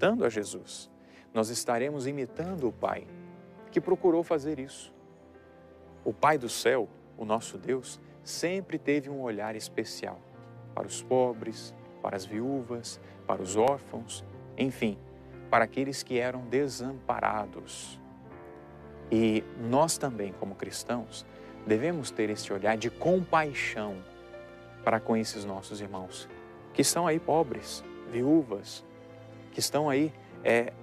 imitando a Jesus, nós estaremos imitando o Pai, que procurou fazer isso. O Pai do céu, o nosso Deus, sempre teve um olhar especial para os pobres, para as viúvas, para os órfãos, enfim, para aqueles que eram desamparados. E nós também, como cristãos, devemos ter esse olhar de compaixão para com esses nossos irmãos, que estão aí pobres, viúvas, que estão aí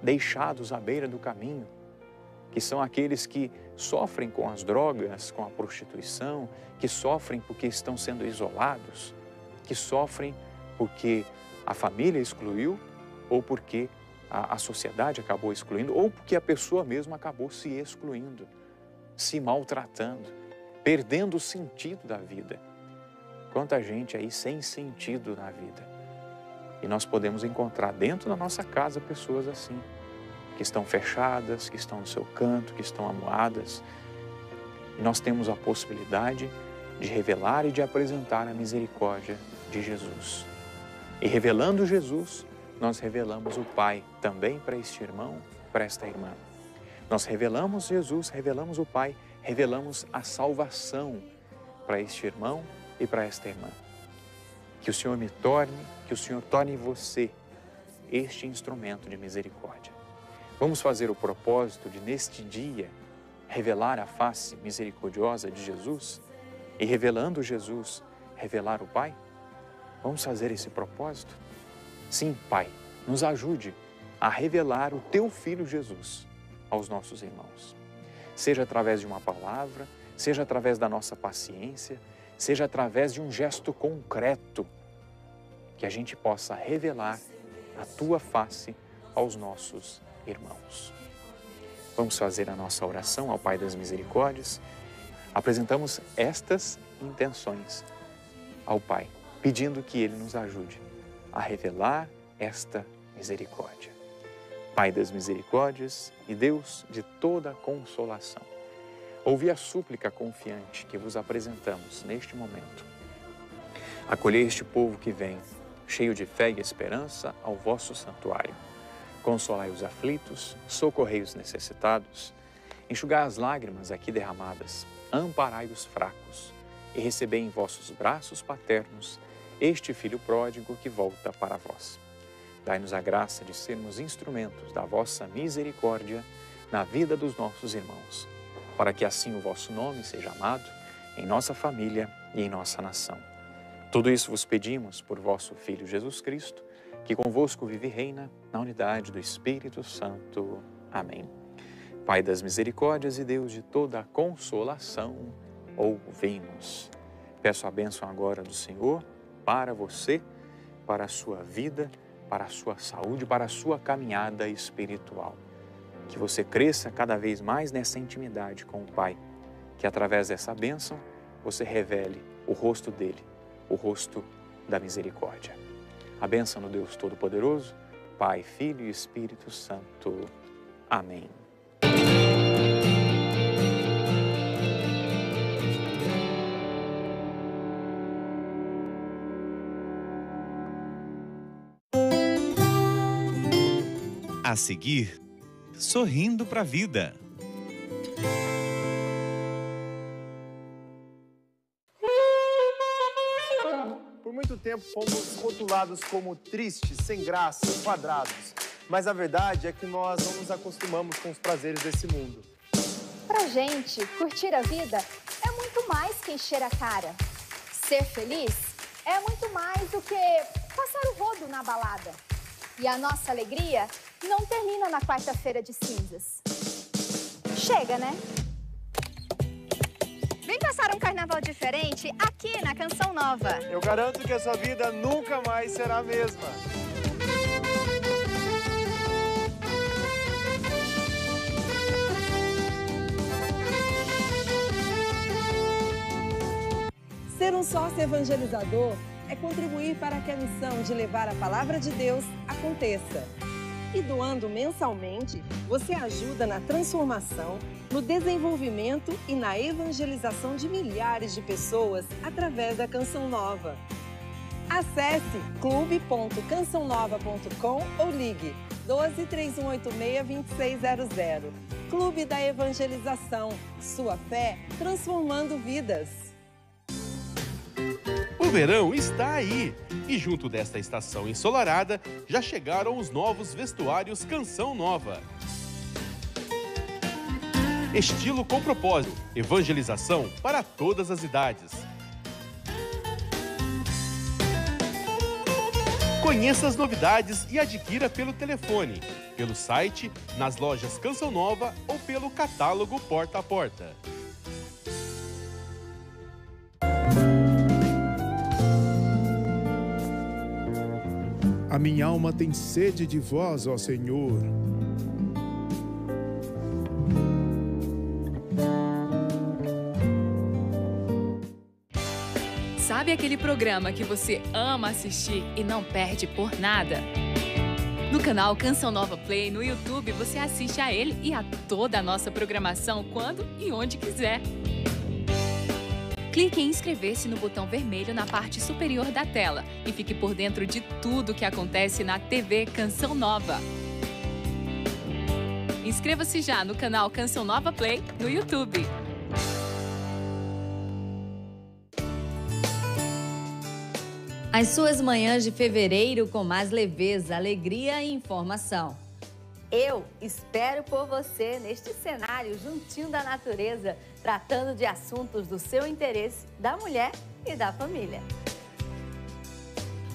deixados à beira do caminho, que são aqueles que sofrem com as drogas, com a prostituição, que sofrem porque estão sendo isolados, que sofrem porque a família excluiu ou porque a sociedade acabou excluindo ou porque a pessoa mesma acabou se excluindo, se maltratando, perdendo o sentido da vida. Quanta gente aí sem sentido na vida. E nós podemos encontrar dentro da nossa casa pessoas assim, que estão fechadas, que estão no seu canto, que estão amuadas. E nós temos a possibilidade de revelar e de apresentar a misericórdia de Jesus. E revelando Jesus, nós revelamos o Pai também para este irmão, para esta irmã. Nós revelamos Jesus, revelamos o Pai, revelamos a salvação para este irmão e para esta irmã. Que o Senhor me torne, que o Senhor torne você este instrumento de misericórdia. Vamos fazer o propósito de, neste dia, revelar a face misericordiosa de Jesus e, revelando Jesus, revelar o Pai? Vamos fazer esse propósito? Sim, Pai, nos ajude a revelar o Teu Filho Jesus aos nossos irmãos. Seja através de uma palavra, seja através da nossa paciência, seja através de um gesto concreto, que a gente possa revelar a Tua face aos nossos irmãos. Vamos fazer a nossa oração ao Pai das Misericórdias. Apresentamos estas intenções ao Pai, pedindo que Ele nos ajude a revelar esta misericórdia. Pai das misericórdias e Deus de toda consolação, ouvi a súplica confiante que vos apresentamos neste momento. Acolhei este povo que vem, cheio de fé e esperança, ao vosso santuário. Consolai os aflitos, socorrei os necessitados, enxugai as lágrimas aqui derramadas, amparai os fracos e recebei em vossos braços paternos este Filho pródigo que volta para vós. Dai-nos a graça de sermos instrumentos da vossa misericórdia na vida dos nossos irmãos, para que assim o vosso nome seja amado em nossa família e em nossa nação. Tudo isso vos pedimos por vosso Filho Jesus Cristo, que convosco vive e reina na unidade do Espírito Santo. Amém. Pai das misericórdias e Deus de toda consolação, ouvi-nos. Peço a bênção agora do Senhor para você, para a sua vida, para a sua saúde, para a sua caminhada espiritual. Que você cresça cada vez mais nessa intimidade com o Pai, que através dessa bênção você revele o rosto dele, o rosto da misericórdia. A bênção do Deus Todo-Poderoso, Pai, Filho e Espírito Santo. Amém. A seguir, Sorrindo para a Vida. Por muito tempo fomos rotulados como tristes, sem graça, quadrados. Mas a verdade é que nós não nos acostumamos com os prazeres desse mundo. Pra gente, curtir a vida é muito mais que encher a cara. Ser feliz é muito mais do que passar o rodo na balada. E a nossa alegria não termina na quarta-feira de cinzas. Chega, né? Vem passar um carnaval diferente aqui na Canção Nova. Eu garanto que a sua vida nunca mais será a mesma. Ser um sócio evangelizador é contribuir para que a missão de levar a palavra de Deus aconteça. E doando mensalmente, você ajuda na transformação, no desenvolvimento e na evangelização de milhares de pessoas através da Canção Nova. Acesse clube.cançãonova.com ou ligue 12-3186-2600. Clube da Evangelização. Sua fé transformando vidas. O verão está aí e junto desta estação ensolarada já chegaram os novos vestuários Canção Nova. Estilo com propósito, evangelização para todas as idades. Conheça as novidades e adquira pelo telefone, pelo site, nas lojas Canção Nova ou pelo catálogo porta a porta. A minha alma tem sede de vós, ó Senhor. Sabe aquele programa que você ama assistir e não perde por nada? No canal Canção Nova Play, no YouTube, você assiste a ele e a toda a nossa programação quando e onde quiser. Clique em inscrever-se no botão vermelho na parte superior da tela e fique por dentro de tudo que acontece na TV Canção Nova. Inscreva-se já no canal Canção Nova Play no YouTube. As suas manhãs de fevereiro com mais leveza, alegria e informação. Eu espero por você neste cenário juntinho da natureza, tratando de assuntos do seu interesse, da mulher e da família.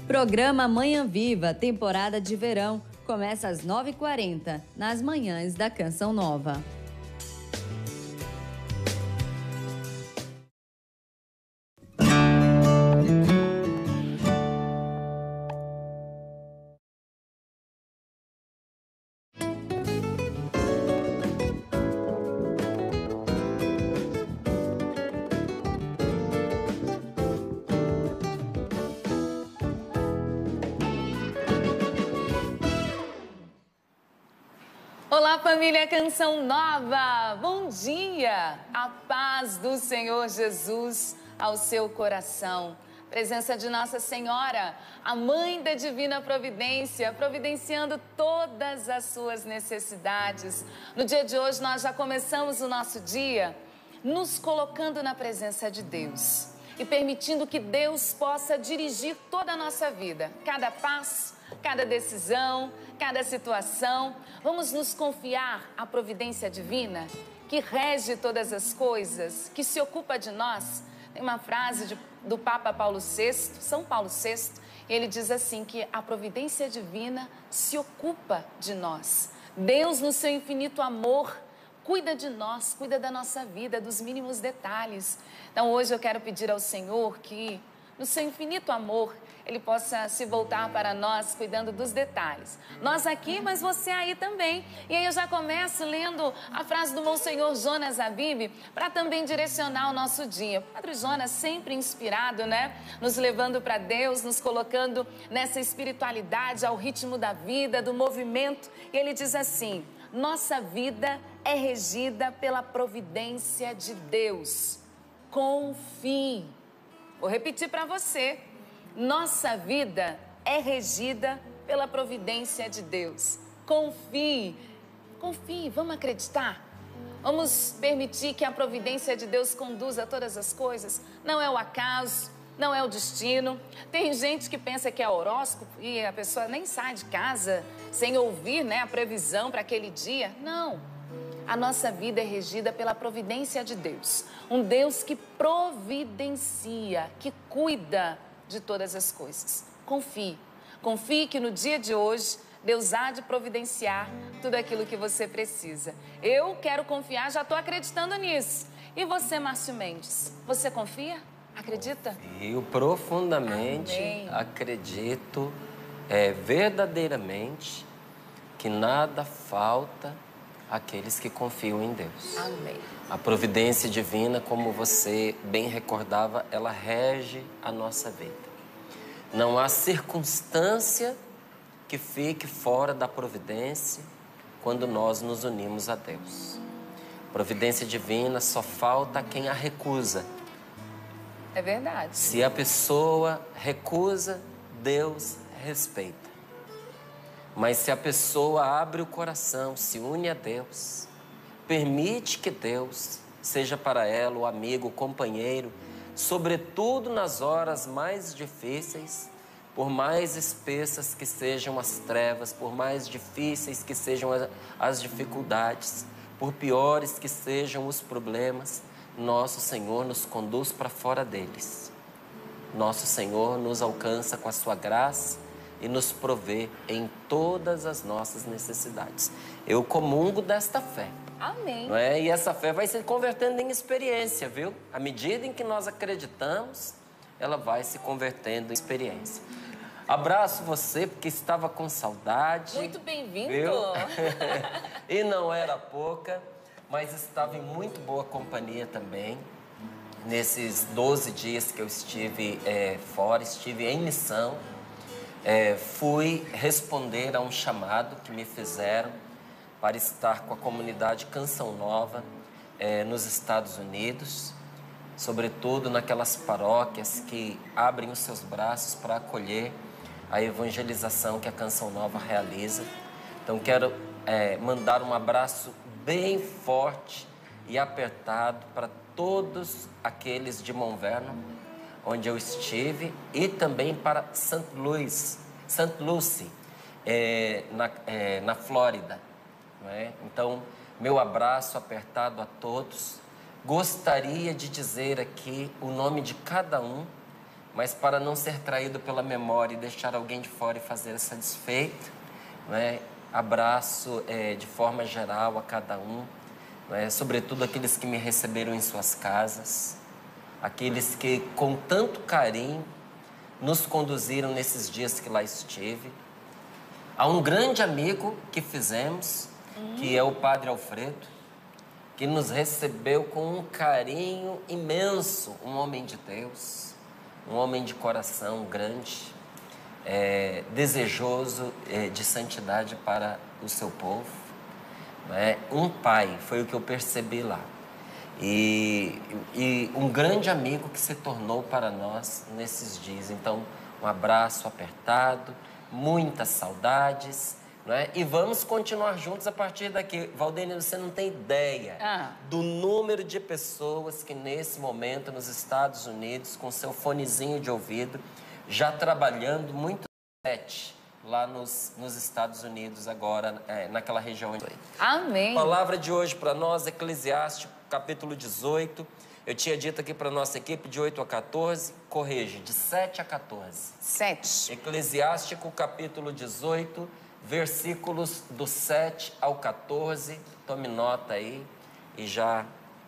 Programa Manhã Viva, temporada de verão, começa às 9h40, nas manhãs da Canção Nova. Olá, família Canção Nova! Bom dia! A paz do Senhor Jesus ao seu coração. Presença de Nossa Senhora, a Mãe da Divina Providência, providenciando todas as suas necessidades. No dia de hoje, nós já começamos o nosso dia nos colocando na presença de Deus e permitindo que Deus possa dirigir toda a nossa vida, cada passo, cada decisão, cada situação. Vamos nos confiar à providência divina que rege todas as coisas, que se ocupa de nós. Tem uma frase do Papa Paulo VI, São Paulo VI, e ele diz assim que a providência divina se ocupa de nós. Deus, no seu infinito amor, cuida de nós, cuida da nossa vida, dos mínimos detalhes. Então hoje eu quero pedir ao Senhor que, no seu infinito amor, Ele possa se voltar para nós, cuidando dos detalhes. Nós aqui, mas você aí também. E aí eu já começo lendo a frase do Monsenhor Jonas Habib, para também direcionar o nosso dia. O Padre Jonas sempre inspirado, né? Nos levando para Deus, nos colocando nessa espiritualidade, ao ritmo da vida, do movimento. E ele diz assim: nossa vida é regida pela providência de Deus. Confie. Vou repetir para você. Nossa vida é regida pela providência de Deus. Confie, confie, vamos acreditar. Vamos permitir que a providência de Deus conduza todas as coisas. Não é o acaso, não é o destino. Tem gente que pensa que é horóscopo e a pessoa nem sai de casa sem ouvir, né, a previsão para aquele dia. Não. A nossa vida é regida pela providência de Deus. Um Deus que providencia, que cuida de todas as coisas. Confie. Confie que no dia de hoje Deus há de providenciar tudo aquilo que você precisa. Eu quero confiar, já estou acreditando nisso. E você, Márcio Mendes, você confia? Acredita? Eu profundamente acredito verdadeiramente que nada falta àqueles que confiam em Deus. Amém. A providência divina, como você bem recordava, ela rege a nossa vida. Não há circunstância que fique fora da providência quando nós nos unimos a Deus. Providência divina só falta a quem a recusa. É verdade. Se a pessoa recusa, Deus respeita. Mas se a pessoa abre o coração, se une a Deus, permite que Deus seja para ela o amigo, o companheiro, sobretudo nas horas mais difíceis, por mais espessas que sejam as trevas, por mais difíceis que sejam as dificuldades, por piores que sejam os problemas, nosso Senhor nos conduz para fora deles. Nosso Senhor nos alcança com a sua graça e nos provê em todas as nossas necessidades. Eu comungo desta fé. Amém. Não é? E essa fé vai se convertendo em experiência, viu? À medida em que nós acreditamos, ela vai se convertendo em experiência. Abraço você, porque estava com saudade. Muito bem-vindo. E não era pouca, mas estava em muito boa companhia também. Nesses 12 dias que eu estive fora, estive em missão, fui responder a um chamado que me fizeram para estar com a comunidade Canção Nova nos Estados Unidos, sobretudo naquelas paróquias que abrem os seus braços para acolher a evangelização que a Canção Nova realiza. Então quero mandar um abraço bem forte e apertado para todos aqueles de Mount Vernon, onde eu estive, e também para St. Lucie, na Flórida. Não é? Então, meu abraço apertado a todos. Gostaria de dizer aqui o nome de cada um, mas para não ser traído pela memória e deixar alguém de fora e fazer essa desfeita, não é? Abraço de forma geral a cada um, não é? Sobretudo aqueles que me receberam em suas casas, aqueles que com tanto carinho nos conduziram nesses dias que lá estive. Há um grande amigo que fizemos, que é o Padre Alfredo, que nos recebeu com um carinho imenso, um homem de Deus, um homem de coração grande, desejoso de santidade para o seu povo. Um pai, foi o que eu percebi lá. E um grande amigo que se tornou para nós nesses dias. Então, um abraço apertado, muitas saudades, não é? E vamos continuar juntos a partir daqui. Valdênia, você não tem ideia do número de pessoas que nesse momento nos Estados Unidos, com seu fonezinho de ouvido, já trabalhando muito lá nos Estados Unidos agora, naquela região. Amém. A palavra de hoje para nós, Eclesiástico, capítulo 18. Eu tinha dito aqui para a nossa equipe de 8 a 14, corrige, de 7 a 14. 7. Eclesiástico, capítulo 18, versículos do 7 ao 14. Tome nota aí e já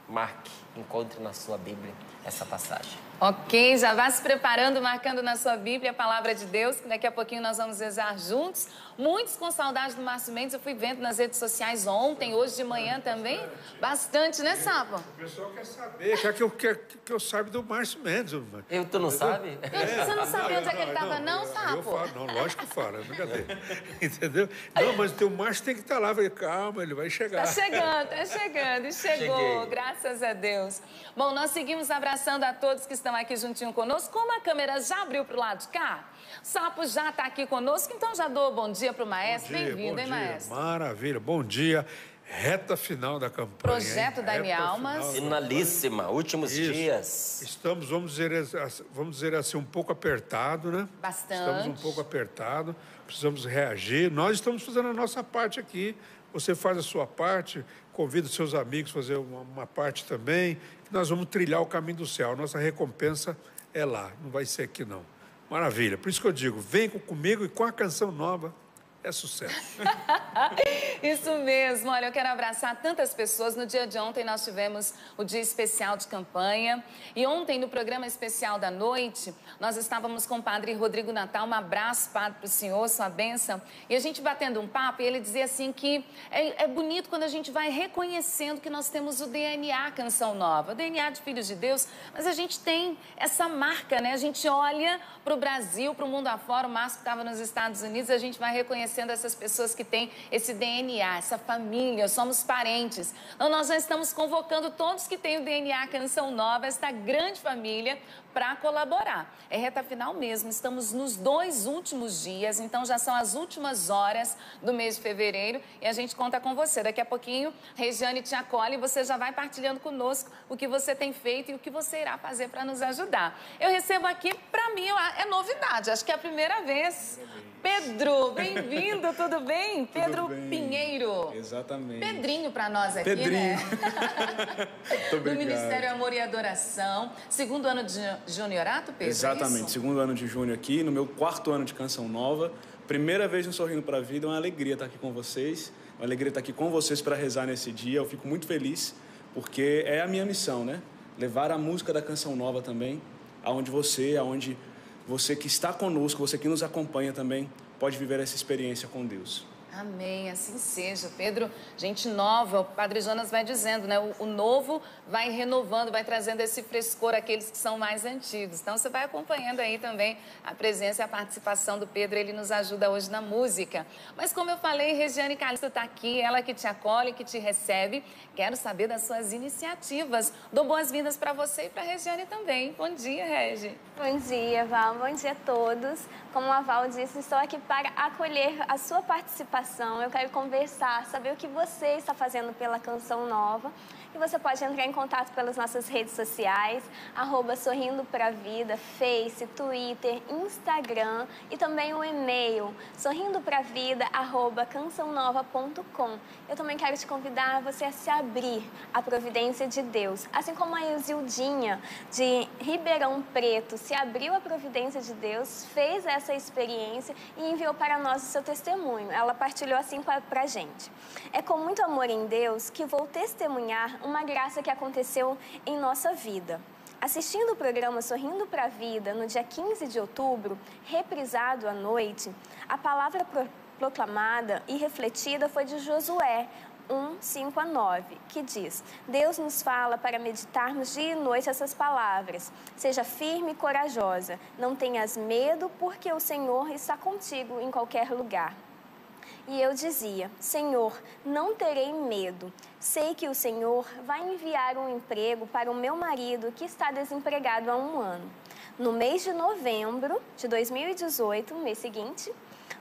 marque, encontre na sua Bíblia essa passagem. Ok, já vá se preparando, marcando na sua Bíblia a palavra de Deus, que daqui a pouquinho nós vamos rezar juntos. Muitos com saudade do Márcio Mendes, eu fui vendo nas redes sociais ontem, hoje de manhã também. Bastante, né, Sapo? O pessoal quer saber, quer que eu saiba do Márcio Mendes. Tu não sabe? Você não sabia onde é que ele estava, não, Sapo? Eu falo, não, lógico que fala, brincadeira. Entendeu? Não, mas o Márcio tem que estar lá. Eu falei, calma, ele vai chegar. Tá chegando, e chegou, cheguei. Graças a Deus. Bom, nós seguimos abraçando a todos que estão aqui juntinho conosco. Como a câmera já abriu pro lado de cá, o Sapo já está aqui conosco, então já dou bom dia pro maestro. Bem-vindo, hein, maestro? Maravilha, bom dia. Reta final da campanha. Projeto da Minha Alma. Finalíssima, últimos dias. Estamos, vamos dizer assim, um pouco apertado, né? Bastante. Estamos um pouco apertado, precisamos reagir. Nós estamos fazendo a nossa parte aqui. Você faz a sua parte, convida os seus amigos a fazer uma parte também, que nós vamos trilhar o caminho do céu. A nossa recompensa é lá, não vai ser aqui não. Maravilha, por isso que eu digo, vem comigo e com a Canção Nova é sucesso. Isso mesmo. Olha, eu quero abraçar tantas pessoas. No dia de ontem nós tivemos o dia especial de campanha. E ontem, no programa especial da noite, nós estávamos com o padre Rodrigo Natal. Um abraço, padre, para o senhor, sua bênção. E a gente batendo um papo, e ele dizia assim que é bonito quando a gente vai reconhecendo que nós temos o DNA Canção Nova, o DNA de Filhos de Deus, mas a gente tem essa marca, né? A gente olha para o Brasil, para o mundo afora, o Márcio que estava nos Estados Unidos, a gente vai reconhecendo essas pessoas que têm esse DNA, essa família, somos parentes. Então, nós já estamos convocando todos que têm o DNA Canção Nova, esta grande família, para colaborar. É reta final mesmo, estamos nos 2 últimos dias, então já são as últimas horas do mês de fevereiro e a gente conta com você. Daqui a pouquinho, Regiane te acolhe e você já vai partilhando conosco o que você tem feito e o que você irá fazer para nos ajudar. Eu recebo aqui, para mim, é novidade, acho que é a primeira vez. Pedro, bem-vindo, tudo bem? Pedro bem. Pinheiro. Exatamente. Pedrinho para nós aqui, Pedrinho. né? Muito Do obrigado. Ministério Amor e Adoração. 2º ano de juniorato, Pedro? Exatamente, É 2º ano de junho aqui, no meu 4º ano de Canção Nova. Primeira vez no Sorrindo para a Vida, é uma alegria estar aqui com vocês. Uma alegria estar aqui com vocês para rezar nesse dia. Eu fico muito feliz, porque é a minha missão, né? Levar a música da Canção Nova também, aonde você que está conosco, você que nos acompanha também, pode viver essa experiência com Deus. Amém, assim seja. Pedro, gente nova, o Padre Jonas vai dizendo, né? O novo vai renovando, vai trazendo esse frescor àqueles que são mais antigos. Então, você vai acompanhando aí também a presença e a participação do Pedro, ele nos ajuda hoje na música. Mas, como eu falei, Regiane Calixto está aqui, ela que te acolhe, que te recebe. Quero saber das suas iniciativas. Dou boas-vindas para você e para a Regiane também. Bom dia, Regi. Bom dia, Val. Bom dia a todos. Como a Val disse, estou aqui para acolher a sua participação. Eu quero conversar, saber o que você está fazendo pela Canção Nova. E você pode entrar em contato pelas nossas redes sociais, @Sorrindo pra Vida, Face, Twitter, Instagram e também o e-mail, sorrindopravida@cançãonova.com. Eu também quero te convidar a você a se abrir à providência de Deus. Assim como a Isildinha de Ribeirão Preto se abriu à providência de Deus, fez essa experiência e enviou para nós o seu testemunho. Ela partilhou assim para a gente. É com muito amor em Deus que vou testemunhar uma graça que aconteceu em nossa vida. Assistindo o programa Sorrindo pra Vida, no dia 15 de outubro, reprisado à noite, a palavra proclamada e refletida foi de Josué 1:5-9, que diz: Deus nos fala para meditarmos dia e noite essas palavras. Seja firme e corajosa, não tenhas medo, porque o Senhor está contigo em qualquer lugar. E eu dizia: Senhor, não terei medo. Sei que o Senhor vai enviar um emprego para o meu marido que está desempregado há 1 ano. No mês de novembro de 2018, mês seguinte,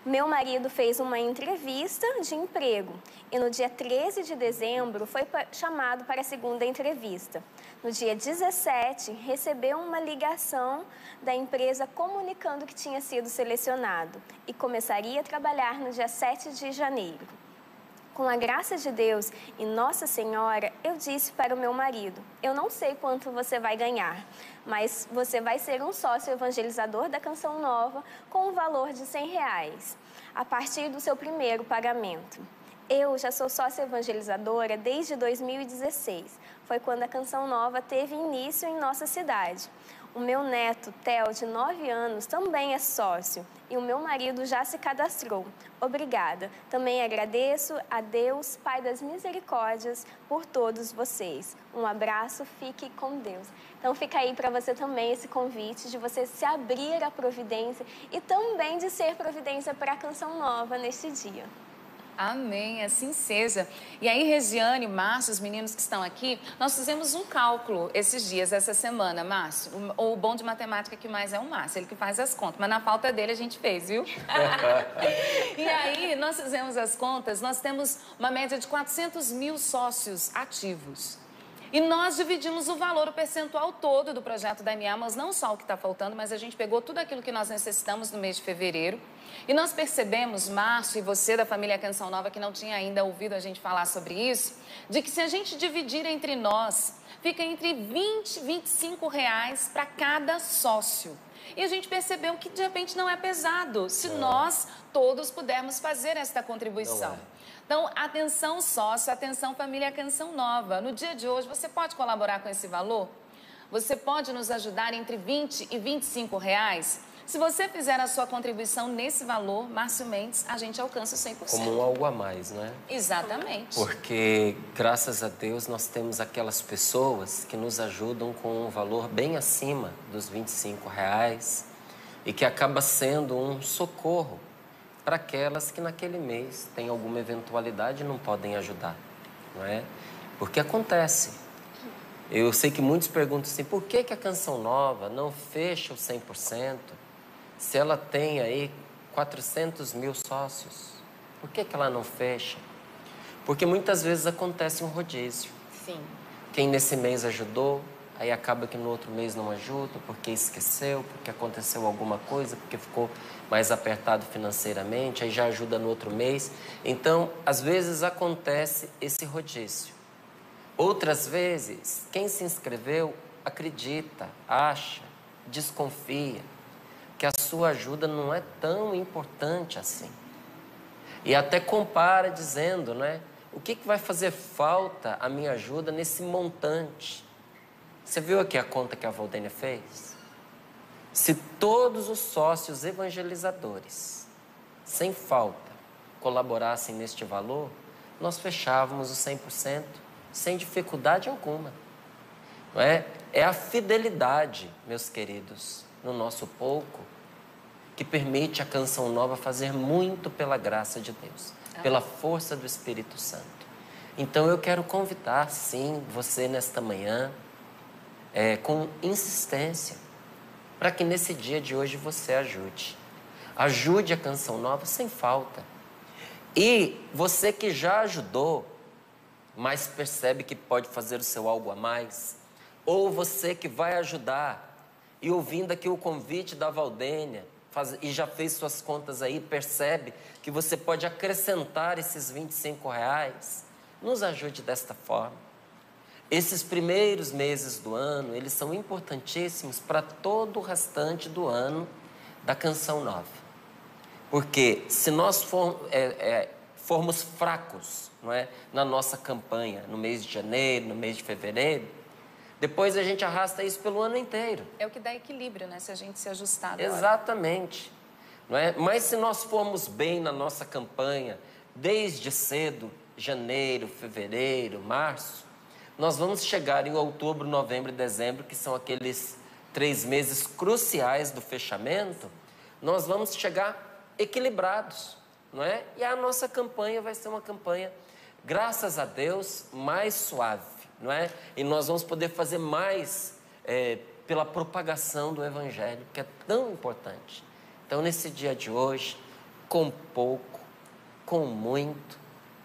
meu marido fez uma entrevista de emprego e no dia 13 de dezembro foi chamado para a segunda entrevista. No dia 17, recebeu uma ligação da empresa comunicando que tinha sido selecionado e começaria a trabalhar no dia 7 de janeiro. Com a graça de Deus e Nossa Senhora, eu disse para o meu marido: eu não sei quanto você vai ganhar, mas você vai ser um sócio evangelizador da Canção Nova com o valor de R$100, a partir do seu primeiro pagamento. Eu já sou sócia evangelizadora desde 2016. Foi quando a Canção Nova teve início em nossa cidade. O meu neto, Theo, de 9 anos, também é sócio e o meu marido já se cadastrou. Obrigada. Também agradeço a Deus, Pai das Misericórdias, por todos vocês. Um abraço, fique com Deus. Então fica aí para você também esse convite de você se abrir à providência e também de ser providência para a Canção Nova neste dia. Amém, assim seja. E aí, Regiane, Márcio, os meninos que estão aqui, nós fizemos um cálculo esses dias, essa semana, Márcio. O bom de matemática que mais é o Márcio, ele que faz as contas, mas na falta dele a gente fez, viu? E aí, nós fizemos as contas, nós temos uma média de 400 mil sócios ativos. E nós dividimos o valor, o percentual todo do projeto da MA, mas não só o que está faltando, mas a gente pegou tudo aquilo que nós necessitamos no mês de fevereiro. E nós percebemos, Márcio e você da família Canção Nova, que não tinha ainda ouvido a gente falar sobre isso, de que se a gente dividir entre nós, fica entre R$20 e R$25 para cada sócio. E a gente percebeu que de repente não é pesado, se nós todos pudermos fazer esta contribuição. Então, atenção sócio, atenção família Canção Nova. No dia de hoje, você pode colaborar com esse valor? Você pode nos ajudar entre R$20 e R$25? Se você fizer a sua contribuição nesse valor, Márcio Mendes, a gente alcança 100%. Como um algo a mais, não é? Exatamente. Porque, graças a Deus, nós temos aquelas pessoas que nos ajudam com um valor bem acima dos R$25 e que acaba sendo um socorro para aquelas que naquele mês têm alguma eventualidade e não podem ajudar, não é? Porque acontece. Eu sei que muitos perguntam assim, por que a Canção Nova não fecha o 100% se ela tem aí 400 mil sócios? Por que ela não fecha? Porque muitas vezes acontece um rodízio. Sim. Quem nesse mês ajudou, aí acaba que no outro mês não ajuda, porque esqueceu, porque aconteceu alguma coisa, porque ficou mais apertado financeiramente, aí já ajuda no outro mês. Então, às vezes acontece esse rodízio. Outras vezes, quem se inscreveu acredita, acha, desconfia que a sua ajuda não é tão importante assim. E até compara dizendo, né? O que vai fazer falta a minha ajuda nesse montante? Você viu aqui a conta que a Valdênia fez? Se todos os sócios evangelizadores, sem falta, colaborassem neste valor, nós fechávamos o 100%. Sem dificuldade alguma, não é? É a fidelidade, meus queridos, no nosso pouco, que permite a Canção Nova fazer muito pela graça de Deus, pela força do Espírito Santo. Então eu quero convidar, sim, você nesta manhã, com insistência, para que nesse dia de hoje você ajude. Ajude a Canção Nova sem falta. E você que já ajudou, mas percebe que pode fazer o seu algo a mais, ou você que vai ajudar e ouvindo aqui o convite da Valdênia e já fez suas contas aí, percebe que você pode acrescentar esses R$25, nos ajude desta forma. Esses primeiros meses do ano, eles são importantíssimos para todo o restante do ano da Canção Nova, porque se nós formos fracos, não é? Na nossa campanha, no mês de janeiro, no mês de fevereiro, depois a gente arrasta isso pelo ano inteiro. É o que dá equilíbrio, né? Se a gente se ajustar. Exatamente. Não é? Mas se nós formos bem na nossa campanha, desde cedo, janeiro, fevereiro, março, nós vamos chegar em outubro, novembro e dezembro, que são aqueles 3 meses cruciais do fechamento, nós vamos chegar equilibrados, não é? E a nossa campanha vai ser uma campanha, graças a Deus, mais suave, não é? E nós vamos poder fazer mais pela propagação do Evangelho, que é tão importante. Então, nesse dia de hoje, com pouco, com muito,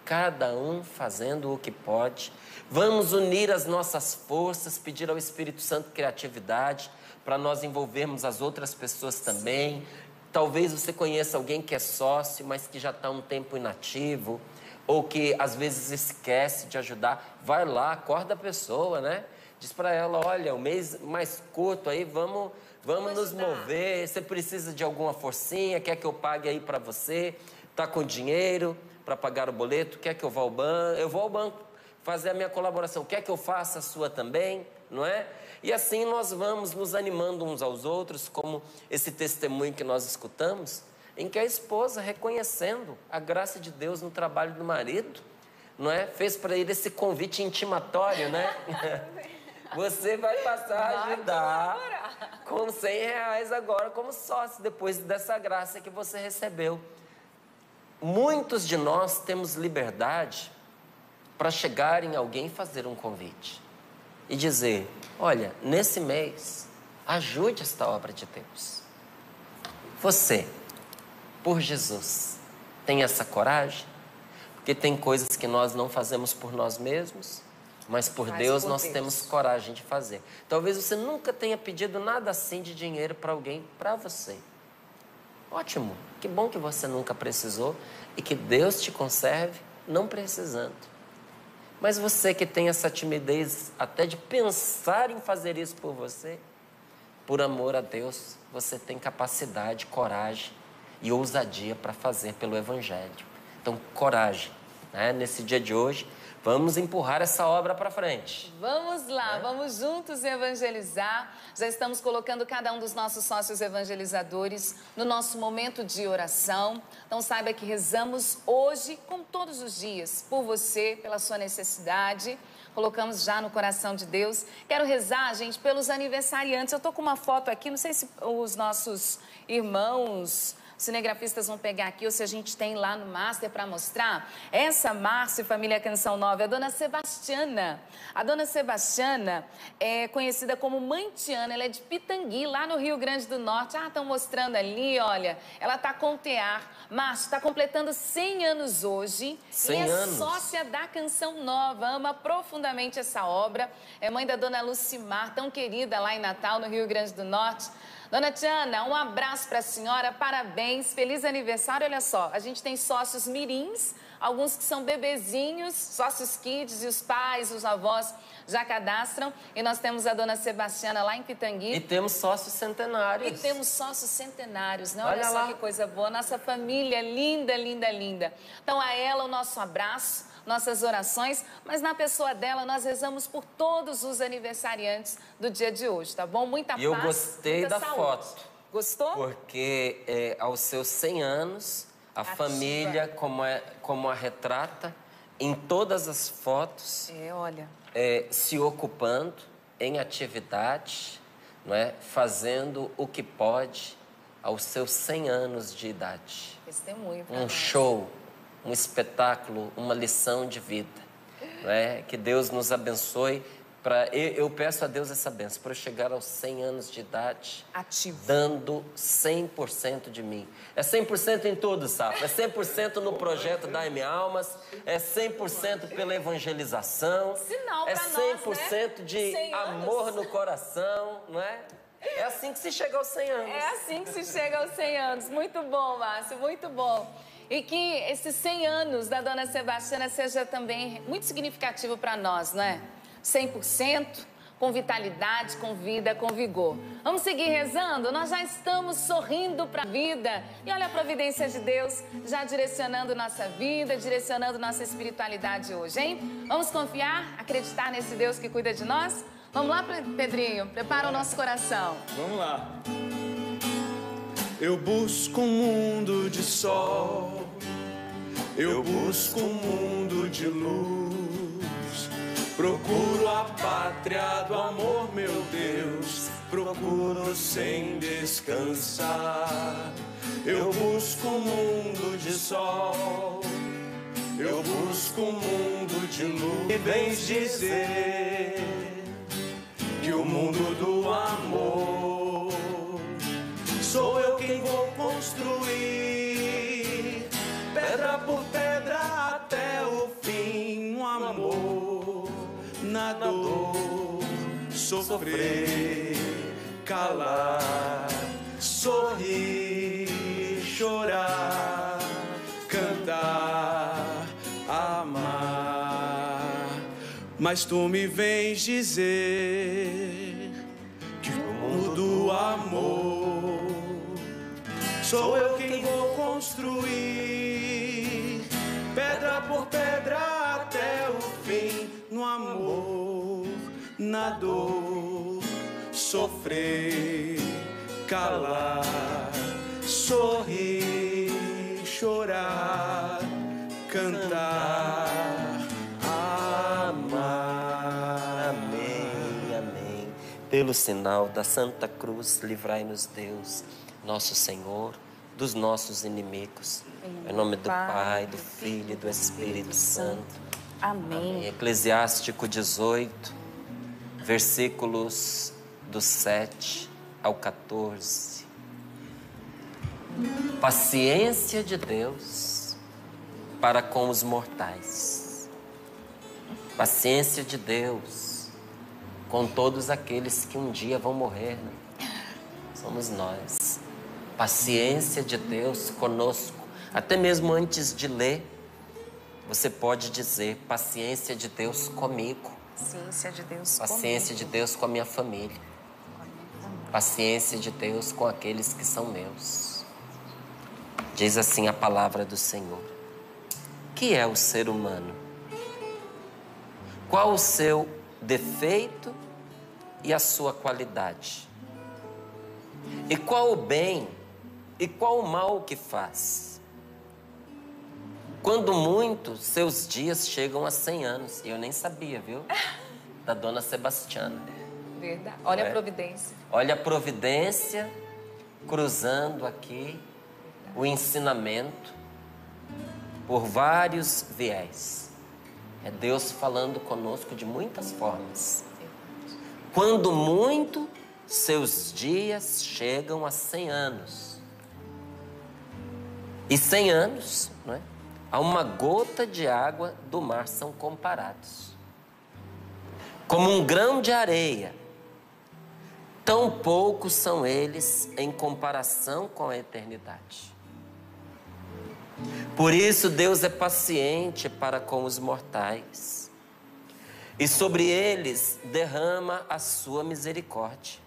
cada um fazendo o que pode, vamos unir as nossas forças, pedir ao Espírito Santo criatividade para nós envolvermos as outras pessoas também. Talvez você conheça alguém que é sócio, mas que já está um tempo inativo, ou que às vezes esquece de ajudar. Vai lá, acorda a pessoa, né? Diz para ela, olha, o mês mais curto aí, vamos nos mover. Você precisa de alguma forcinha, quer que eu pague aí para você? Está com dinheiro para pagar o boleto? Quer que eu vá ao banco? Eu vou ao banco fazer a minha colaboração. Quer que eu faça a sua também? Não é? E assim nós vamos nos animando uns aos outros, como esse testemunho que nós escutamos, em que a esposa, reconhecendo a graça de Deus no trabalho do marido, não é? Fez para ele esse convite intimatório, né? Você vai passar a ajudar com R$100 agora como sócio, depois dessa graça que você recebeu. Muitos de nós temos liberdade para chegar em alguém e fazer um convite e dizer, olha, nesse mês, ajude esta obra de Deus. Você, por Jesus, tem essa coragem? Porque tem coisas que nós não fazemos por nós mesmos, mas por Deus nós temos coragem de fazer. Talvez você nunca tenha pedido nada assim de dinheiro para alguém, para você. Ótimo, que bom que você nunca precisou e que Deus te conserve não precisando. Mas você que tem essa timidez até de pensar em fazer isso por você, por amor a Deus, você tem capacidade, coragem e ousadia para fazer pelo Evangelho. Então, coragem, né? Nesse dia de hoje, vamos empurrar essa obra para frente. Vamos lá, vamos juntos evangelizar. Já estamos colocando cada um dos nossos sócios evangelizadores no nosso momento de oração. Então saiba que rezamos hoje, como todos os dias, por você, pela sua necessidade. Colocamos já no coração de Deus. Quero rezar, gente, pelos aniversariantes. Eu estou com uma foto aqui, não sei se os nossos irmãos os cinegrafistas vão pegar aqui, ou se a gente tem lá no Master para mostrar. Essa Márcia, família Canção Nova, é a dona Sebastiana. A dona Sebastiana é conhecida como Mãe Tiana, ela é de Pitangui, lá no Rio Grande do Norte. Ah, estão mostrando ali, olha, ela está com o tear. Márcia está completando 100 anos hoje. 100 e é anos. sócia da Canção Nova, ama profundamente essa obra. É mãe da dona Lucimar, tão querida lá em Natal, no Rio Grande do Norte. Dona Tiana, um abraço para a senhora, parabéns, feliz aniversário. Olha só, a gente tem sócios mirins, alguns que são bebezinhos, sócios kids, e os pais, os avós já cadastram. E nós temos a dona Sebastiana lá em Pitangui. E temos sócios centenários. E temos sócios centenários, né? Olha Olha só lá. que coisa boa, nossa família linda, linda, linda. Então, a ela, o nosso abraço, nossas orações, mas na pessoa dela nós rezamos por todos os aniversariantes do dia de hoje, tá bom? Muita paz, E eu gostei muita da saúde. foto. Gostou? Porque aos seus 100 anos, a Ativa. família, como a retrata, em todas as fotos, olha. Se ocupando em atividade, não é? Fazendo o que pode aos seus 100 anos de idade. Testemunho pra Um nós. show, um espetáculo, uma lição de vida. Não é? Que Deus nos abençoe. Eu peço a Deus essa bênção para eu chegar aos 100 anos de idade ativo, dando 100% de mim. É 100% em tudo, Safra. É 100% no projeto da M Almas, é 100% pela evangelização, Sinal é pra 100% nós, né? de 100 anos. amor no coração, não é? É assim que se chega aos 100 anos. É assim que se chega aos 100 anos. Muito bom, Márcio, muito bom. E que esses 100 anos da dona Sebastiana seja também muito significativo para nós, não é? 100%, com vitalidade, com vida, com vigor. Vamos seguir rezando? Nós já estamos sorrindo para a vida. E olha a providência de Deus já direcionando nossa vida, direcionando nossa espiritualidade hoje, hein? Vamos confiar, acreditar nesse Deus que cuida de nós? Vamos lá, Pedrinho? Prepara o nosso coração. Vamos lá. Eu busco um mundo de sol, eu busco um mundo de luz. Procuro a pátria do amor, meu Deus, procuro sem descansar. Eu busco um mundo de sol, eu busco um mundo de luz. E vens dizer que o mundo do amor sou eu quem vou construir, pedra por pedra até o fim, no amor, na dor, sofrer, calar, sorrir, chorar, cantar, amar. Mas tu me vens dizer que o mundo do amor sou eu quem vou construir, pedra por pedra até o fim, no amor, na dor, sofrer, calar, sorrir, chorar, cantar, amar. Amém, amém. Pelo sinal da Santa Cruz, livrai-nos Deus, nosso Senhor, dos nossos inimigos. Em nome do Pai, do Filho e do Espírito Santo. Amém. Eclesiástico 18, versículos do 7 ao 14. Paciência de Deus para com os mortais. Paciência de Deus com todos aqueles que um dia vão morrer, né? Somos nós. Paciência de Deus conosco. Até mesmo antes de ler, você pode dizer: paciência de Deus comigo. Paciência de Deus Paciência de Deus com a minha família. Paciência de Deus com aqueles que são meus. Diz assim a palavra do Senhor. Que é o ser humano? Qual o seu defeito e a sua qualidade? E qual o bem e qual o mal que faz? Quando muito, seus dias chegam a 100 anos. E eu nem sabia, viu? Da dona Sebastiana. Verdade. Olha a providência. Olha a providência cruzando aqui o ensinamento por vários viés. É Deus falando conosco de muitas formas. Quando muito, seus dias chegam a 100 anos. E 100 anos, não é? A uma gota de água do mar são comparados. Como um grão de areia, tão poucos são eles em comparação com a eternidade. Por isso Deus é paciente para com os mortais e sobre eles derrama a sua misericórdia.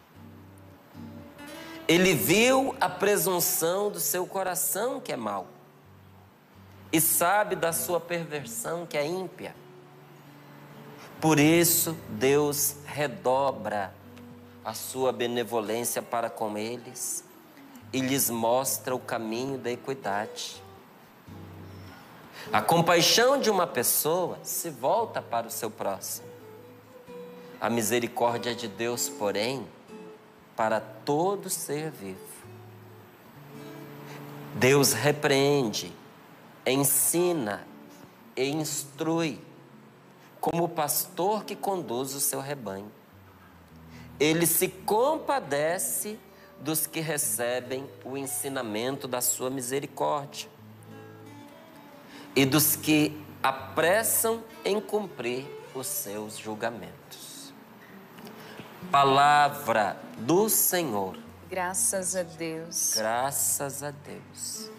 Ele viu a presunção do seu coração, que é mau, e sabe da sua perversão, que é ímpia. Por isso Deus redobra a sua benevolência para com eles e lhes mostra o caminho da equidade. A compaixão de uma pessoa se volta para o seu próximo. A misericórdia de Deus, porém, para todo ser vivo. Deus repreende, ensina e instrui, como o pastor que conduz o seu rebanho. Ele se compadece dos que recebem o ensinamento da sua misericórdia e dos que apressam em cumprir os seus julgamentos. Palavra do Senhor. Graças a Deus. Graças a Deus.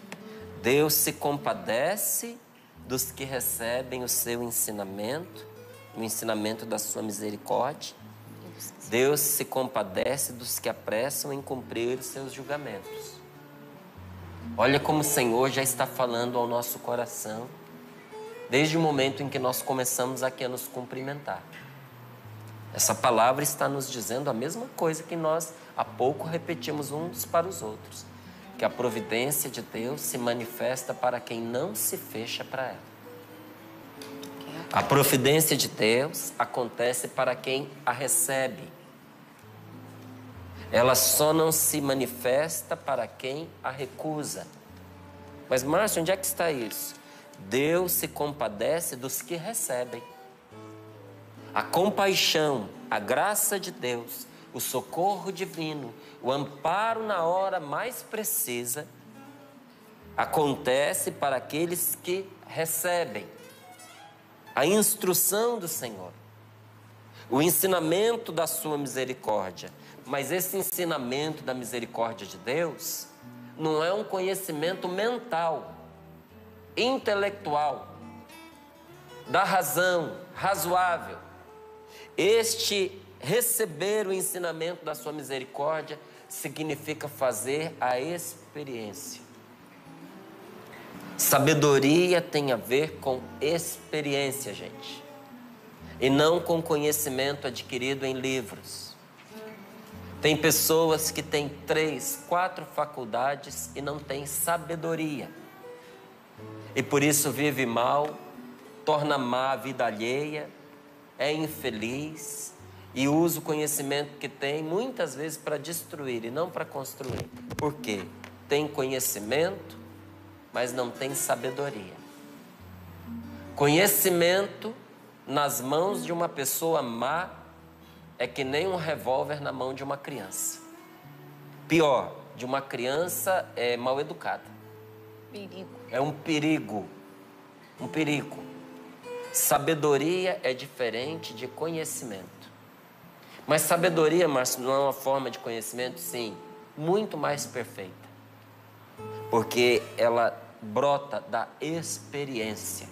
Deus se compadece dos que recebem o seu ensinamento, o ensinamento da sua misericórdia. Deus se compadece dos que apressam em cumprir os seus julgamentos. Olha como o Senhor já está falando ao nosso coração, desde o momento em que nós começamos aqui a nos cumprimentar. Essa palavra está nos dizendo a mesma coisa que nós há pouco repetimos uns para os outros, que a providência de Deus se manifesta para quem não se fecha para ela. A providência de Deus acontece para quem a recebe. Ela só não se manifesta para quem a recusa. Mas, Márcio, onde é que está isso? Deus se compadece dos que recebem. A compaixão, a graça de Deus, o socorro divino, o amparo na hora mais precisa, acontece para aqueles que recebem a instrução do Senhor, o ensinamento da sua misericórdia. Mas esse ensinamento da misericórdia de Deus não é um conhecimento mental, intelectual, da razão, razoável. Este receber o ensinamento da sua misericórdia significa fazer a experiência. Sabedoria tem a ver com experiência, gente, e não com conhecimento adquirido em livros. Tem pessoas que têm 3, 4 faculdades e não têm sabedoria. E por isso vive mal, torna má a vida alheia, é infeliz e usa o conhecimento que tem muitas vezes para destruir e não para construir. Por quê? Tem conhecimento, mas não tem sabedoria. Conhecimento nas mãos de uma pessoa má é que nem um revólver na mão de uma criança. Pior, de uma criança mal educada. Perigo. É um perigo. Um perigo. Sabedoria é diferente de conhecimento. Mas sabedoria, Márcio, não é uma forma de conhecimento, sim, muito mais perfeita. Porque ela brota da experiência.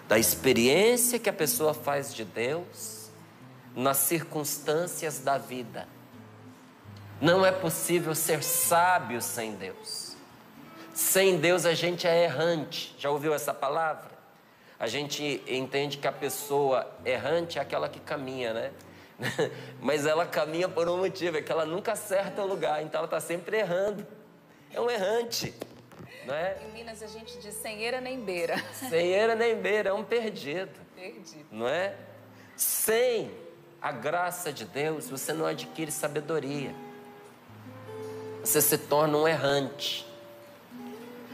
Da experiência que a pessoa faz de Deus nas circunstâncias da vida. Não é possível ser sábio sem Deus. Sem Deus a gente é errante. Já ouviu essa palavra? A gente entende que a pessoa errante é aquela que caminha, né? Mas ela caminha por um motivo, é que ela nunca acerta o lugar, então ela está sempre errando. É um errante, não é? Em Minas a gente diz sem eira nem beira. Sem eira nem beira, é um perdido. Perdido. Não é? Sem a graça de Deus, você não adquire sabedoria. Você se torna um errante.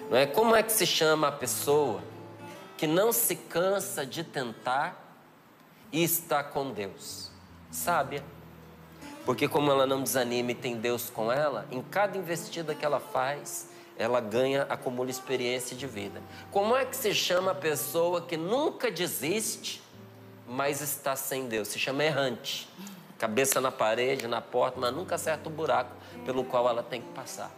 Não é? Como é que se chama a pessoa que não se cansa de tentar e está com Deus? Sábia. Porque como ela não desanima e tem Deus com ela, em cada investida que ela faz, ela ganha, acumula experiência de vida. Como é que se chama a pessoa que nunca desiste, mas está sem Deus? Se chama errante. Cabeça na parede, na porta, mas nunca acerta o buraco pelo qual ela tem que passar.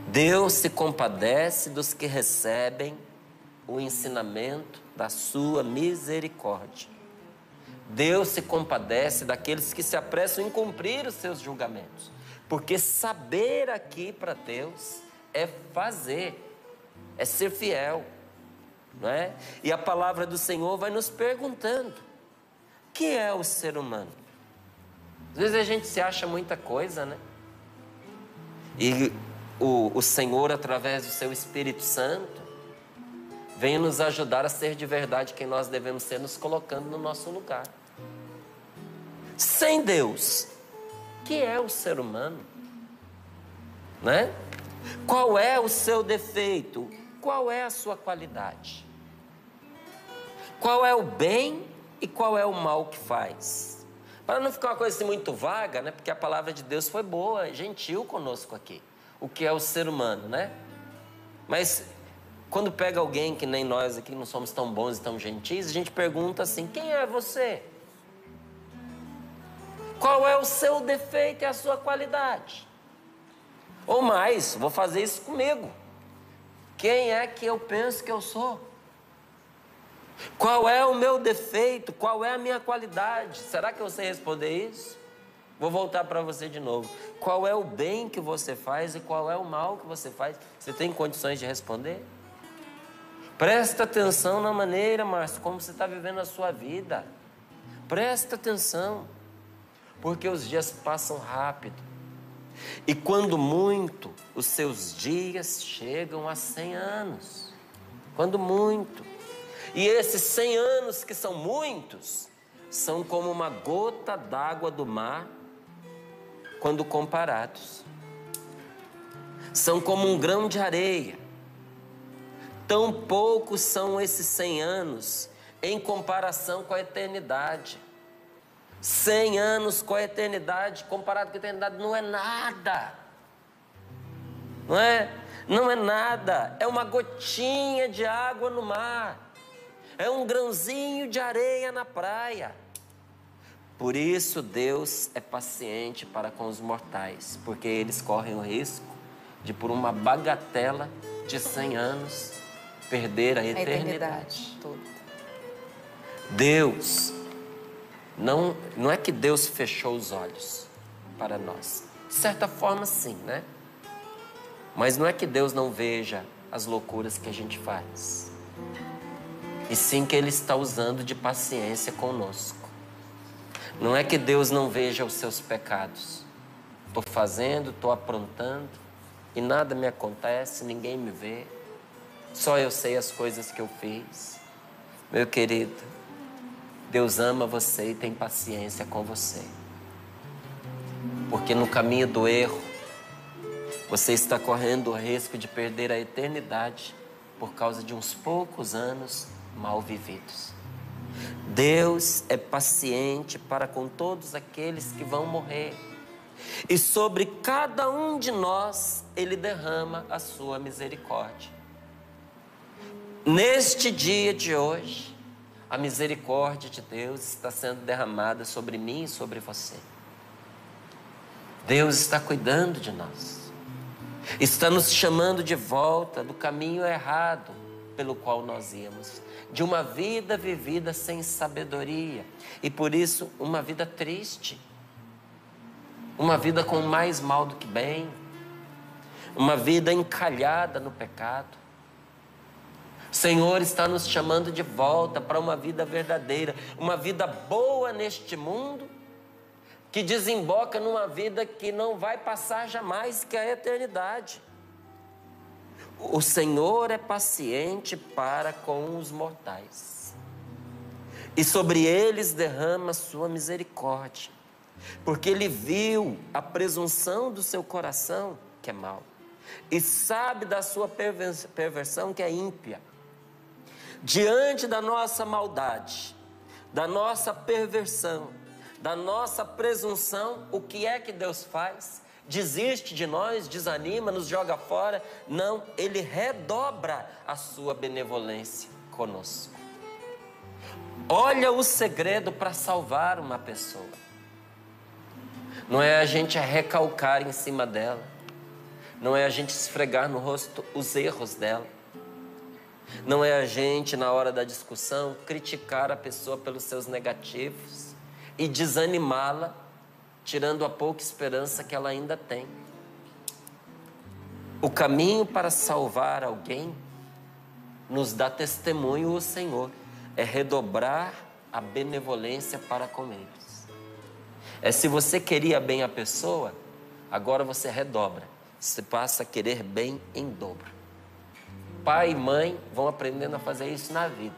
Deus se compadece dos que recebem o ensinamento da sua misericórdia. Deus se compadece daqueles que se apressam em cumprir os seus julgamentos. Porque saber aqui para Deus é fazer, é ser fiel, não é? E a palavra do Senhor vai nos perguntando: o que é o ser humano? Às vezes a gente se acha muita coisa, né? E o Senhor, através do seu Espírito Santo, vem nos ajudar a ser de verdade quem nós devemos ser, nos colocando no nosso lugar. Sem Deus, o que é o ser humano? Né? Qual é o seu defeito? Qual é a sua qualidade? Qual é o bem e qual é o mal que faz? Para não ficar uma coisa assim muito vaga, né? Porque a palavra de Deus foi boa, gentil conosco aqui. O que é o ser humano, né? Mas quando pega alguém que nem nós aqui, não somos tão bons e tão gentis, a gente pergunta assim: quem é você? Qual é o seu defeito e a sua qualidade? Ou mais, vou fazer isso comigo. Quem é que eu penso que eu sou? Qual é o meu defeito? Qual é a minha qualidade? Será que eu sei responder isso? Vou voltar para você de novo. Qual é o bem que você faz e qual é o mal que você faz? Você tem condições de responder? Presta atenção na maneira, Márcio, como você está vivendo a sua vida. Presta atenção, porque os dias passam rápido. E quando muito, os seus dias chegam a 100 anos. Quando muito. E esses 100 anos, que são muitos, são como uma gota d'água do mar, quando comparados. São como um grão de areia. Tão poucos são esses 100 anos em comparação com a eternidade. 100 anos com a eternidade, comparado com a eternidade, não é nada. Não é? Não é nada. É uma gotinha de água no mar. É um grãozinho de areia na praia. Por isso Deus é paciente para com os mortais, porque eles correm o risco de, por uma bagatela de 100 anos, perder a eternidade toda. Deus, não é que Deus fechou os olhos para nós. De certa forma, sim, né? Mas não é que Deus não veja as loucuras que a gente faz. E sim que Ele está usando de paciência conosco. Não é que Deus não veja os seus pecados. Estou fazendo, estou aprontando e nada me acontece, ninguém me vê. Só eu sei as coisas que eu fiz. Meu querido, Deus ama você e tem paciência com você. Porque no caminho do erro, você está correndo o risco de perder a eternidade por causa de uns poucos anos mal vividos. Deus é paciente para com todos aqueles que vão morrer. E sobre cada um de nós, Ele derrama a sua misericórdia. Neste dia de hoje, a misericórdia de Deus está sendo derramada sobre mim e sobre você. Deus está cuidando de nós. Está nos chamando de volta do caminho errado pelo qual nós íamos. De uma vida vivida sem sabedoria. E por isso, uma vida triste. Uma vida com mais mal do que bem. Uma vida encalhada no pecado. O Senhor está nos chamando de volta para uma vida verdadeira. Uma vida boa neste mundo, que desemboca numa vida que não vai passar jamais, que é a eternidade. O Senhor é paciente para com os mortais. E sobre eles derrama sua misericórdia. Porque Ele viu a presunção do seu coração, que é mau. e sabe da sua perversão que é ímpia. Diante da nossa maldade, da nossa perversão, da nossa presunção, o que é que Deus faz? Desiste de nós, desanima, nos joga fora? Não, Ele redobra a sua benevolência conosco. Olha o segredo para salvar uma pessoa. Não é a gente recalcar em cima dela, não é a gente esfregar no rosto os erros dela, não é a gente, na hora da discussão, criticar a pessoa pelos seus negativos e desanimá-la, tirando a pouca esperança que ela ainda tem. O caminho para salvar alguém, nos dá testemunho o Senhor, é redobrar a benevolência para com eles. É, se você queria bem a pessoa, agora você redobra, você passa a querer bem em dobro. Pai e mãe vão aprendendo a fazer isso na vida.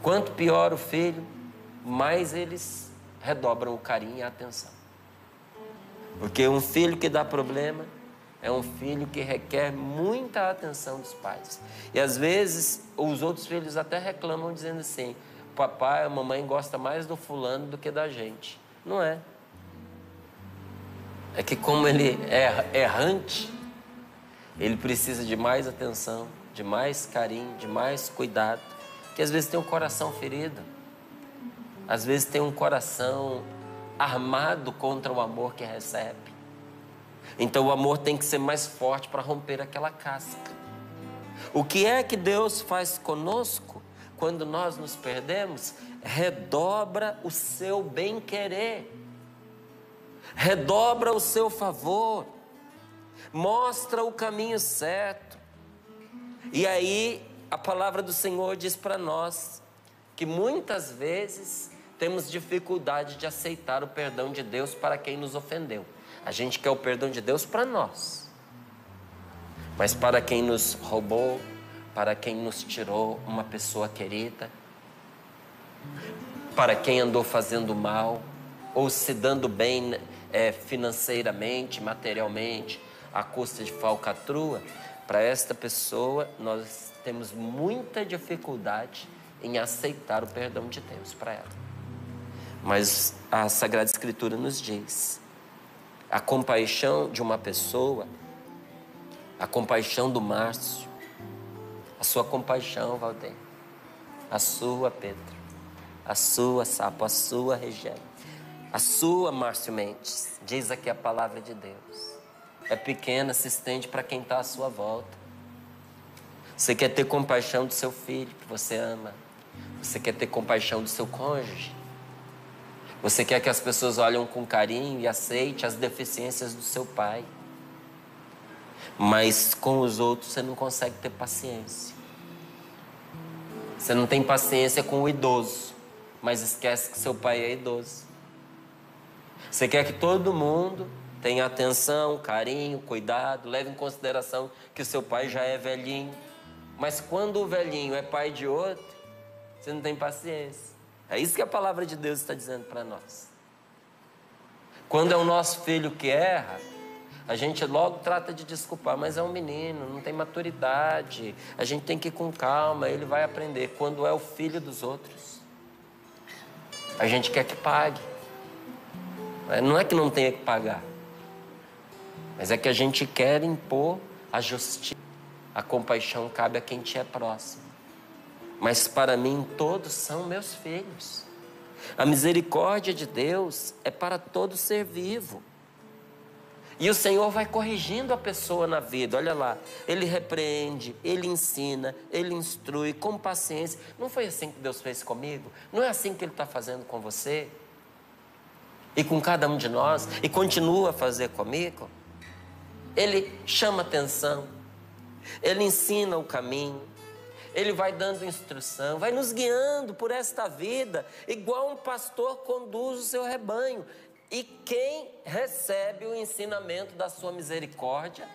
Quanto pior o filho, mais eles redobram o carinho e a atenção. Porque um filho que dá problema é um filho que requer muita atenção dos pais. E às vezes os outros filhos até reclamam dizendo assim: papai, a mamãe gosta mais do fulano do que da gente. Não é. É que como ele é errante, ele precisa de mais atenção, de mais carinho, de mais cuidado. Que às vezes tem um coração ferido. Às vezes tem um coração armado contra o amor que recebe. Então o amor tem que ser mais forte para romper aquela casca. O que é que Deus faz conosco quando nós nos perdemos? Redobra o seu bem-querer. Redobra o seu favor. Mostra o caminho certo. E aí a palavra do Senhor diz para nós que muitas vezes temos dificuldade de aceitar o perdão de Deus para quem nos ofendeu. A gente quer o perdão de Deus para nós. Mas para quem nos roubou, para quem nos tirou uma pessoa querida, para quem andou fazendo mal, ou se dando bem financeiramente, materialmente, à custa de falcatrua, para esta pessoa nós temos muita dificuldade em aceitar o perdão de Deus para ela. Mas a Sagrada Escritura nos diz: a compaixão de uma pessoa, a compaixão do Márcio, a sua compaixão, Valdir, a sua, Pedro, a sua, Sapo, a sua, Regiane, a sua, Márcio Mendes, diz aqui a palavra de Deus, é pequena, se estende para quem está à sua volta. Você quer ter compaixão do seu filho, que você ama. Você quer ter compaixão do seu cônjuge. Você quer que as pessoas olhem com carinho e aceitem as deficiências do seu pai. Mas com os outros você não consegue ter paciência. Você não tem paciência com o idoso, mas esquece que seu pai é idoso. Você quer que todo mundo tenha atenção, carinho, cuidado, leve em consideração que o seu pai já é velhinho. Mas quando o velhinho é pai de outro, você não tem paciência. É isso que a palavra de Deus está dizendo para nós. Quando é o nosso filho que erra, a gente logo trata de desculpar, mas é um menino, não tem maturidade, a gente tem que ir com calma, ele vai aprender. Quando é o filho dos outros, a gente quer que pague. Não é que não tenha que pagar, mas é que a gente quer impor a justiça. A compaixão cabe a quem te é próximo. Mas para mim todos são meus filhos. A misericórdia de Deus é para todo ser vivo. E o Senhor vai corrigindo a pessoa na vida, olha lá. Ele repreende, Ele ensina, Ele instrui com paciência. Não foi assim que Deus fez comigo? Não é assim que Ele está fazendo com você? E com cada um de nós? E continua a fazer comigo? Ele chama atenção. Ele ensina o caminho. Ele vai dando instrução, vai nos guiando por esta vida, igual um pastor conduz o seu rebanho. E quem recebe o ensinamento da sua misericórdia,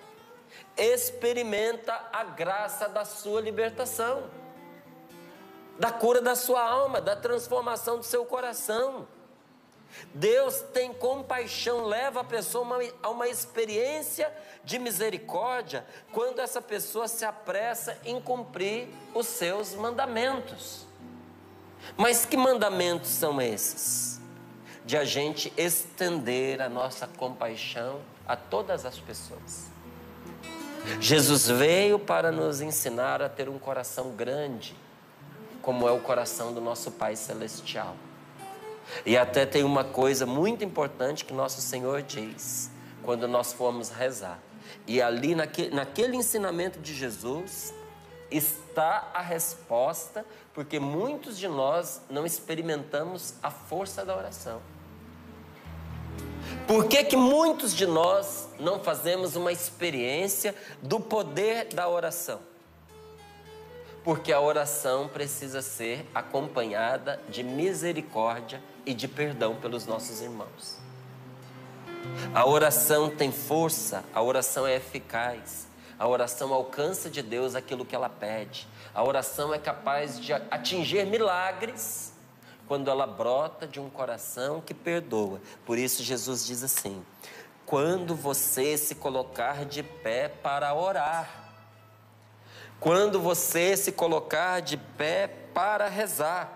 experimenta a graça da sua libertação, da cura da sua alma, da transformação do seu coração. Deus tem compaixão, leva a pessoa a uma experiência de misericórdia quando essa pessoa se apressa em cumprir os seus mandamentos. Mas que mandamentos são esses? De a gente estender a nossa compaixão a todas as pessoas. Jesus veio para nos ensinar a ter um coração grande, como é o coração do nosso Pai Celestial. E até tem uma coisa muito importante que nosso Senhor diz, quando nós formos rezar. E ali naquele ensinamento de Jesus está a resposta, porque muitos de nós não experimentamos a força da oração. Por que muitos de nós não fazemos uma experiência do poder da oração? Porque a oração precisa ser acompanhada de misericórdia e de perdão pelos nossos irmãos. A oração tem força, a oração é eficaz, a oração alcança de Deus aquilo que ela pede. A oração é capaz de atingir milagres quando ela brota de um coração que perdoa. Por isso Jesus diz assim: quando você se colocar de pé para orar, quando você se colocar de pé para rezar,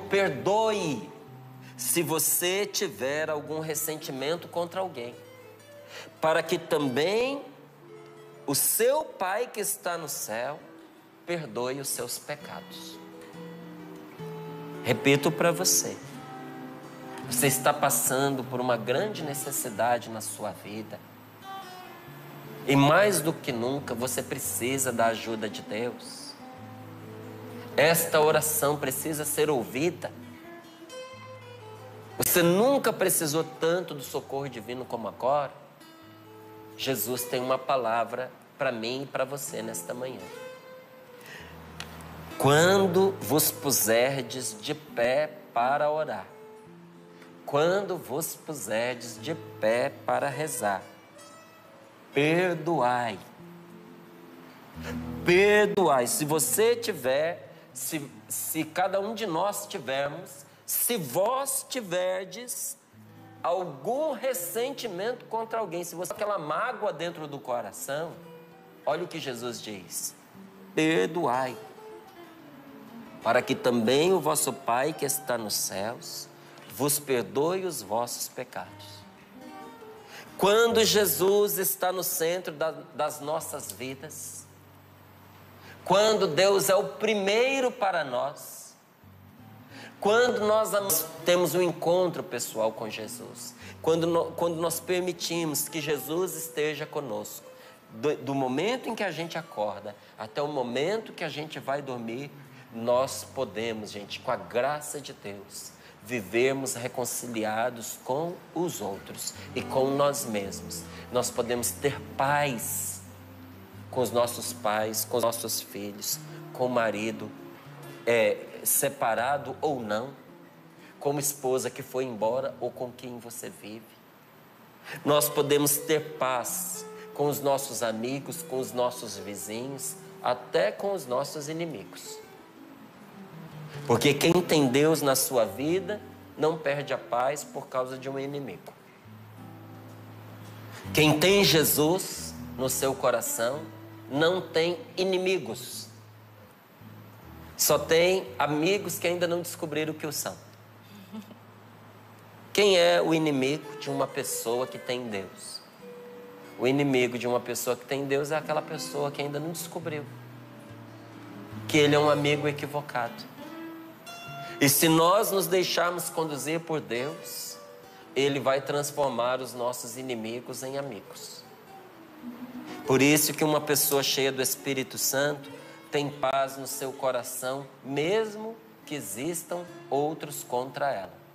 perdoe se você tiver algum ressentimento contra alguém, para que também o seu Pai que está no céu perdoe os seus pecados. Repito para você, você está passando por uma grande necessidade na sua vida, e mais do que nunca você precisa da ajuda de Deus. Esta oração precisa ser ouvida. Você nunca precisou tanto do socorro divino como agora. Jesus tem uma palavra para mim e para você nesta manhã. Quando vos puserdes de pé para orar, quando vos puserdes de pé para rezar, perdoai. Perdoai. Se você tiver, se cada um de nós tivermos, se vós tiverdes algum ressentimento contra alguém, se você tem aquela mágoa dentro do coração, olha o que Jesus diz: perdoai, para que também o vosso Pai que está nos céus vos perdoe os vossos pecados. Quando Jesus está no centro das nossas vidas, quando Deus é o primeiro para nós, quando nós temos um encontro pessoal com Jesus, quando nós permitimos que Jesus esteja conosco, do momento em que a gente acorda até o momento que a gente vai dormir, nós podemos, gente, com a graça de Deus, vivermos reconciliados com os outros e com nós mesmos. Nós podemos ter paz com os nossos pais, com os nossos filhos, com o marido, separado ou não, com a esposa que foi embora ou com quem você vive. Nós podemos ter paz com os nossos amigos, com os nossos vizinhos, até com os nossos inimigos. Porque quem tem Deus na sua vida não perde a paz por causa de um inimigo. Quem tem Jesus no seu coração não tem inimigos. Só tem amigos que ainda não descobriram o que o são. Quem é o inimigo de uma pessoa que tem Deus? O inimigo de uma pessoa que tem Deus é aquela pessoa que ainda não descobriu que ele é um amigo equivocado. E se nós nos deixarmos conduzir por Deus, Ele vai transformar os nossos inimigos em amigos. Por isso que uma pessoa cheia do Espírito Santo tem paz no seu coração, mesmo que existam outros contra ela.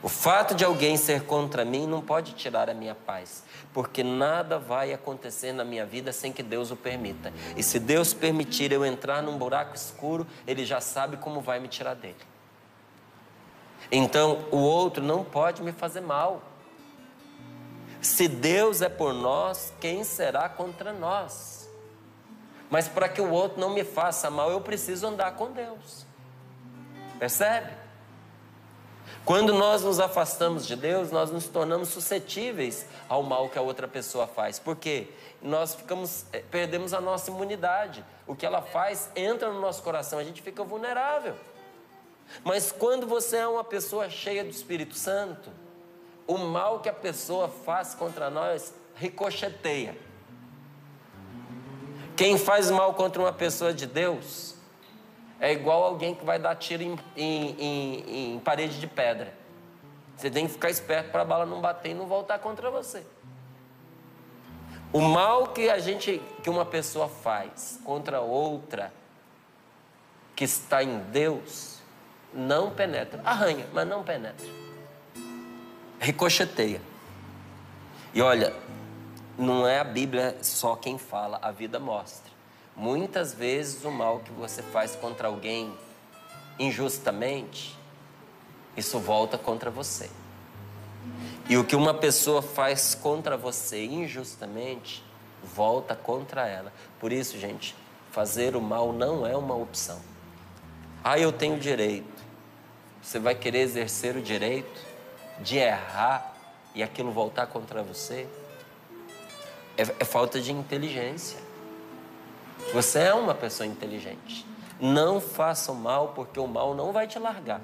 O fato de alguém ser contra mim não pode tirar a minha paz, porque nada vai acontecer na minha vida sem que Deus o permita. E se Deus permitir eu entrar num buraco escuro, Ele já sabe como vai me tirar dele. Então, o outro não pode me fazer mal. Se Deus é por nós, quem será contra nós? Mas para que o outro não me faça mal, eu preciso andar com Deus. Percebe? Quando nós nos afastamos de Deus, nós nos tornamos suscetíveis ao mal que a outra pessoa faz. Por quê? Nós perdemos a nossa imunidade. O que ela faz entra no nosso coração, a gente fica vulnerável. Mas quando você é uma pessoa cheia do Espírito Santo, o mal que a pessoa faz contra nós ricocheteia. Quem faz mal contra uma pessoa de Deus é igual alguém que vai dar tiro em parede de pedra. Você tem que ficar esperto para a bala não bater e não voltar contra você. O mal que uma pessoa faz contra outra que está em Deus não penetra. Arranha, mas não penetra. Ricocheteia. E olha, não é a Bíblia só quem fala, a vida mostra. Muitas vezes o mal que você faz contra alguém injustamente, isso volta contra você. E o que uma pessoa faz contra você injustamente, volta contra ela. Por isso, gente, fazer o mal não é uma opção. Eu tenho direito. Você vai querer exercer o direito de errar e aquilo voltar contra você? É falta de inteligência. Você é uma pessoa inteligente. Não faça o mal, porque o mal não vai te largar.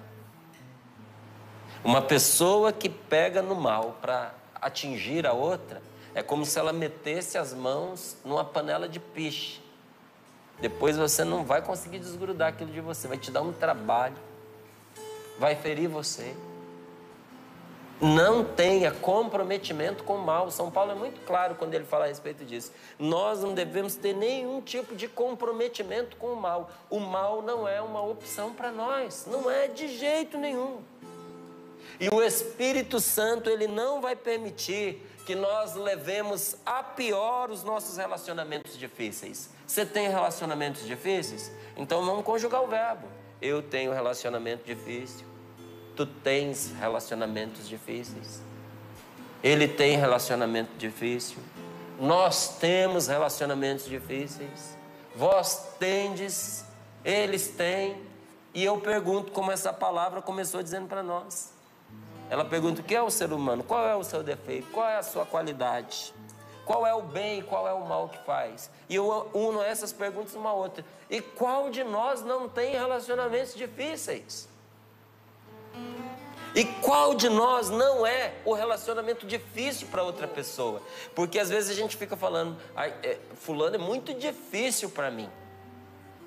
Uma pessoa que pega no mal para atingir a outra, é como se ela metesse as mãos numa panela de piche. Depois você não vai conseguir desgrudar aquilo de você, vai te dar um trabalho, vai ferir você. Não tenha comprometimento com o mal. São Paulo é muito claro quando ele fala a respeito disso. Nós não devemos ter nenhum tipo de comprometimento com o mal. O mal não é uma opção para nós. Não é de jeito nenhum. E o Espírito Santo, ele não vai permitir que nós levemos a pior os nossos relacionamentos difíceis. Você tem relacionamentos difíceis? Então vamos conjugar o verbo. Eu tenho relacionamento difícil. Tu tens relacionamentos difíceis. Ele tem relacionamento difícil. Nós temos relacionamentos difíceis. Vós tendes, eles têm. E eu pergunto como essa palavra começou dizendo para nós. Ela pergunta o que é o ser humano, qual é o seu defeito, qual é a sua qualidade, qual é o bem e qual é o mal que faz. E eu uno essas perguntas uma outra. E qual de nós não tem relacionamentos difíceis? E qual de nós não é o relacionamento difícil para outra pessoa? Porque às vezes a gente fica falando, fulano é muito difícil para mim.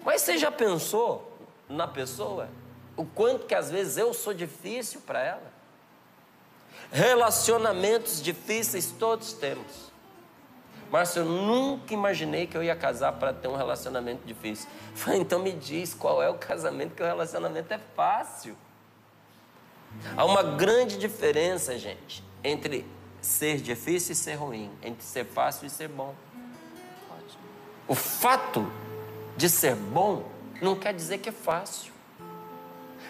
Mas você já pensou na pessoa? O quanto que às vezes eu sou difícil para ela? Relacionamentos difíceis todos temos. Márcio, eu nunca imaginei que eu ia casar para ter um relacionamento difícil. Falei, então me diz qual é o casamento que o relacionamento é fácil. Há uma grande diferença, gente, entre ser difícil e ser ruim, entre ser fácil e ser bom. O fato de ser bom não quer dizer que é fácil.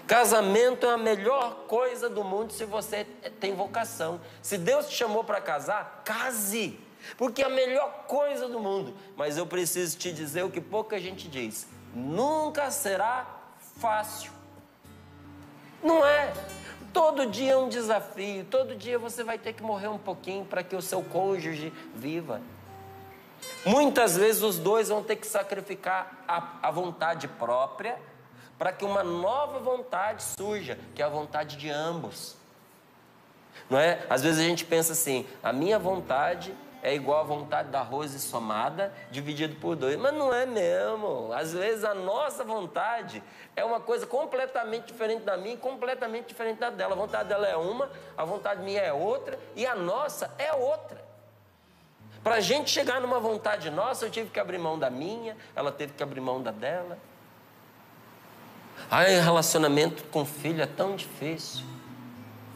Casamento é a melhor coisa do mundo se você tem vocação. Se Deus te chamou para casar, case, porque é a melhor coisa do mundo. Mas eu preciso te dizer o que pouca gente diz: nunca será fácil. Não é. Todo dia é um desafio, todo dia você vai ter que morrer um pouquinho para que o seu cônjuge viva. Muitas vezes os dois vão ter que sacrificar a vontade própria para que uma nova vontade surja, que é a vontade de ambos. Não é? Às vezes a gente pensa assim, a minha vontade é igual à vontade da Rose somada, dividido por 2. Mas não é mesmo. Às vezes a nossa vontade é uma coisa completamente diferente da minha e completamente diferente da dela. A vontade dela é uma, a vontade minha é outra e a nossa é outra. Para a gente chegar numa vontade nossa, eu tive que abrir mão da minha, ela teve que abrir mão da dela. Relacionamento com filho é tão difícil.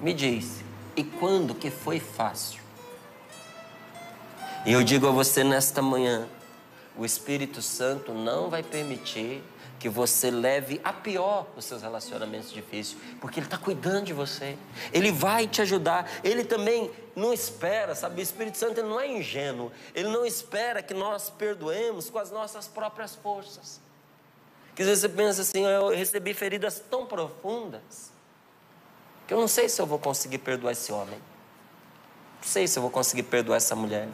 Me diz, e quando que foi fácil? E eu digo a você nesta manhã, o Espírito Santo não vai permitir que você leve a pior os seus relacionamentos difíceis, porque Ele está cuidando de você. Ele vai te ajudar. Ele também não espera, sabe? O Espírito Santo ele não é ingênuo. Ele não espera que nós perdoemos com as nossas próprias forças. Que às vezes você pensa assim, eu recebi feridas tão profundas, que Que eu não sei se eu vou conseguir perdoar esse homem. Não sei se eu vou conseguir perdoar essa mulher.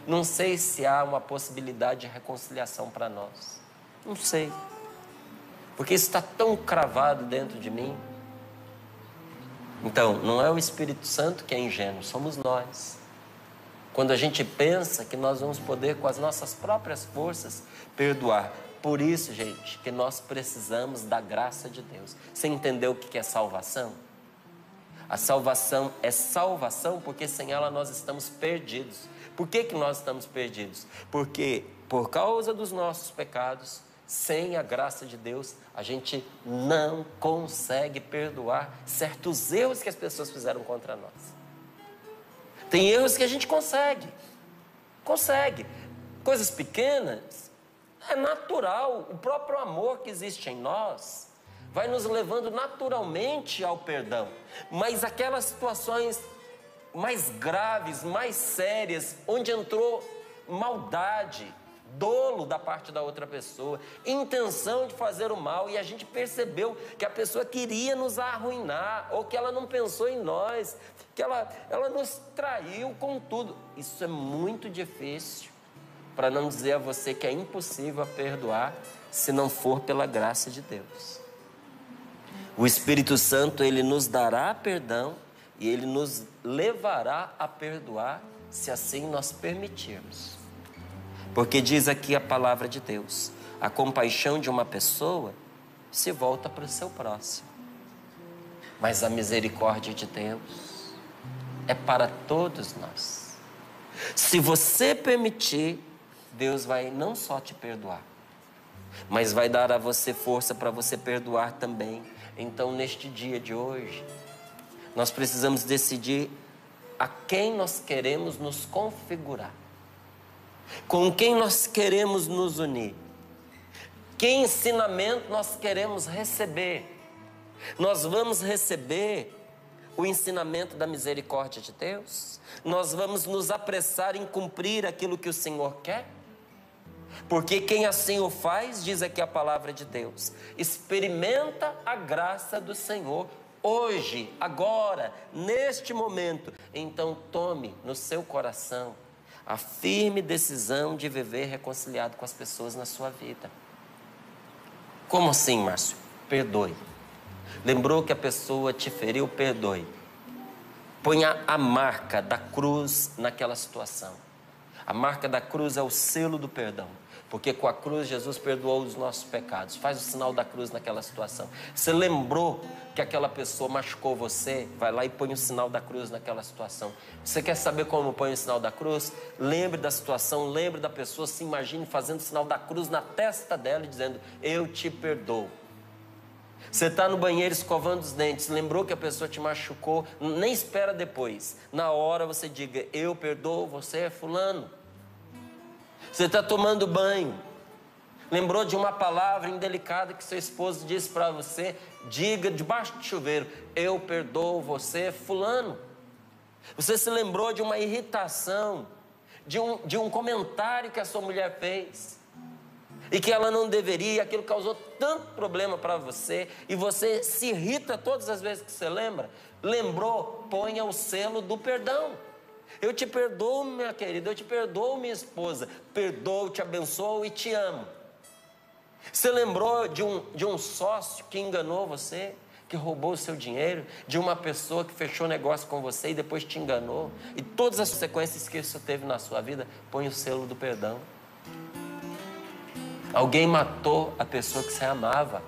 Não sei se há uma possibilidade de reconciliação para nós. Não sei. Porque isso está tão cravado dentro de mim. Então, não é o Espírito Santo que é ingênuo, somos nós. Quando a gente pensa que nós vamos poder, com as nossas próprias forças, perdoar. Por isso, gente, que nós precisamos da graça de Deus. Você entendeu o que é salvação? A salvação é salvação porque sem ela nós estamos perdidos. Por que nós estamos perdidos? Porque por causa dos nossos pecados, sem a graça de Deus, a gente não consegue perdoar certos erros que as pessoas fizeram contra nós. Tem erros que a gente consegue. Coisas pequenas, é natural. O próprio amor que existe em nós vai nos levando naturalmente ao perdão. Mas aquelas situações mais graves, mais sérias, onde entrou maldade, dolo da parte da outra pessoa, intenção de fazer o mal, e a gente percebeu que a pessoa queria nos arruinar, ou que ela não pensou em nós, que ela nos traiu com tudo. Isso é muito difícil, para não dizer a você que é impossível a perdoar, se não for pela graça de Deus. O Espírito Santo, ele nos dará perdão e ele nos levará a perdoar, se assim nós permitirmos. Porque diz aqui a palavra de Deus, a compaixão de uma pessoa se volta para o seu próximo. Mas a misericórdia de Deus é para todos nós. Se você permitir, Deus vai não só te perdoar, mas vai dar a você força para você perdoar também. Então, neste dia de hoje, nós precisamos decidir a quem nós queremos nos configurar, com quem nós queremos nos unir, que ensinamento nós queremos receber. Nós vamos receber o ensinamento da misericórdia de Deus? Nós vamos nos apressar em cumprir aquilo que o Senhor quer? Porque quem assim o faz, diz aqui a palavra de Deus, experimenta a graça do Senhor hoje, agora, neste momento. Então tome no seu coração a firme decisão de viver reconciliado com as pessoas na sua vida. Como assim, Márcio? Perdoe. Lembrou que a pessoa te feriu? Perdoe. Ponha a marca da cruz naquela situação. A marca da cruz é o selo do perdão. Porque com a cruz Jesus perdoou os nossos pecados. Faz o sinal da cruz naquela situação. Você lembrou que aquela pessoa machucou você? Vai lá e põe o sinal da cruz naquela situação. Você quer saber como põe o sinal da cruz? Lembre da situação, lembre da pessoa, se imagine fazendo o sinal da cruz na testa dela e dizendo, eu te perdoo. Você está no banheiro escovando os dentes, lembrou que a pessoa te machucou, nem espera depois. Na hora você diga, eu perdoo, você é fulano. Você está tomando banho, lembrou de uma palavra indelicada que seu esposo disse para você, diga debaixo do chuveiro, eu perdoo, você é fulano. Você se lembrou de uma irritação, de um comentário que a sua mulher fez, e que ela não deveria, aquilo causou tanto problema para você, e você se irrita todas as vezes que você lembra. Lembrou, ponha o selo do perdão. Eu te perdoo, minha querida, eu te perdoo, minha esposa, perdoo, te abençoo e te amo. Você lembrou de um sócio que enganou você, que roubou o seu dinheiro, de uma pessoa que fechou negócio com você e depois te enganou, e todas as consequências que isso teve na sua vida, põe o selo do perdão. Alguém matou a pessoa que você amava.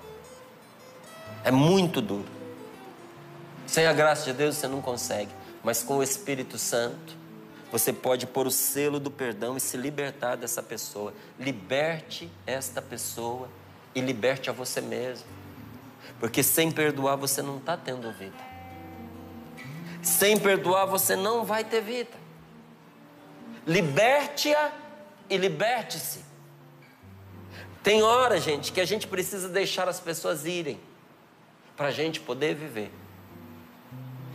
É muito duro. Sem a graça de Deus você não consegue, mas com o Espírito Santo você pode pôr o selo do perdão e se libertar dessa pessoa. Liberte esta pessoa e liberte a você mesmo. Porque sem perdoar você não está tendo vida. Sem perdoar você não vai ter vida. Liberte-a e liberte-se. Tem hora, gente, que a gente precisa deixar as pessoas irem para a gente poder viver.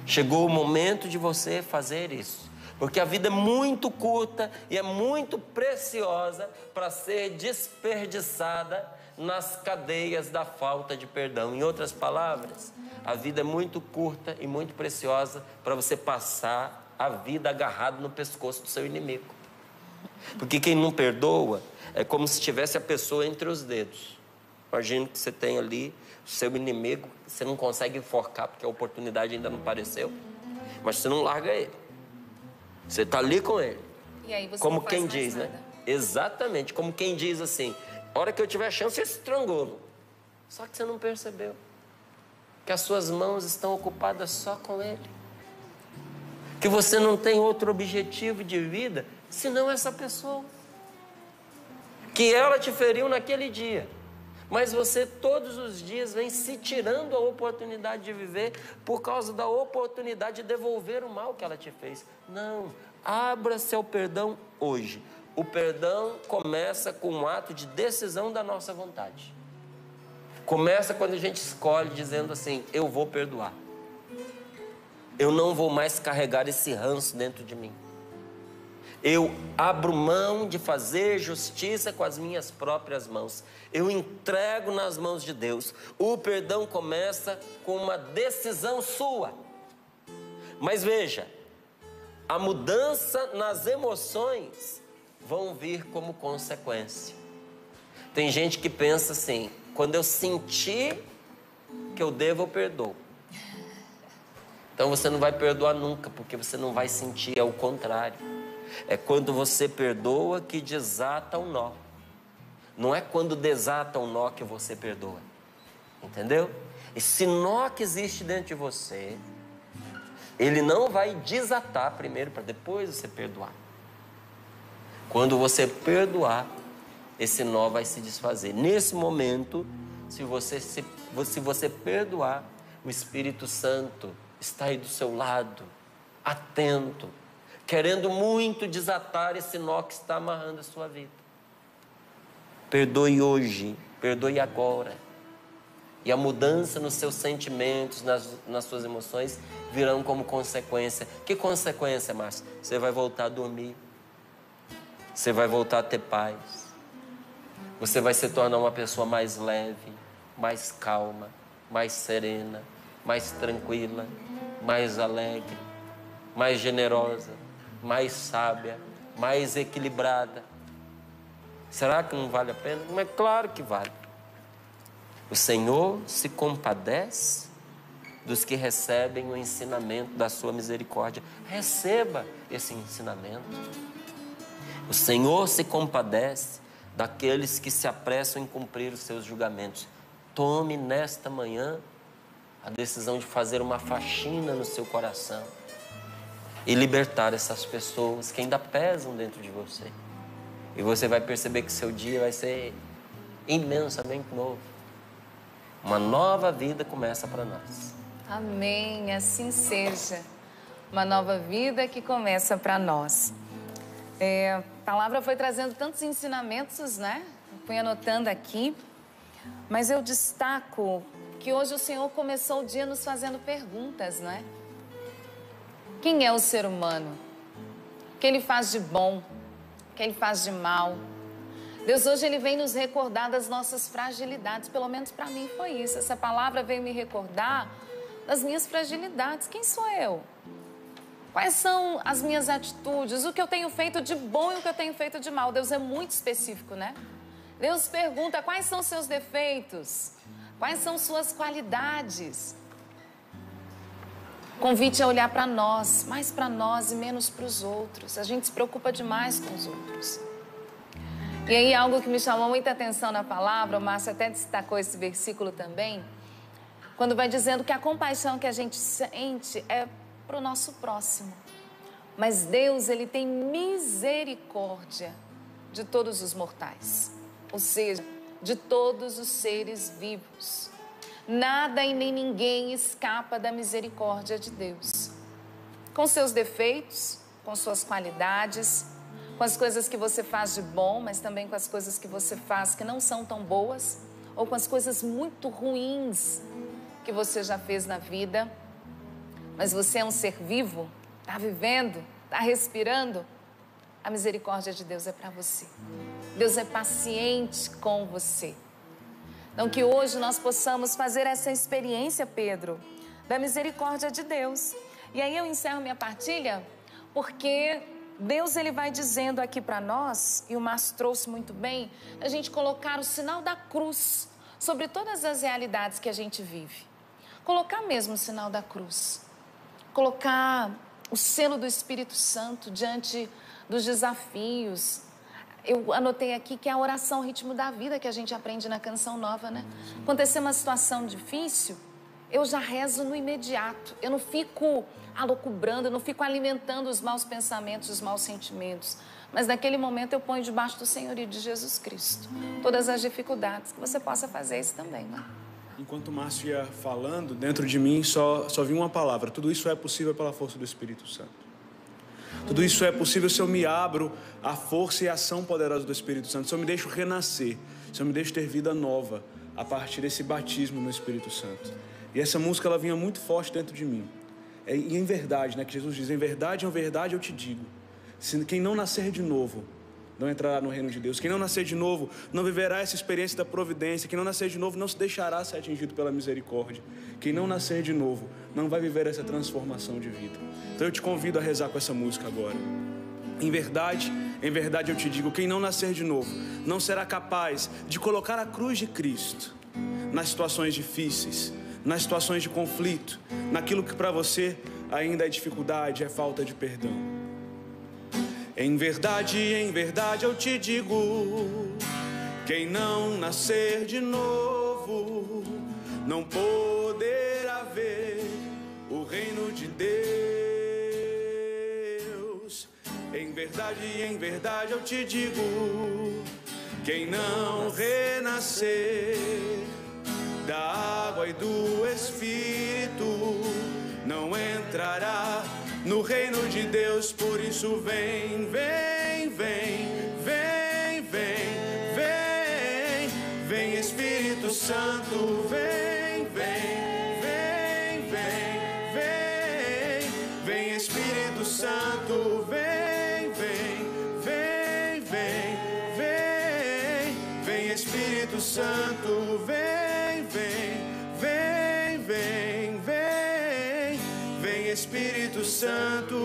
Chegou o momento de você fazer isso. Porque a vida é muito curta e é muito preciosa para ser desperdiçada nas cadeias da falta de perdão. Em outras palavras, a vida é muito curta e muito preciosa para você passar a vida agarrado no pescoço do seu inimigo. Porque quem não perdoa é como se tivesse a pessoa entre os dedos. Imagina que você tem ali o seu inimigo, você não consegue enforcar porque a oportunidade ainda não apareceu, mas você não larga ele. Você está ali com ele. E aí você como não faz quem mais diz, nada. né? Exatamente, como quem diz assim, a hora que eu tiver chance, eu estrangulo. Só que você não percebeu que as suas mãos estão ocupadas só com ele. Que você não tem outro objetivo de vida senão essa pessoa. Que ela te feriu naquele dia. Mas você todos os dias vem se tirando a oportunidade de viver por causa da oportunidade de devolver o mal que ela te fez. Não, abra-se ao perdão hoje. O perdão começa com um ato de decisão da nossa vontade. Começa quando a gente escolhe dizendo assim, eu vou perdoar. Eu não vou mais carregar esse ranço dentro de mim. Eu abro mão de fazer justiça com as minhas próprias mãos. Eu entrego nas mãos de Deus. O perdão começa com uma decisão sua. Mas veja, a mudança nas emoções vão vir como consequência. Tem gente que pensa assim, quando eu sentir que eu devo, eu perdoo. Então você não vai perdoar nunca, porque você não vai sentir, é o contrário. É quando você perdoa que desata o nó. Não é quando desata o nó que você perdoa. Entendeu? Esse nó que existe dentro de você, ele não vai desatar primeiro para depois você perdoar. Quando você perdoar, esse nó vai se desfazer. Nesse momento, se você perdoar, o Espírito Santo está aí do seu lado, atento, querendo muito desatar esse nó que está amarrando a sua vida. Perdoe hoje, perdoe agora. E a mudança nos seus sentimentos, nas suas emoções, virão como consequência. Que consequência, Márcio? Você vai voltar a dormir. Você vai voltar a ter paz. Você vai se tornar uma pessoa mais leve, mais calma, mais serena, mais tranquila, mais alegre, mais generosa, mais sábia, mais equilibrada. Será que não vale a pena? Mas claro que vale. O Senhor se compadece dos que recebem o ensinamento da sua misericórdia. Receba esse ensinamento. O Senhor se compadece daqueles que se apressam em cumprir os seus julgamentos. Tome nesta manhã a decisão de fazer uma faxina no seu coração e libertar essas pessoas que ainda pesam dentro de você. E você vai perceber que seu dia vai ser imensamente novo. Uma nova vida começa para nós. Amém, assim seja. Uma nova vida que começa para nós. A palavra foi trazendo tantos ensinamentos, né? Fui anotando aqui. Mas eu destaco que hoje o Senhor começou o dia nos fazendo perguntas, né? Quem é o ser humano? O que ele faz de bom? O que ele faz de mal? Deus hoje ele vem nos recordar das nossas fragilidades. Pelo menos para mim foi isso. Essa palavra veio me recordar das minhas fragilidades. Quem sou eu? Quais são as minhas atitudes? O que eu tenho feito de bom e o que eu tenho feito de mal? Deus é muito específico, né? Deus pergunta quais são seus defeitos? Quais são suas qualidades? Convite a olhar para nós, mais para nós e menos para os outros. A gente se preocupa demais com os outros. E aí algo que me chamou muita atenção na palavra, o Márcio até destacou esse versículo também, quando vai dizendo que a compaixão que a gente sente é para o nosso próximo. Mas Deus, ele tem misericórdia de todos os mortais, ou seja, de todos os seres vivos. Nada e nem ninguém escapa da misericórdia de Deus. Com seus defeitos, com suas qualidades, com as coisas que você faz de bom, mas também com as coisas que você faz que não são tão boas, ou com as coisas muito ruins que você já fez na vida. Mas você é um ser vivo, está vivendo, Está respirando? A misericórdia de Deus é para você. Deus é paciente com você. Então, que hoje nós possamos fazer essa experiência, Pedro, da misericórdia de Deus. E aí eu encerro minha partilha, porque Deus ele vai dizendo aqui para nós, e o Márcio trouxe muito bem, a gente colocar o sinal da cruz sobre todas as realidades que a gente vive. Colocar mesmo o sinal da cruz. Colocar o selo do Espírito Santo diante dos desafios. Eu anotei aqui que é a oração, o ritmo da vida que a gente aprende na Canção Nova, né? Acontecer uma situação difícil, eu já rezo no imediato. Eu não fico alocubrando, eu não fico alimentando os maus pensamentos, os maus sentimentos. Mas naquele momento eu ponho debaixo do senhorio de Jesus Cristo todas as dificuldades, que você possa fazer isso também, né? Enquanto o Márcio ia falando, dentro de mim só vinha uma palavra: tudo isso é possível pela força do Espírito Santo. Tudo isso é possível se eu me abro à força e à ação poderosa do Espírito Santo, se eu me deixo renascer, se eu me deixo ter vida nova a partir desse batismo no Espírito Santo. E essa música ela vinha muito forte dentro de mim. E em verdade, né, que Jesus diz: em verdade eu te digo, quem não nascer de novo não entrará no reino de Deus. Quem não nascer de novo não viverá essa experiência da providência. Quem não nascer de novo não se deixará ser atingido pela misericórdia. Quem não nascer de novo não vai viver essa transformação de vida. Então eu te convido a rezar com essa música agora. Em verdade eu te digo, quem não nascer de novo não será capaz de colocar a cruz de Cristo nas situações difíceis, nas situações de conflito, naquilo que para você ainda é dificuldade, é falta de perdão. Em verdade eu te digo, quem não nascer de novo não poderá ver o reino de Deus. Em verdade eu te digo, quem não renascer da água e do Espírito não entrará no reino de Deus. Por isso vem, vem, vem, vem, vem, vem, vem Espírito Santo, vem, vem, vem, vem, vem, vem Espírito Santo, vem, vem, vem, vem, vem, vem Espírito Santo, vem, vem, vem, vem, vem, vem Espírito Santo,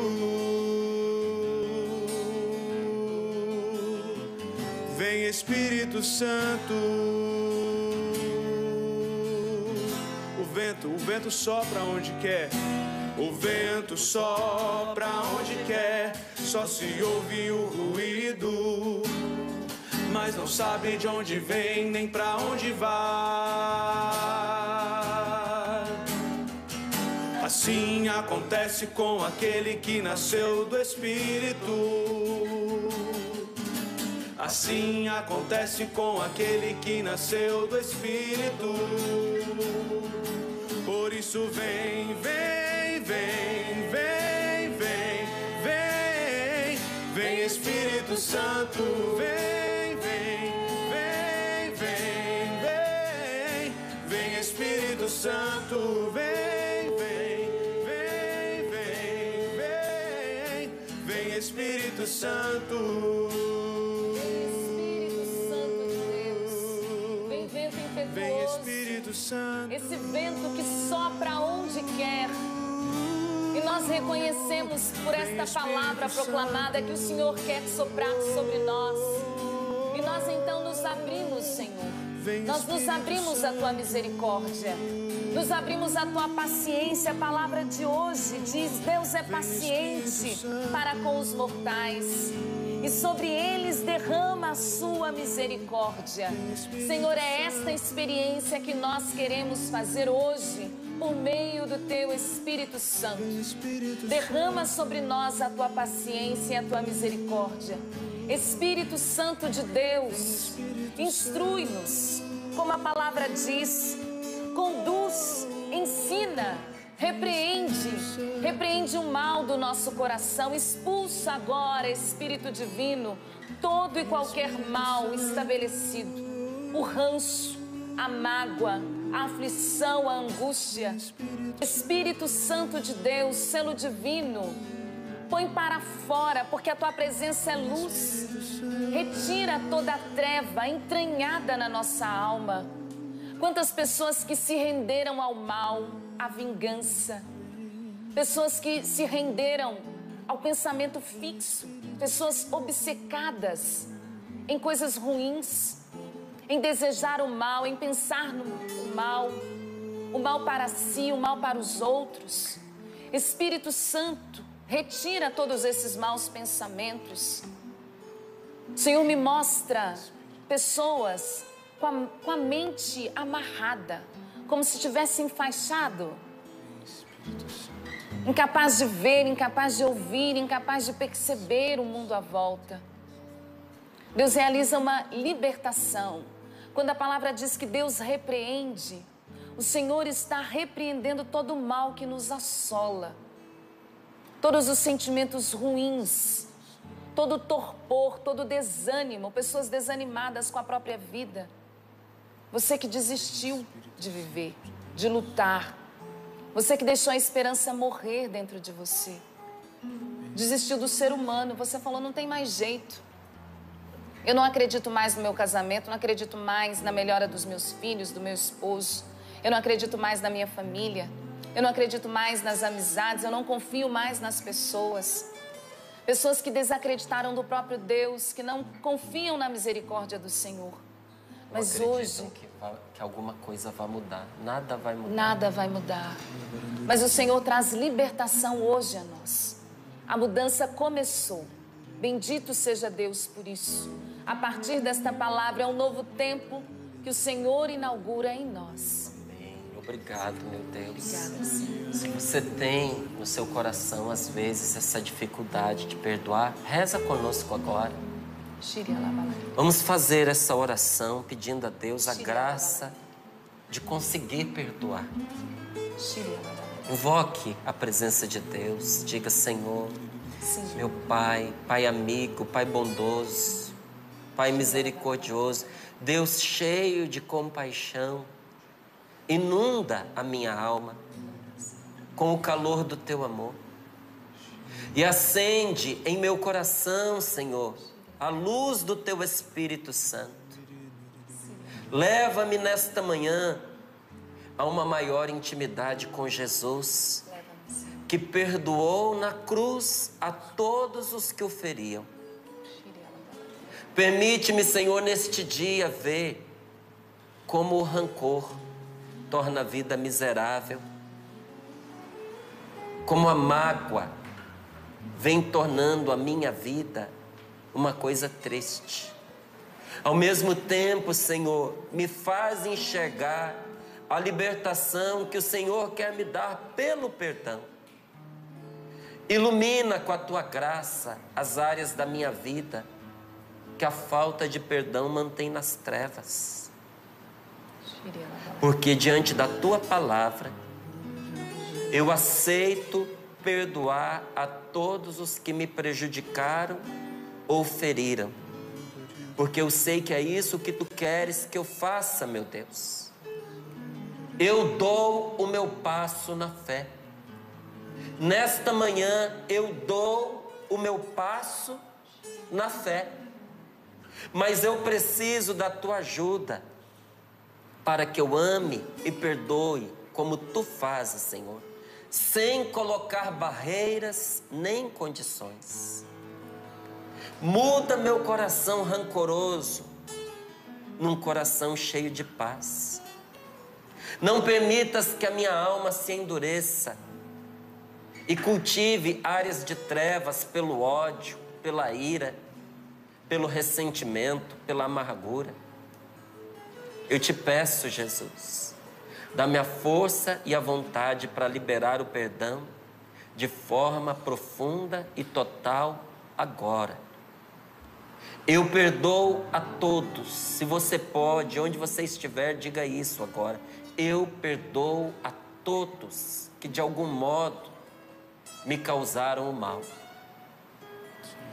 vem Espírito Santo. O vento sopra onde quer, o vento sopra onde quer, só se ouve o ruído, mas não sabe de onde vem nem pra onde vai. Assim acontece com aquele que nasceu do Espírito. Assim acontece com aquele que nasceu do Espírito. Por isso vem, vem, vem, vem, vem, vem, vem Espírito Santo, vem, vem, vem, vem, vem, vem Espírito Santo, vem, vem, vem, vem, vem, vem Espírito Santo. Vem Espírito Santo, esse vento que sopra onde quer. E nós reconhecemos por esta palavra proclamada que o Senhor quer soprar sobre nós. E nós então nos abrimos, Senhor. Nós nos abrimos à Tua misericórdia. Nos abrimos à Tua paciência. A palavra de hoje diz: Deus é paciente para com os mortais e sobre eles derrama a sua misericórdia. Senhor, é esta experiência que nós queremos fazer hoje, por meio do Teu Espírito Santo. Derrama sobre nós a Tua paciência e a Tua misericórdia. Espírito Santo de Deus, instrui-nos, como a palavra diz, conduz, ensina, repreende o mal do nosso coração, expulsa agora, Espírito Divino, todo e qualquer mal estabelecido, o ranço, a mágoa, a aflição, a angústia. Espírito Santo de Deus, selo divino, põe para fora, porque a tua presença é luz. Retira toda a treva entranhada na nossa alma. Quantas pessoas que se renderam ao mal, à vingança. Pessoas que se renderam ao pensamento fixo. Pessoas obcecadas em coisas ruins, em desejar o mal, em pensar no o mal para si, o mal para os outros. Espírito Santo, retira todos esses maus pensamentos. O Senhor me mostra pessoas com a mente amarrada, como se tivesse enfaixado, incapaz de ver, incapaz de ouvir, incapaz de perceber o mundo à volta. Deus realiza uma libertação. Quando a palavra diz que Deus repreende, o Senhor está repreendendo todo o mal que nos assola. Todos os sentimentos ruins, todo o torpor, todo o desânimo, pessoas desanimadas com a própria vida. Você que desistiu de viver, de lutar. Você que deixou a esperança morrer dentro de você. Desistiu do ser humano, você falou, não tem mais jeito. Eu não acredito mais no meu casamento, não acredito mais na melhora dos meus filhos, do meu esposo. Eu não acredito mais na minha família. Eu não acredito mais nas amizades, eu não confio mais nas pessoas. Pessoas que desacreditaram do próprio Deus, que não confiam na misericórdia do Senhor. Mas hoje... que alguma coisa vai mudar. Nada vai mudar. Nada vai mudar. Mas o Senhor traz libertação hoje a nós. A mudança começou. Bendito seja Deus por isso. A partir desta palavra é um novo tempo que o Senhor inaugura em nós. Amém. Obrigado, meu Deus. Obrigada, Senhor. Se você tem no seu coração, às vezes, essa dificuldade de perdoar, reza conosco agora. Vamos fazer essa oração pedindo a Deus a graça de conseguir perdoar. Invoque a presença de Deus. Diga, Senhor, meu Pai, Pai amigo, Pai bondoso, Pai misericordioso, Deus cheio de compaixão, inunda a minha alma com o calor do Teu amor e acende em meu coração, Senhor, a luz do Teu Espírito Santo. Leva-me nesta manhã a uma maior intimidade com Jesus, que perdoou na cruz a todos os que o feriam. Permite-me, Senhor, neste dia ver como o rancor torna a vida miserável, como a mágoa vem tornando a minha vida uma coisa triste. Ao mesmo tempo, Senhor, me faz enxergar a libertação que o Senhor quer me dar pelo perdão. Ilumina com a Tua graça as áreas da minha vida que a falta de perdão mantém nas trevas. Porque diante da Tua palavra, eu aceito perdoar a todos os que me prejudicaram ou feriram. Porque eu sei que é isso que Tu queres que eu faça, meu Deus. Eu dou o meu passo na fé. Nesta manhã eu dou o meu passo na fé. Mas eu preciso da Tua ajuda para que eu ame e perdoe como Tu fazes, Senhor, sem colocar barreiras nem condições. Muda meu coração rancoroso num coração cheio de paz. Não permitas que a minha alma se endureça e cultive áreas de trevas pelo ódio, pela ira, pelo ressentimento, pela amargura. Eu te peço, Jesus, dá-me a força e a vontade para liberar o perdão de forma profunda e total agora. Eu perdoo a todos. Se você pode, onde você estiver, diga isso agora. Eu perdoo a todos que de algum modo me causaram o mal.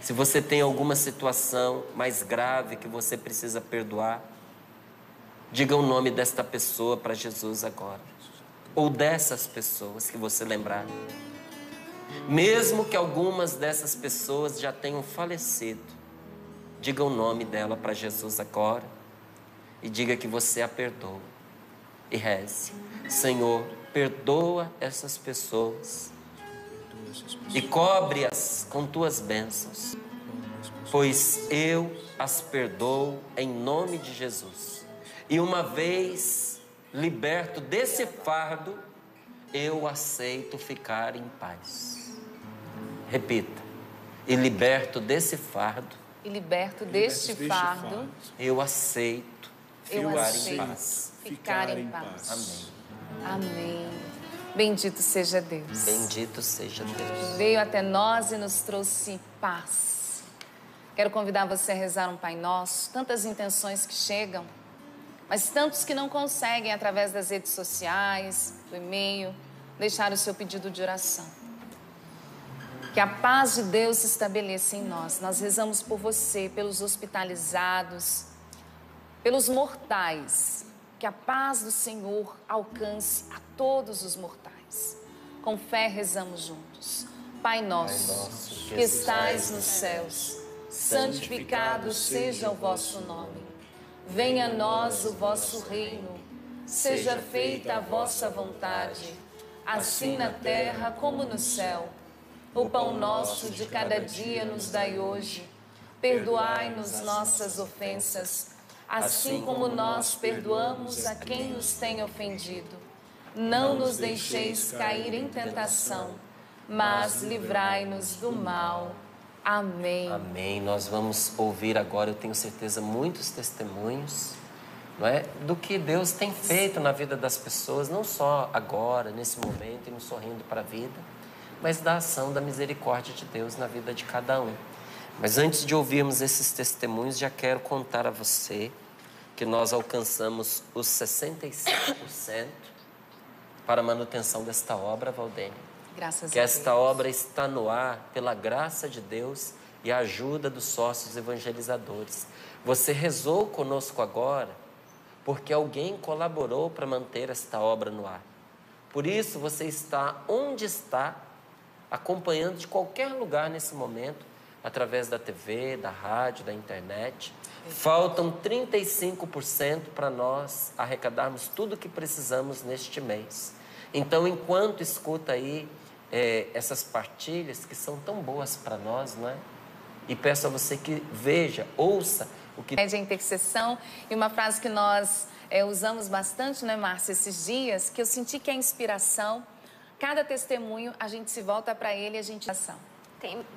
Se você tem alguma situação mais grave que você precisa perdoar, diga o nome desta pessoa para Jesus agora. Ou dessas pessoas que você lembrar. Mesmo que algumas dessas pessoas já tenham falecido, diga o nome dela para Jesus agora e diga que você a perdoa. E reze: Senhor, perdoa essas pessoas e cobre-as com tuas bênçãos, pois eu as perdoo em nome de Jesus. E uma vez liberto desse fardo, eu aceito ficar em paz. Repita: e liberto desse fardo. E liberto deste fardo. Eu aceito ficar em paz. Ficar em paz. Amém. Amém. Bendito seja Deus. Bendito seja Deus. Veio até nós e nos trouxe paz. Quero convidar você a rezar um Pai Nosso. Tantas intenções que chegam, mas tantos que não conseguem, através das redes sociais, do e-mail, deixar o seu pedido de oração. Que a paz de Deus se estabeleça em nós. Nós rezamos por você, pelos hospitalizados, pelos mortais. Que a paz do Senhor alcance a todos os mortais. Com fé rezamos juntos. Pai nosso, que estais nos céus, santificado seja o vosso nome. Venha a nós o vosso reino. Seja feita a vossa vontade, assim na terra como no céu. O pão nosso de cada dia nos dai hoje. Perdoai-nos nossas ofensas, assim como nós perdoamos a quem nos tem ofendido. Não nos deixeis cair em tentação, mas livrai-nos do mal. Amém. Amém. Nós vamos ouvir agora, eu tenho certeza, muitos testemunhos, não é, do que Deus tem feito na vida das pessoas, não só agora, nesse momento, e no Sorrindo para a Vida, mas da ação da misericórdia de Deus na vida de cada um. Mas antes de ouvirmos esses testemunhos, já quero contar a você que nós alcançamos os 65% para a manutenção desta obra, Valdênia. Graças a Deus. Que esta obra está no ar pela graça de Deus e a ajuda dos sócios evangelizadores. Você rezou conosco agora porque alguém colaborou para manter esta obra no ar. Por isso você está onde está, acompanhando de qualquer lugar nesse momento, através da TV, da rádio, da internet. Faltam 35% para nós arrecadarmos tudo o que precisamos neste mês. Então, enquanto escuta aí essas partilhas que são tão boas para nós, não é? E peço a você que veja, ouça o que... É de intercessão, e uma frase que nós usamos bastante, né, Márcia, esses dias, que eu senti que é inspiração. Cada testemunho, a gente se volta para ele e a gente...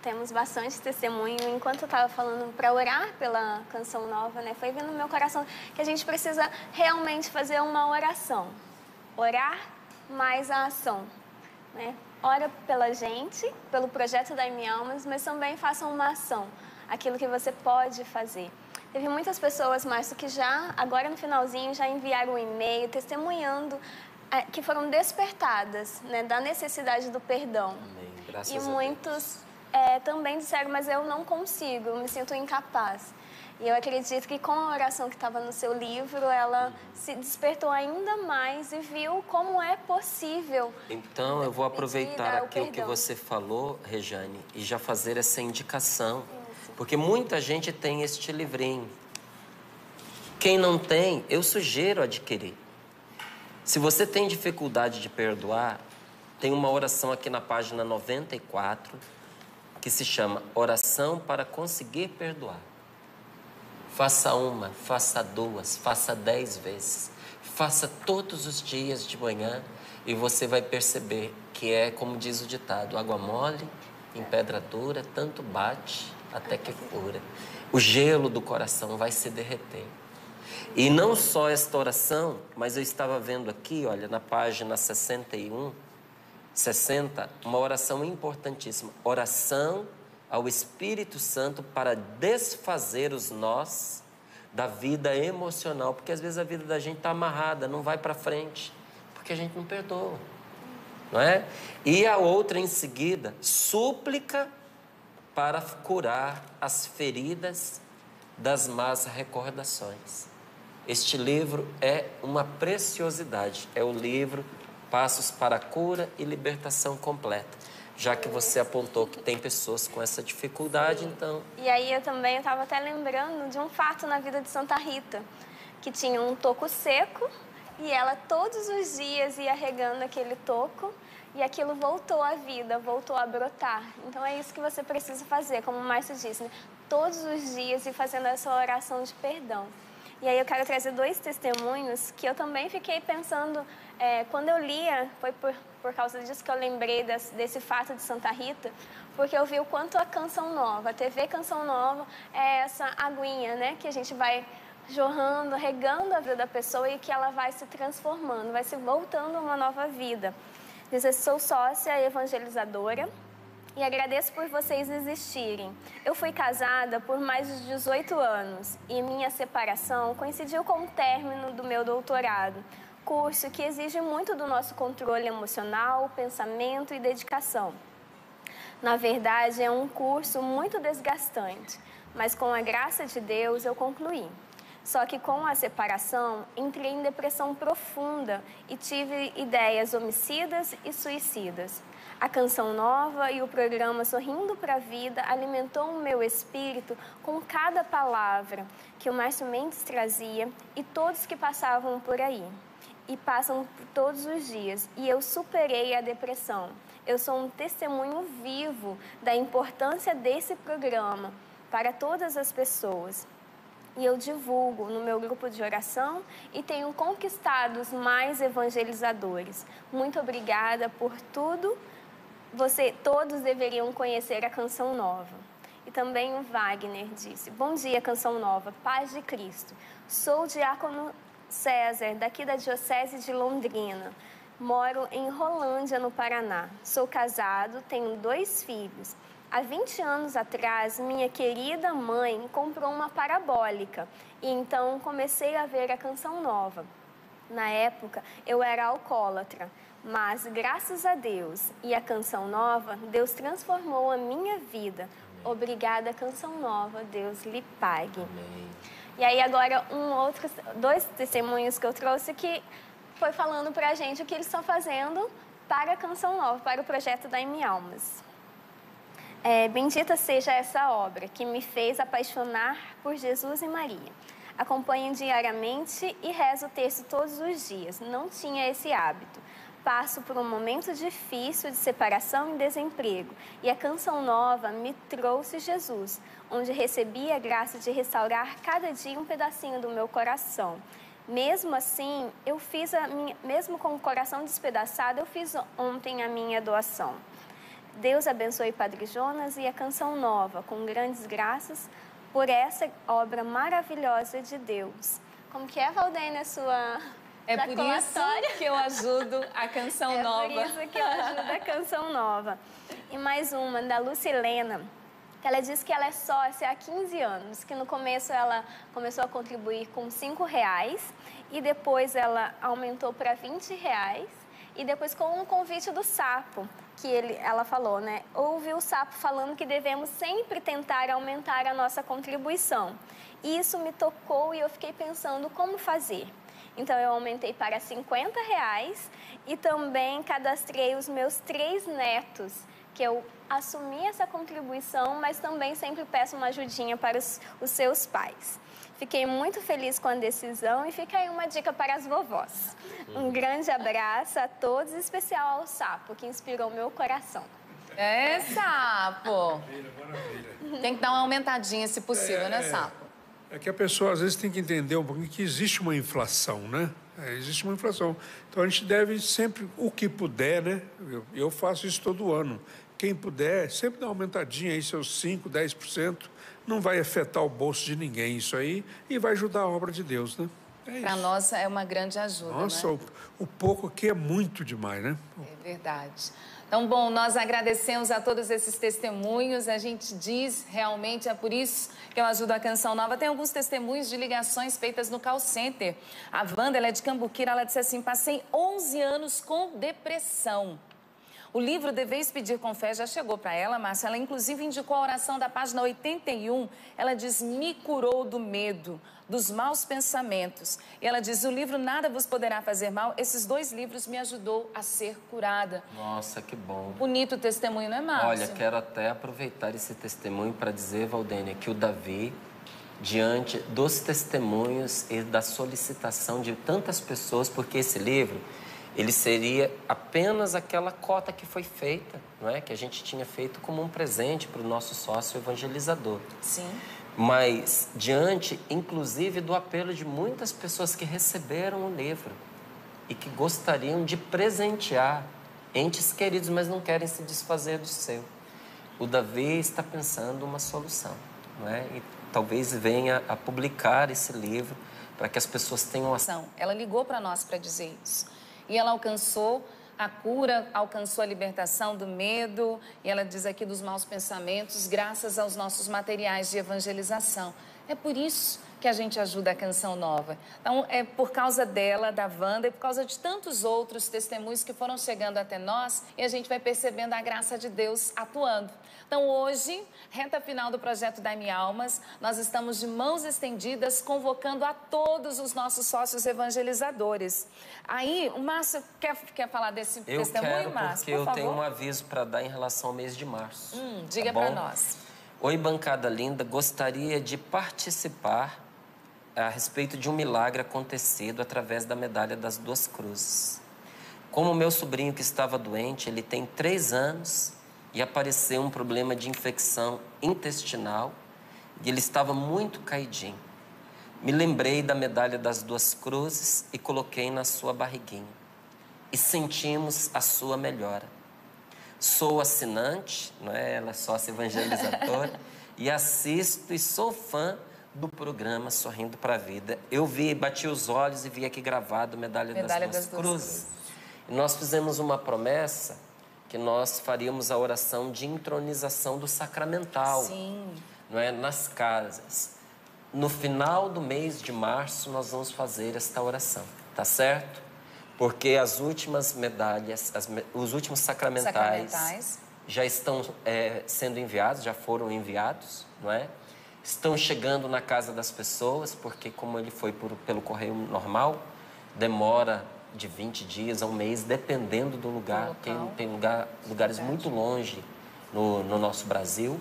Temos bastante testemunho. Enquanto eu estava falando para orar pela Canção Nova, né, foi vindo no meu coração que a gente precisa realmente fazer uma oração. Orar mais a ação, né? Ora pela gente, pelo projeto da M Almas, mas também faça uma ação, aquilo que você pode fazer. Teve muitas pessoas, Márcio, que já, agora no finalzinho, já enviaram um e-mail testemunhando que foram despertadas, né, da necessidade do perdão. Amém. Graças e a muitos também disseram, mas eu não consigo, eu me sinto incapaz. E eu acredito que com a oração que estava no seu livro, ela se despertou ainda mais e viu como é possível. Então, eu vou aproveitar aquilo que você falou, Rejane, e já fazer essa indicação. Isso. Porque muita gente tem este livrinho. Quem não tem, eu sugiro adquirir. Se você tem dificuldade de perdoar, tem uma oração aqui na página 94, que se chama Oração para Conseguir Perdoar. Faça uma, faça duas, faça 10 vezes. Faça todos os dias de manhã e você vai perceber que é, como diz o ditado, água mole em pedra dura, tanto bate até que fura. O gelo do coração vai se derreter. E não só esta oração, mas eu estava vendo aqui, olha, na página 60, uma oração importantíssima. Oração ao Espírito Santo para desfazer os nós da vida emocional. Porque às vezes a vida da gente está amarrada, não vai para frente, porque a gente não perdoa, não é? E a outra em seguida, súplica para curar as feridas das más recordações. Este livro é uma preciosidade, é o livro Passos para a Cura e Libertação Completa. já que você apontou que tem pessoas com essa dificuldade, então... E aí eu também estava até lembrando de um fato na vida de Santa Rita, que tinha um toco seco e ela todos os dias ia regando aquele toco e aquilo voltou à vida, voltou a brotar. Então é isso que você precisa fazer, como o Márcio disse, né? Todos os dias ir fazendo essa oração de perdão. E aí eu quero trazer 2 testemunhos que eu também fiquei pensando, quando eu lia, foi por causa disso que eu lembrei desse fato de Santa Rita, porque eu vi o quanto a Canção Nova, a TV Canção Nova, é essa aguinha, né, que a gente vai jorrando, regando a vida da pessoa e que ela vai se transformando, vai se voltando a uma nova vida. Eu sou sócia evangelizadora e agradeço por vocês existirem. Eu fui casada por mais de 18 anos e minha separação coincidiu com o término do meu doutorado, curso que exige muito do nosso controle emocional, pensamento e dedicação. Na verdade, é um curso muito desgastante, mas com a graça de Deus eu concluí. Só que com a separação, entrei em depressão profunda e tive ideias homicidas e suicidas. A Canção Nova e o programa Sorrindo para a Vida alimentou o meu espírito com cada palavra que o Márcio Mendes trazia e todos que passavam por aí. E passam por todos os dias. E eu superei a depressão. Eu sou um testemunho vivo da importância desse programa para todas as pessoas. E eu divulgo no meu grupo de oração e tenho conquistado os mais evangelizadores. Muito obrigada por tudo. Todos deveriam conhecer a Canção Nova. E também o Wagner disse: bom dia, Canção Nova, paz de Cristo. Sou o diácono César, daqui da Diocese de Londrina. Moro em Rolândia, no Paraná. Sou casado, tenho 2 filhos. Há 20 anos atrás, minha querida mãe comprou uma parabólica e então comecei a ver a Canção Nova. Na época, eu era alcoólatra, mas graças a Deus e a Canção Nova, Deus transformou a minha vida. Obrigada, Canção Nova, Deus lhe pague. Amém. E aí agora 2 testemunhos que eu trouxe que foi falando pra gente o que eles estão fazendo para a Canção Nova, para o projeto da M Almas. Bendita seja essa obra que me fez apaixonar por Jesus e Maria. Acompanho diariamente e rezo o texto todos os dias. Não tinha esse hábito. Passo por um momento difícil de separação e desemprego. E a Canção Nova me trouxe Jesus, onde recebi a graça de restaurar cada dia um pedacinho do meu coração. Mesmo assim, mesmo com o coração despedaçado, eu fiz ontem a minha doação. Deus abençoe Padre Jonas e a Canção Nova, com grandes graças por essa obra maravilhosa de Deus. Como que é, Valdênia, sua É por isso que eu ajudo a Canção Nova. É por isso que eu ajudo a Canção Nova. E mais uma, da Lucilena, que ela diz que ela é sócia há 15 anos, que no começo ela começou a contribuir com R$5 e depois ela aumentou para R$20 e depois com um convite do Sapo, que ela falou, né? Ouvi o Sapo falando que devemos sempre tentar aumentar a nossa contribuição. E isso me tocou e eu fiquei pensando como fazer. Então, eu aumentei para R$50 e também cadastrei os meus 3 netos, que eu assumi essa contribuição, mas também sempre peço uma ajudinha para os seus pais. Fiquei muito feliz com a decisão e fica aí uma dica para as vovós. Um grande abraço a todos, em especial ao Sapo, que inspirou meu coração. Sapo! Maravilha. Tem que dar uma aumentadinha, se possível, né, Sapo? É que a pessoa, às vezes, tem que entender um pouquinho que existe uma inflação, né? Existe uma inflação. Então, a gente deve sempre, o que puder, né? Eu faço isso todo ano. Quem puder, sempre dá uma aumentadinha aí, seus 5%, 10%. Não vai afetar o bolso de ninguém isso aí e vai ajudar a obra de Deus, né? Para nós é uma grande ajuda, Nossa, né? o pouco aqui é muito demais, né? É verdade. Então, bom, nós agradecemos a todos esses testemunhos. A gente diz, realmente, é por isso que eu ajudo a Canção Nova. Tem alguns testemunhos de ligações feitas no call center. A Wanda, ela é de Cambuquira, ela disse assim: passei 11 anos com depressão. O livro Deveis Pedir com Fé já chegou para ela, Márcia. Ela, inclusive, indicou a oração da página 81. Ela diz, me curou do medo, dos maus pensamentos. E ela diz, o livro Nada Vos Poderá Fazer Mal, esses 2 livros me ajudou a ser curada. Nossa, que bom. Bonito o testemunho, não é, Márcia? Olha, quero até aproveitar esse testemunho para dizer, Valdênia, que o Davi, diante dos testemunhos e da solicitação de tantas pessoas, porque esse livro, ele seria apenas aquela cota que foi feita, não é? Que a gente tinha feito como um presente para o nosso sócio evangelizador. Sim. Mas diante, inclusive, do apelo de muitas pessoas que receberam o livro e que gostariam de presentear entes queridos, mas não querem se desfazer do seu. O Davi está pensando uma solução, não é? E talvez venha a publicar esse livro para que as pessoas tenham ação. Ela ligou para nós para dizer isso. E ela alcançou a cura, alcançou a libertação do medo, e ela diz aqui dos maus pensamentos, graças aos nossos materiais de evangelização. É por isso que a gente ajuda a Canção Nova. Então, é por causa dela, da Wanda, e por causa de tantos outros testemunhos que foram chegando até nós, e a gente vai percebendo a graça de Deus atuando. Então, hoje, reta final do projeto Dai-me Almas, nós estamos de mãos estendidas, convocando a todos os nossos sócios evangelizadores. Aí, o Márcio quer falar desse testemunho, Márcio? Eu tenho um aviso para dar em relação ao mês de março. Diga para nós. Oi, bancada linda, gostaria de participar a respeito de um milagre acontecido através da medalha das 2 cruzes. Como o meu sobrinho que estava doente, ele tem 3 anos e apareceu um problema de infecção intestinal e ele estava muito caidinho. Me lembrei da medalha das 2 cruzes e coloquei na sua barriguinha. E sentimos a sua melhora. Sou assinante, não é? Ela é sócia evangelizadora, e assisto e sou fã do programa Sorrindo para a Vida. Eu bati os olhos e vi aqui gravado Medalha das Duas Cruzes. E nós fizemos uma promessa que nós faríamos a oração de intronização do sacramental. Sim. Não é? Nas casas. No final do mês de março, nós vamos fazer esta oração, tá certo? Porque as últimas medalhas, os últimos sacramentais já estão sendo enviados, já foram enviados, não é? Estão chegando na casa das pessoas, porque como ele foi pelo correio normal, demora de 20 dias a um mês, dependendo do lugar. Tem lugares muito longe no nosso Brasil.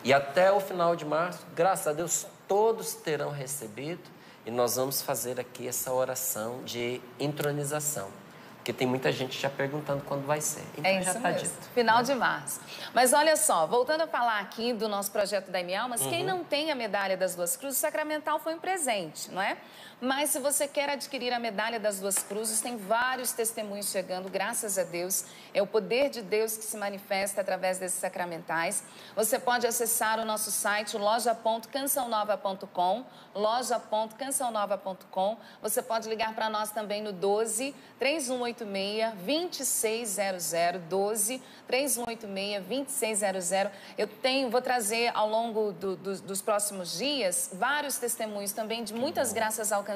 E até o final de março, graças a Deus, todos terão recebido. E nós vamos fazer aqui essa oração de intronização. Porque tem muita gente já perguntando quando vai ser. Então já está dito. Final de março. Mas olha só, voltando a falar aqui do nosso projeto Dai-me Almas, quem não tem a medalha das 2 cruzes, o sacramental foi um presente, não é? Mas se você quer adquirir a medalha das 2 cruzes, tem vários testemunhos chegando, graças a Deus. É o poder de Deus que se manifesta através desses sacramentais. Você pode acessar o nosso site, loja.cançãonova.com, loja.cançãonova.com. Você pode ligar para nós também no 12 3186 2600, 12 3186 2600. Vou trazer ao longo dos próximos dias vários testemunhos também de muitas graças alcançadas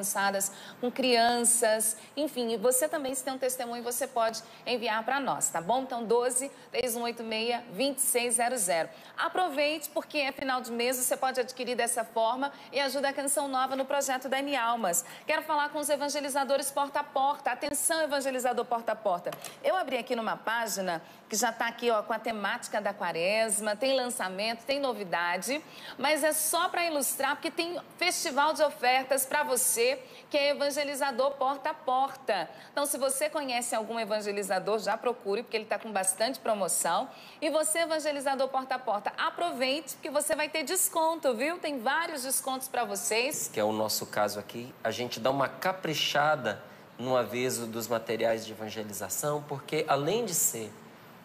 com crianças, enfim, você também, se tem um testemunho, você pode enviar para nós, tá bom? Então, 12 3186 2600. Aproveite, porque é final de mês, você pode adquirir dessa forma e ajuda a Canção Nova no projeto Dai-me Almas. Quero falar com os evangelizadores porta a porta. Atenção, evangelizador porta a porta. Eu abri aqui numa página que já está aqui, ó, com a temática da quaresma, tem lançamento, tem novidade, mas é só para ilustrar, porque tem festival de ofertas para você, que é evangelizador porta a porta. Então, se você conhece algum evangelizador, já procure, porque ele está com bastante promoção. E você, evangelizador porta a porta, aproveite, porque você vai ter desconto, viu? Tem vários descontos para vocês. Que é o nosso caso aqui. A gente dá uma caprichada no aviso dos materiais de evangelização, porque além de ser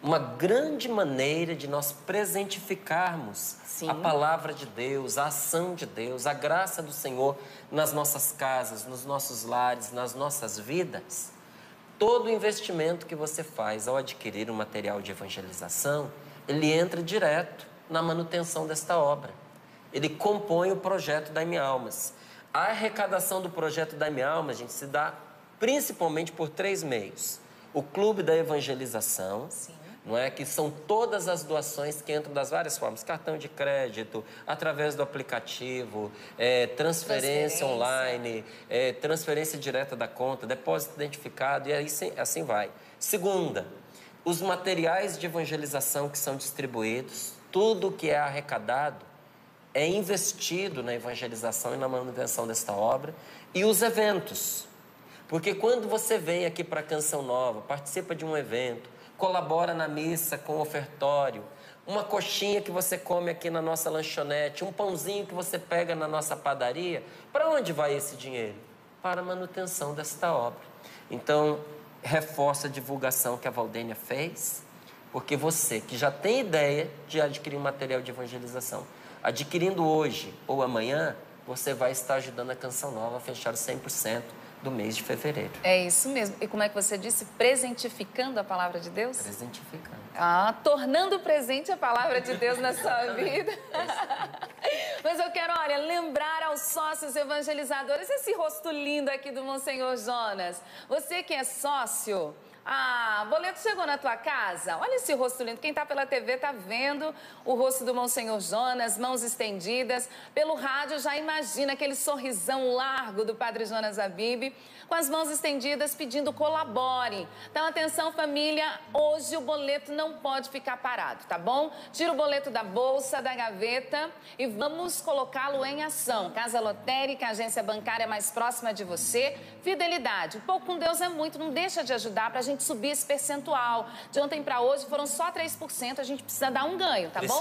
uma grande maneira de nós presentificarmos a palavra de Deus, a ação de Deus, a graça do Senhor nas nossas casas, nos nossos lares, nas nossas vidas. Todo o investimento que você faz ao adquirir um material de evangelização, ele entra direto na manutenção desta obra. Ele compõe o projeto Dai-me Almas. A arrecadação do projeto Dai-me Almas, gente, se dá principalmente por 3 meios. O Clube da Evangelização, não é? Que são todas as doações que entram das várias formas, cartão de crédito, através do aplicativo, transferência online, transferência direta da conta, depósito identificado, e aí assim vai. Segunda, os materiais de evangelização que são distribuídos, tudo que é arrecadado é investido na evangelização e na manutenção desta obra, e os eventos. Porque quando você vem aqui para a Canção Nova, participa de um evento, colabora na missa com o ofertório, uma coxinha que você come aqui na nossa lanchonete, um pãozinho que você pega na nossa padaria, para onde vai esse dinheiro? Para a manutenção desta obra. Então, reforça a divulgação que a Valdênia fez, porque você que já tem ideia de adquirir um material de evangelização, adquirindo hoje ou amanhã, você vai estar ajudando a Canção Nova a fechar os 100% do mês de fevereiro. É isso mesmo. E como é que você disse? Presentificando a palavra de Deus? Presentificando. Tornando presente a palavra de Deus na sua vida. Mas eu quero, olha, lembrar aos sócios evangelizadores esse rosto lindo aqui do Monsenhor Jonas. Você que é sócio... boleto chegou na tua casa? Olha esse rosto lindo. Quem tá pela TV tá vendo o rosto do Monsenhor Jonas, mãos estendidas. Pelo rádio já imagina aquele sorrisão largo do Padre Jonas Habib, com as mãos estendidas pedindo colabore. Então atenção família, hoje o boleto não pode ficar parado, tá bom? Tira o boleto da bolsa, da gaveta e vamos colocá-lo em ação. Casa lotérica, agência bancária mais próxima de você. Fidelidade, o pouco com Deus é muito, não deixa de ajudar pra gente subir esse percentual. De ontem para hoje foram só 3%, a gente precisa dar um ganho, tá bom?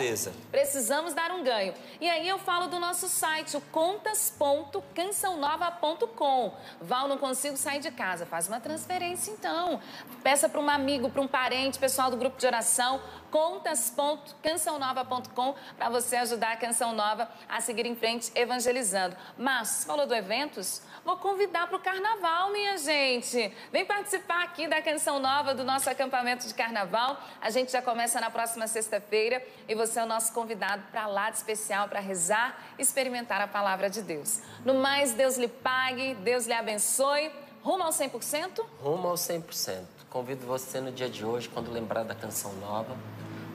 Precisamos dar um ganho. E aí eu falo do nosso site, o contas.cançãonova.com. Val, não consigo sair de casa, faz uma transferência então. Peça para um amigo, para um parente, pessoal do grupo de oração, contas.cançãonova.com, para você ajudar a Canção Nova a seguir em frente evangelizando. Mas, falou do eventos? Vou convidar para o carnaval, minha gente. Vem participar aqui da Canção Nova, do nosso acampamento de carnaval. A gente já começa na próxima sexta-feira e você é o nosso convidado para lá de especial, para rezar e experimentar a palavra de Deus. No mais, Deus lhe pague, Deus lhe abençoe. Rumo ao 100%? Rumo ao 100%. Convido você no dia de hoje, quando lembrar da Canção Nova,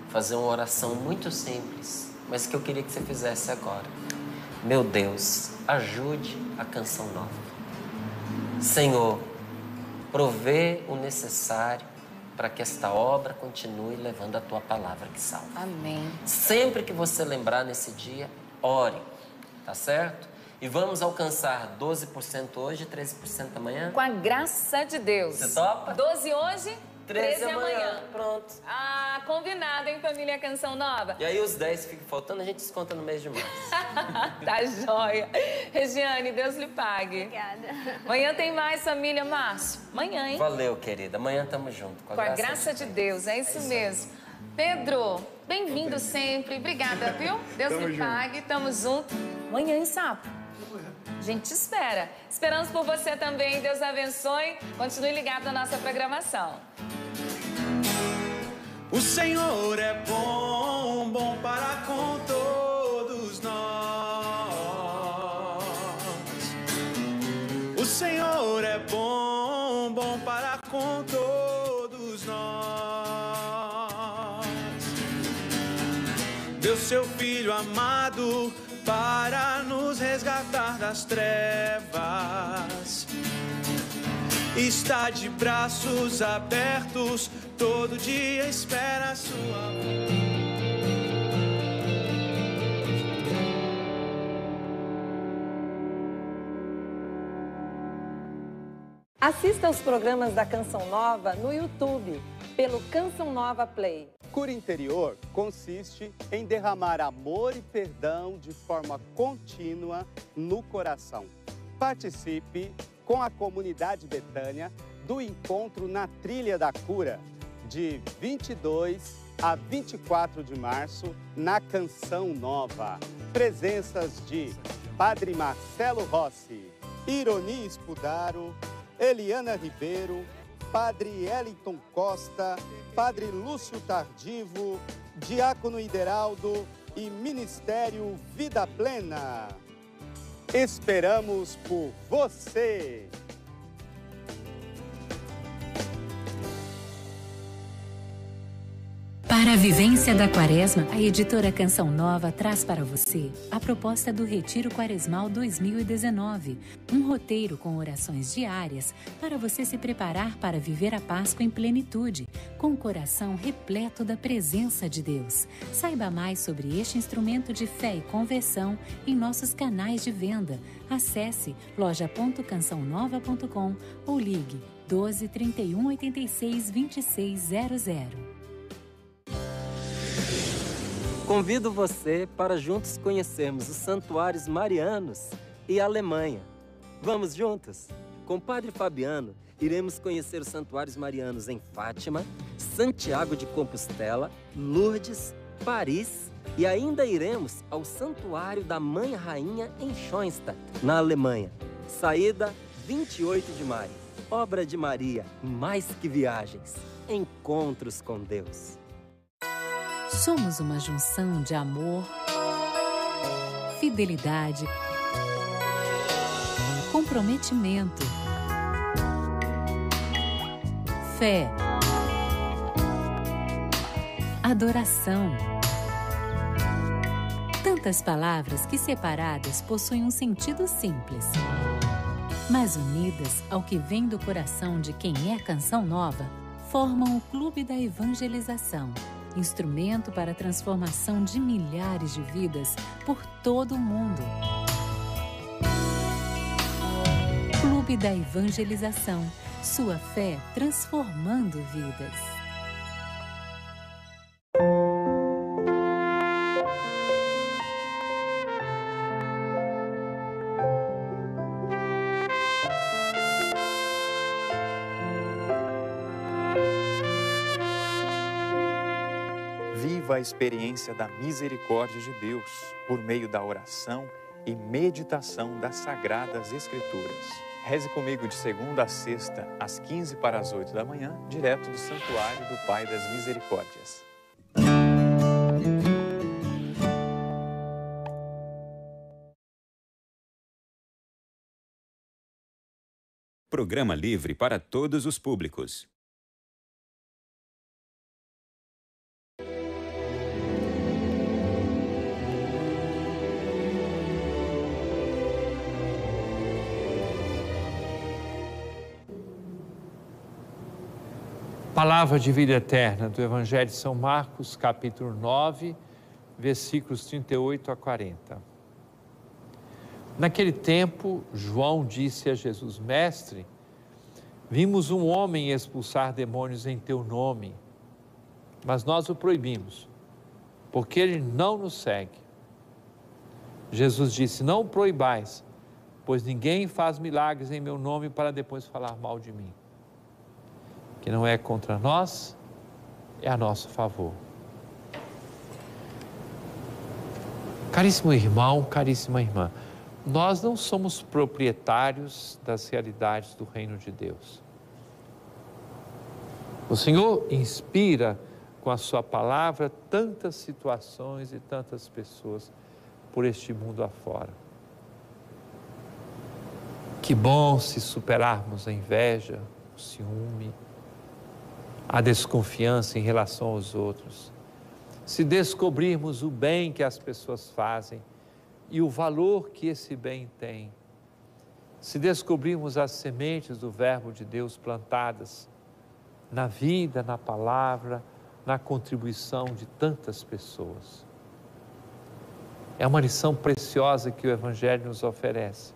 fazer uma oração muito simples, mas que eu queria que você fizesse agora. Meu Deus, ajude a Canção Nova. Senhor, provê o necessário para que esta obra continue levando a Tua palavra que salva. Amém. Sempre que você lembrar nesse dia, ore, tá certo? E vamos alcançar 12% hoje e 13% amanhã? Com a graça de Deus. Você topa? 12 hoje, 13 amanhã. Pronto. Combinado, hein, família Canção Nova? E aí os 10 ficam faltando, a gente desconta no mês de março. Tá joia. Regiane, Deus lhe pague. Obrigada. Amanhã tem mais, família. Márcio, amanhã, hein? Valeu, querida. Amanhã tamo junto. Com a graça de Deus, é isso mesmo. Pedro, bem-vindo sempre. Obrigada, viu? Deus lhe pague. Tamo junto. Amanhã, hein, Sapo? A gente te espera. Esperamos por você também. Deus abençoe. Continue ligado na nossa programação. O Senhor é bom, bom para com todos nós. O Senhor é bom, bom para com todos nós. Deu seu Filho amado para nos resgatar das trevas. Está de braços abertos, todo dia espera a sua voz. Assista aos programas da Canção Nova no YouTube, pelo Canção Nova Play. Cura interior consiste em derramar amor e perdão de forma contínua no coração. Participe com a comunidade Betânia do encontro na Trilha da Cura, de 22 a 24 de março, na Canção Nova. Presenças de Padre Marcelo Rossi, Ironi Spudaro, Eliana Ribeiro, Padre Eliton Costa, Padre Lúcio Tardivo, Diácono Ideraldo e Ministério Vida Plena. Esperamos por você! Na vivência da Quaresma, a editora Canção Nova traz para você a proposta do Retiro Quaresmal 2019, um roteiro com orações diárias para você se preparar para viver a Páscoa em plenitude, com o coração repleto da presença de Deus. Saiba mais sobre este instrumento de fé e conversão em nossos canais de venda. Acesse loja.cançãonova.com ou ligue 12 31 86 26 00. Convido você para juntos conhecermos os santuários marianos e a Alemanha. Vamos juntos? Com o Padre Fabiano, iremos conhecer os santuários marianos em Fátima, Santiago de Compostela, Lourdes, Paris e ainda iremos ao Santuário da Mãe Rainha em Schoenstatt, na Alemanha. Saída 28 de maio. Obra de Maria, mais que viagens, encontros com Deus. Somos uma junção de amor, fidelidade, comprometimento, fé, adoração. Tantas palavras que separadas possuem um sentido simples, mas unidas ao que vem do coração de quem é Canção Nova, formam o Clube da Evangelização, instrumento para a transformação de milhares de vidas por todo o mundo. Clube da Evangelização, sua fé transformando vidas. Viva a experiência da misericórdia de Deus por meio da oração e meditação das Sagradas Escrituras. Reze comigo de segunda a sexta, às 15 para as 8 da manhã, direto do Santuário do Pai das Misericórdias. Programa livre para todos os públicos. Palavra de vida eterna do Evangelho de São Marcos, capítulo 9, versículos 38 a 40. Naquele tempo, João disse a Jesus: Mestre, vimos um homem expulsar demônios em teu nome, mas nós o proibimos, porque ele não nos segue. Jesus disse: Não o proibais, pois ninguém faz milagres em meu nome para depois falar mal de mim. Que não é contra nós, é a nosso favor. Caríssimo irmão, caríssima irmã, nós não somos proprietários das realidades do reino de Deus. O Senhor inspira com a sua palavra tantas situações e tantas pessoas por este mundo afora. Que bom se superarmos a inveja, o ciúme, a desconfiança em relação aos outros, se descobrirmos o bem que as pessoas fazem e o valor que esse bem tem, se descobrirmos as sementes do Verbo de Deus plantadas na vida, na palavra, na contribuição de tantas pessoas. É uma lição preciosa que o Evangelho nos oferece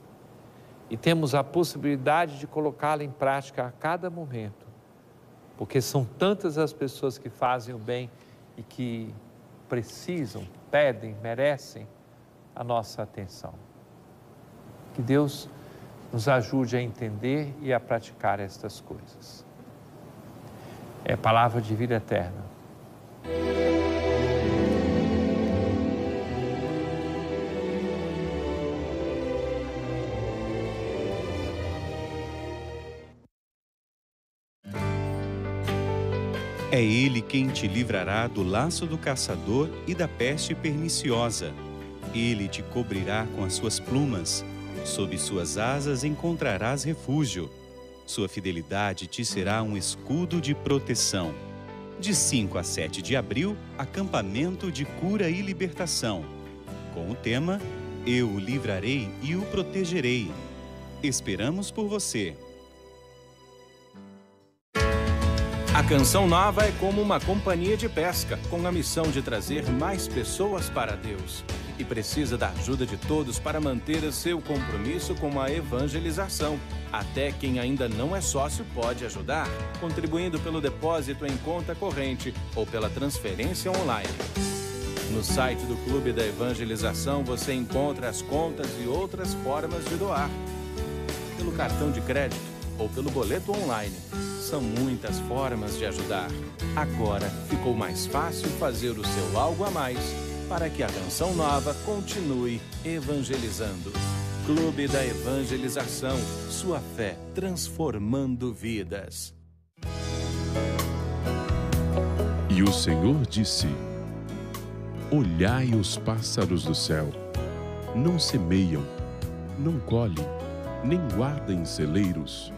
e temos a possibilidade de colocá-la em prática a cada momento, porque são tantas as pessoas que fazem o bem e que precisam, pedem, merecem a nossa atenção. Que Deus nos ajude a entender e a praticar estas coisas. É palavra de vida eterna. É Ele quem te livrará do laço do caçador e da peste perniciosa. Ele te cobrirá com as suas plumas. Sob suas asas encontrarás refúgio. Sua fidelidade te será um escudo de proteção. De 5 a 7 de abril, acampamento de cura e libertação, com o tema Eu o livrarei e o protegerei. Esperamos por você. A Canção Nova é como uma companhia de pesca, com a missão de trazer mais pessoas para Deus. E precisa da ajuda de todos para manter seu compromisso com a evangelização. Até quem ainda não é sócio pode ajudar, contribuindo pelo depósito em conta corrente ou pela transferência online. No site do Clube da Evangelização você encontra as contas e outras formas de doar. Pelo cartão de crédito ou pelo boleto online. São muitas formas de ajudar. Agora ficou mais fácil fazer o seu algo a mais para que a Canção Nova continue evangelizando. Clube da Evangelização, sua fé transformando vidas. E o Senhor disse: Olhai os pássaros do céu, não semeiam, não colhem, nem guardam em celeiros.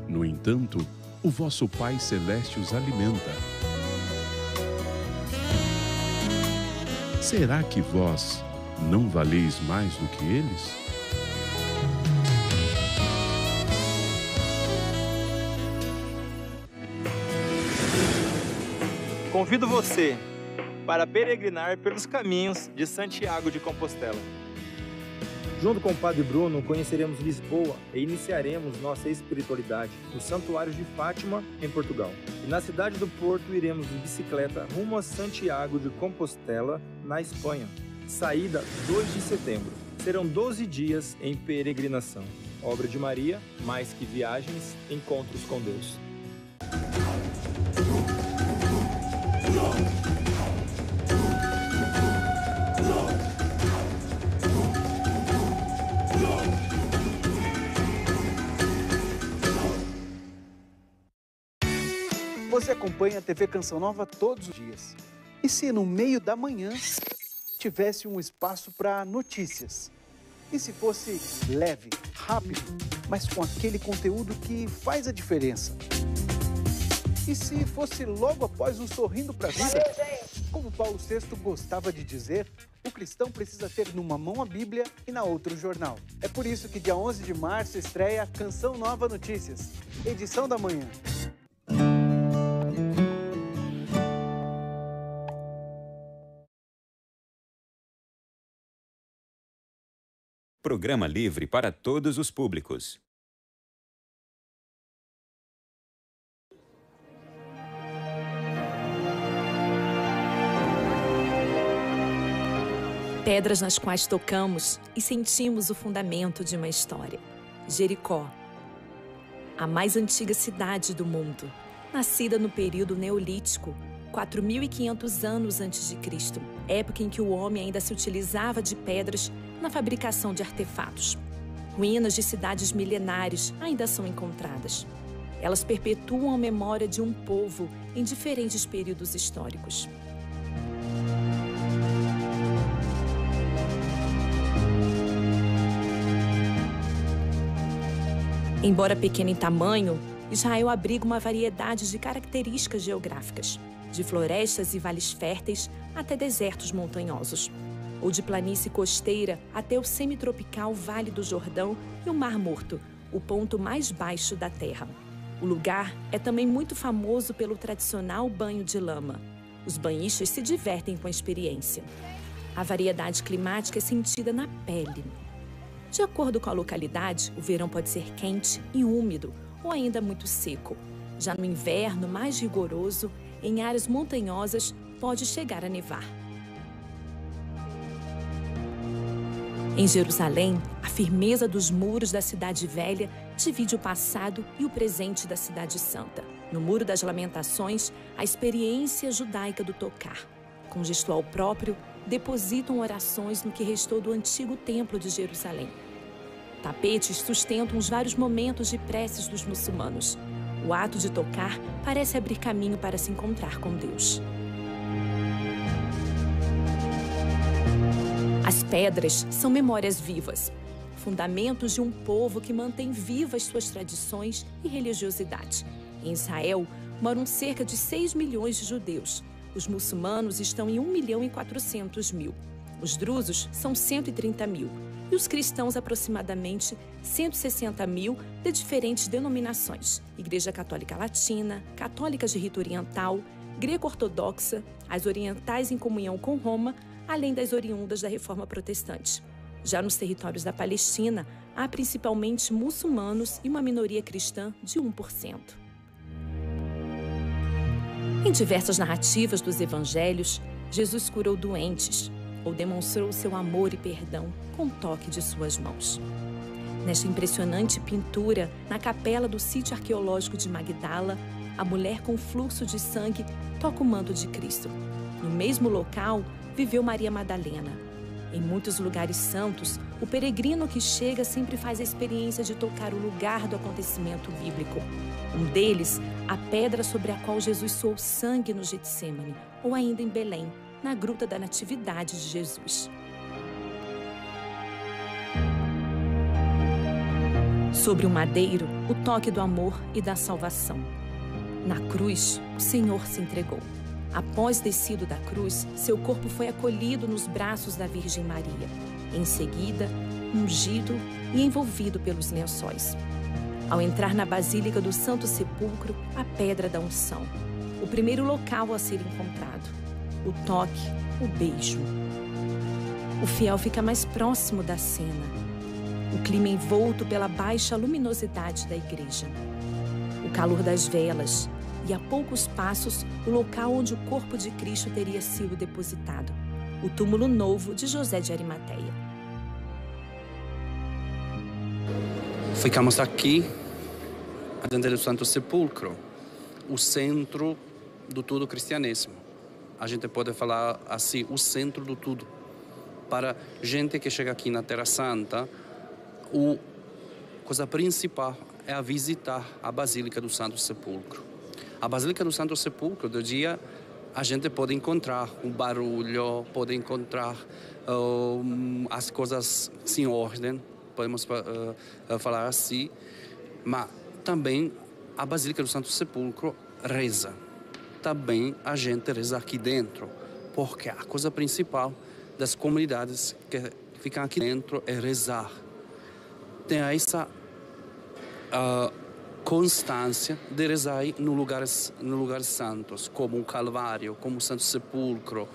No entanto, o vosso Pai Celeste os alimenta. Será que vós não valeis mais do que eles? Convido você para peregrinar pelos caminhos de Santiago de Compostela. Junto com o Padre Bruno, conheceremos Lisboa e iniciaremos nossa espiritualidade nos Santuários de Fátima, em Portugal. E na cidade do Porto, iremos de bicicleta rumo a Santiago de Compostela, na Espanha. Saída 2 de setembro. Serão 12 dias em peregrinação. Obra de Maria, mais que viagens, encontros com Deus. Você acompanha a TV Canção Nova todos os dias. E se no meio da manhã tivesse um espaço para notícias? E se fosse leve, rápido, mas com aquele conteúdo que faz a diferença? E se fosse logo após um Sorrindo para a Vida? Como Paulo VI gostava de dizer, o cristão precisa ter numa mão a Bíblia e na outra o jornal. É por isso que dia 11 de março estreia a Canção Nova Notícias, edição da manhã. Programa livre para todos os públicos. Pedras nas quais tocamos e sentimos o fundamento de uma história. Jericó, a mais antiga cidade do mundo, nascida no período neolítico, 4.500 anos antes de Cristo, época em que o homem ainda se utilizava de pedras na fabricação de artefatos. Ruínas de cidades milenares ainda são encontradas. Elas perpetuam a memória de um povo em diferentes períodos históricos. Embora pequena em tamanho, Israel abriga uma variedade de características geográficas, de florestas e vales férteis até desertos montanhosos, ou de planície costeira até o semitropical Vale do Jordão e o Mar Morto, o ponto mais baixo da Terra. O lugar é também muito famoso pelo tradicional banho de lama. Os banhistas se divertem com a experiência. A variedade climática é sentida na pele. De acordo com a localidade, o verão pode ser quente e úmido ou ainda muito seco. Já no inverno mais rigoroso, em áreas montanhosas, pode chegar a nevar. Em Jerusalém, a firmeza dos muros da Cidade Velha divide o passado e o presente da Cidade Santa. No Muro das Lamentações, a experiência judaica do tocar. Com gestual próprio, depositam orações no que restou do antigo Templo de Jerusalém. Tapetes sustentam os vários momentos de preces dos muçulmanos. O ato de tocar parece abrir caminho para se encontrar com Deus. As pedras são memórias vivas, fundamentos de um povo que mantém vivas suas tradições e religiosidade. Em Israel, moram cerca de 6 milhões de judeus. Os muçulmanos estão em 1.400.000. Os drusos são 130 mil. E os cristãos, aproximadamente 160 mil, de diferentes denominações. Igreja Católica Latina, Católicas de Rito Oriental, Greco-Ortodoxa, as orientais em comunhão com Roma, além das oriundas da Reforma Protestante. Já nos territórios da Palestina, há principalmente muçulmanos e uma minoria cristã de 1%. Em diversas narrativas dos evangelhos, Jesus curou doentes ou demonstrou seu amor e perdão com o toque de suas mãos. Nesta impressionante pintura, na capela do sítio arqueológico de Magdala, a mulher com fluxo de sangue toca o manto de Cristo. No mesmo local, viveu Maria Madalena. Em muitos lugares santos, o peregrino que chega sempre faz a experiência de tocar o lugar do acontecimento bíblico. Um deles, a pedra sobre a qual Jesus suou sangue no Getsêmani, ou ainda em Belém, na Gruta da Natividade de Jesus. Sobre o madeiro, o toque do amor e da salvação. Na cruz, o Senhor se entregou. Após descido da cruz, seu corpo foi acolhido nos braços da Virgem Maria. Em seguida, ungido e envolvido pelos lençóis. Ao entrar na Basílica do Santo Sepulcro, a pedra da unção. O primeiro local a ser encontrado. O toque, o beijo. O fiel fica mais próximo da cena. O clima envolto pela baixa luminosidade da igreja. O calor das velas. E a poucos passos, o local onde o corpo de Cristo teria sido depositado. O túmulo novo de José de Arimateia. Ficamos aqui, diante do Santo Sepulcro, o centro do todo o cristianismo. A gente pode falar assim, o centro do tudo. Para gente que chega aqui na Terra Santa, a coisa principal é a visitar a Basílica do Santo Sepulcro. A Basílica do Santo Sepulcro, do dia, a gente pode encontrar um barulho, pode encontrar as coisas sem ordem, podemos falar assim, mas também a Basílica do Santo Sepulcro reza. Também a gente reza aqui dentro, porque a coisa principal das comunidades que ficam aqui dentro é rezar. Tem essa constância de rezar em lugares santos, como o Calvário, como o Santo Sepulcro,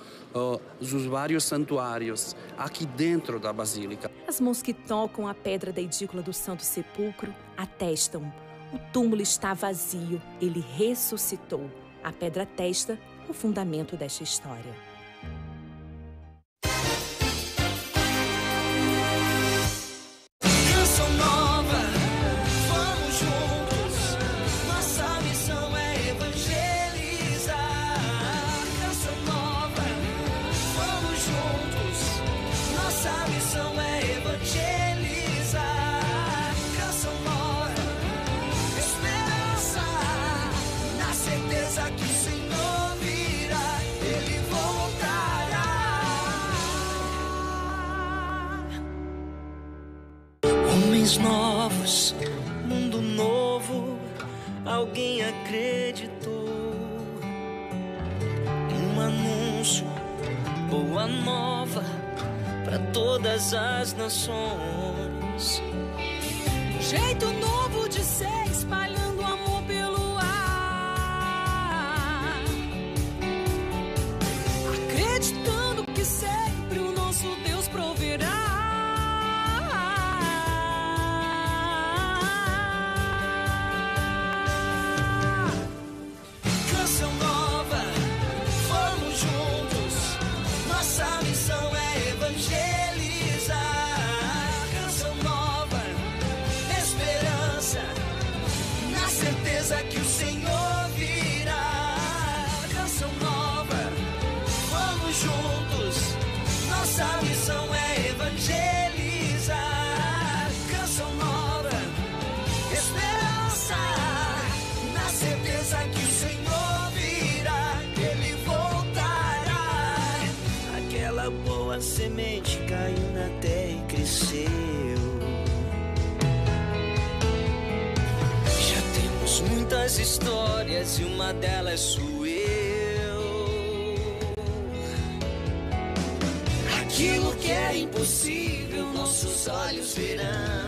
os vários santuários aqui dentro da Basílica. As mãos que tocam a pedra da edícula do Santo Sepulcro atestam: o túmulo está vazio, ele ressuscitou. A pedra atesta o fundamento desta história. Novos, mundo novo, alguém acreditou. Um anúncio, boa nova para todas as nações. Um jeito novo de ser, espalhando amor pelo ar. Acreditando que sempre o nosso Deus proverá. Evangelizar, canção nova, esperança. tantas histórias e uma delas sou eu. Aquilo que é impossível, nossos olhos verão.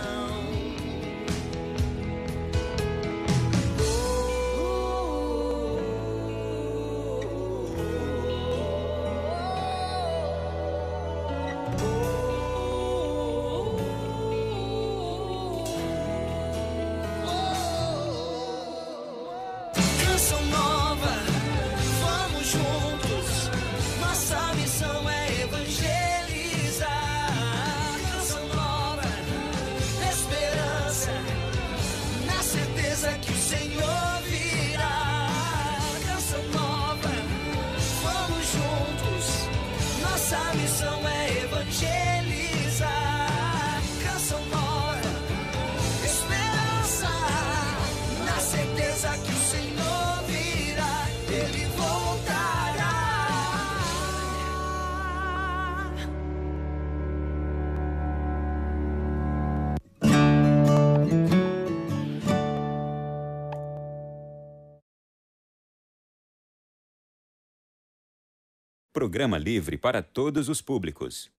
Programa livre para todos os públicos.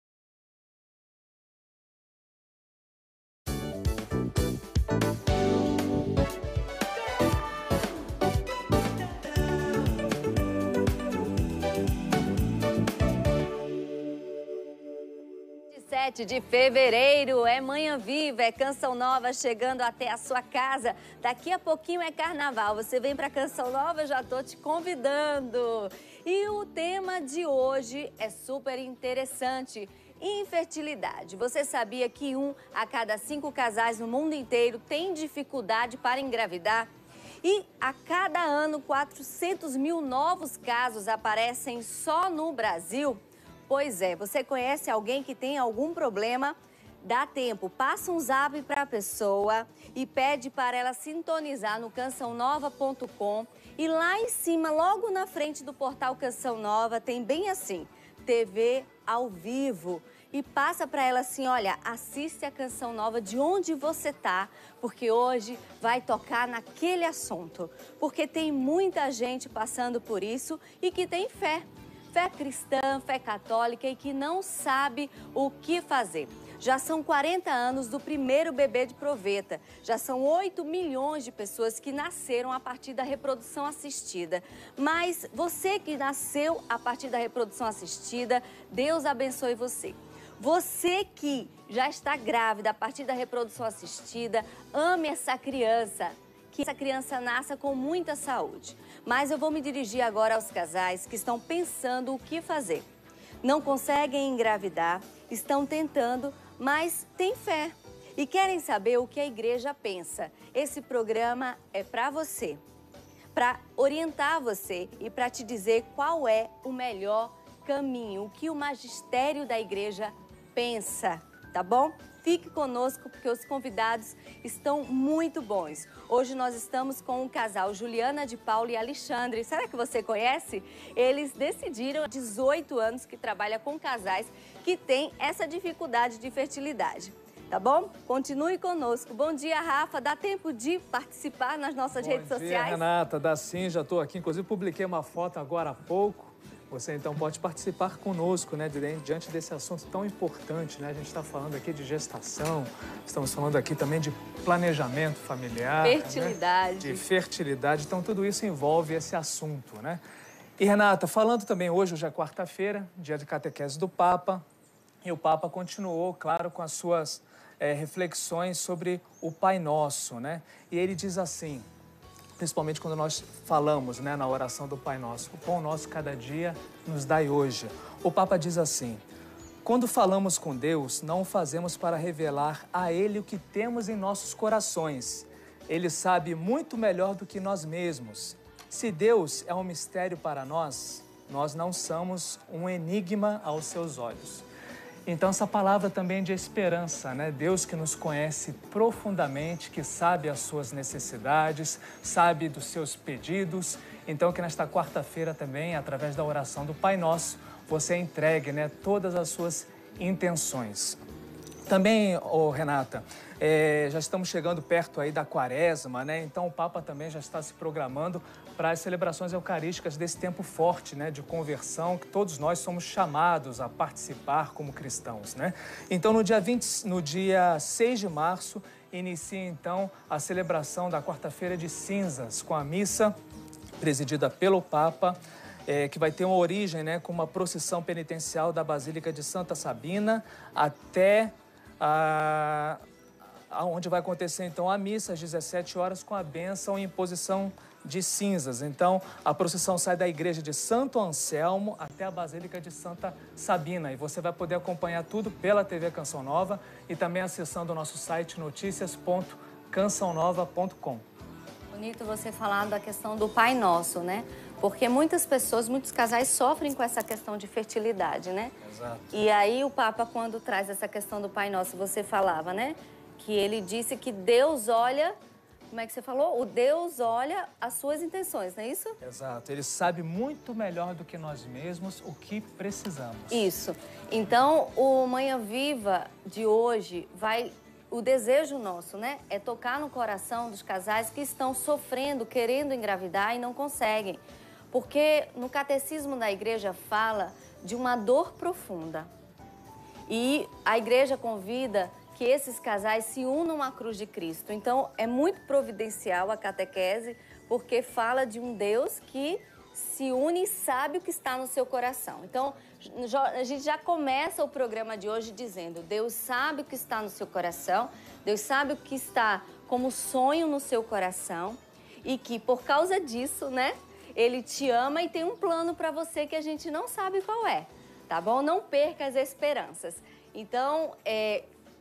De fevereiro, é Manhã Viva, é Canção Nova chegando até a sua casa. Daqui a pouquinho é carnaval, você vem para Canção Nova, eu já tô te convidando. E o tema de hoje é super interessante, infertilidade. Você sabia que 1 a cada 5 casais no mundo inteiro tem dificuldade para engravidar? E a cada ano, 400 mil novos casos aparecem só no Brasil? Pois é, você conhece alguém que tem algum problema? Dá tempo, passa um zap para a pessoa e pede para ela sintonizar no cançãonova.com e lá em cima, logo na frente do portal Canção Nova, tem bem assim, TV ao vivo. E passa para ela assim, olha, assiste a Canção Nova de onde você tá, porque hoje vai tocar naquele assunto. Porque tem muita gente passando por isso e que tem fé. Fé cristã, fé católica e que não sabe o que fazer. Já são 40 anos do primeiro bebê de proveta. Já são 8 milhões de pessoas que nasceram a partir da reprodução assistida. Mas você que nasceu a partir da reprodução assistida, Deus abençoe você. Você que já está grávida a partir da reprodução assistida, ame essa criança. Que essa criança nasça com muita saúde. Mas eu vou me dirigir agora aos casais que estão pensando o que fazer. Não conseguem engravidar, estão tentando, mas têm fé. E querem saber o que a igreja pensa. Esse programa é para você, para orientar você e para te dizer qual é o melhor caminho, o que o magistério da igreja pensa, tá bom? Fique conosco porque os convidados estão muito bons. Hoje nós estamos com o casal Juliana de Paulo e Alexandre. Será que você conhece? Eles decidiram há 18 anos que trabalham com casais que têm essa dificuldade de fertilidade. Tá bom? Continue conosco. Bom dia, Rafa. Dá tempo de participar nas nossas redes sociais? Bom dia, Renata. Dá sim, já estou aqui. Inclusive, publiquei uma foto agora há pouco. Você, então, pode participar conosco, né, diante desse assunto tão importante, né? A gente está falando aqui de gestação, estamos falando aqui também de planejamento familiar. Fertilidade. Né? De fertilidade. Então, tudo isso envolve esse assunto, né? E, Renata, falando também hoje é quarta-feira, dia de catequese do Papa, e o Papa continuou, claro, com as suas reflexões sobre o Pai Nosso, né? E ele diz assim, principalmente quando nós falamos, né, na oração do Pai Nosso, o pão nosso cada dia nos dai hoje. O Papa diz assim, quando falamos com Deus, não o fazemos para revelar a Ele o que temos em nossos corações. Ele sabe muito melhor do que nós mesmos. Se Deus é um mistério para nós, nós não somos um enigma aos seus olhos. Então, essa palavra também é de esperança, né? Deus que nos conhece profundamente, que sabe as suas necessidades, sabe dos seus pedidos. Então, que nesta quarta-feira também, através da oração do Pai Nosso, você entregue, né, todas as suas intenções. Também, Renata, já estamos chegando perto aí da Quaresma, né? Então o Papa também já está se programando para as celebrações eucarísticas desse tempo forte, né, de conversão, que todos nós somos chamados a participar como cristãos, né? Então no dia 6 de março inicia então a celebração da quarta-feira de cinzas, com a missa presidida pelo Papa, que vai ter uma origem, né, com uma procissão penitencial da Basílica de Santa Sabina até onde vai acontecer então a missa às 17 horas com a bênção e imposição de cinzas. Então a procissão sai da igreja de Santo Anselmo até a Basílica de Santa Sabina e você vai poder acompanhar tudo pela TV Canção Nova e também acessando o nosso site noticias.cançãonova.com. Bonito você falar da questão do Pai Nosso, né? Porque muitos casais sofrem com essa questão de fertilidade, né? Exato. E aí o Papa, quando traz essa questão do Pai Nosso, você falava, né? Que ele disse que Deus olha... Como é que você falou? O Deus olha as suas intenções, não é isso? Exato. Ele sabe muito melhor do que nós mesmos o que precisamos. Isso. Então, o Manhã Viva de hoje o desejo nosso, né, é tocar no coração dos casais que estão sofrendo, querendo engravidar e não conseguem. Porque no Catecismo da Igreja fala de uma dor profunda. E a Igreja convida que esses casais se unam à cruz de Cristo. Então, é muito providencial a catequese, porque fala de um Deus que se une e sabe o que está no seu coração. Então, a gente já começa o programa de hoje dizendo: Deus sabe o que está no seu coração, Deus sabe o que está como sonho no seu coração e que, por causa disso, né, Ele te ama e tem um plano para você que a gente não sabe qual é, tá bom? Não perca as esperanças. Então,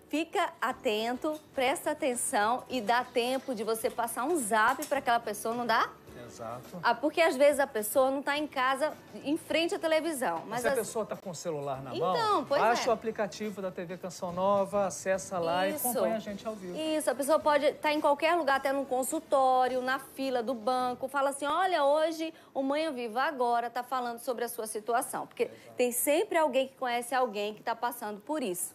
fica atento, presta atenção e dá tempo de você passar um zap para aquela pessoa, não dá? Exato. Porque às vezes a pessoa não está em casa, em frente à televisão. Mas se a pessoa está com o celular na mão, então, baixa o aplicativo da TV Canção Nova, acessa lá e acompanha a gente ao vivo. Isso, a pessoa pode estar em qualquer lugar, até no consultório, na fila do banco, fala assim: olha, hoje o Manhã Viva agora está falando sobre a sua situação. Porque tem sempre alguém que conhece alguém que está passando por isso.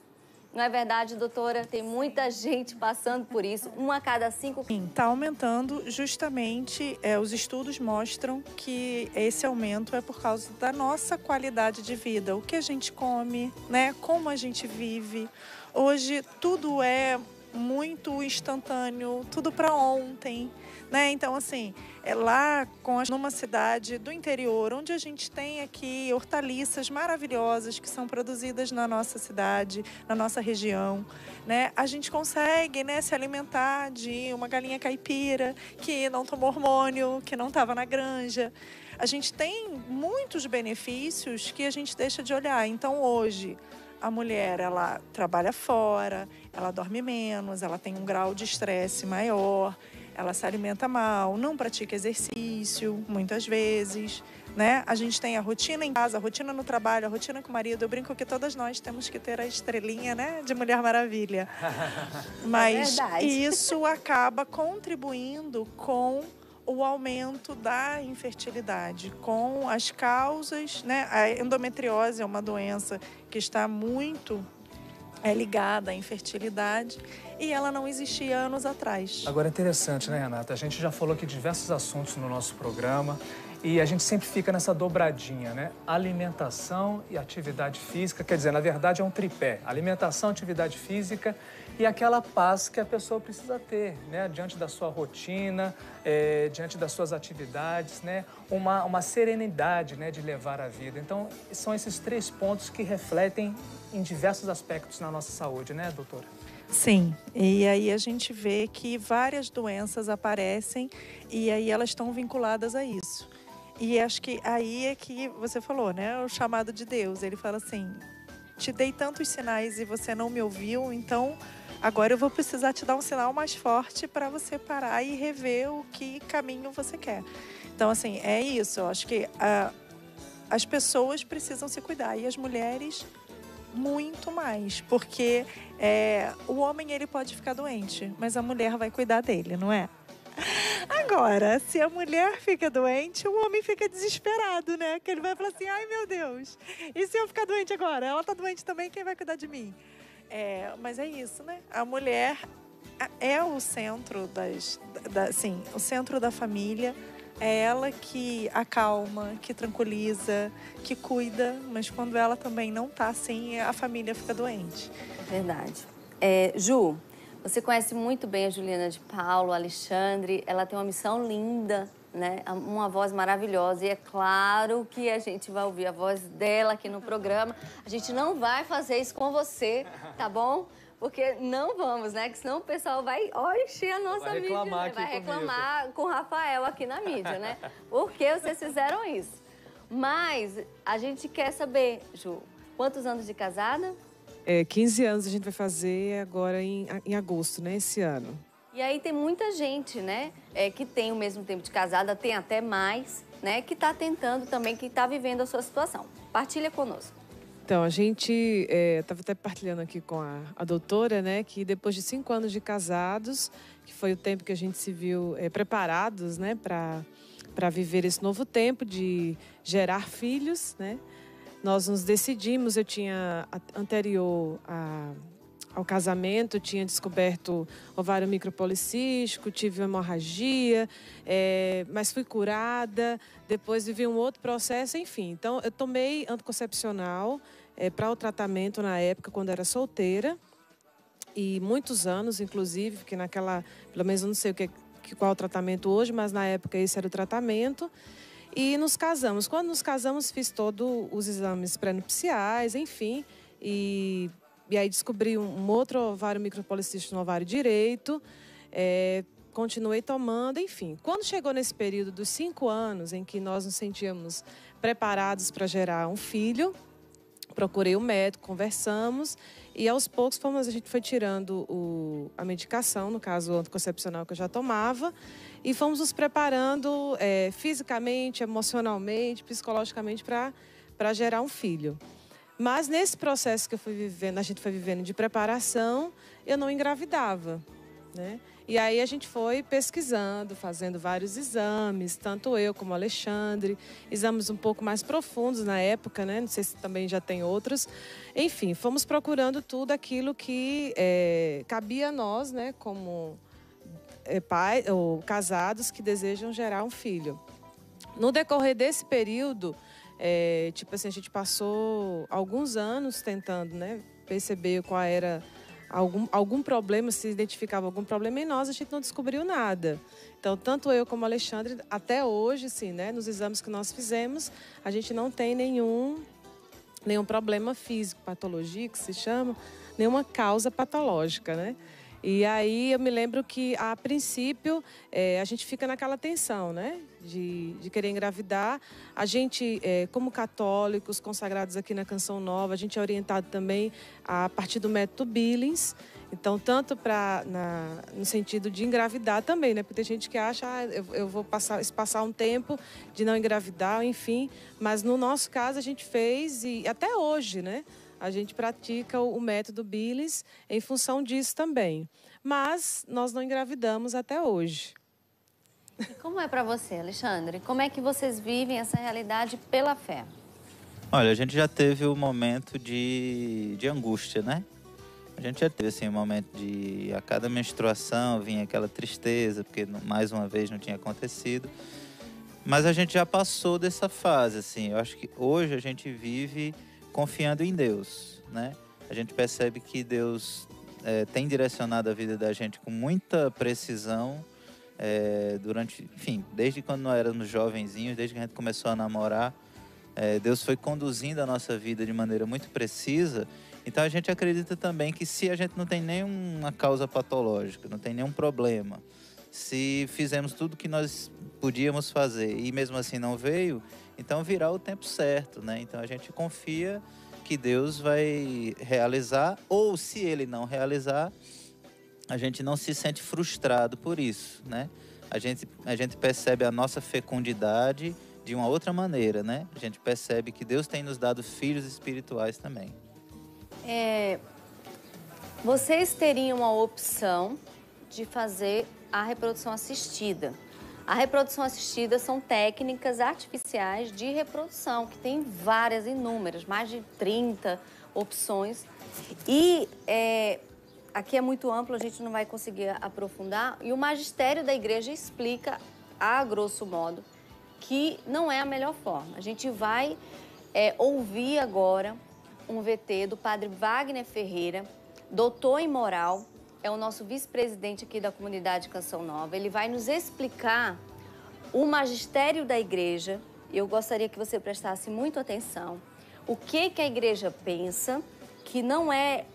Não é verdade, doutora? Tem muita gente passando por isso, 1 a cada 5. Sim, está aumentando justamente, os estudos mostram que esse aumento é por causa da nossa qualidade de vida, o que a gente come, né? Como a gente vive. Hoje tudo é muito instantâneo, tudo para ontem, né? Então, assim, lá numa cidade do interior, onde a gente tem aqui hortaliças maravilhosas que são produzidas na nossa cidade, na nossa região, né? A gente consegue, né, se alimentar de uma galinha caipira que não tomou hormônio, que não estava na granja. A gente tem muitos benefícios que a gente deixa de olhar. Então, hoje, a mulher, ela trabalha fora, ela dorme menos, ela tem um grau de estresse maior, ela se alimenta mal, não pratica exercício, muitas vezes, né? A gente tem a rotina em casa, a rotina no trabalho, a rotina com o marido. Eu brinco que todas nós temos que ter a estrelinha, né, de Mulher Maravilha. Mas isso acaba contribuindo com o aumento da infertilidade, com as causas, né? A endometriose é uma doença que está muito ligada à infertilidade e ela não existia anos atrás. Agora é interessante, né, Renata? A gente já falou aqui diversos assuntos no nosso programa e a gente sempre fica nessa dobradinha, né? Alimentação e atividade física, quer dizer, na verdade é um tripé. Alimentação, atividade física e aquela paz que a pessoa precisa ter, né? Diante da sua rotina, diante das suas atividades, né? Uma serenidade, né, de levar a vida. Então, são esses 3 pontos que refletem em diversos aspectos na nossa saúde, né, doutora? Sim, e aí a gente vê que várias doenças aparecem e aí elas estão vinculadas a isso. E acho que aí é que você falou, né? O chamado de Deus. Ele fala assim: te dei tantos sinais e você não me ouviu, então agora eu vou precisar te dar um sinal mais forte para você parar e rever o que caminho você quer. Então, assim, é isso. Eu acho que as pessoas precisam se cuidar e as mulheres muito mais, porque o homem ele pode ficar doente, mas a mulher vai cuidar dele, não é? Agora, se a mulher fica doente, o homem fica desesperado, né? Que ele vai falar assim: ai meu Deus, e se eu ficar doente agora? Ela tá doente também, quem vai cuidar de mim? Mas é isso, né? A mulher é o centro o centro da família. É ela que acalma, que tranquiliza, que cuida, mas quando ela também não tá assim, a família fica doente. Verdade. Ju, você conhece muito bem a Juliana de Paulo, a Alexandre. Ela tem uma missão linda, né? Uma voz maravilhosa. E é claro que a gente vai ouvir a voz dela aqui no programa. A gente não vai fazer isso com você, tá bom? Porque não vamos, né? Que senão o pessoal vai encher a nossa mídia, né? Vai reclamar com o Rafael aqui na mídia, né? Por que vocês fizeram isso? Mas a gente quer saber, Ju, quantos anos de casada? 15 anos a gente vai fazer agora em agosto, né? Esse ano. E aí tem muita gente, né? Que tem o mesmo tempo de casada, tem até mais, né? Que tá tentando também, que tá vivendo a sua situação. Partilha conosco. Então, a gente estava até partilhando aqui com a doutora, né, que depois de 5 anos de casados, que foi o tempo que a gente se viu preparados, né, para viver esse novo tempo de gerar filhos, né, nós nos decidimos. Eu tinha, anterior ao casamento, tinha descoberto ovário micropolicístico, tive uma hemorragia, mas fui curada, depois vivi um outro processo, enfim. Então, eu tomei anticoncepcional para o tratamento na época, quando era solteira, e muitos anos, inclusive, porque naquela, pelo menos eu não sei qual é o tratamento hoje, mas na época esse era o tratamento, e nos casamos. Quando nos casamos, fiz todos os exames pré-nupciais, enfim, e aí descobri um outro ovário micropolicístico no ovário direito, continuei tomando, enfim. Quando chegou nesse período dos 5 anos, em que nós nos sentíamos preparados para gerar um filho, procurei o médico, conversamos, e aos poucos a gente foi tirando a medicação, no caso o anticoncepcional que eu já tomava, e fomos nos preparando fisicamente, emocionalmente, psicologicamente para gerar um filho. Mas nesse processo que a gente foi vivendo de preparação, eu não engravidava, né? E aí a gente foi pesquisando, fazendo vários exames, tanto eu como o Alexandre, exames um pouco mais profundos na época, né? Não sei se também já tem outros. Enfim, fomos procurando tudo aquilo que cabia a nós, né? Como pai ou casados que desejam gerar um filho. No decorrer desse período, a gente passou alguns anos tentando, né, perceber qual era algum problema, se identificava algum problema em nós, a gente não descobriu nada. Então, tanto eu como o Alexandre, até hoje, assim, né, nos exames que nós fizemos, a gente não tem nenhum problema físico, patologia que se chama, nenhuma causa patológica, né? E aí eu me lembro que, a princípio, a gente fica naquela tensão, né? De querer engravidar. A gente, como católicos consagrados aqui na Canção Nova, a gente é orientado também a partir do método Billings. Então, tanto no sentido de engravidar também, né? Porque tem gente que acha, eu vou passar um tempo de não engravidar, enfim. Mas no nosso caso a gente fez, e até hoje, né? A gente pratica o método Billings em função disso também. Mas nós não engravidamos até hoje. E como é para você, Alexandre? Como é que vocês vivem essa realidade pela fé? Olha, a gente já teve um momento de angústia, né? A gente já teve assim, um momento de... A cada menstruação vinha aquela tristeza, porque mais uma vez não tinha acontecido. Mas a gente já passou dessa fase, assim. Eu acho que hoje a gente vive confiando em Deus, né? A gente percebe que Deus tem direcionado a vida da gente com muita precisão desde quando nós éramos jovenzinhos, desde que a gente começou a namorar, Deus foi conduzindo a nossa vida de maneira muito precisa. Então a gente acredita também que se a gente não tem nenhuma causa patológica, não tem nenhum problema, se fizemos tudo que nós podíamos fazer e mesmo assim não veio, então virá o tempo certo, né? Então a gente confia que Deus vai realizar, ou se Ele não realizar, a gente não se sente frustrado por isso, né? A gente percebe a nossa fecundidade de uma outra maneira, né? A gente percebe que Deus tem nos dado filhos espirituais também. Vocês teriam a opção de fazer a reprodução assistida. A reprodução assistida são técnicas artificiais de reprodução, que tem várias, inúmeras, mais de 30 opções. E aqui é muito amplo, a gente não vai conseguir aprofundar. E o magistério da igreja explica, a grosso modo, que não é a melhor forma. A gente vai ouvir agora um VT do padre Wagner Ferreira, doutor em moral, é o nosso vice-presidente aqui da comunidade Canção Nova. Ele vai nos explicar o magistério da igreja. Eu gostaria que você prestasse muito atenção. O que a igreja pensa, que não é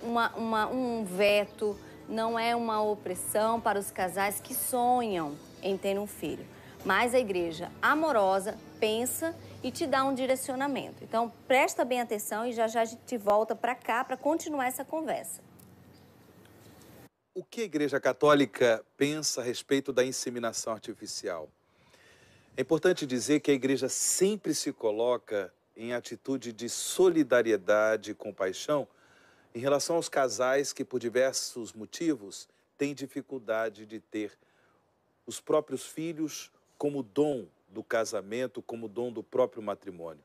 um veto, não é uma opressão para os casais que sonham em ter um filho. Mas a igreja amorosa pensa e te dá um direcionamento. Então, presta bem atenção e já a gente volta para cá para continuar essa conversa. O que a Igreja Católica pensa a respeito da inseminação artificial? É importante dizer que a Igreja sempre se coloca em atitude de solidariedade e compaixão em relação aos casais que, por diversos motivos, têm dificuldade de ter os próprios filhos como dom do casamento, como dom do próprio matrimônio.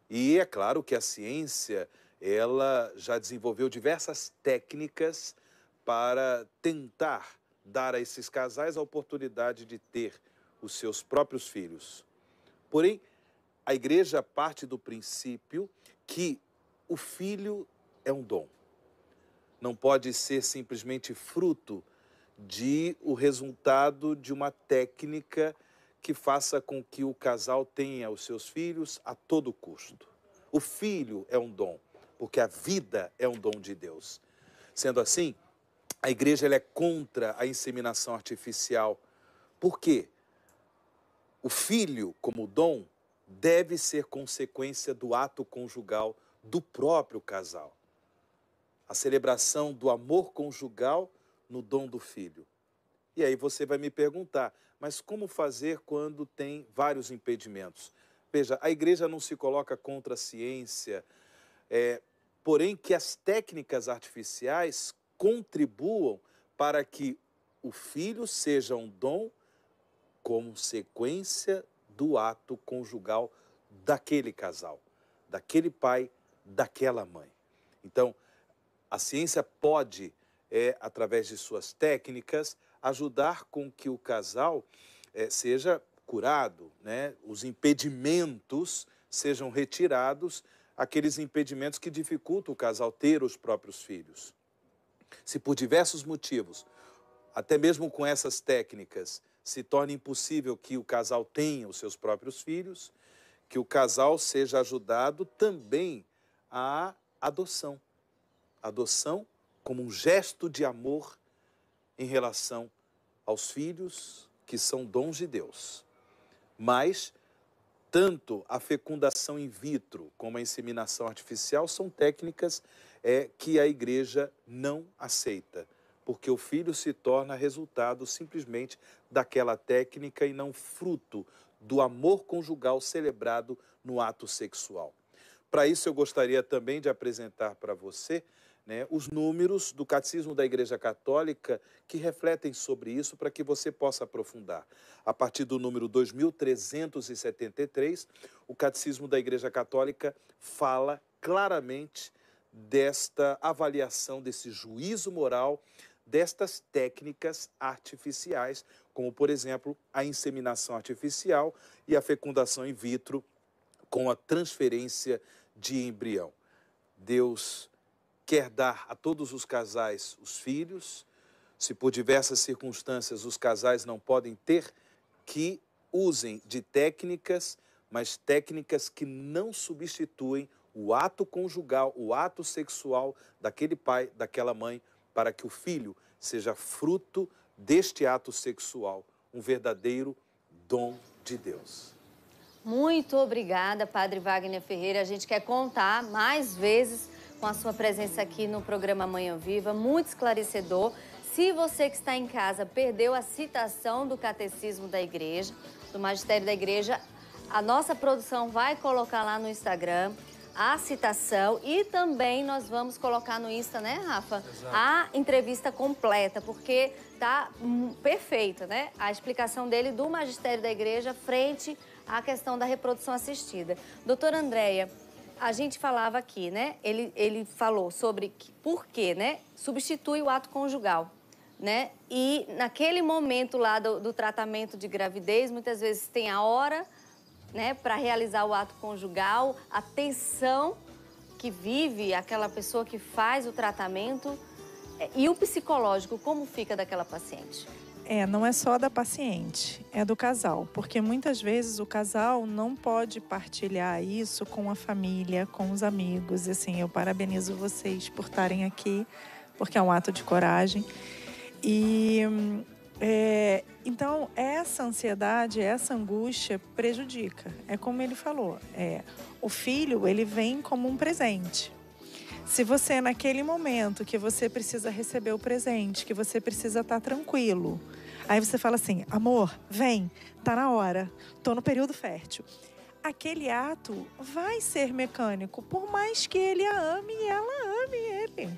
E é claro que a ciência, ela já desenvolveu diversas técnicas para tentar dar a esses casais a oportunidade de ter os seus próprios filhos. Porém, a igreja parte do princípio que o filho é um dom. Não pode ser simplesmente fruto de o resultado de uma técnica que faça com que o casal tenha os seus filhos a todo custo. O filho é um dom, porque a vida é um dom de Deus. Sendo assim, a igreja ela é contra a inseminação artificial. Por quê? O filho, como dom, deve ser consequência do ato conjugal do próprio casal. A celebração do amor conjugal no dom do filho. E aí você vai me perguntar, mas como fazer quando tem vários impedimentos? Veja, a igreja não se coloca contra a ciência, porém que as técnicas artificiais contribuam para que o filho seja um dom consequência do ato conjugal daquele casal, daquele pai, daquela mãe. Então, a ciência pode, através de suas técnicas, ajudar com que o casal seja curado, né? Os impedimentos sejam retirados, aqueles impedimentos que dificultam o casal ter os próprios filhos. Se por diversos motivos, até mesmo com essas técnicas, se torna impossível que o casal tenha os seus próprios filhos, que o casal seja ajudado também à adoção. Adoção como um gesto de amor em relação aos filhos que são dons de Deus. Mas tanto a fecundação in vitro como a inseminação artificial são técnicas que a igreja não aceita, porque o filho se torna resultado simplesmente daquela técnica e não fruto do amor conjugal celebrado no ato sexual. Para isso eu gostaria também de apresentar para você os números do Catecismo da Igreja Católica que refletem sobre isso para que você possa aprofundar. A partir do número 2373, o Catecismo da Igreja Católica fala claramente desta avaliação, desse juízo moral, destas técnicas artificiais, como, por exemplo, a inseminação artificial e a fecundação in vitro com a transferência de embrião. Deus quer dar a todos os casais os filhos. Se por diversas circunstâncias os casais não podem ter, que usem de técnicas, mas técnicas que não substituem o ato conjugal, o ato sexual daquele pai, daquela mãe, para que o filho seja fruto deste ato sexual, um verdadeiro dom de Deus. Muito obrigada, Padre Wagner Ferreira. A gente quer contar mais vezes com a sua presença aqui no programa Manhã Viva, muito esclarecedor. Se você que está em casa perdeu a citação do Catecismo da Igreja, do Magistério da Igreja, a nossa produção vai colocar lá no Instagram a citação e também nós vamos colocar no Insta, né, Rafa? Exato. A entrevista completa, porque tá perfeita, né? A explicação dele do Magistério da Igreja frente à questão da reprodução assistida. Doutora Andréia, a gente falava aqui, né? Ele falou sobre por que, né? Substitui o ato conjugal, né? E naquele momento lá do tratamento de gravidez, muitas vezes tem a hora, né, para realizar o ato conjugal, a tensão que vive aquela pessoa que faz o tratamento e o psicológico, como fica daquela paciente? Não é só da paciente, é do casal, porque muitas vezes o casal não pode partilhar isso com a família, com os amigos. Assim, eu parabenizo vocês por estarem aqui, porque é um ato de coragem. E então essa ansiedade, essa angústia prejudica. É como ele falou, o filho ele vem como um presente. Se você naquele momento que você precisa receber o presente, que você precisa estar tranquilo, aí você fala assim, amor, vem, tá na hora, tô no período fértil. Aquele ato vai ser mecânico, por mais que ele a ame e ela ame ele,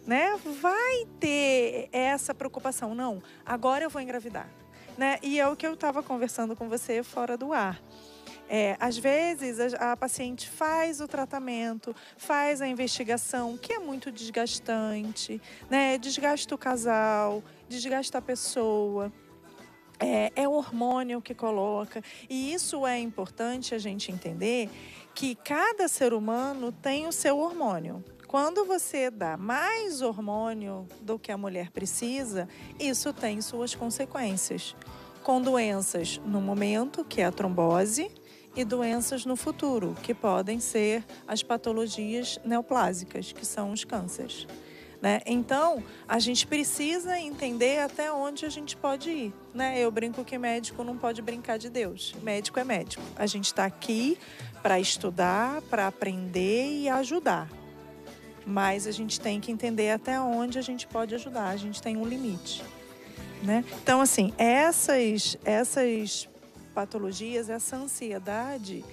né? Vai ter essa preocupação, não, agora eu vou engravidar, né? E é o que eu estava conversando com você fora do ar. Às vezes a paciente faz o tratamento, faz a investigação, que é muito desgastante, né? Desgasta o casal, desgasta a pessoa. É o hormônio que coloca. E isso é importante a gente entender que cada ser humano tem o seu hormônio. Quando você dá mais hormônio do que a mulher precisa, isso tem suas consequências. Com doenças no momento, que é a trombose, e doenças no futuro, que podem ser as patologias neoplásicas, que são os cânceres, né? Então, a gente precisa entender até onde a gente pode ir, né? Eu brinco que médico não pode brincar de Deus. Médico é médico. A gente está aqui para estudar, para aprender e ajudar. Mas a gente tem que entender até onde a gente pode ajudar. A gente tem um limite, né? Então, assim, essas patologias, essa ansiedade,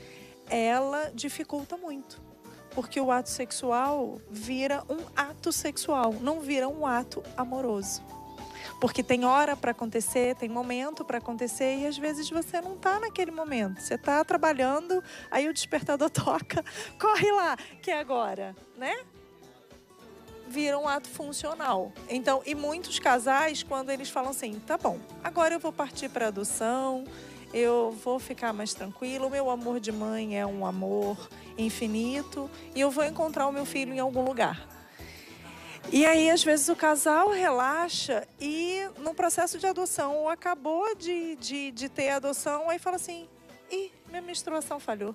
ela dificulta muito. Porque o ato sexual vira um ato sexual, não vira um ato amoroso. Porque tem hora para acontecer, tem momento para acontecer e às vezes você não está naquele momento. Você está trabalhando, aí o despertador toca, corre lá, que é agora, né? Vira um ato funcional. Então, e muitos casais, quando eles falam assim, tá bom, agora eu vou partir para adoção, eu vou ficar mais tranquilo, o meu amor de mãe é um amor infinito e eu vou encontrar o meu filho em algum lugar. E aí, às vezes, o casal relaxa e no processo de adoção, ou acabou de ter a adoção, aí fala assim, minha menstruação falhou.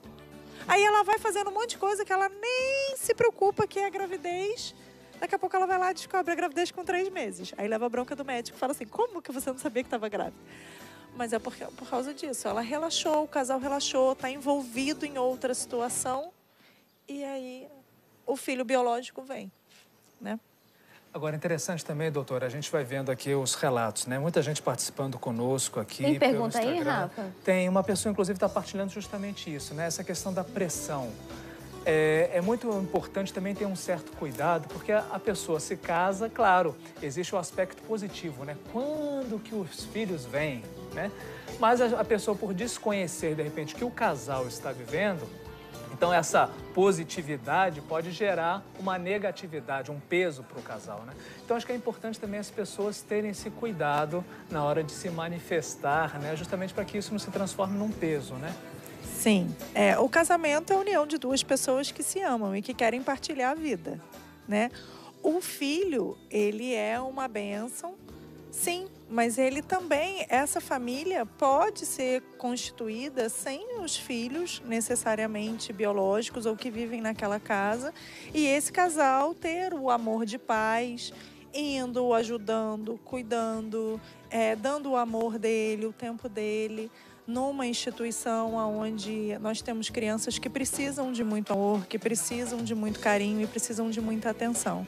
Aí ela vai fazendo um monte de coisa que ela nem se preocupa, que é a gravidez. Daqui a pouco ela vai lá e descobre a gravidez com 3 meses. Aí leva a bronca do médico e fala assim, como que você não sabia que estava grávida? Mas é por causa disso. Ela relaxou, o casal relaxou, está envolvido em outra situação e aí o filho biológico vem, né? Agora, interessante também, doutora, a gente vai vendo aqui os relatos, né? Muita gente participando conosco aqui. Tem pergunta aí, Rafa? Tem, uma pessoa, inclusive, está partilhando justamente isso, né? Essa questão da pressão. É muito importante também ter um certo cuidado, porque a pessoa se casa, claro, existe o aspecto positivo, né? Quando que os filhos vêm, né? Mas a pessoa, por desconhecer, de repente, o que o casal está vivendo, então essa positividade pode gerar uma negatividade, um peso para o casal, né? Então acho que é importante também as pessoas terem esse cuidado na hora de se manifestar, né? Justamente para que isso não se transforme num peso, né? Sim, o casamento é a união de 2 pessoas que se amam e que querem partilhar a vida, né? O filho, ele é uma bênção, sim, mas ele também, essa família pode ser constituída sem os filhos necessariamente biológicos ou que vivem naquela casa e esse casal ter o amor de pais, indo, ajudando, cuidando, dando o amor dele, o tempo dele, numa instituição onde nós temos crianças que precisam de muito amor, que precisam de muito carinho e precisam de muita atenção,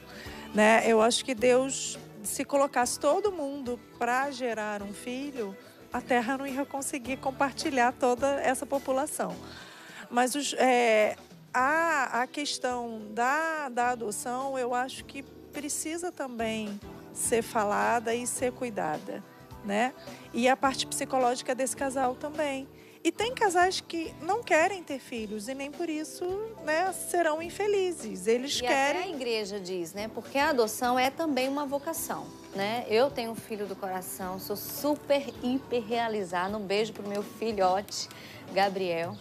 né? Eu acho que Deus, se colocasse todo mundo para gerar um filho, a Terra não ia conseguir compartilhar toda essa população. Mas a questão da adoção, eu acho que precisa também ser falada e ser cuidada, né? E a parte psicológica desse casal também. E tem casais que não querem ter filhos e nem por isso, né, serão infelizes. Eles querem... Até a igreja diz, né? Porque a adoção é também uma vocação, né? Eu tenho um filho do coração, sou super, hiper realizada. Um beijo pro meu filhote, Gabriel.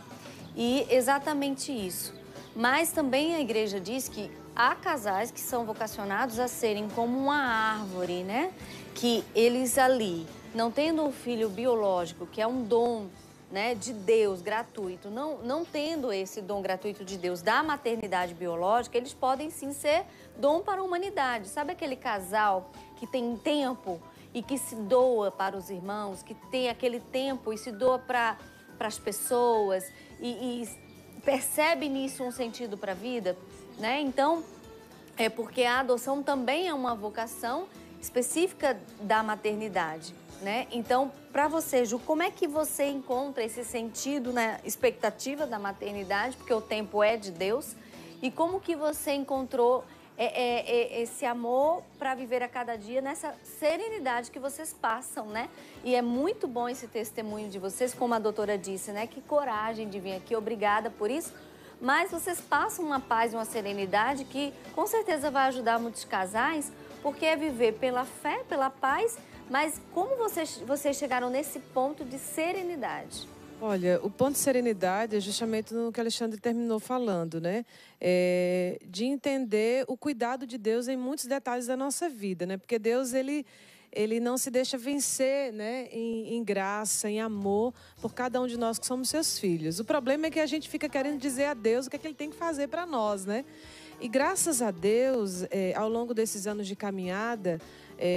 E exatamente isso. Mas também a igreja diz que há casais que são vocacionados a serem como uma árvore, né? Que eles ali, não tendo um filho biológico, que é um dom, né, de Deus, gratuito, não tendo esse dom gratuito de Deus da maternidade biológica, eles podem sim ser dom para a humanidade. Sabe aquele casal que tem tempo e que se doa para os irmãos, que tem aquele tempo e se doa para as pessoas e percebe nisso um sentido para a vida, né? Então, é porque a adoção também é uma vocação específica da maternidade, né? Então, para você, Ju, como é que você encontra esse sentido na expectativa da maternidade, porque o tempo é de Deus, e como que você encontrou esse amor para viver a cada dia nessa serenidade que vocês passam, né? E é muito bom esse testemunho de vocês, como a doutora disse, né? Que coragem de vir aqui, obrigada por isso. Mas vocês passam uma paz e uma serenidade que com certeza vai ajudar muitos casais, porque é viver pela fé, pela paz. Mas como vocês chegaram nesse ponto de serenidade? Olha, o ponto de serenidade é justamente no que Alexandre terminou falando, né? De entender o cuidado de Deus em muitos detalhes da nossa vida, né? Porque Deus, ele não se deixa vencer, né? Em graça, em amor, por cada um de nós que somos seus filhos. O problema é que a gente fica querendo dizer a Deus o que é que Ele tem que fazer para nós, né? E graças a Deus, ao longo desses anos de caminhada,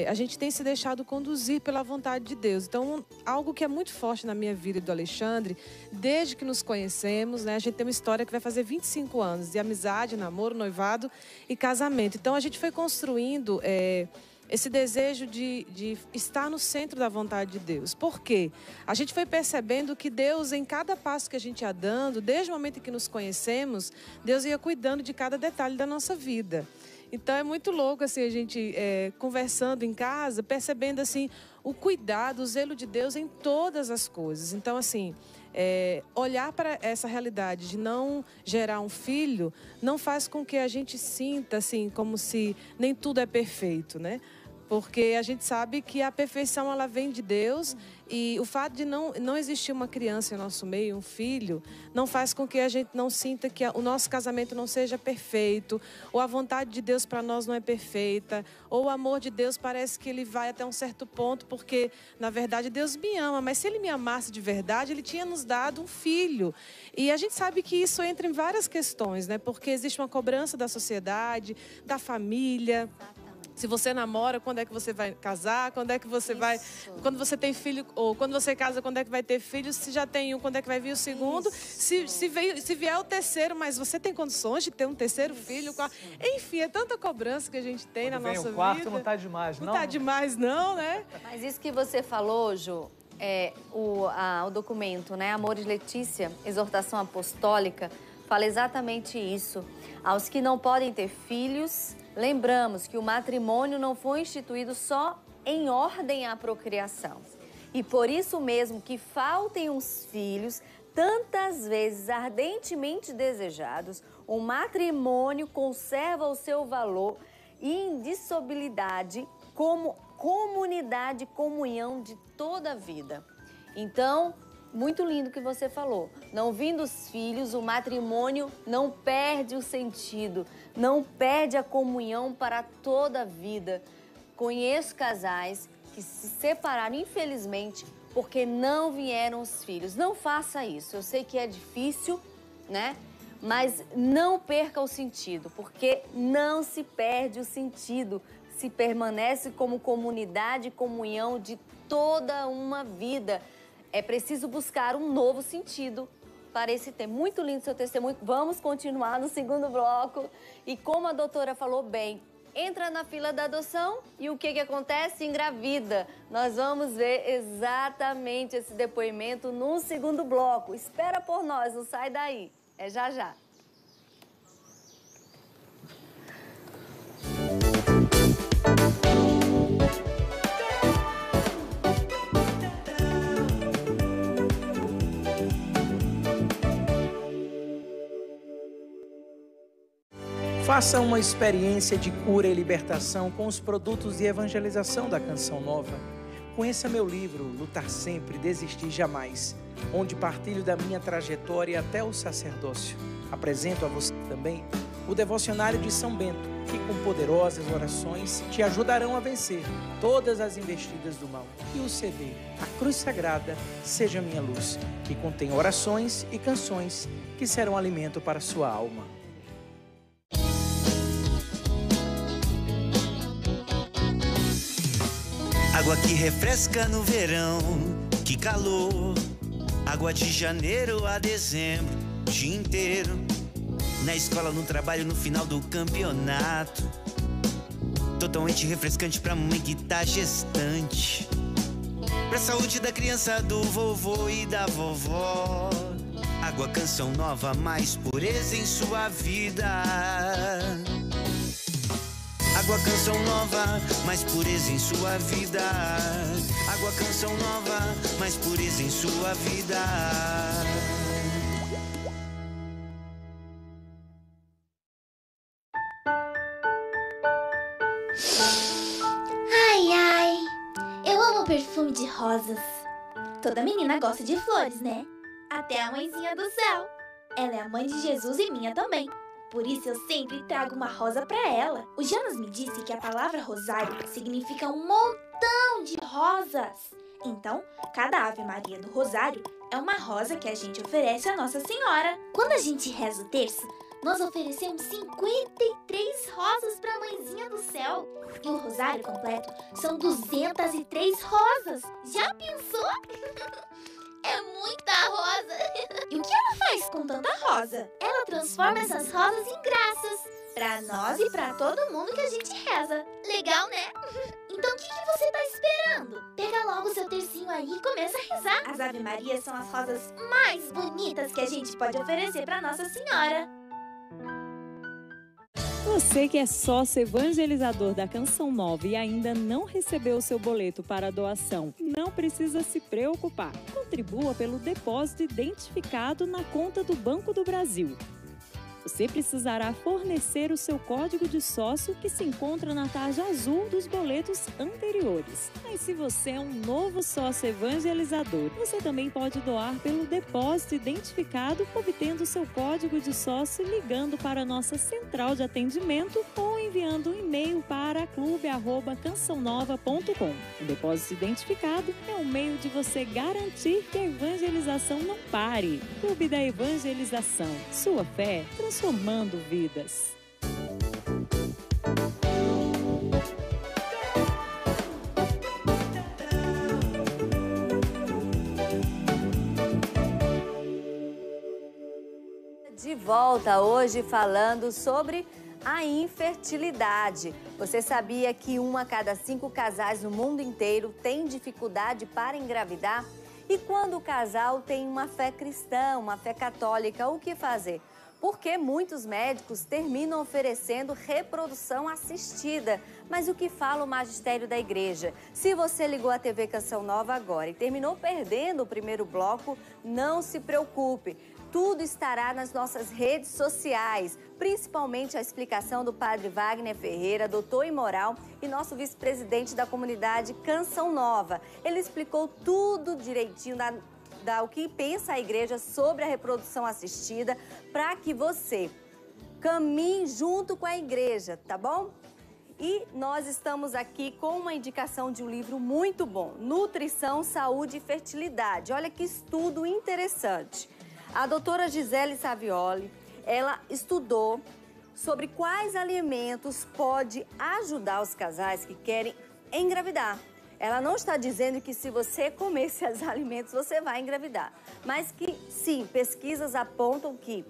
a gente tem se deixado conduzir pela vontade de Deus. Então, algo que é muito forte na minha vida e do Alexandre, desde que nos conhecemos, né? A gente tem uma história que vai fazer 25 anos de amizade, namoro, noivado e casamento. Então, a gente foi construindo esse desejo de estar no centro da vontade de Deus. Por quê? A gente foi percebendo que Deus, em cada passo que a gente ia dando, desde o momento em que nos conhecemos, Deus ia cuidando de cada detalhe da nossa vida. Então é muito louco assim, a gente conversando em casa, percebendo assim, o cuidado, o zelo de Deus em todas as coisas. Então assim, olhar para essa realidade de não gerar um filho não faz com que a gente sinta assim, como se nem tudo é perfeito, né? Porque a gente sabe que a perfeição ela vem de Deus e o fato de não existir uma criança em nosso meio, um filho, não faz com que a gente não sinta que o nosso casamento não seja perfeito, ou a vontade de Deus para nós não é perfeita, ou o amor de Deus parece que ele vai até um certo ponto, porque na verdade Deus me ama, mas se Ele me amasse de verdade, Ele tinha nos dado um filho. E a gente sabe que isso entra em várias questões, né? Porque existe uma cobrança da sociedade, da família. Se você namora, quando é que você vai casar? Quando é que você vai... Quando você tem filho, ou quando você casa, quando é que vai ter filho? Se já tem um, quando é que vai vir o segundo? Se vier o terceiro, mas você tem condições de ter um terceiro filho? Enfim, é tanta cobrança que a gente tem na nossa vida. O quarto não está demais, não? Não está demais, não, né? Mas isso que você falou, Ju, o documento, né? Amores Letícia, Exortação Apostólica, fala exatamente isso. Aos que não podem ter filhos, lembramos que o matrimônio não foi instituído só em ordem à procriação. E por isso mesmo que faltem os filhos, tantas vezes ardentemente desejados, o matrimônio conserva o seu valor e indissolubilidade como comunidade, comunhão de toda a vida. Então, muito lindo o que você falou. Não vindo os filhos, o matrimônio não perde o sentido, não perde a comunhão para toda a vida. Conheço casais que se separaram, infelizmente, porque não vieram os filhos. Não faça isso. Eu sei que é difícil, né? Mas não perca o sentido, porque não se perde o sentido. Se permanece como comunidade e comunhão de toda uma vida. É preciso buscar um novo sentido para esse tema. Muito lindo seu testemunho. Vamos continuar no segundo bloco. E como a doutora falou bem, entra na fila da adoção e o que acontece? Engravida. Nós vamos ver exatamente esse depoimento no segundo bloco. Espera por nós, não sai daí. É já já. Faça uma experiência de cura e libertação com os produtos de evangelização da Canção Nova. Conheça meu livro, Lutar Sempre, Desistir Jamais, onde partilho da minha trajetória até o sacerdócio. Apresento a você também o Devocionário de São Bento, que com poderosas orações te ajudarão a vencer todas as investidas do mal. E o CD, A Cruz Sagrada, Seja Minha Luz, que contém orações e canções que serão alimento para a sua alma. Água que refresca no verão, que calor. Água de janeiro a dezembro, o dia inteiro. Na escola, no trabalho, no final do campeonato. Totalmente refrescante pra mãe que tá gestante. Pra saúde da criança, do vovô e da vovó. Água Canção Nova, mais pureza em sua vida. Água Canção Nova, mais pureza em sua vida. Água Canção Nova, mais pureza em sua vida. Ai, ai, eu amo o perfume de rosas. Toda menina gosta de flores, né? Até a mãezinha do céu. Ela é a mãe de Jesus e minha também. Por isso eu sempre trago uma rosa pra ela. O Jonas me disse que a palavra rosário significa um montão de rosas. Então, cada Ave Maria do Rosário é uma rosa que a gente oferece à Nossa Senhora. Quando a gente reza o terço, nós oferecemos 53 rosas pra mãezinha do céu. E o rosário completo são 203 rosas. Já pensou? É muita rosa! E o que ela faz com tanta rosa? Ela transforma essas rosas em graças. Pra nós e pra todo mundo que a gente reza. Legal, né? Então o que você tá esperando? Pega logo o seu tercinho aí e começa a rezar. As Ave Marias são as rosas mais bonitas que a gente pode oferecer pra Nossa Senhora. Você que é sócio evangelizador da Canção Nova e ainda não recebeu o seu boleto para doação, não precisa se preocupar. Contribua pelo depósito identificado na conta do Banco do Brasil. Você precisará fornecer o seu código de sócio que se encontra na tarja azul dos boletos anteriores. Mas se você é um novo sócio evangelizador, você também pode doar pelo depósito identificado, obtendo o seu código de sócio ligando para a nossa central de atendimento ou enviando um e-mail para clube@cançãonova.com. O depósito identificado é um meio de você garantir que a evangelização não pare. Clube da Evangelização. Sua fé transformando vidas. De volta hoje falando sobre a infertilidade. Você sabia que 1 a cada 5 casais no mundo inteiro tem dificuldade para engravidar? E quando o casal tem uma fé cristã, uma fé católica, o que fazer? Porque muitos médicos terminam oferecendo reprodução assistida. Mas o que fala o magistério da igreja? Se você ligou a TV Canção Nova agora e terminou perdendo o primeiro bloco, não se preocupe. Tudo estará nas nossas redes sociais, principalmente a explicação do padre Wagner Ferreira, doutor em moral e nosso vice-presidente da comunidade Canção Nova. Ele explicou tudo direitinho o que pensa a igreja sobre a reprodução assistida para que você caminhe junto com a igreja, tá bom? E nós estamos aqui com uma indicação de um livro muito bom, Nutrição, Saúde e Fertilidade. Olha que estudo interessante. A doutora Gisele Savioli, ela estudou sobre quais alimentos pode ajudar os casais que querem engravidar. Ela não está dizendo que se você comer esses alimentos você vai engravidar, mas que sim, pesquisas apontam que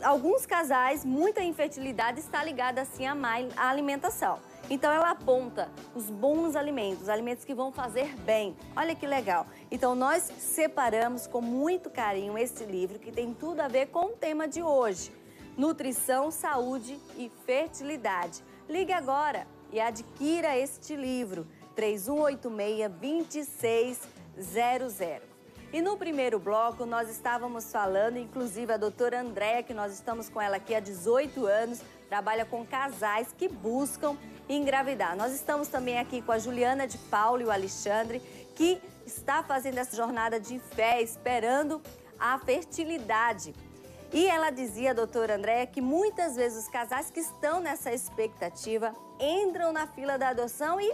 alguns casais, muita infertilidade está ligada assim à má alimentação. Então ela aponta os bons alimentos, alimentos que vão fazer bem. Olha que legal. Então nós separamos com muito carinho esse livro que tem tudo a ver com o tema de hoje. Nutrição, Saúde e Fertilidade. Ligue agora e adquira este livro, 3186-2600. E no primeiro bloco nós estávamos falando, inclusive a doutora Andréa, que nós estamos com ela aqui há 18 anos, trabalha com casais que buscam engravidar. Nós estamos também aqui com a Juliana de Paulo e o Alexandre, que está fazendo essa jornada de fé, esperando a fertilidade. E ela dizia, a doutora Andréa, que muitas vezes os casais que estão nessa expectativa entram na fila da adoção e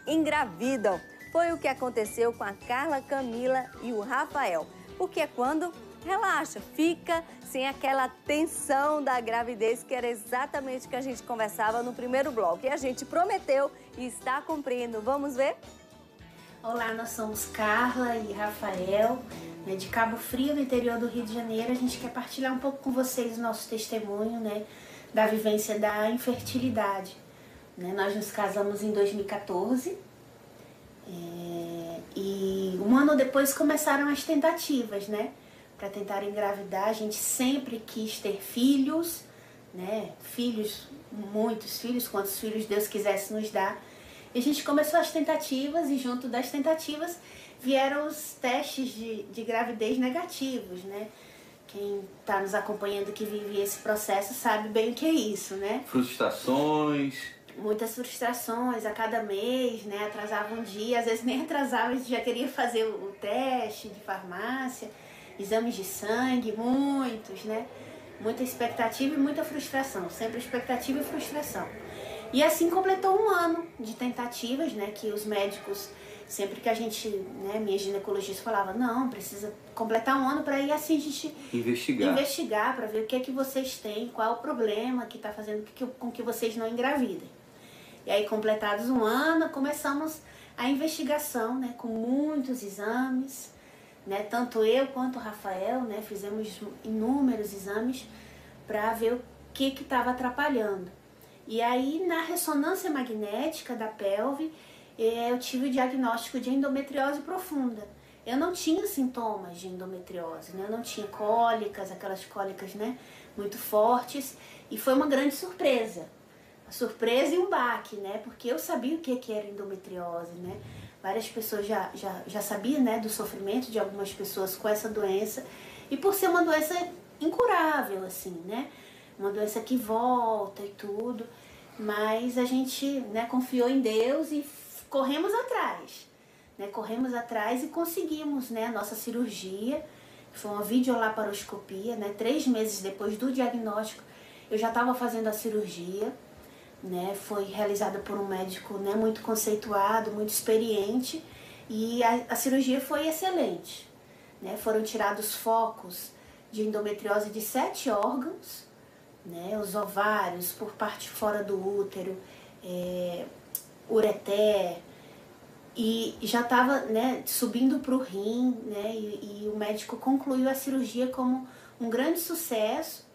engravidam. Foi o que aconteceu com a Carla, Camila e o Rafael. Porque é quando relaxa, fica sem aquela tensão da gravidez, que era exatamente o que a gente conversava no primeiro bloco. E a gente prometeu e está cumprindo. Vamos ver? Olá, nós somos Carla e Rafael, de Cabo Frio, no interior do Rio de Janeiro. A gente quer partilhar um pouco com vocês o nosso testemunho, da vivência da infertilidade. Nós nos casamos em 2014 e um ano depois começaram as tentativas, para tentar engravidar. A gente sempre quis ter filhos, filhos, muitos filhos, quantos filhos Deus quisesse nos dar. E a gente começou as tentativas e junto das tentativas vieram os testes de gravidez negativos, Quem está nos acompanhando que vive esse processo sabe bem o que é isso, Frustrações. Muitas frustrações a cada mês, atrasava um dia, às vezes nem atrasava, a gente já queria fazer o teste de farmácia, exames de sangue, muitos, Muita expectativa e muita frustração, sempre expectativa e frustração. E assim completou um ano de tentativas, que os médicos, sempre que a gente, minha ginecologista falava, não, precisa completar um ano para ir assim a gente investigar para ver o que é que vocês têm, qual é o problema que está fazendo com que vocês não engravidem. E aí, completados um ano, começamos a investigação, com muitos exames, tanto eu quanto o Rafael, fizemos inúmeros exames para ver o que estava atrapalhando. E aí, na ressonância magnética da pelve, eu tive o diagnóstico de endometriose profunda. Eu não tinha sintomas de endometriose, eu não tinha cólicas, aquelas cólicas, muito fortes, e foi uma grande surpresa. A surpresa e um baque, porque eu sabia o que era endometriose, Várias pessoas já sabiam, do sofrimento de algumas pessoas com essa doença, e por ser uma doença incurável, assim, Uma doença que volta e tudo, mas a gente, confiou em Deus e corremos atrás, Corremos atrás e conseguimos, a nossa cirurgia, que foi uma videolaparoscopia, 3 meses depois do diagnóstico, eu já estava fazendo a cirurgia, Foi realizada por um médico, muito conceituado, muito experiente, e a cirurgia foi excelente, Foram tirados focos de endometriose de 7 órgãos, os ovários por parte fora do útero, ureter, e já estava subindo para o rim, e o médico concluiu a cirurgia como um grande sucesso,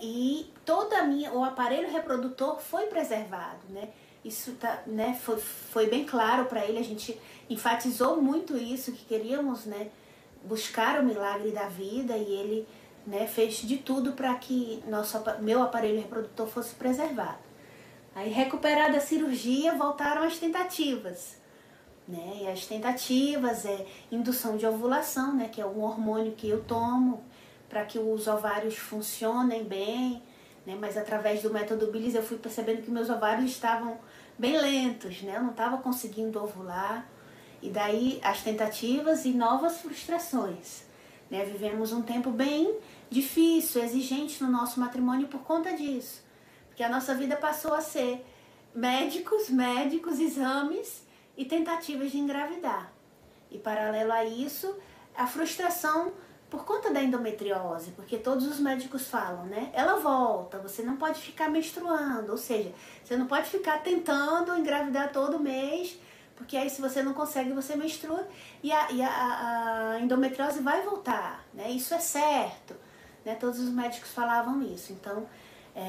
e o aparelho reprodutor foi preservado, Isso foi bem claro para ele, a gente enfatizou muito isso, que queríamos, buscar o milagre da vida, e ele, fez de tudo para que meu aparelho reprodutor fosse preservado. Aí, recuperada a cirurgia, voltaram as tentativas, E as tentativas é indução de ovulação, que é um hormônio que eu tomo para que os ovários funcionem bem, mas através do método Billis eu fui percebendo que meus ovários estavam bem lentos, Eu não estava conseguindo ovular, e daí as tentativas e novas frustrações, Vivemos um tempo bem difícil, exigente no nosso matrimônio por conta disso, porque a nossa vida passou a ser médicos, exames e tentativas de engravidar. E paralelo a isso, a frustração por conta da endometriose, porque todos os médicos falam, Ela volta, você não pode ficar menstruando, ou seja, você não pode ficar tentando engravidar todo mês, porque aí se você não consegue, você menstrua e a endometriose vai voltar, Isso é certo, Todos os médicos falavam isso. Então,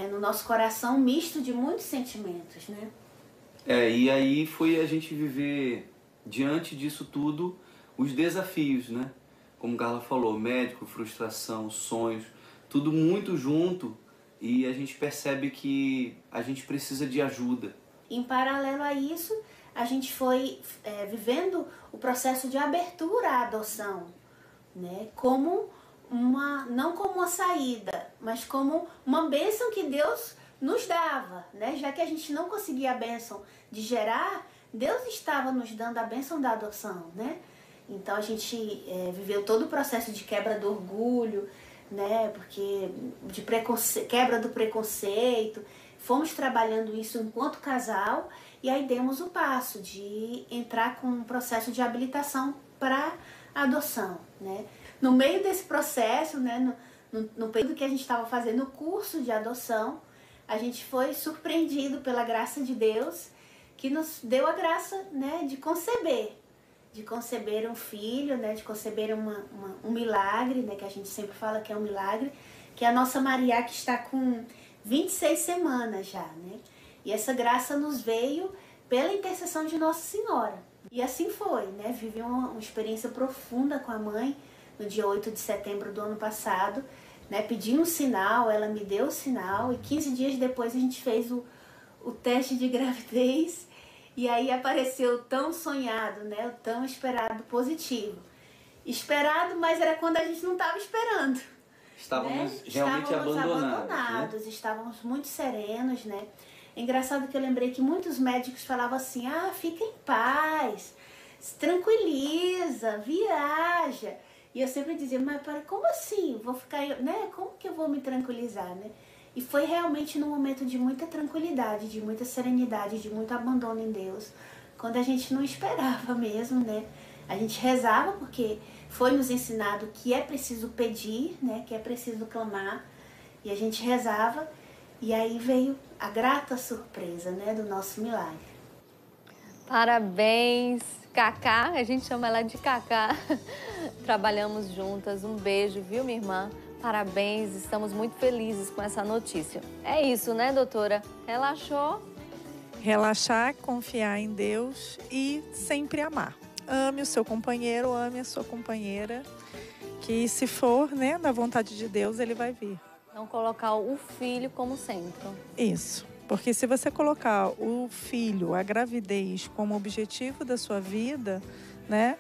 no nosso coração, misto de muitos sentimentos, E aí foi a gente viver, diante disso tudo, os desafios, Como Carla falou, médico, frustração, sonhos, tudo muito junto, e a gente percebe que a gente precisa de ajuda. Em paralelo a isso, a gente foi vivendo o processo de abertura à adoção, né? Não como uma saída, mas como uma bênção que Deus nos dava, né? Já que a gente não conseguia a bênção de gerar, Deus estava nos dando a bênção da adoção, né? Então a gente viveu todo o processo de quebra do orgulho, né? Porque de quebra do preconceito, fomos trabalhando isso enquanto casal e aí demos o passo de entrar com um processo de habilitação para adoção, né? No meio desse processo, né? No período que a gente estava fazendo o curso de adoção, a gente foi surpreendido pela graça de Deus, que nos deu a graça, né, de conceber um filho, né, de conceber um milagre, né, que a gente sempre fala que é um milagre, que é a nossa Maria, que está com 26 semanas já, né? E essa graça nos veio pela intercessão de Nossa Senhora. E assim foi, né? Vivi uma experiência profunda com a mãe no dia 8 de setembro do ano passado, né? Pedi um sinal, ela me deu o sinal e 15 dias depois a gente fez o teste de gravidez e aí apareceu o tão sonhado, né? O tão esperado positivo. Esperado, mas era quando a gente não estava esperando. Estávamos né? realmente abandonados, né? Estávamos muito serenos, né? É engraçado que eu lembrei que muitos médicos falavam assim, fica em paz, se tranquiliza, viaja. E eu sempre dizia, mas como assim? Vou ficar, né? Como que eu vou me tranquilizar, né? E foi realmente num momento de muita tranquilidade, de muita serenidade, de muito abandono em Deus, quando a gente não esperava mesmo, né? A gente rezava porque foi nos ensinado que é preciso pedir, né? Que é preciso clamar. E a gente rezava e aí veio a grata surpresa, né? Do nosso milagre. Parabéns, Cacá. A gente chama ela de Cacá. Trabalhamos juntas. Um beijo, viu, minha irmã? Parabéns, estamos muito felizes com essa notícia. É isso, né, doutora? Relaxou? Relaxar, confiar em Deus e sempre amar. Ame o seu companheiro, ame a sua companheira, que se for, né, da vontade de Deus, ele vai vir. Não colocar o filho como centro. Isso, porque se você colocar o filho, a gravidez como objetivo da sua vida, né,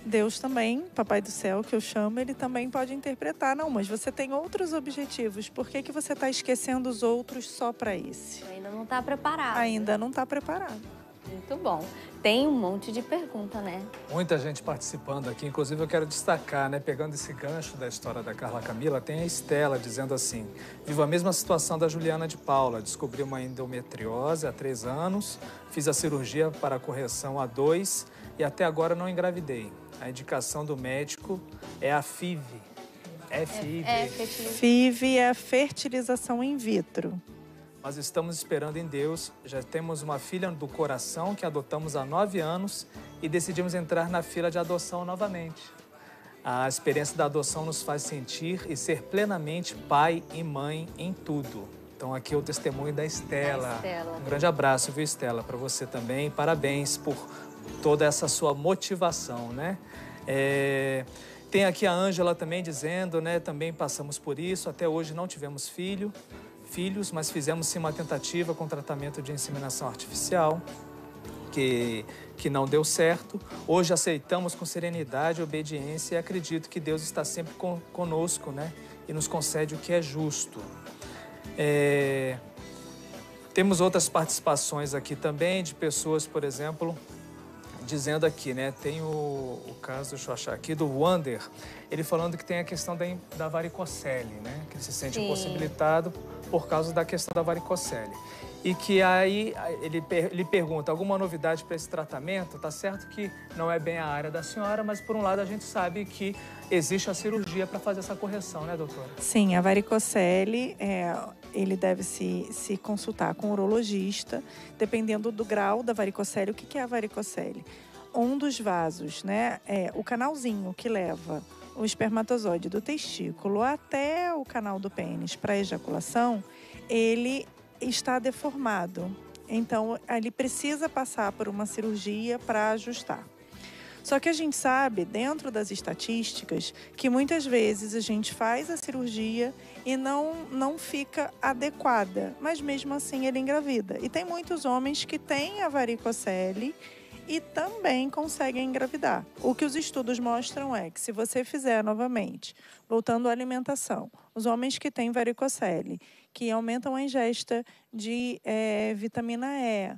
Deus também, Papai do Céu, que eu chamo, ele também pode interpretar. Não, mas você tem outros objetivos. Por que você está esquecendo os outros só para esse? Ainda não está preparado. Ainda não está preparado. Muito bom. Tem um monte de pergunta, né? Muita gente participando aqui. Inclusive, eu quero destacar, né? Pegando esse gancho da história da Carla Camila, tem a Estela dizendo assim: vivo a mesma situação da Juliana de Paula. Descobri uma endometriose há 3 anos, fiz a cirurgia para a correção há 2 e até agora não engravidei. A indicação do médico é a FIV. FIV é a fertilização in vitro. Nós estamos esperando em Deus. Já temos uma filha do coração que adotamos há 9 anos e decidimos entrar na fila de adoção novamente. A experiência da adoção nos faz sentir e ser plenamente pai e mãe em tudo. Então aqui é o testemunho da Estela. Um grande abraço, viu, Estela, para você também. Parabéns por toda essa sua motivação, né? Tem aqui a Ângela também dizendo, né? Também passamos por isso. Até hoje não tivemos filhos, mas fizemos sim uma tentativa com tratamento de inseminação artificial, que não deu certo. Hoje aceitamos com serenidade, obediência e acredito que Deus está sempre conosco, né? E nos concede o que é justo. Temos outras participações aqui também de pessoas, por exemplo, dizendo aqui, né? Tem o caso, deixa eu achar aqui, do Wander, ele falando que tem a questão da varicocele, né? Que ele se sente impossibilitado por causa da questão da varicocele. E que aí ele pergunta, alguma novidade para esse tratamento? Tá certo que não é bem a área da senhora, mas por um lado a gente sabe que existe a cirurgia para fazer essa correção, né, doutora? Sim, a varicocele, ele deve se consultar com o urologista, dependendo do grau da varicocele. O que é a varicocele? Um dos vasos, né, o canalzinho que leva o espermatozoide do testículo até o canal do pênis para ejaculação, ele está deformado. Então, ele precisa passar por uma cirurgia para ajustar. Só que a gente sabe, dentro das estatísticas, que muitas vezes a gente faz a cirurgia e não fica adequada, mas mesmo assim ele engravida. E tem muitos homens que têm a varicocele e também conseguem engravidar. O que os estudos mostram é que se você fizer novamente, voltando à alimentação, os homens que têm varicocele, que aumentam a ingesta de vitamina E,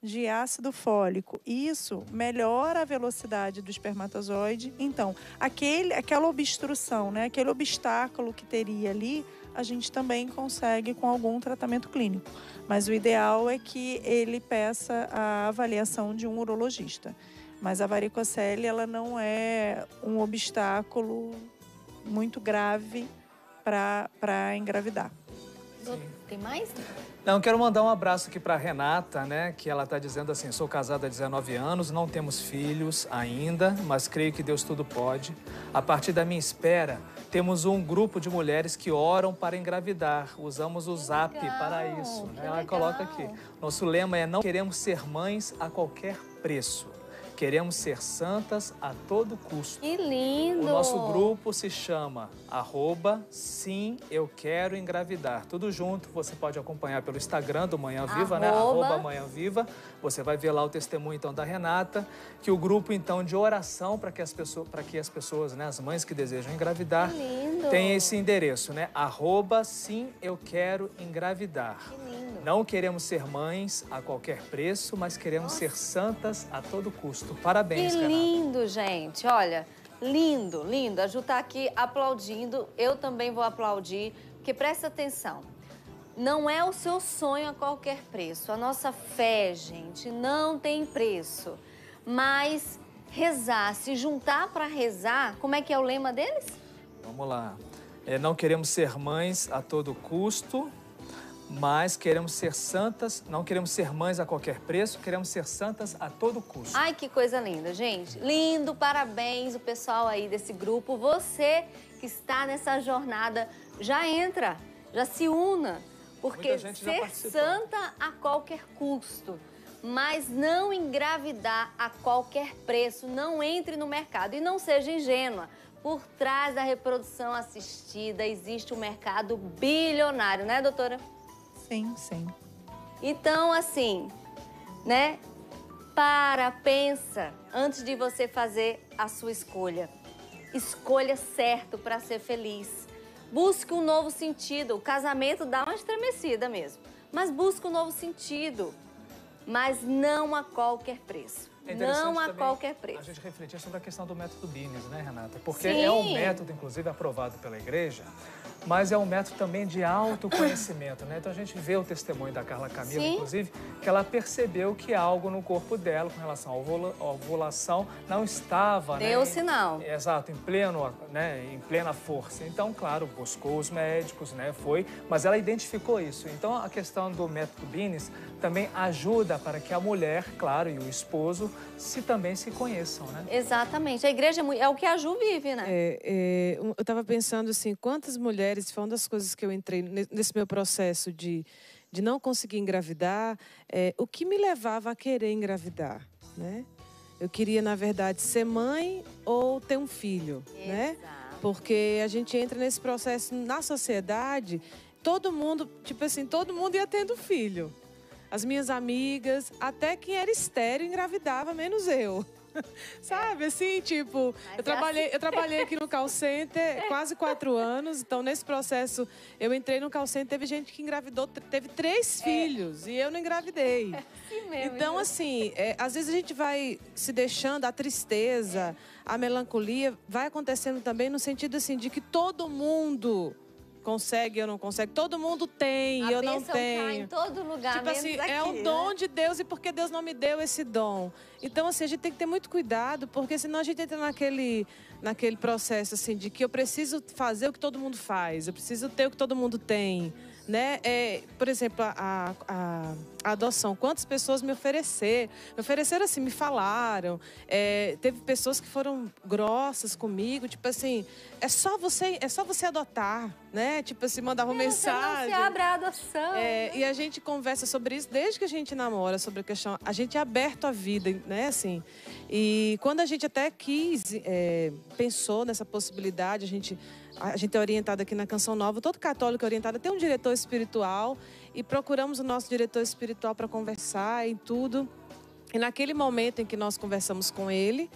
de ácido fólico, isso melhora a velocidade do espermatozoide. Então, aquela obstrução, né, aquele obstáculo que teria ali, a gente também consegue com algum tratamento clínico. Mas o ideal é que ele peça a avaliação de um urologista. Mas a varicocele, ela não é um obstáculo muito grave para engravidar. Tem mais? Não, quero mandar um abraço aqui para Renata, né? Que ela está dizendo assim: sou casada há 19 anos, não temos filhos ainda, mas creio que Deus tudo pode. A partir da minha espera, temos um grupo de mulheres que oram para engravidar. Usamos o Zap para isso. Né? Ela coloca aqui. Nosso lema é: não queremos ser mães a qualquer preço. Queremos ser santas a todo custo. Que lindo! O nosso grupo se chama @Sim Eu Quero Engravidar. Tudo junto, você pode acompanhar pelo Instagram do Manhã Viva, né? @Manhã Viva. Você vai ver lá o testemunho então da Renata, que o grupo então de oração para que as pessoas, né, as mães que desejam engravidar, tem esse endereço, né? @Sim Eu Quero Engravidar. Que lindo! Não queremos ser mães a qualquer preço, mas queremos ser santas a todo custo. Parabéns, Que Renata. lindo, gente. Olha, lindo, lindo. A Ju tá aqui aplaudindo. Eu também vou aplaudir, porque presta atenção. Não é o seu sonho a qualquer preço. A nossa fé, gente, não tem preço. Mas rezar, se juntar para rezar, como é que é o lema deles? Vamos lá. Não queremos ser mães a todo custo, mas queremos ser santas, não queremos ser mães a qualquer preço, queremos ser santas a todo custo. Ai, que coisa linda, gente. Lindo, parabéns o pessoal aí desse grupo. Você que está nessa jornada, já entra, já se una. Porque ser santa a qualquer custo, mas não engravidar a qualquer preço, não entre no mercado. E não seja ingênua. Por trás da reprodução assistida existe um mercado bilionário, né, doutora? Sim, sim. Então, assim, né? Pensa antes de você fazer a sua escolha. Escolha certo para ser feliz. Busque um novo sentido. O casamento dá uma estremecida mesmo. Mas busque um novo sentido. Mas não a qualquer preço. Não a qualquer preço. A gente refletir sobre a questão do método Bines, né, Renata? Porque é um método, inclusive, aprovado pela igreja, mas é um método também de autoconhecimento, né? Então a gente vê o testemunho da Carla Camila, inclusive, que ela percebeu que algo no corpo dela, com relação à ovulação, não estava, Deu sinal. Exato, em plena força. Então, claro, buscou os médicos, né? Mas ela identificou isso. Então, a questão do método Bines também ajuda para que a mulher, claro, e o esposo também se conheçam, né? Exatamente. A igreja é o que a Ju vive, né? Eu estava pensando assim, quantas mulheres, foi uma das coisas que eu entrei nesse meu processo de não conseguir engravidar, o que me levava a querer engravidar, né? Eu queria, na verdade, ser mãe ou ter um filho, né? Porque a gente entra nesse processo na sociedade, todo mundo ia tendo filho. As minhas amigas, até quem era estéril engravidava, menos eu. Sabe, assim, tipo, eu trabalhei aqui no call center quase 4 anos, então nesse processo eu entrei no call center, teve gente que engravidou, teve 3 filhos e eu não engravidei. Assim mesmo, então, assim, às vezes a gente vai se deixando, a tristeza, a melancolia, vai acontecendo também no sentido, assim, de que todo mundo consegue, eu não consegue. Todo mundo tem, eu não tenho. Cai em todo lugar, tipo assim, é o dom de Deus e porque Deus não me deu esse dom. Então, assim, a gente tem que ter muito cuidado, porque senão a gente entra naquele processo, assim, de que eu preciso fazer o que todo mundo faz, eu preciso ter o que todo mundo tem, né? Por exemplo, a adoção. Quantas pessoas me ofereceram, assim, me falaram. Teve pessoas que foram grossas comigo, tipo assim, é só você adotar, né? Tipo assim, mandava mensagem. Não se abre a adoção. E a gente conversa sobre isso desde que a gente namora, sobre a questão. A gente é aberto à vida, né? Assim, e quando a gente até pensou nessa possibilidade, a gente é orientado aqui na Canção Nova, todo católico é orientado a ter um diretor espiritual e procuramos o nosso diretor espiritual para conversar em tudo. E naquele momento em que nós conversamos com ele,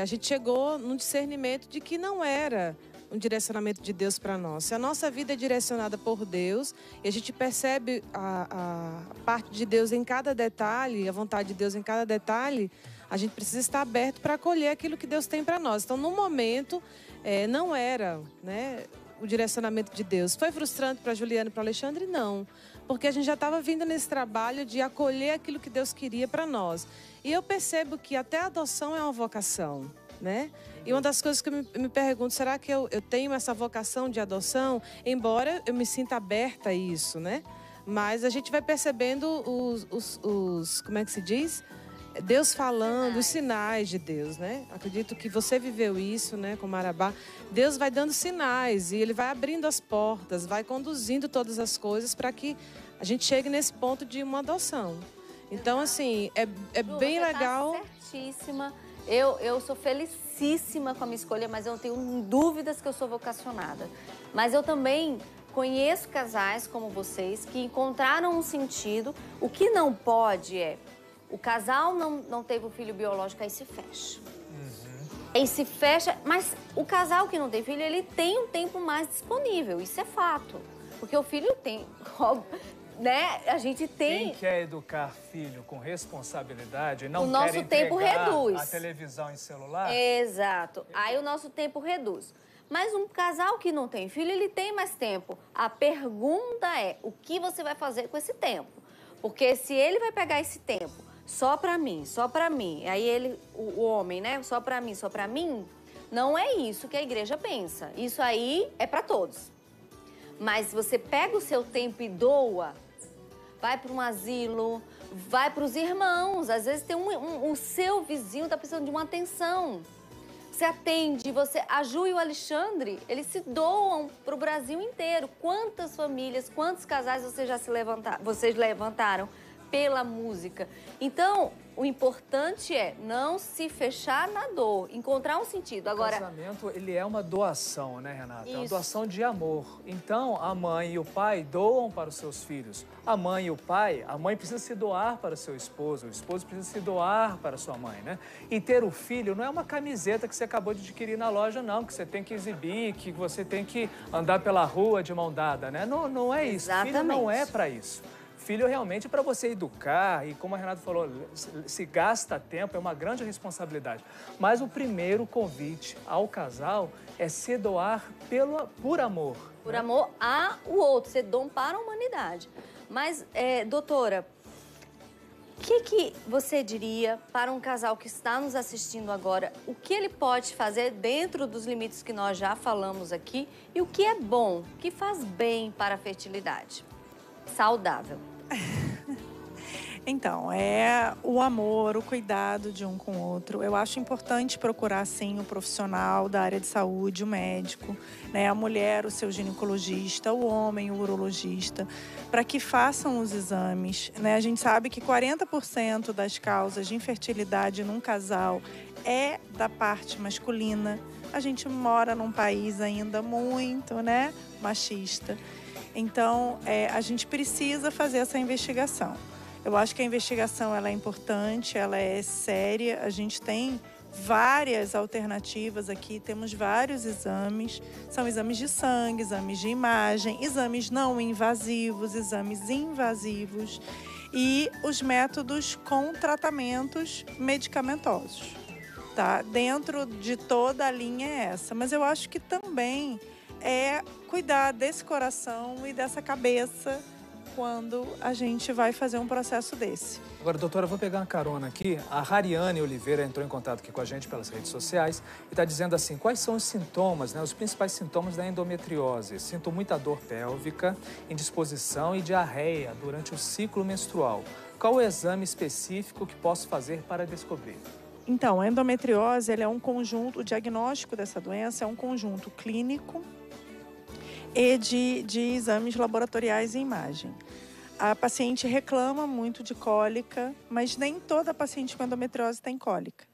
a gente chegou num discernimento de que não era um direcionamento de Deus para nós. Se a nossa vida é direcionada por Deus e a gente percebe a parte de Deus em cada detalhe, a vontade de Deus em cada detalhe, a gente precisa estar aberto para acolher aquilo que Deus tem para nós. Então, no momento, não era, né, o direcionamento de Deus. Foi frustrante para Juliana e para Alexandre? Não. Porque a gente já estava vindo nesse trabalho de acolher aquilo que Deus queria para nós. E eu percebo que até a adoção é uma vocação, né? E uma das coisas que eu me pergunto, será que eu tenho essa vocação de adoção? Embora eu me sinta aberta a isso, né? Mas a gente vai percebendo os como é que se diz? Deus falando, os sinais de Deus, né? Acredito que você viveu isso, né, com Marabá. Deus vai dando sinais e Ele vai abrindo as portas, vai conduzindo todas as coisas para que a gente chegue nesse ponto de uma adoção. Então, assim, é bem legal. Tá certíssima. Eu sou felicíssima com a minha escolha, mas eu não tenho dúvidas que eu sou vocacionada. Mas eu também conheço casais como vocês que encontraram um sentido. O que não pode o casal não teve o filho biológico, aí se fecha. Aí se fecha, mas o casal que não tem filho, ele tem um tempo mais disponível, isso é fato. Porque o filho tem, né? A gente tem... Quem quer educar filho com responsabilidade, não o nosso quer tempo reduz. A televisão em celular... Exato. Aí o nosso tempo reduz. Mas um casal que não tem filho, ele tem mais tempo. A pergunta é, o que você vai fazer com esse tempo? Porque se ele vai pegar esse tempo só pra mim, aí ele, o homem, né, só pra mim, não é isso que a igreja pensa. Isso aí é pra todos. Mas você pega o seu tempo e doa, vai para um asilo, vai para os irmãos. Às vezes tem o seu vizinho tá precisando de uma atenção. Você atende, a Ju e o Alexandre, eles se doam para o Brasil inteiro. Quantas famílias, quantos casais vocês levantaram pela música? Então, o importante é não se fechar na dor, encontrar um sentido. Agora, o casamento, ele é uma doação, né, Renata? Isso. É uma doação de amor. Então, a mãe e o pai doam para os seus filhos. A mãe e o pai, a mãe precisa se doar para o seu esposo, o esposo precisa se doar para a sua mãe, né? E ter o filho não é uma camiseta que você acabou de adquirir na loja, não, que você tem que exibir, que você tem que andar pela rua de mão dada, né? Não é isso. Exatamente. Filho não é para isso. Filho realmente é para você educar e, como a Renata falou, se gasta tempo, é uma grande responsabilidade. Mas o primeiro convite ao casal é se doar por amor. Por amor ao outro, ser dom para a humanidade. Mas, doutora, o que você diria para um casal que está nos assistindo agora? O que ele pode fazer dentro dos limites que nós já falamos aqui e o que é bom, o que faz bem para a fertilidade saudável? Então, é o amor, o cuidado de um com o outro. Eu acho importante procurar, sim, o profissional da área de saúde, o médico, né? A mulher, o seu ginecologista, o homem, o urologista, para que façam os exames, né? A gente sabe que 40% das causas de infertilidade num casal é da parte masculina. A gente mora num país ainda muito, né, machista. Então, a gente precisa fazer essa investigação. Eu acho que a investigação ela é importante, ela é séria. A gente tem várias alternativas aqui, temos vários exames. São exames de sangue, exames de imagem, exames não invasivos, exames invasivos e os métodos com tratamentos medicamentosos. Tá? Dentro de toda a linha é essa. Mas eu acho que também é cuidar desse coração e dessa cabeça quando a gente vai fazer um processo desse. Agora, doutora, eu vou pegar uma carona aqui. A Rariane Oliveira entrou em contato aqui com a gente pelas redes sociais e está dizendo assim, quais são os sintomas, né, os principais sintomas da endometriose? Sinto muita dor pélvica, indisposição e diarreia durante o ciclo menstrual. Qual o exame específico que posso fazer para descobrir? Então, a endometriose ela é um conjunto, o diagnóstico dessa doença é um conjunto clínico e de exames laboratoriais e imagem. A paciente reclama muito de cólica, mas nem toda paciente com endometriose tem cólica.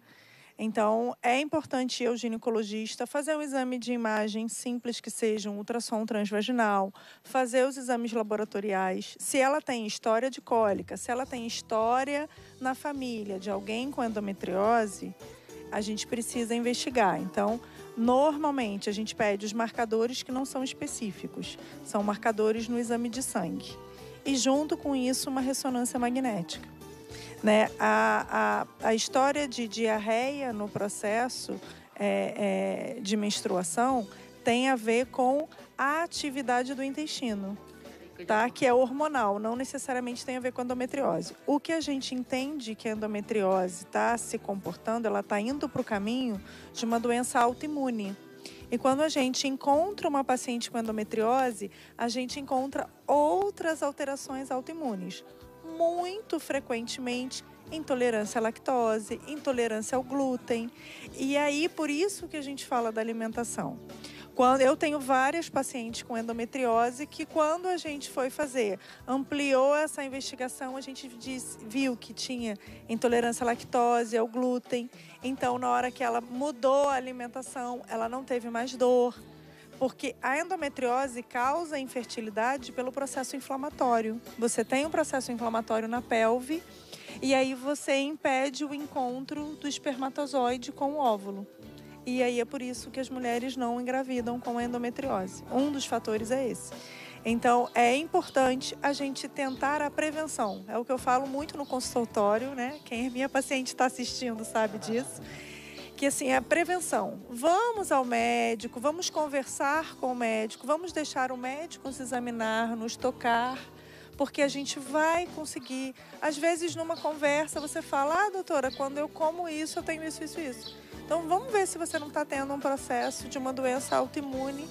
Então, é importante o ginecologista fazer um exame de imagem simples, que seja um ultrassom transvaginal, fazer os exames laboratoriais. Se ela tem história de cólica, se ela tem história na família de alguém com endometriose, a gente precisa investigar. Então, normalmente, a gente pede os marcadores que não são específicos. São marcadores no exame de sangue. E, junto com isso, uma ressonância magnética. Né? A história de diarreia no processo de menstruação tem a ver com a atividade do intestino, tá? Que é hormonal, não necessariamente tem a ver com endometriose. O que a gente entende que a endometriose está se comportando, ela está indo para o caminho de uma doença autoimune. E quando a gente encontra uma paciente com endometriose, a gente encontra outras alterações autoimunes. Muito frequentemente, intolerância à lactose, intolerância ao glúten. E aí, por isso que a gente fala da alimentação. Quando eu tenho várias pacientes com endometriose que, quando a gente foi fazer, ampliou essa investigação, a gente viu que tinha intolerância à lactose, ao glúten. Então, na hora que ela mudou a alimentação, ela não teve mais dor. Porque a endometriose causa infertilidade pelo processo inflamatório. Você tem um processo inflamatório na pelve e aí você impede o encontro do espermatozoide com o óvulo. E aí é por isso que as mulheres não engravidam com a endometriose. Um dos fatores é esse. Então, é importante a gente tentar a prevenção. É o que eu falo muito no consultório, né? Quem é minha paciente está assistindo sabe disso. Que assim, é a prevenção. Vamos ao médico, vamos conversar com o médico, vamos deixar o médico nos examinar, nos tocar, porque a gente vai conseguir. Às vezes, numa conversa, você fala, doutora, quando eu como isso, eu tenho isso, isso, isso. Então, vamos ver se você não está tendo um processo de uma doença autoimune,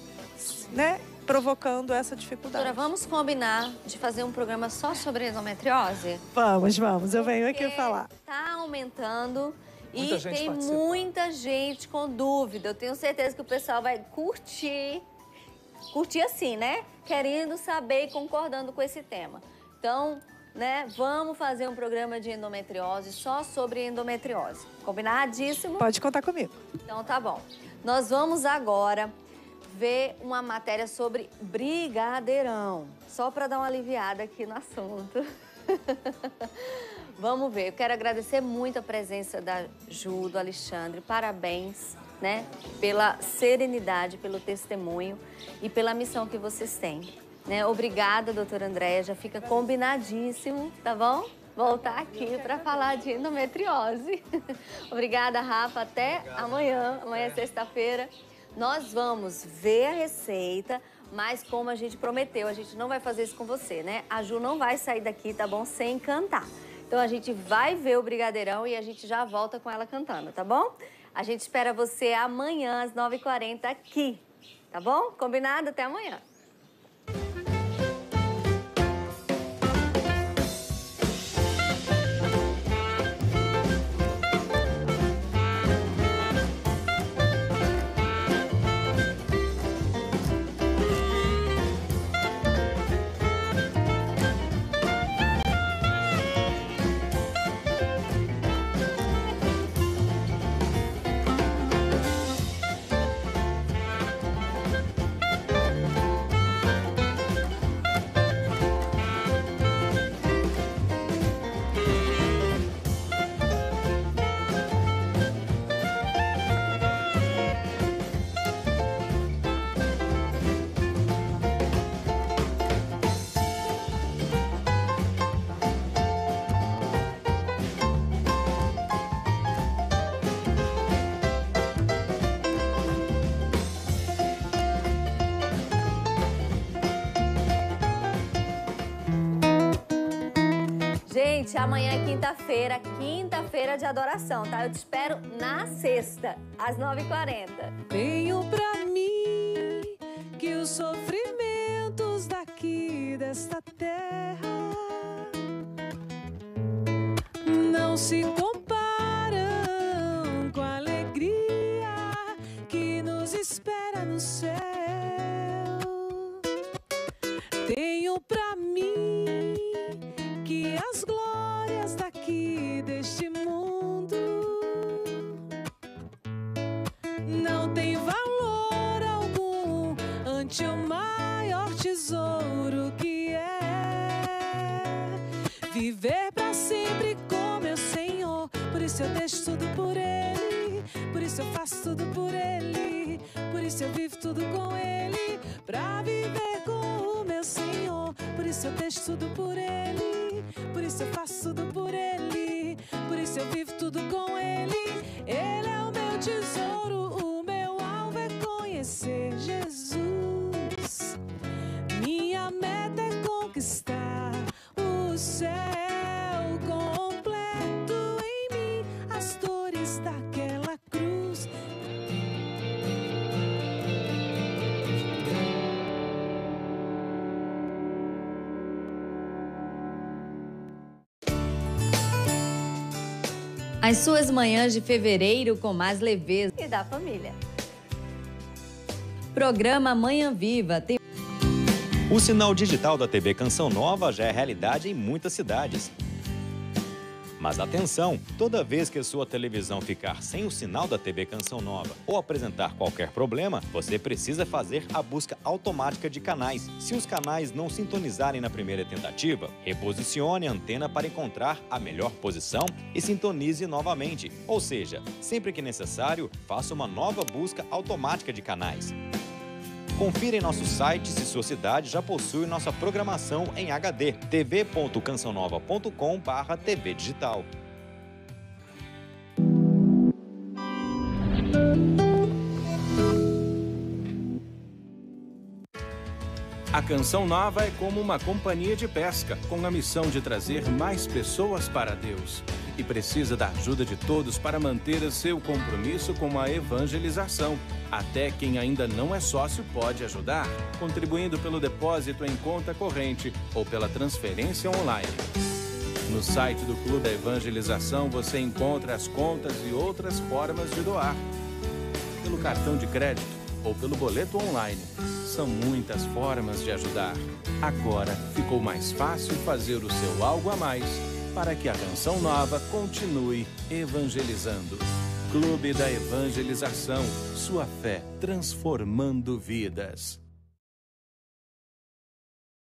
né, provocando essa dificuldade. Doutora, vamos combinar de fazer um programa só sobre endometriose? Vamos. Eu venho aqui falar. Está aumentando. Muita e gente tem participando. muita gente com dúvida. Eu tenho certeza que o pessoal vai curtir assim, né? Querendo saber e concordando com esse tema. Então, né, vamos fazer um programa de endometriose só sobre endometriose. Combinadíssimo? Pode contar comigo. Então, tá bom. Nós vamos agora ver uma matéria sobre brigadeirão. Só para dar uma aliviada aqui no assunto. Vamos ver, eu quero agradecer muito a presença da Ju, do Alexandre, parabéns, né, pela serenidade, pelo testemunho e pela missão que vocês têm, né? Obrigada, doutora Andréia, já fica combinadíssimo, tá bom? Voltar aqui para falar de endometriose. Obrigada, Rafa, até amanhã, é sexta-feira. Nós vamos ver a receita, mas como a gente prometeu, a gente não vai fazer isso com você, né? A Ju não vai sair daqui, tá bom? Sem cantar. Então, a gente vai ver o brigadeirão e a gente já volta com ela cantando, tá bom? A gente espera você amanhã, às 9h40, aqui, tá bom? Combinado? Até amanhã. Gente, amanhã é quinta-feira de adoração, tá? Eu te espero na sexta, às 9h40. Tenho pra mim que os sofrimentos daqui desta terra não se comparam com a alegria que nos espera no céu. Tenho pra mim que as glórias daqui deste mundo realmente o maior tesouro que é viver pra sempre com meu Senhor. Por isso eu deixo tudo por Ele, por isso eu faço tudo por Ele, por isso eu vivo tudo com Ele, pra viver com o meu Senhor. Por isso eu deixo tudo por Ele, por isso eu faço tudo por Ele, por isso eu vivo tudo com Ele. Ele é o meu tesouro, o meu alvo é conhecer Jesus. Minha meta é conquistar o céu completo em mim, as dores daquela cruz. As suas manhãs de fevereiro com mais leveza e da família. Programa Manhã Viva tem... O sinal digital da TV Canção Nova já é realidade em muitas cidades. Mas atenção, toda vez que sua televisão ficar sem o sinal da TV Canção Nova ou apresentar qualquer problema, você precisa fazer a busca automática de canais. Se os canais não sintonizarem na primeira tentativa, reposicione a antena para encontrar a melhor posição e sintonize novamente. Ou seja, sempre que necessário, faça uma nova busca automática de canais. Confira em nosso site se sua cidade já possui nossa programação em HD, tv.cançãonova.com/TV digital. A Canção Nova é como uma companhia de pesca, com a missão de trazer mais pessoas para Deus. E precisa da ajuda de todos para manter o seu compromisso com a evangelização. Até quem ainda não é sócio pode ajudar, contribuindo pelo depósito em conta corrente ou pela transferência online. No site do Clube da Evangelização você encontra as contas e outras formas de doar. Pelo cartão de crédito ou pelo boleto online. São muitas formas de ajudar. Agora ficou mais fácil fazer o seu algo a mais para que a Canção Nova continue evangelizando. Clube da Evangelização, sua fé transformando vidas.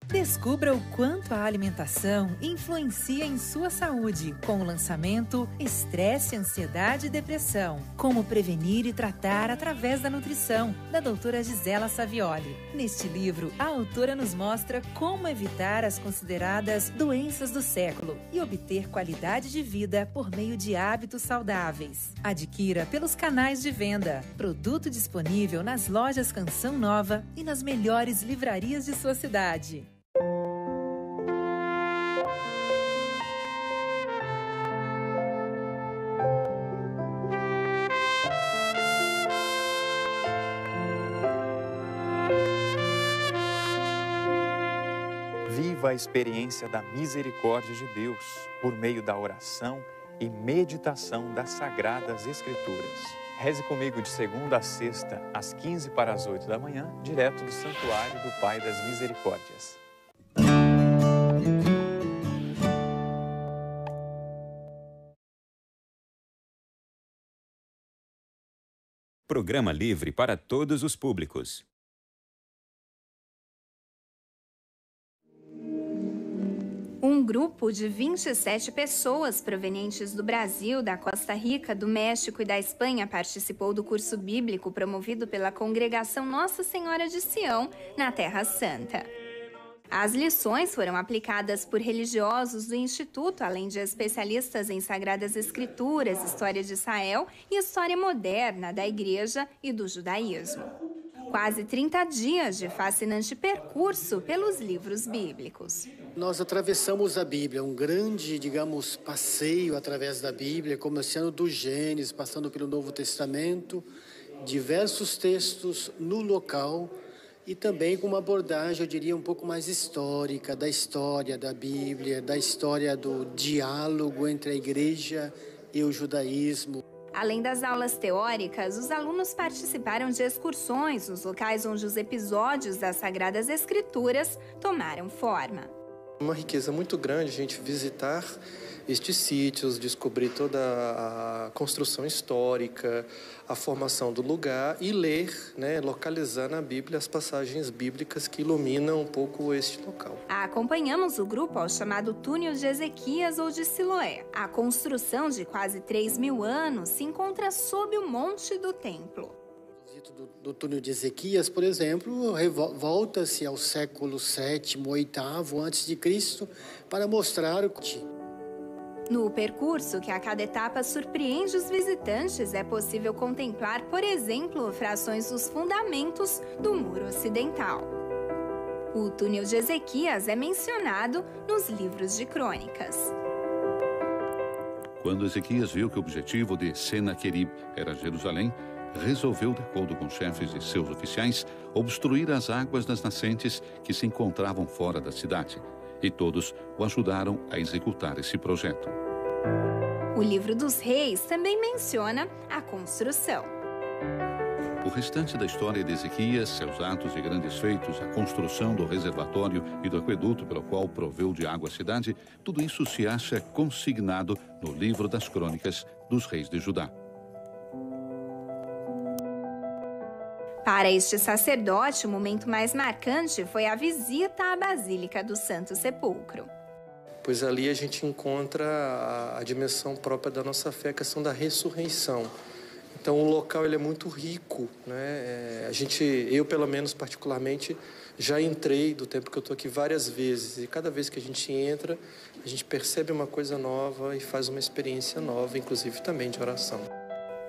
Descubra o quanto a alimentação influencia em sua saúde com o lançamento Estresse, Ansiedade e Depressão. Como prevenir e tratar através da nutrição, da doutora Gisela Savioli. Neste livro, a autora nos mostra como evitar as consideradas doenças do século e obter qualidade de vida por meio de hábitos saudáveis. Adquira pelos canais de venda. Produto disponível nas lojas Canção Nova e nas melhores livrarias de sua cidade. Viva a experiência da misericórdia de Deus por meio da oração e meditação das Sagradas Escrituras. Reze comigo de segunda a sexta, às 15 para as 8 da manhã, direto do Santuário do Pai das Misericórdias. Programa livre para todos os públicos. Um grupo de 27 pessoas provenientes do Brasil, da Costa Rica, do México e da Espanha participou do curso bíblico promovido pela Congregação Nossa Senhora de Sião, na Terra Santa. As lições foram aplicadas por religiosos do Instituto, além de especialistas em Sagradas Escrituras, História de Israel e História Moderna da Igreja e do Judaísmo. Quase 30 dias de fascinante percurso pelos livros bíblicos. Nós atravessamos a Bíblia, um grande, passeio através da Bíblia, começando do Gênesis, passando pelo Novo Testamento, diversos textos no local e também com uma abordagem, eu diria, um pouco mais histórica, da história da Bíblia, da história do diálogo entre a igreja e o judaísmo. Além das aulas teóricas, os alunos participaram de excursões nos locais onde os episódios das Sagradas Escrituras tomaram forma. Uma riqueza muito grande a gente visitar estes sítios, descobrir toda a construção histórica, a formação do lugar e ler, né, localizar na Bíblia as passagens bíblicas que iluminam um pouco este local. Acompanhamos o grupo ao chamado Túnel de Ezequias ou de Siloé. A construção de quase 3.000 anos se encontra sob o Monte do Templo. Do túnel de Ezequias, por exemplo, volta-se ao século VII, VIII antes de Cristo para mostrar o que. No percurso que a cada etapa surpreende os visitantes, é possível contemplar, por exemplo, frações dos fundamentos do muro ocidental. O túnel de Ezequias é mencionado nos livros de crônicas. Quando Ezequias viu que o objetivo de Senaquerib era Jerusalém, resolveu, de acordo com chefes e seus oficiais, obstruir as águas das nascentes que se encontravam fora da cidade. E todos o ajudaram a executar esse projeto. O livro dos Reis também menciona a construção. O restante da história de Ezequias, seus atos e grandes feitos, a construção do reservatório e do aqueduto pelo qual proveu de água a cidade, tudo isso se acha consignado no livro das crônicas dos reis de Judá. Para este sacerdote, o momento mais marcante foi a visita à Basílica do Santo Sepulcro. Pois ali a gente encontra a dimensão própria da nossa fé, a questão da ressurreição. Então o local ele é muito rico, né? Eu pelo menos particularmente já entrei do tempo que eu estou aqui várias vezes e cada vez que a gente entra a gente percebe uma coisa nova e faz uma experiência nova, inclusive também de oração.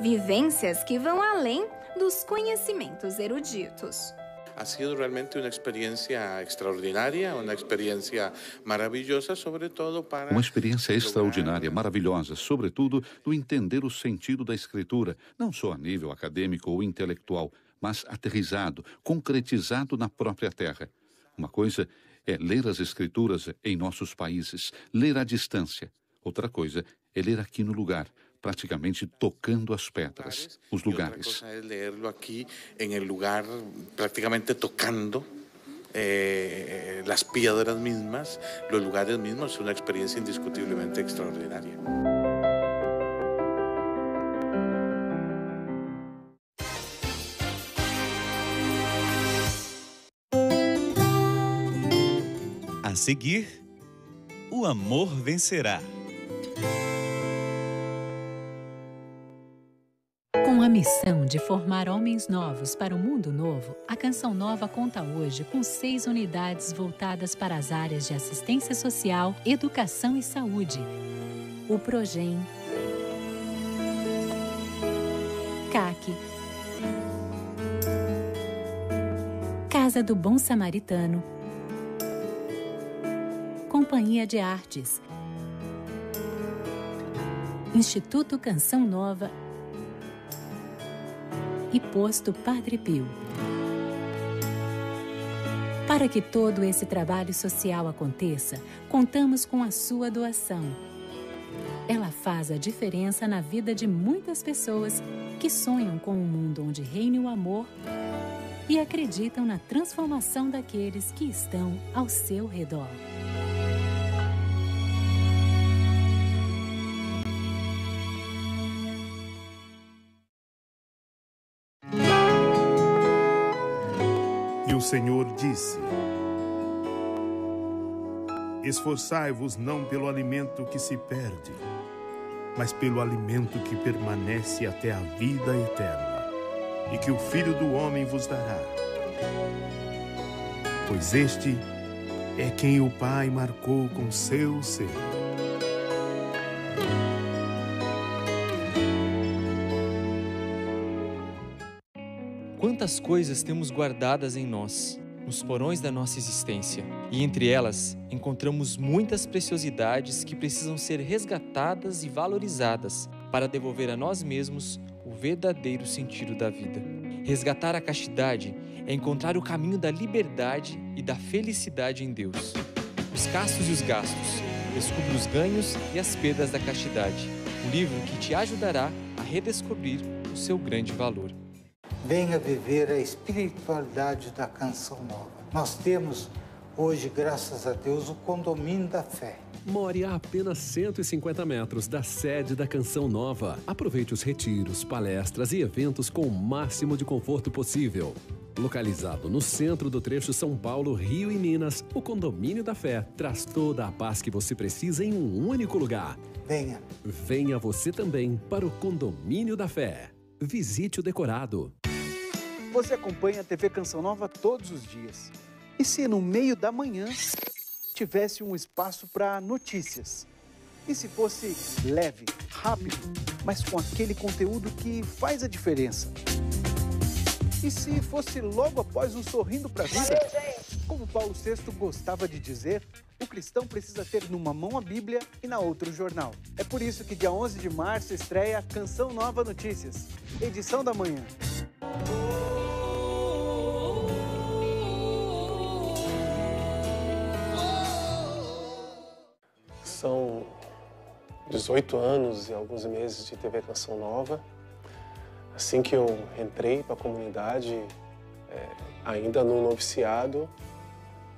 Vivências que vão além dos conhecimentos eruditos. Ha sido realmente una experiencia extraordinaria, una experiencia maravillosa, sobre todo para... Uma experiência extraordinária, maravilhosa, sobretudo no entender o sentido da Escritura, não só a nível acadêmico ou intelectual, mas aterrizado, concretizado na própria terra. Uma coisa é ler as Escrituras em nossos países, ler à distância. Outra coisa é ler aqui no lugar, praticamente tocando as pedras, os lugares. Outra coisa é lerlo aqui em el lugar, praticamente tocando las piedras mismas, los lugares mismos. Es una experiencia indiscutiblemente extraordinaria. A seguir, o amor vencerá. Com a missão de formar homens novos para o mundo novo, a Canção Nova conta hoje com 6 unidades voltadas para as áreas de assistência social, educação e saúde. O Progem, CAC, Casa do Bom Samaritano, Companhia de Artes, Instituto Canção Nova e Posto Padre Pio. Para que todo esse trabalho social aconteça, contamos com a sua doação. Ela faz a diferença na vida de muitas pessoas que sonham com um mundo onde reine o amor e acreditam na transformação daqueles que estão ao seu redor. O Senhor disse: esforçai-vos não pelo alimento que se perde, mas pelo alimento que permanece até a vida eterna, e que o Filho do Homem vos dará. Pois este é quem o Pai marcou com seu selo. Quantas coisas temos guardadas em nós, nos porões da nossa existência, e entre elas encontramos muitas preciosidades que precisam ser resgatadas e valorizadas para devolver a nós mesmos o verdadeiro sentido da vida. Resgatar a castidade é encontrar o caminho da liberdade e da felicidade em Deus. Os castos e os gastos, descubra os ganhos e as perdas da castidade, um livro que te ajudará a redescobrir o seu grande valor. Venha viver a espiritualidade da Canção Nova. Nós temos Hoje, graças a Deus, o Condomínio da Fé. More a apenas 150 metros da sede da Canção Nova. Aproveite os retiros, palestras e eventos com o máximo de conforto possível. Localizado no centro do trecho São Paulo, Rio e Minas, o Condomínio da Fé traz toda a paz que você precisa em um único lugar. Venha. Venha você também para o Condomínio da Fé. Visite o decorado. Você acompanha a TV Canção Nova todos os dias. E se no meio da manhã tivesse um espaço para notícias? E se fosse leve, rápido, mas com aquele conteúdo que faz a diferença? E se fosse logo após um Sorrindo para a Vida? Como Paulo VI gostava de dizer, o cristão precisa ter numa mão a Bíblia e na outra o jornal. É por isso que dia 11 de março estreia Canção Nova Notícias, edição da manhã. São 18 anos e alguns meses de TV Canção Nova. Assim que eu entrei para a comunidade, ainda no noviciado,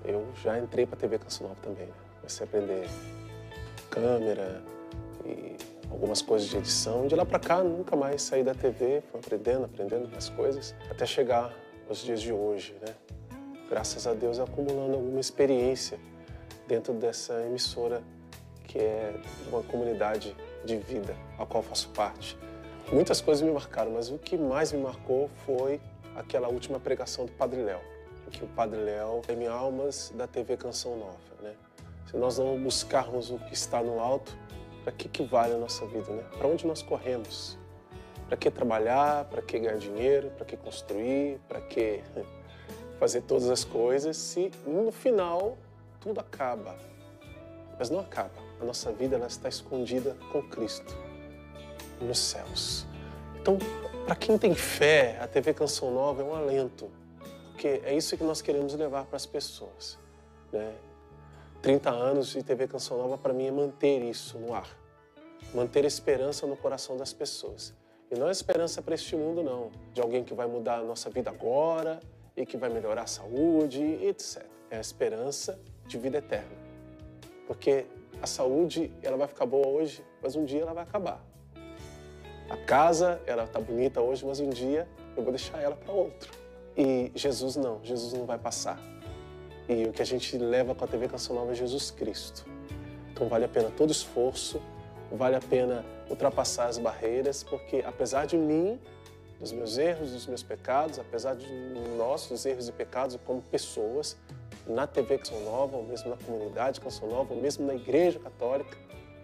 eu já entrei para a TV Canção Nova também. Né? Comecei a aprender câmera e algumas coisas de edição. De lá para cá, nunca mais saí da TV, fui aprendendo mais coisas, até chegar aos dias de hoje. Né? Graças a Deus, acumulando alguma experiência dentro dessa emissora, que é uma comunidade de vida, a qual faço parte. Muitas coisas me marcaram, mas o que mais me marcou foi aquela última pregação do Padre Léo, em que o Padre Léo tem almas da TV Canção Nova. Né? Se nós não buscarmos o que está no alto, para que vale a nossa vida? Né? Para onde nós corremos? Para que trabalhar? Para que ganhar dinheiro? Para que construir? Para que fazer todas as coisas? Se no final tudo acaba. Mas não acaba. A nossa vida ela está escondida com Cristo nos céus. Então, para quem tem fé, a TV Canção Nova é um alento, porque é isso que nós queremos levar para as pessoas. Né? 30 anos de TV Canção Nova, para mim, é manter isso no ar, manter a esperança no coração das pessoas. E não é esperança para este mundo, não, de alguém que vai mudar a nossa vida agora e que vai melhorar a saúde, etc. É a esperança de vida eterna. Porque a saúde, ela vai ficar boa hoje, mas um dia ela vai acabar. A casa, ela tá bonita hoje, mas um dia eu vou deixar ela para outro. E Jesus não vai passar. E o que a gente leva com a TV Canção Nova é Jesus Cristo. Então vale a pena todo esforço, vale a pena ultrapassar as barreiras, porque apesar de mim, dos meus erros, dos meus pecados, apesar de nossos erros e pecados como pessoas, na TV Canção Nova, ou mesmo na comunidade Canção Nova, ou mesmo na Igreja Católica,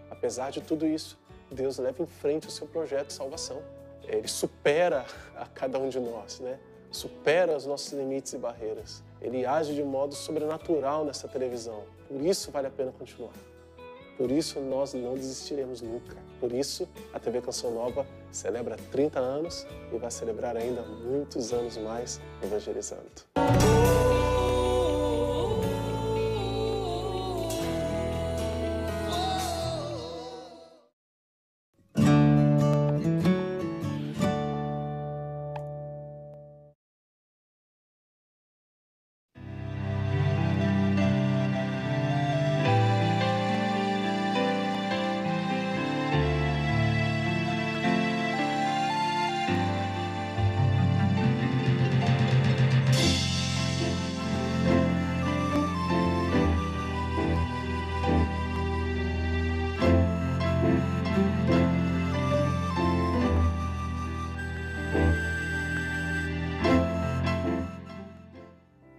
apesar de tudo isso, Deus leva em frente o seu projeto de salvação. Ele supera a cada um de nós, né? Supera os nossos limites e barreiras. Ele age de modo sobrenatural nessa televisão. Por isso vale a pena continuar. Por isso nós não desistiremos nunca. Por isso a TV Canção Nova celebra 30 anos e vai celebrar ainda muitos anos mais evangelizando.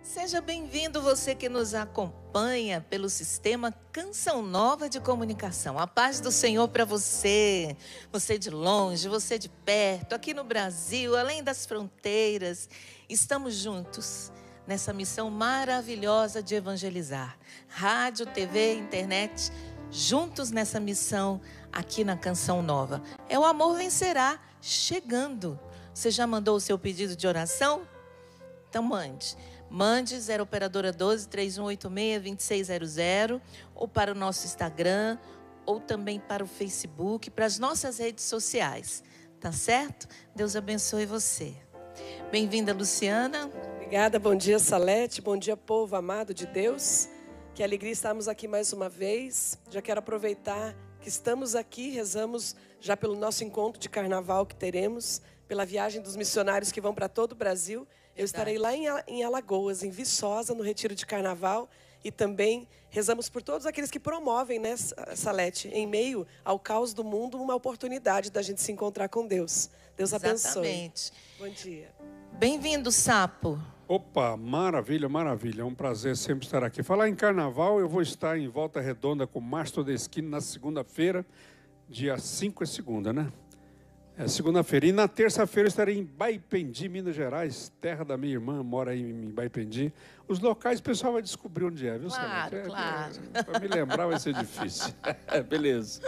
Seja bem-vindo você que nos acompanha pelo sistema Canção Nova de Comunicação. A paz do Senhor para você, você de longe, você de perto, aqui no Brasil, além das fronteiras. Estamos juntos nessa missão maravilhosa de evangelizar. Rádio, TV, internet, juntos nessa missão aqui na Canção Nova. É o Amor Vencerá, chegando. Você já mandou o seu pedido de oração? Então mande. Mande 0 operadora 12 3186 2600 ou para o nosso Instagram ou também para o Facebook, para as nossas redes sociais. Tá certo? Deus abençoe você. Bem-vinda, Luciana. Obrigada, bom dia Salete, bom dia povo amado de Deus. Que alegria estarmos aqui mais uma vez. Já quero aproveitar que estamos aqui, rezamos já pelo nosso encontro de carnaval que teremos, pela viagem dos missionários que vão para todo o Brasil. Eu estarei lá em Alagoas, em Viçosa, no retiro de carnaval. E também rezamos por todos aqueles que promovem, né, Salete, em meio ao caos do mundo, uma oportunidade da gente se encontrar com Deus. Deus abençoe. Exatamente. Bom dia. Bem-vindo, Sapo. Opa, maravilha, maravilha. É um prazer sempre estar aqui. Falar em carnaval, eu vou estar em Volta Redonda com Márcio Todeschini na segunda-feira, dia 5 é segunda, né? É segunda-feira. E na terça-feira eu estarei em Baipendi, Minas Gerais, terra da minha irmã, mora aí em Baipendi. Os locais o pessoal vai descobrir onde é, viu, Claro, claro. Para me lembrar vai ser difícil. Beleza.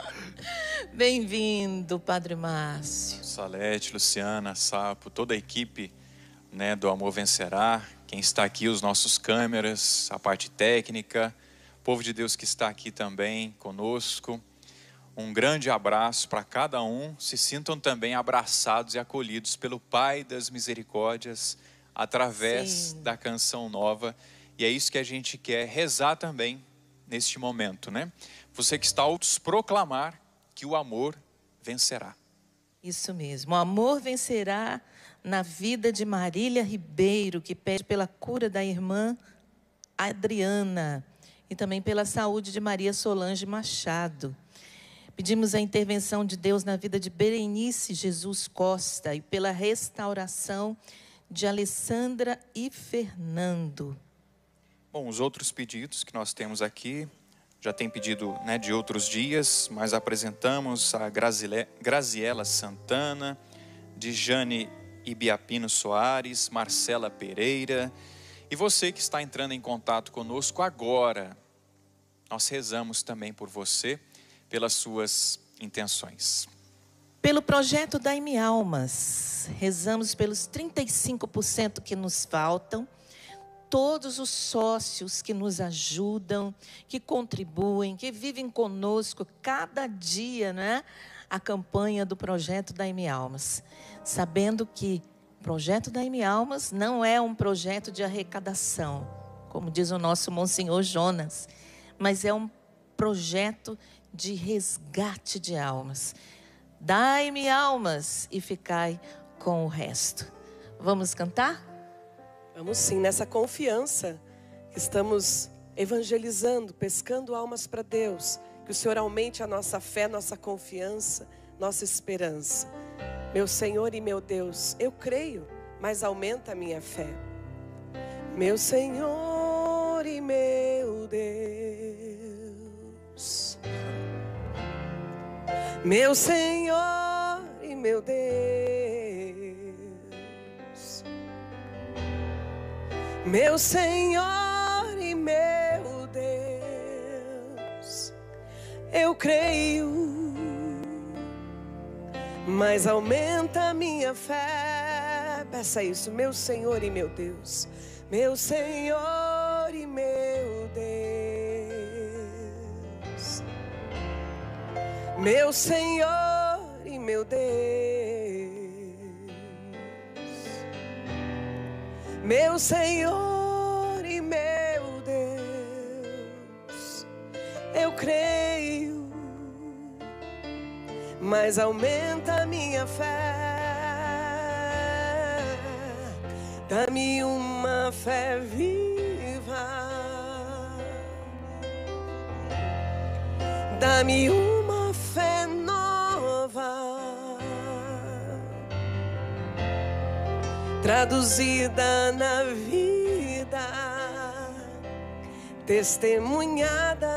Bem-vindo, Padre Márcio. Salete, Luciana, Sapo, toda a equipe, né, do Amor Vencerá, quem está aqui, os nossos câmeras, a parte técnica, o povo de Deus que está aqui também conosco. Um grande abraço para cada um. Se sintam também abraçados e acolhidos pelo Pai das Misericórdias através da Canção Nova. E é isso que a gente quer rezar também neste momento, né? Você que está a proclamar que o amor vencerá. Isso mesmo, o amor vencerá na vida de Marília Ribeiro, que pede pela cura da irmã Adriana e também pela saúde de Maria Solange Machado. Pedimos a intervenção de Deus na vida de Berenice Jesus Costa e pela restauração de Alessandra e Fernando. Bom, os outros pedidos que nós temos aqui, já tem pedido, né, de outros dias, mas apresentamos a Graziela Santana, de Jane Ibiapino Soares, Marcela Pereira. E você que está entrando em contato conosco agora, nós rezamos também por você, pelas suas intenções. Pelo projeto Dai-me Almas, rezamos pelos 35% que nos faltam, todos os sócios que nos ajudam, que contribuem, que vivem conosco cada dia, né? A campanha do projeto Dai-me Almas. Sabendo que o projeto Dai-me Almas não é um projeto de arrecadação, como diz o nosso Monsenhor Jonas, mas é um projeto de resgate de almas. Dai-me almas e ficai com o resto. Vamos cantar? Vamos sim, nessa confiança que estamos evangelizando, pescando almas para Deus. Que o Senhor aumente a nossa fé, nossa confiança, nossa esperança. Meu Senhor e meu Deus, eu creio, mas aumenta a minha fé. Meu Senhor e meu Deus, meu Senhor e meu Deus, meu Senhor e meu Deus, eu creio, mas aumenta a minha fé. Peça isso, meu Senhor e meu Deus, meu Senhor e meu Deus, meu Senhor e meu Deus, meu Senhor e meu Deus, eu creio, mas aumenta a minha fé. Dá-me uma fé viva, dá-me uma fé nova, traduzida na vida, testemunhada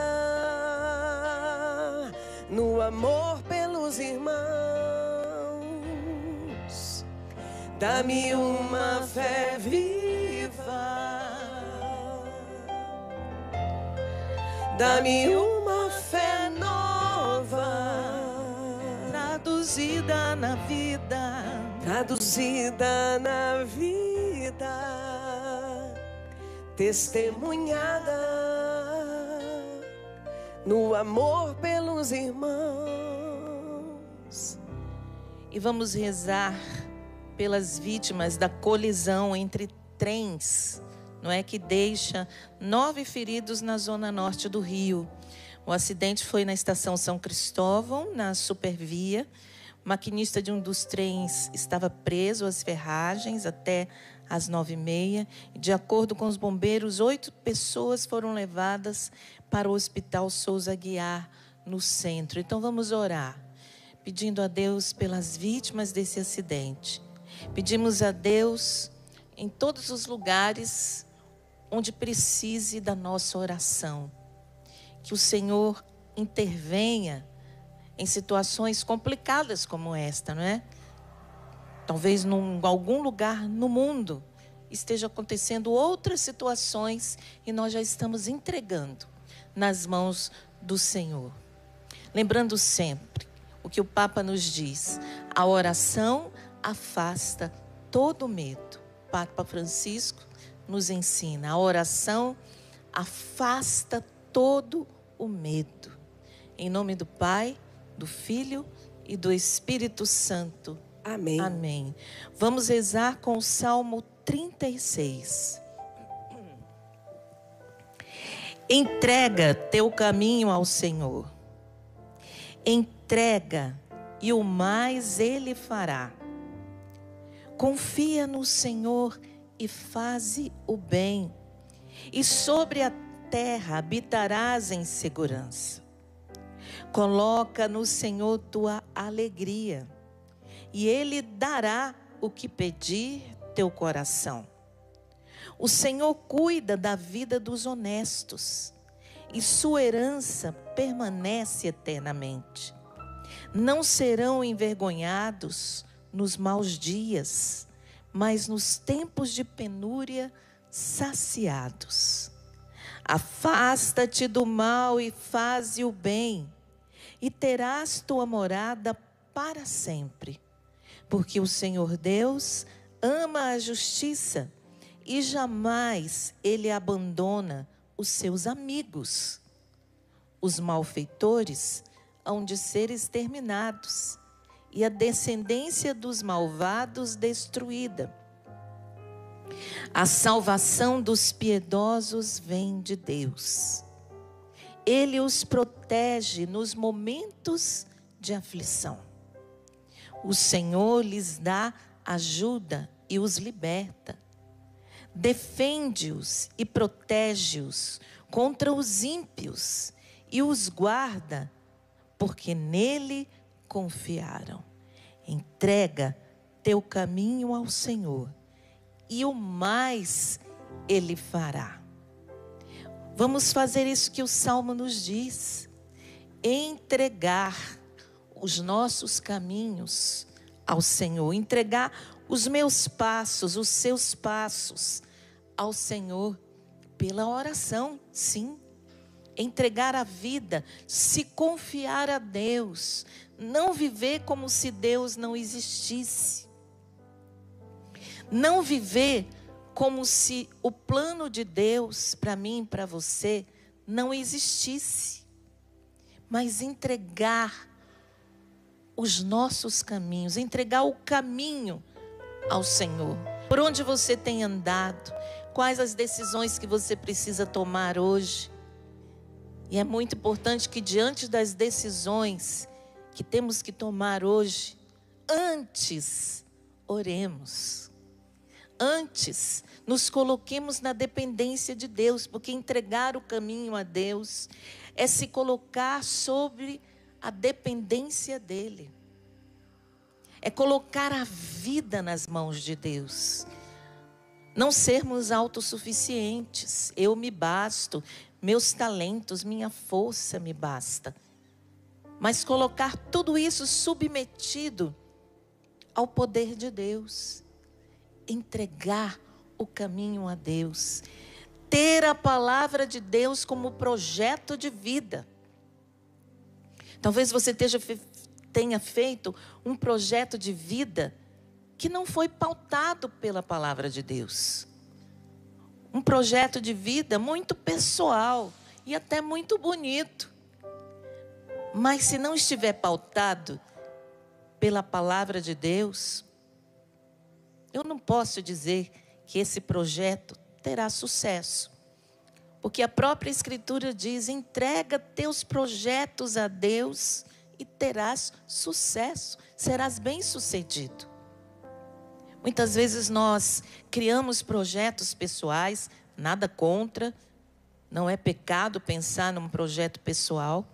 no amor pelos irmãos. Dá-me uma fé viva, dá-me uma fé nova, traduzida na vida, traduzida na vida, testemunhada no amor pelos irmãos. E vamos rezar pelas vítimas da colisão entre trens, não é, que deixa 9 feridos na zona norte do Rio. O acidente foi na estação São Cristóvão, na Supervia. O maquinista de um dos trens estava preso às ferragens até às 9h30. De acordo com os bombeiros, 8 pessoas foram levadas para o Hospital Souza Aguiar, no centro. Então vamos orar, pedindo a Deus pelas vítimas desse acidente. Pedimos a Deus em todos os lugares onde precise da nossa oração. Que o Senhor intervenha em situações complicadas como esta, não é? Talvez em algum lugar no mundo esteja acontecendo outras situações e nós já estamos entregando nas mãos do Senhor. Lembrando sempre o que o Papa nos diz: a oração afasta todo medo. O Papa Francisco nos ensina: a oração afasta todo o medo. Em nome do Pai, do Filho e do Espírito Santo. Amém. Amém. Vamos rezar com o Salmo 36. Entrega teu caminho ao Senhor. Entrega, e o mais Ele fará. Confia no Senhor e faze o bem, e sobre a terra habitarás em segurança. Coloca no Senhor tua alegria, e Ele dará o que pedir teu coração. O Senhor cuida da vida dos honestos, e sua herança permanece eternamente. Não serão envergonhados nos maus dias, mas nos tempos de penúria saciados. Afasta-te do mal e faze o bem, e terás tua morada para sempre. Porque o Senhor Deus ama a justiça e jamais Ele abandona os seus amigos. Os malfeitores hão de ser exterminados e a descendência dos malvados destruída. A salvação dos piedosos vem de Deus. Ele os protege nos momentos de aflição. O Senhor lhes dá ajuda e os liberta. Defende-os e protege-os contra os ímpios e os guarda, porque nele confiaram. Entrega teu caminho ao Senhor, e o mais Ele fará. Vamos fazer isso que o Salmo nos diz: entregar os nossos caminhos ao Senhor, entregar os meus passos, os seus passos ao Senhor, pela oração, sim. Entregar a vida, se confiar a Deus, não viver como se Deus não existisse. Não viver como se o plano de Deus para mim e para você não existisse. Mas entregar os nossos caminhos, entregar o caminho ao Senhor. Por onde você tem andado, quais as decisões que você precisa tomar hoje. E é muito importante que diante das decisões que temos que tomar hoje, antes oremos. Antes nos coloquemos na dependência de Deus, porque entregar o caminho a Deus é se colocar sobre a dependência dEle. É colocar a vida nas mãos de Deus. Não sermos autossuficientes. Eu me basto, meus talentos, minha força me basta. Mas colocar tudo isso submetido ao poder de Deus. Entregar o caminho a Deus. Ter a palavra de Deus como projeto de vida. Talvez você tenha feito um projeto de vida que não foi pautado pela palavra de Deus. Um projeto de vida muito pessoal e até muito bonito. Mas se não estiver pautado pela palavra de Deus, eu não posso dizer que esse projeto terá sucesso. Porque a própria Escritura diz: entrega teus projetos a Deus e terás sucesso, serás bem-sucedido. Muitas vezes nós criamos projetos pessoais, nada contra, não é pecado pensar num projeto pessoal,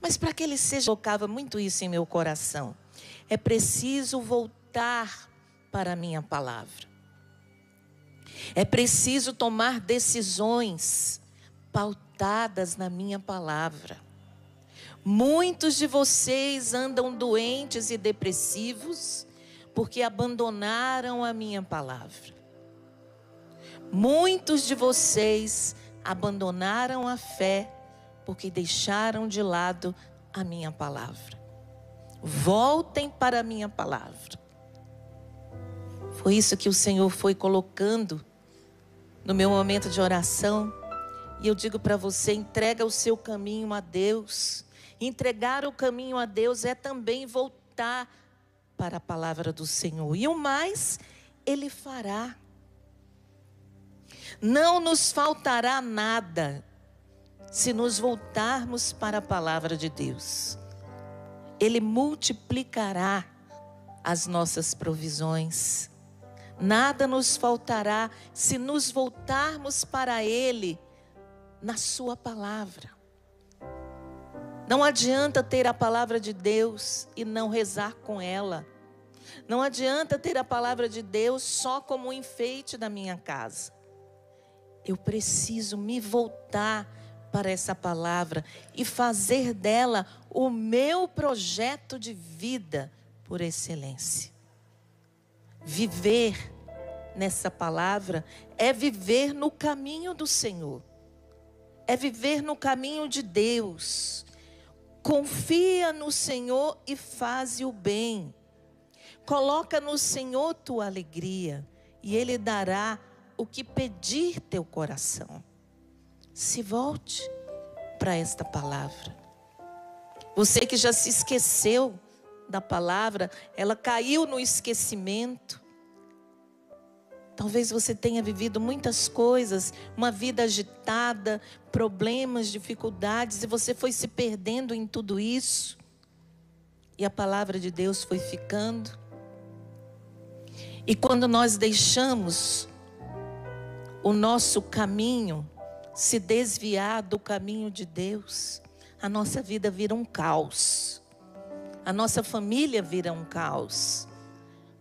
mas para que ele seja, eu colocava muito isso em meu coração, é preciso voltar para a minha palavra. É preciso tomar decisões pautadas na minha palavra. Muitos de vocês andam doentes e depressivos porque abandonaram a minha palavra. Muitos de vocês abandonaram a fé porque deixaram de lado a minha palavra. Voltem para a minha palavra. Foi isso que o Senhor foi colocando no meu momento de oração. E eu digo para você, entrega o seu caminho a Deus. Entregar o caminho a Deus é também voltar para a palavra do Senhor. E o mais, Ele fará. Não nos faltará nada se nos voltarmos para a palavra de Deus. Ele multiplicará as nossas provisões. Nada nos faltará se nos voltarmos para Ele na sua palavra. Não adianta ter a palavra de Deus e não rezar com ela. Não adianta ter a palavra de Deus só como um enfeite da minha casa. Eu preciso me voltar para essa palavra e fazer dela o meu projeto de vida por excelência. Viver nessa palavra é viver no caminho do Senhor. É viver no caminho de Deus. Confia no Senhor e faze o bem. Coloca no Senhor tua alegria e Ele dará o que pedir teu coração. Se volte para esta palavra. Você que já se esqueceu da palavra, ela caiu no esquecimento. Talvez você tenha vivido muitas coisas, uma vida agitada, problemas, dificuldades, e você foi se perdendo em tudo isso. E a palavra de Deus foi ficando. E quando nós deixamos o nosso caminho se desviar do caminho de Deus, a nossa vida vira um caos. A nossa família vira um caos.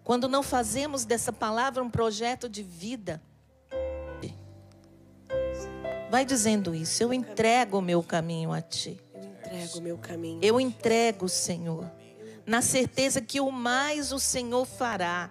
Quando não fazemos dessa palavra um projeto de vida, vai dizendo isso: eu entrego o meu caminho a Ti. Eu entrego o meu caminho. Eu entrego, Senhor, na certeza que o mais o Senhor fará.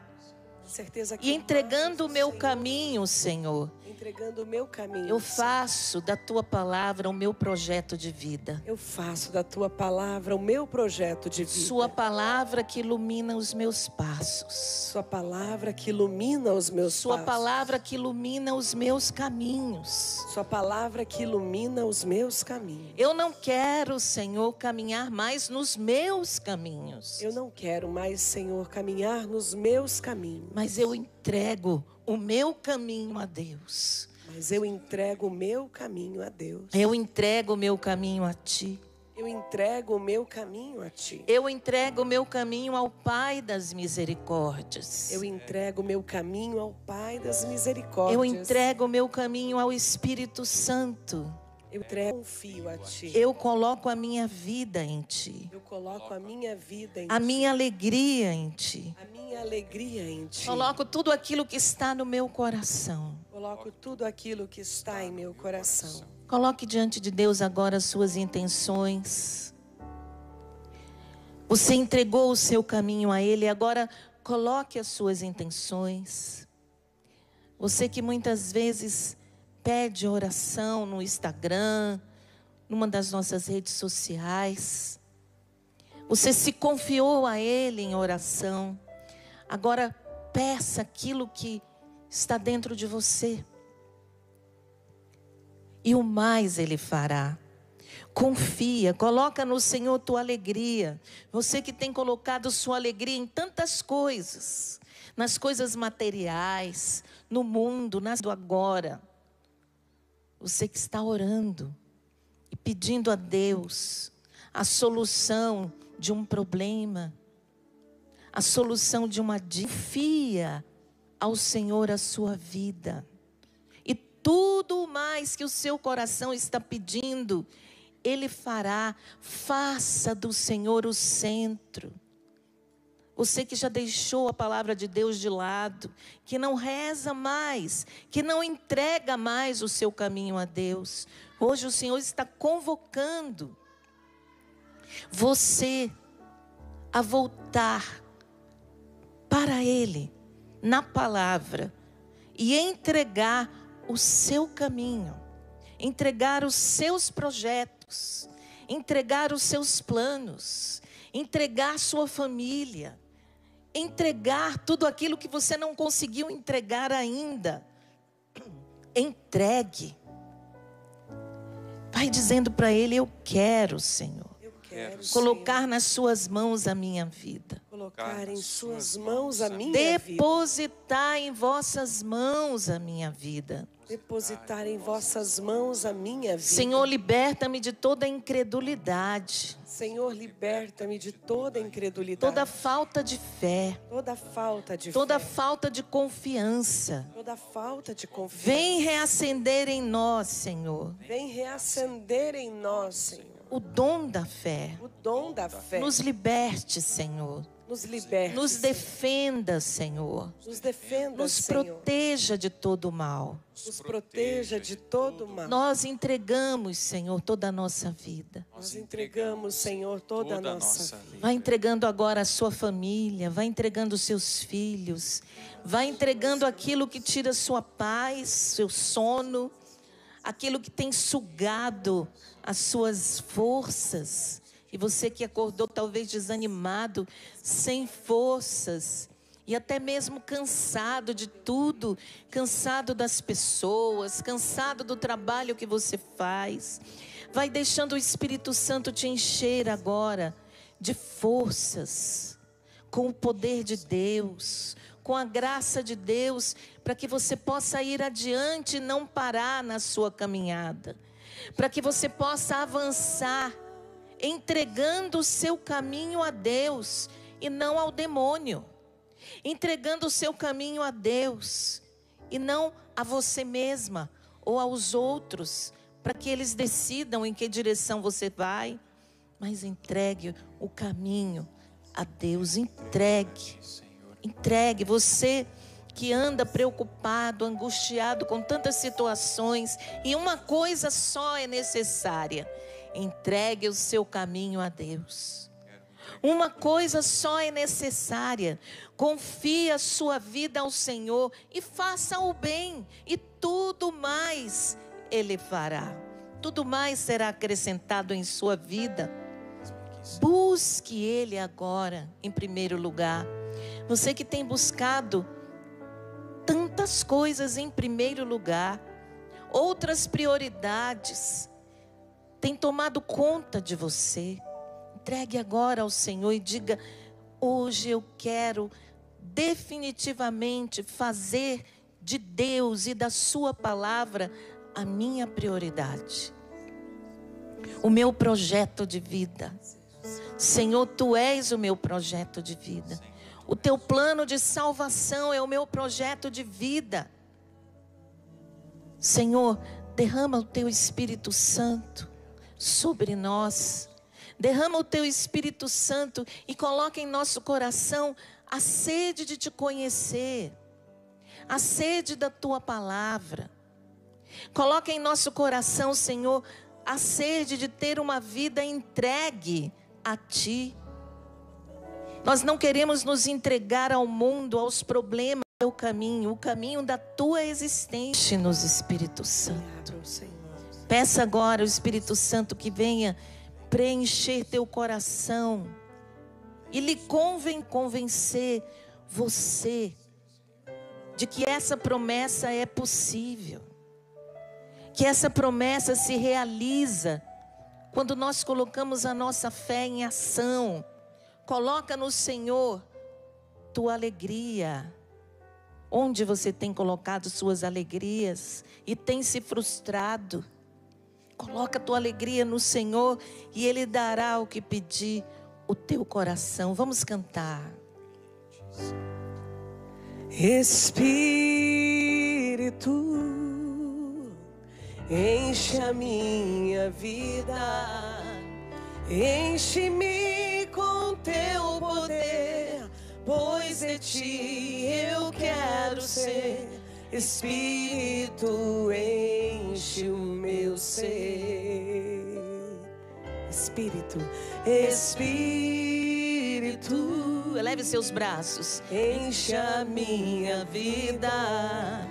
Certeza que e entregando o meu caminho, Senhor, entregando o meu caminho, eu faço da Tua palavra o meu projeto de vida. Eu faço da Tua palavra o meu projeto de vida. Sua palavra que ilumina os meus passos. Sua palavra que ilumina os meus passos. Sua palavra que ilumina os meus caminhos. Sua palavra que ilumina os meus caminhos. Eu não quero, Senhor, caminhar mais nos meus caminhos. Eu não quero mais, Senhor, caminhar nos meus caminhos. Mas eu entrego o meu caminho a Deus. Mas eu entrego o meu caminho a Deus. Eu entrego o meu caminho a Ti. Eu entrego o meu caminho a Ti. Eu entrego o meu caminho ao Pai das misericórdias. Eu entrego o meu caminho ao Pai das misericórdias. Eu entrego o meu caminho ao Espírito Santo. Eu entrego, confio a Ti. Eu coloco a minha vida em Ti. Eu coloco a minha vida em Ti. A minha alegria em Ti. A minha alegria em Ti. Coloco tudo aquilo que está no meu coração. Coloco tudo aquilo que está em meu coração. Coloque diante de Deus agora as suas intenções. Você entregou o seu caminho a Ele, agora coloque as suas intenções. Você que muitas vezes pede oração no Instagram, numa das nossas redes sociais. Você se confiou a Ele em oração. Agora peça aquilo que está dentro de você. E o mais Ele fará. Confia, coloca no Senhor tua alegria. Você que tem colocado sua alegria em tantas coisas. nas coisas materiais, no mundo, do agora. Você que está orando e pedindo a Deus a solução de um problema, a solução de uma dívida, confia ao Senhor a sua vida. E tudo mais que o seu coração está pedindo, Ele fará. Faça do Senhor o centro. Você que já deixou a palavra de Deus de lado, que não reza mais, que não entrega mais o seu caminho a Deus. Hoje o Senhor está convocando você a voltar para Ele, na palavra, e entregar o seu caminho, entregar os seus projetos, entregar os seus planos, entregar sua família, entregar tudo aquilo que você não conseguiu entregar ainda. Entregue. Vai dizendo para Ele: eu quero, Senhor, colocar nas suas mãos a minha vida. Colocar em suas mãos a minha vida. Depositar em vossas mãos a minha vida. Depositar em vossas mãos a minha vida. Senhor, liberta-me de toda incredulidade. Senhor, liberta-me de toda incredulidade. Toda falta de fé. Toda falta de toda fé. Falta de confiança. Toda falta de confiança. Vem reacender em nós, Senhor. Vem reacender em nós, Senhor. O dom da fé. O dom da fé. Nos liberte, Senhor. Nos liberte. Nos defenda, Senhor. Nos defenda, nos Senhor. Proteja de todo mal. Nos proteja de todo mal. Nós entregamos, Senhor, toda a nossa vida. Nós entregamos, Senhor, toda a nossa vida. Vai entregando agora a sua família, vai entregando os seus filhos, vai entregando aquilo que tira sua paz, seu sono, aquilo que tem sugado as suas forças. E você que acordou talvez desanimado, sem forças, e até mesmo cansado de tudo, cansado das pessoas, cansado do trabalho que você faz, vai deixando o Espírito Santo te encher agora de forças, com o poder de Deus, com a graça de Deus, para que você possa ir adiante e não parar na sua caminhada, para que você possa avançar, entregando o seu caminho a Deus e não ao demônio, entregando o seu caminho a Deus e não a você mesma ou aos outros, para que eles decidam em que direção você vai, mas entregue o caminho a Deus. Entregue. Você que anda preocupado, angustiado com tantas situações, e uma coisa só é necessária: entregue o seu caminho a Deus. Uma coisa só é necessária: confie a sua vida ao Senhor e faça o bem, e tudo mais Ele fará. Tudo mais será acrescentado em sua vida. Busque Ele agora em primeiro lugar. Você que tem buscado tantas coisas em primeiro lugar, outras prioridades tem tomado conta de você. Entregue agora ao Senhor e diga: hoje eu quero definitivamente fazer de Deus e da sua palavra a minha prioridade, o meu projeto de vida. Senhor, Tu és o meu projeto de vida. O Teu plano de salvação é o meu projeto de vida. Senhor, derrama o Teu Espírito Santo sobre nós. Derrama o Teu Espírito Santo e coloca em nosso coração a sede de Te conhecer, a sede da Tua palavra. Coloca em nosso coração, Senhor, a sede de ter uma vida entregue a Ti. Nós não queremos nos entregar ao mundo, aos problemas, o caminho da Tua existência nos Espírito Santo. Peça agora ao Espírito Santo que venha preencher teu coração e lhe convencer você de que essa promessa é possível, que essa promessa se realiza quando nós colocamos a nossa fé em ação. Coloca no Senhor tua alegria, Onde você tem colocado suas alegrias e tem se frustrado? Coloca a tua alegria no Senhor e Ele dará o que pedir o teu coração. Vamos cantar. Espírito, enche a minha vida, enche-me com teu poder, pois de ti eu quero ser. Espírito, enche o meu ser. Espírito, Espírito, eleve seus braços. Enche a minha vida,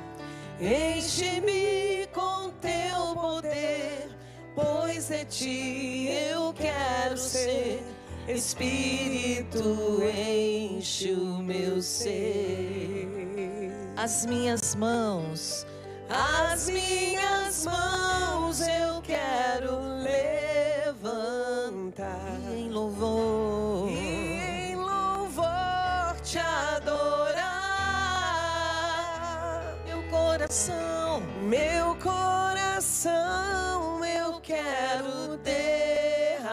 enche-me com teu poder, pois de ti eu quero ser. Espírito, enche o meu ser. As minhas mãos eu quero levantar e em louvor te adorar. Meu coração eu quero derramar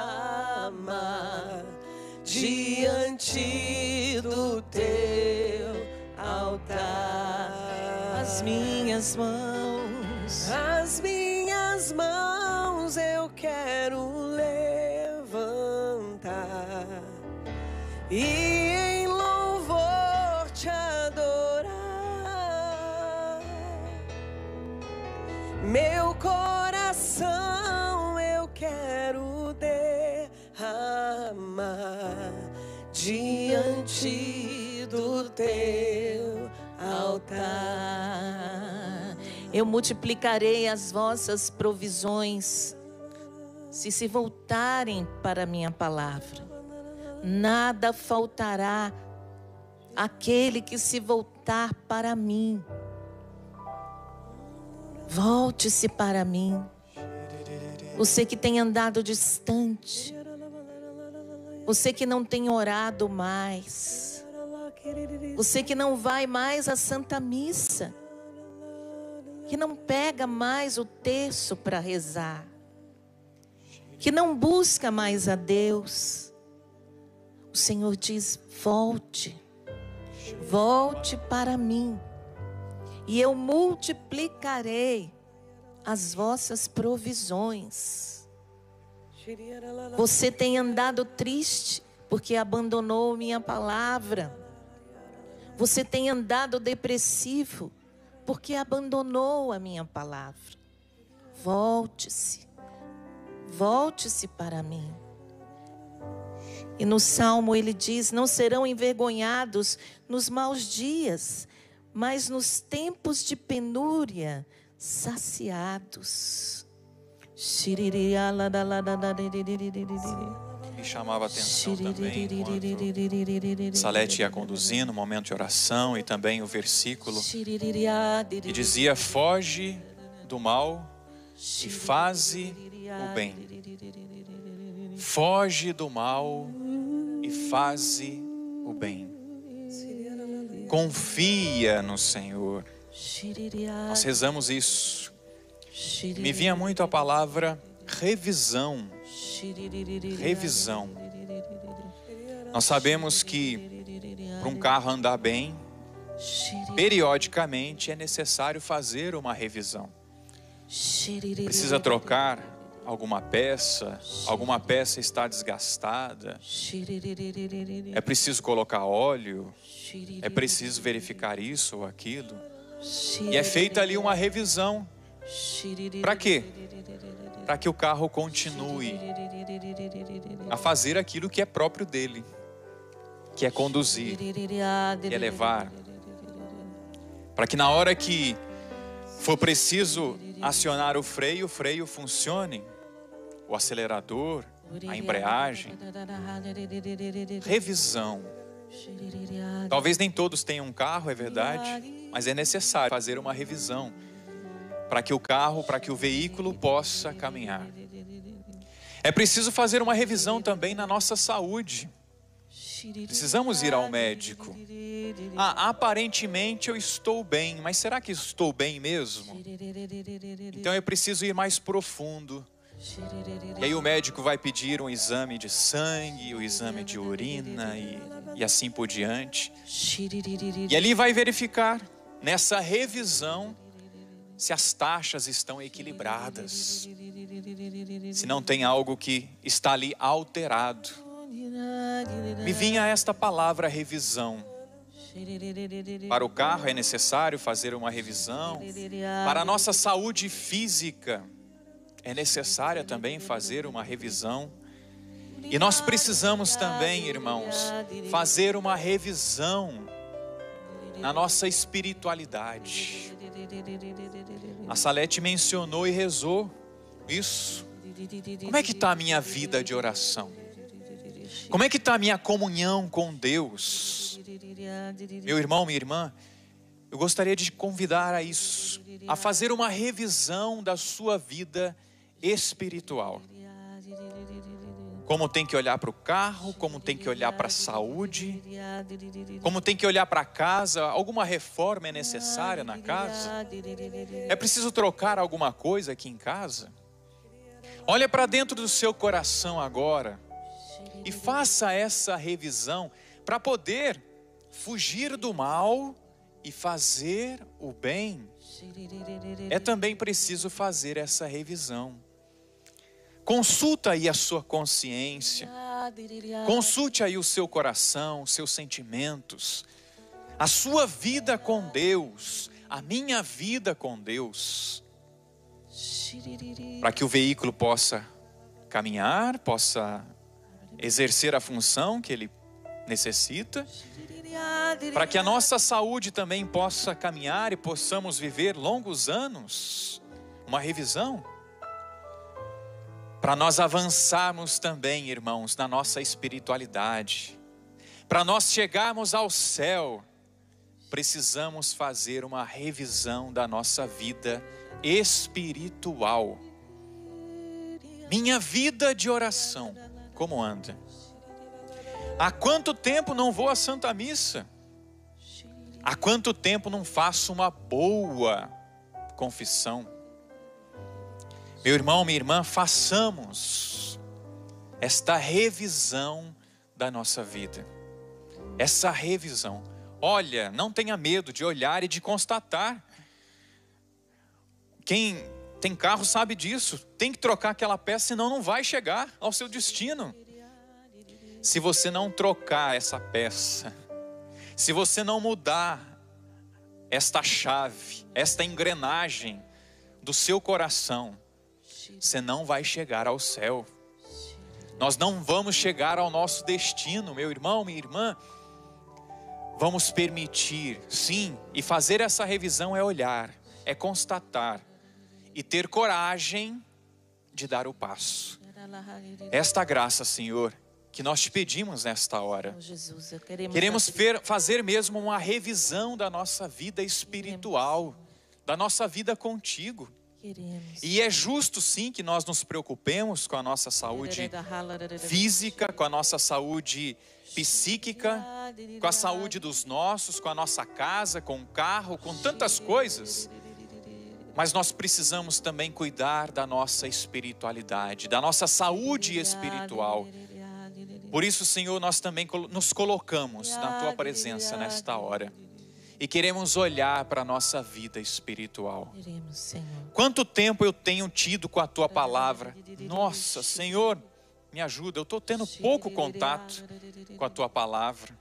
diante do teu altar. As minhas mãos eu quero levantar e em louvor te adorar. Meu coração eu quero derramar diante do teu altar. Eu multiplicarei as vossas provisões se voltarem para a minha palavra. Nada faltará àquele que se voltar para mim. Volte-se para mim. Você que tem andado distante, você que não tem orado mais, você que não vai mais à Santa Missa, que não pega mais o terço para rezar, que não busca mais a Deus. O Senhor diz: volte para mim, e eu multiplicarei as vossas provisões. Você tem andado triste porque abandonou minha palavra. Você tem andado depressivo porque abandonou a minha palavra. Volte-se para mim. E no Salmo ele diz: não serão envergonhados nos maus dias, mas nos tempos de penúria saciados. Me chamava a atenção também enquanto Salete ia conduzindo o momento de oração e também o versículo que dizia: foge do mal e faze o bem. Foge do mal e faze o bem. Confia no Senhor. Nós rezamos isso. Me vinha muito a palavra revisão. Revisão. Nós sabemos que para um carro andar bem, periodicamente é necessário fazer uma revisão. Precisa trocar alguma peça está desgastada, é preciso colocar óleo, é preciso verificar isso ou aquilo. E é feita ali uma revisão. Para quê? Para que o carro continue a fazer aquilo que é próprio dele, que é conduzir, que é levar. Para que na hora que for preciso acionar o freio funcione, o acelerador, a embreagem. Revisão. Talvez nem todos tenham um carro, é verdade, mas é necessário fazer uma revisão para que o carro, para que o veículo possa caminhar. É preciso fazer uma revisão também na nossa saúde. Precisamos ir ao médico. Aparentemente eu estou bem, mas será que estou bem mesmo? Então eu preciso ir mais profundo. E aí o médico vai pedir um exame de sangue, um exame de urina e assim por diante. E ali vai verificar, nessa revisão, se as taxas estão equilibradas, se não tem algo que está ali alterado. Me vinha esta palavra revisão. Para o carro é necessário fazer uma revisão. Para a nossa saúde física é necessária também fazer uma revisão. E nós precisamos também, irmãos, fazer uma revisão na nossa espiritualidade. A Salete mencionou e rezou isso. Como é que está a minha vida de oração? Como é que está a minha comunhão com Deus? Meu irmão, minha irmã, eu gostaria de te convidar a isso, a fazer uma revisão da sua vida espiritual. Como tem que olhar para o carro, como tem que olhar para a saúde, como tem que olhar para a casa. Alguma reforma é necessária na casa? É preciso trocar alguma coisa aqui em casa? Olha para dentro do seu coração agora e faça essa revisão para poder fugir do mal e fazer o bem. É também preciso fazer essa revisão. Consulta aí a sua consciência, consulte aí o seu coração, os seus sentimentos, a sua vida com Deus, a minha vida com Deus, para que o veículo possa caminhar, possa exercer a função que ele necessita, para que a nossa saúde também possa caminhar e possamos viver longos anos. Uma revisão para nós avançarmos também, irmãos, na nossa espiritualidade. Para nós chegarmos ao céu, precisamos fazer uma revisão da nossa vida espiritual. Minha vida de oração, como anda? Há quanto tempo não vou à Santa Missa? Há quanto tempo não faço uma boa confissão? Meu irmão, minha irmã, façamos esta revisão da nossa vida. Essa revisão. Olha, não tenha medo de olhar e de constatar. Quem tem carro sabe disso. Tem que trocar aquela peça, senão não vai chegar ao seu destino. Se você não trocar essa peça, se você não mudar esta chave, esta engrenagem do seu coração, você não vai chegar ao céu. Nós não vamos chegar ao nosso destino, meu irmão, minha irmã. Vamos permitir, sim, e fazer essa revisão é olhar, é constatar e ter coragem de dar o passo. Esta graça, Senhor, que nós te pedimos nesta hora. Queremos fazer mesmo uma revisão da nossa vida espiritual, da nossa vida contigo. E é justo sim que nós nos preocupemos com a nossa saúde física, com a nossa saúde psíquica, com a saúde dos nossos, com a nossa casa, com o carro, com tantas coisas. Mas nós precisamos também cuidar da nossa espiritualidade, da nossa saúde espiritual. Por isso, Senhor, nós também nos colocamos na Tua presença nesta hora. E queremos olhar para a nossa vida espiritual. Quanto tempo eu tenho tido com a Tua palavra? Nossa, Senhor, me ajuda. Eu estou tendo pouco contato com a Tua palavra.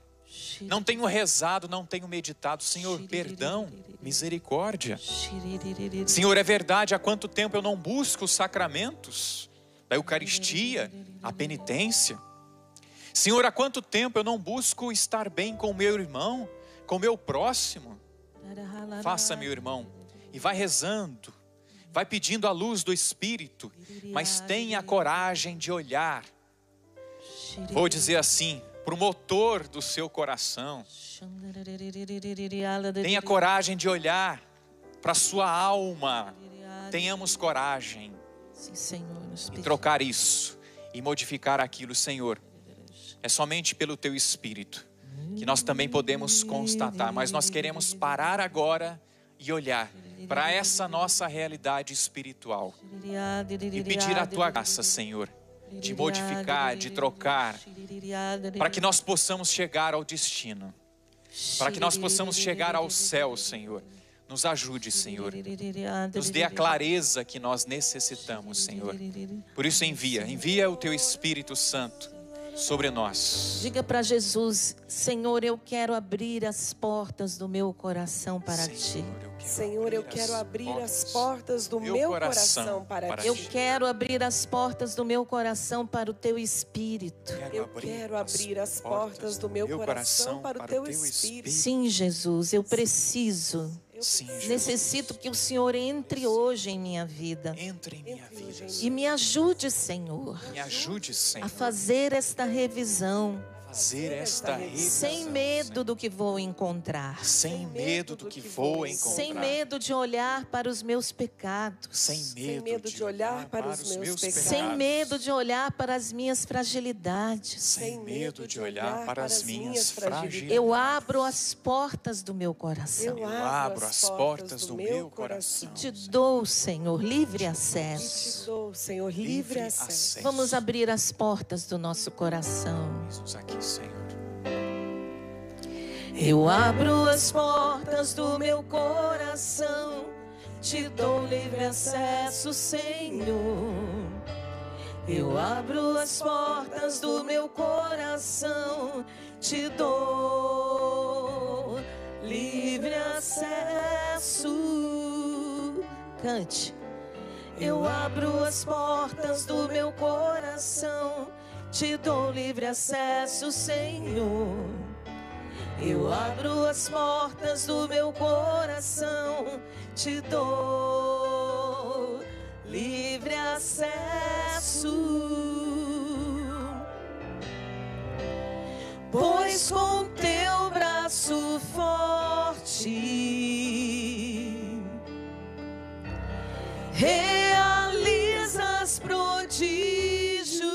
Não tenho rezado, não tenho meditado. Senhor, perdão, misericórdia. Senhor, é verdade, há quanto tempo eu não busco os sacramentos da Eucaristia, a penitência. Senhor, há quanto tempo eu não busco estar bem com o meu irmão, com o meu próximo. Faça, meu irmão, e vai rezando, vai pedindo a luz do Espírito, mas tenha a coragem de olhar. Vou dizer assim, para o motor do seu coração. Tenha coragem de olhar para a sua alma. Tenhamos coragem de trocar isso e modificar aquilo, Senhor. É somente pelo Teu Espírito que nós também podemos constatar, mas nós queremos parar agora e olhar para essa nossa realidade espiritual e pedir a Tua graça, Senhor, de modificar, de trocar, para que nós possamos chegar ao destino, para que nós possamos chegar ao céu, Senhor. Nos ajude, Senhor. Nos dê a clareza que nós necessitamos, Senhor. Por isso envia o Teu Espírito Santo sobre nós. Diga para Jesus: Senhor, eu quero abrir as portas do meu coração para Ti. Senhor, eu quero abrir as portas do meu coração para Ti. Eu quero abrir as portas do meu coração para o Teu Espírito. Eu quero abrir as portas do meu coração para o Teu Espírito. Sim, Jesus, eu preciso. Sim, necessito que o Senhor entre hoje em minha vida. Entre em minha vida. E me ajude, Senhor. Me ajude, Senhor. A fazer esta revisão. Sem medo do que vou encontrar. Sem medo do que vou encontrar. Sem medo de olhar para os meus pecados. Sem medo de olhar para os meus pecados. Sem medo de olhar para as minhas fragilidades. Sem medo de olhar para as minhas fragilidades. Eu abro as portas do meu coração. Eu abro as portas do meu coração. E te dou, Senhor, livre acesso. E te dou, Senhor, livre acesso. Vamos abrir as portas do nosso coração. Jesus aqui, Senhor. Eu abro as portas do meu coração, te dou livre acesso, Senhor. Eu abro as portas do meu coração, te dou livre acesso. Cante. Eu abro as portas do meu coração, te dou livre acesso, Senhor. Eu abro as portas do meu coração, te dou livre acesso. Pois com teu braço forte realizas prodígios.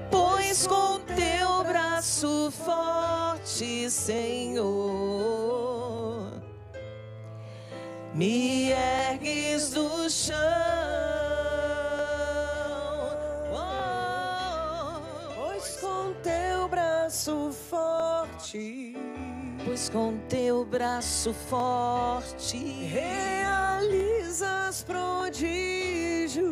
Pois com teu braço forte, Senhor, me ergues do chão. Pois com teu braço forte, pois com teu braço forte realizas prodígios.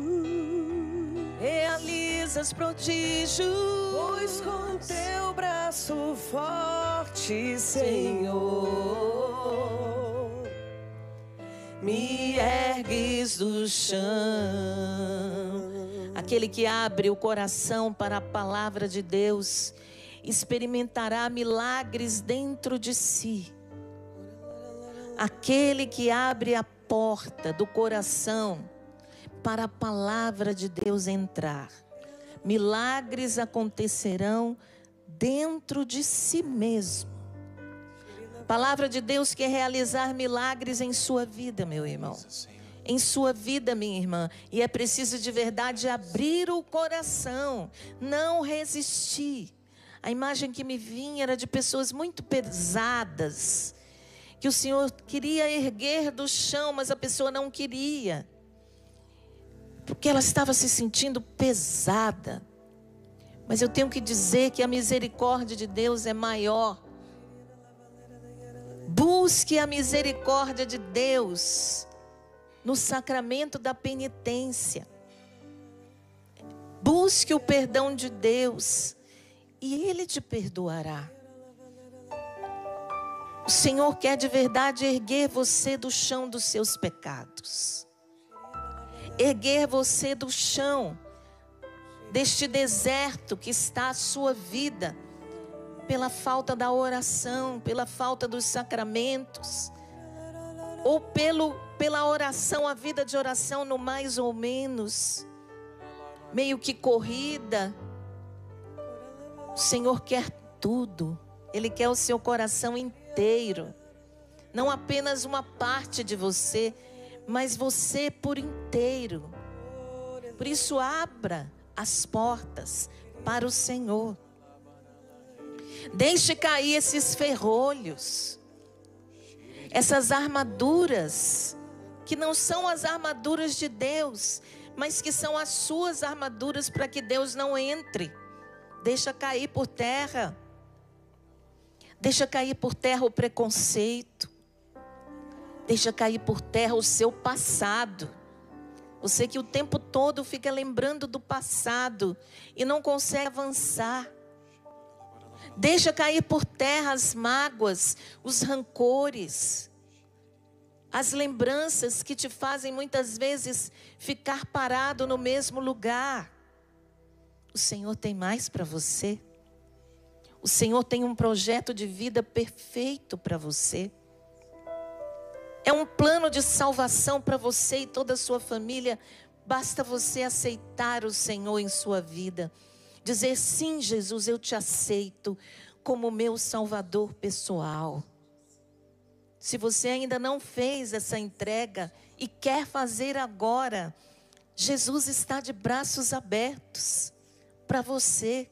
Realizas prodígios. Pois com teu braço forte, Senhor, me ergues do chão. Aquele que abre o coração para a palavra de Deus experimentará milagres dentro de si. Aquele que abre a porta do coração para a palavra de Deus entrar, milagres acontecerão dentro de si mesmo. A palavra de Deus quer realizar milagres em sua vida, meu irmão. Em sua vida, minha irmã. E é preciso de verdade abrir o coração, não resistir. A imagem que me vinha era de pessoas muito pesadas, que o Senhor queria erguer do chão, mas a pessoa não queria, porque ela estava se sentindo pesada. Mas eu tenho que dizer que a misericórdia de Deus é maior. Busque a misericórdia de Deus no sacramento da penitência. Busque o perdão de Deus e Ele te perdoará. O Senhor quer de verdade erguer você do chão dos seus pecados. Erguer você do chão deste deserto que está a sua vida, pela falta da oração, pela falta dos sacramentos, ou pela oração, a vida de oração no mais ou menos, meio que corrida. O Senhor quer tudo, Ele quer o seu coração inteiro, não apenas uma parte de você, mas você por inteiro. Por isso abra as portas para o Senhor. Deixe cair esses ferrolhos, essas armaduras, que não são as armaduras de Deus, mas que são as suas armaduras para que Deus não entre. Deixa cair por terra. Deixa cair por terra o preconceito. Deixa cair por terra o seu passado. Você que o tempo todo fica lembrando do passado e não consegue avançar. Deixa cair por terra as mágoas, os rancores, as lembranças que te fazem muitas vezes ficar parado no mesmo lugar. O Senhor tem mais para você. O Senhor tem um projeto de vida perfeito para você. É um plano de salvação para você e toda a sua família. Basta você aceitar o Senhor em sua vida. Dizer: sim, Jesus, eu te aceito como meu Salvador pessoal. Se você ainda não fez essa entrega e quer fazer agora, Jesus está de braços abertos para você.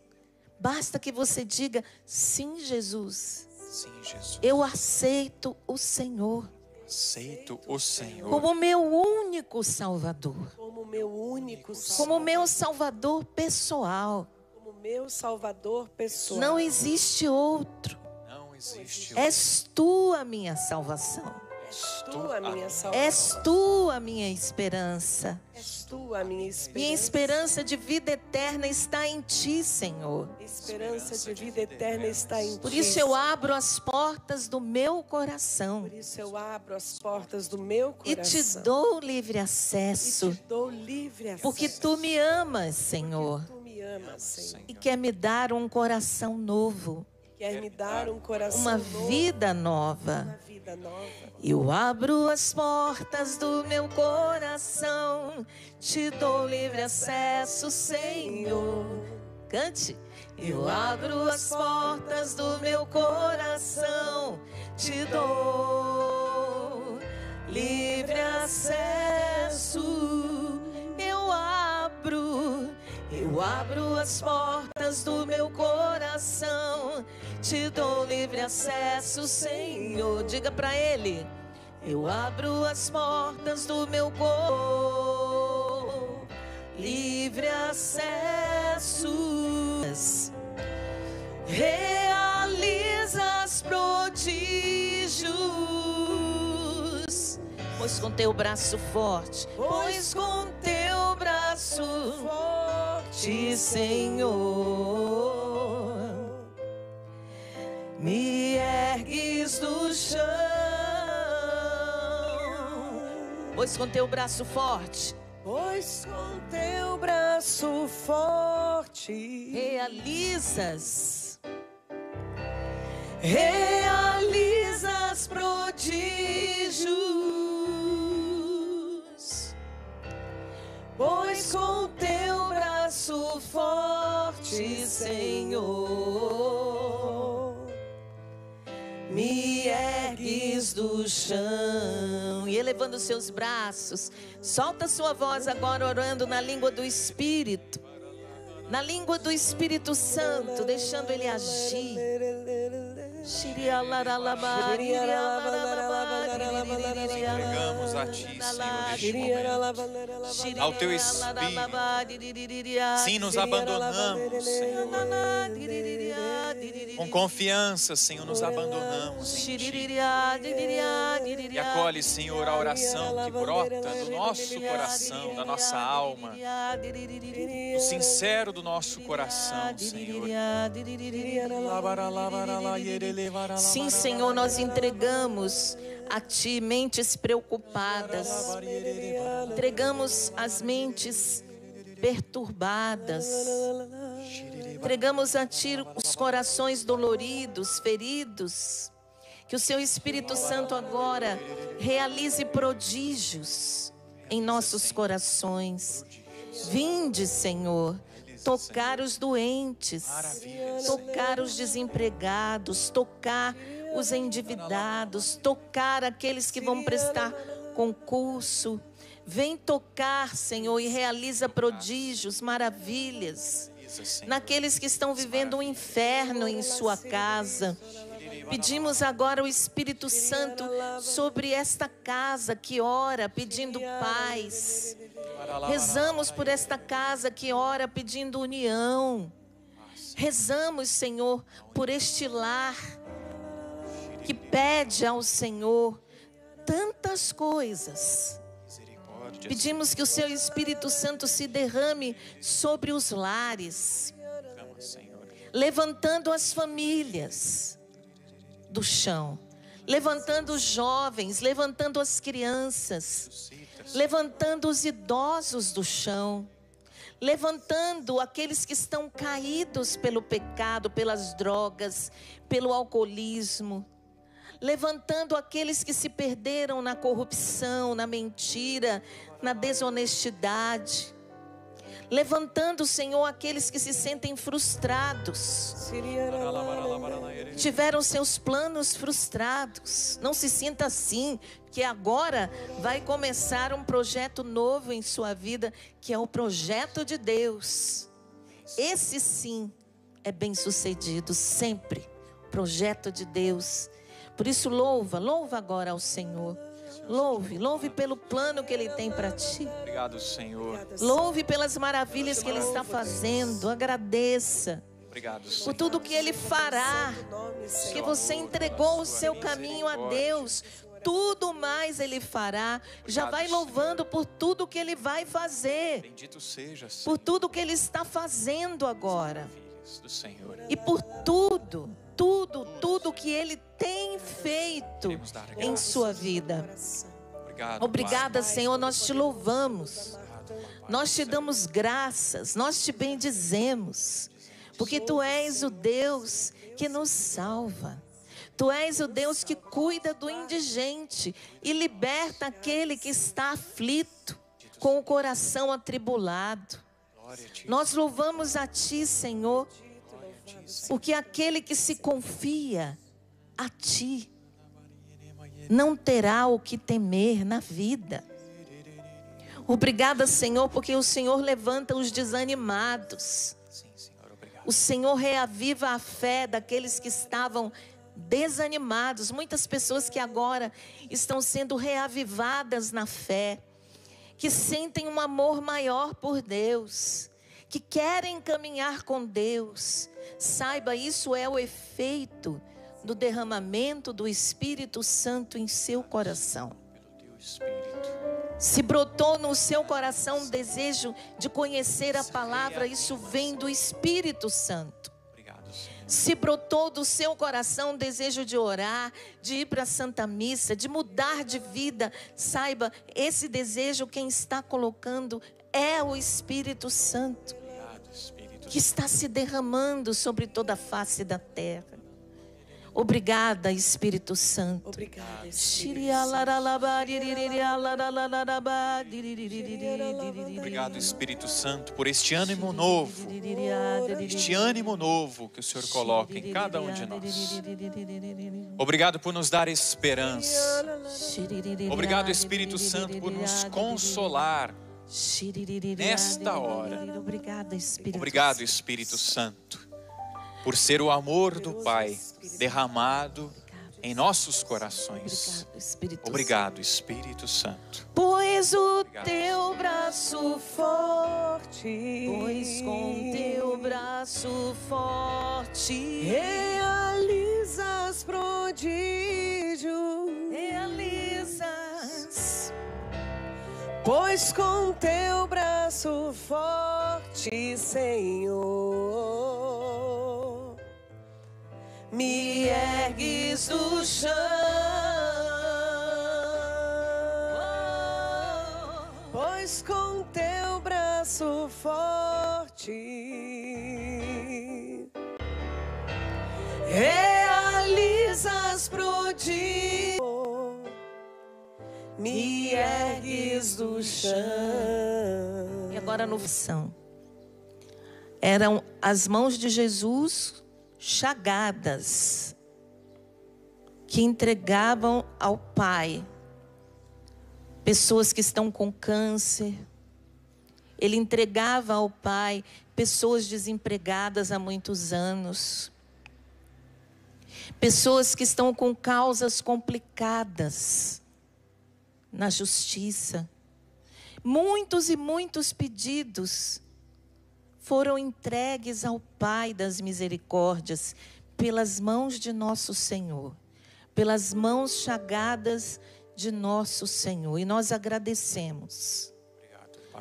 Basta que você diga: sim, Jesus. Sim, Jesus. Eu aceito o Senhor. Aceito o Senhor como meu único Salvador. Como meu único Salvador. Como meu Salvador pessoal. Como meu Salvador pessoal. Não existe outro. Não existe outro. És tu a minha salvação. És tu a minha salvação. És tu a minha esperança. És tu a minha esperança. Minha esperança de vida eterna está em ti, Senhor. Esperança de vida eterna está em ti. Por isso eu abro as portas do meu coração. Por isso eu abro as portas do meu coração. E te dou livre acesso. E te dou livre acesso. Porque tu me amas, Senhor. Porque tu me amas, Senhor. E quer me dar um coração novo. Quer me dar um coração uma novo. Vida nova. Uma vida nova. Eu abro as portas do meu coração, te dou livre acesso, Senhor. Cante. Eu abro as portas do meu coração, te dou livre acesso. Eu abro as portas do meu coração, te dou livre acesso, Senhor. Diga para Ele: eu abro as portas do meu coração, livre acesso. Realizas prodígios, pois com teu braço forte, pois com teu braço forte, Senhor, me ergues do chão. Pois com teu braço forte, pois com teu braço forte realizas prodígios. Pois com teu braço forte, Senhor, me ergues do chão. E elevando seus braços, solta sua voz agora orando na língua do Espírito. Na língua do Espírito Santo, deixando Ele agir. Entregamos a Ti, Senhor, ao Teu Espírito. Sim, nos abandonamos, Senhor. Com confiança, Senhor, nos abandonamos em Ti. E acolhe, Senhor, a oração que brota do nosso coração, da nossa alma, do sincero do nosso coração, Senhor. Sim, Senhor, nós entregamos a Ti mentes preocupadas, entregamos as mentes perturbadas, entregamos a Ti os corações doloridos, feridos. Que o Seu Espírito Santo agora realize prodígios em nossos corações. Vinde, Senhor, tocar os doentes, tocar os desempregados, tocar os endividados, tocar aqueles que vão prestar concurso. Vem tocar, Senhor, e realiza prodígios, maravilhas naqueles que estão vivendo um inferno em sua casa. Pedimos agora o Espírito Santo sobre esta casa que ora pedindo paz. Rezamos por esta casa que ora pedindo união. Rezamos, Senhor, por este lar que pede ao Senhor tantas coisas. Pedimos que o Seu Espírito Santo se derrame sobre os lares, levantando as famílias do chão, levantando os jovens, levantando as crianças, levantando os idosos do chão, levantando aqueles que estão caídos pelo pecado, pelas drogas, pelo alcoolismo, levantando aqueles que se perderam na corrupção, na mentira, na desonestidade. Levantando, Senhor, aqueles que se sentem frustrados, tiveram seus planos frustrados. Não se sinta assim, que agora vai começar um projeto novo em sua vida, que é o projeto de Deus. Esse sim é bem sucedido, sempre. Projeto de Deus. Por isso louva agora ao Senhor. Louve pelo plano que Ele tem para ti. Obrigado, Senhor. Louve pelas maravilhas que Ele está fazendo. Agradeça. Obrigado, Senhor. Por tudo que Ele fará. Que você entregou o seu caminho a Deus. Tudo mais Ele fará. Já vai louvando por tudo que Ele vai fazer. Bendito seja, Senhor. Por tudo que Ele está fazendo agora. Do Senhor. E por tudo que Ele tem feito em sua vida. Obrigada, Senhor, nós te louvamos. Nós te damos graças, nós te bendizemos. Porque Tu és o Deus que nos salva. Tu és o Deus que cuida do indigente e liberta aquele que está aflito, com o coração atribulado. Nós louvamos a Ti, Senhor, porque aquele que se confia a Ti não terá o que temer na vida. Obrigada, Senhor, porque o Senhor levanta os desanimados. O Senhor reaviva a fé daqueles que estavam desanimados. Muitas pessoas que agora estão sendo reavivadas na fé, que sentem um amor maior por Deus, que querem caminhar com Deus. Saiba, isso é o efeito do derramamento do Espírito Santo em seu coração. Se brotou no seu coração um desejo de conhecer a palavra, isso vem do Espírito Santo. Se brotou do seu coração um desejo de orar, de ir para a Santa Missa, de mudar de vida, saiba, esse desejo quem está colocando é o Espírito Santo, que está se derramando sobre toda a face da terra. Obrigada, Espírito Santo. Obrigada, Obrigado, Espírito Santo, por este ânimo novo. Este ânimo novo que o Senhor coloca em cada um de nós. Obrigado por nos dar esperança. Obrigado, Espírito Santo, por nos consolar nesta hora. Obrigado, Espírito Santo, por ser o amor do Pai derramado em nossos corações. Obrigado, Espírito Santo. Pois o Teu braço forte, Pois com Teu braço forte realizas prodígio, realizas. Pois com Teu braço forte, Senhor, me ergues do chão. Pois com Teu braço forte realizas prodígio, me ergues do chão. E agora no chão eram as mãos de Jesus chagadas, que entregavam ao Pai pessoas que estão com câncer. Ele entregava ao Pai pessoas desempregadas há muitos anos. Pessoas que estão com causas complicadas na justiça. Muitos e muitos pedidos foram entregues ao Pai das misericórdias pelas mãos de nosso Senhor, pelas mãos chagadas de nosso Senhor. E nós agradecemos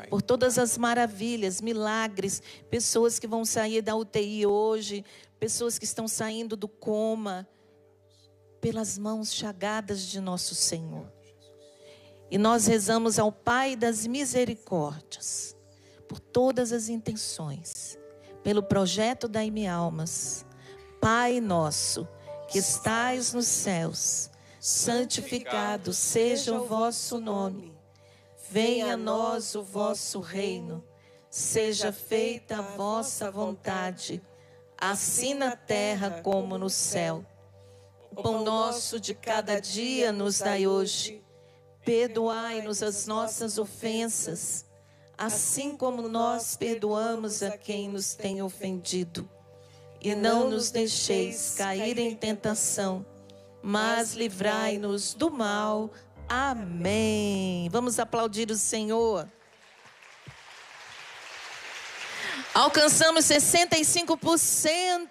por todas as maravilhas, milagres, pessoas que vão sair da UTI hoje, pessoas que estão saindo do coma, pelas mãos chagadas de nosso Senhor. E nós rezamos ao Pai das misericórdias, por todas as intenções, pelo projeto da Dai-me Almas. Pai nosso, que estais nos céus, santificado seja o vosso nome. Venha a nós o vosso reino. Seja feita a vossa vontade, assim na terra como no céu. O pão nosso de cada dia nos dai hoje. Perdoai-nos as nossas ofensas, assim como nós perdoamos a quem nos tem ofendido. E não nos deixeis cair em tentação, mas livrai-nos do mal. Amém. Vamos aplaudir o Senhor. Alcançamos 65%.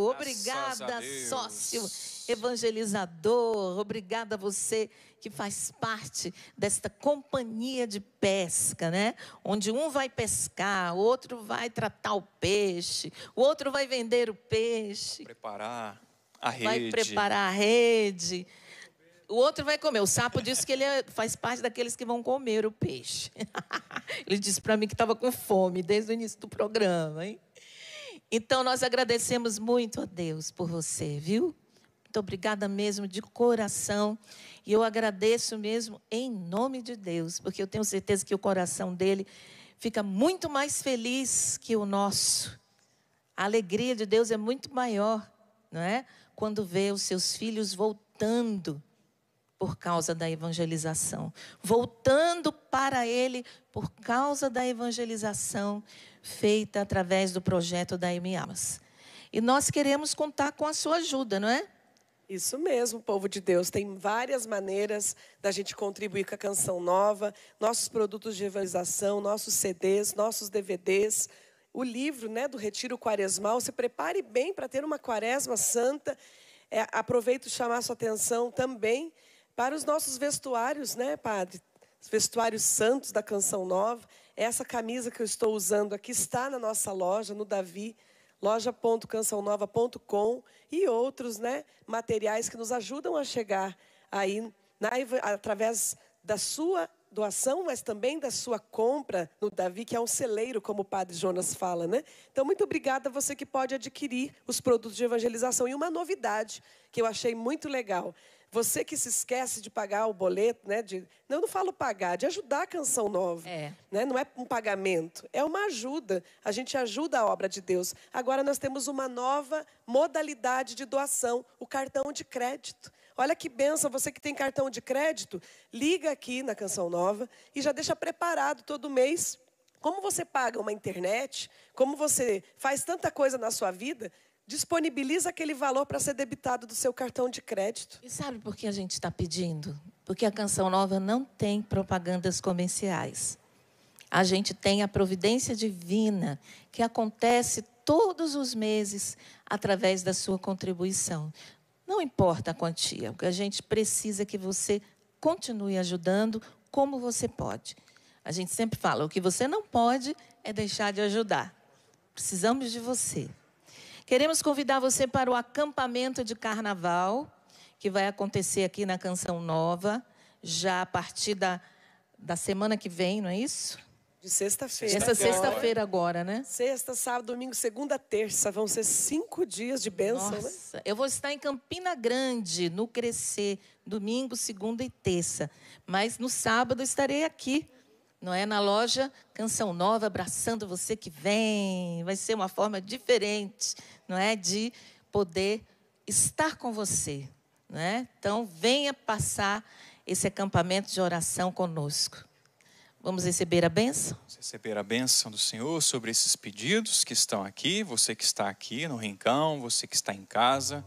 Obrigada, sócio evangelizador. Obrigada a você que faz parte desta companhia de pesca, né? Onde um vai pescar, o outro vai tratar o peixe, o outro vai vender o peixe. Preparar a rede. Vai preparar a rede. O outro vai comer. O sapo disse que ele faz parte daqueles que vão comer o peixe. Ele disse para mim que estava com fome desde o início do programa, hein? Então, nós agradecemos muito a Deus por você, viu? Muito obrigada mesmo, de coração. E eu agradeço mesmo em nome de Deus, porque eu tenho certeza que o coração dele fica muito mais feliz que o nosso. A alegria de Deus é muito maior, não é? Quando vê os seus filhos voltando por causa da evangelização. Voltando para Ele por causa da evangelização feita através do projeto da Dai-me Almas. E nós queremos contar com a sua ajuda, não é? Isso mesmo, povo de Deus. Tem várias maneiras da gente contribuir com a Canção Nova, nossos produtos de evangelização, nossos CDs, nossos DVDs, o livro, né, do Retiro Quaresmal. Se prepare bem para ter uma quaresma santa. Aproveito chamar a sua atenção também para os nossos vestuários, né, padre? Os vestuários santos da Canção Nova. Essa camisa que eu estou usando aqui está na nossa loja, no Davi, loja.cançãonova.com, e outros, né, materiais que nos ajudam a chegar aí através da sua doação, mas também da sua compra no Davi, que é um celeiro, como o padre Jonas fala, né? Então, muito obrigada a você que pode adquirir os produtos de evangelização. E uma novidade que eu achei muito legal. Você que se esquece de pagar o boleto, né? Eu não falo pagar, de ajudar a Canção Nova. Né? Não é um pagamento, é uma ajuda. A gente ajuda a obra de Deus. Agora nós temos uma nova modalidade de doação, o cartão de crédito. Olha que bênção, você que tem cartão de crédito, liga aqui na Canção Nova e já deixa preparado todo mês. Como você paga uma internet, como você faz tanta coisa na sua vida, disponibiliza aquele valor para ser debitado do seu cartão de crédito. E sabe por que a gente está pedindo? Porque a Canção Nova não tem propagandas comerciais. A gente tem a providência divina, que acontece todos os meses através da sua contribuição. Não importa a quantia, o que a gente precisa é que você continue ajudando como você pode. A gente sempre fala, o que você não pode é deixar de ajudar. Precisamos de você. Queremos convidar você para o acampamento de carnaval, que vai acontecer aqui na Canção Nova, já a partir da semana que vem, não é isso? De sexta-feira. Essa sexta-feira agora, né? Sexta, sábado, domingo, segunda, terça. Vão ser 5 dias de bênção, Nossa, né? Eu vou estar em Campina Grande, no Crescer, domingo, segunda e terça. Mas no sábado estarei aqui, não é? Na loja Canção Nova, abraçando você que vem. Vai ser uma forma diferente, não é? De poder estar com você, não é? Então, venha passar esse acampamento de oração conosco. Vamos receber a bênção? Vamos receber a bênção do Senhor sobre esses pedidos que estão aqui. Você que está aqui no rincão, você que está em casa,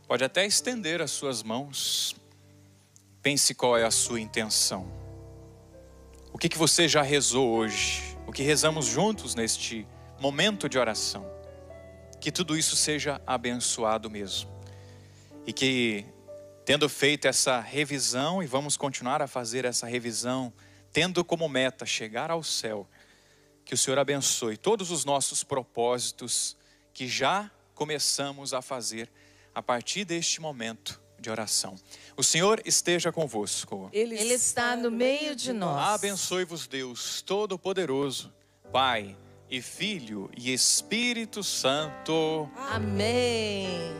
pode até estender as suas mãos. Pense qual é a sua intenção. O que você já rezou hoje? O que rezamos juntos neste momento de oração? Que tudo isso seja abençoado mesmo. E que, tendo feito essa revisão, e vamos continuar a fazer essa revisão, tendo como meta chegar ao céu, que o Senhor abençoe todos os nossos propósitos que já começamos a fazer a partir deste momento de oração. O Senhor esteja convosco. Ele está no meio de nós. Abençoe-vos Deus Todo-Poderoso, Pai e Filho e Espírito Santo. Amém.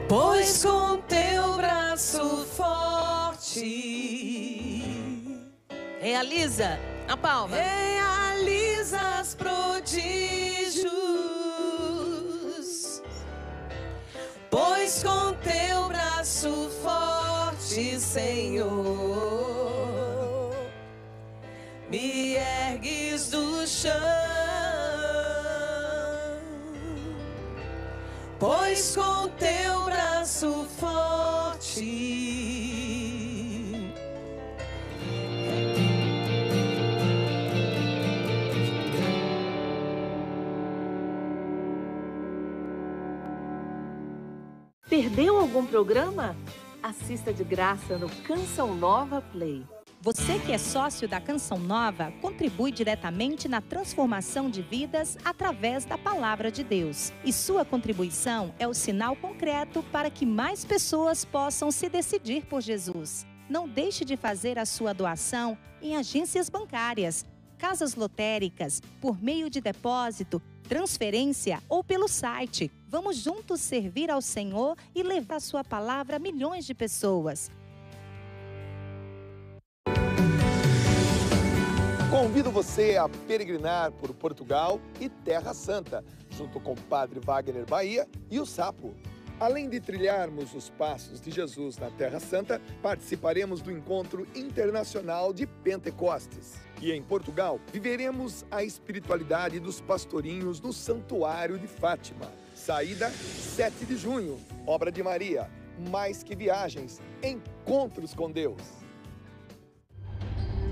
Pois com teu braço forte realiza a palma. Realizas prodígios. Pois com teu braço forte, Senhor, me ergues do chão. Pois com teu braço forte Perdeu algum programa? Assista de graça no Canção Nova Play. Você que é sócio da Canção Nova, contribui diretamente na transformação de vidas através da Palavra de Deus. E sua contribuição é o sinal concreto para que mais pessoas possam se decidir por Jesus. Não deixe de fazer a sua doação em agências bancárias, casas lotéricas, por meio de depósito, transferência ou pelo site. Vamos juntos servir ao Senhor e levar a sua palavra a milhões de pessoas. Convido você a peregrinar por Portugal e Terra Santa, junto com o Padre Wagner Bahia e o Sapo. Além de trilharmos os passos de Jesus na Terra Santa, participaremos do Encontro Internacional de Pentecostes. E em Portugal, viveremos a espiritualidade dos pastorinhos no Santuário de Fátima. Saída 7 de junho, obra de Maria. Mais que viagens, encontros com Deus.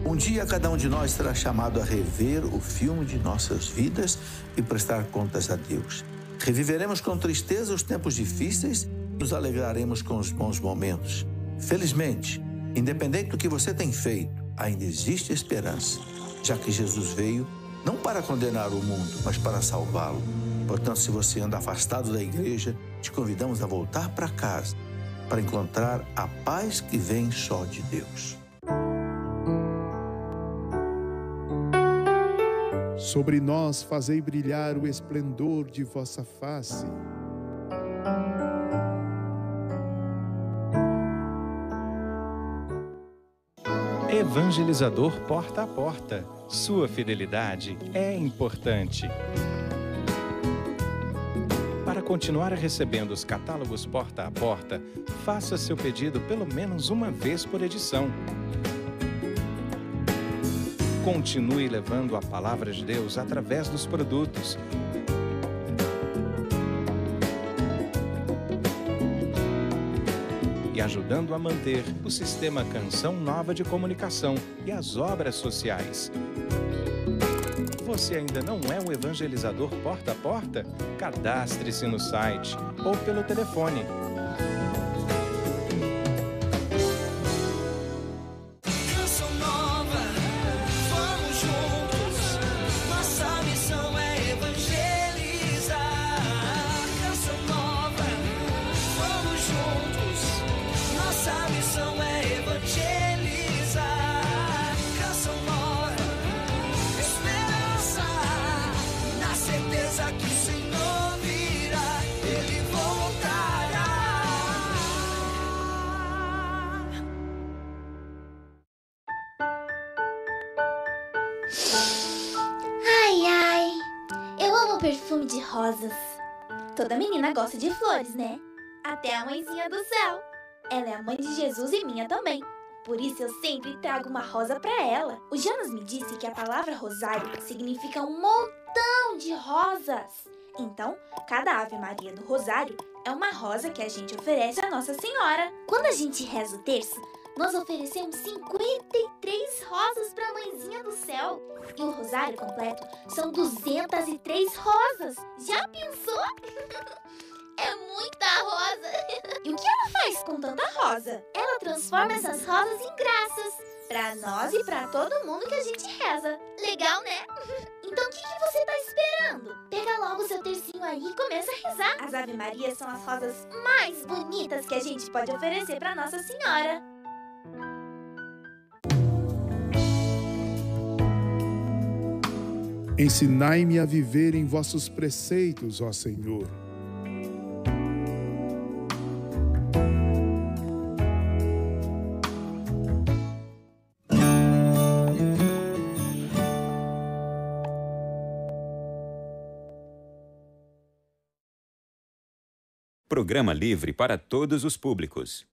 Um dia cada um de nós será chamado a rever o filme de nossas vidas e prestar contas a Deus. Reviveremos com tristeza os tempos difíceis, nos alegraremos com os bons momentos. Felizmente, independente do que você tem feito, ainda existe esperança, já que Jesus veio não para condenar o mundo, mas para salvá-lo. Portanto, se você anda afastado da igreja, te convidamos a voltar para casa, para encontrar a paz que vem só de Deus. Sobre nós fazei brilhar o esplendor de vossa face. Evangelizador porta a porta. Sua fidelidade é importante. Para continuar recebendo os catálogos porta a porta, faça seu pedido pelo menos uma vez por edição. Continue levando a palavra de Deus através dos produtos. E ajudando a manter o sistema Canção Nova de Comunicação e as obras sociais. Você ainda não é um evangelizador porta a porta? Cadastre-se no site ou pelo telefone. Perfume de rosas. Toda menina gosta de flores, né? Até a mãezinha do céu. Ela é a mãe de Jesus e minha também. Por isso eu sempre trago uma rosa para ela. O Jonas me disse que a palavra rosário significa um montão de rosas. Então, cada Ave Maria do Rosário é uma rosa que a gente oferece à Nossa Senhora. Quando a gente reza o terço, nós oferecemos 53 rosas para a Mãezinha do Céu. E o rosário completo são 203 rosas. Já pensou? É muita rosa. E o que ela faz com tanta rosa? Ela transforma essas rosas em graças. Pra nós e pra todo mundo que a gente reza. Legal, né? Então o que você tá esperando? Pega logo o seu tercinho aí e começa a rezar. As Ave Marias são as rosas mais bonitas que a gente pode oferecer pra Nossa Senhora. Ensinai-me a viver em vossos preceitos, ó Senhor. Programa livre para todos os públicos.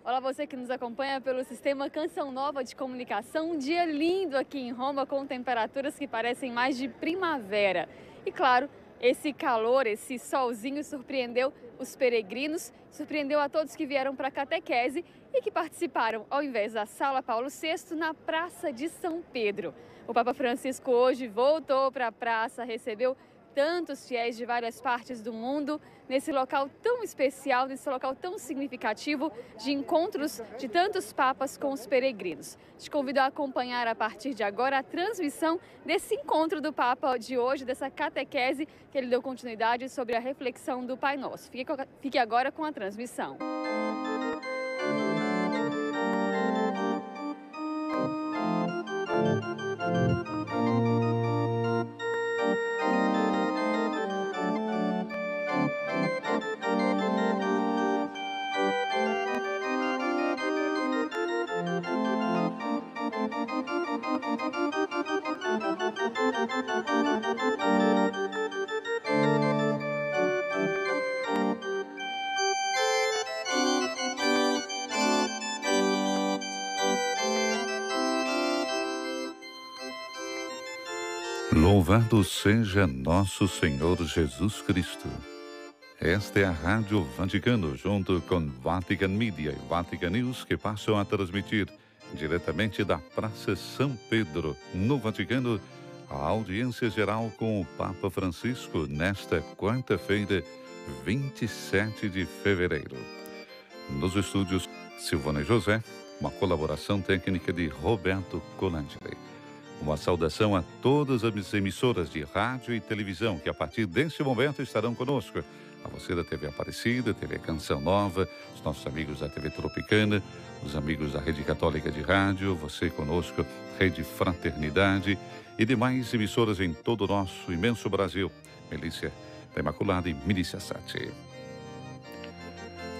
Olá, você que nos acompanha pelo Sistema Canção Nova de Comunicação. Um dia lindo aqui em Roma, com temperaturas que parecem mais de primavera. E claro, esse calor, esse solzinho surpreendeu os peregrinos, surpreendeu a todos que vieram para a catequese e que participaram, ao invés da Sala Paulo VI, na Praça de São Pedro. O Papa Francisco hoje voltou para a praça, recebeu tantos fiéis de várias partes do mundo, nesse local tão especial, nesse local tão significativo de encontros de tantos papas com os peregrinos. Te convido a acompanhar a partir de agora a transmissão desse encontro do Papa de hoje, dessa catequese que ele deu continuidade sobre a reflexão do Pai Nosso. Fique agora com a transmissão. Louvado seja nosso Senhor Jesus Cristo. Esta é a Rádio Vaticano, junto com Vatican Media e Vatican News, que passam a transmitir diretamente da Praça São Pedro, no Vaticano, a audiência geral com o Papa Francisco nesta quarta-feira, 27 de fevereiro. Nos estúdios, Silvana e José, uma colaboração técnica de Roberto Colangeli. Uma saudação a todas as emissoras de rádio e televisão que a partir deste momento estarão conosco. A você da TV Aparecida, TV Canção Nova, os nossos amigos da TV Tropicana, os amigos da Rede Católica de Rádio, você conosco, Rede Fraternidade e demais emissoras em todo o nosso imenso Brasil. Milícia da Imaculada e Milícia Sati.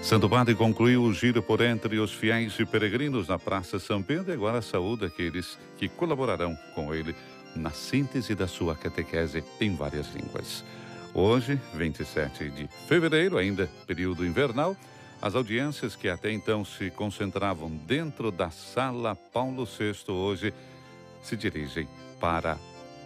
Santo Padre concluiu o giro por entre os fiéis e peregrinos na Praça São Pedro e agora saúda aqueles que colaborarão com ele na síntese da sua catequese em várias línguas. Hoje, 27 de fevereiro, ainda período invernal, as audiências que até então se concentravam dentro da Sala Paulo VI hoje se dirigem para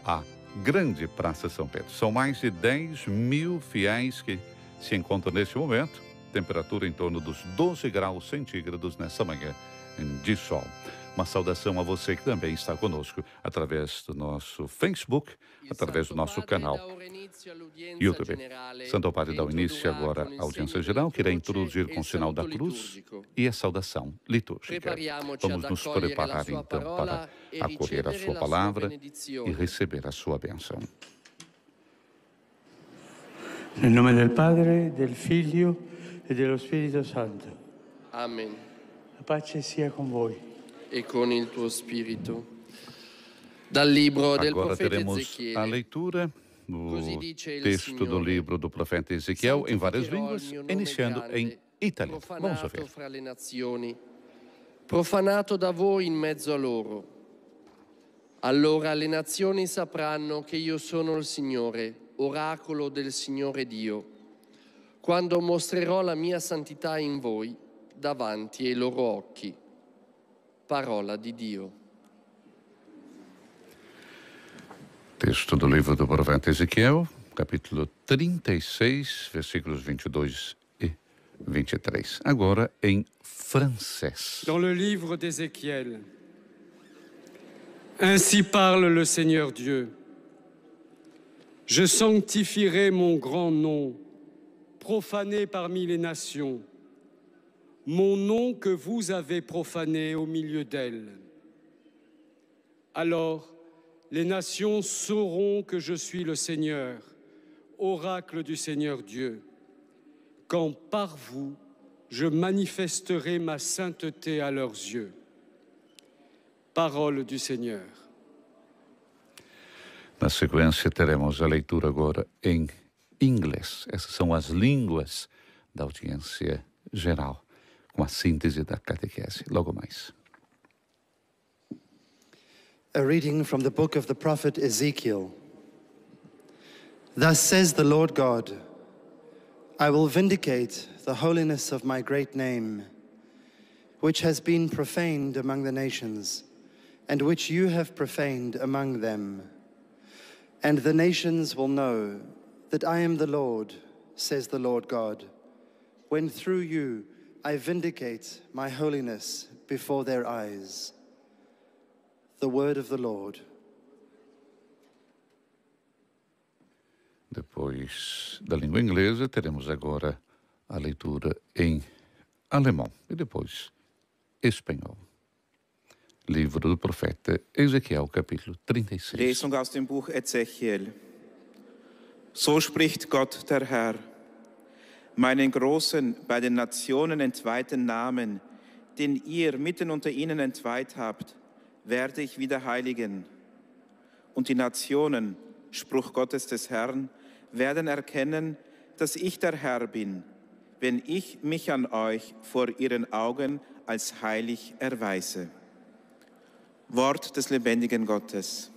a grande Praça São Pedro. São mais de 10 mil fiéis que se encontram neste momento. Temperatura em torno dos 12 graus centígrados nessa manhã de sol. Uma saudação a você que também está conosco através do nosso Facebook, através do nosso canal YouTube. Santo Padre dá o início agora à audiência geral, que irá introduzir com o sinal da cruz e a saudação litúrgica. Vamos nos preparar então para acolher a sua palavra e receber a sua bênção. Em nome do Padre, do Filho e dello Spirito Santo. Amen. La pace sia con voi. E con il tuo spirito. Dal libro del Agora profeta teremos Ezequiele. a leitura no texto do livro do profeta Ezequiel em várias línguas, iniciando em italiano. Vamos ouvir. Fra le nazioni, profanato da voi in mezzo a loro. Allora le nazioni sapranno che io sono il Signore, oracolo del Signore Dio, quando mostrerò la mia santità in voi davanti ai loro occhi. Parola di Dio. Texto do livro do profeta Ezequiel, capítulo 36, versículos 22 e 23. Agora em francês. Dans le livre d'Ézéchiel, ainsi parle le Seigneur Dieu. Je sanctifierai mon grand nom, profané parmi les nations, mon nom que vous avez profané au milieu d'elles. Alors, les nations sauront que je suis le Seigneur, oracle du Seigneur Dieu, quand par vous je manifesterai ma sainteté à leurs yeux. Parole du Senhor. Na sequência, teremos a leitura agora em inglês. Essas são as línguas da audiência geral, com a síntese da catequese. Logo mais. A reading from the book of the prophet Ezekiel. Thus says the Lord God, I will vindicate the holiness of my great name, which has been profaned among the nations, and which you have profaned among them. And the nations will know that I am the Lord, says the Lord God, when through you I vindicate my holiness before their eyes. The word of the Lord. Depois da língua inglesa, teremos agora a leitura em alemão e depois espanhol. Livro do profeta Ezequiel, capítulo 36. Lesung aus dem Buch Ezechiel. So spricht Gott der Herr, meinen großen, bei den Nationen entweihten Namen, den ihr mitten unter ihnen entweiht habt, werde ich wieder heiligen. Und die Nationen, Spruch Gottes des Herrn, werden erkennen, dass ich der Herr bin, wenn ich mich an euch vor ihren Augen als heilig erweise. Wort des lebendigen Gottes.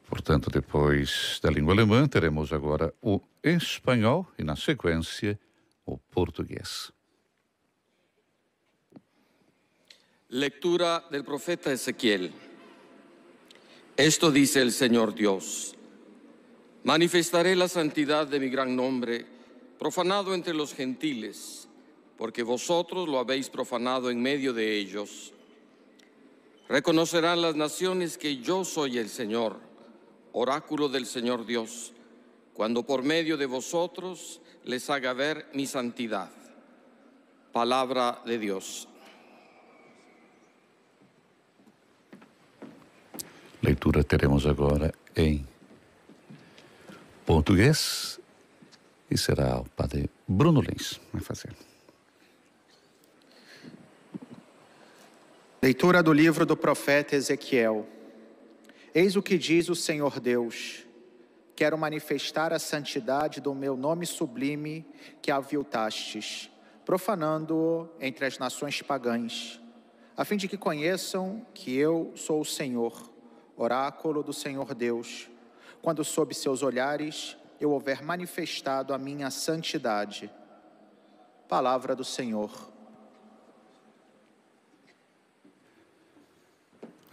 Portanto, depois da língua alemã, teremos agora o espanhol e, na sequência, o português. Lectura del profeta Ezequiel. Esto dice el Señor Dios. Manifestaré la santidad de mi gran nombre, profanado entre los gentiles, porque vosotros lo habéis profanado en medio de ellos. Reconocerán las naciones que yo soy el Señor, oráculo del Señor Dios, cuando por medio de vosotros les haga ver mi santidad. Palabra de Dios. Leitura teremos agora em português e será o padre Bruno Lins vai fazer. Leitura do livro do profeta Ezequiel. Eis o que diz o Senhor Deus. Quero manifestar a santidade do meu nome sublime que aviltastes, profanando-o entre as nações pagãs, a fim de que conheçam que eu sou o Senhor, oráculo do Senhor Deus, quando sob seus olhares eu houver manifestado a minha santidade. Palavra do Senhor.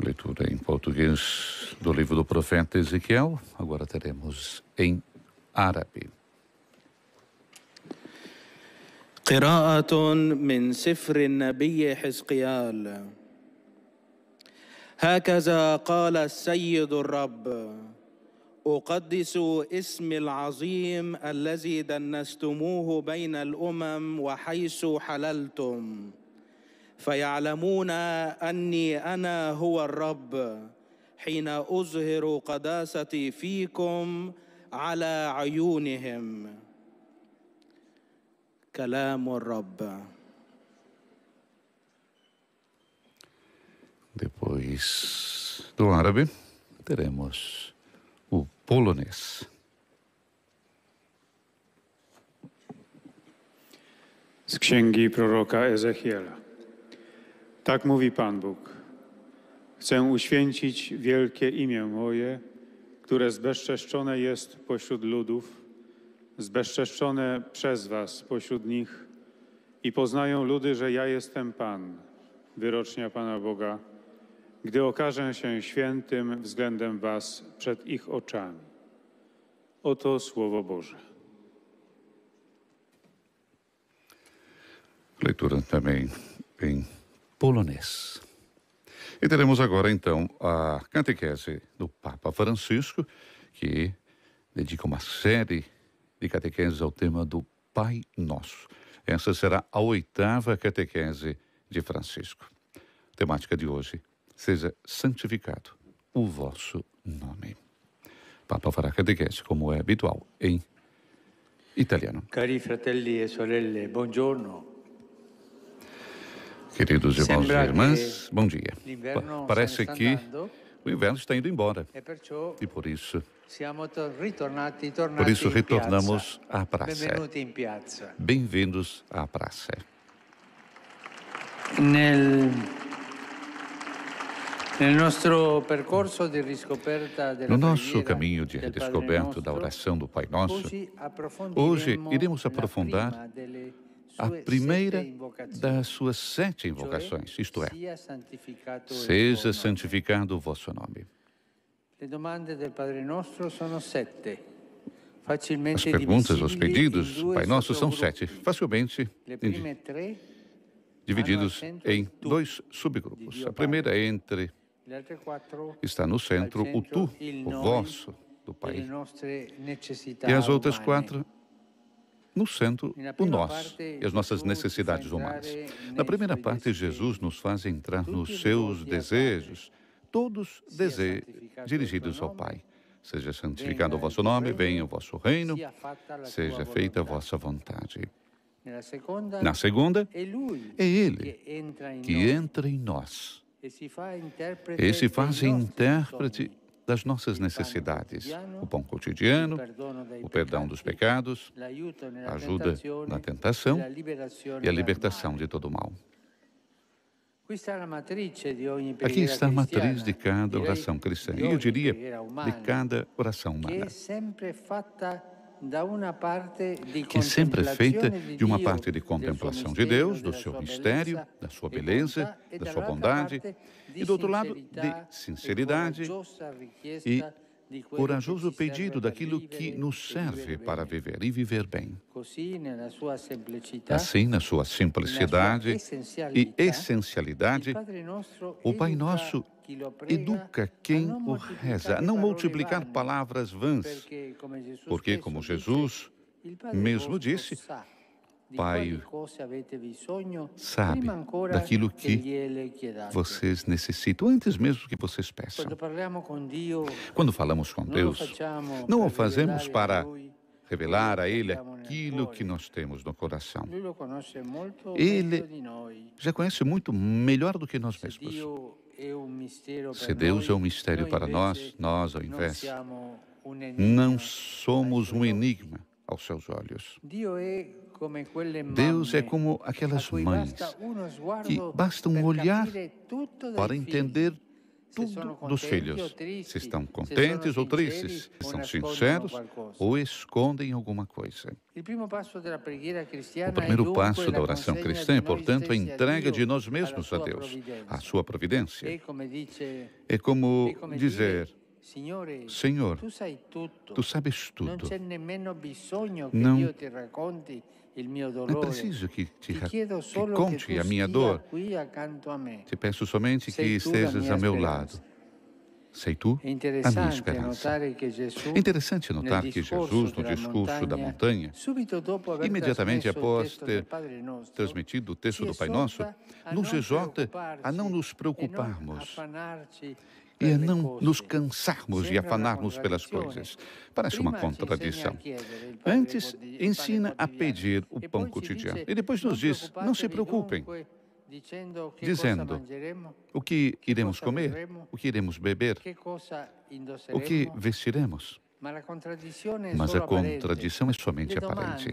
Leitura em português do livro do profeta Ezequiel. Agora teremos em árabe. قراءة من سفر النبي حزقيال. هكذا قال السيد الرب: أقدس اسمي العظيم الذي دنستموه بين الأمم وحيث حللتم، فيعلمون أني أنا هو الرب حين أظهر قداستي فيكم على عيونهم. كلام الرب. Depois do árabe, teremos o polonês. Z księgi proroka Ezechiela. Tak mówi Pan Bóg. Chcę uświęcić wielkie imię moje, które zbezczeszczone jest pośród ludów, zbezczeszczone przez was pośród nich i poznają ludy, że ja jestem Pan, wyrocznia Pana Boga, gdy okażę się świętym względem was przed ich oczami. Oto Słowo Boże. Leitura também em polonês. E teremos agora, então, a catequese do Papa Francisco, que dedica uma série de catequeses ao tema do Pai Nosso. Essa será a 8ª catequese de Francisco. A temática de hoje: seja santificado o vosso nome. O Papa fará a catequese, como é habitual, em italiano. Cari fratelli e sorelle, buongiorno. Queridos irmãos e irmãs, bom dia. Parece que o inverno está indo embora e por isso retornamos à praça. Bem-vindos à praça. No nosso caminho de redescoberta da oração do Pai Nosso, hoje iremos aprofundar a primeira das suas 7 invocações, isto é, seja santificado o vosso nome. As perguntas, os pedidos do Pai Nosso são 7, facilmente divididos em 2 subgrupos. A primeira está no centro, o tu, o vosso, do Pai. E as outras 4 no centro, o nós e as nossas necessidades humanas. Na primeira parte, Jesus nos faz entrar nos seus desejos, todos dirigidos ao Pai. Seja santificado o vosso nome, venha o vosso reino, seja feita a vossa vontade. Na segunda, é Ele que entra em nós e se faz intérprete das nossas necessidades, o pão cotidiano, o perdão dos pecados, a ajuda na tentação e a libertação de todo o mal. Aqui está a matriz de cada oração cristã, e eu diria, de cada oração humana, que é sempre feita de uma parte de contemplação de Deus, do seu mistério, da sua beleza, da sua bondade, e do outro lado, de sinceridade e corajoso pedido daquilo que nos serve para viver e viver bem. Assim, na sua simplicidade e essencialidade, o Pai Nosso educa quem o reza a não multiplicar palavras vãs, porque, como Jesus mesmo disse, Pai sabe daquilo que vocês necessitam, antes mesmo que vocês peçam. Quando falamos com Deus, não o fazemos para revelar a Ele aquilo que nós temos no coração. Ele já conhece muito melhor do que nós mesmos. Se Deus é um mistério para nós, ao invés, não somos um enigma aos seus olhos. Deus é como aquelas mães que basta um olhar para entender tudo dos filhos, se estão contentes ou tristes, se são sinceros ou escondem alguma coisa. O primeiro passo da oração cristã é, portanto, a entrega de nós mesmos a Deus, a sua providência. É como dizer: Senhor, Tu sabes tudo. Não é preciso que conte a minha dor. Te peço somente que estejas a meu lado. Sei Tu a minha esperança. É interessante notar que Jesus, no discurso da montanha, imediatamente após ter transmitido o texto do Pai Nosso, nos exorta a não nos preocuparmos e a não nos cansarmos e afanarmos pelas coisas. Parece uma contradição. Antes, ensina a pedir o pão cotidiano. E depois nos diz: não se preocupem. dizendo o que iremos comer, o que iremos beber, o que vestiremos. Mas a contradição é somente aparente.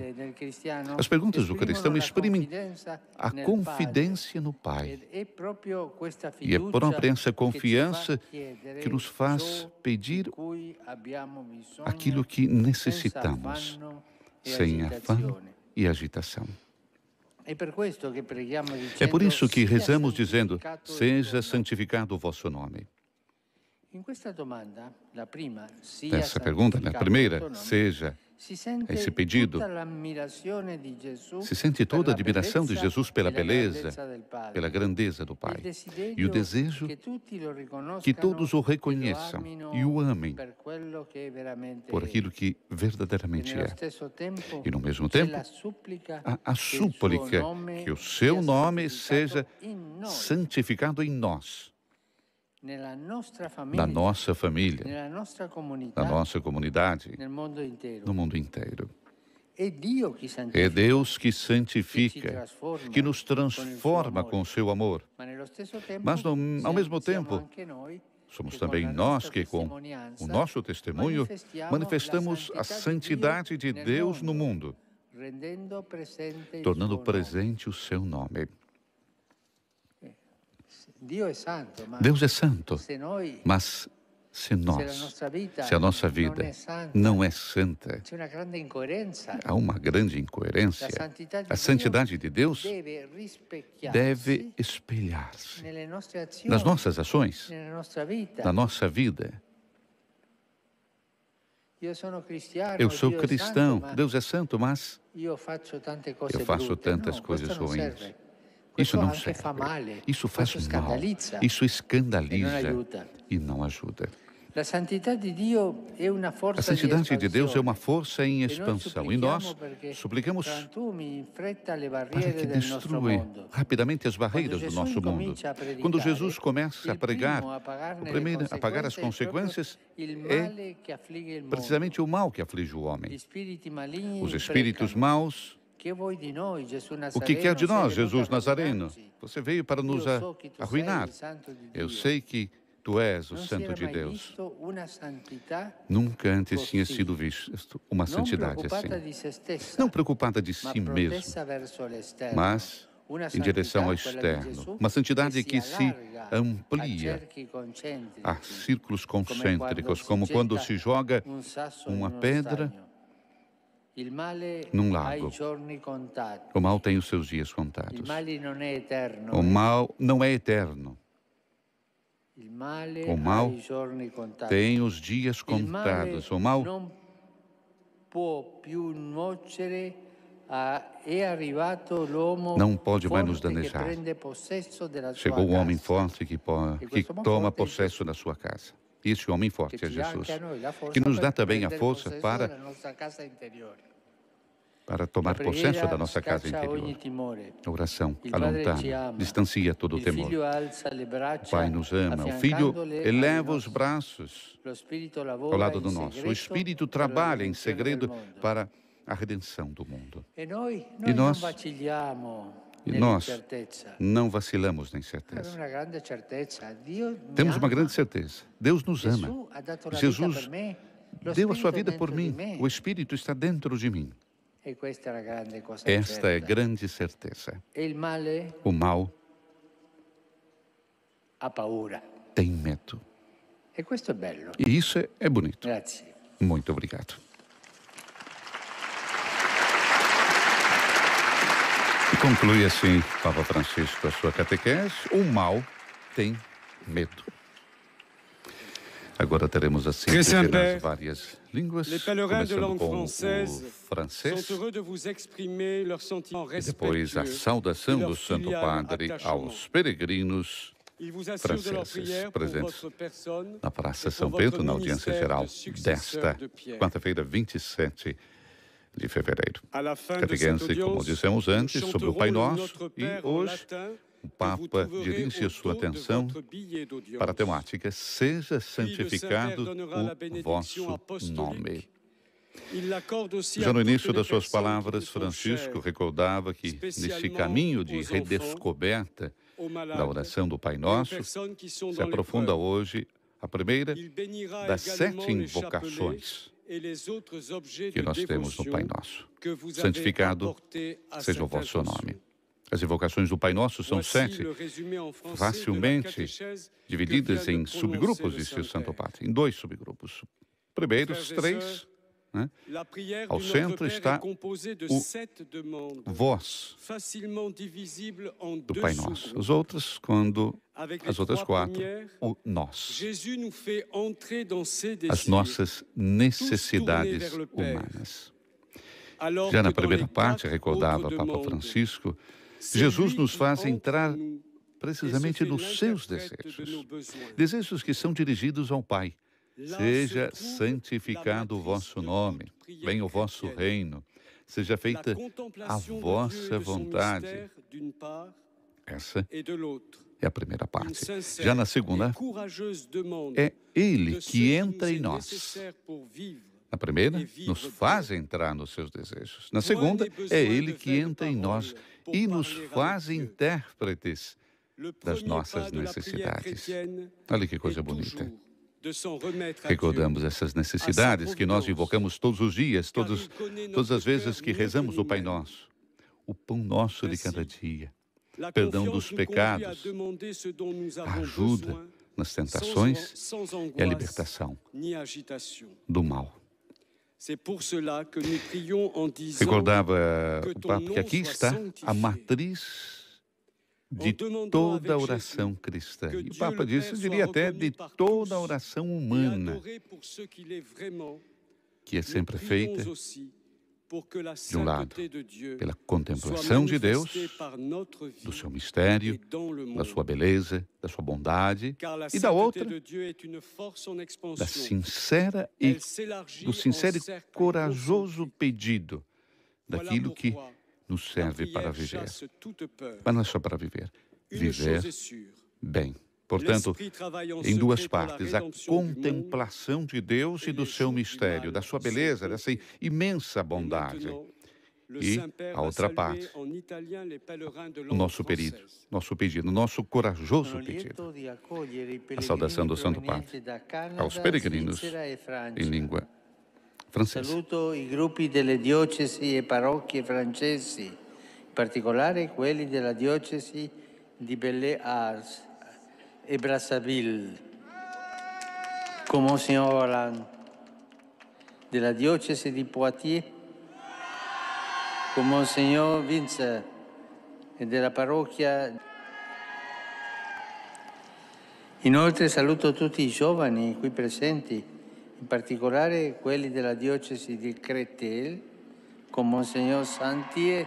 As perguntas do cristão exprimem a confidência no Pai. E é própria essa confiança que nos faz pedir aquilo que necessitamos, sem afã e agitação. É por isso que rezamos dizendo: seja santificado o vosso nome. Nessa pergunta, na primeira, seja esse pedido, se sente toda a admiração de Jesus pela beleza, pela grandeza do Pai. E o desejo que todos o reconheçam e o amem por aquilo que verdadeiramente é. E, no mesmo tempo, a súplica que o seu nome seja santificado em nós, na nossa família, na nossa comunidade, no mundo inteiro. É Deus que santifica, que nos transforma com o seu amor. Mas, ao mesmo tempo, somos também nós que, com o nosso testemunho, manifestamos a santidade de Deus no mundo, tornando presente o seu nome. Deus é santo, mas se a nossa vida não é santa, há uma grande incoerência. A santidade de Deus deve espelhar-se nas nossas ações, na nossa vida. Eu sou cristão, Deus é santo, mas eu faço tantas coisas ruins. Isso não serve, isso faz mal, isso escandaliza e não ajuda. A santidade de Deus é uma força em expansão e nós suplicamos para que destrua rapidamente as barreiras do nosso mundo. Quando Jesus começa a pregar, o primeiro a pagar as consequências é precisamente o mal que aflige o homem. Os espíritos maus. O que quer de nós, Jesus Nazareno? Você veio para nos arruinar. Eu sei que tu és o Santo de Deus. Nunca antes tinha sido visto uma santidade assim. Não preocupada de si mesmo, mas em direção ao externo. Uma santidade que se amplia a círculos concêntricos, como quando se joga uma pedra num lago. O mal tem os seus dias contados. O mal não é eterno. O mal tem os dias contados. O mal não pode mais nos danejar. Chegou o homem forte que toma possesso da sua casa. Esse homem forte é Jesus, que nos dá também a força para tomar possesso da nossa casa interior. A oração, a lontana, distancia todo o temor. O Pai nos ama. O Filho eleva os braços ao lado do nosso. O Espírito trabalha em segredo para a redenção do mundo. E nós não vacilamos na incerteza. Temos uma grande certeza. Deus nos ama. Jesus deu a sua vida por mim. O Espírito está dentro de mim. Esta é a grande certeza. O mal tem medo. E isso é bonito. Muito obrigado. E conclui assim Papa Francisco a sua catequese: o mal tem medo. Agora teremos a síntese nas várias línguas, começando com o francês, e depois a saudação do Santo Padre aos peregrinos franceses presentes na Praça São Pedro, na audiência geral desta quarta-feira, 27 de fevereiro. Catequese, como dissemos antes, sobre o Pai Nosso, e hoje o Papa dirige a sua atenção para a temática: seja santificado o vosso nome. Já no início das suas palavras, Francisco recordava que, nesse caminho de redescoberta da oração do Pai Nosso, se aprofunda hoje a primeira das 7 invocações que nós temos no Pai Nosso. Santificado seja o vosso nome. As invocações do Pai Nosso são 7, facilmente divididas em subgrupos, disse o Santo Padre, em 2 subgrupos. Primeiros 3, né? Ao centro está o vós do Pai Nosso. As outras 4, o nós. As nossas necessidades humanas. Já na primeira parte, recordava Papa Francisco, Jesus nos faz entrar precisamente nos seus desejos. Desejos que são dirigidos ao Pai. Seja santificado o vosso nome, venha o vosso reino, seja feita a vossa vontade. Essa é a primeira parte. Já na segunda, é Ele que entra em nós. Na primeira, nos faz entrar nos seus desejos. Na segunda, é Ele que entra em nós e nos faz intérpretes das nossas necessidades. Olha que coisa bonita. Recordamos essas necessidades que nós invocamos todos os dias, todas as vezes que rezamos o Pai Nosso. O pão nosso de cada dia, perdão dos pecados, a ajuda nas tentações e a libertação do mal. Recordava o Papa que aqui está a matriz de toda a oração cristã. E o Papa disse, eu diria até de toda a oração humana, que é sempre feita, de um lado, pela contemplação de Deus, do seu mistério, da sua beleza, da sua bondade, e da outra, do sincero e corajoso pedido daquilo que nos serve para viver. Mas não é só para viver. Viver bem. Portanto, em 2 partes, a contemplação de Deus e do seu mistério, da sua beleza, dessa imensa bondade. E a outra parte, o nosso pedido, nosso corajoso pedido. A saudação do Santo Padre aos peregrinos em língua francesa. Saluto i gruppi delle diocesi e parrocchie francesi, in particolare quelli della diocesi di Belley-Ars e Brazzaville, con Monsignor Hollande, della diocesi di Poitiers, con Monsignor Vincent e della parrocchia. Inoltre saluto tutti i giovani qui presenti, in particolare quelli della diocesi di Créteil, con Monsignor Santier.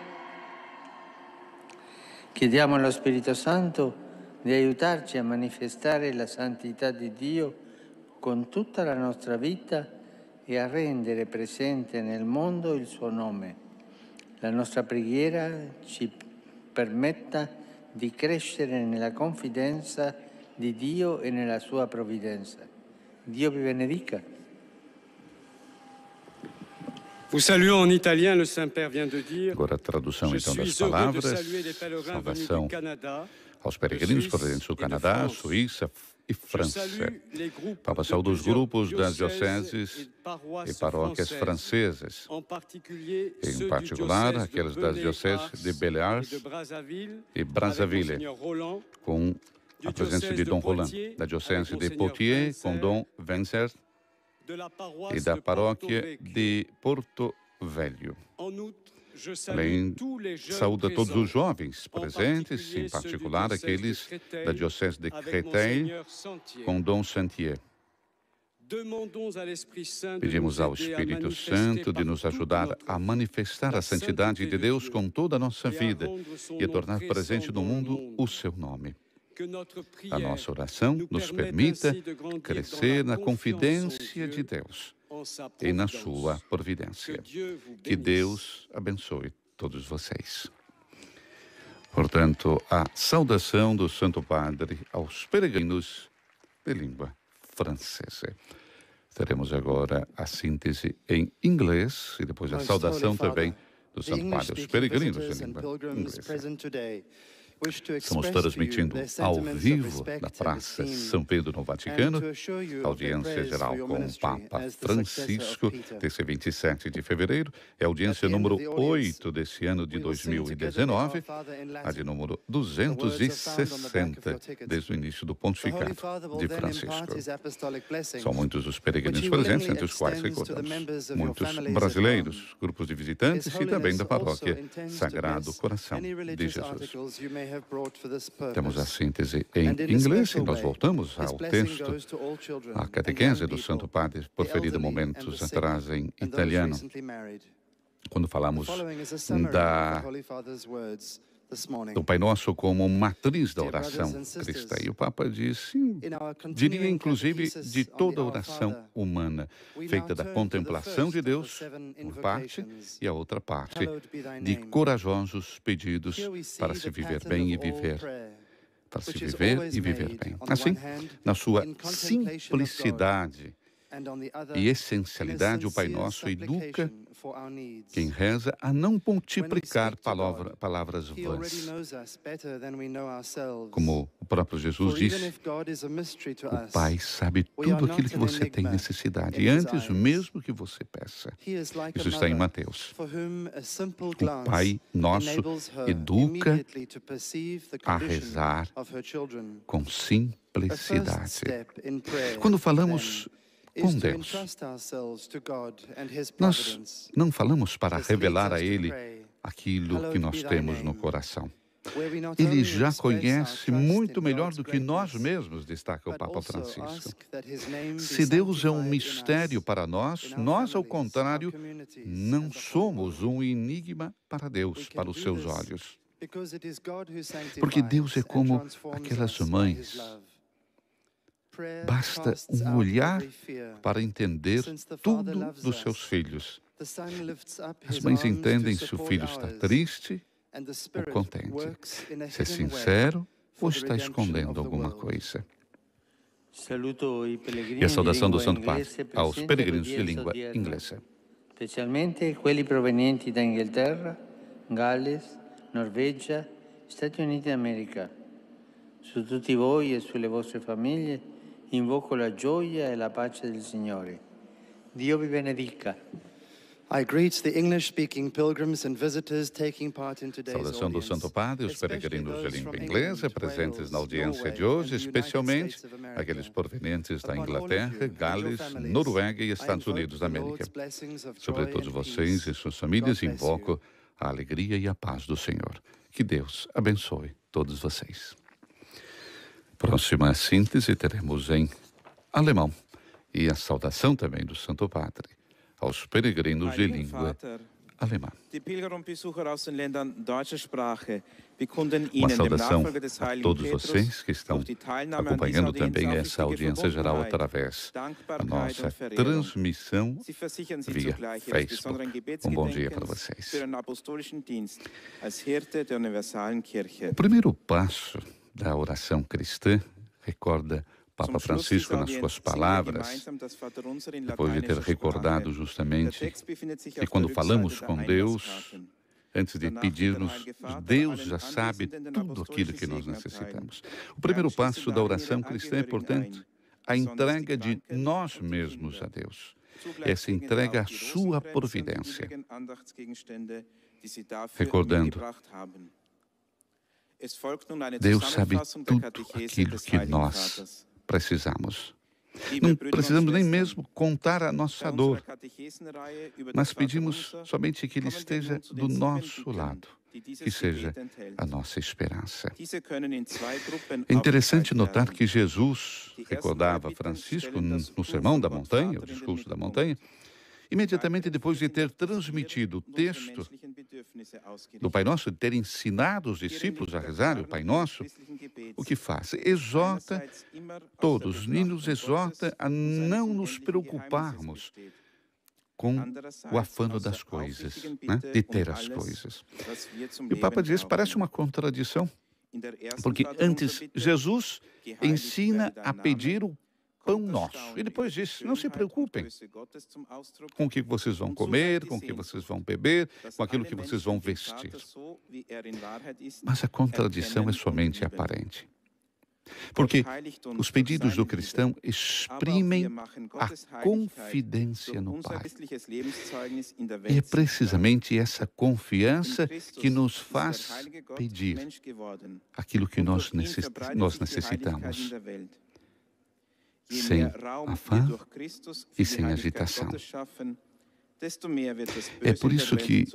Chiediamo allo Spirito Santo di aiutarci a manifestare la santità di Dio con tutta la nostra vita e a rendere presente nel mondo il suo nome. La nostra preghiera ci permetta di crescere nella confidenza di Dio e nella sua provvidenza. Dio vi benedica. Agora a tradução então das palavras, saudação aos peregrinos provenientes do Canadá, Suíça e França. Papa saúda os grupos das dioceses e paróquias francesas, em particular aqueles das dioceses de Belley-Ars e Brazzaville, com a presença de Dom Roland, da diocese de Poitiers, com Dom Vincent, e da paróquia de Porto Velho. Além, saúda todos os jovens presentes, em particular aqueles da diocese de Créteil, com Dom Santier. Pedimos ao Espírito Santo de nos ajudar a manifestar a santidade de Deus com toda a nossa vida e a tornar presente no mundo o seu nome. A nossa oração nos permita crescer na confidência de Deus e na sua providência. Que Deus abençoe todos vocês. Portanto, a saudação do Santo Padre aos peregrinos de língua francesa. Teremos agora a síntese em inglês e depois a saudação também do Santo Padre aos peregrinos de língua inglesa. Estamos transmitindo ao vivo da Praça São Pedro no Vaticano, audiência geral com o Papa Francisco, desse 27 de fevereiro, é a audiência número 8 desse ano de 2019, a de número 260 desde o início do pontificado de Francisco. São muitos os peregrinos presentes, entre os quais recordamos muitos brasileiros, grupos de visitantes e também da paróquia Sagrado Coração de Jesus. Temos a síntese em inglês e nós voltamos ao texto, a catequese do Santo Padre, proferida momentos atrás em italiano, quando falamos do Pai Nosso como matriz da oração cristã. E o Papa diria inclusive de toda a oração humana, feita da contemplação de Deus, uma parte, e a outra parte, de corajosos pedidos para se viver bem e viver. Para se viver e viver bem. Assim, na sua simplicidade e essencialidade, o Pai Nosso educa quem reza a não multiplicar palavras vãs. Como o próprio Jesus disse, o Pai sabe tudo aquilo que você tem necessidade, e antes mesmo que você peça. Isso está em Mateus. O Pai Nosso educa a rezar com simplicidade. Quando falamos com Deus, nós não falamos para revelar a Ele aquilo que nós temos no coração. Ele já conhece muito melhor do que nós mesmos, destaca o Papa Francisco. Se Deus é um mistério para nós, nós, ao contrário, não somos um enigma para Deus, para os seus olhos. Porque Deus é como aquelas mães. Basta um olhar para entender tudo dos seus filhos. As mães entendem se o filho está triste ou contente, se é sincero ou está escondendo alguma coisa. E a saudação do Santo Padre aos peregrinos de língua inglesa. Specialmente quelli provenienti da Inghilterra, Galles, Norvegia, Stati Uniti d'America. Su tutti voi e sulle vostre famiglie invoco la gioia e la pace del Signore. Dio vi benedica. I greet the English-speaking pilgrims and visitors taking part in today's Saudação do Santo Padre, os peregrinos de língua inglesa presentes na audiência de hoje, especialmente aqueles provenientes da Inglaterra, Gales, Noruega e Estados Unidos da América. Sobre todos vocês e suas famílias, invoco a alegria e a paz do Senhor. Que Deus abençoe todos vocês. Próxima síntese teremos em alemão e a saudação também do Santo Padre aos peregrinos de língua alemã. Uma saudação a todos vocês que estão acompanhando também essa audiência geral através da nossa transmissão via Facebook. Um bom dia para vocês. O primeiro passo da oração cristã, recorda Papa Francisco nas suas palavras, depois de ter recordado justamente que quando falamos com Deus, antes de pedirmos, Deus já sabe tudo aquilo que nós necessitamos. O primeiro passo da oração cristã é, portanto, a entrega de nós mesmos a Deus. Essa entrega à sua providência. Recordando, Deus sabe tudo aquilo que nós precisamos. Não precisamos nem mesmo contar a nossa dor, mas pedimos somente que Ele esteja do nosso lado, que seja a nossa esperança. É interessante notar que Jesus, recordava Francisco no Sermão da Montanha, o discurso da montanha, imediatamente depois de ter transmitido o texto do Pai Nosso, de ter ensinado os discípulos a rezar o Pai Nosso, o que faz? Exorta todos, e nos exorta a não nos preocuparmos com o afano das coisas, né? De ter as coisas. E o Papa diz, parece uma contradição, porque antes Jesus ensina a pedir o pão nosso. E depois diz, não se preocupem com o que vocês vão comer, com o que vocês vão beber, com aquilo que vocês vão vestir. Mas a contradição é somente aparente. Porque os pedidos do cristão exprimem a confidência no Pai. E é precisamente essa confiança que nos faz pedir aquilo que nós necessitamos, sem afã e sem agitação. É por isso que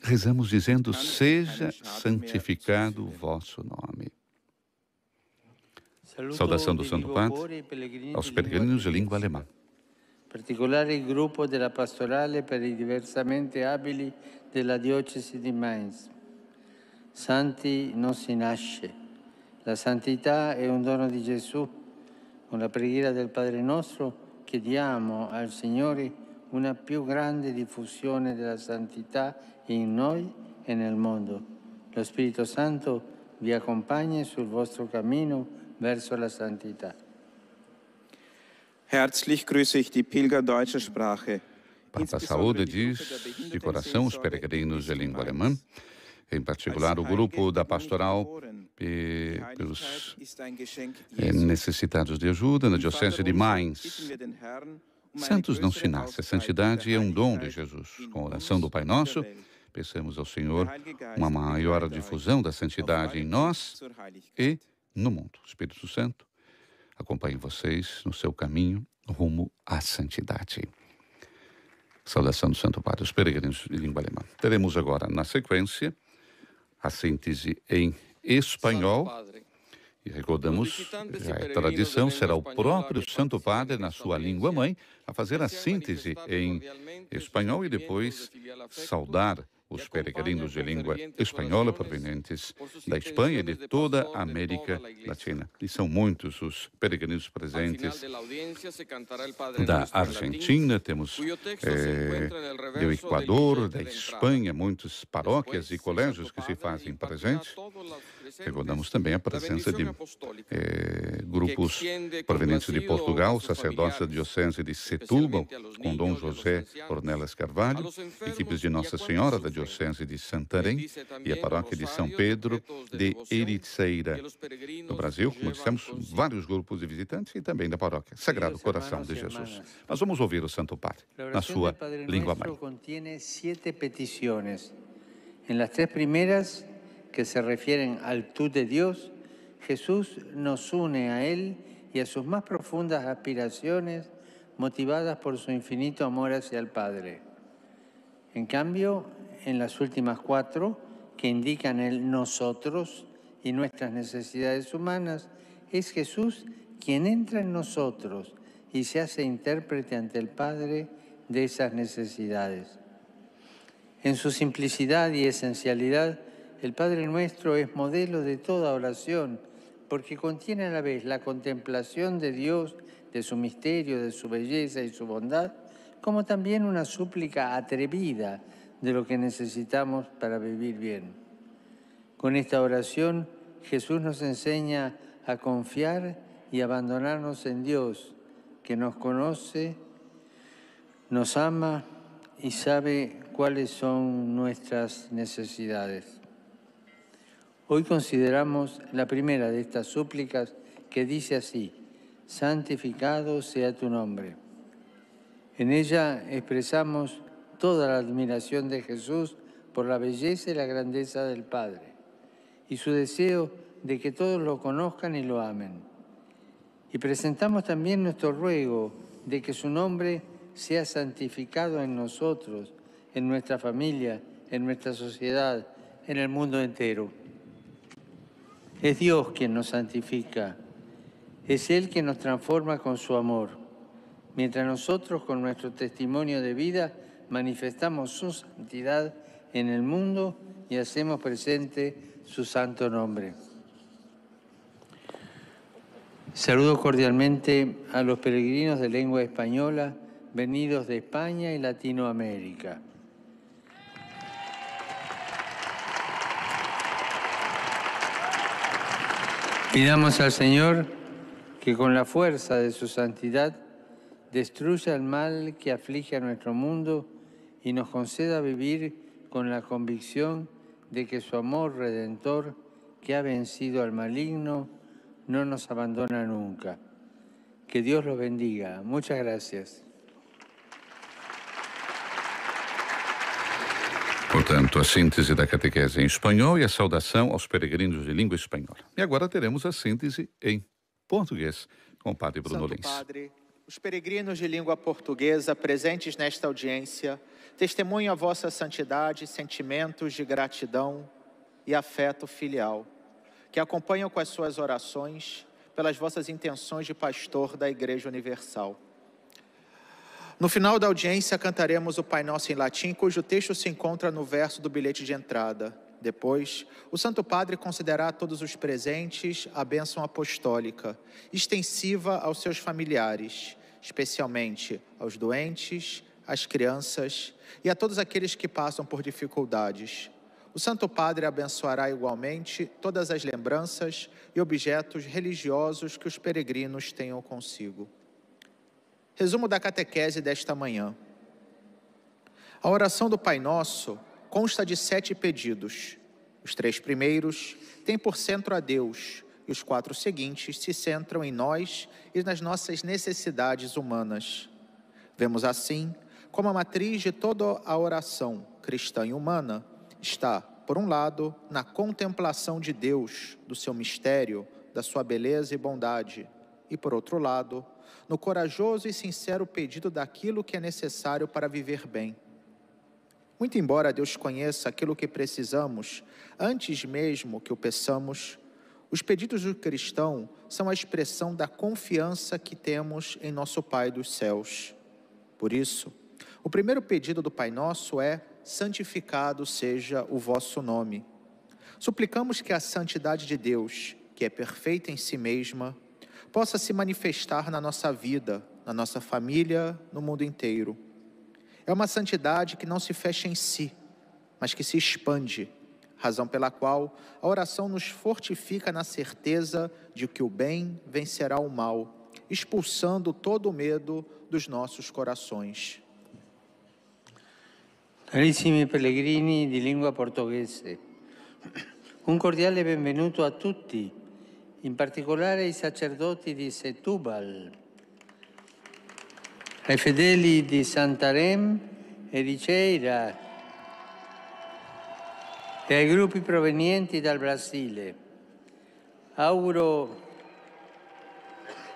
rezamos dizendo, seja santificado o vosso nome. Saudação do Santo Padre aos peregrinos de língua alemã. Particolare gruppo della pastorale per i diversamente abili della diocesi di Mainz. Santi non si nasce. La santità è un dono di Gesù. Con la preghiera del Padre nostro chiediamo al Signore una più grande diffusione della santità in noi e nel mondo. Lo Spirito Santo vi accompagni sul vostro cammino verso la santità. Herzlich grüße ich die Pilger deutscher Sprache. Papa Saúde diz de coração os peregrinos de língua alemã, em particular o grupo da pastoral pelos necessitados de ajuda na diocese de Mainz. Santos não se nasce, a santidade é um dom de Jesus. Com a oração do Pai Nosso, peçamos ao Senhor uma maior difusão da santidade em nós e no mundo. O Espírito Santo acompanhe vocês no seu caminho rumo à santidade. Saudação do Santo Padre, os peregrinos de língua alemã. Teremos agora, na sequência, a síntese em espanhol. E recordamos, já é tradição, será o próprio Santo Padre, na sua língua mãe, a fazer a síntese em espanhol e depois saudar os peregrinos de língua espanhola provenientes da Espanha e de toda a América Latina. E são muitos os peregrinos presentes da Argentina, temos do Equador, da Espanha, muitas paróquias e colégios que se fazem presentes. Recordamos também a presença de grupos provenientes de Portugal, sacerdócio da Diocese de Setúbal, com Dom José Ornelas Carvalho, equipes de Nossa Senhora da Diocese de Santarém e a paróquia de São Pedro de Ericeira. No Brasil, como dissemos, vários grupos de visitantes e também da paróquia Sagrado Coração de Jesus. Mas vamos ouvir o Santo Padre na sua língua mãe. Contiene 7 peticiones. En las 3 primeras, que se refieren al tú de Dios, Jesús nos une a Él y a sus más profundas aspiraciones, motivadas por su infinito amor hacia el Padre. En cambio, en las últimas 4, que indican el nosotros y nuestras necesidades humanas, es Jesús quien entra en nosotros y se hace intérprete ante el Padre de esas necesidades. En su simplicidad y esencialidad, el Padre Nuestro es modelo de toda oración, porque contiene a la vez la contemplación de Dios, de su misterio, de su belleza y su bondad, como también una súplica atrevida de lo que necesitamos para vivir bien. Con esta oración, Jesús nos enseña a confiar y abandonarnos en Dios, que nos conoce, nos ama y sabe cuáles son nuestras necesidades. Hoy consideramos la primera de estas súplicas que dice así: santificado sea tu nombre. En ella expresamos toda la admiración de Jesús por la belleza y la grandeza del Padre y su deseo de que todos lo conozcan y lo amen. Y presentamos también nuestro ruego de que su nombre sea santificado en nosotros, en nuestra familia, en nuestra sociedad, en el mundo entero. Es Dios quien nos santifica, es Él quien nos transforma con su amor, mientras nosotros con nuestro testimonio de vida manifestamos su santidad en el mundo y hacemos presente su santo nombre. Saludo cordialmente a los peregrinos de lengua española venidos de España y Latinoamérica. Pidamos al Señor que con la fuerza de su santidad destruya el mal que aflige a nuestro mundo y nos conceda vivir con la convicción de que su amor redentor, que ha vencido al maligno, no nos abandona nunca. Que Dios los bendiga. Muchas gracias. Portanto, a síntese da catequese em espanhol e a saudação aos peregrinos de língua espanhola. E agora teremos a síntese em português com o Padre Bruno Lins. Padre, os peregrinos de língua portuguesa presentes nesta audiência testemunham a vossa santidade, sentimentos de gratidão e afeto filial, que acompanham com as suas orações pelas vossas intenções de pastor da Igreja Universal. No final da audiência, cantaremos o Pai Nosso em latim, cujo texto se encontra no verso do bilhete de entrada. Depois, o Santo Padre concederá a todos os presentes a bênção apostólica, extensiva aos seus familiares, especialmente aos doentes, às crianças e a todos aqueles que passam por dificuldades. O Santo Padre abençoará igualmente todas as lembranças e objetos religiosos que os peregrinos tenham consigo. Resumo da catequese desta manhã. A oração do Pai Nosso consta de 7 pedidos. Os 3 primeiros têm por centro a Deus e os 4 seguintes se centram em nós e nas nossas necessidades humanas. Vemos assim como a matriz de toda a oração cristã e humana está, por um lado, na contemplação de Deus, do seu mistério, da sua beleza e bondade, e, por outro lado, no corajoso e sincero pedido daquilo que é necessário para viver bem. Muito embora Deus conheça aquilo que precisamos, antes mesmo que o peçamos, os pedidos do cristão são a expressão da confiança que temos em nosso Pai dos céus. Por isso, o primeiro pedido do Pai Nosso é: santificado seja o vosso nome. Suplicamos que a santidade de Deus, que é perfeita em si mesma, possa se manifestar na nossa vida, na nossa família, no mundo inteiro. É uma santidade que não se fecha em si, mas que se expande, razão pela qual a oração nos fortifica na certeza de que o bem vencerá o mal, expulsando todo o medo dos nossos corações. Carissimi pellegrini di lingua portoghese, un cordiale benvenuto a tutti, in particolare ai sacerdoti di Setúbal, ai fedeli di Santarém e di Ceira e ai gruppi provenienti dal Brasile. Auguro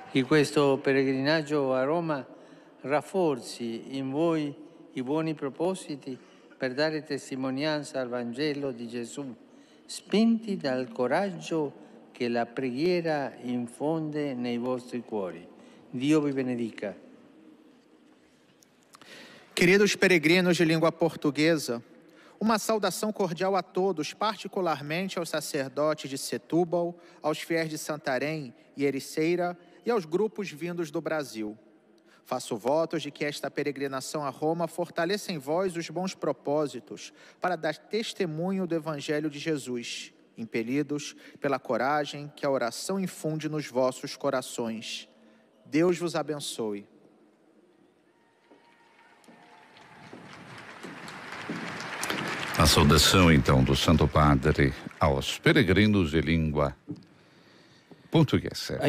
che questo pellegrinaggio a Roma rafforzi in voi i buoni propositi per dare testimonianza al Vangelo di Gesù, spinti dal coraggio che la preghiera infonde nei vostri cuori. Dio vi benedica. Queridos peregrinos de língua portuguesa, uma saudação cordial a todos, particularmente aos sacerdotes de Setúbal, aos fiéis de Santarém e Ericeira e aos grupos vindos do Brasil. Faço votos de que esta peregrinação a Roma fortaleça em vós os bons propósitos para dar testemunho do Evangelho de Jesus, impelidos pela coragem que a oração infunde nos vossos corações. Deus vos abençoe. A saudação, então, do Santo Padre aos peregrinos de língua portuguesa. A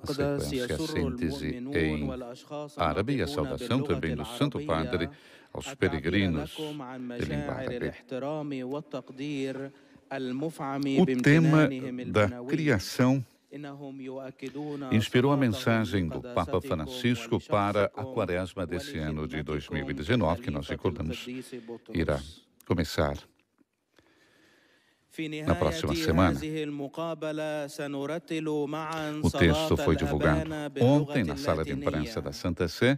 sequência, a síntese em árabe e a saudação também do Santo Padre aos peregrinos de língua árabe. O tema da criação inspirou a mensagem do Papa Francisco para a quaresma desse ano de 2019, que nós recordamos irá começar na próxima semana. O texto foi divulgado ontem na sala de imprensa da Santa Sé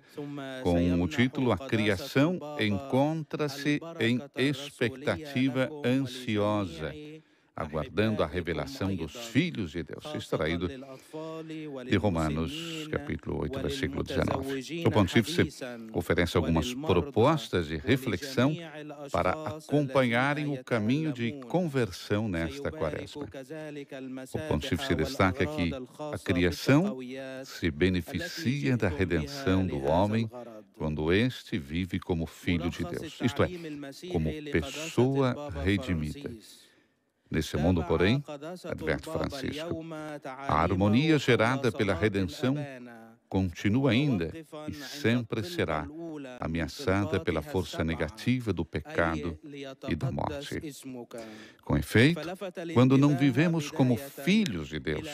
com o título A Criação encontra-se em expectativa ansiosa. aguardando a revelação dos filhos de Deus, extraído de Romanos, capítulo 8, versículo 19. O pontífice oferece algumas propostas de reflexão para acompanharem o caminho de conversão nesta quaresma. O pontífice destaca que a criação se beneficia da redenção do homem quando este vive como filho de Deus, isto é, como pessoa redimida. Nesse mundo, porém, adverte Francisco, a harmonia gerada pela redenção continua ainda e sempre será ameaçada pela força negativa do pecado e da morte. Com efeito, quando não vivemos como filhos de Deus,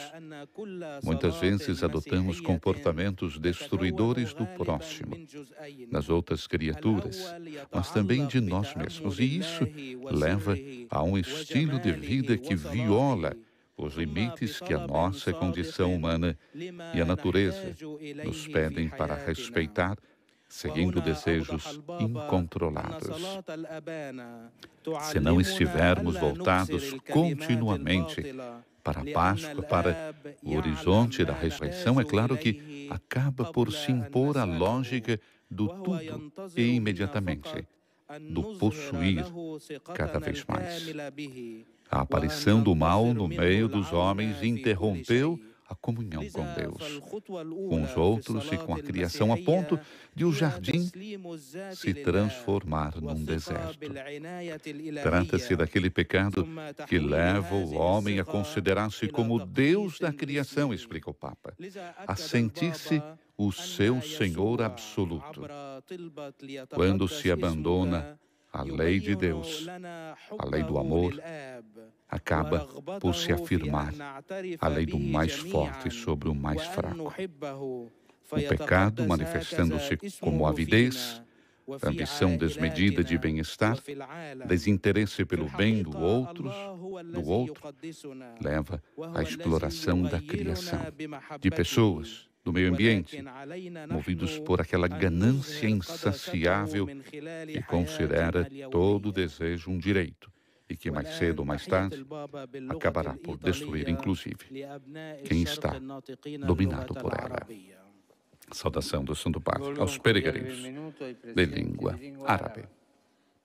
muitas vezes adotamos comportamentos destruidores do próximo, das outras criaturas, mas também de nós mesmos. E isso leva a um estilo de vida que viola os limites que a nossa condição humana e a natureza nos pedem para respeitar, seguindo desejos incontrolados. Se não estivermos voltados continuamente para a Páscoa, para o horizonte da ressurreição, é claro que acaba por se impor a lógica do tudo e imediatamente, do possuir cada vez mais. A aparição do mal no meio dos homens interrompeu a comunhão com Deus, com os outros e com a criação, a ponto de o jardim se transformar num deserto. Trata-se daquele pecado que leva o homem a considerar-se como Deus da criação, explica o Papa, a sentir-se o seu Senhor absoluto. Quando se abandona a lei de Deus, a lei do amor, acaba por se afirmar a lei do mais forte sobre o mais fraco. O pecado, manifestando-se como avidez, ambição desmedida de bem-estar, desinteresse pelo bem do outro, leva à exploração da criação, de pessoas, do meio ambiente, movidos por aquela ganância insaciável que considera todo desejo um direito e que mais cedo ou mais tarde acabará por destruir, inclusive, quem está dominado por ela. Saudação do Santo Padre aos peregrinos de língua árabe.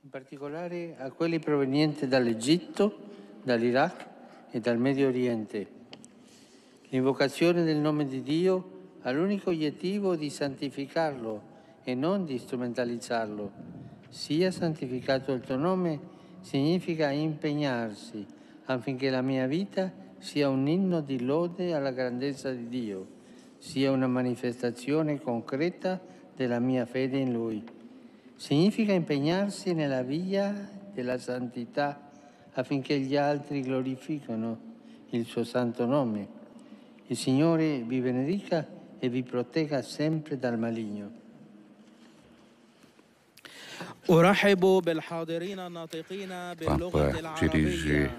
In particolare a quelli provenienti dall'Egitto, dall'Iraq e dal Medio Oriente. L'invocazione del nome di Dio ha l'unico obiettivo di santificarlo e non di strumentalizzarlo. Sia santificato il tuo nome significa impegnarsi affinché la mia vita sia un inno di lode alla grandezza di Dio, sia una manifestazione concreta della mia fede in Lui. Significa impegnarsi nella via della santità affinché gli altri glorificano il suo santo nome. Il Signore vi benedica e vi protegga sempre dal maligno. Papa dirige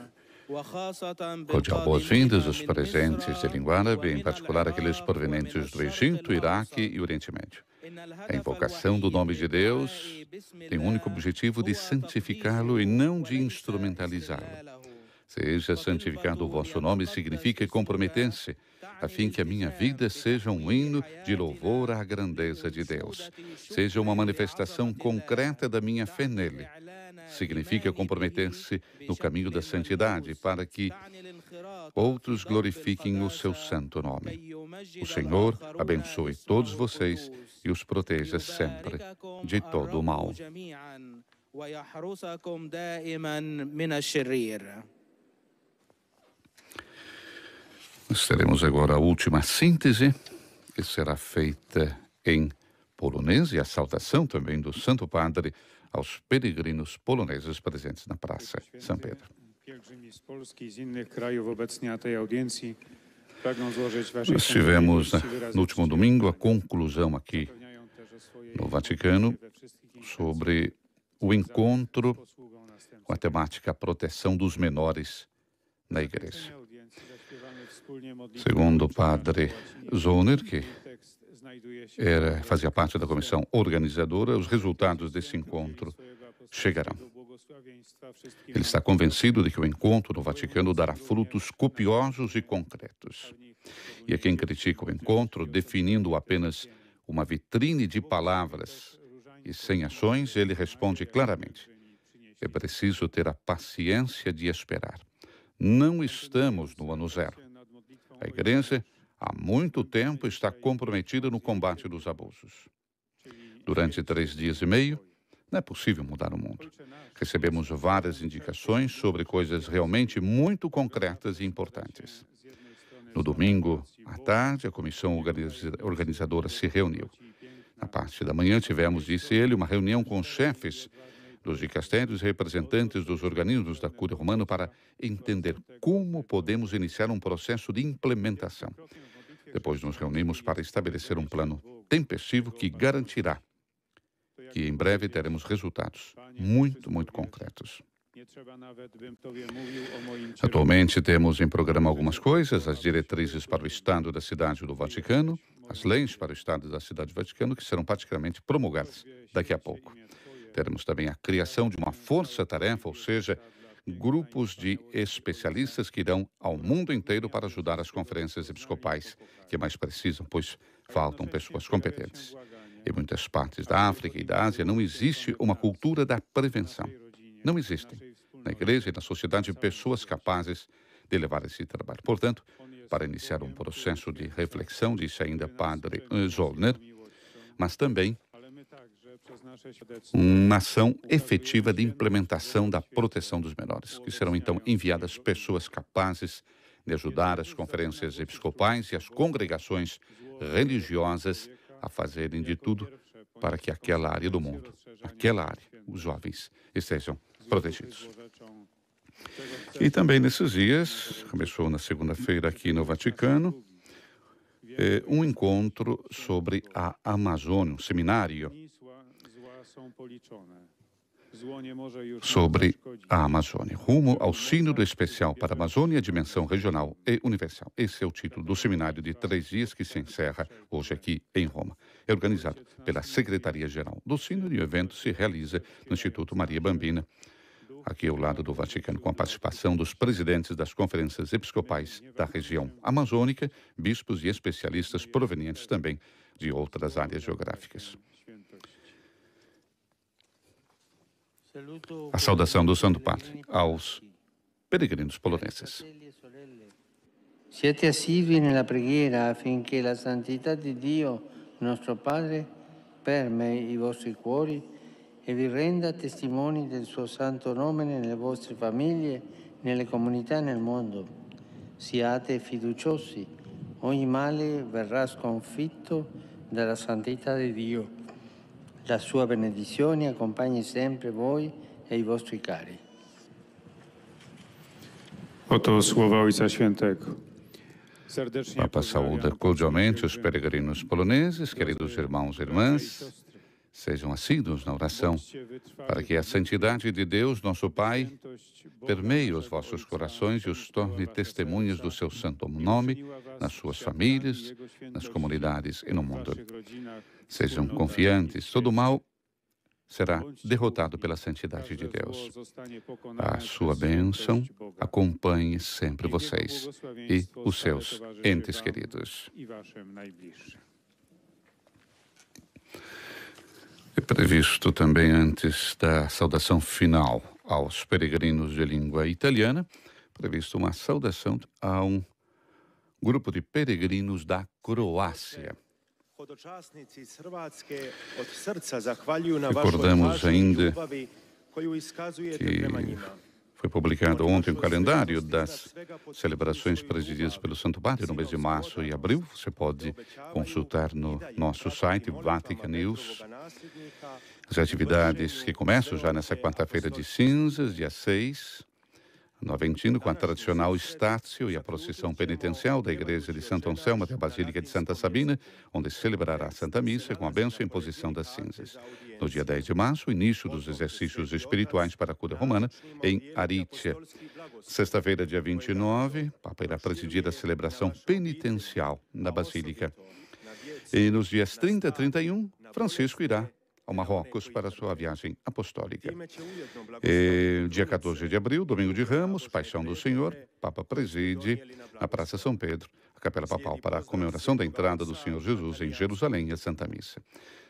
cordial boas-vindas aos presentes de língua árabe, em particular aqueles provenientes do Egito, Iraque e Oriente Médio. A invocação do nome de Deus tem o único objetivo de santificá-lo e não de instrumentalizá-lo. Seja santificado o vosso nome significa comprometer-se, a fim que a minha vida seja um hino de louvor à grandeza de Deus. Seja uma manifestação concreta da minha fé nele. Significa comprometer-se no caminho da santidade para que outros glorifiquem o seu santo nome. O Senhor abençoe todos vocês e os proteja sempre de todo o mal. Nós teremos agora a última síntese, que será feita em polonês, e a saudação também do Santo Padre aos peregrinos poloneses presentes na Praça São Pedro. Nós tivemos no último domingo a conclusão aqui no Vaticano sobre o encontro com a temática proteção dos menores na Igreja. Segundo o padre Zoner, que fazia parte da comissão organizadora, os resultados desse encontro chegarão. Ele está convencido de que o encontro no Vaticano dará frutos copiosos e concretos. E a quem critica o encontro, definindo apenas uma vitrine de palavras e sem ações, ele responde claramente: é preciso ter a paciência de esperar. Não estamos no ano zero. A Igreja, há muito tempo, está comprometida no combate dos abusos. Durante 3 dias e meio, não é possível mudar o mundo. Recebemos várias indicações sobre coisas realmente muito concretas e importantes. No domingo, à tarde, a comissão organizadora se reuniu. Na parte da manhã, tivemos, disse ele, uma reunião com os chefes dos dicastérios e representantes dos organismos da Cúria Romana para entender como podemos iniciar um processo de implementação. Depois nos reunimos para estabelecer um plano tempestivo que garantirá que em breve teremos resultados muito, muito concretos. Atualmente temos em programa algumas coisas: as diretrizes para o Estado da Cidade do Vaticano, as leis para o Estado da Cidade do Vaticano, que serão praticamente promulgadas daqui a pouco. Teremos também a criação de uma força-tarefa, ou seja, grupos de especialistas que irão ao mundo inteiro para ajudar as conferências episcopais que mais precisam, pois faltam pessoas competentes. Em muitas partes da África e da Ásia não existe uma cultura da prevenção. Não existem na Igreja e na sociedade pessoas capazes de levar esse trabalho. Portanto, para iniciar um processo de reflexão, disse ainda Padre Zollner, mas também uma ação efetiva de implementação da proteção dos menores, que serão então enviadas pessoas capazes de ajudar as conferências episcopais e as congregações religiosas a fazerem de tudo para que aquela área do mundo, os jovens, estejam protegidos. E também nesses dias, começou na segunda-feira aqui no Vaticano, um encontro sobre a Amazônia, um seminário sobre a Amazônia, rumo ao Sínodo Especial para a Amazônia, Dimensão Regional e Universal. Esse é o título do seminário de 3 dias que se encerra hoje aqui em Roma. É organizado pela Secretaria-Geral do Sínodo e o evento se realiza no Instituto Maria Bambina, aqui ao lado do Vaticano, com a participação dos presidentes das conferências episcopais da região amazônica, bispos e especialistas provenientes também de outras áreas geográficas. A saudação do Santo Padre aos peregrinos poloneses. Siate assidui nella preghiera affinché la santità di Dio, nostro Padre, permei i vostri cuori e vi renda testimoni del suo santo nome nelle vostre famiglie, nelle comunità e nel mondo. Siate fiduciosi, ogni male verrà sconfitto dalla santità di Dio. La sua benedizione accompagni sempre voi e i vostri cari. Oto słowa Ojca Świętego. Papa saúda cordialmente os peregrinos poloneses, queridos irmãos e irmãs. Sejam assíduos na oração, para que a santidade de Deus, nosso Pai, permeie os vossos corações e os torne testemunhas do seu santo nome nas suas famílias, nas comunidades e no mundo. Sejam confiantes, todo mal será derrotado pela santidade de Deus. A sua bênção acompanhe sempre vocês e os seus entes queridos. É previsto também, antes da saudação final aos peregrinos de língua italiana, previsto uma saudação a um grupo de peregrinos da Croácia. Recordamos ainda que foi publicado ontem o calendário das celebrações presididas pelo Santo Padre no mês de março e abril. Você pode consultar no nosso site Vatican News as atividades que começam já nessa quarta-feira de cinzas, dia 6, no Aventino, com a tradicional Estácio e a procissão penitencial da Igreja de Santo Anselmo até a Basílica de Santa Sabina, onde celebrará a Santa Missa com a bênção e imposição das cinzas. No dia 10 de março, o início dos exercícios espirituais para a Cúria Romana em Aricia. Sexta-feira, dia 29, o Papa irá presidir a celebração penitencial na Basílica. E nos dias 30 e 31, Francisco irá ao Marrocos para sua viagem apostólica. Dia 14 de abril, domingo de Ramos, Paixão do Senhor, Papa preside na Praça São Pedro, a Capela Papal, para a comemoração da entrada do Senhor Jesus em Jerusalém e a Santa Missa.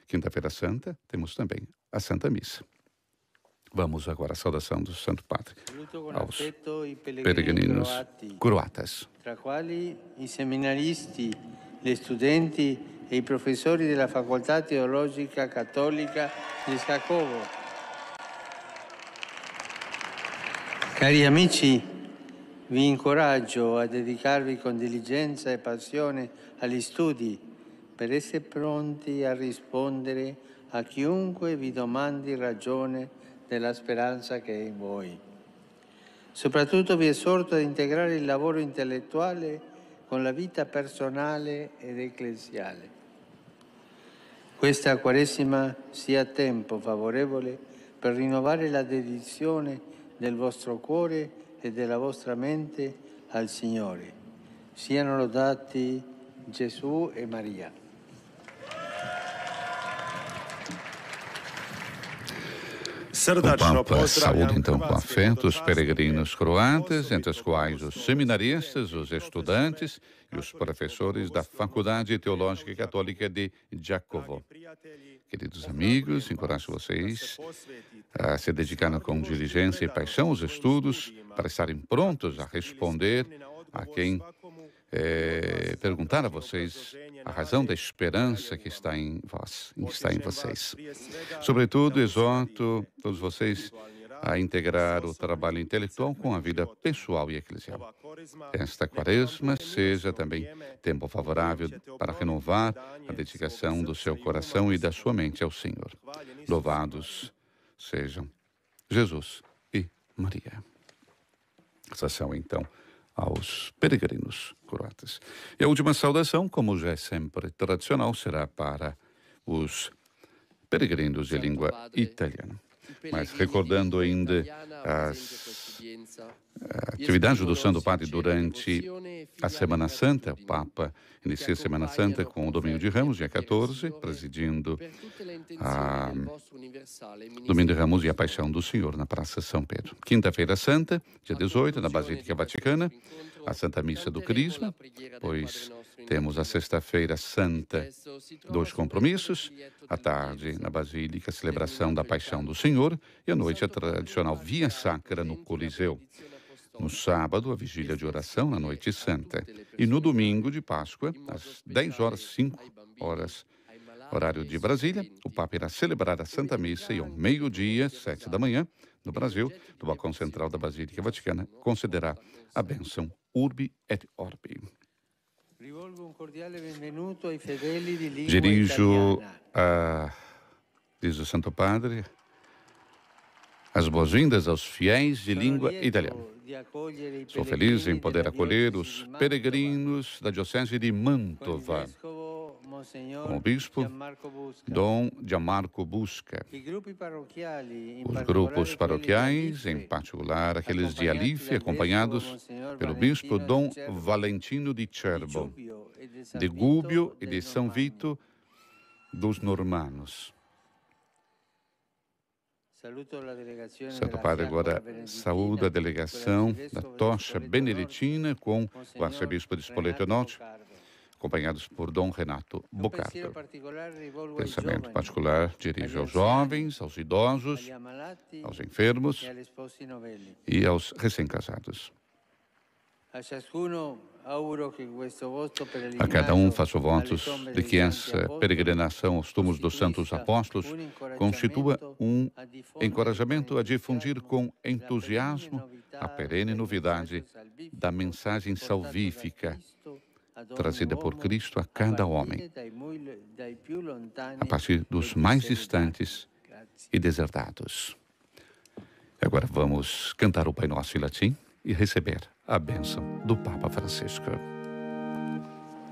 Quinta-feira Santa, temos também a Santa Missa. Vamos agora à saudação do Santo Padre aos peregrinos croatas. Tra quali i seminaristi, gli studenti e i professori della Facoltà Teologica Cattolica di Scacovo. Cari amici, vi incoraggio a dedicarvi con diligenza e passione agli studi per essere pronti a rispondere a chiunque vi domandi ragione della speranza che è in voi. Soprattutto vi esorto ad integrare il lavoro intellettuale con la vita personale ed ecclesiale. Questa Quaresima sia tempo favorevole per rinnovare la dedizione del vostro cuore e della vostra mente al Signore. Siano lodati Gesù e Maria. O Papa saúda então com afeto os peregrinos croatas, entre os quais os seminaristas, os estudantes e os professores da Faculdade Teológica Católica de Đakovo. Queridos amigos, encorajo vocês a se dedicarem com diligência e paixão aos estudos para estarem prontos a responder a quem perguntar a vocês a razão da esperança que está em vocês. Sobretudo, exorto todos vocês a integrar o trabalho intelectual com a vida pessoal e eclesial. Esta Quaresma seja também tempo favorável para renovar a dedicação do seu coração e da sua mente ao Senhor. Louvados sejam Jesus e Maria. Essas são, então, aos peregrinos croatas. E a última saudação, como já é sempre tradicional, será para os peregrinos de língua italiana. Mas recordando ainda as atividades do Santo Padre durante a Semana Santa, o Papa inicia a Semana Santa com o Domingo de Ramos, dia 14, presidindo a Domingo de Ramos e a Paixão do Senhor na Praça São Pedro. Quinta-feira Santa, dia 18, na Basílica Vaticana, a Santa Missa do Crisma, pois temos a Sexta-feira Santa, 2 compromissos, à tarde na Basílica, a celebração da Paixão do Senhor, e à noite a tradicional Via Sacra no Coliseu. No sábado, a vigília de oração na Noite Santa. E no domingo de Páscoa, às 10 horas, 5 horas, horário de Brasília, o Papa irá celebrar a Santa Missa e ao meio-dia, 7 da manhã, no Brasil, no balcão central da Basílica Vaticana, concederá a bênção Urbi et Orbi. Dirijo, diz o Santo Padre, as boas-vindas aos fiéis de língua italiana. Sou feliz em poder acolher os peregrinos da Diocese de Mantova, com o bispo Dom Gianmarco Busca. Os grupos paroquiais, em particular aqueles de Alife, acompanhados pelo bispo Dom Valentino di Cerbo, de Gubbio e de São Vito dos Normanos. Santo Padre agora saúda a delegação da Tocha Beneditina com o arcebispo de Spoleto Norte, acompanhados por Dom Renato Boccardo. Pensamento particular dirige aos jovens, aos idosos, aos enfermos e aos recém-casados. A cada um faço votos de que essa peregrinação aos túmulos dos santos apóstolos constitua um encorajamento a difundir com entusiasmo a perene novidade da mensagem salvífica trazida por Cristo a cada homem, a partir dos mais distantes e deserdados. Agora vamos cantar o Pai Nosso em latim e receber a bênção do Papa Francisco.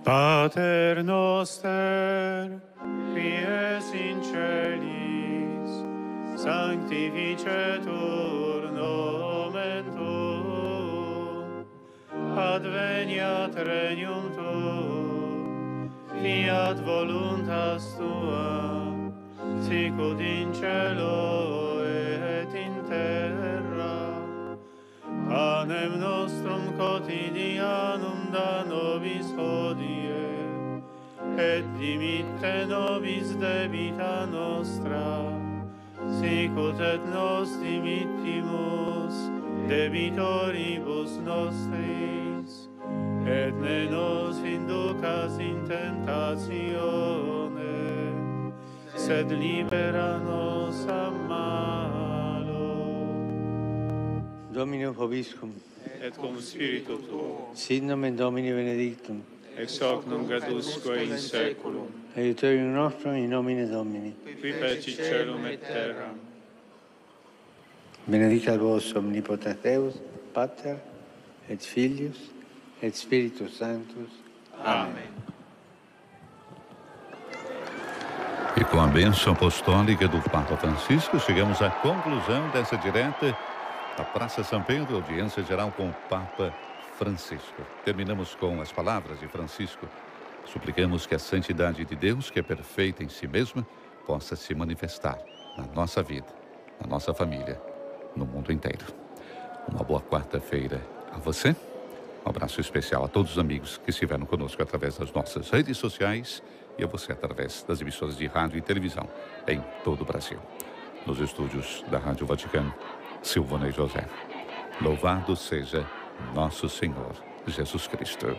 Pater noster, qui es in celis, sanctificetur nomen tuum, adveniat regnum tuum, fiat voluntas tua, sicut in cielo et in terra. Panem nostrum quotidianum da nobis hodie, et dimitte nobis debita nostra, sicut et nos dimittimus debitoribus nostris, et ne nos inducas in tentatione, sed libera nos a malo. Domine vobiscum. Et cum spiritu tuo. Sit nomen Domini benedictum. Ex hoc nunc et usque in saeculum. Aiutorium nostrum in nomine Domini. Qui fecit caelum et terram. Benedicat vos omnipotens Deus, Pater, et Filius, et Spiritus Sanctus. Amém. E com a bênção apostólica do Papa Francisco, chegamos à conclusão dessa direta da Praça São Pedro, audiência geral com o Papa Francisco. Terminamos com as palavras de Francisco. Suplicamos que a santidade de Deus, que é perfeita em si mesma, possa se manifestar na nossa vida, na nossa família, no mundo inteiro. Uma boa quarta-feira a você. Um abraço especial a todos os amigos que estiveram conosco através das nossas redes sociais e a você através das emissoras de rádio e televisão em todo o Brasil. Nos estúdios da Rádio Vaticano, Silvana e José. Louvado seja nosso Senhor Jesus Cristo.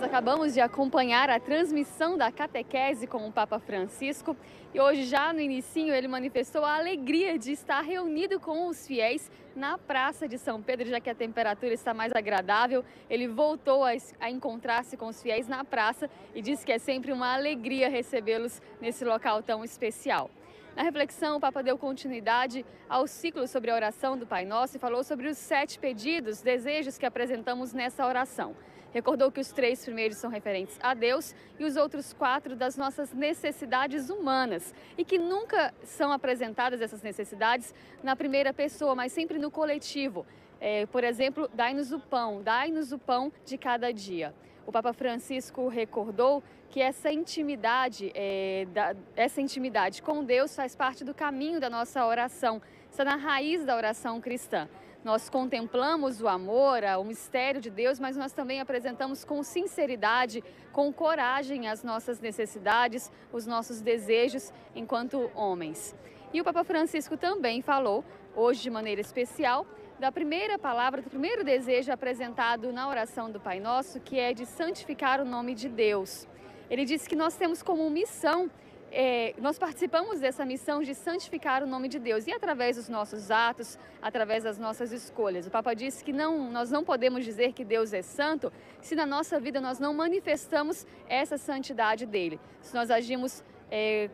Acabamos de acompanhar a transmissão da catequese com o Papa Francisco e hoje, já no inicinho, ele manifestou a alegria de estar reunido com os fiéis na Praça de São Pedro, já que a temperatura está mais agradável. Ele voltou a encontrar-se com os fiéis na praça e disse que é sempre uma alegria recebê-los nesse local tão especial. Na reflexão, o Papa deu continuidade ao ciclo sobre a oração do Pai Nosso e falou sobre os 7 pedidos, desejos que apresentamos nessa oração. Recordou que os 3 primeiros são referentes a Deus e os outros 4 das nossas necessidades humanas e que nunca são apresentadas essas necessidades na primeira pessoa, mas sempre no coletivo. Por exemplo, dai-nos o pão de cada dia. O Papa Francisco recordou que essa intimidade com Deus faz parte do caminho da nossa oração, está na raiz da oração cristã. Nós contemplamos o amor, o mistério de Deus, mas nós também apresentamos com sinceridade, com coragem as nossas necessidades, os nossos desejos enquanto homens. E o Papa Francisco também falou, hoje de maneira especial, da primeira palavra, do primeiro desejo apresentado na oração do Pai Nosso, que é de santificar o nome de Deus. Ele disse que nós temos como missão, nós participamos dessa missão de santificar o nome de Deus e através dos nossos atos, através das nossas escolhas. O Papa disse que nós não podemos dizer que Deus é santo se na nossa vida nós não manifestamos essa santidade dele. Se nós agimos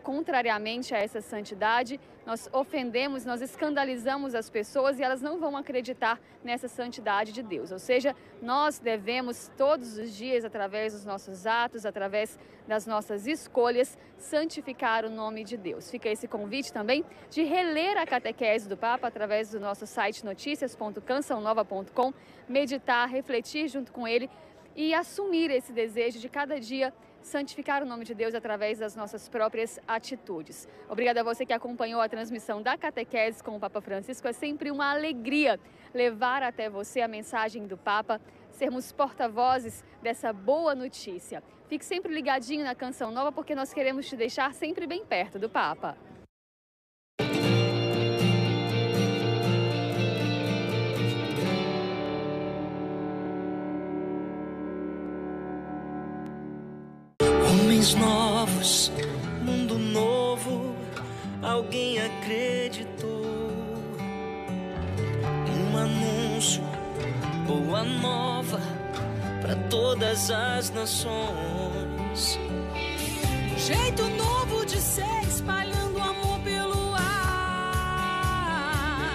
contrariamente a essa santidade, nós ofendemos, nós escandalizamos as pessoas e elas não vão acreditar nessa santidade de Deus. Ou seja, nós devemos todos os dias, através dos nossos atos, através das nossas escolhas, santificar o nome de Deus. Fica esse convite também de reler a catequese do Papa através do nosso site noticias.cançãonova.com, meditar, refletir junto com ele e assumir esse desejo de cada dia santificar o nome de Deus através das nossas próprias atitudes. Obrigada a você que acompanhou a transmissão da catequese com o Papa Francisco. É sempre uma alegria levar até você a mensagem do Papa, sermos porta-vozes dessa boa notícia. Fique sempre ligadinho na Canção Nova, porque nós queremos te deixar sempre bem perto do Papa. Homens novos, mundo novo, alguém acreditou. Um anúncio, boa nova para todas as nações. Um jeito novo de ser, espalhando amor pelo ar.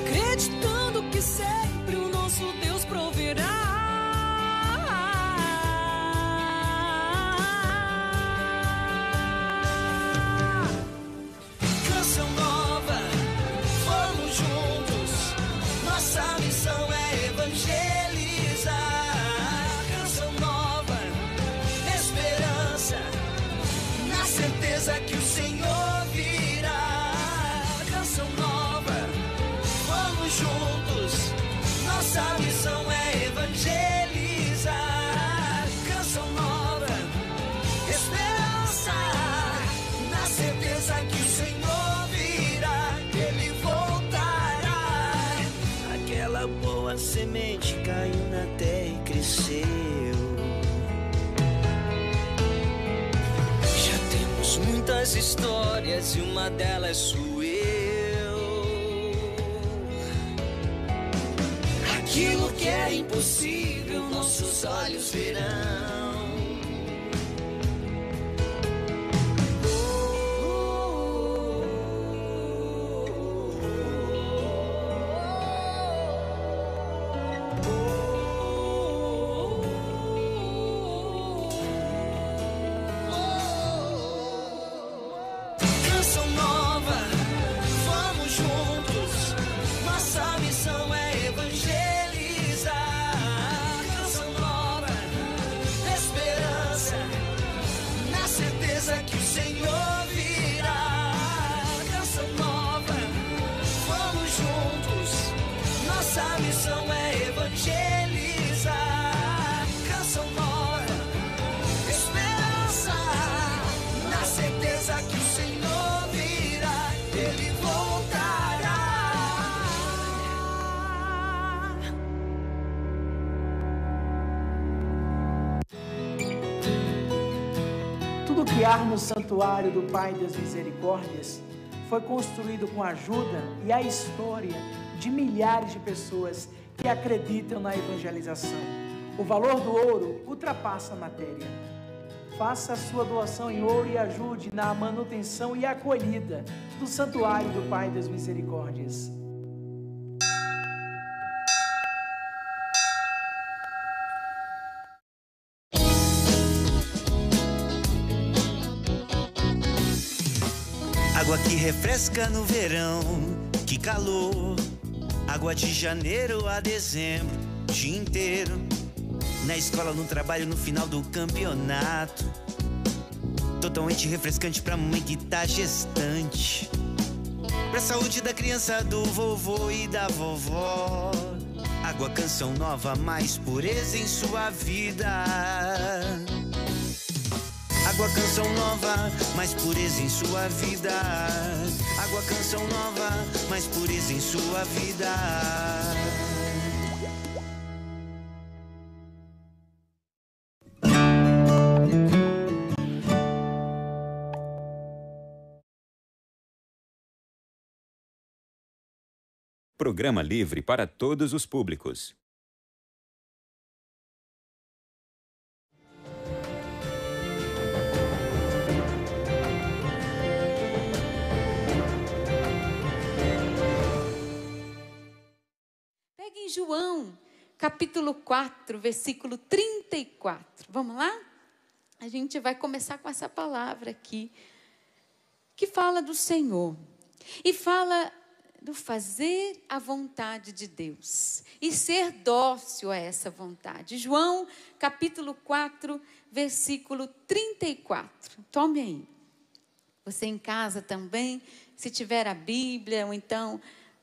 Acreditando que sempre o nosso Deus proverá. Nossa missão é evangelizar. Canção nova, semente caiu na terra e cresceu. Já temos muitas histórias e uma delas sou eu. Aquilo que é impossível, nossos olhos verão. No santuário do Pai das Misericórdias foi construído com a ajuda e a história de milhares de pessoas que acreditam na evangelização. O valor do ouro ultrapassa a matéria. Faça a sua doação em ouro e ajude na manutenção e acolhida do santuário do Pai das Misericórdias. Água que refresca no verão, que calor. Água de janeiro a dezembro, o dia inteiro. Na escola, no trabalho, no final do campeonato. Totalmente refrescante pra mãe que tá gestante. Pra saúde da criança, do vovô e da vovó. Água Canção Nova, mais pureza em sua vida. Água Canção Nova, mais pureza em sua vida. Água Canção Nova, mais pureza em sua vida. Programa livre para todos os públicos. Pegue em João, capítulo 4, versículo 34. Vamos lá? A gente vai começar com essa palavra aqui, que fala do Senhor. E fala do fazer a vontade de Deus. E ser dócil a essa vontade. João, capítulo 4, versículo 34. Tome aí. Você em casa também, se tiver a Bíblia, ou então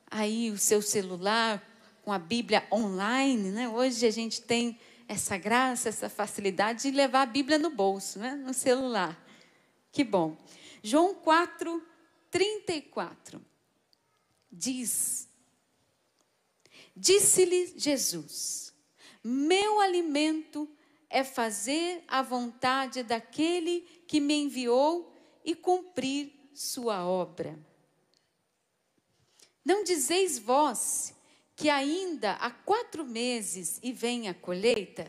aí o seu celular com a Bíblia online, né? Hoje a gente tem essa graça, essa facilidade de levar a Bíblia no bolso, né? No celular. Que bom. João 4, 34. Disse-lhe Jesus: meu alimento é fazer a vontade daquele que me enviou e cumprir sua obra. Não dizeis vós que ainda há 4 meses e vem a colheita?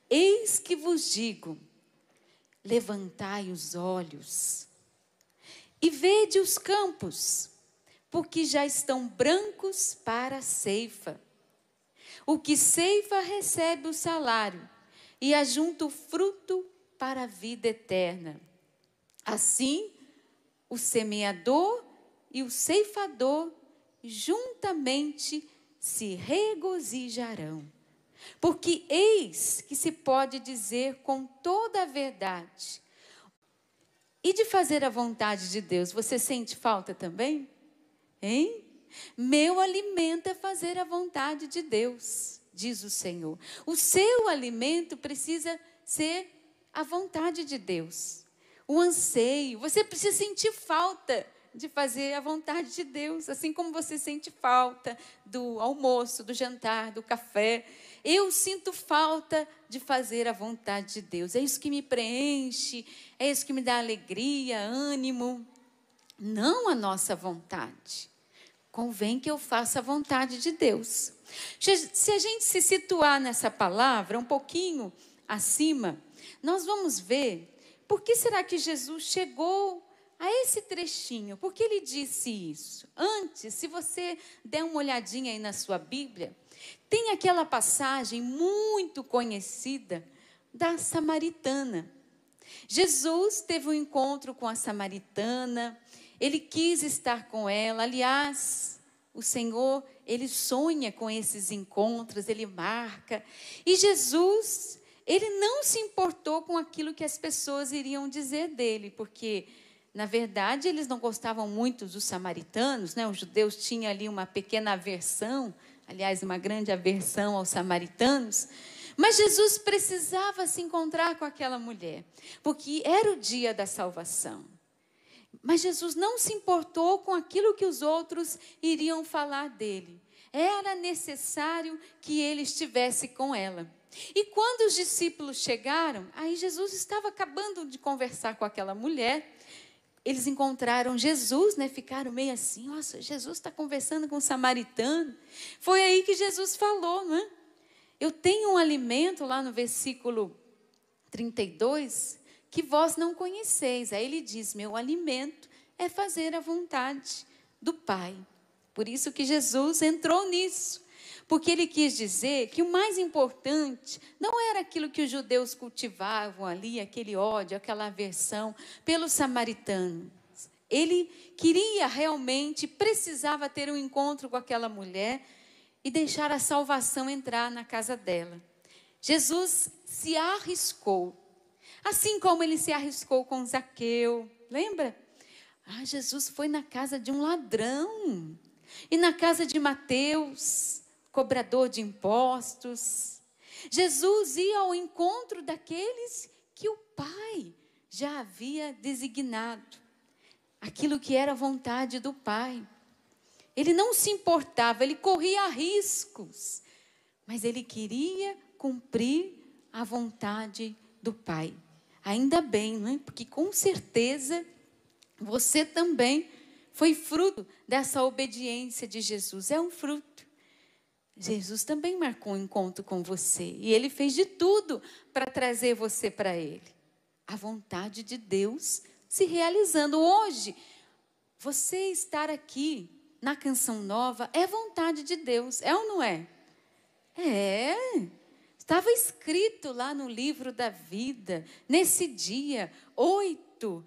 Eis que vos digo, levantai os olhos e vede os campos, porque já estão brancos para a ceifa. O que ceifa recebe o salário e ajunta o fruto para a vida eterna. Assim, o semeador e o ceifador juntamente se regozijarão. Porque eis que se pode dizer com toda a verdade. E de fazer a vontade de Deus, você sente falta também? Hein? Meu alimento é fazer a vontade de Deus, diz o Senhor. O seu alimento precisa ser a vontade de Deus. O anseio, você precisa sentir falta de fazer a vontade de Deus, assim como você sente falta do almoço, do jantar, do café. Eu sinto falta de fazer a vontade de Deus. É isso que me preenche, é isso que me dá alegria, ânimo. Não a nossa vontade. Convém que eu faça a vontade de Deus. Se a gente se situar nessa palavra um pouquinho acima, nós vamos ver por que será que Jesus chegou a esse trechinho. Por que ele disse isso? Antes, se você der uma olhadinha aí na sua Bíblia, tem aquela passagem muito conhecida da samaritana. Jesus teve um encontro com a samaritana, ele quis estar com ela. Aliás, o Senhor, ele sonha com esses encontros, ele marca. E Jesus, ele não se importou com aquilo que as pessoas iriam dizer dele, porque, na verdade, eles não gostavam muito dos samaritanos, né? Os judeus tinham ali uma pequena aversão, aliás, uma grande aversão aos samaritanos. Mas Jesus precisava se encontrar com aquela mulher, porque era o dia da salvação. Mas Jesus não se importou com aquilo que os outros iriam falar dele. Era necessário que ele estivesse com ela. E quando os discípulos chegaram, aí Jesus estava acabando de conversar com aquela mulher. Eles encontraram Jesus, né? Ficaram meio assim, nossa, Jesus está conversando com um samaritano. Foi aí que Jesus falou, não é? Eu tenho um alimento, lá no versículo 32, que vós não conheceis. Aí ele diz, meu alimento é fazer a vontade do Pai. Por isso que Jesus entrou nisso. Porque ele quis dizer que o mais importante não era aquilo que os judeus cultivavam ali, aquele ódio, aquela aversão pelos samaritanos. Ele queria realmente, precisava ter um encontro com aquela mulher e deixar a salvação entrar na casa dela. Jesus se arriscou, assim como ele se arriscou com Zaqueu, lembra? Jesus foi na casa de um ladrão e na casa de Mateus, cobrador de impostos. Jesus ia ao encontro daqueles que o Pai já havia designado, aquilo que era a vontade do Pai. Ele não se importava, ele corria riscos, mas ele queria cumprir a vontade do Pai. Ainda bem, não é? Porque com certeza você também foi fruto dessa obediência de Jesus. É um fruto. Jesus também marcou um encontro com você e ele fez de tudo para trazer você para ele. A vontade de Deus se realizando hoje. Você estar aqui na Canção Nova é vontade de Deus, é ou não é? É. Estava escrito lá no livro da vida, nesse dia 8.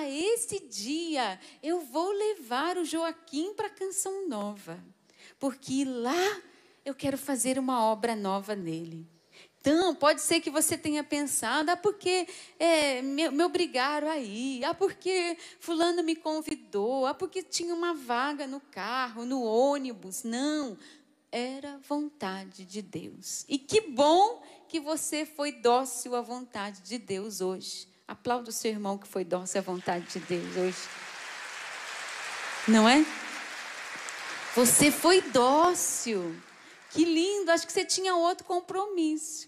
Esse dia eu vou levar o Joaquim para a Canção Nova, porque lá eu quero fazer uma obra nova nele. Então, pode ser que você tenha pensado, porque me obrigaram a ir, porque fulano me convidou, porque tinha uma vaga no carro, no ônibus. Não, era vontade de Deus. E que bom que você foi dócil à vontade de Deus hoje. Aplauda o seu irmão que foi dócil à vontade de Deus hoje. Não é? Você foi dócil. Que lindo, acho que você tinha outro compromisso.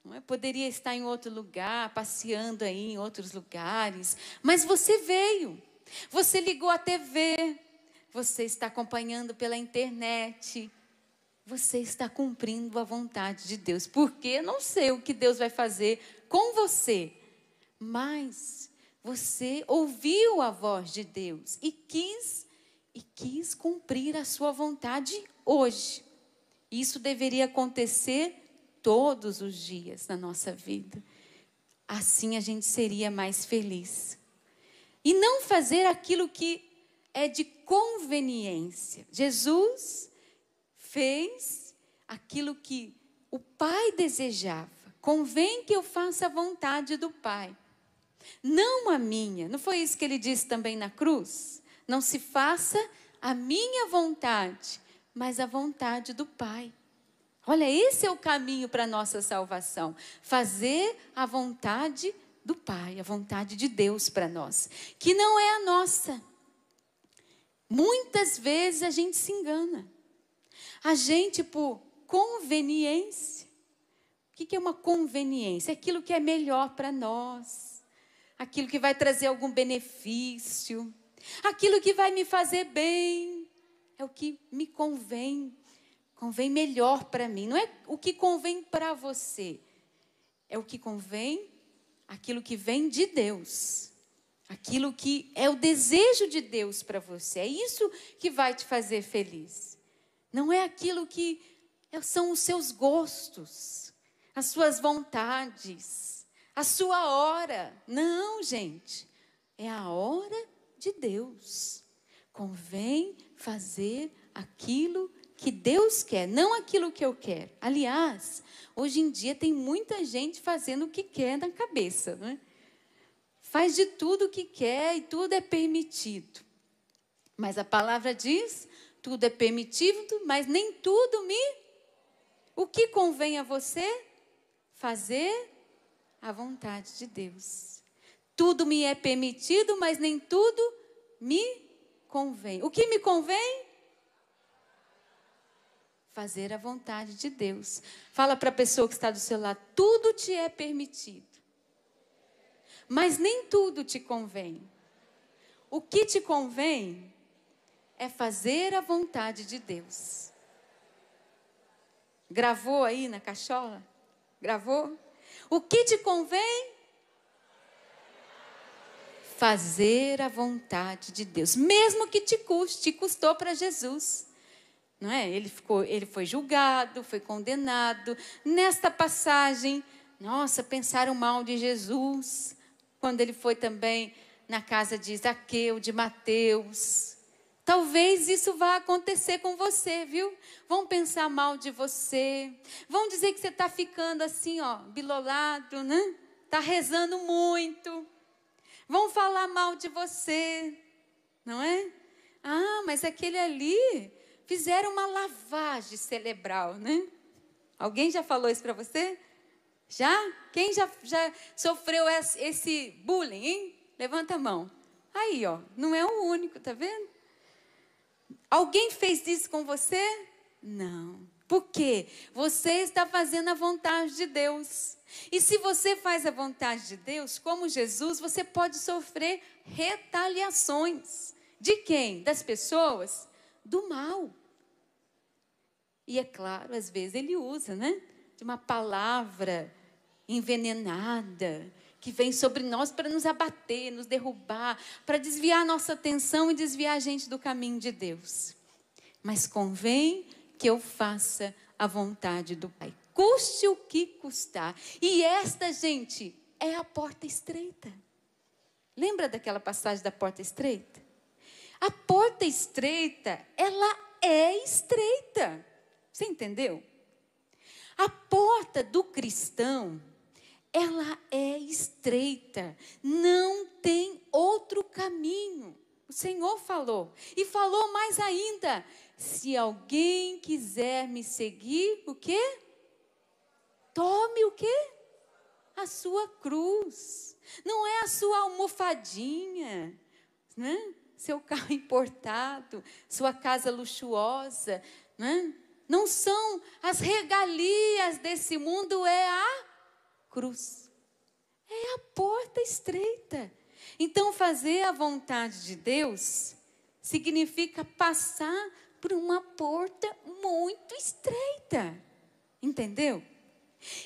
Não é? Poderia estar em outro lugar, passeando aí em outros lugares. Mas você veio. Você ligou a TV. Você está acompanhando pela internet. Você está cumprindo a vontade de Deus. Porque não sei o que Deus vai fazer com você. Mas você ouviu a voz de Deus e quis cumprir a sua vontade hoje. Isso deveria acontecer todos os dias na nossa vida. Assim a gente seria mais feliz. E não fazer aquilo que é de conveniência. Jesus fez aquilo que o Pai desejava. Convém que eu faça a vontade do Pai, não a minha. Não foi isso que ele disse também na cruz? Não se faça a minha vontade, mas a vontade do Pai. Olha, esse é o caminho para a nossa salvação. Fazer a vontade do Pai, a vontade de Deus para nós, que não é a nossa. Muitas vezes a gente se engana. A gente, por conveniência. O que é uma conveniência? É aquilo que é melhor para nós. Aquilo que vai trazer algum benefício. Aquilo que vai me fazer bem. É o que me convém. Convém melhor para mim. Não é o que convém para você. É o que convém, aquilo que vem de Deus. Aquilo que é o desejo de Deus para você. É isso que vai te fazer feliz. Não é aquilo que são os seus gostos, as suas vontades, a sua hora. Não, gente. É a hora de Deus. Convém fazer aquilo que Deus quer, não aquilo que eu quero. Aliás, hoje em dia tem muita gente fazendo o que quer na cabeça, não é? Faz de tudo o que quer e tudo é permitido. Mas a palavra diz, tudo é permitido, mas nem tudo me... O que convém a você? Fazer a vontade de Deus. Tudo me é permitido, mas nem tudo me convém. O que me convém? Fazer a vontade de Deus. Fala para a pessoa que está do seu lado, tudo te é permitido. Mas nem tudo te convém. O que te convém é fazer a vontade de Deus. Gravou aí na cachola? Gravou? O que te convém? Fazer a vontade de Deus. Mesmo que te custe, custou para Jesus. Não é? Ele foi julgado, foi condenado. Nesta passagem, nossa, pensaram mal de Jesus. Quando ele foi também na casa de Zaqueu, de Mateus. Talvez isso vá acontecer com você, viu? Vão pensar mal de você. Vão dizer que você está ficando assim, ó, bilolado, né? Está rezando muito. Vão falar mal de você, não é? Ah, mas aquele ali fizeram uma lavagem cerebral, né? Alguém já falou isso para você? Já? Quem já sofreu esse bullying, hein? Levanta a mão. Aí, ó, não é o único, tá vendo? Alguém fez isso com você? Não. Por quê? Você está fazendo a vontade de Deus. E se você faz a vontade de Deus, como Jesus, você pode sofrer retaliações. De quem? Das pessoas? Do mal. E é claro, às vezes ele usa, né? De uma palavra envenenada, que vem sobre nós para nos abater, nos derrubar, para desviar a nossa atenção e desviar a gente do caminho de Deus. Mas convém que eu faça a vontade do Pai. Custe o que custar. E esta, gente, é a porta estreita. Lembra daquela passagem da porta estreita? A porta estreita, ela é estreita. Você entendeu? A porta do cristão, ela é estreita. Não tem outro caminho. O Senhor falou. E falou mais ainda. Se alguém quiser me seguir, o quê? Tome o quê? A sua cruz. Não é a sua almofadinha, né? Seu carro importado, sua casa luxuosa, né? Não são as regalias desse mundo, é a cruz. É a porta estreita. Então, fazer a vontade de Deus significa passar por uma porta muito estreita. Entendeu?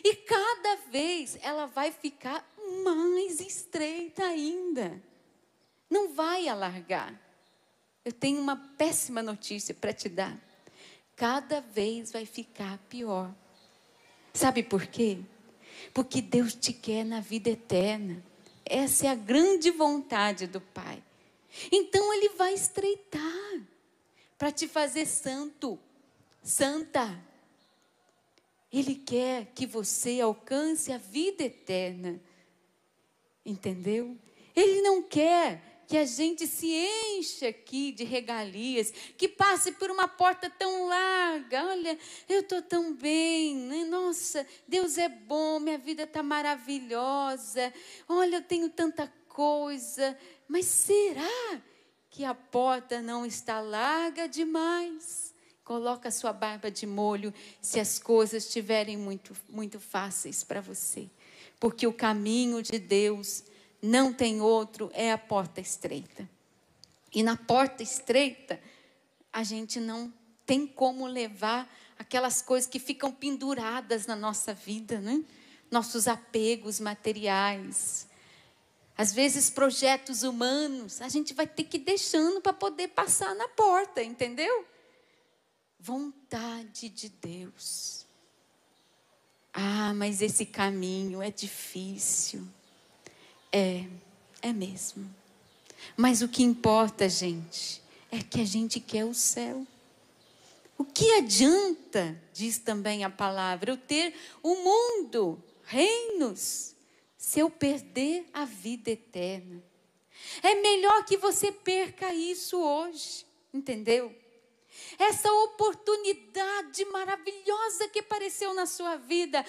E cada vez ela vai ficar mais estreita ainda. Não vai alargar. Eu tenho uma péssima notícia para te dar. Cada vez vai ficar pior. Sabe por quê? Porque Deus te quer na vida eterna. Essa é a grande vontade do Pai. Então Ele vai estreitar para te fazer santo, santa. Ele quer que você alcance a vida eterna. Entendeu? Ele não quer que a gente se encha aqui de regalias, que passe por uma porta tão larga. Olha, eu estou tão bem, né? Nossa, Deus é bom, minha vida está maravilhosa. Olha, eu tenho tanta coisa. Mas será que a porta não está larga demais. Coloca a sua barba de molho se as coisas estiverem muito fáceis para você. Porque o caminho de Deus não tem outro, é a porta estreita. E na porta estreita, a gente não tem como levar aquelas coisas que ficam penduradas na nossa vida, né? Nossos apegos materiais. Às vezes, projetos humanos, a gente vai ter que ir deixando para poder passar na porta, entendeu? Vontade de Deus. Ah, mas esse caminho é difícil. É mesmo. Mas o que importa, gente, é que a gente quer o céu. O que adianta, diz também a palavra, eu ter o mundo, reinos, se eu perder a vida eterna? É melhor que você perca isso hoje, entendeu? Essa oportunidade maravilhosa que apareceu na sua vida,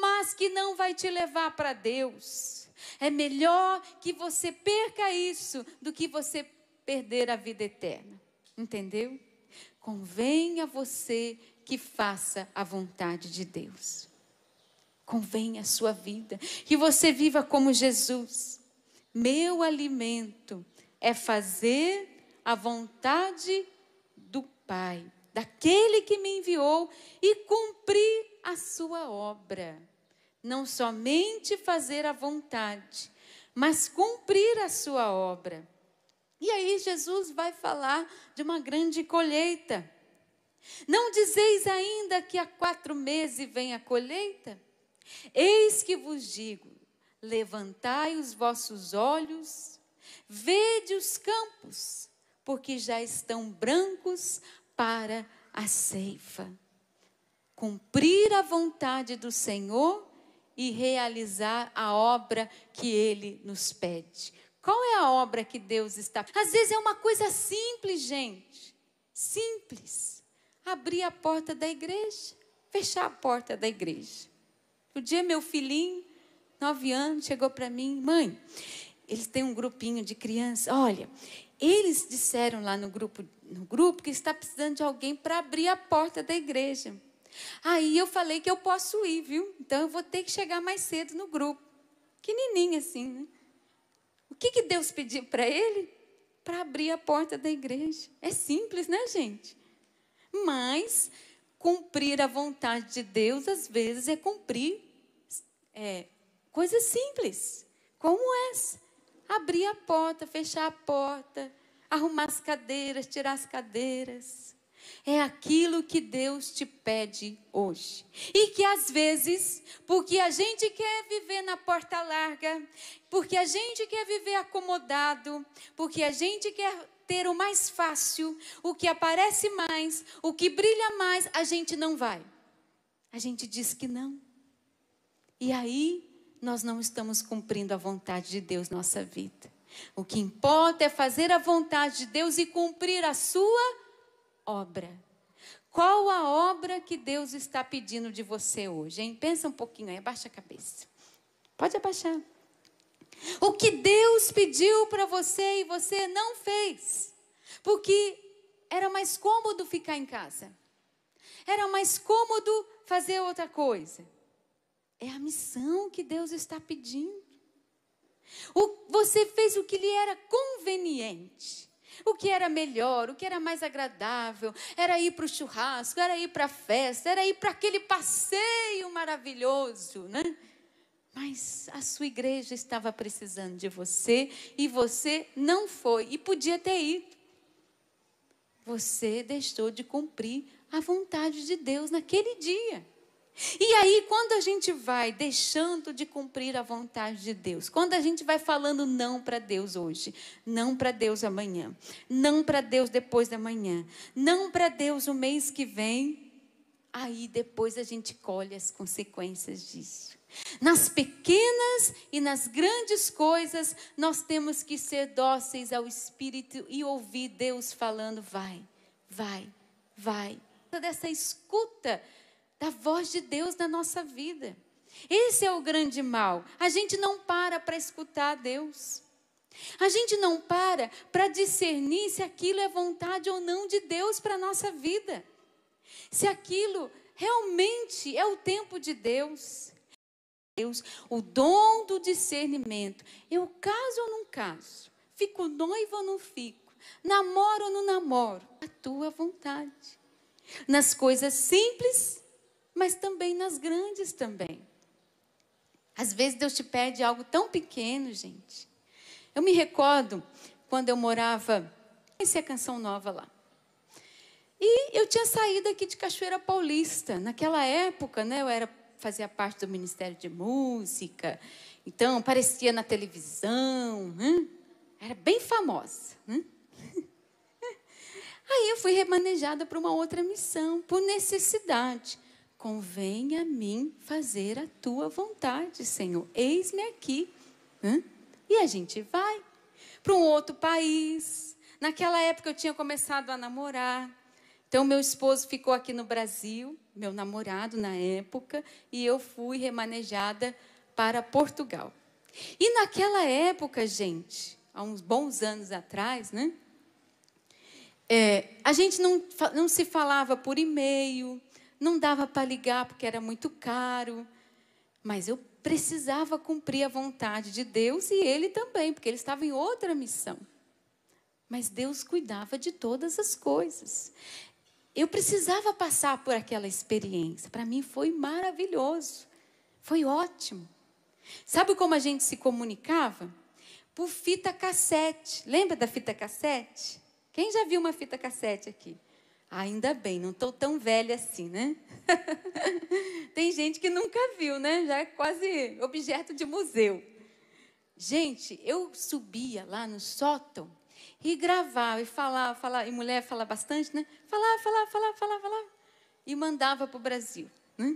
mas que não vai te levar para Deus. É melhor que você perca isso do que você perder a vida eterna. Entendeu? Convém a você que faça a vontade de Deus. Convém a sua vida. Que você viva como Jesus. Meu alimento é fazer a vontade do Pai, daquele que me enviou, e cumprir a sua obra. Não somente fazer a vontade, mas cumprir a sua obra. E aí Jesus vai falar de uma grande colheita. Não dizeis ainda que há 4 meses vem a colheita? Eis que vos digo, levantai os vossos olhos, vede os campos, porque já estão brancos para a ceifa. Cumprir a vontade do Senhor e realizar a obra que Ele nos pede. Qual é a obra que Deus está... Às vezes é uma coisa simples, gente. Simples. Abrir a porta da igreja, fechar a porta da igreja. Um dia meu filhinho, 9 anos, chegou para mim, mãe, eles têm um grupinho de crianças, olha, eles disseram lá no grupo que está precisando de alguém para abrir a porta da igreja. Aí eu falei que eu posso ir, viu? Então eu vou ter que chegar mais cedo no grupo. Pequenininho assim, né? O que Deus pediu para ele? Para abrir a porta da igreja. É simples, né, gente? Mas cumprir a vontade de Deus, às vezes, é cumprir coisas simples, como essa. Abrir a porta, fechar a porta, arrumar as cadeiras, tirar as cadeiras. É aquilo que Deus te pede hoje. E que às vezes, porque a gente quer viver na porta larga, porque a gente quer viver acomodado, porque a gente quer ter o mais fácil, o que aparece mais, o que brilha mais, a gente não vai. A gente diz que não. E aí, nós não estamos cumprindo a vontade de Deus na nossa vida. O que importa é fazer a vontade de Deus e cumprir a sua obra. Qual a obra que Deus está pedindo de você hoje, hein? Pensa um pouquinho aí, abaixa a cabeça. Pode abaixar. O que Deus pediu para você e você não fez, porque era mais cômodo ficar em casa. Era mais cômodo fazer outra coisa. É a missão que Deus está pedindo. Você fez o que lhe era conveniente. O que era melhor, o que era mais agradável, era ir para o churrasco, era ir para a festa, era ir para aquele passeio maravilhoso, né? Mas a sua igreja estava precisando de você e você não foi e podia ter ido. Você deixou de cumprir a vontade de Deus naquele dia. E aí, quando a gente vai deixando de cumprir a vontade de Deus, quando a gente vai falando não para Deus hoje, não para Deus amanhã, não para Deus depois da manhã, não para Deus o mês que vem, aí depois a gente colhe as consequências disso. Nas pequenas e nas grandes coisas, nós temos que ser dóceis ao Espírito e ouvir Deus falando, vai, vai, vai. Dessa escuta da voz de Deus na nossa vida. Esse é o grande mal. A gente não para escutar Deus. A gente não para discernir se aquilo é vontade ou não de Deus para a nossa vida. Se aquilo realmente é o tempo de Deus. O dom do discernimento. Eu caso ou não caso? Fico noiva ou não fico? Namoro ou não namoro? A tua vontade. Nas coisas simples, mas também nas grandes também. Às vezes Deus te pede algo tão pequeno, gente. Eu me recordo quando eu morava, conheci a Canção Nova lá. E eu tinha saído aqui de Cachoeira Paulista. Naquela época, né, fazia parte do Ministério de Música. Então, aparecia na televisão. Era bem famosa. Aí eu fui remanejada para uma outra missão, por necessidade. Convém a mim fazer a tua vontade, Senhor. Eis-me aqui. E a gente vai para um outro país. Naquela época eu tinha começado a namorar. Então, meu esposo ficou aqui no Brasil, meu namorado na época, e eu fui remanejada para Portugal. E naquela época, gente, há uns bons anos atrás, né? A gente não se falava por e-mail, não dava para ligar porque era muito caro, mas eu precisava cumprir a vontade de Deus e ele também, porque ele estava em outra missão. Mas Deus cuidava de todas as coisas. Eu precisava passar por aquela experiência. Para mim foi maravilhoso, foi ótimo. Sabe como a gente se comunicava? Por fita cassete. Lembra da fita cassete? Quem já viu uma fita cassete aqui? Ainda bem, não estou tão velha assim, né? Tem gente que nunca viu, né? Já é quase objeto de museu. Gente, eu subia lá no sótão e gravava, e falava, e mulher fala bastante, né? Falava, e mandava para o Brasil, né?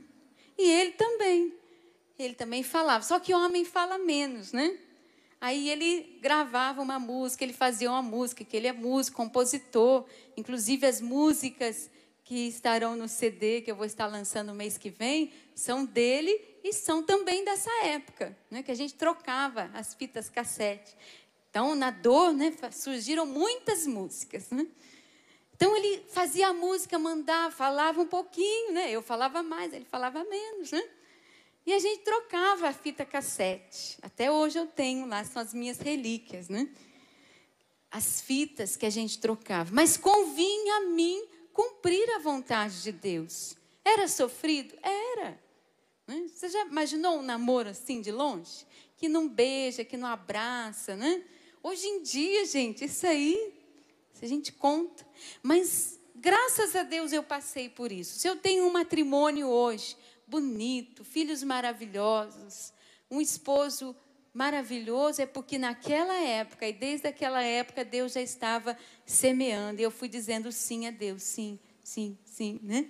E ele também falava, só que homem fala menos, né? Aí ele gravava uma música, ele fazia uma música, que ele é músico, compositor. Inclusive as músicas que estarão no CD, que eu vou estar lançando no mês que vem, são dele e são também dessa época, né, que a gente trocava as fitas cassete. Então, na dor, né, surgiram muitas músicas, né? Então, ele fazia a música, mandava, falava um pouquinho, né? Eu falava mais, ele falava menos, né? E a gente trocava a fita cassete. Até hoje eu tenho lá, são as minhas relíquias, né? As fitas que a gente trocava. Mas convinha a mim cumprir a vontade de Deus. Era sofrido? Era. Né? Você já imaginou um namoro assim de longe? Que não beija, que não abraça, né? Hoje em dia, gente, isso aí, se a gente conta. Mas, graças a Deus, eu passei por isso. Se eu tenho um matrimônio hoje bonito, filhos maravilhosos, um esposo maravilhoso, é porque naquela época, e desde aquela época, Deus já estava semeando. E eu fui dizendo sim a Deus, sim, sim, sim, né?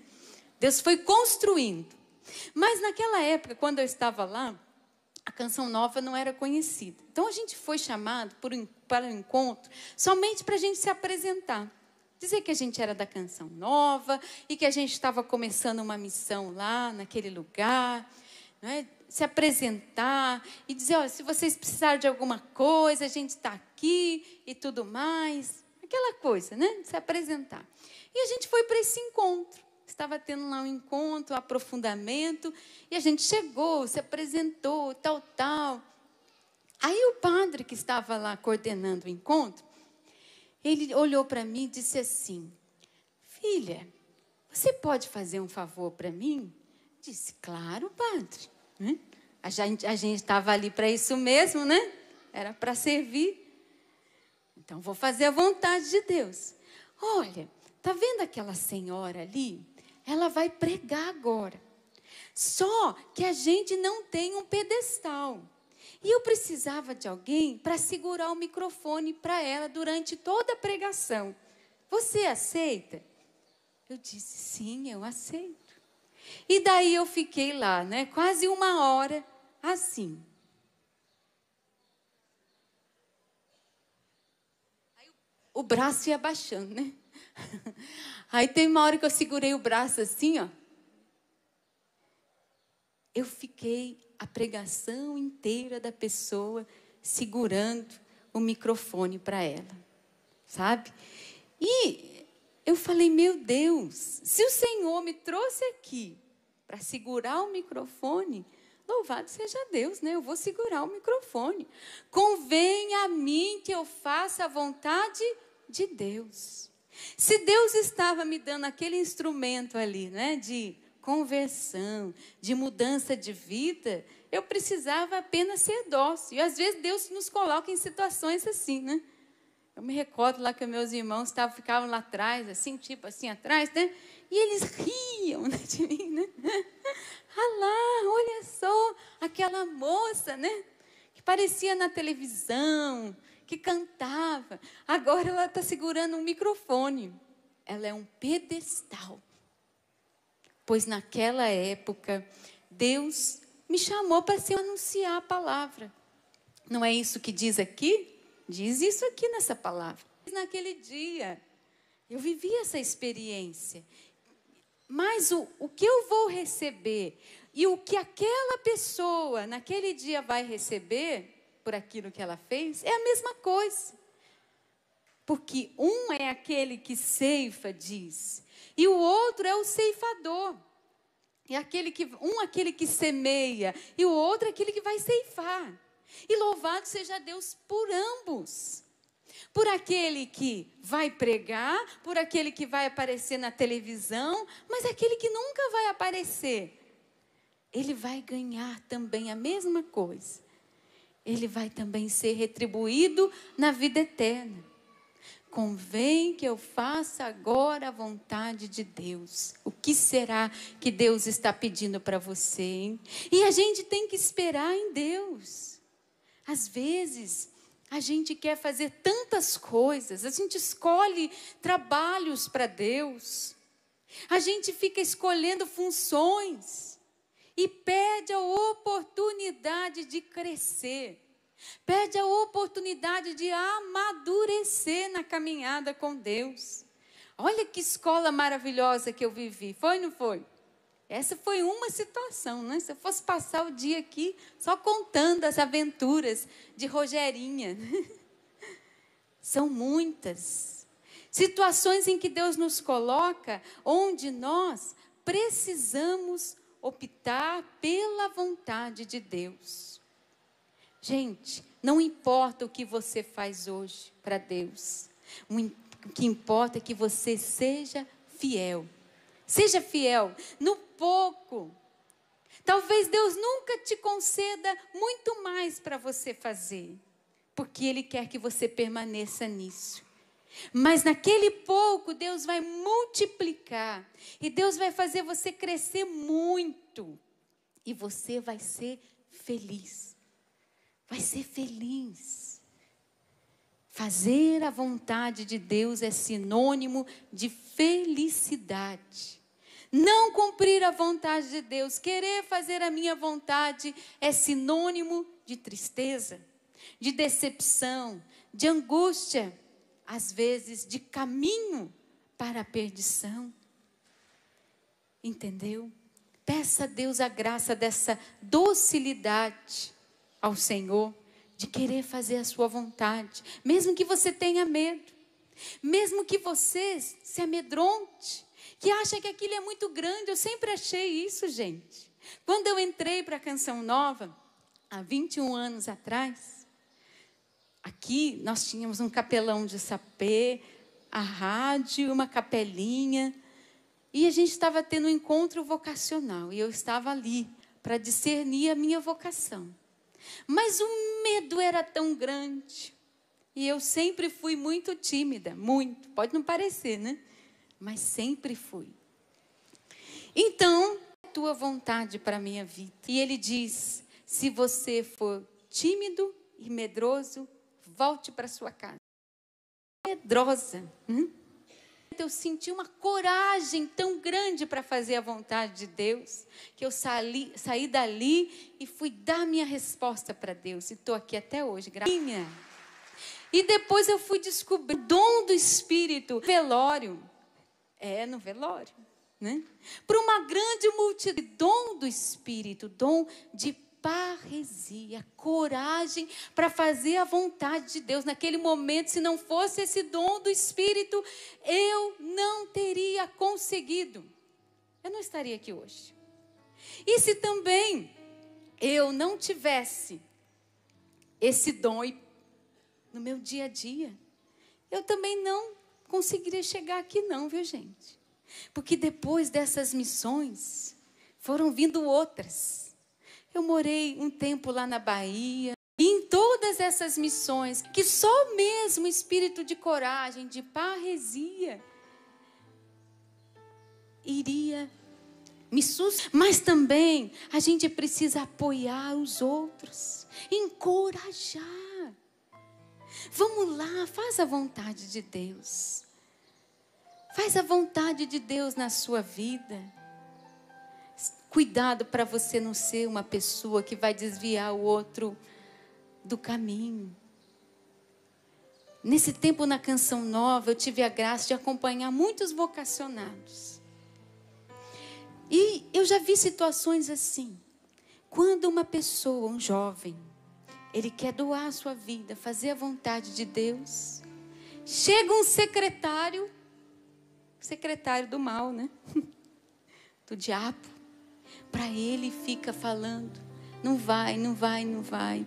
Deus foi construindo. Mas naquela época, quando eu estava lá, a Canção Nova não era conhecida. Então, a gente foi chamado para um encontro somente para a gente se apresentar. Dizer que a gente era da Canção Nova e que a gente estava começando uma missão lá, naquele lugar, né? Se apresentar e dizer, olha, se vocês precisarem de alguma coisa, a gente está aqui e tudo mais. Aquela coisa, né? Se apresentar. E a gente foi para esse encontro. Estava tendo lá um encontro, um aprofundamento, e a gente chegou, se apresentou, tal. Aí o padre que estava lá coordenando o encontro, ele olhou para mim e disse assim, filha, você pode fazer um favor para mim? Disse, claro, padre. A gente estava ali para isso mesmo, né? Era para servir. Então, vou fazer a vontade de Deus. Olha, tá vendo aquela senhora ali? Ela vai pregar agora. Só que a gente não tem um pedestal. E eu precisava de alguém para segurar o microfone para ela durante toda a pregação. Você aceita? Eu disse, sim, eu aceito. E daí eu fiquei lá, né, quase 1 hora, assim. Aí o braço ia baixando, né? Aí tem uma hora que eu segurei o braço assim, ó. Eu fiquei a pregação inteira da pessoa segurando o o microfone para ela, sabe? E eu falei, meu Deus, se o Senhor me trouxe aqui para segurar o microfone, louvado seja Deus, né? Eu vou segurar o microfone. Convém a mim que eu faça a vontade de Deus. Se Deus estava me dando aquele instrumento ali, né, de conversão, de mudança de vida, eu precisava apenas ser dócil. E às vezes Deus nos coloca em situações assim, né? Eu me recordo lá que meus irmãos ficavam lá atrás, assim, tipo assim, atrás, né? E eles riam, né, de mim, né? Ah lá, olha só, aquela moça, né? Que parecia na televisão, que cantava. Agora ela está segurando um microfone. Ela é um pedestal. Pois naquela época, Deus me chamou para anunciar a palavra. Não é isso que diz aqui? Diz isso aqui nessa palavra. Naquele dia, eu vivi essa experiência. Mas o que eu vou receber e o que aquela pessoa naquele dia vai receber por aquilo que ela fez é a mesma coisa. Porque um é aquele que ceifa, diz, e o outro é o ceifador. E aquele que semeia e o outro é aquele que vai ceifar. E louvado seja Deus por ambos. Por aquele que vai pregar, por aquele que vai aparecer na televisão, mas aquele que nunca vai aparecer, ele vai ganhar também a mesma coisa. Ele vai também ser retribuído na vida eterna. Convém que eu faça agora a vontade de Deus. O que será que Deus está pedindo para você, hein? E a gente tem que esperar em Deus. Às vezes, a gente quer fazer tantas coisas, a gente escolhe trabalhos para Deus, a gente fica escolhendo funções e perde a oportunidade de crescer, perde a oportunidade de amadurecer na caminhada com Deus. Olha que escola maravilhosa que eu vivi, foi ou não foi? Essa foi uma situação, né? Se eu fosse passar o dia aqui só contando as aventuras de Rogerinha. São muitas. Situações em que Deus nos coloca, onde nós precisamos optar pela vontade de Deus. Gente, não importa o que você faz hoje para Deus. O que importa é que você seja fiel. Seja fiel no pouco. Talvez Deus nunca te conceda muito mais para você fazer, porque Ele quer que você permaneça nisso. Mas naquele pouco, Deus vai multiplicar. E Deus vai fazer você crescer muito. E você vai ser feliz. Vai ser feliz. Fazer a vontade de Deus é sinônimo de felicidade. Não cumprir a vontade de Deus, querer fazer a minha vontade, é sinônimo de tristeza, de decepção, de angústia, às vezes de caminho para a perdição. Entendeu? Peça a Deus a graça dessa docilidade ao Senhor, de querer fazer a sua vontade, mesmo que você tenha medo, mesmo que você se amedronte, que acha que aquilo é muito grande. Eu sempre achei isso, gente. Quando eu entrei para a Canção Nova, há 21 anos atrás, aqui nós tínhamos um capelão de sapê, a rádio, uma capelinha, e a gente estava tendo um encontro vocacional, e eu estava ali para discernir a minha vocação. Mas o medo era tão grande, e eu sempre fui muito tímida, muito, pode não parecer, né? Mas sempre fui. Então, a tua vontade para a minha vida. E ele diz, se você for tímido e medroso, volte para sua casa. Medrosa. Eu senti uma coragem tão grande para fazer a vontade de Deus, que eu saí dali e fui dar minha resposta para Deus. E estou aqui até hoje, E depois eu fui descobrir o dom do Espírito, velório. No velório, né? Para uma grande multidão, dom do Espírito, dom de parresia, coragem para fazer a vontade de Deus. Naquele momento, se não fosse esse dom do Espírito, eu não teria conseguido. Eu não estaria aqui hoje. E se também eu não tivesse esse dom no meu dia a dia, eu também não conseguiria chegar aqui não, viu, gente? Porque depois dessas missões, foram vindo outras. Eu morei um tempo lá na Bahia, e em todas essas missões, que só mesmo o espírito de coragem, de parresia, iria me sustentar. Mas também a gente precisa apoiar os outros, encorajar. Vamos lá, faz a vontade de Deus. Faz a vontade de Deus na sua vida. Cuidado para você não ser uma pessoa que vai desviar o outro do caminho. Nesse tempo na Canção Nova, eu tive a graça de acompanhar muitos vocacionados. E eu já vi situações assim. Quando uma pessoa, um jovem, ele quer doar a sua vida, fazer a vontade de Deus, chega um secretário do mal, né? Do diabo. Para ele fica falando, não vai, não vai, não vai.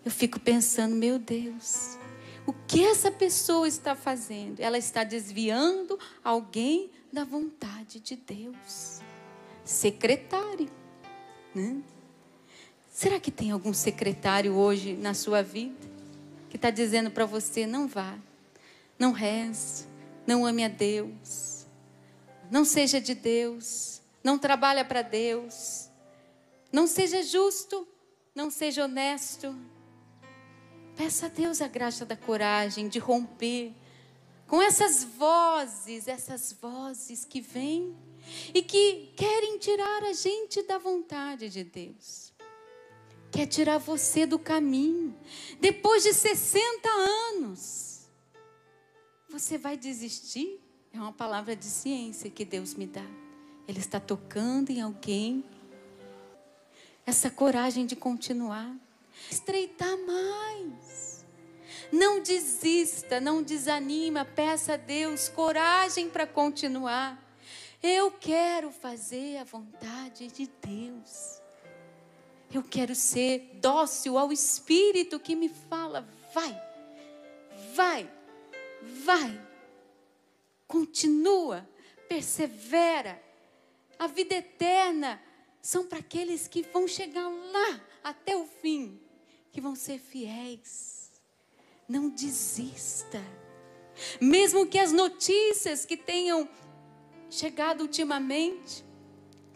Eu fico pensando, meu Deus, o que essa pessoa está fazendo? Ela está desviando alguém da vontade de Deus. Secretário, né? Será que tem algum secretário hoje na sua vida que está dizendo para você, não vá, não reze, não ame a Deus, não seja de Deus, não trabalha para Deus, não seja justo, não seja honesto? Peça a Deus a graça da coragem de romper com essas vozes que vêm e que querem tirar a gente da vontade de Deus. Quer tirar você do caminho. Depois de 60 anos, você vai desistir? É uma palavra de ciência que Deus me dá. Ele está tocando em alguém. Essa coragem de continuar. Estreitar mais. Não desista, não desanima. Peça a Deus coragem para continuar. Eu quero fazer a vontade de Deus. Eu quero ser dócil ao Espírito que me fala, vai, vai, vai. Continua, persevera. A vida eterna são para aqueles que vão chegar lá até o fim, que vão ser fiéis. Não desista. Mesmo que as notícias que tenham chegado ultimamente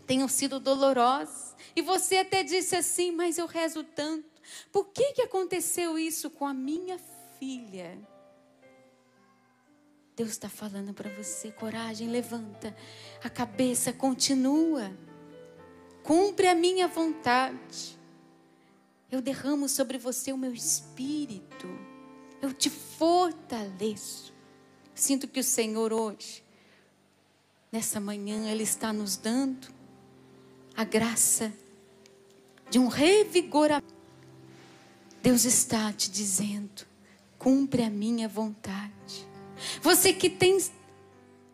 tenham sido dolorosas, e você até disse assim, mas eu rezo tanto. Por que aconteceu isso com a minha filha? Deus está falando para você, coragem, levanta a cabeça, continua. Cumpre a minha vontade. Eu derramo sobre você o meu espírito. Eu te fortaleço. Sinto que o Senhor hoje, nessa manhã, Ele está nos dando a graça de um revigoramento. Deus está te dizendo, cumpre a minha vontade. Você que tem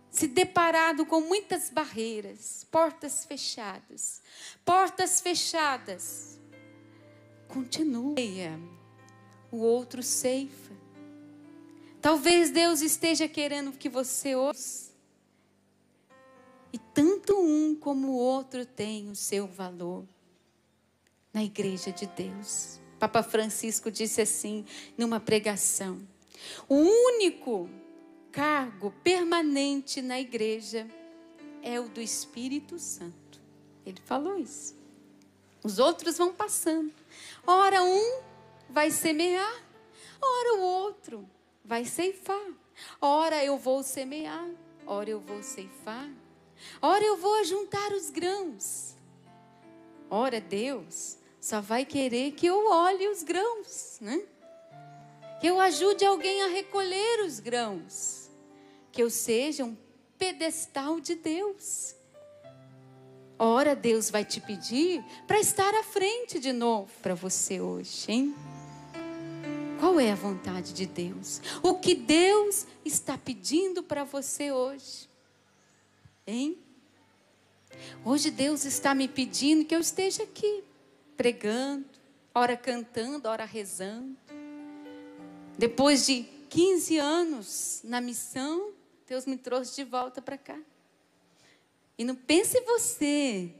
se deparado com muitas barreiras, portas fechadas, continue. O outro ceifa. Talvez Deus esteja querendo que você ouça. E tanto um como o outro tem o seu valor na igreja de Deus. Papa Francisco disse assim, numa pregação, o único cargo permanente na igreja é o do Espírito Santo. Ele falou isso. Os outros vão passando. Ora um vai semear, ora o outro vai ceifar. Ora eu vou semear, ora eu vou ceifar. Ora eu vou ajuntar os grãos. Ora Deus só vai querer que eu olhe os grãos, né? Que eu ajude alguém a recolher os grãos. Que eu seja um pedestal de Deus. Ora, Deus vai te pedir para estar à frente de novo para você hoje, hein? Qual é a vontade de Deus? O que Deus está pedindo para você hoje? Hein? Hoje Deus está me pedindo que eu esteja aqui, pregando, ora cantando, ora rezando. Depois de 15 anos na missão, Deus me trouxe de volta para cá. E não pense você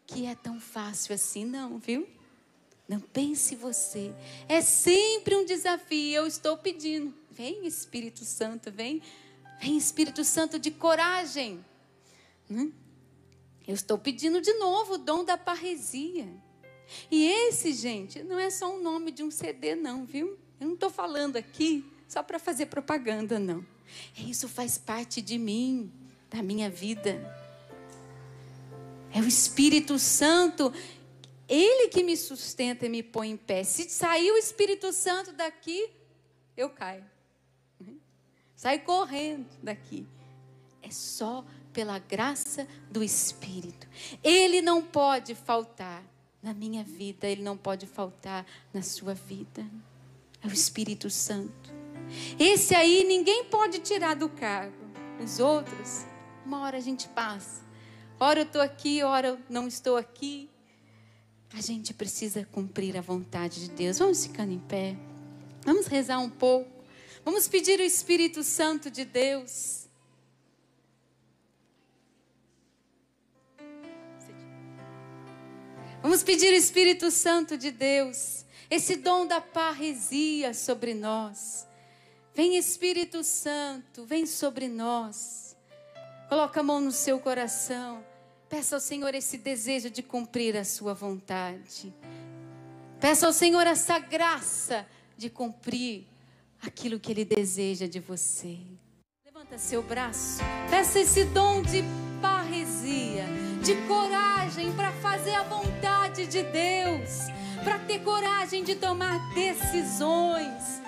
que é tão fácil assim, não, viu? Não pense você. É sempre um desafio. Eu estou pedindo. Vem, Espírito Santo, vem. Vem, Espírito Santo, de coragem. Eu estou pedindo de novo o dom da parresia. E esse, gente, não é só um nome de um CD, não, viu? Eu não estou falando aqui só para fazer propaganda, não. Isso faz parte de mim, da minha vida. É o Espírito Santo, Ele que me sustenta e me põe em pé. Se sair o Espírito Santo daqui, eu caio. Saio correndo daqui. É só pela graça do Espírito. Ele não pode faltar na minha vida, Ele não pode faltar na sua vida. É o Espírito Santo. Esse aí ninguém pode tirar do cargo. Os outros, uma hora a gente passa. Ora eu estou aqui, ora eu não estou aqui. A gente precisa cumprir a vontade de Deus. Vamos ficando em pé. Vamos rezar um pouco. Vamos pedir o Espírito Santo de Deus. Vamos pedir o Espírito Santo de Deus. Esse dom da parresia sobre nós. Vem, Espírito Santo, vem sobre nós. Coloca a mão no seu coração. Peça ao Senhor esse desejo de cumprir a sua vontade. Peça ao Senhor essa graça de cumprir aquilo que Ele deseja de você. Levanta seu braço. Peça esse dom de parresia, de coragem para fazer a vontade de Deus. Para ter coragem de tomar decisões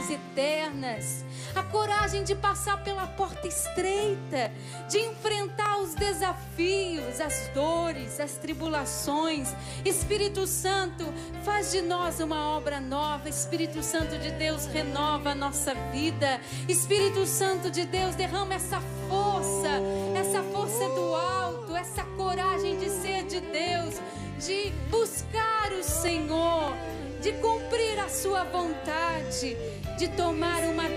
eternas, a coragem de passar pela porta estreita, de enfrentar os desafios, as dores, as tribulações. Espírito Santo, faz de nós uma obra nova. Espírito Santo de Deus, renova a nossa vida. Espírito Santo de Deus, derrama essa força do alto, essa coragem de ser de Deus, de buscar o Senhor, de cumprir a sua vontade, de tomar uma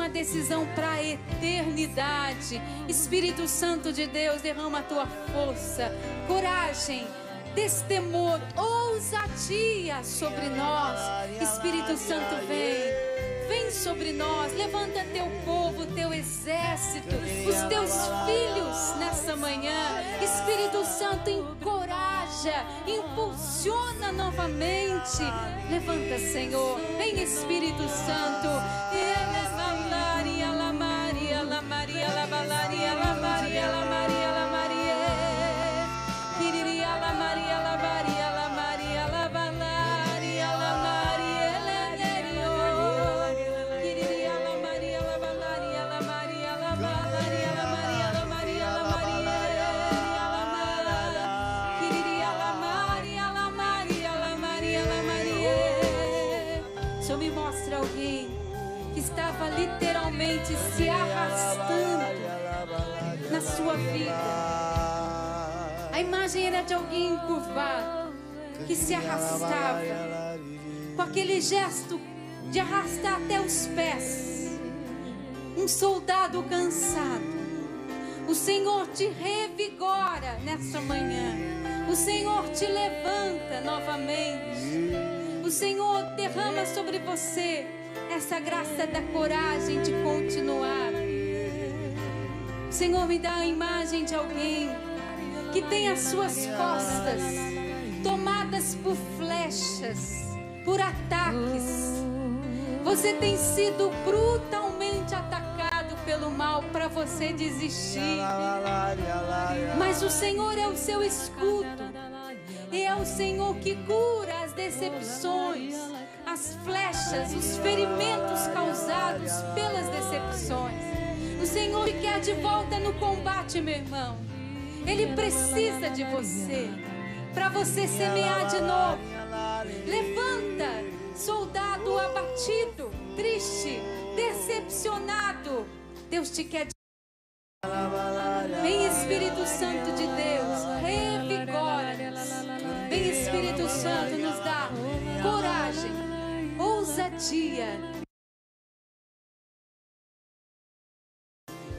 decisão para a eternidade. Espírito Santo de Deus, derrama a tua força, coragem, destemor, ousadia sobre nós. Espírito Santo, vem sobre nós, levanta teu povo, teu exército, os teus filhos nessa manhã. Espírito Santo, encoraja, impulsiona novamente. Levanta, Senhor, vem, Espírito Santo. Literalmente se arrastando na sua vida. A imagem era de alguém encurvado que se arrastava, com aquele gesto de arrastar até os pés. Um soldado cansado. O Senhor te revigora nessa manhã. O Senhor te levanta novamente. O Senhor derrama sobre você essa graça da coragem de continuar. O Senhor me dá a imagem de alguém que tem as suas costas tomadas por flechas, por ataques. Você tem sido brutalmente atacado pelo mal para você desistir. Mas o Senhor é o seu escudo. E é o Senhor que cura as decepções, as flechas, os ferimentos causados pelas decepções. O Senhor te quer de volta no combate, meu irmão. Ele precisa de você, para você semear de novo. Levanta, soldado abatido, triste, decepcionado. Deus te quer. Vem Espírito Santo de Deus, revigora-nos. Vem Espírito Santo nos dá coragem, ousadia.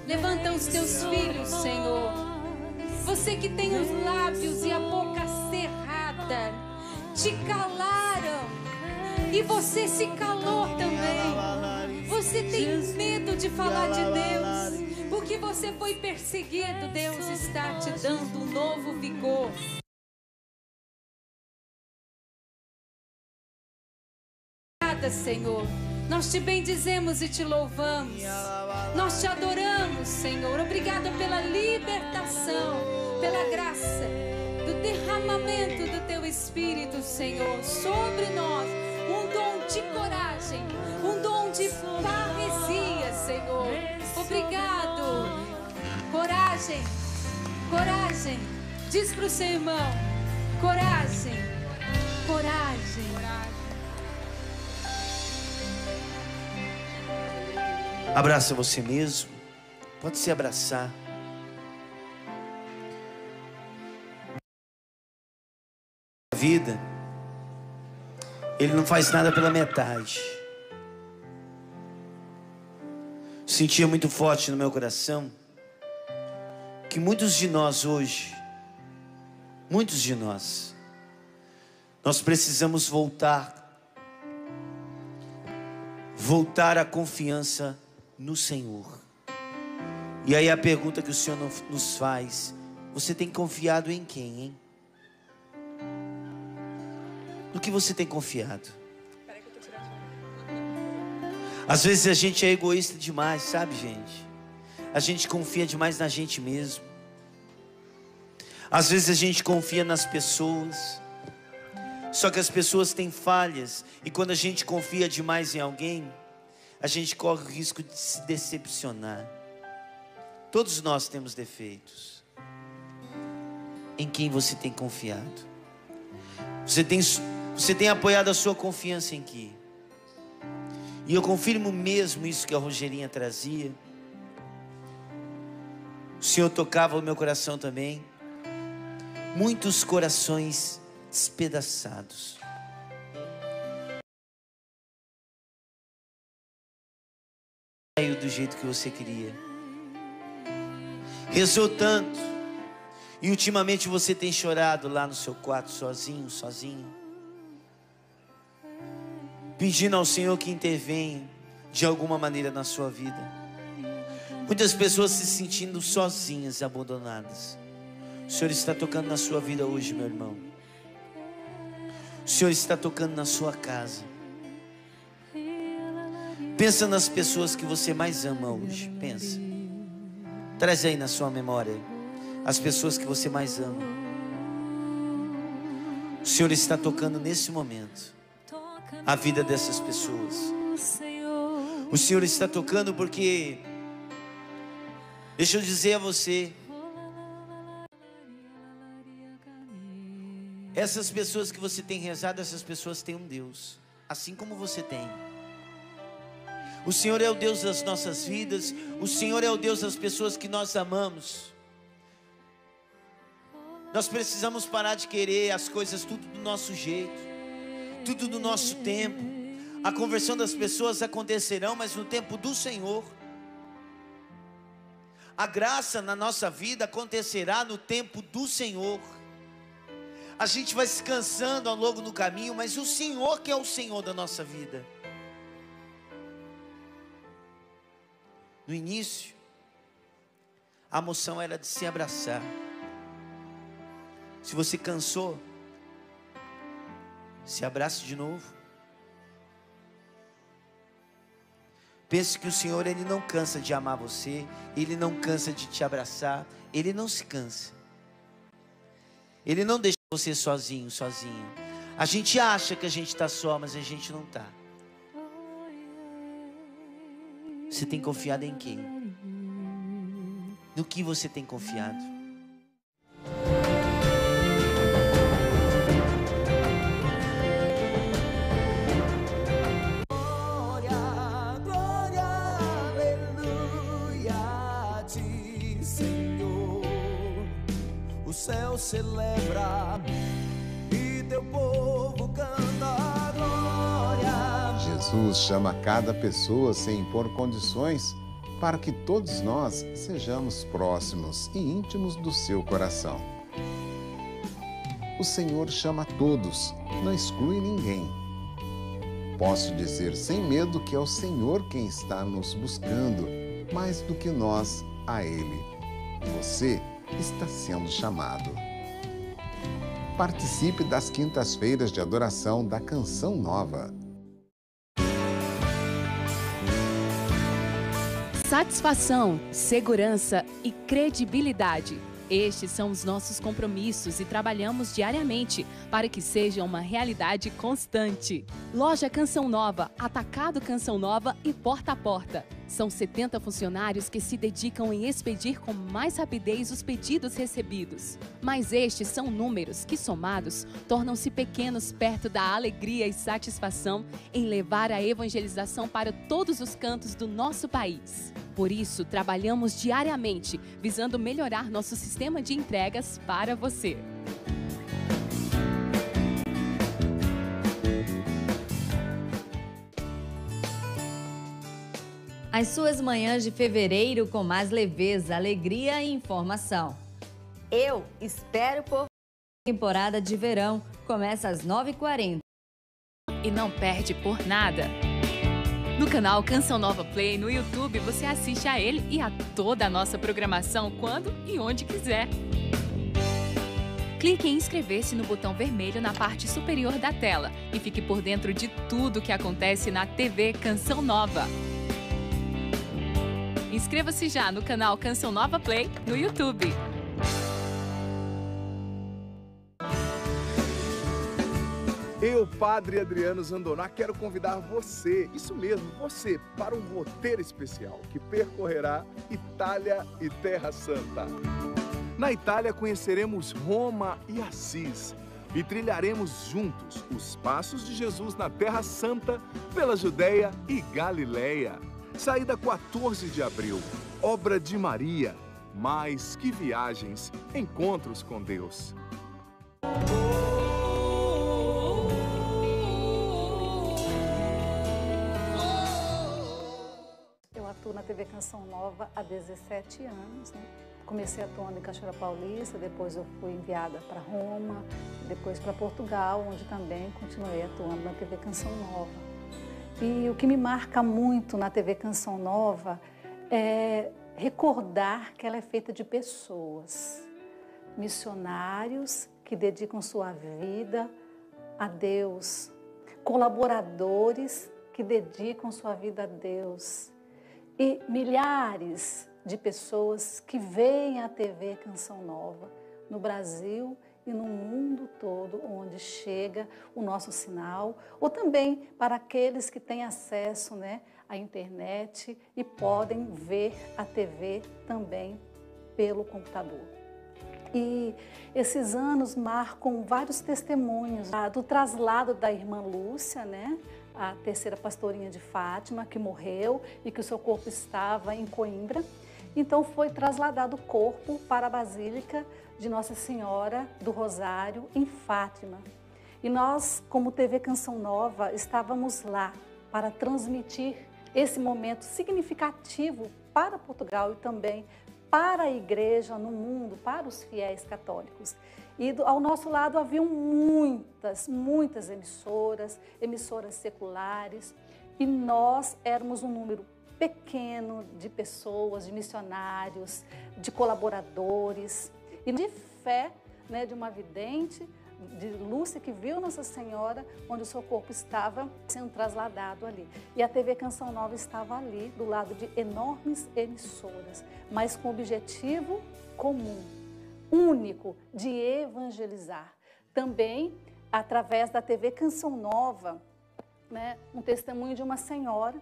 Levanta os teus filhos, Senhor. Você que tem os lábios e a boca cerrada, te calaram e você se calou também. Você tem medo de falar de Deus, porque você foi perseguido. Deus está te dando um novo vigor. Obrigada, Senhor. Nós te bendizemos e te louvamos. Nós te adoramos, Senhor. Obrigada pela libertação, pela graça, do derramamento do teu Espírito, Senhor, sobre nós. Um dom de coragem, um dom de parresia, Senhor. Obrigado. Coragem, coragem. Diz para o seu irmão: coragem, coragem. Abraça você mesmo. Pode se abraçar. A vida, Ele não faz nada pela metade. Sentia muito forte no meu coração que muitos de nós hoje, nós precisamos voltar à confiança no Senhor. E aí a pergunta que o Senhor nos faz: você tem confiado em quem, hein? No que você tem confiado? Às vezes a gente é egoísta demais, sabe, gente? A gente confia demais na gente mesmo. Às vezes a gente confia nas pessoas, só que as pessoas têm falhas, e quando a gente confia demais em alguém, a gente corre o risco de se decepcionar. Todos nós temos defeitos. Em quem você tem confiado? Você tem apoiado a sua confiança em quê? E eu confirmo mesmo isso que a Rogerinha trazia. O Senhor tocava o meu coração também. Muitos corações despedaçados. Saiu do jeito que você queria. Rezou tanto. E ultimamente você tem chorado lá no seu quarto sozinho, sozinha, pedindo ao Senhor que intervenha de alguma maneira na sua vida. Muitas pessoas se sentindo sozinhas e abandonadas. O Senhor está tocando na sua vida hoje, meu irmão. O Senhor está tocando na sua casa. Pensa nas pessoas que você mais ama hoje. Pensa. Traz aí na sua memória as pessoas que você mais ama. O Senhor está tocando nesse momento a vida dessas pessoas. O Senhor está tocando porque, deixa eu dizer a você, essas pessoas que você tem rezado, essas pessoas têm um Deus, assim como você tem. O Senhor é o Deus das nossas vidas. O Senhor é o Deus das pessoas que nós amamos. Nós precisamos parar de querer as coisas tudo do nosso jeito, tudo do nosso tempo. A conversão das pessoas acontecerão, mas no tempo do Senhor. A graça na nossa vida acontecerá no tempo do Senhor. A gente vai se cansando ao longo do caminho, mas o Senhor que é o Senhor da nossa vida. No início, a moção era de se abraçar. Se você cansou, se abrace de novo. Pense que o Senhor, Ele não cansa de amar você. Ele não cansa de te abraçar. Ele não se cansa. Ele não deixa você sozinho, sozinha. A gente acha que a gente está só, mas a gente não está. Você tem confiado em quem? No que você tem confiado? o céu celebra e teu povo canta a glória. Jesus chama cada pessoa sem impor condições para que todos nós sejamos próximos e íntimos do seu coração. O Senhor chama a todos, não exclui ninguém. Posso dizer sem medo que é o Senhor quem está nos buscando, mais do que nós a Ele. Você está sendo chamado. Participe das quintas-feiras de adoração da Canção Nova. Satisfação, segurança e credibilidade. Estes são os nossos compromissos e trabalhamos diariamente para que seja uma realidade constante. Loja Canção Nova, Atacado Canção Nova e Porta a Porta. São 70 funcionários que se dedicam em expedir com mais rapidez os pedidos recebidos. Mas estes são números que, somados, tornam-se pequenos perto da alegria e satisfação em levar a evangelização para todos os cantos do nosso país. Por isso, trabalhamos diariamente, visando melhorar nosso sistema de entregas para você. As suas manhãs de fevereiro com mais leveza, alegria e informação. Eu espero por... Temporada de verão começa às 9h40. E não perde por nada. No canal Canção Nova Play no YouTube, você assiste a ele e a toda a nossa programação quando e onde quiser. Clique em inscrever-se no botão vermelho na parte superior da tela e fique por dentro de tudo que acontece na TV Canção Nova. Inscreva-se já no canal Canção Nova Play no YouTube. Eu, Padre Adriano Zandoná, quero convidar você, isso mesmo, você, para um roteiro especial que percorrerá Itália e Terra Santa. Na Itália conheceremos Roma e Assis e trilharemos juntos os passos de Jesus na Terra Santa pela Judéia e Galileia. Saída 14 de abril, obra de Maria. Mais que viagens, encontros com Deus. Eu atuo na TV Canção Nova há 17 anos, né? Comecei atuando em Cachoeira Paulista, depois eu fui enviada para Roma, depois para Portugal, onde também continuei atuando na TV Canção Nova. E o que me marca muito na TV Canção Nova é recordar que ela é feita de pessoas, missionários que dedicam sua vida a Deus, colaboradores que dedicam sua vida a Deus e milhares de pessoas que veem a TV Canção Nova no Brasil e no mundo todo, onde chega o nosso sinal, ou também para aqueles que têm acesso, né, à internet e podem ver a TV também pelo computador. E esses anos marcam vários testemunhos do traslado da irmã Lúcia, né, a terceira pastorinha de Fátima, que morreu e que o seu corpo estava em Coimbra. Então foi trasladado o corpo para a Basílica de Nossa Senhora do Rosário, em Fátima. E nós, como TV Canção Nova, estávamos lá para transmitir esse momento significativo para Portugal e também para a igreja no mundo, para os fiéis católicos. E ao nosso lado haviam muitas emissoras seculares, e nós éramos um número pequeno de pessoas, de missionários, de colaboradores e de fé, né, de uma vidente, de Lúcia, que viu Nossa Senhora, onde o seu corpo estava sendo trasladado ali. E a TV Canção Nova estava ali, do lado de enormes emissoras, mas com objetivo comum, único, de evangelizar. Também, através da TV Canção Nova, né, um testemunho de uma senhora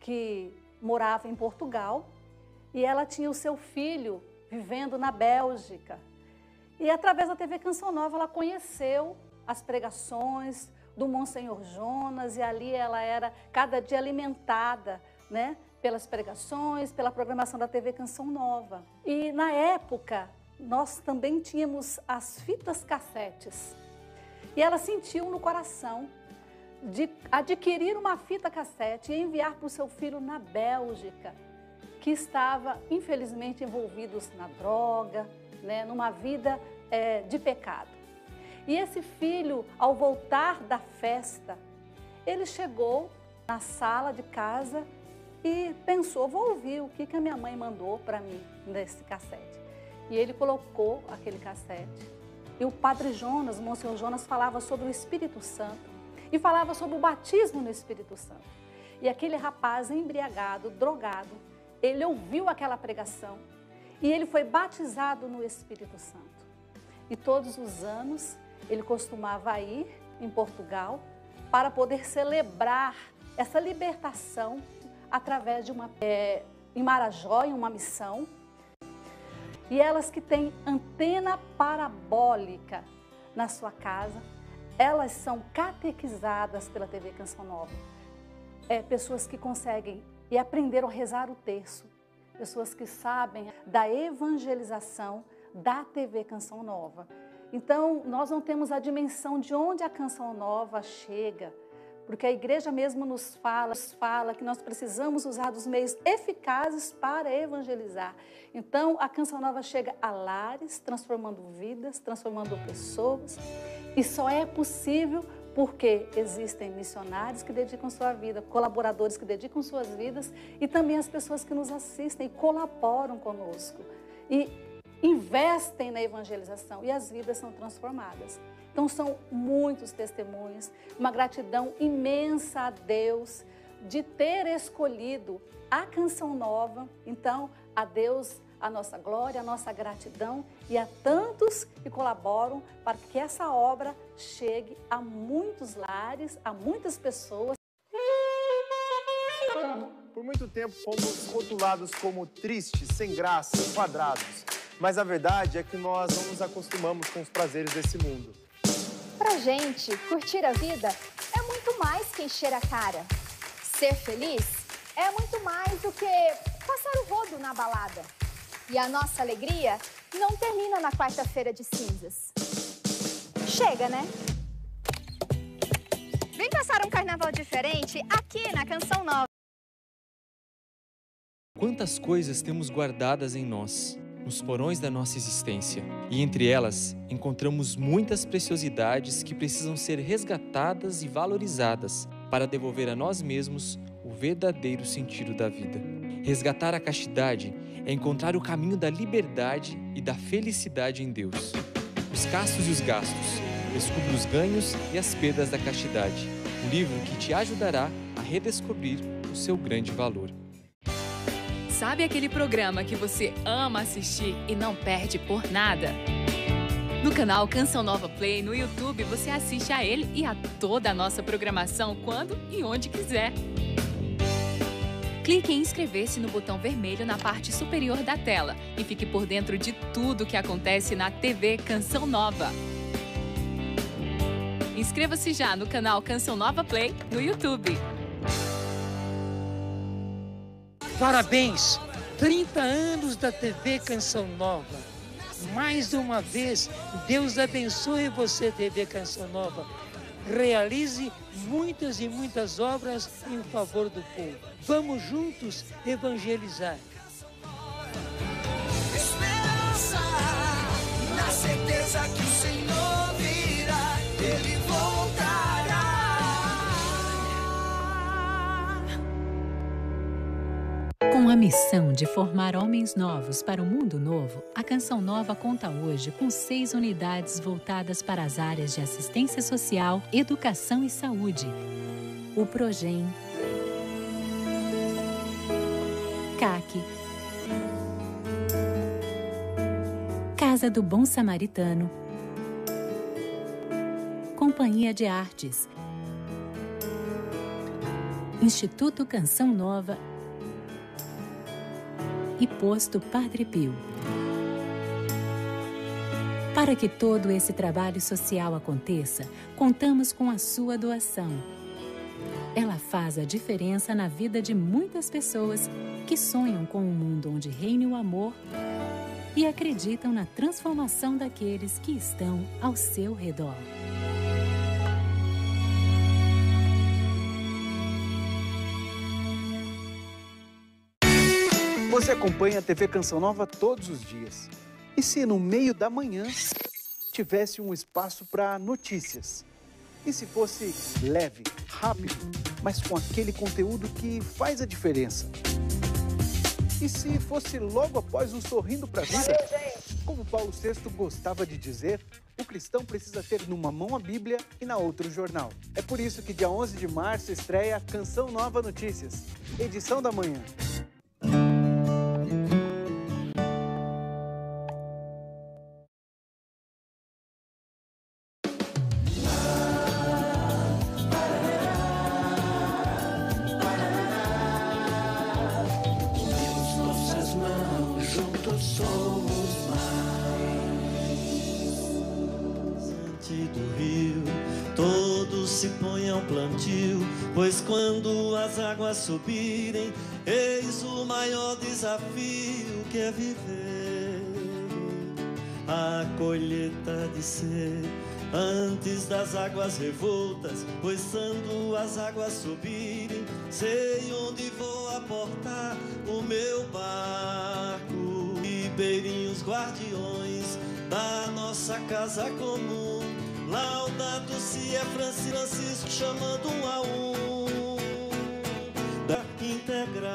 que morava em Portugal e ela tinha o seu filho vivendo na Bélgica. E através da TV Canção Nova ela conheceu as pregações do Monsenhor Jonas e ali ela era cada dia alimentada, né, pelas pregações, pela programação da TV Canção Nova. E na época, nós também tínhamos as fitas cassetes. E ela sentiu no coração de adquirir uma fita cassete e enviar para o seu filho na Bélgica, que estava, infelizmente, envolvidos na droga, né, numa vida de pecado. E esse filho, ao voltar da festa, ele chegou na sala de casa e pensou, vou ouvir o que a minha mãe mandou para mim nesse cassete. E ele colocou aquele cassete. E o padre Jonas, o Monsenhor Jonas, falava sobre o Espírito Santo e falava sobre o batismo no Espírito Santo. E aquele rapaz embriagado, drogado, ele ouviu aquela pregação e ele foi batizado no Espírito Santo. E todos os anos ele costumava ir em Portugal para poder celebrar essa libertação através de em Marajó, em uma missão. E elas que têm antena parabólica na sua casa, elas são catequizadas pela TV Canção Nova. Pessoas que conseguem e aprenderam a rezar o terço. Pessoas que sabem da evangelização da TV Canção Nova. Então, nós não temos a dimensão de onde a Canção Nova chega, porque a igreja mesmo nos fala que nós precisamos usar dos meios eficazes para evangelizar. Então, a Canção Nova chega a lares, transformando vidas, transformando pessoas, e só é possível porque existem missionários que dedicam sua vida, colaboradores que dedicam suas vidas e também as pessoas que nos assistem e colaboram conosco e investem na evangelização e as vidas são transformadas. Então são muitos testemunhos, uma gratidão imensa a Deus de ter escolhido a Canção Nova. Então, a Deus a nossa glória, a nossa gratidão e a tantos que colaboram para que essa obra chegue a muitos lares, a muitas pessoas. Por muito tempo fomos rotulados como tristes, sem graça, quadrados. Mas a verdade é que nós não nos acostumamos com os prazeres desse mundo. Pra gente, curtir a vida é muito mais que encher a cara. Ser feliz é muito mais do que passar o rodo na balada. E a nossa alegria não termina na quarta-feira de cinzas. Chega, né? Vem passar um carnaval diferente aqui na Canção Nova. Quantas coisas temos guardadas em nós, nos porões da nossa existência. E entre elas, encontramos muitas preciosidades que precisam ser resgatadas e valorizadas para devolver a nós mesmos o verdadeiro sentido da vida. Resgatar a castidade é encontrar o caminho da liberdade e da felicidade em Deus. Os castos e os gastos, descubra os ganhos e as perdas da castidade. Um livro que te ajudará a redescobrir o seu grande valor. Sabe aquele programa que você ama assistir e não perde por nada? No canal Canção Nova Play no YouTube você assiste a ele e a toda a nossa programação quando e onde quiser. Clique em inscrever-se no botão vermelho na parte superior da tela e fique por dentro de tudo que acontece na TV Canção Nova. Inscreva-se já no canal Canção Nova Play no YouTube. Parabéns! 30 anos da TV Canção Nova. Mais uma vez, Deus abençoe você, TV Canção Nova. Realize muitas e muitas obras em favor do povo. Vamos juntos evangelizar. Esperança, na certeza que o Senhor virá, Ele voltará. Com a missão de formar homens novos para o mundo novo, a Canção Nova conta hoje com 6 unidades voltadas para as áreas de assistência social, educação e saúde. O Progem, CAC, Casa do Bom Samaritano, Companhia de Artes, Instituto Canção Nova e Posto Padre Pio. Para que todo esse trabalho social aconteça, contamos com a sua doação. Ela faz a diferença na vida de muitas pessoas que sonham com um mundo onde reine o amor e acreditam na transformação daqueles que estão ao seu redor. Você acompanha a TV Canção Nova todos os dias. E se no meio da manhã tivesse um espaço para notícias? E se fosse leve, rápido, mas com aquele conteúdo que faz a diferença? E se fosse logo após um Sorrindo para a Vida? Como Paulo VI gostava de dizer, o cristão precisa ter numa mão a Bíblia e na outra o jornal. É por isso que dia 11 de março estreia Canção Nova Notícias, edição da manhã. Pois quando as águas subirem, eis o maior desafio que é viver. A colheita de ser antes das águas revoltas, pois quando as águas subirem, sei onde vou aportar o meu barco. Ribeirinhos guardiões da nossa casa comum, Laudato Si é Francisco chamando um a um. Da integral,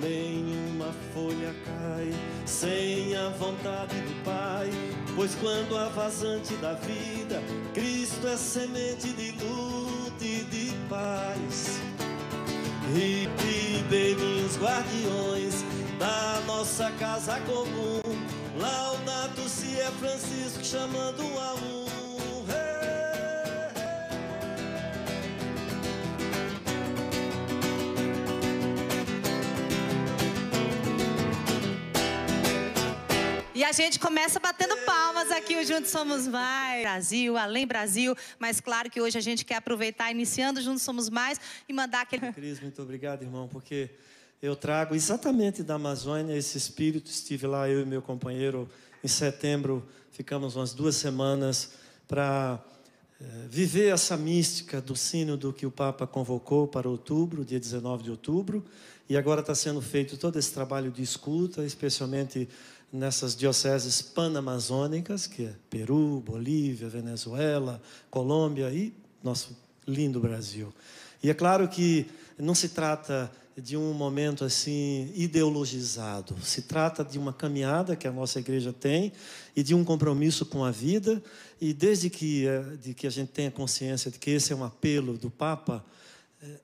nenhuma folha cai sem a vontade do Pai, pois quando a vazante da vida, Cristo é semente de luta e de paz. Ribeirinhos guardiões da nossa casa comum, Laudato Si é Francisco chamando um a um. E a gente começa batendo palmas aqui, o Juntos Somos Mais, Brasil, Além Brasil. Mas claro que hoje a gente quer aproveitar, iniciando Juntos Somos Mais, e mandar aquele... Cris, muito obrigado, irmão, porque eu trago exatamente da Amazônia esse espírito. Estive lá, eu e meu companheiro, em setembro, ficamos umas 2 semanas para viver essa mística do sínodo que o Papa convocou para outubro, dia 19 de outubro. E agora está sendo feito todo esse trabalho de escuta, especialmente nessas dioceses panamazônicas, que é Peru, Bolívia, Venezuela, Colômbia e nosso lindo Brasil. E é claro que não se trata de um momento assim ideologizado, se trata de uma caminhada que a nossa igreja tem e de um compromisso com a vida. E desde que a gente tenha consciência de que esse é um apelo do Papa,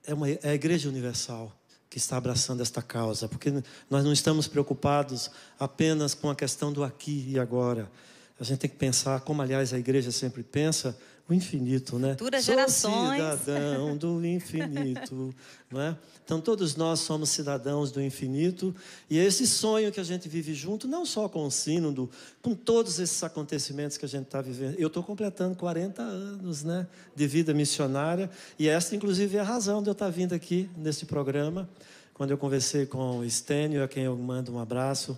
é a Igreja Universal que está abraçando esta causa, porque nós não estamos preocupados apenas com a questão do aqui e agora. A gente tem que pensar, como aliás a igreja sempre pensa, o infinito, né? Futuras gerações. Sou cidadão do infinito, não é? Então todos nós somos cidadãos do infinito, e é esse sonho que a gente vive junto, não só com o sínodo, com todos esses acontecimentos que a gente está vivendo. Eu estou completando 40 anos, né, de vida missionária, e essa inclusive é a razão de eu estar vindo aqui nesse programa. Quando eu conversei com o Estênio, a quem eu mando um abraço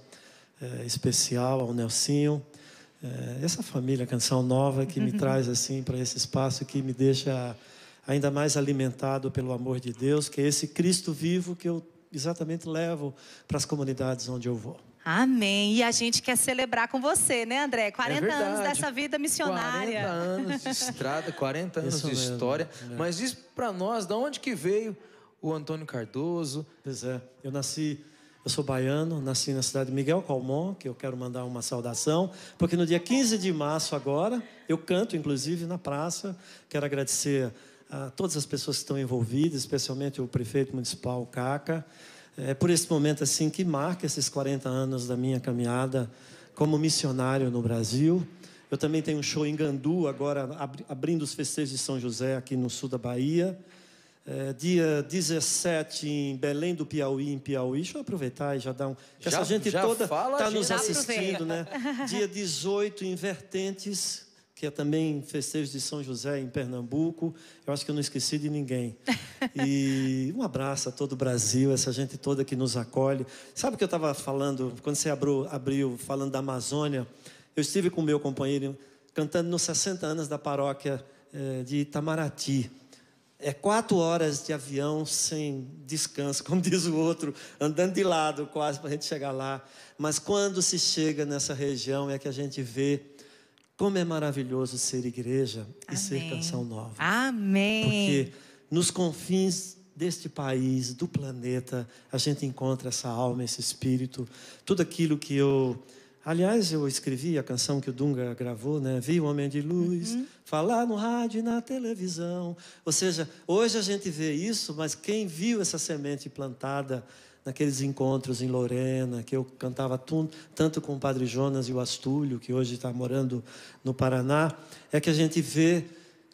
especial, ao Nelsinho, essa família Canção Nova que me traz assim para esse espaço, que me deixa ainda mais alimentado pelo amor de Deus, que é esse Cristo vivo que eu exatamente levo para as comunidades onde eu vou. Amém. E a gente quer celebrar com você, né, André? 40 anos dessa vida missionária. 40 anos de estrada, 40 anos de história. Mas diz para nós, de onde que veio o Antônio Cardoso? Pois é, eu sou baiano, nasci na cidade de Miguel Calmon, que eu quero mandar uma saudação, porque no dia 15 de março agora, eu canto, inclusive, na praça. Quero agradecer a todas as pessoas que estão envolvidas, especialmente o prefeito municipal, Caca, por esse momento assim que marca esses 40 anos da minha caminhada como missionário no Brasil. Eu também tenho um show em Gandu, agora abrindo os festejos de São José, aqui no sul da Bahia. Dia 17 em Belém do Piauí, em Piauí. Deixa eu aproveitar e já dar um... Essa gente toda está nos assistindo, né? Dia 18 em Vertentes, que é também festejo de São José em Pernambuco. Eu acho que eu não esqueci de ninguém. E um abraço a todo o Brasil, essa gente toda que nos acolhe. Sabe o que eu estava falando, quando você abriu falando da Amazônia? Eu estive com o meu companheiro cantando nos 60 anos da paróquia de Itamaraty. 4 horas de avião sem descanso, como diz o outro, andando de lado quase para a gente chegar lá. Mas quando se chega nessa região é que a gente vê como é maravilhoso ser igreja e ser Canção Nova. Amém. Porque nos confins deste país, do planeta, a gente encontra essa alma, esse espírito, tudo aquilo que eu... Aliás, eu escrevi a canção que o Dunga gravou, né? Vi o Homem de Luz falar no rádio e na televisão. Ou seja, hoje a gente vê isso, mas quem viu essa semente plantada naqueles encontros em Lorena, que eu cantava tanto com o Padre Jonas e o Astúlio, que hoje está morando no Paraná, é que a gente vê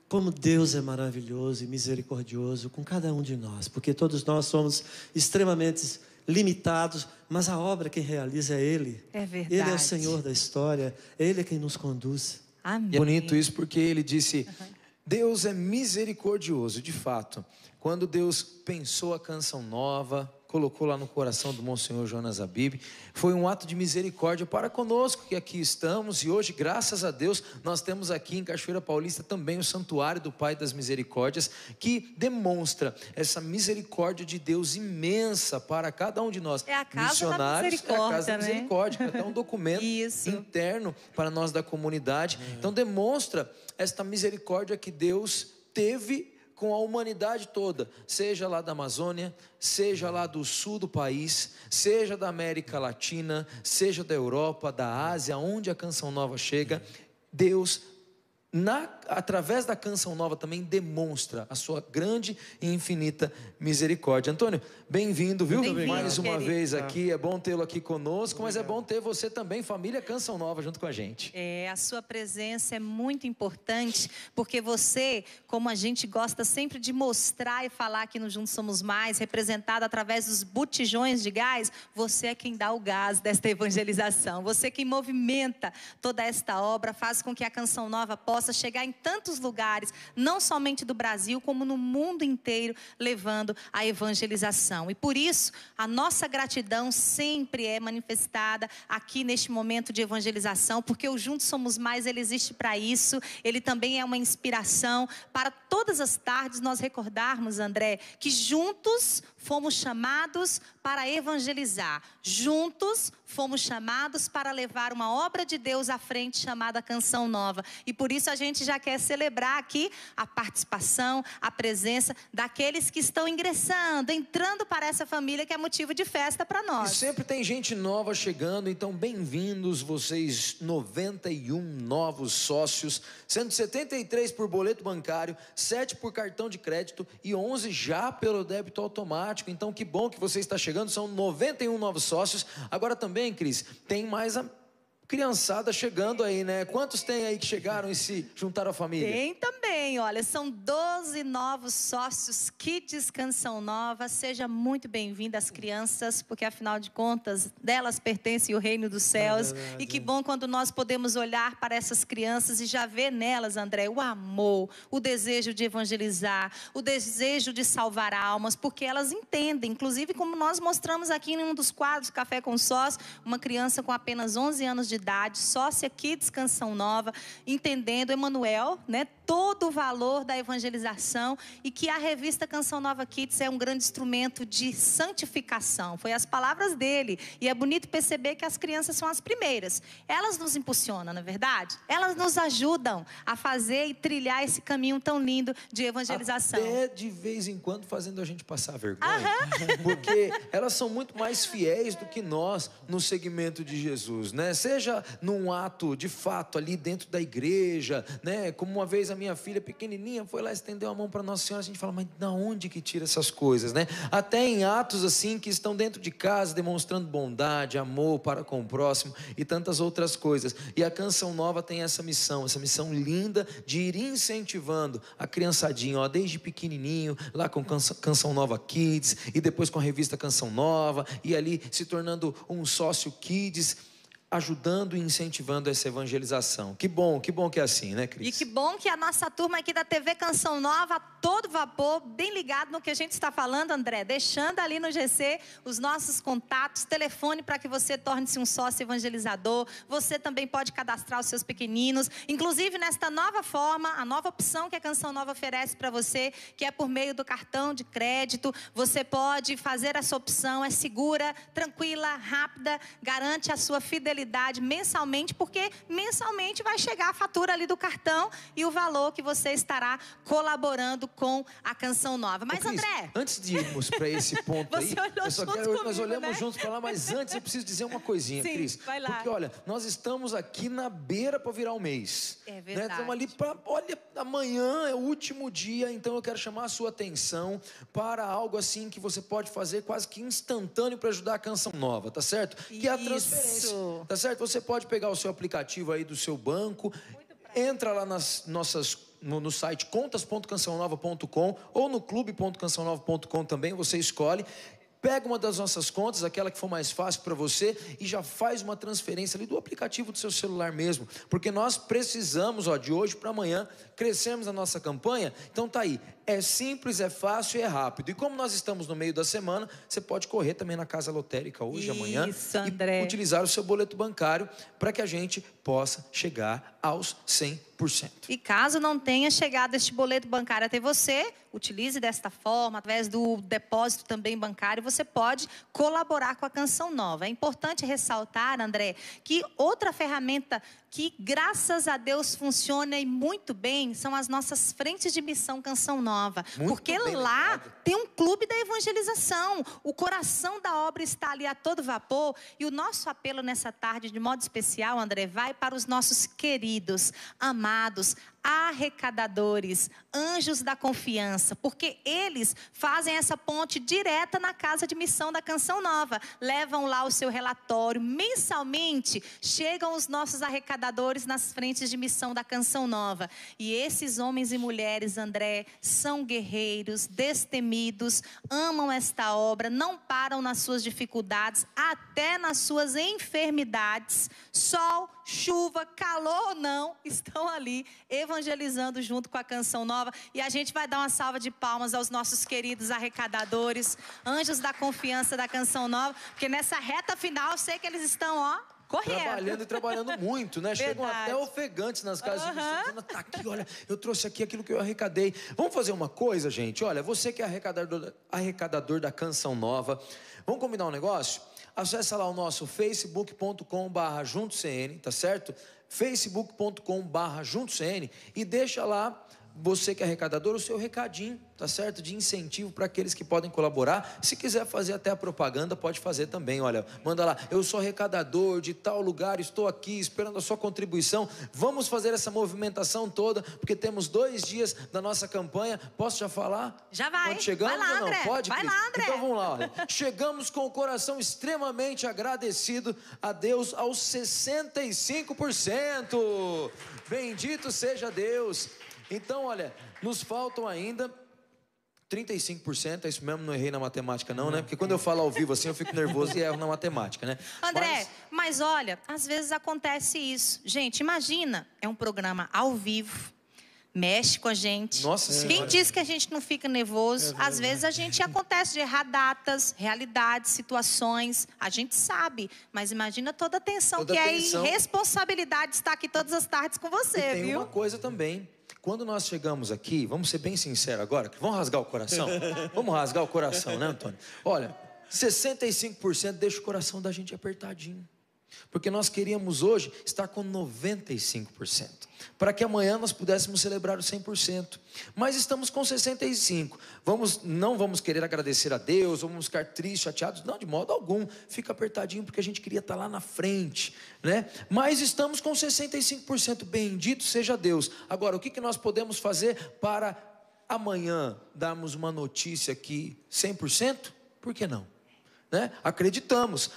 como Deus é maravilhoso e misericordioso com cada um de nós, porque todos nós somos extremamente limitados, mas a obra quem realiza é Ele. É verdade. Ele é o Senhor da história, Ele é quem nos conduz. Amém. E é bonito isso porque ele disse, Deus é misericordioso, de fato. Quando Deus pensou a Canção Nova, colocou lá no coração do Monsenhor Jonas Abib, foi um ato de misericórdia para conosco que aqui estamos, e hoje, graças a Deus, nós temos aqui em Cachoeira Paulista também o Santuário do Pai das Misericórdias, que demonstra essa misericórdia de Deus imensa para cada um de nós. É a Casa missionários, da Misericórdia, é a Casa da né? Misericórdia, que é até um documento interno para nós da comunidade. Então demonstra esta misericórdia que Deus teve com a humanidade toda, seja lá da Amazônia, seja lá do sul do país, seja da América Latina, seja da Europa, da Ásia, onde a Canção Nova chega, Deus, através da Canção Nova também demonstra a sua grande e infinita misericórdia. Antônio, bem-vindo, viu? Mais uma vez aqui, é bom tê-lo aqui conosco, mas é bom ter você também, família Canção Nova, junto com a gente. A sua presença é muito importante, porque você, como a gente gosta sempre de mostrar e falar aqui no Juntos Somos Mais, representado através dos botijões de gás, você é quem dá o gás desta evangelização, você quem movimenta toda esta obra, faz com que a Canção Nova possa chegar em tantos lugares, não somente do Brasil, como no mundo inteiro, levando a evangelização. E por isso, a nossa gratidão sempre é manifestada aqui neste momento de evangelização, porque o Juntos Somos Mais, ele existe para isso, ele também é uma inspiração para todas as tardes nós recordarmos, André, que juntos fomos chamados para evangelizar, juntos fomos chamados para levar uma obra de Deus à frente chamada Canção Nova. E por isso a gente já quer celebrar aqui a participação, a presença daqueles que estão ingressando, entrando para essa família que é motivo de festa para nós. E sempre tem gente nova chegando, então bem-vindos vocês, 91 novos sócios, sendo 73 por boleto bancário, 7 por cartão de crédito e 11 já pelo débito automático. Então que bom que você está chegando, são 91 novos sócios. Agora também, Cris, tem mais a criançada chegando aí, né? Quantos tem aí que chegaram e se juntaram à família? Tem também, olha, são 12 novos sócios Kids Canção Nova. Seja muito bem-vinda as crianças, porque afinal de contas, delas pertence o reino dos céus. E que bom quando nós podemos olhar para essas crianças e já ver nelas, André, o amor, o desejo de evangelizar, o desejo de salvar almas, porque elas entendem, inclusive como nós mostramos aqui em um dos quadros Café com Sós, uma criança com apenas 11 anos de idade, sócia Kids Canção Nova, entendendo, Emanuel, né, todo o valor da evangelização e que a revista Canção Nova Kids é um grande instrumento de santificação. Foi as palavras dele. E é bonito perceber que as crianças são as primeiras. Elas nos impulsionam, não é verdade? Elas nos ajudam a fazer e trilhar esse caminho tão lindo de evangelização. Até de vez em quando fazendo a gente passar vergonha. Porque elas são muito mais fiéis do que nós no segmento de Jesus, né? Seja num ato de fato ali dentro da igreja, né? Como uma vez a minha filha pequenininha foi lá, estendeu a mão para Nossa Senhora, a gente fala, mas de onde que tira essas coisas, né? Até em atos assim que estão dentro de casa, demonstrando bondade, amor para com o próximo e tantas outras coisas. E a Canção Nova tem essa missão linda de ir incentivando a criançadinha, ó, desde pequenininho, lá com Canção Nova Kids e depois com a revista Canção Nova e ali se tornando um sócio Kids. ajudando e incentivando essa evangelização. Que bom que é assim, né, Cris? E que bom que a nossa turma aqui da TV Canção Nova, a todo vapor, bem ligado no que a gente está falando, André, deixando ali no GC os nossos contatos, telefone para que você torne-se um sócio evangelizador. Você também pode cadastrar os seus pequeninos, inclusive nesta nova forma, a nova opção que a Canção Nova oferece para você, que é por meio do cartão de crédito. Você pode fazer essa opção, é segura, tranquila, rápida, garante a sua fidelidade mensalmente, porque mensalmente vai chegar a fatura ali do cartão e o valor que você estará colaborando com a Canção Nova. Mas, Cris, André... antes de irmos para esse ponto aí, nós olhamos né? juntos para lá, mas antes eu preciso dizer uma coisinha, Sim, Cris. vai lá. Porque, olha, nós estamos aqui na beira para virar o mês. É verdade. Estamos ali para, olha, amanhã é o último dia, então eu quero chamar a sua atenção para algo assim que você pode fazer quase que instantâneo para ajudar a Canção Nova, tá certo? Que é a transferência, tá certo? Você pode pegar o seu aplicativo aí do seu banco, entra lá nas nossas... No site contas.cançãonova.com ou no clube.cançãonova.com também, você escolhe. Pega uma das nossas contas, aquela que for mais fácil para você, e já faz uma transferência ali do aplicativo do seu celular mesmo. Porque nós precisamos, de hoje para amanhã, crescermos a nossa campanha. Então tá aí, é simples, é fácil e é rápido. E como nós estamos no meio da semana, você pode correr também na Casa Lotérica hoje, amanhã, André. E utilizar o seu boleto bancário para que a gente possa chegar aos 100%. E caso não tenha chegado este boleto bancário até você, utilize desta forma, através do depósito também bancário, você pode colaborar com a Canção Nova. É importante ressaltar, André, que outra ferramenta que, graças a Deus, funciona e muito bem, são as nossas frentes de missão Canção Nova. Muito porque bem lá lembrado. tem um clube da evangelização. O coração da obra está ali a todo vapor. E o nosso apelo nessa tarde, de modo especial, André, vai para os nossos queridos, amados, arrecadadores, anjos da confiança, porque eles fazem essa ponte direta na casa de missão da Canção Nova, levam lá o seu relatório, mensalmente chegam os nossos arrecadadores nas frentes de missão da Canção Nova, e esses homens e mulheres, André, são guerreiros, destemidos, amam esta obra, não param nas suas dificuldades, até nas suas enfermidades, sol, chuva, calor ou não, estão ali evangelizando junto com a Canção Nova. E a gente vai dar uma salva de palmas aos nossos queridos arrecadadores, anjos da confiança da Canção Nova, porque nessa reta final eu sei que eles estão, correndo. Trabalhando e trabalhando muito, né? Chegam até ofegantes nas casas de missão. Tá aqui, olha, eu trouxe aqui aquilo que eu arrecadei. Vamos fazer uma coisa, gente? Olha, você que é arrecadador da Canção Nova, vamos combinar um negócio? Acesse lá o nosso facebook.com/juntocn, tá certo? facebook.com/juntocn e deixa lá, você que é arrecadador, o seu recadinho, tá certo? De incentivo para aqueles que podem colaborar. Se quiser fazer até a propaganda, pode fazer também. Olha, manda lá, eu sou arrecadador de tal lugar, estou aqui esperando a sua contribuição. Vamos fazer essa movimentação toda, porque temos 2 dias da nossa campanha. Posso já falar? Já vai. Quando chegamos vai lá, ou não? André. Pode, vai Cris? lá, André. Então vamos lá, olha. Chegamos com o coração extremamente agradecido a Deus aos 65%. Bendito seja Deus. Então, olha, nos faltam ainda 35%, é isso mesmo, não errei na matemática não, né? Porque quando eu falo ao vivo assim, eu fico nervoso e erro na matemática, né? André, mas olha, às vezes acontece isso. Gente, imagina, é um programa ao vivo, mexe com a gente. Nossa Senhora. Quem diz que a gente não fica nervoso? Às vezes a gente acontece de errar datas, realidades, situações. A gente sabe, mas imagina toda a tensão que é e responsabilidade de estar aqui todas as tardes com você, e tem viu? uma coisa também. Quando nós chegamos aqui, vamos ser bem sinceros agora, vamos rasgar o coração? Vamos rasgar o coração, né, Antônio? Olha, 65% deixa o coração da gente apertadinho. Porque nós queríamos hoje estar com 95%, para que amanhã nós pudéssemos celebrar os 100%. Mas estamos com 65%. Não vamos querer agradecer a Deus, vamos ficar tristes, chateados, não, de modo algum. Fica apertadinho porque a gente queria estar lá na frente, né? Mas estamos com 65%, bendito seja Deus. Agora, o que nós podemos fazer para amanhã darmos uma notícia aqui 100%? Por que não? né? Acreditamos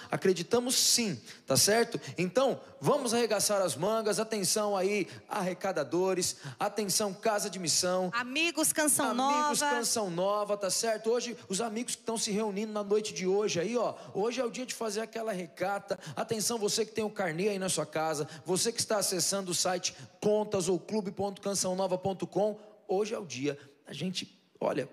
sim, tá certo? Então, vamos arregaçar as mangas. Atenção aí, arrecadadores, atenção, Casa de Missão, Amigos Canção Nova, tá certo? Hoje, os amigos que estão se reunindo na noite de hoje aí, ó, hoje é o dia de fazer aquela recata. Atenção, você que tem o carnê aí na sua casa, você que está acessando o site contas ou clube.cançãonova.com, hoje é o dia. A gente, olha,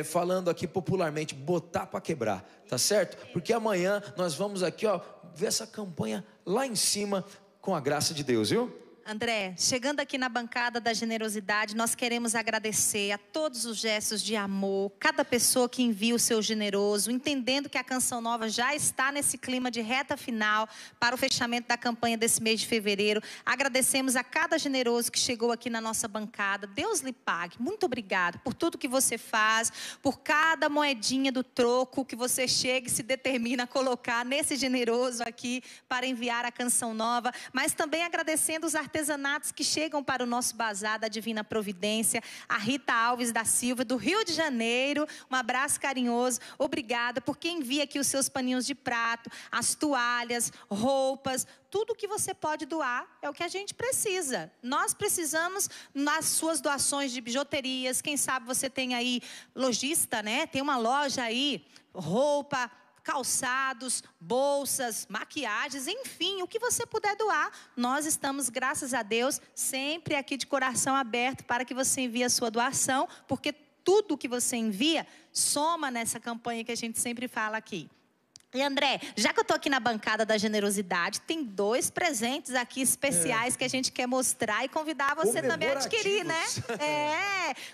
falando aqui popularmente, botar para quebrar, tá certo? Porque amanhã nós vamos aqui, ó, ver essa campanha lá em cima com a graça de Deus, viu? André, chegando aqui na bancada da generosidade, nós queremos agradecer a todos os gestos de amor, cada pessoa que envia o seu generoso, entendendo que a Canção Nova já está nesse clima de reta final para o fechamento da campanha desse mês de fevereiro. Agradecemos a cada generoso que chegou aqui na nossa bancada. Deus lhe pague. Muito obrigado por tudo que você faz, por cada moedinha do troco que você chega e se determina a colocar nesse generoso aqui para enviar a Canção Nova, mas também agradecendo os artesanatos que chegam para o nosso bazar da Divina Providência, a Rita Alves da Silva, do Rio de Janeiro, um abraço carinhoso, obrigada por quem envia aqui os seus paninhos de prato, as toalhas, roupas, tudo que você pode doar é o que a gente precisa. Nós precisamos nas suas doações de bijuterias, quem sabe você tem aí lojista, né? Tem uma loja aí, roupa, calçados, bolsas, maquiagens, enfim, o que você puder doar. Nós estamos, graças a Deus, sempre aqui de coração aberto para que você envie a sua doação, porque tudo que você envia soma nessa campanha que a gente sempre fala aqui. E André, já que eu estou aqui na bancada da generosidade, tem 2 presentes aqui especiais que a gente quer mostrar e convidar você também a adquirir, né?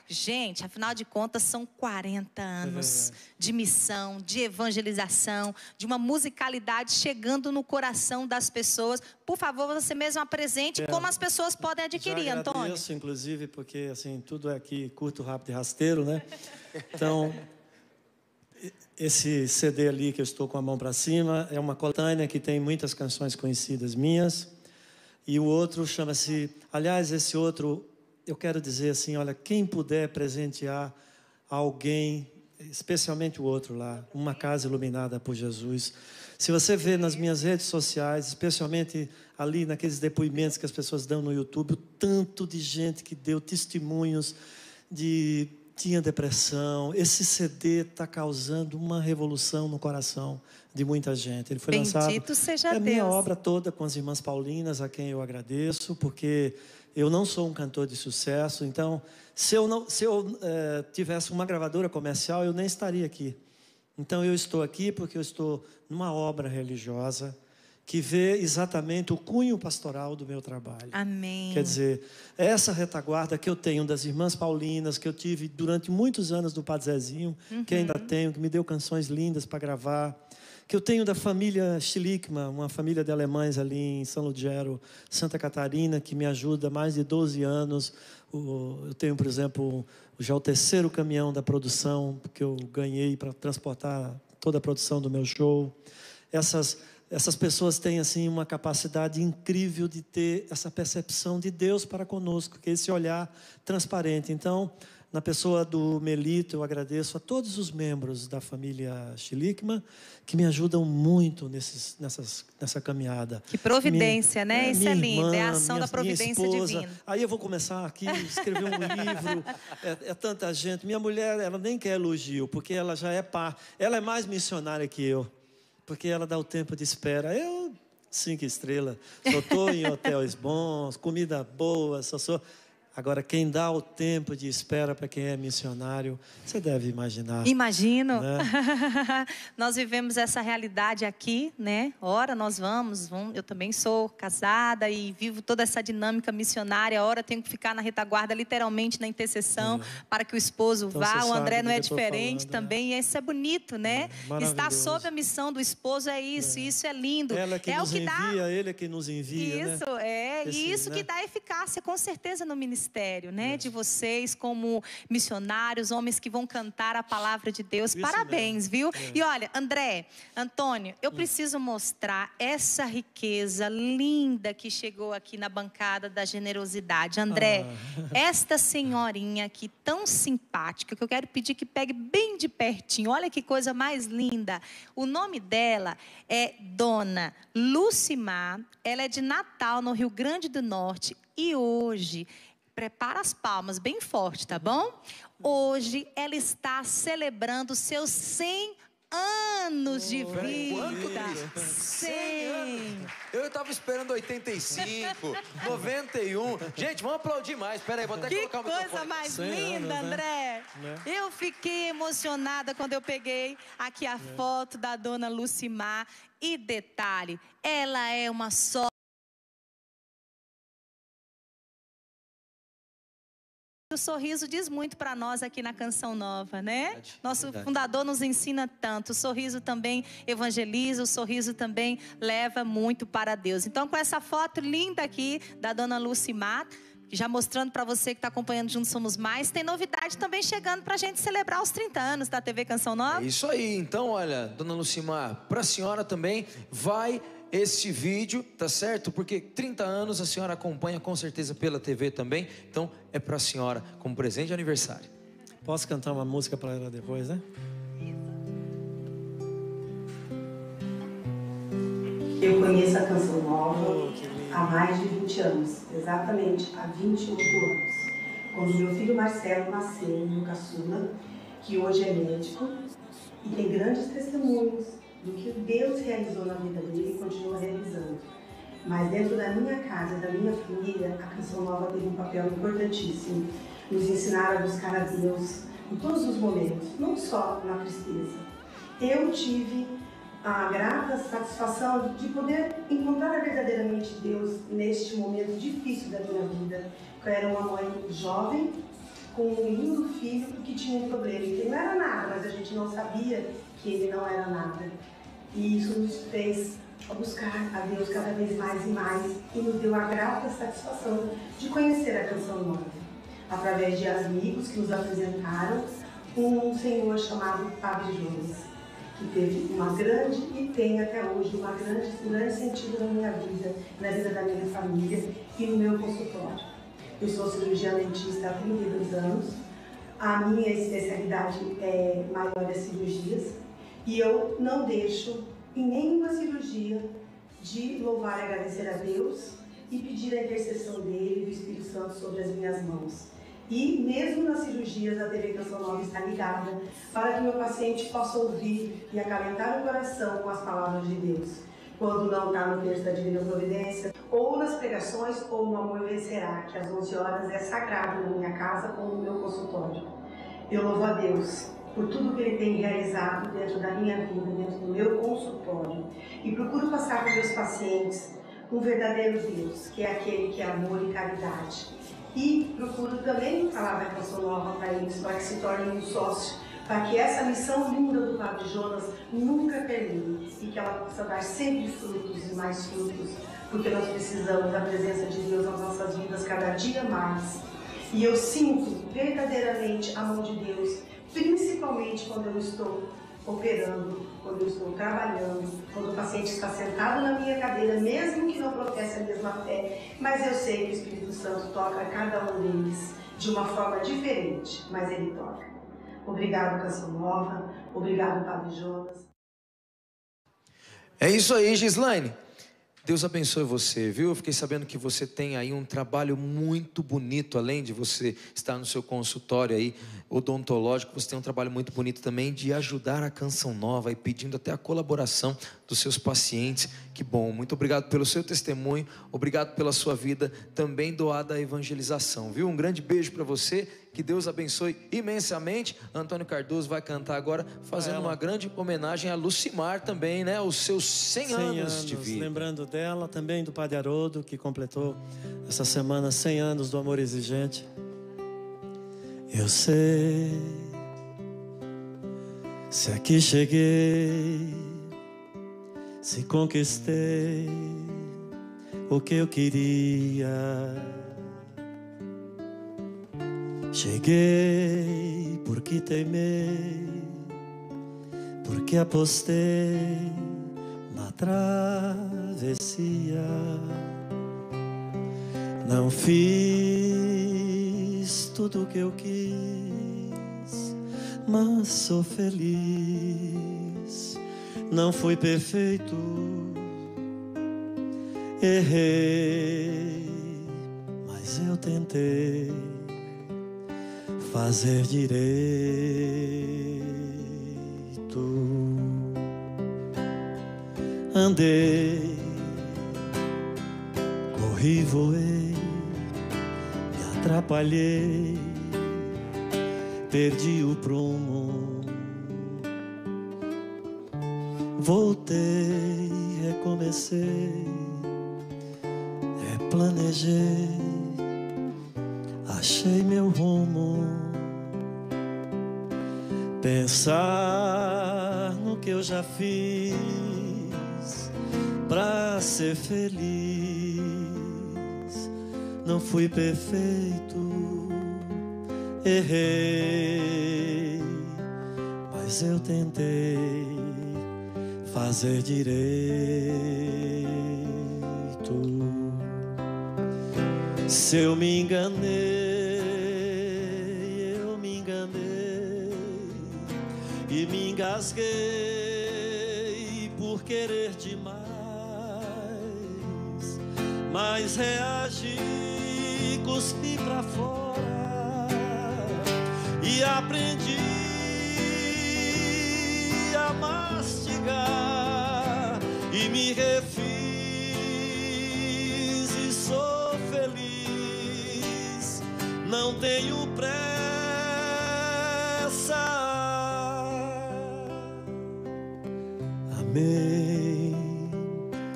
Gente, afinal de contas, são 40 anos de missão, de evangelização, de uma musicalidade chegando no coração das pessoas. Por favor, você mesmo apresente como as pessoas podem adquirir, Antônio. Agradeço, inclusive, porque assim, tudo é aqui curto, rápido e rasteiro, né? Então, esse CD ali que eu estou com a mão para cima é uma coletânea que tem muitas canções conhecidas minhas. E o outro chama-se... Aliás, esse outro, eu quero dizer assim, olha, quem puder presentear alguém, especialmente o outro lá, Uma Casa Iluminada por Jesus. Se você vê nas minhas redes sociais, especialmente ali naqueles depoimentos que as pessoas dão no YouTube, o tanto de gente que deu testemunhos de... tinha depressão. Esse CD está causando uma revolução no coração de muita gente. Ele foi lançado. Bendito seja Deus. É a minha obra toda com as irmãs Paulinas, a quem eu agradeço, porque eu não sou um cantor de sucesso. Então, se eu tivesse uma gravadora comercial, eu nem estaria aqui. Então, eu estou aqui porque eu estou numa obra religiosa que vê exatamente o cunho pastoral do meu trabalho. Amém. Quer dizer, essa retaguarda que eu tenho das irmãs Paulinas, que eu tive durante muitos anos do Padre Zezinho, que ainda tenho, que me deu canções lindas para gravar, que eu tenho da família Schlickmann, uma família de alemães ali em São Lugero, Santa Catarina, que me ajuda há mais de 12 anos. Eu tenho, por exemplo, já o 3º caminhão da produção, que eu ganhei para transportar toda a produção do meu show. Essas pessoas têm assim uma capacidade incrível de ter essa percepção de Deus para conosco, que é esse olhar transparente. Então, na pessoa do Melito, eu agradeço a todos os membros da família Schlickmann que me ajudam muito nessa caminhada. Que providência, né? Isso é lindo, é a ação da providência divina. Aí eu vou começar aqui a escrever um livro, é tanta gente. Minha mulher, ela nem quer elogio, porque ela já é ela é mais missionária que eu. Porque ela dá o tempo de espera. Eu, 5 estrelas, só estou em hotéis bons, comida boa, só sou... Agora, quem dá o tempo de espera para quem é missionário, você deve imaginar. Imagino. Né? Nós vivemos essa realidade aqui, né? Ora nós vamos, eu também sou casada e vivo toda essa dinâmica missionária. Ora tenho que ficar na retaguarda, literalmente na intercessão, para que o esposo então, vá. O André não é falando, diferente também. E isso é bonito, né? Estar sob a missão do esposo é isso, e isso é lindo. Ela que nos envia, ele é que nos envia, isso, né? E isso que dá eficácia, com certeza, no ministério. ministério, né? De vocês como missionários, homens que vão cantar a palavra de Deus. Isso Parabéns, mesmo. viu? E olha, André, Antônio, eu preciso mostrar essa riqueza linda que chegou aqui na bancada da generosidade. André, esta senhorinha aqui tão simpática, que eu quero pedir que pegue bem de pertinho. Olha que coisa mais linda. O nome dela é Dona Lucimar. Ela é de Natal, no Rio Grande do Norte. E hoje, prepara as palmas bem forte, tá bom? Hoje ela está celebrando seus 100 anos de vida. 100 anos. Eu tava esperando 85, 91. Gente, vamos aplaudir mais. Espera aí, vou até colocar o microfone. Que coisa mais linda, anos, André. Né? Eu fiquei emocionada quando eu peguei aqui a foto da Dona Lucimar. E detalhe, ela é uma só. O sorriso diz muito para nós aqui na Canção Nova, né? Nosso fundador nos ensina tanto. O sorriso também evangeliza, o sorriso também leva muito para Deus. Então, com essa foto linda aqui da Dona Lucimar, já mostrando para você que está acompanhando Juntos Somos Mais, tem novidade também chegando para a gente celebrar os 30 anos da TV Canção Nova. É isso aí. Então, olha, Dona Lucimar, para a senhora também vai este vídeo, tá certo? Porque 30 anos a senhora acompanha com certeza pela TV também. Então, é para a senhora como presente de aniversário. Posso cantar uma música para ela depois, né? Eu conheço a Canção Nova há mais de 20 anos, exatamente há 28 anos. Quando meu filho Marcelo nasceu, meu caçula, que hoje é médico e tem grandes testemunhos do que Deus realizou na vida dele e continua realizando. Mas dentro da minha casa, da minha família, a Canção Nova teve um papel importantíssimo. Nos ensinar a buscar a Deus em todos os momentos, não só na tristeza. Eu tive a grata satisfação de poder encontrar verdadeiramente Deus neste momento difícil da minha vida. Eu era uma mãe jovem, com um lindo filho que tinha um problema. Ele não era nada, mas a gente não sabia que ele não era nada. E isso nos fez buscar a Deus cada vez mais e mais e nos deu a grata satisfação de conhecer a Canção Nova. Através de amigos que nos apresentaram um senhor chamado Padre Jonas, que teve uma grande e tem até hoje um grande sentido na minha vida, na vida da minha família e no meu consultório. Eu sou cirurgiã dentista há 32 anos, a minha especialidade maior é cirurgias e eu não deixo em nenhuma cirurgia de louvar e agradecer a Deus e pedir a intercessão dele e do Espírito Santo sobre as minhas mãos. E mesmo nas cirurgias, a TV Canção Nova está ligada para que meu paciente possa ouvir e acalentar o coração com as palavras de Deus. Quando não está no texto da Divina Providência, ou nas pregações, ou no Amor Vencerá, que às 11 horas é sagrado na minha casa ou no meu consultório. Eu louvo a Deus por tudo que Ele tem realizado dentro da minha vida, dentro do meu consultório. E procuro passar para os meus pacientes um verdadeiro Deus, que é aquele que é amor e caridade. E procuro também falar da Canção Nova para eles, para que se tornem um sócio, para que essa missão linda do Padre Jonas nunca termine e que ela possa dar sempre frutos e mais frutos, porque nós precisamos da presença de Deus nas nossas vidas cada dia mais. E eu sinto verdadeiramente a mão de Deus, principalmente quando eu estou operando, quando eu estou trabalhando, quando o paciente está sentado na minha cadeira, mesmo que não professe a mesma fé, mas eu sei que o Espírito Santo toca cada um deles de uma forma diferente, mas ele toca. Obrigado, Canção Nova. Obrigado, Padre Jonas. É isso aí, Gislaine. Deus abençoe você, viu? Eu fiquei sabendo que você tem aí um trabalho muito bonito, além de você estar no seu consultório aí odontológico, você tem um trabalho muito bonito também de ajudar a Canção Nova e pedindo até a colaboração dos seus pacientes. Que bom, muito obrigado pelo seu testemunho, obrigado pela sua vida também doada à evangelização, viu? Um grande beijo para você, que Deus abençoe imensamente. Antônio Cardoso vai cantar agora, fazendo uma grande homenagem a Lucimar também, né? Os seus 100 anos de vida. Lembrando dela, também do Padre Haroldo, que completou essa semana 100 anos do amor exigente. Eu sei, se aqui cheguei, se conquistei o que eu queria, Cheguei porque teimei, porque apostei na travessia. Não fiz tudo o que eu quis, mas sou feliz. Não fui perfeito, errei, mas eu tentei fazer direito. Andei, corri, voei, me atrapalhei, perdi o prumo. Voltei, recomecei, replanejei, achei meu rumo. Pensar no que eu já fiz pra ser feliz. Não fui perfeito, errei, mas eu tentei fazer direito. Se eu me enganei, eu me enganei e me engasguei por querer demais, mas reagi, cuspi pra fora e aprendi a mastigar e me refiz e sou feliz. Não tenho pressa. Amei,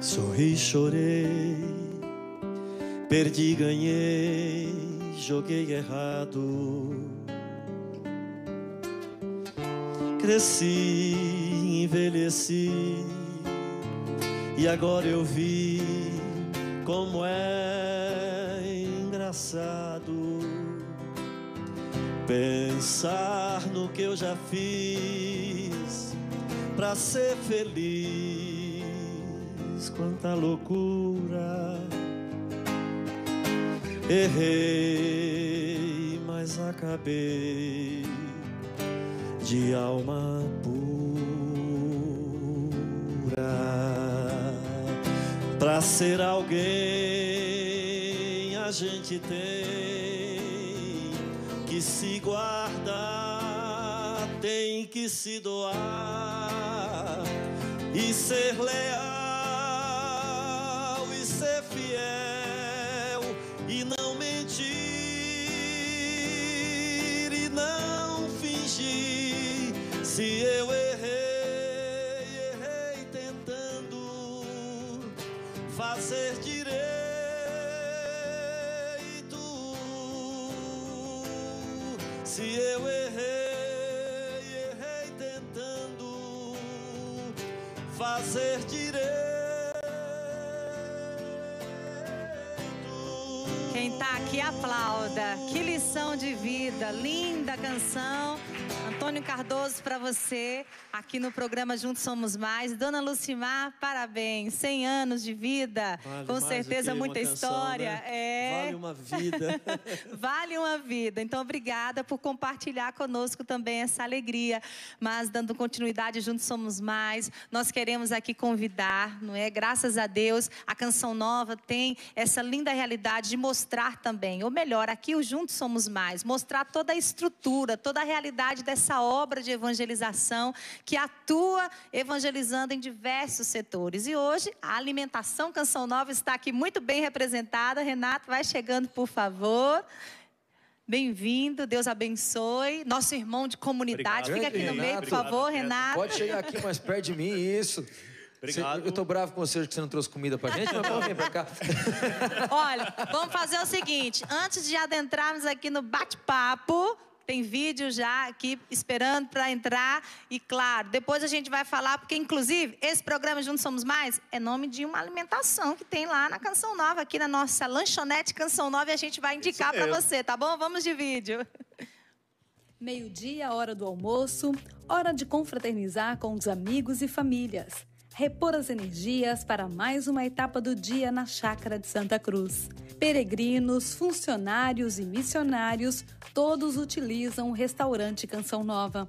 sorri, chorei, perdi, ganhei, joguei errado. Cresci, envelheci e agora eu vi como é engraçado pensar no que eu já fiz pra ser feliz. Quanta loucura! Errei, mas acabei de alma pura. Pra ser alguém a gente tem que se guardar, tem que se doar e ser leal e ser fiel e não mentir e não fingir. Se eu errei tentando fazer direito. Se eu errei tentando fazer direito. Quem tá aqui aplauda. Que lição de vida, linda canção. Antônio Cardoso para você, aqui no programa Juntos Somos Mais. Dona Lucimar, parabéns, 100 anos de vida, vale com certeza muita canção, história. Né? Vale uma vida. Vale uma vida. Então, obrigada por compartilhar conosco também essa alegria. Mas, dando continuidade, Juntos Somos Mais, nós queremos aqui convidar, não é? Graças a Deus, a Canção Nova tem essa linda realidade de mostrar também, ou melhor, aqui o Juntos Somos Mais, mostrar toda a estrutura, toda a realidade dessa obra de evangelização que atua evangelizando em diversos setores. E hoje, a alimentação Canção Nova está aqui muito bem representada. Renato, vai chegando, por favor. Bem-vindo, Deus abençoe. Nosso irmão de comunidade, Obrigado. fica aqui no meio, por favor, Renato. Pode chegar aqui mais perto de mim, isso. Obrigado. Eu tô bravo com você que você não trouxe comida pra gente, mas vamos vir pra cá. Olha, vamos fazer o seguinte, antes de adentrarmos aqui no bate-papo, tem vídeo já aqui esperando para entrar. E claro, depois a gente vai falar, porque inclusive esse programa Juntos Somos Mais é nome de uma alimentação que tem lá na Canção Nova, aqui na nossa lanchonete Canção Nova, e a gente vai indicar para você, tá bom? Vamos de vídeo. Meio-dia, hora do almoço, hora de confraternizar com os amigos e famílias. Repor as energias para mais uma etapa do dia na Chácara de Santa Cruz. Peregrinos, funcionários e missionários, todos utilizam o restaurante Canção Nova.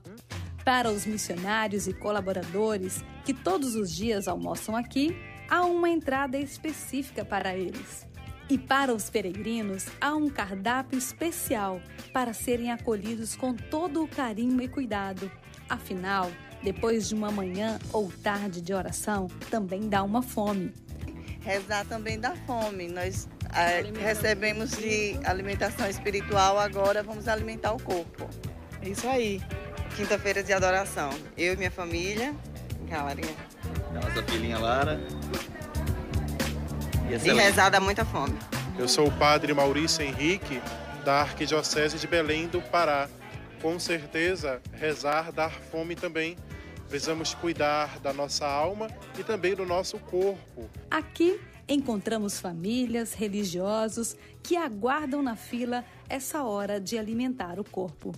Para os missionários e colaboradores que todos os dias almoçam aqui, há uma entrada específica para eles. E para os peregrinos, há um cardápio especial para serem acolhidos com todo o carinho e cuidado. Afinal, depois de uma manhã ou tarde de oração, também dá uma fome. Rezar também dá fome. Nós recebemos de alimentação espiritual, agora vamos alimentar o corpo. É isso aí. Quinta-feira de adoração. Eu e minha família. Galerinha. Nossa filhinha Lara. E rezar dá muita fome. Eu sou o padre Maurício Henrique, da Arquidiocese de Belém do Pará. Com certeza, rezar dá fome também. Precisamos cuidar da nossa alma e também do nosso corpo. Aqui encontramos famílias, religiosos que aguardam na fila essa hora de alimentar o corpo.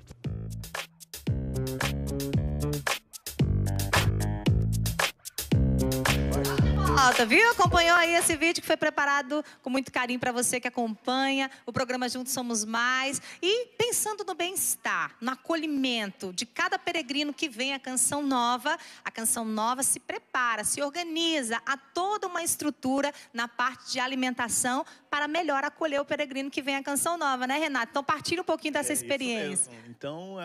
Viu? Acompanhou aí esse vídeo que foi preparado com muito carinho para você que acompanha o programa Juntos Somos Mais. E pensando no bem-estar, no acolhimento de cada peregrino que vem à Canção Nova, a Canção Nova se prepara, se organiza, há toda uma estrutura na parte de alimentação para melhor acolher o peregrino que vem à Canção Nova, né, Renato? Então, partilha um pouquinho dessa experiência. Então,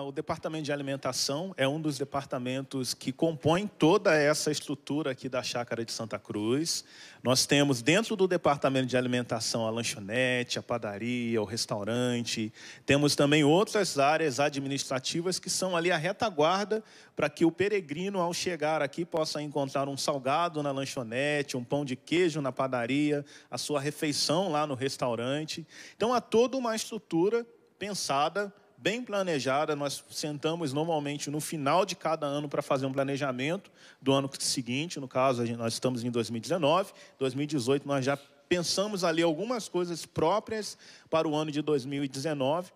o Departamento de Alimentação é um dos departamentos que compõem toda essa estrutura aqui da Chácara de Santa Cruz. Nós temos dentro do Departamento de Alimentação a lanchonete, a padaria, o restaurante. Temos também outras áreas administrativas que são ali a retaguarda para que o peregrino, ao chegar aqui, possa encontrar um salgado na lanchonete, um pão de queijo na padaria, a sua refeição lá no restaurante. Então, há toda uma estrutura pensada, bem planejada. Nós sentamos normalmente no final de cada ano para fazer um planejamento do ano seguinte. No caso, nós estamos em 2019, 2018 nós já pensamos ali algumas coisas próprias para o ano de 2019,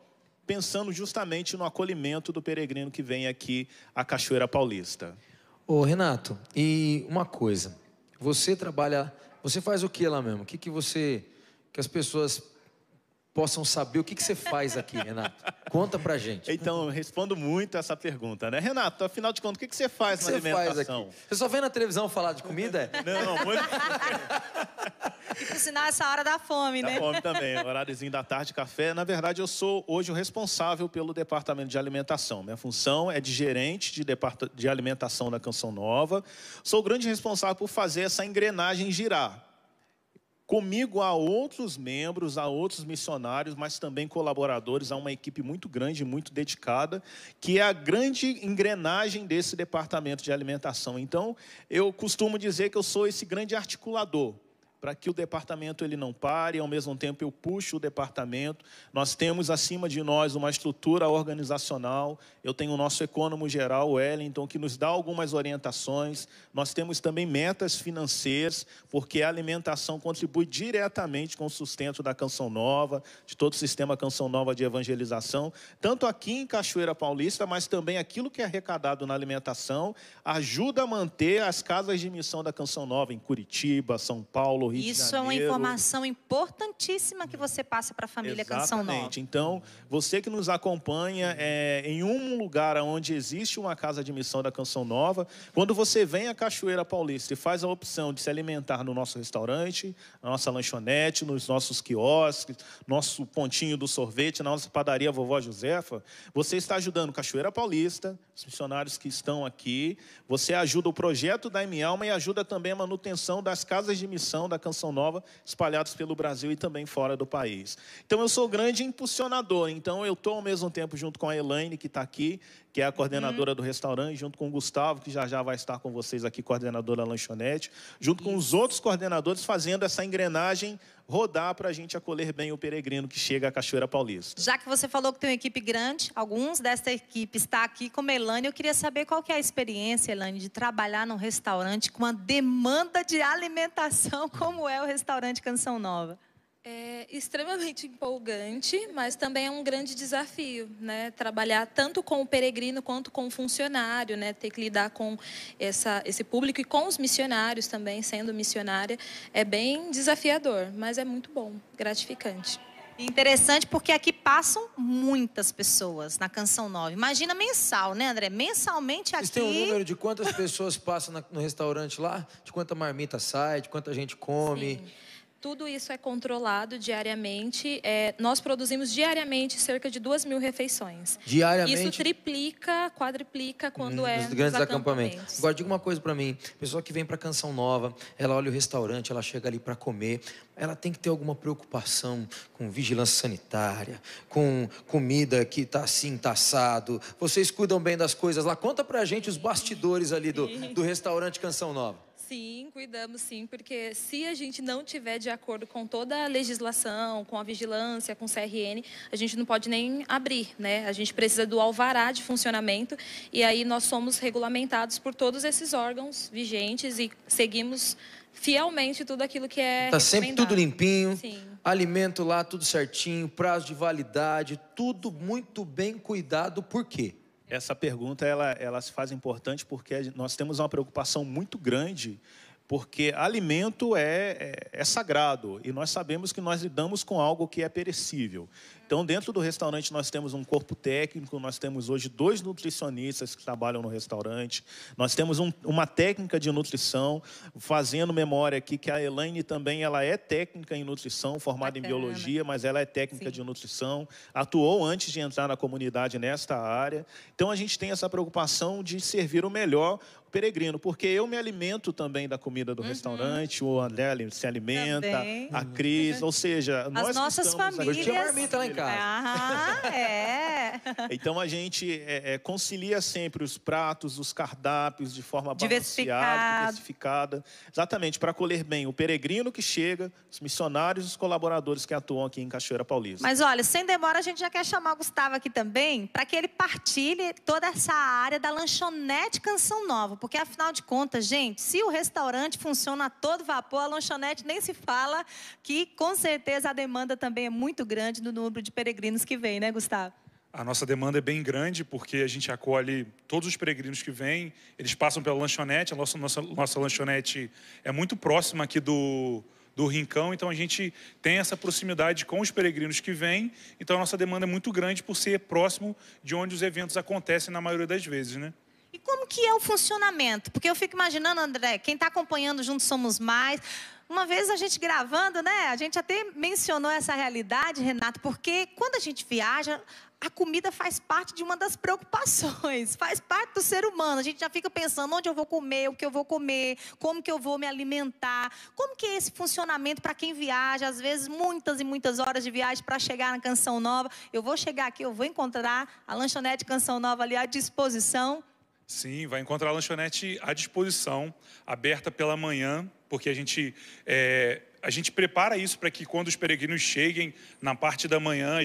pensando justamente no acolhimento do peregrino que vem aqui à Cachoeira Paulista. Ô, Renato, e uma coisa, você faz o que lá mesmo? Que as pessoas possam saber o que você faz aqui, Renato? Conta pra gente. Então, eu respondo muito essa pergunta, né? Renato, afinal de contas, o que você faz na alimentação? Você só vem na televisão falar de comida? Não, muito... E por sinal, essa hora da fome, né? Da fome também, horáriozinho da tarde, café. Na verdade, eu sou hoje o responsável pelo Departamento de Alimentação. Minha função é de gerente de alimentação da Canção Nova. Sou o grande responsável por fazer essa engrenagem girar. Comigo há outros membros, há outros missionários, mas também colaboradores, há uma equipe muito grande, muito dedicada, que é a grande engrenagem desse departamento de alimentação. Então, eu costumo dizer que eu sou esse grande articulador, para que o departamento ele não pare, ao mesmo tempo eu puxo o departamento. Nós temos acima de nós uma estrutura organizacional, eu tenho o nosso econômico geral, o Wellington, que nos dá algumas orientações. Nós temos também metas financeiras, porque a alimentação contribui diretamente com o sustento da Canção Nova, de todo o sistema Canção Nova de evangelização, tanto aqui em Cachoeira Paulista, mas também aquilo que é arrecadado na alimentação ajuda a manter as casas de missão da Canção Nova em Curitiba, São Paulo, Isso é uma informação importantíssima que você passa para a família Canção Nova. Exatamente. Então, você que nos acompanha em um lugar onde existe uma casa de missão da Canção Nova, quando você vem à Cachoeira Paulista e faz a opção de se alimentar no nosso restaurante, na nossa lanchonete, nos nossos quiosques, nosso pontinho do sorvete, na nossa padaria Vovó Josefa, você está ajudando Cachoeira Paulista, os missionários que estão aqui, você ajuda o projeto da M-Alma e ajuda também a manutenção das casas de missão da Canção Nova, espalhados pelo Brasil e também fora do país. Então, eu sou grande impulsionador. Então, eu estou ao mesmo tempo junto com a Elaine, que está aqui, que é a coordenadora do restaurante, junto com o Gustavo, que já vai estar com vocês aqui, coordenadora da lanchonete, junto com os outros coordenadores, fazendo essa engrenagem rodar para a gente acolher bem o peregrino que chega à Cachoeira Paulista. Já que você falou que tem uma equipe grande, alguns dessa equipe está aqui como a Elaine, eu queria saber qual que é a experiência, Elaine, de trabalhar num restaurante com uma demanda de alimentação como é o restaurante Canção Nova. É extremamente empolgante, mas também é um grande desafio, né? Trabalhar tanto com o peregrino quanto com o funcionário, né? Ter que lidar com esse público e com os missionários também, sendo missionária, é bem desafiador, mas é muito bom, gratificante. Interessante porque aqui passam muitas pessoas na Canção Nova. Imagina mensal, né, André? Mensalmente aqui... Vocês têm um número de quantas pessoas passam no restaurante lá? De quanta marmita sai, de quanta gente come? Sim. Tudo isso é controlado diariamente. Nós produzimos diariamente cerca de 2.000 refeições. Diariamente? Isso triplica, quadriplica quando é nos grandes nos acampamentos. Agora, diga uma coisa para mim. Pessoa que vem para Canção Nova, ela olha o restaurante, ela chega ali para comer. Ela tem que ter alguma preocupação com vigilância sanitária, com comida que está assim, está assado. Vocês cuidam bem das coisas lá? Conta pra gente os bastidores ali do restaurante Canção Nova. Sim, cuidamos sim, porque se a gente não tiver de acordo com toda a legislação, com a vigilância, com o CRN, a gente não pode nem abrir, né? A gente precisa do alvará de funcionamento e aí nós somos regulamentados por todos esses órgãos vigentes e seguimos fielmente tudo aquilo que é Tá sempre tudo limpinho, Sim. alimento lá tudo certinho, prazo de validade, tudo muito bem cuidado. Por quê? Essa pergunta ela se faz importante porque nós temos uma preocupação muito grande, porque alimento é sagrado e nós sabemos que nós lidamos com algo que é perecível. Então, dentro do restaurante, nós temos um corpo técnico, nós temos hoje 2 nutricionistas que trabalham no restaurante, nós temos uma técnica de nutrição, fazendo memória aqui que a Elaine também ela é técnica em nutrição, formada em biologia, mas ela é técnica de nutrição, atuou antes de entrar na comunidade nesta área. Então, a gente tem essa preocupação de servir o melhor peregrino, porque eu me alimento também da comida do restaurante, o André se alimenta, também. A Cris, ou seja, nós as nossas famílias. Eu tinha marmita lá em casa. Então a gente concilia sempre os pratos, os cardápios de forma balanceada, diversificada, exatamente para acolher bem o peregrino que chega, os missionários e os colaboradores que atuam aqui em Cachoeira Paulista. Mas olha, sem demora a gente já quer chamar o Gustavo aqui também para que ele partilhe toda essa área da lanchonete Canção Nova. Porque, afinal de contas, gente, se o restaurante funciona a todo vapor, a lanchonete nem se fala, que com certeza a demanda também é muito grande no número de peregrinos que vem, né, Gustavo? A nossa demanda é bem grande, porque a gente acolhe todos os peregrinos que vêm, eles passam pela lanchonete, a nossa lanchonete é muito próxima aqui do Rincão, então a gente tem essa proximidade com os peregrinos que vêm, então a nossa demanda é muito grande por ser próximo de onde os eventos acontecem na maioria das vezes, né? E como que é o funcionamento? Porque eu fico imaginando, André, quem está acompanhando Juntos Somos Mais, uma vez a gente gravando, né? A gente até mencionou essa realidade, Renato, porque quando a gente viaja, a comida faz parte de uma das preocupações, faz parte do ser humano. A gente já fica pensando onde eu vou comer, o que eu vou comer, como que eu vou me alimentar. Como que é esse funcionamento para quem viaja, às vezes muitas e muitas horas de viagem para chegar na Canção Nova. Eu vou chegar aqui, eu vou encontrar a lanchonete Canção Nova ali à disposição. Sim, vai encontrar a lanchonete à disposição, aberta pela manhã, porque a gente prepara isso para que quando os peregrinos cheguem na parte da manhã,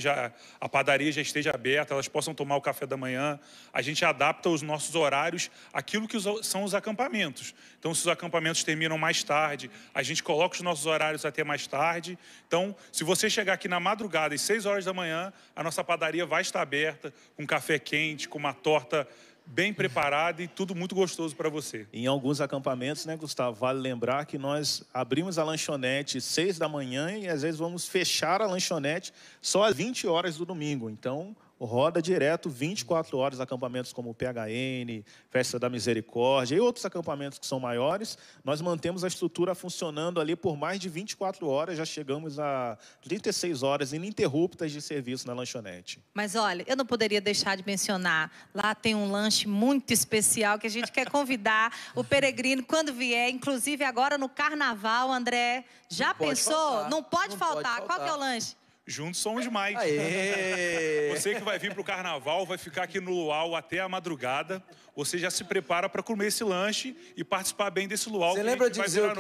a padaria já esteja aberta, elas possam tomar o café da manhã. A gente adapta os nossos horários àquilo que são os acampamentos. Então, se os acampamentos terminam mais tarde, a gente coloca os nossos horários até mais tarde. Então, se você chegar aqui na madrugada, às 6 horas da manhã, a nossa padaria vai estar aberta, com café quente, com uma torta bem preparada e tudo muito gostoso para você. Em alguns acampamentos, né, Gustavo, vale lembrar que nós abrimos a lanchonete às 6 da manhã e às vezes vamos fechar a lanchonete só às 20 horas do domingo. Então, roda direto 24 horas, acampamentos como o PHN, Festa da Misericórdia e outros acampamentos que são maiores. Nós mantemos a estrutura funcionando ali por mais de 24 horas, já chegamos a 36 horas ininterruptas de serviço na lanchonete. Mas olha, eu não poderia deixar de mencionar, lá tem um lanche muito especial que a gente quer convidar o peregrino quando vier, inclusive agora no Carnaval, André. Já pensou? Não pode faltar. Qual que é o lanche? Juntos somos mais. Aê! Você que vai vir para o Carnaval, vai ficar aqui no luau até a madrugada. Você já se prepara para comer esse lanche e participar bem desse luau. Você lembra de dizer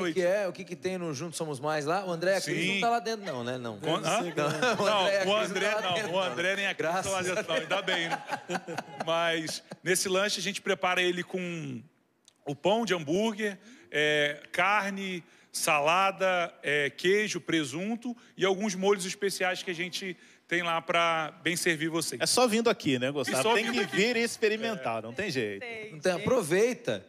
o que tem no Juntos Somos Mais lá? O André, a Cris não está lá dentro não, né? Não, o André nem a Cris está lá dentro não. Ainda bem, né? Mas nesse lanche a gente prepara ele com o pão de hambúrguer, carne, salada, queijo, presunto e alguns molhos especiais que a gente tem lá para bem servir vocês. É só vindo aqui, né, Gustavo? Tem que aqui. vir e experimentar, não tem jeito. Então aproveita,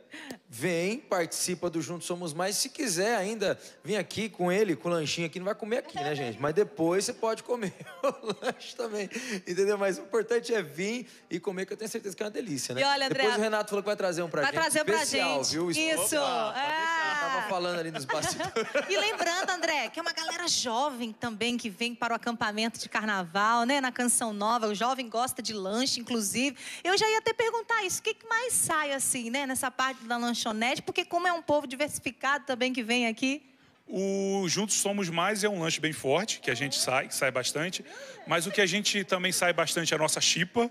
vem, participa do Juntos Somos Mais. Se quiser ainda vir aqui com ele, com o lanchinho aqui, não vai comer aqui, né, gente? Mas depois você pode comer o lanche também, entendeu? Mas o importante é vir e comer, que eu tenho certeza que é uma delícia, né? E olha, André, depois o Renato falou que vai trazer um pra gente. Vai trazer pra especial, gente. viu? Isso. Tava falando ali nos bastidores. E lembrando, André, que é uma galera jovem também que vem para o acampamento de carnaval, né? Na Canção Nova, o jovem gosta de lanche, inclusive. Eu já ia até perguntar isso, o que mais sai assim, né? Nessa parte da lanchonete, porque como é um povo diversificado também que vem aqui. O Juntos Somos Mais é um lanche bem forte, que a gente sai bastante. Mas o que a gente também sai bastante é a nossa chipa,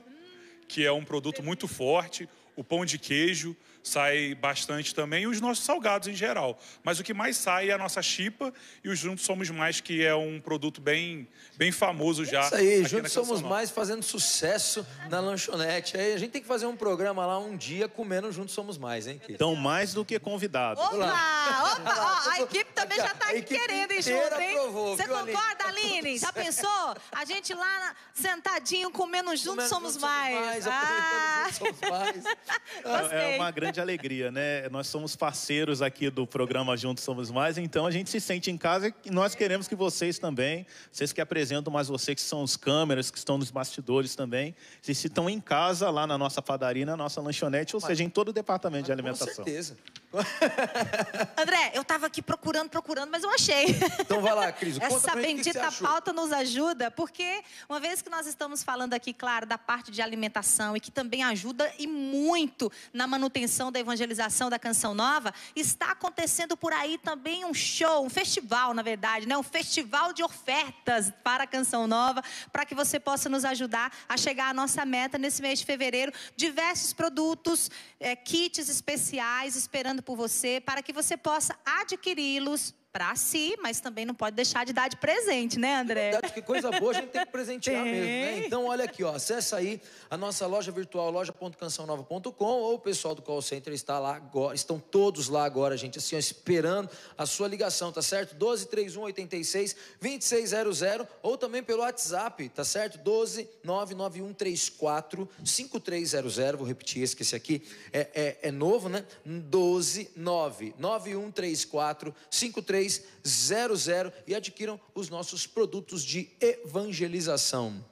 que é um produto muito forte. O pão de queijo sai bastante também, e os nossos salgados em geral. Mas o que mais sai é a nossa chipa e os Juntos Somos Mais, que é um produto bem famoso já. Isso aí, aqui Juntos na Somos Canção Mais, fazendo sucesso na lanchonete. Aí a gente tem que fazer um programa lá um dia comendo Juntos Somos Mais, hein, Kiko? Então, mais do que convidados. Opa, ó, a equipe também já tá aqui querendo ir junto, hein? Aprovou, Você viu, concorda, Aline? Já pensou? A gente lá sentadinho comendo Juntos Somos Mais. Juntos Somos Mais. É uma grande alegria, né? Nós somos parceiros aqui do programa Juntos Somos Mais, então a gente se sente em casa e nós queremos que vocês também, vocês que apresentam, mas vocês que são os câmeras, que estão nos bastidores também, se sintam em casa lá na nossa padaria, na nossa lanchonete, ou seja, em todo o departamento de alimentação. Com certeza. André, eu tava aqui procurando, mas eu achei. Então vai lá, Cris. Essa bendita pauta nos ajuda, porque uma vez que nós estamos falando aqui, claro, da parte de alimentação e que também ajuda e muito na manutenção da evangelização da Canção Nova, está acontecendo por aí também um show, um festival, na verdade, né? Um festival de ofertas para a Canção Nova, para que você possa nos ajudar a chegar à nossa meta nesse mês de fevereiro. Diversos produtos, kits especiais esperando por você, para que você possa adquiri-los para si, mas também não pode deixar de dar de presente, né, André? É verdade, que coisa boa a gente tem que presentear mesmo, né? Então, olha aqui, ó, acessa aí a nossa loja virtual, loja.cançãonova.com, ou o pessoal do call center está lá agora, estão todos lá agora, gente, assim, ó, esperando a sua ligação, tá certo? 12-3186-2600, ou também pelo WhatsApp, tá certo? 12-99134-5300, vou repetir esse aqui é novo, né? 12-99134-5300, e adquiram os nossos produtos de evangelização.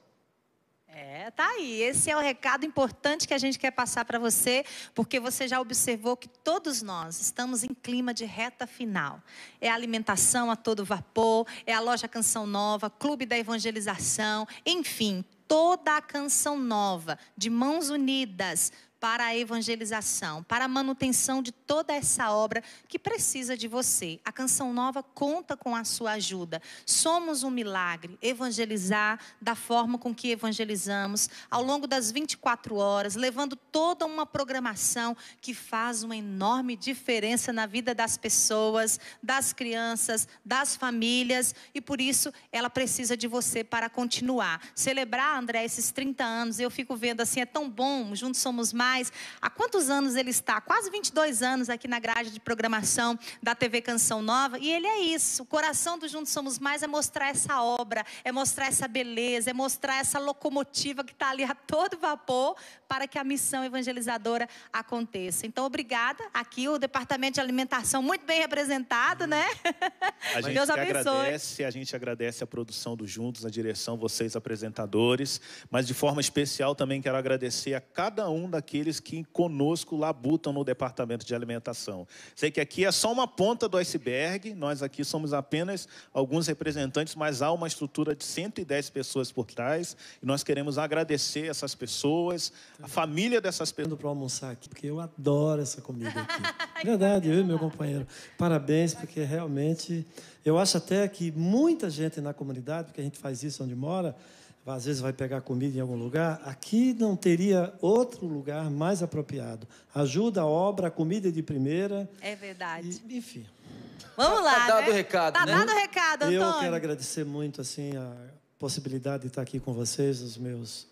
Tá aí. Esse é o recado importante que a gente quer passar para você, porque você já observou que todos nós estamos em clima de reta final. É a alimentação a todo vapor, é a loja Canção Nova, Clube da Evangelização, enfim, toda a Canção Nova, de mãos unidas, para a evangelização, para a manutenção de toda essa obra que precisa de você. A Canção Nova conta com a sua ajuda. Somos um milagre, evangelizar da forma com que evangelizamos, ao longo das 24 horas, levando toda uma programação que faz uma enorme diferença na vida das pessoas, das crianças, das famílias, e por isso ela precisa de você para continuar. Celebrar, André, esses 30 anos, eu fico vendo assim, é tão bom, Juntos Somos Mais. Há quantos anos ele está? Quase 22 anos aqui na grade de programação da TV Canção Nova. E ele é isso. O coração do Juntos Somos Mais é mostrar essa obra, é mostrar essa beleza, é mostrar essa locomotiva que está ali a todo vapor para que a missão evangelizadora aconteça. Então, obrigada. Aqui o Departamento de Alimentação muito bem representado, né? Deus abençoe. A gente agradece a produção do Juntos, a direção, vocês apresentadores, mas de forma especial também quero agradecer a cada um daqueles que conosco labutam no Departamento de Alimentação. Sei que aqui é só uma ponta do iceberg, nós aqui somos apenas alguns representantes, mas há uma estrutura de 110 pessoas por trás, e nós queremos agradecer essas pessoas, a família dessas pessoas. Para almoçar aqui, porque eu adoro essa comida aqui. Verdade, eu e meu companheiro. Parabéns, porque realmente, eu acho até que muita gente na comunidade, porque a gente faz isso onde mora, às vezes vai pegar comida em algum lugar, aqui não teria outro lugar mais apropriado. Ajuda a obra, a comida de primeira. É verdade. E, enfim. Vamos lá, Tá dado o recado, né? Tá né? dado o recado, Antônio. Eu quero agradecer muito assim, a possibilidade de estar aqui com vocês, os meus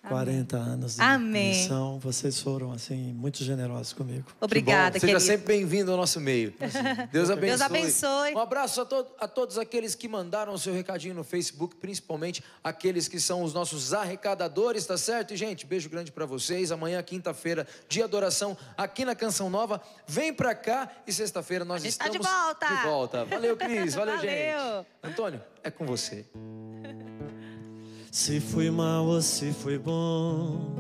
40 anos de Amém. missão. Vocês foram, assim, muito generosos comigo. Obrigada, Seja querido. sempre bem-vindo ao nosso meio. Deus abençoe. Deus abençoe. Um abraço a todos aqueles que mandaram o seu recadinho no Facebook, principalmente aqueles que são os nossos arrecadadores, tá certo? E, gente, beijo grande pra vocês. Amanhã, quinta-feira, dia de adoração aqui na Canção Nova. Vem pra cá e sexta-feira nós estamos de volta. de volta. Valeu, Cris. Valeu, Valeu. gente. Antônio, é com você. Se fui mal ou se fui bom,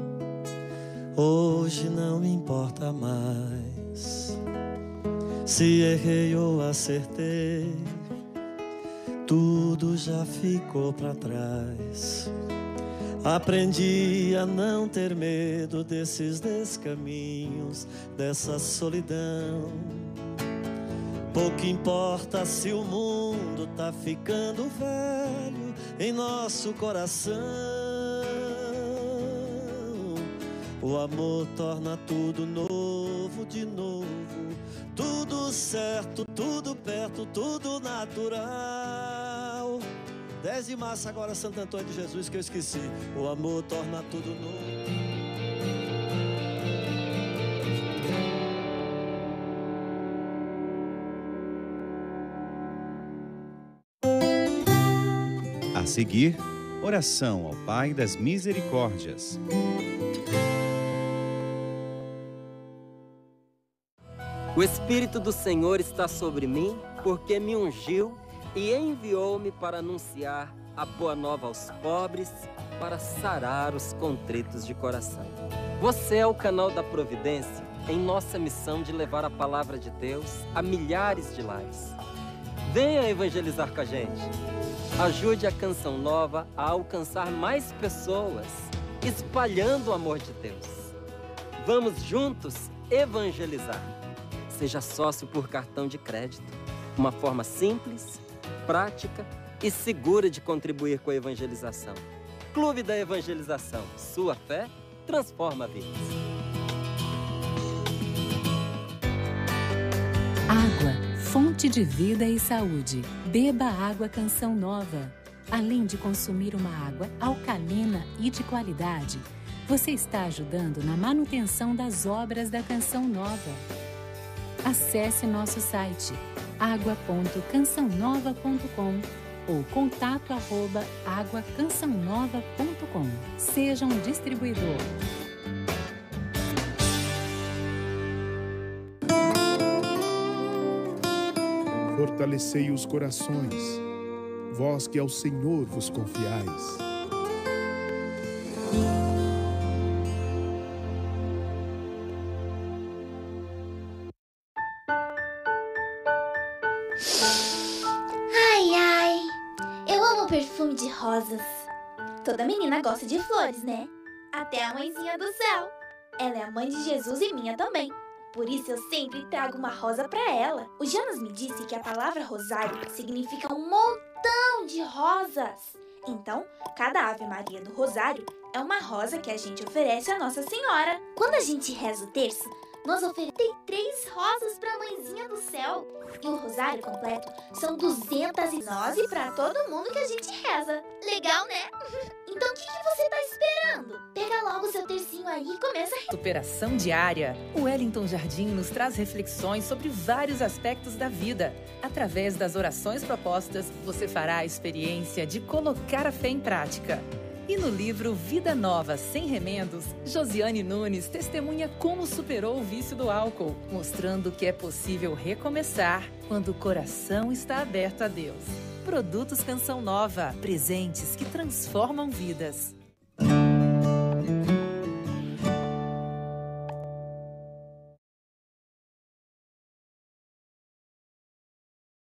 hoje não me importa mais. Se errei ou acertei, tudo já ficou pra trás. Aprendi a não ter medo desses descaminhos, dessa solidão. Pouco importa se o mundo tá ficando velho em nosso coração. O amor torna tudo novo de novo, tudo certo, tudo perto, tudo natural. 10 de março agora, Santo Antônio de Jesus, que eu esqueci. O amor torna tudo novo. A seguir, oração ao Pai das Misericórdias. O Espírito do Senhor está sobre mim, porque me ungiu e enviou-me para anunciar a boa nova aos pobres, para sarar os contritos de coração. Você é o canal da providência em nossa missão de levar a palavra de Deus a milhares de lares. Venha evangelizar com a gente. Ajude a Canção Nova a alcançar mais pessoas, espalhando o amor de Deus. Vamos juntos evangelizar. Seja sócio por cartão de crédito. Uma forma simples, prática e segura de contribuir com a evangelização. Clube da Evangelização. Sua fé transforma vidas. Água, fonte de vida e saúde. Beba água Canção Nova. Além de consumir uma água alcalina e de qualidade, você está ajudando na manutenção das obras da Canção Nova. Acesse nosso site agua.cançãonova.com ou contato@aguacançãonova.com. Seja um distribuidor. Fortalecei os corações, vós que ao Senhor vos confiais. Ai, ai, eu amo perfume de rosas. Toda menina gosta de flores, né? Até a mãezinha do céu. Ela é a mãe de Jesus e minha também. Por isso eu sempre trago uma rosa pra ela. O Jonas me disse que a palavra rosário significa um montão de rosas. Então, cada Ave Maria do Rosário é uma rosa que a gente oferece à Nossa Senhora. Quando a gente reza o terço, nós oferecemos 3 rosas para a mãezinha do céu. E o rosário completo são 209 para todo mundo que a gente reza. Legal, né? Então o que você tá esperando? Pega logo seu tercinho aí e começa a... Superação diária. O Wellington Jardim nos traz reflexões sobre vários aspectos da vida. Através das orações propostas, você fará a experiência de colocar a fé em prática. E no livro Vida Nova Sem Remendos, Josiane Nunes testemunha como superou o vício do álcool, mostrando que é possível recomeçar quando o coração está aberto a Deus. Produtos Canção Nova, presentes que transformam vidas.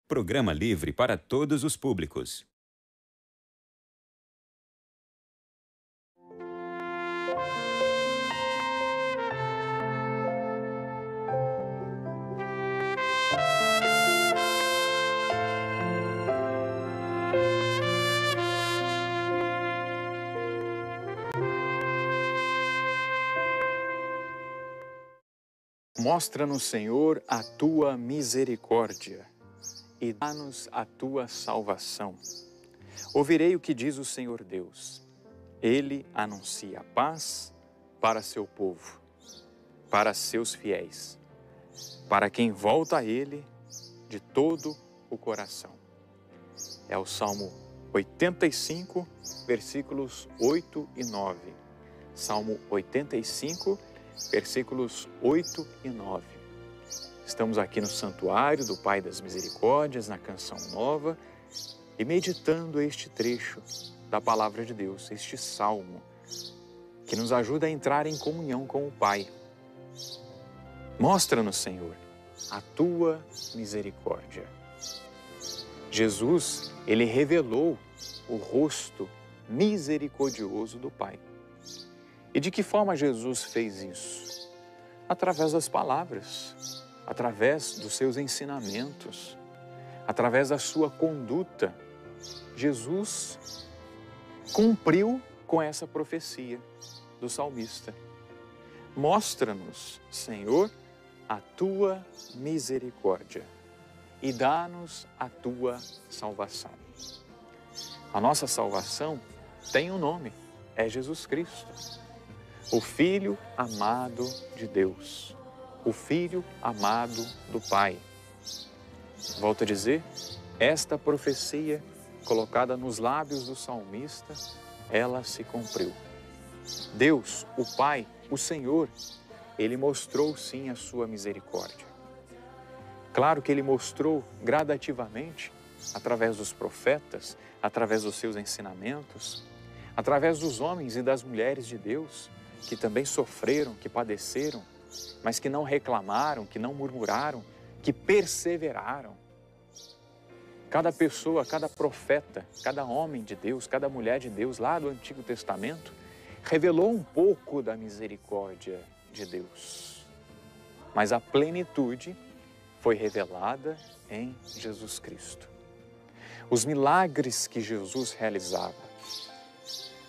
Programa livre para todos os públicos. Mostra-nos, Senhor, a tua misericórdia e dá-nos a tua salvação. Ouvirei o que diz o Senhor Deus. Ele anuncia a paz para seu povo, para seus fiéis, para quem volta a Ele de todo o coração. É o Salmo 85, versículos 8 e 9. Salmo 85, versículos 8 e 9. Estamos aqui no Santuário do Pai das Misericórdias, na Canção Nova, e meditando este trecho da Palavra de Deus, este Salmo, que nos ajuda a entrar em comunhão com o Pai. Mostra-nos, Senhor, a Tua misericórdia. Jesus, Ele revelou o rosto misericordioso do Pai. E de que forma Jesus fez isso? Através das palavras, através dos seus ensinamentos, através da sua conduta. Jesus cumpriu com essa profecia do salmista. Mostra-nos, Senhor, a Tua misericórdia e dá-nos a Tua salvação. A nossa salvação tem um nome, é Jesus Cristo, o Filho amado de Deus, o Filho amado do Pai. Volto a dizer, esta profecia colocada nos lábios do salmista, ela se cumpriu. Deus, o Pai, o Senhor, Ele mostrou sim a sua misericórdia. Claro que Ele mostrou gradativamente, através dos profetas, através dos seus ensinamentos, através dos homens e das mulheres de Deus, que também sofreram, que padeceram, mas que não reclamaram, que não murmuraram, que perseveraram. Cada pessoa, cada profeta, cada homem de Deus, cada mulher de Deus lá do Antigo Testamento revelou um pouco da misericórdia de Deus. Mas a plenitude foi revelada em Jesus Cristo. Os milagres que Jesus realizava,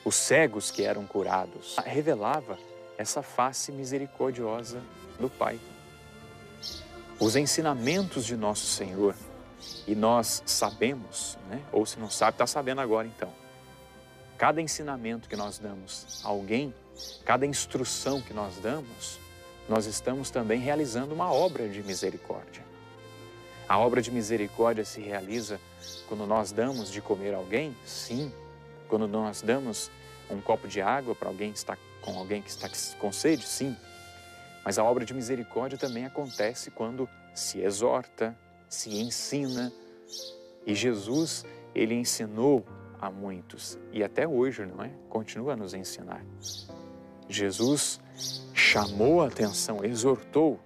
os cegos que eram curados, revelava essa face misericordiosa do Pai. Os ensinamentos de nosso Senhor, e nós sabemos, né? Ou se não sabe, está sabendo agora então. Cada ensinamento que nós damos a alguém, cada instrução que nós damos, nós estamos também realizando uma obra de misericórdia. A obra de misericórdia se realiza quando nós damos de comer a alguém? Sim. Quando nós damos um copo de água para alguém que está com sede? Sim. Mas a obra de misericórdia também acontece quando se exorta, se ensina. E Jesus, Ele ensinou a muitos e até hoje, não é? Continua a nos ensinar. Jesus chamou a atenção, exortou.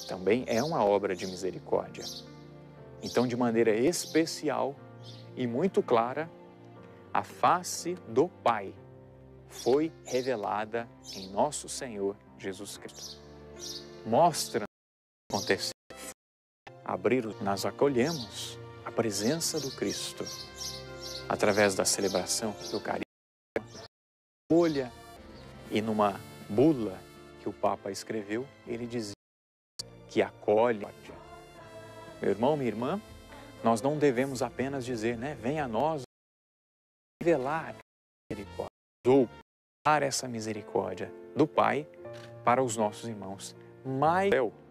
Também é uma obra de misericórdia. Então, de maneira especial e muito clara, a face do Pai foi revelada em nosso Senhor Jesus Cristo. Mostra o que aconteceu. Nós acolhemos a presença do Cristo através da celebração do carisma, olha, e numa bula que o Papa escreveu, ele dizia que acolhe. Meu irmão, minha irmã, nós não devemos apenas dizer, né, venha a nós revelar a misericórdia, ou dar essa misericórdia do Pai para os nossos irmãos. Mas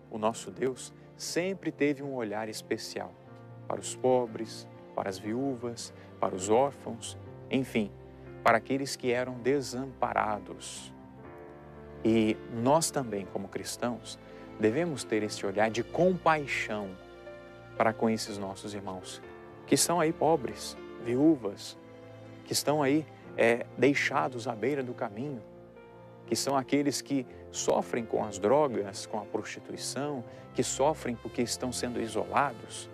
o nosso Deus sempre teve um olhar especial para os pobres, para as viúvas, para os órfãos, enfim, para aqueles que eram desamparados. E nós também, como cristãos, devemos ter esse olhar de compaixão para com esses nossos irmãos, que estão aí pobres, viúvas, que estão aí deixados à beira do caminho, que são aqueles que sofrem com as drogas, com a prostituição, que sofrem porque estão sendo isolados,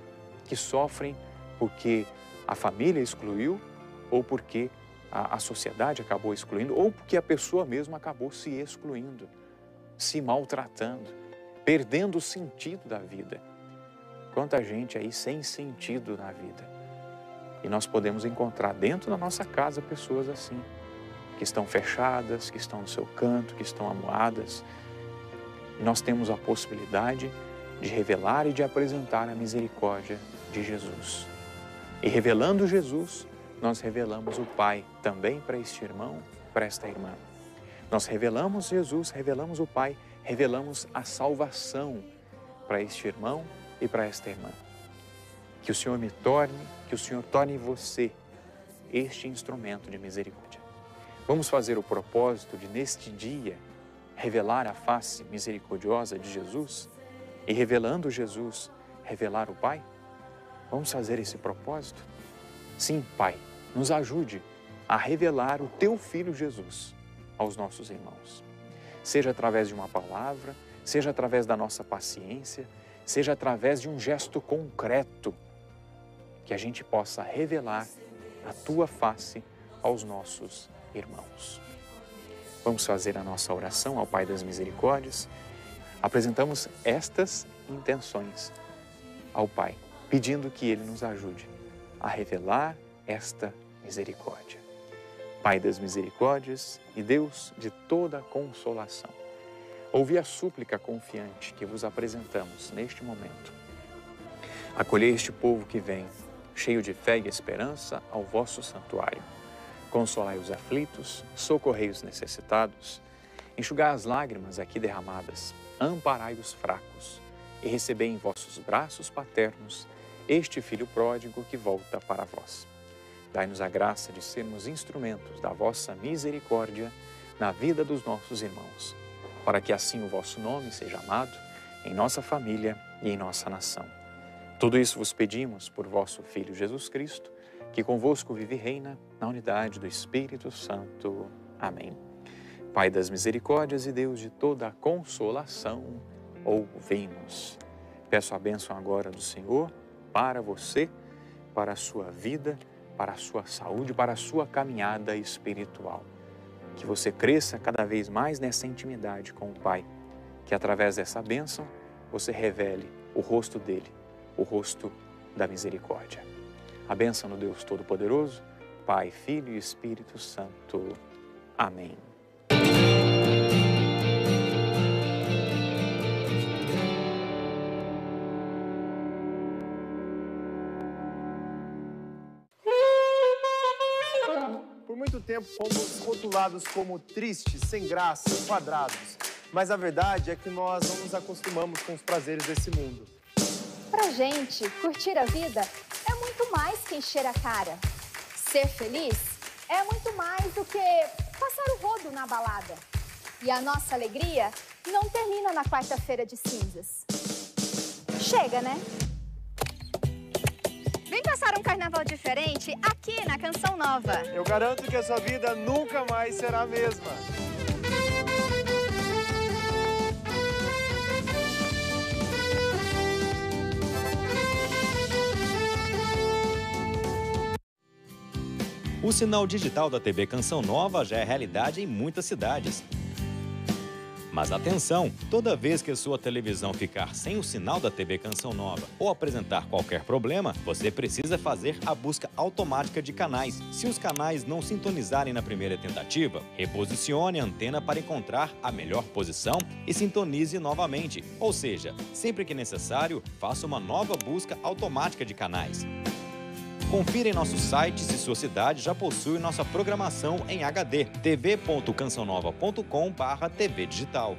que sofrem porque a família excluiu, ou porque a sociedade acabou excluindo, ou porque a pessoa mesma acabou se excluindo, se maltratando, perdendo o sentido da vida. Quanta gente aí sem sentido na vida. E nós podemos encontrar dentro da nossa casa pessoas assim, que estão fechadas, que estão no seu canto, que estão amuadas. E nós temos a possibilidade de revelar e de apresentar a misericórdia de Jesus. E revelando Jesus, nós revelamos o Pai também para este irmão, para esta irmã. Nós revelamos Jesus, revelamos o Pai, revelamos a salvação para este irmão e para esta irmã. Que o Senhor me torne, que o Senhor torne você este instrumento de misericórdia. Vamos fazer o propósito de, neste dia, revelar a face misericordiosa de Jesus e, revelando Jesus, revelar o Pai? Vamos fazer esse propósito? Sim, Pai, nos ajude a revelar o Teu Filho Jesus aos nossos irmãos. Seja através de uma palavra, seja através da nossa paciência, seja através de um gesto concreto, que a gente possa revelar a Tua face aos nossos irmãos. Vamos fazer a nossa oração ao Pai das Misericórdias. Apresentamos estas intenções ao Pai, pedindo que Ele nos ajude a revelar esta misericórdia. Pai das misericórdias e Deus de toda a consolação, ouvi a súplica confiante que vos apresentamos neste momento. Acolhei este povo que vem, cheio de fé e esperança, ao vosso santuário. Consolai os aflitos, socorrei os necessitados, enxugai as lágrimas aqui derramadas, amparai os fracos e recebei em vossos braços paternos este filho pródigo que volta para vós. Dai-nos a graça de sermos instrumentos da vossa misericórdia na vida dos nossos irmãos, para que assim o vosso nome seja amado em nossa família e em nossa nação. Tudo isso vos pedimos por vosso Filho Jesus Cristo, que convosco vive e reina na unidade do Espírito Santo. Amém. Pai das misericórdias e Deus de toda a consolação, ouvi-nos. Peço a bênção agora do Senhor para você, para a sua vida, para a sua saúde, para a sua caminhada espiritual. Que você cresça cada vez mais nessa intimidade com o Pai, que através dessa bênção você revele o rosto dele, o rosto da misericórdia. A bênção do Deus Todo-Poderoso, Pai, Filho e Espírito Santo. Amém. Por muito tempo fomos rotulados como tristes, sem graça, quadrados. Mas a verdade é que nós não nos acostumamos com os prazeres desse mundo. Pra gente, curtir a vida é muito mais que encher a cara. Ser feliz é muito mais do que passar o rodo na balada. E a nossa alegria não termina na quarta-feira de cinzas. Chega, né? Vem passar um carnaval diferente aqui na Canção Nova. Eu garanto que a sua vida nunca mais será a mesma. O sinal digital da TV Canção Nova já é realidade em muitas cidades. Mas atenção, toda vez que a sua televisão ficar sem o sinal da TV Canção Nova ou apresentar qualquer problema, você precisa fazer a busca automática de canais. Se os canais não sintonizarem na primeira tentativa, reposicione a antena para encontrar a melhor posição e sintonize novamente. Ou seja, sempre que necessário, faça uma nova busca automática de canais. Confira em nosso site se sua cidade já possui nossa programação em HD, tv.cançãonova.com/TV digital.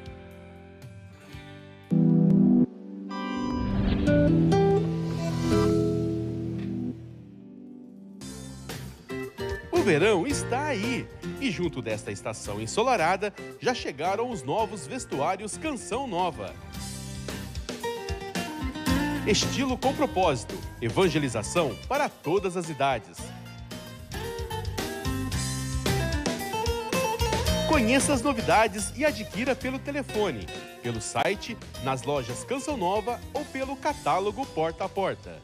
O verão está aí e junto desta estação ensolarada já chegaram os novos vestuários Canção Nova. Estilo com propósito, evangelização para todas as idades. Conheça as novidades e adquira pelo telefone, pelo site, nas lojas Canção Nova ou pelo catálogo porta a porta.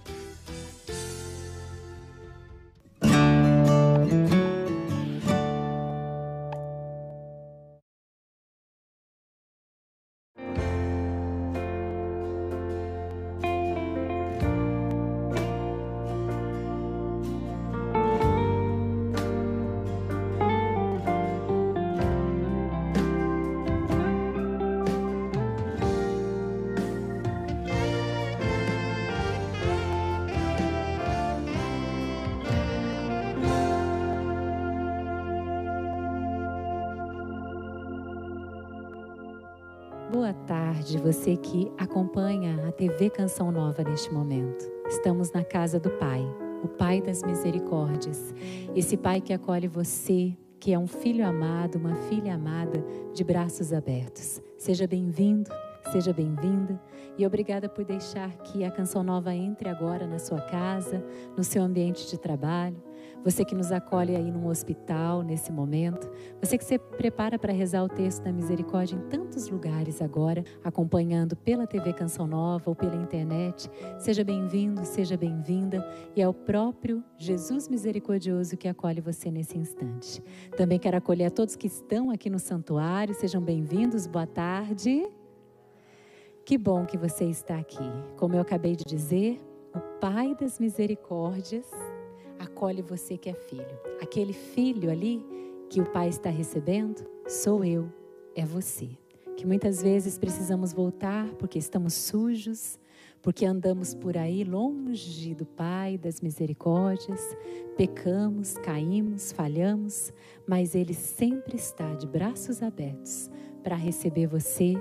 Boa tarde, você que acompanha a TV Canção Nova neste momento. Estamos na casa do Pai, o Pai das Misericórdias. Esse Pai que acolhe você, que é um filho amado, uma filha amada, de braços abertos. Seja bem-vindo, seja bem-vinda. E obrigada por deixar que a Canção Nova entre agora na sua casa, no seu ambiente de trabalho. Você que nos acolhe aí num hospital nesse momento. Você que se prepara para rezar o texto da misericórdia em tantos lugares agora, acompanhando pela TV Canção Nova ou pela internet. Seja bem-vindo, seja bem-vinda. E é o próprio Jesus misericordioso que acolhe você nesse instante. Também quero acolher a todos que estão aqui no santuário. Sejam bem-vindos, boa tarde. Que bom que você está aqui. Como eu acabei de dizer, o Pai das Misericórdias acolhe você que é filho. Aquele filho ali que o Pai está recebendo, sou eu, é você. Que muitas vezes precisamos voltar porque estamos sujos, porque andamos por aí longe do Pai das Misericórdias, pecamos, caímos, falhamos, mas Ele sempre está de braços abertos para receber você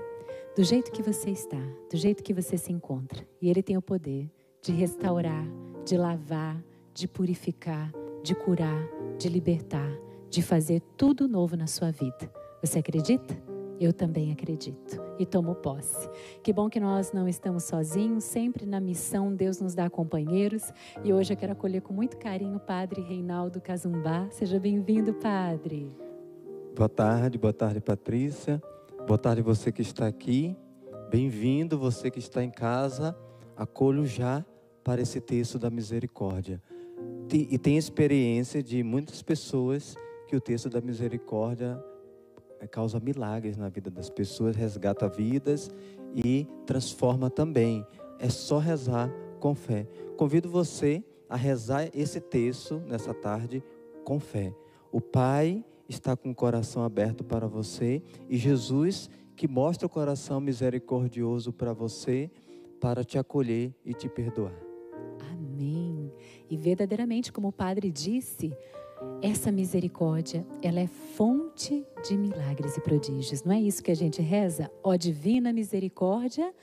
do jeito que você está, do jeito que você se encontra. E Ele tem o poder de restaurar, de lavar, de purificar, de curar, de libertar, de fazer tudo novo na sua vida. Você acredita? Eu também acredito e tomo posse. Que bom que nós não estamos sozinhos, sempre na missão Deus nos dá companheiros. E hoje eu quero acolher com muito carinho o Padre Reinaldo Cazumbá. Seja bem-vindo, Padre. Boa tarde, Patrícia. Boa tarde você que está aqui. Bem-vindo você que está em casa. Acolho já para esse texto da misericórdia. E tem experiência de muitas pessoas que o texto da misericórdia causa milagres na vida das pessoas, resgata vidas e transforma também. É só rezar com fé. Convido você a rezar esse texto nessa tarde com fé. O Pai está com o coração aberto para você e Jesus que mostra o coração misericordioso para você, para te acolher e te perdoar. Amém. E verdadeiramente, como o Padre disse, essa misericórdia, ela é fonte de milagres e prodígios. Não é isso que a gente reza? Ó divina misericórdia,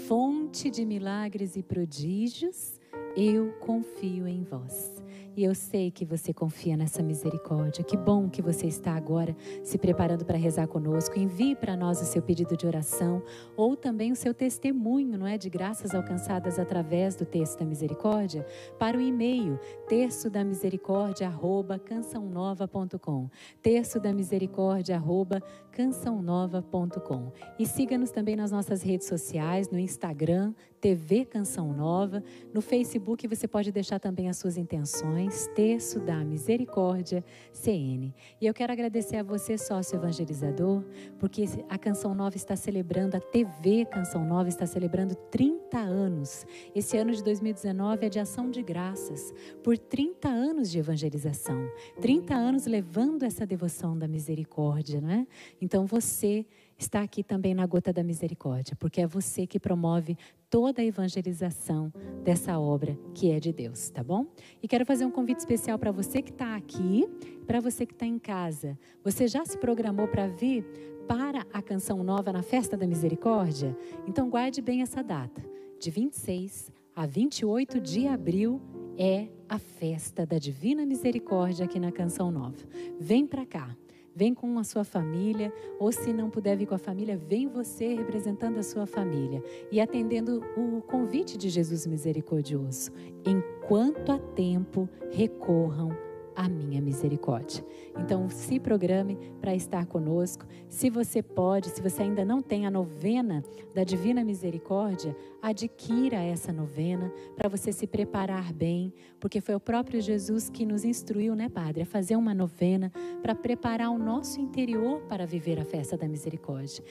fonte de milagres e prodígios, eu confio em vós. E eu sei que você confia nessa misericórdia. Que bom que você está agora se preparando para rezar conosco. Envie para nós o seu pedido de oração ou também o seu testemunho, não é, de graças alcançadas através do Terço da Misericórdia para o e-mail terçodamisericórdia@cançãonova.com. terçodamisericórdia@cançãonova.com. E siga-nos também nas nossas redes sociais, no Instagram, TV Canção Nova. No Facebook você pode deixar também as suas intenções. Terço da Misericórdia CN. E eu quero agradecer a você, sócio evangelizador, porque a Canção Nova está celebrando, a TV Canção Nova está celebrando 30 anos. Esse ano de 2019 é de ação de graças, por 30 anos de evangelização. 30 anos levando essa devoção da misericórdia, não é? Então você está aqui também na Gota da Misericórdia, porque é você que promove toda a evangelização dessa obra que é de Deus, tá bom? E quero fazer um convite especial para você que está aqui, para você que está em casa. Você já se programou para vir para a Canção Nova na Festa da Misericórdia? Então guarde bem essa data. De 26 a 28 de abril é a Festa da Divina Misericórdia aqui na Canção Nova. Vem para cá. Vem com a sua família, ou se não puder vir com a família, vem você representando a sua família e atendendo o convite de Jesus misericordioso. Enquanto há tempo, recorram à minha misericórdia. Então, se programe para estar conosco. Se você pode, se você ainda não tem a novena da Divina Misericórdia, adquira essa novena para você se preparar bem, porque foi o próprio Jesus que nos instruiu, né, Padre, a fazer uma novena para preparar o nosso interior para viver a festa da misericórdia.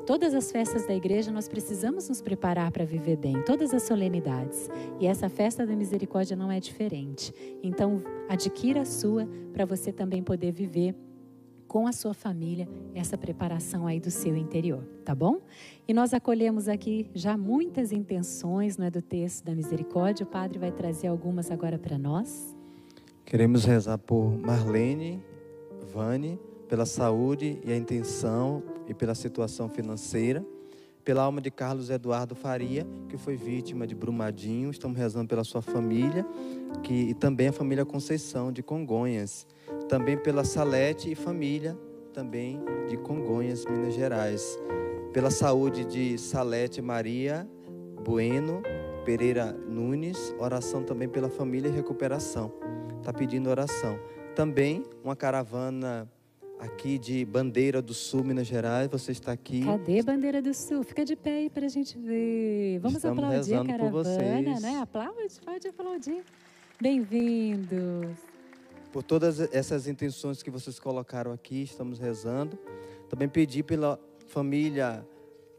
Todas as festas da igreja nós precisamos nos preparar para viver bem, todas as solenidades. E essa festa da misericórdia não é diferente. Então, adquira a sua para você também poder viver com a sua família essa preparação aí do seu interior, tá bom? E nós acolhemos aqui já muitas intenções, não é, do texto da misericórdia. O Padre vai trazer algumas agora para nós. Queremos rezar por Marlene, Vani, pela saúde e a intenção e pela situação financeira. pela alma de Carlos Eduardo Faria, que foi vítima de Brumadinho. Estamos rezando pela sua família, e também a família Conceição, de Congonhas. Também pela Salete e família, também de Congonhas, Minas Gerais. Pela saúde de Salete Maria Bueno Pereira Nunes, oração também pela família e recuperação. Está pedindo oração. Também uma caravana aqui de Bandeira do Sul, Minas Gerais. Você está aqui. Cadê Bandeira do Sul? Fica de pé aí para a gente ver. Vamos Estamos aplaudir a rezando caravana, por vocês. né? Aplaude, pode aplaudir. Bem-vindos. Por todas essas intenções que vocês colocaram aqui, estamos rezando. Também pedi pela família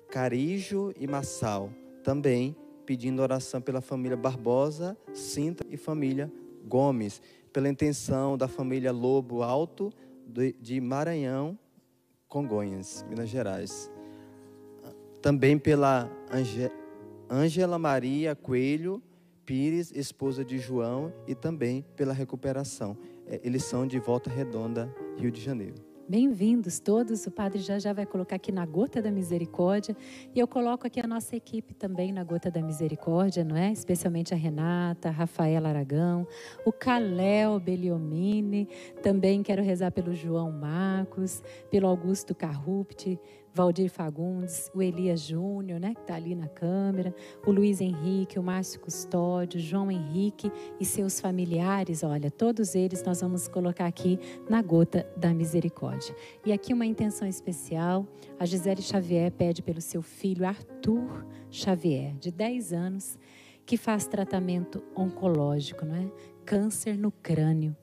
Carijo e Massal. Também pedindo oração pela família Barbosa, Sinta e família Gomes. Pela intenção da família Lobo Alto, de Maranhão, Congonhas, Minas Gerais. Também pela Ângela Maria Coelho Pires, esposa de João, e também pela recuperação. Eles são de Volta Redonda, Rio de Janeiro. Bem-vindos todos, o Padre já vai colocar aqui na Gota da Misericórdia, e eu coloco aqui a nossa equipe também na Gota da Misericórdia, não é? Especialmente a Renata, a Rafaela Aragão, o Caléo Beliomini, também quero rezar pelo João Marcos, pelo Augusto Carrupti, Valdir Fagundes, o Elias Júnior, né, que está ali na câmera, o Luiz Henrique, o Márcio Custódio, João Henrique e seus familiares, olha, todos eles nós vamos colocar aqui na Gota da Misericórdia. E aqui uma intenção especial, a Gisele Xavier pede pelo seu filho Arthur Xavier, de 10 anos, que faz tratamento oncológico, não é? Câncer no crânio.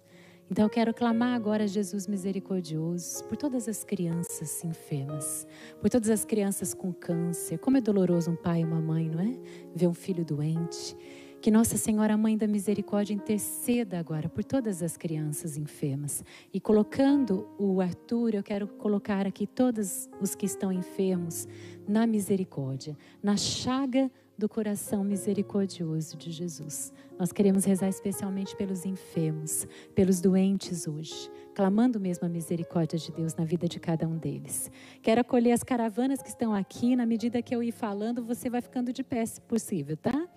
Então eu quero clamar agora a Jesus misericordioso por todas as crianças enfermas, por todas as crianças com câncer. Como é doloroso um pai e uma mãe, não é? Ver um filho doente. Que Nossa Senhora, Mãe da Misericórdia, interceda agora por todas as crianças enfermas. E colocando o Arthur, eu quero colocar aqui todos os que estão enfermos na misericórdia, na chaga do coração misericordioso de Jesus. Nós queremos rezar especialmente pelos enfermos, pelos doentes hoje, clamando mesmo a misericórdia de Deus na vida de cada um deles. Quero acolher as caravanas que estão aqui. Na medida que eu ir falando, você vai ficando de pé, se possível, tá?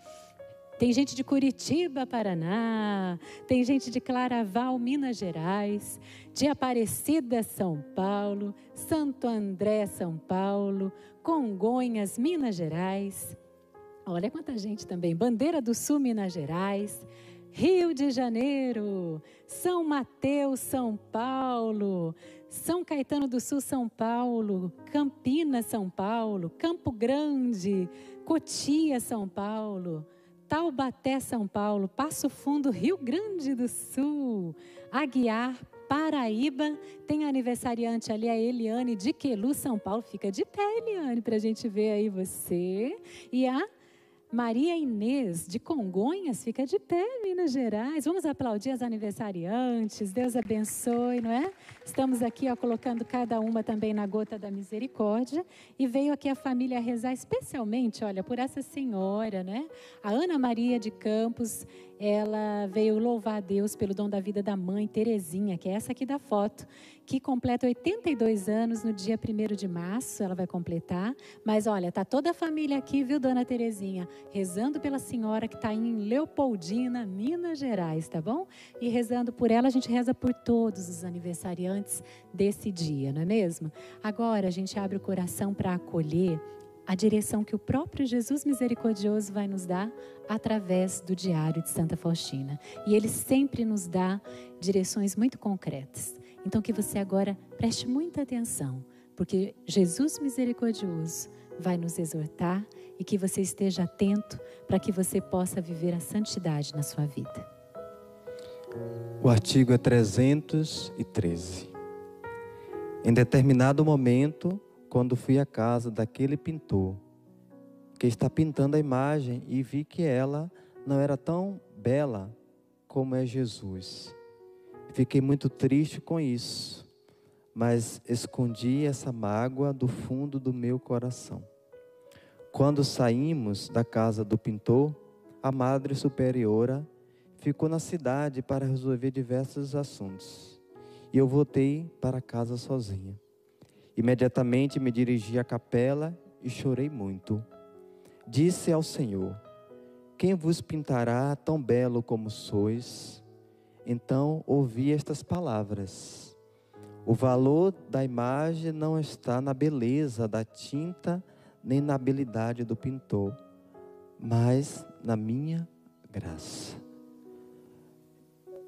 Tem gente de Curitiba, Paraná, tem gente de Claraval, Minas Gerais, de Aparecida, São Paulo, Santo André, São Paulo, Congonhas, Minas Gerais. Olha quanta gente também. Bandeira do Sul, Minas Gerais, Rio de Janeiro, São Mateus, São Paulo, São Caetano do Sul, São Paulo, Campinas, São Paulo, Campo Grande, Cotia, São Paulo, Taubaté, São Paulo, Passo Fundo, Rio Grande do Sul, Aguiar, Paraíba, tem aniversariante ali, a Eliane de Quelu, São Paulo. Fica de pé, Eliane, para a gente ver aí você. E a Maria Inês de Congonhas, fica de pé, Minas Gerais. Vamos aplaudir as aniversariantes. Deus abençoe, não é? Estamos aqui, ó, colocando cada uma também na Gota da Misericórdia. E veio aqui a família rezar especialmente, olha, por essa senhora, né? A Ana Maria de Campos, ela veio louvar a Deus pelo dom da vida da mãe, Terezinha, que é essa aqui da foto, que completa 82 anos no dia 1º de março, ela vai completar. Mas olha, tá toda a família aqui, viu, dona Terezinha? Rezando pela senhora que está em Leopoldina, Minas Gerais, tá bom? E rezando por ela, a gente reza por todos os aniversariantes desse dia, não é mesmo? Agora a gente abre o coração para acolher a direção que o próprio Jesus misericordioso vai nos dar através do Diário de Santa Faustina. E ele sempre nos dá direções muito concretas. Então que você agora preste muita atenção, porque Jesus misericordioso vai nos exortar e que você esteja atento para que você possa viver a santidade na sua vida. O artigo é 313. Em determinado momento, quando fui à casa daquele pintor que está pintando a imagem e vi que ela não era tão bela como é Jesus. Fiquei muito triste com isso, mas escondi essa mágoa do fundo do meu coração. Quando saímos da casa do pintor, a Madre Superiora ficou na cidade para resolver diversos assuntos. E eu voltei para casa sozinha. Imediatamente me dirigi à capela e chorei muito. Disse ao Senhor: quem vos pintará tão belo como sois? Então ouvi estas palavras: o valor da imagem não está na beleza da tinta, nem na habilidade do pintor, mas na minha graça.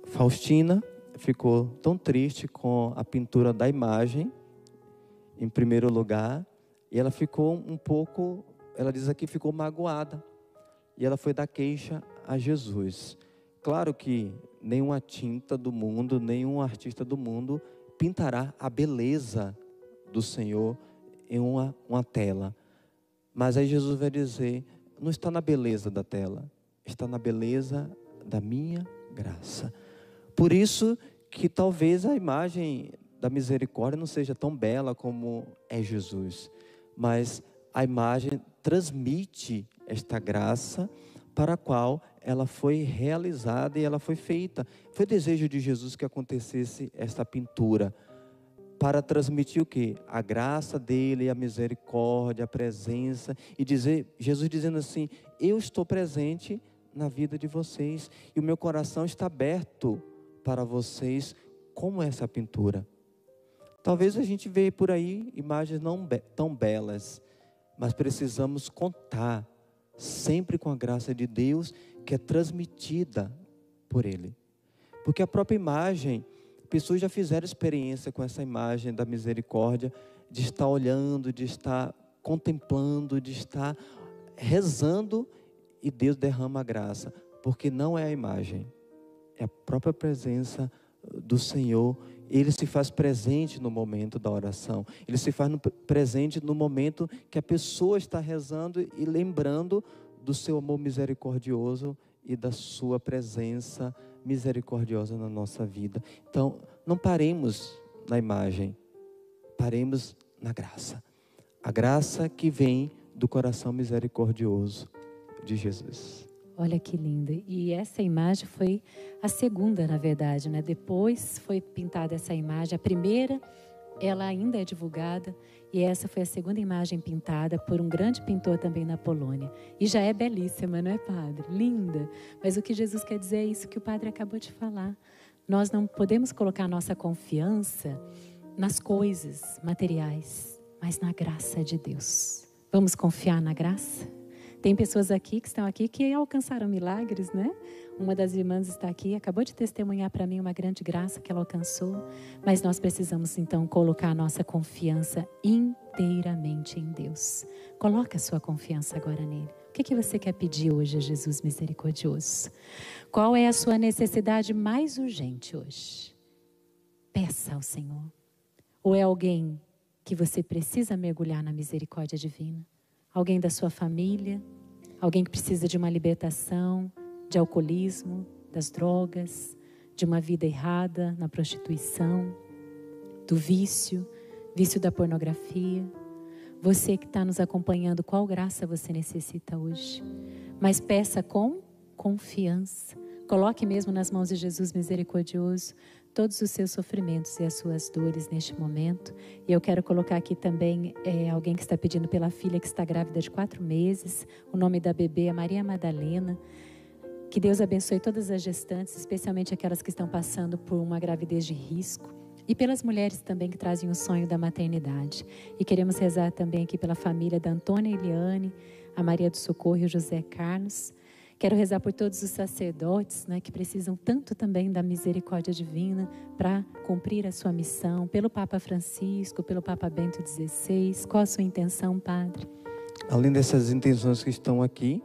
Faustina ficou tão triste com a pintura da imagem, em primeiro lugar, e ela ficou um pouco, ela diz aqui, ficou magoada. E ela foi dar queixa a Jesus. Claro que nenhuma tinta do mundo, nenhum artista do mundo pintará a beleza do Senhor em uma tela. Mas aí Jesus vai dizer, não está na beleza da tela, está na beleza da minha graça. Por isso que talvez a imagem da misericórdia não seja tão bela como é Jesus, mas a imagem transmite esta graça para a qual ela foi realizada e ela foi feita. Foi desejo de Jesus que acontecesse esta pintura, para transmitir o quê? A graça dele, a misericórdia, a presença, e dizer, Jesus dizendo assim, eu estou presente na vida de vocês, e o meu coração está aberto para vocês, como essa pintura. Talvez a gente veja por aí imagens não tão belas, mas precisamos contar sempre com a graça de Deus que é transmitida por Ele. Porque a própria imagem, pessoas já fizeram experiência com essa imagem da misericórdia, de estar olhando, de estar contemplando, de estar rezando, e Deus derrama a graça. Porque não é a imagem, é a própria presença do Senhor. Ele se faz presente no momento da oração. Ele se faz presente no momento que a pessoa está rezando e lembrando do seu amor misericordioso e da sua presença misericordiosa na nossa vida. Então, não paremos na imagem, paremos na graça. A graça que vem do coração misericordioso de Jesus. Olha que linda. E essa imagem foi a segunda, na verdade, né? Depois foi pintada essa imagem. A primeira, ela ainda é divulgada. E essa foi a segunda imagem pintada por um grande pintor também na Polônia. E já é belíssima, não é, padre? Linda. Mas o que Jesus quer dizer é isso que o padre acabou de falar. Nós não podemos colocar nossa confiança nas coisas materiais, mas na graça de Deus. Vamos confiar na graça? Tem pessoas aqui que estão aqui que alcançaram milagres, né? Uma das irmãs está aqui, acabou de testemunhar para mim uma grande graça que ela alcançou. Mas nós precisamos então colocar a nossa confiança inteiramente em Deus. Coloca a sua confiança agora nele. O que você quer pedir hoje a Jesus misericordioso? Qual é a sua necessidade mais urgente hoje? Peça ao Senhor. Ou é alguém que você precisa mergulhar na misericórdia divina? Alguém da sua família, alguém que precisa de uma libertação, de alcoolismo, das drogas, de uma vida errada na prostituição, do vício da pornografia. Você que está nos acompanhando, qual graça você necessita hoje? Mas peça com confiança. Coloque mesmo nas mãos de Jesus misericordioso todos os seus sofrimentos e as suas dores neste momento. E eu quero colocar aqui também alguém que está pedindo pela filha que está grávida de 4 meses. O nome da bebê é Maria Madalena. Que Deus abençoe todas as gestantes, especialmente aquelas que estão passando por uma gravidez de risco. E pelas mulheres também que trazem o sonho da maternidade. E queremos rezar também aqui pela família da Antônia Eliane, a Maria do Socorro e o José Carlos. Quero rezar por todos os sacerdotes, né, que precisam tanto também da misericórdia divina para cumprir a sua missão, pelo Papa Francisco, pelo Papa Bento XVI. Qual a sua intenção, Padre? Além dessas intenções que estão aqui,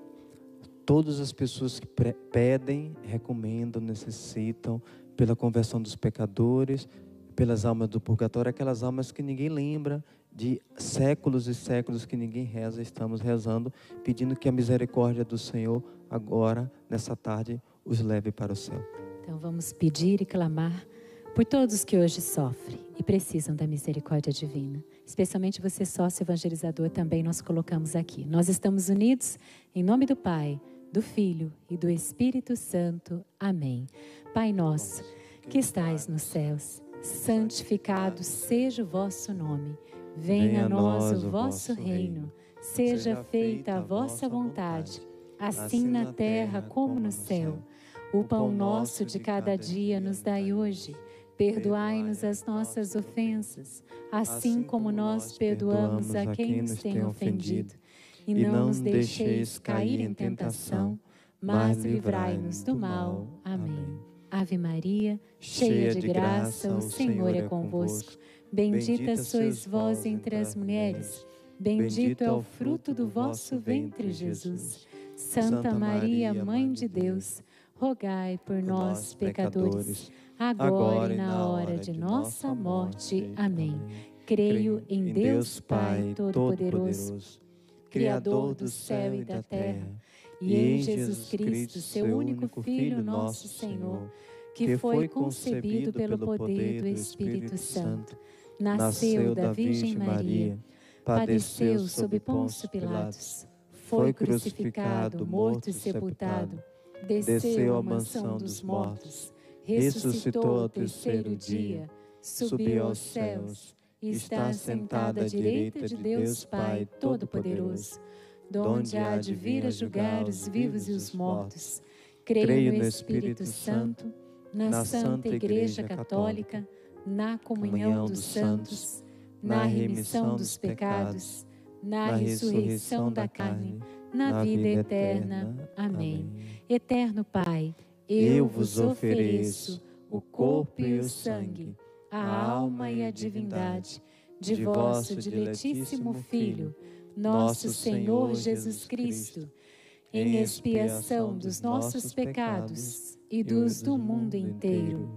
todas as pessoas que pedem, recomendam, necessitam, pela conversão dos pecadores, pelas almas do purgatório, aquelas almas que ninguém lembra, de séculos e séculos que ninguém reza, estamos rezando, pedindo que a misericórdia do Senhor agora, nessa tarde, os leve para o céu. Então vamos pedir e clamar por todos que hoje sofrem e precisam da misericórdia divina. Especialmente você, sócio evangelizador, também nós colocamos aqui. Nós estamos unidos em nome do Pai, do Filho e do Espírito Santo. Amém. Pai nosso, que estais nos céus, santificado seja o vosso nome. Venha a nós o vosso reino. Seja feita a vossa vontade, assim na terra como no céu. O pão nosso de cada dia nos dai hoje. Perdoai-nos as nossas ofensas, assim como nós perdoamos a quem nos tem ofendido. E não nos deixeis cair em tentação, mas livrai-nos do mal. Amém. Ave Maria, cheia de graça, o Senhor é convosco. Bendita sois vós entre as mulheres. Bendito é o fruto do vosso ventre, Jesus. Santa Maria, Mãe de Deus, rogai por nós, pecadores, agora e na hora de nossa morte. Amém. Creio em Deus Pai Todo-Poderoso, Criador do céu e da terra, e em Jesus Cristo, seu único Filho, nosso Senhor, que foi concebido pelo poder do Espírito Santo, nasceu da Virgem Maria, padeceu sob Pôncio Pilatos, foi crucificado, morto e sepultado, desceu à mansão dos mortos, ressuscitou ao terceiro dia, subiu aos céus, está assentado à direita de Deus Pai Todo-Poderoso, donde há de vir a julgar os vivos e os mortos. Creio no Espírito Santo, na Santa Igreja Católica, na comunhão dos santos, na remissão dos pecados, na ressurreição da carne, na vida eterna. Amém. Eterno Pai, eu vos ofereço o corpo e o sangue, a alma e a divindade de vosso diletíssimo Filho, nosso Senhor Jesus Cristo, em expiação dos nossos pecados e dos do mundo inteiro.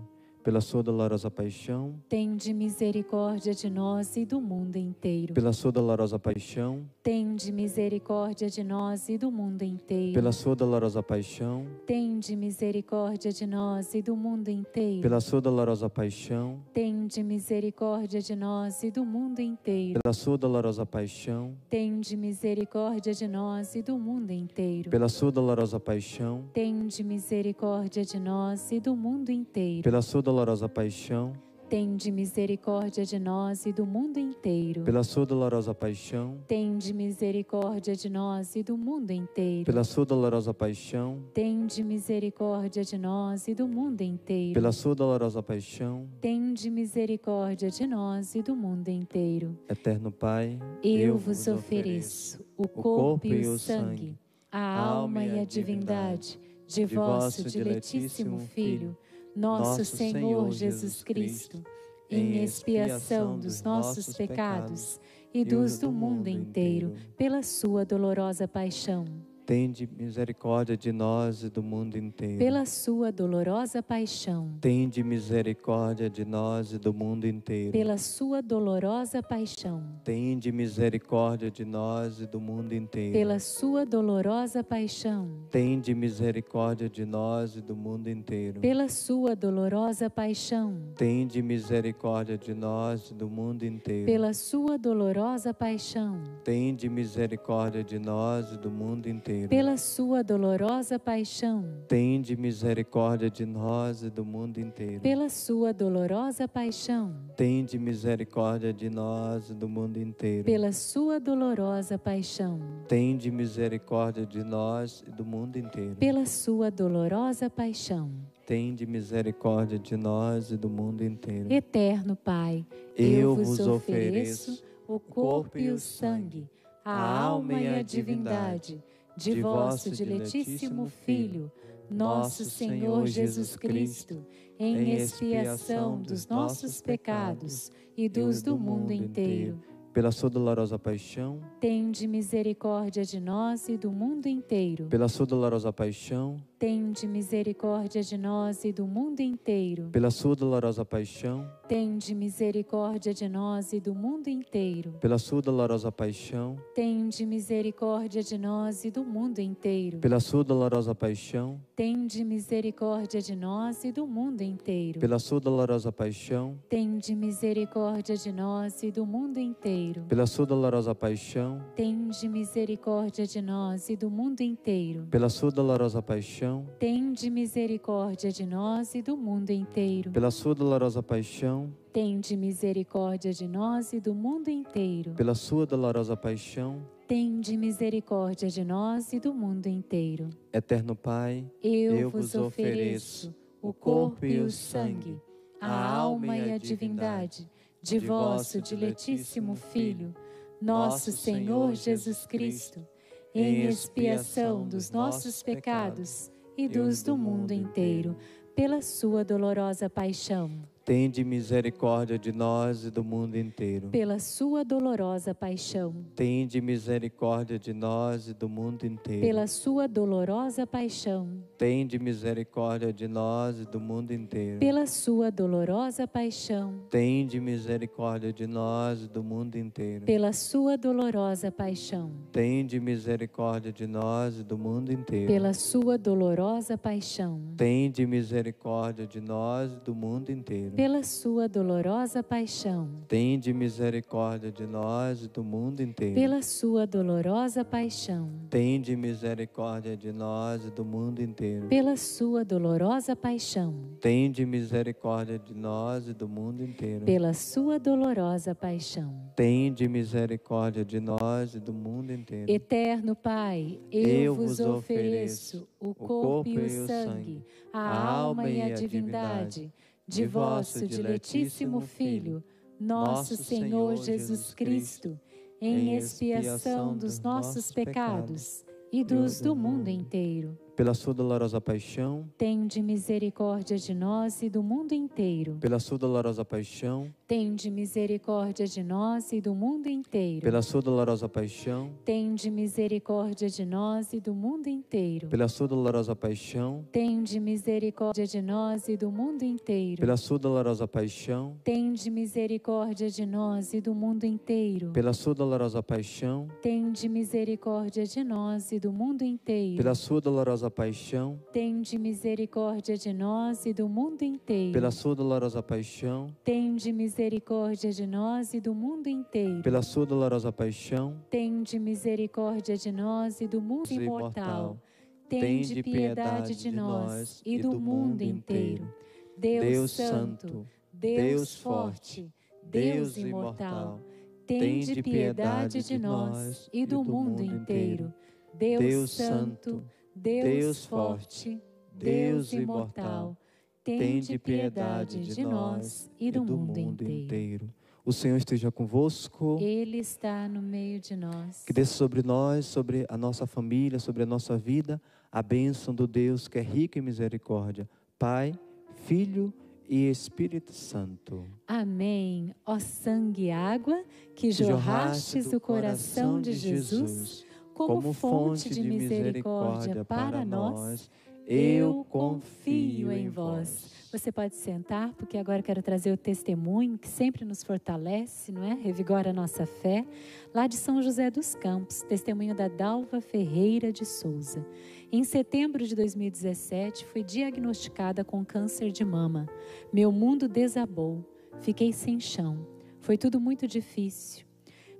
Pela sua dolorosa paixão, tende misericórdia de nós e do mundo inteiro. Pela sua dolorosa paixão, tende misericórdia de nós e do mundo inteiro. Pela sua dolorosa paixão, tende misericórdia de nós e do mundo inteiro. Pela sua dolorosa paixão, tende misericórdia de nós e do mundo inteiro. Pela sua dolorosa paixão, tende misericórdia de nós e do mundo inteiro. Pela sua dolorosa paixão, tende misericórdia de nós e do mundo inteiro. Pela sua dolorosa paixão, tende misericórdia de nós e do mundo inteiro. Pela sua dolorosa paixão, tende misericórdia de nós e do mundo inteiro. Pela sua dolorosa paixão, tende misericórdia de nós e do mundo inteiro. Pela sua dolorosa paixão, tende misericórdia de nós e do mundo inteiro. Eterno Pai, eu vos ofereço o corpo e o sangue, a alma e a divindade de vosso diletíssimo Filho, nosso Senhor Jesus Cristo, em expiação dos nossos pecados e dos do mundo inteiro, pela sua dolorosa paixão. Tende misericórdia de nós e do mundo inteiro. Pela sua dolorosa paixão. Tende misericórdia de nós e do mundo inteiro. Pela sua dolorosa paixão. Tende misericórdia de nós e do mundo inteiro. Pela sua dolorosa paixão. Tende misericórdia de nós e do mundo inteiro. Pela sua dolorosa paixão. Tende misericórdia de nós e do mundo inteiro. Pela sua dolorosa paixão. Tende misericórdia de nós e do mundo inteiro. Pela sua dolorosa paixão. Tende misericórdia de nós e do mundo inteiro. Pela sua dolorosa paixão. Tende misericórdia de nós e do mundo inteiro. Pela sua dolorosa paixão. Tende misericórdia de nós e do mundo inteiro. Pela sua dolorosa paixão. Tende misericórdia de nós e do mundo inteiro. Eterno Pai, eu vos ofereço o corpo e o sangue, a alma e a divindade de vosso diletíssimo Filho, nosso Senhor Jesus Cristo, em expiação dos nossos pecados e dos do mundo inteiro. Pela sua dolorosa paixão, tende misericórdia de nós e do mundo inteiro. Pela sua dolorosa paixão, tende misericórdia de nós e do mundo inteiro. Pela sua dolorosa paixão, tende misericórdia de nós e do mundo inteiro. Pela sua dolorosa paixão, tende misericórdia de nós e do mundo inteiro. Pela sua dolorosa paixão, tende misericórdia de nós e do mundo inteiro. Pela sua dolorosa paixão, tende misericórdia de nós e do mundo inteiro. Pela sua dolorosa paixão, tende misericórdia de nós e do mundo inteiro. Pela sua dolorosa paixão, paixão, tende misericórdia de nós e do mundo inteiro. pela sua dolorosa paixão, Tende misericórdia de nós e do mundo inteiro. pela sua dolorosa paixão, Tende misericórdia de nós e do mundo inteiro. eterno Pai, Eu vos ofereço o corpo e o sangue, a alma e a divindade de vosso diletíssimo Filho, nosso Senhor Jesus Cristo, em expiação dos nossos pecados e dos do mundo inteiro, pela sua dolorosa paixão. tende misericórdia de nós e do mundo inteiro. Pela sua dolorosa paixão. Tende misericórdia de nós e do mundo inteiro. Pela sua dolorosa paixão. Tende misericórdia de nós e do mundo inteiro. Pela sua dolorosa paixão. Tende misericórdia de nós e do mundo inteiro. Pela sua dolorosa paixão. Tende misericórdia de nós e do mundo inteiro. Pela sua dolorosa paixão. Tende misericórdia de nós e do mundo inteiro. Pela sua dolorosa paixão. Tende misericórdia de nós e do mundo inteiro. Pela sua dolorosa paixão. Tende misericórdia de nós e do mundo inteiro. Pela sua dolorosa paixão. Tende misericórdia de nós e do mundo inteiro. Pela sua dolorosa paixão. Tende misericórdia de nós e do mundo inteiro. Eterno Pai, eu vos ofereço o corpo e o sangue, a alma e a divindade de vosso diletíssimo Filho, nosso Senhor Jesus Cristo, em expiação dos nossos pecados e dos do mundo inteiro. Pela sua dolorosa paixão, tende misericórdia de nós e do mundo inteiro. Pela sua dolorosa paixão, tende misericórdia de nós e do mundo inteiro. Pela sua dolorosa paixão, tende misericórdia de nós e do mundo inteiro. Pela sua dolorosa paixão, tende misericórdia de nós e do mundo inteiro. Pela sua dolorosa paixão, tende misericórdia de nós e do mundo inteiro. Pela sua dolorosa paixão, tende misericórdia de nós e do mundo inteiro. Pela sua dolorosa paixão, tende misericórdia de nós e do mundo inteiro. Pela sua dolorosa paixão, tende misericórdia de nós e do mundo inteiro. Pela sua dolorosa paixão, tende misericórdia de nós e do mundo imortal. Tende piedade de nós e do mundo inteiro. Deus Santo, Deus Forte, Deus Imortal, tende piedade de nós e do mundo inteiro. Deus Santo, Deus Forte, Deus Imortal, tende piedade de nós e do mundo inteiro. O Senhor esteja convosco. Ele está no meio de nós. Que desça sobre nós, sobre a nossa família, sobre a nossa vida, a bênção do Deus que é rico em misericórdia. Pai, Filho e Espírito Santo. Amém. Ó sangue e água que jorrastes do coração de Jesus, como fonte de misericórdia para nós, eu confio em vós. Você pode sentar, porque agora quero trazer o testemunho que sempre nos fortalece, não é? Revigora a nossa fé, lá de São José dos Campos, testemunho da Dalva Ferreira de Souza. Em setembro de 2017, fui diagnosticada com câncer de mama. Meu mundo desabou, fiquei sem chão, foi tudo muito difícil.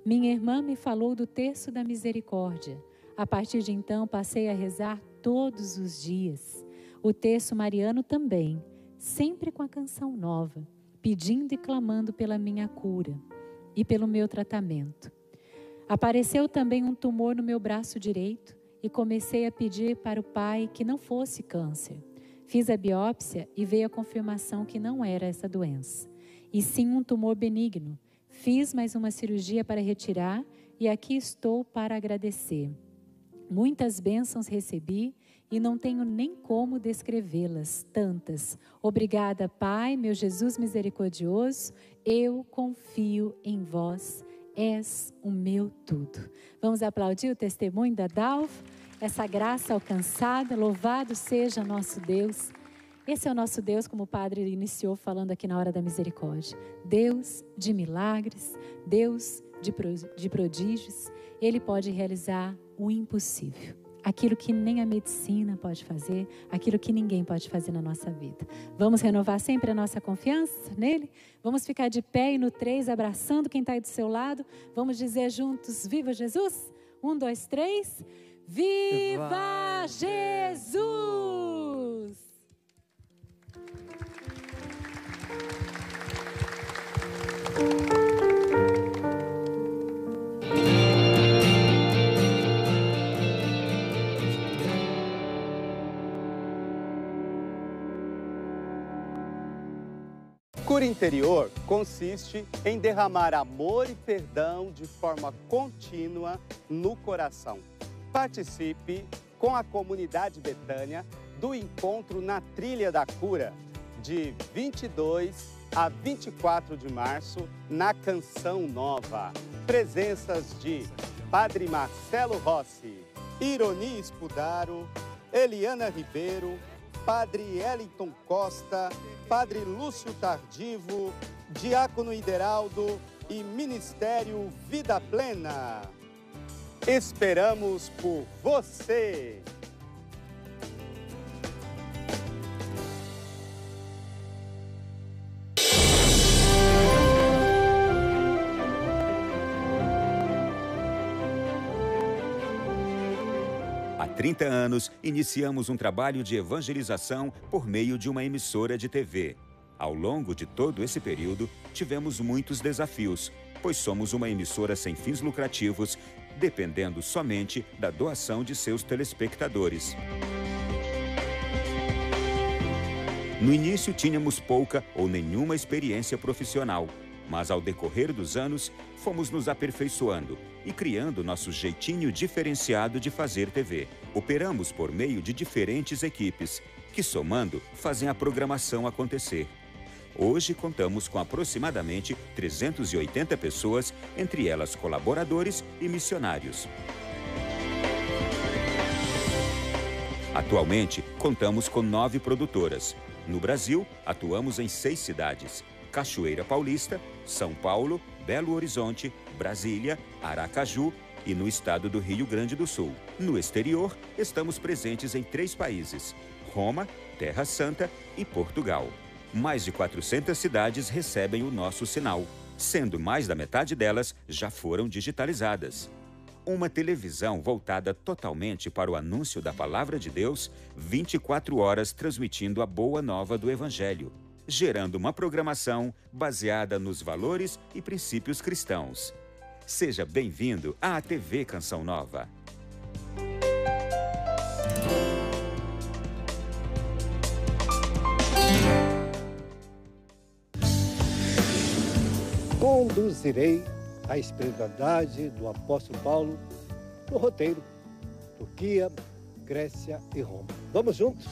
Minha irmã me falou do terço da misericórdia. A partir de então, passei a rezar todos os dias. O terço mariano também, sempre com a canção nova, pedindo e clamando pela minha cura e pelo meu tratamento. Apareceu também um tumor no meu braço direito e comecei a pedir para o Pai que não fosse câncer. Fiz a biópsia e veio a confirmação que não era essa doença, e sim um tumor benigno. Fiz mais uma cirurgia para retirar e aqui estou para agradecer. Muitas bênçãos recebi e não tenho nem como descrevê-las, tantas. Obrigada, Pai, meu Jesus misericordioso, eu confio em vós, és o meu tudo. Vamos aplaudir o testemunho da Dalva, essa graça alcançada, louvado seja nosso Deus. Esse é o nosso Deus, como o Padre iniciou falando aqui na hora da misericórdia. Deus de milagres, Deus de prodígios. Ele pode realizar o impossível. Aquilo que nem a medicina pode fazer, aquilo que ninguém pode fazer na nossa vida. Vamos renovar sempre a nossa confiança nele? Vamos ficar de pé e no 3, abraçando quem está aí do seu lado. Vamos dizer juntos, viva Jesus? 1, 2, 3... Viva Jesus! Cura interior consiste em derramar amor e perdão de forma contínua no coração. Participe com a comunidade Betânia do encontro na Trilha da Cura, de 22 a 24 de março, na Canção Nova. Presenças de Padre Marcelo Rossi, Ironi Spudaro, Eliana Ribeiro, Padre Wellington Costa, Padre Lúcio Tardivo, Diácono Ideraldo e Ministério Vida Plena. Esperamos por você! Há 30 anos, iniciamos um trabalho de evangelização por meio de uma emissora de TV. Ao longo de todo esse período, tivemos muitos desafios, pois somos uma emissora sem fins lucrativos, dependendo somente da doação de seus telespectadores. No início, tínhamos pouca ou nenhuma experiência profissional, mas ao decorrer dos anos, fomos nos aperfeiçoando e criando nosso jeitinho diferenciado de fazer TV. Operamos por meio de diferentes equipes, que somando, fazem a programação acontecer. Hoje contamos com aproximadamente 380 pessoas, entre elas colaboradores e missionários. Atualmente, contamos com 9 produtoras. No Brasil, atuamos em 6 cidades: Cachoeira Paulista, São Paulo, Belo Horizonte, Brasília, Aracaju e no estado do Rio Grande do Sul. No exterior, estamos presentes em 3 países: Roma, Terra Santa e Portugal. Mais de 400 cidades recebem o nosso sinal, sendo mais da metade delas já foram digitalizadas. Uma televisão voltada totalmente para o anúncio da Palavra de Deus, 24 horas transmitindo a boa nova do Evangelho, gerando uma programação baseada nos valores e princípios cristãos. Seja bem-vindo à TV Canção Nova. Conduzirei a espiritualidade do apóstolo Paulo no roteiro Turquia, Grécia e Roma. Vamos juntos?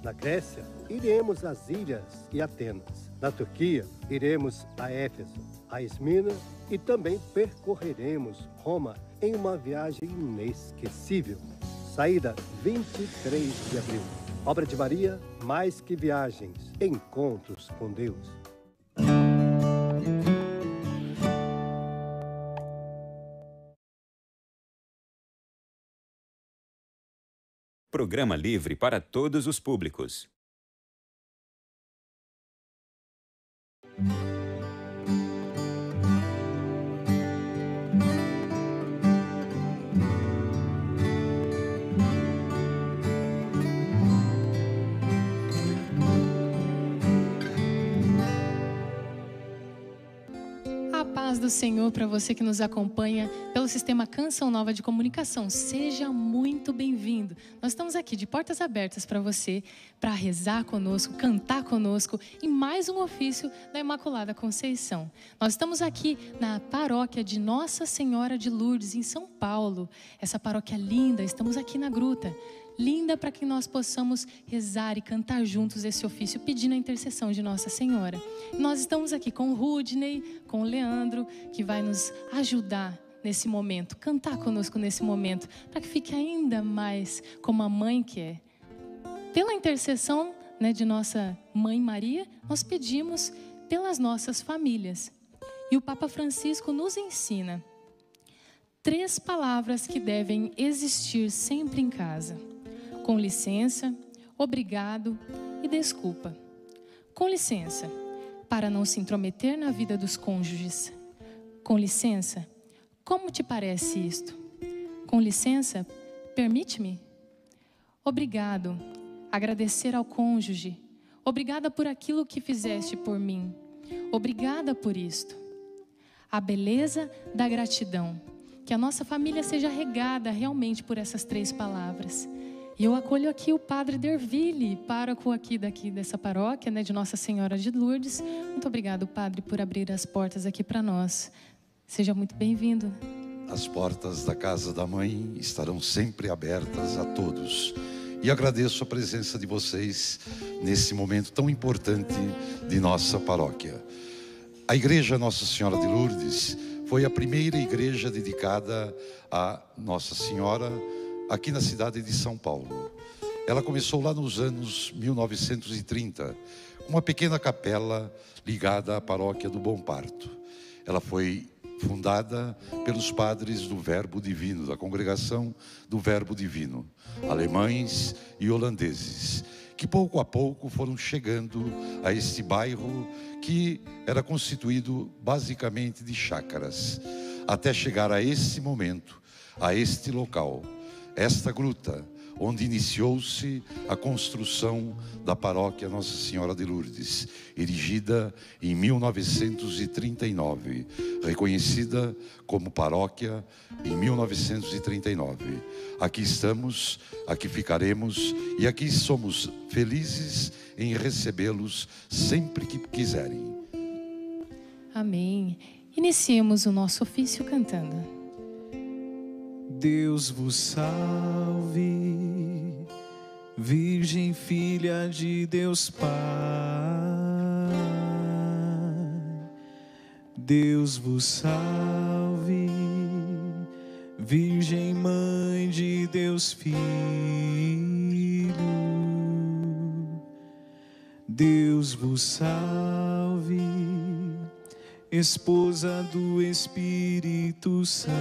Na Grécia, iremos às ilhas e Atenas. Na Turquia, iremos a Éfeso, a Esmirna e também percorreremos Roma em uma viagem inesquecível. Saída 23 de abril. Obra de Maria, Mais que Viagens, Encontros com Deus. Programa livre para todos os públicos. A paz do Senhor para você que nos acompanha pelo Sistema Canção Nova de Comunicação. Seja muito bem-vindo. Nós estamos aqui de portas abertas para você, para rezar conosco, cantar conosco em mais um ofício da Imaculada Conceição. Nós estamos aqui na paróquia de Nossa Senhora de Lourdes, em São Paulo. Essa paróquia linda, estamos aqui na gruta. Linda para que nós possamos rezar e cantar juntos esse ofício, pedindo a intercessão de Nossa Senhora. Nós estamos aqui com o Rudney, com o Leandro, que vai nos ajudar nesse momento, cantar conosco nesse momento, para que fique ainda mais como a mãe que é. Pela intercessão, de nossa Mãe Maria, nós pedimos pelas nossas famílias. E o Papa Francisco nos ensina 3 palavras que devem existir sempre em casa: com licença, obrigado e desculpa. Com licença, para não se intrometer na vida dos cônjuges. Com licença, como te parece isto? Com licença, Permite-me? Obrigado. Agradecer ao cônjuge. Obrigada por aquilo que fizeste por mim. Obrigada por isto. A beleza da gratidão. Que a nossa família seja regada realmente por essas 3 palavras. E eu acolho aqui o Padre Derville, pároco aqui dessa paróquia, né, de Nossa Senhora de Lourdes. Muito obrigado, Padre, por abrir as portas aqui para nós. Seja muito bem-vindo. As portas da casa da mãe estarão sempre abertas a todos. E agradeço a presença de vocês nesse momento tão importante de nossa paróquia. A Igreja Nossa Senhora de Lourdes foi a primeira igreja dedicada a Nossa Senhora aqui na cidade de São Paulo. Ela começou lá nos anos 1930, com uma pequena capela ligada à paróquia do Bom Parto. Ela foi fundada pelos padres do Verbo Divino, da congregação do Verbo Divino, alemães e holandeses, que pouco a pouco foram chegando a este bairro que era constituído basicamente de chácaras, até chegar a esse momento, a este local, esta gruta, onde iniciou-se a construção da paróquia Nossa Senhora de Lourdes, erigida em 1939, reconhecida como paróquia em 1939. Aqui estamos, aqui ficaremos e aqui somos felizes em recebê-los sempre que quiserem. Amém. Iniciemos o nosso ofício cantando. Deus vos salve, Virgem Filha de Deus Pai. Deus vos salve, Virgem Mãe de Deus Filho. Deus vos salve, Esposa do Espírito Santo.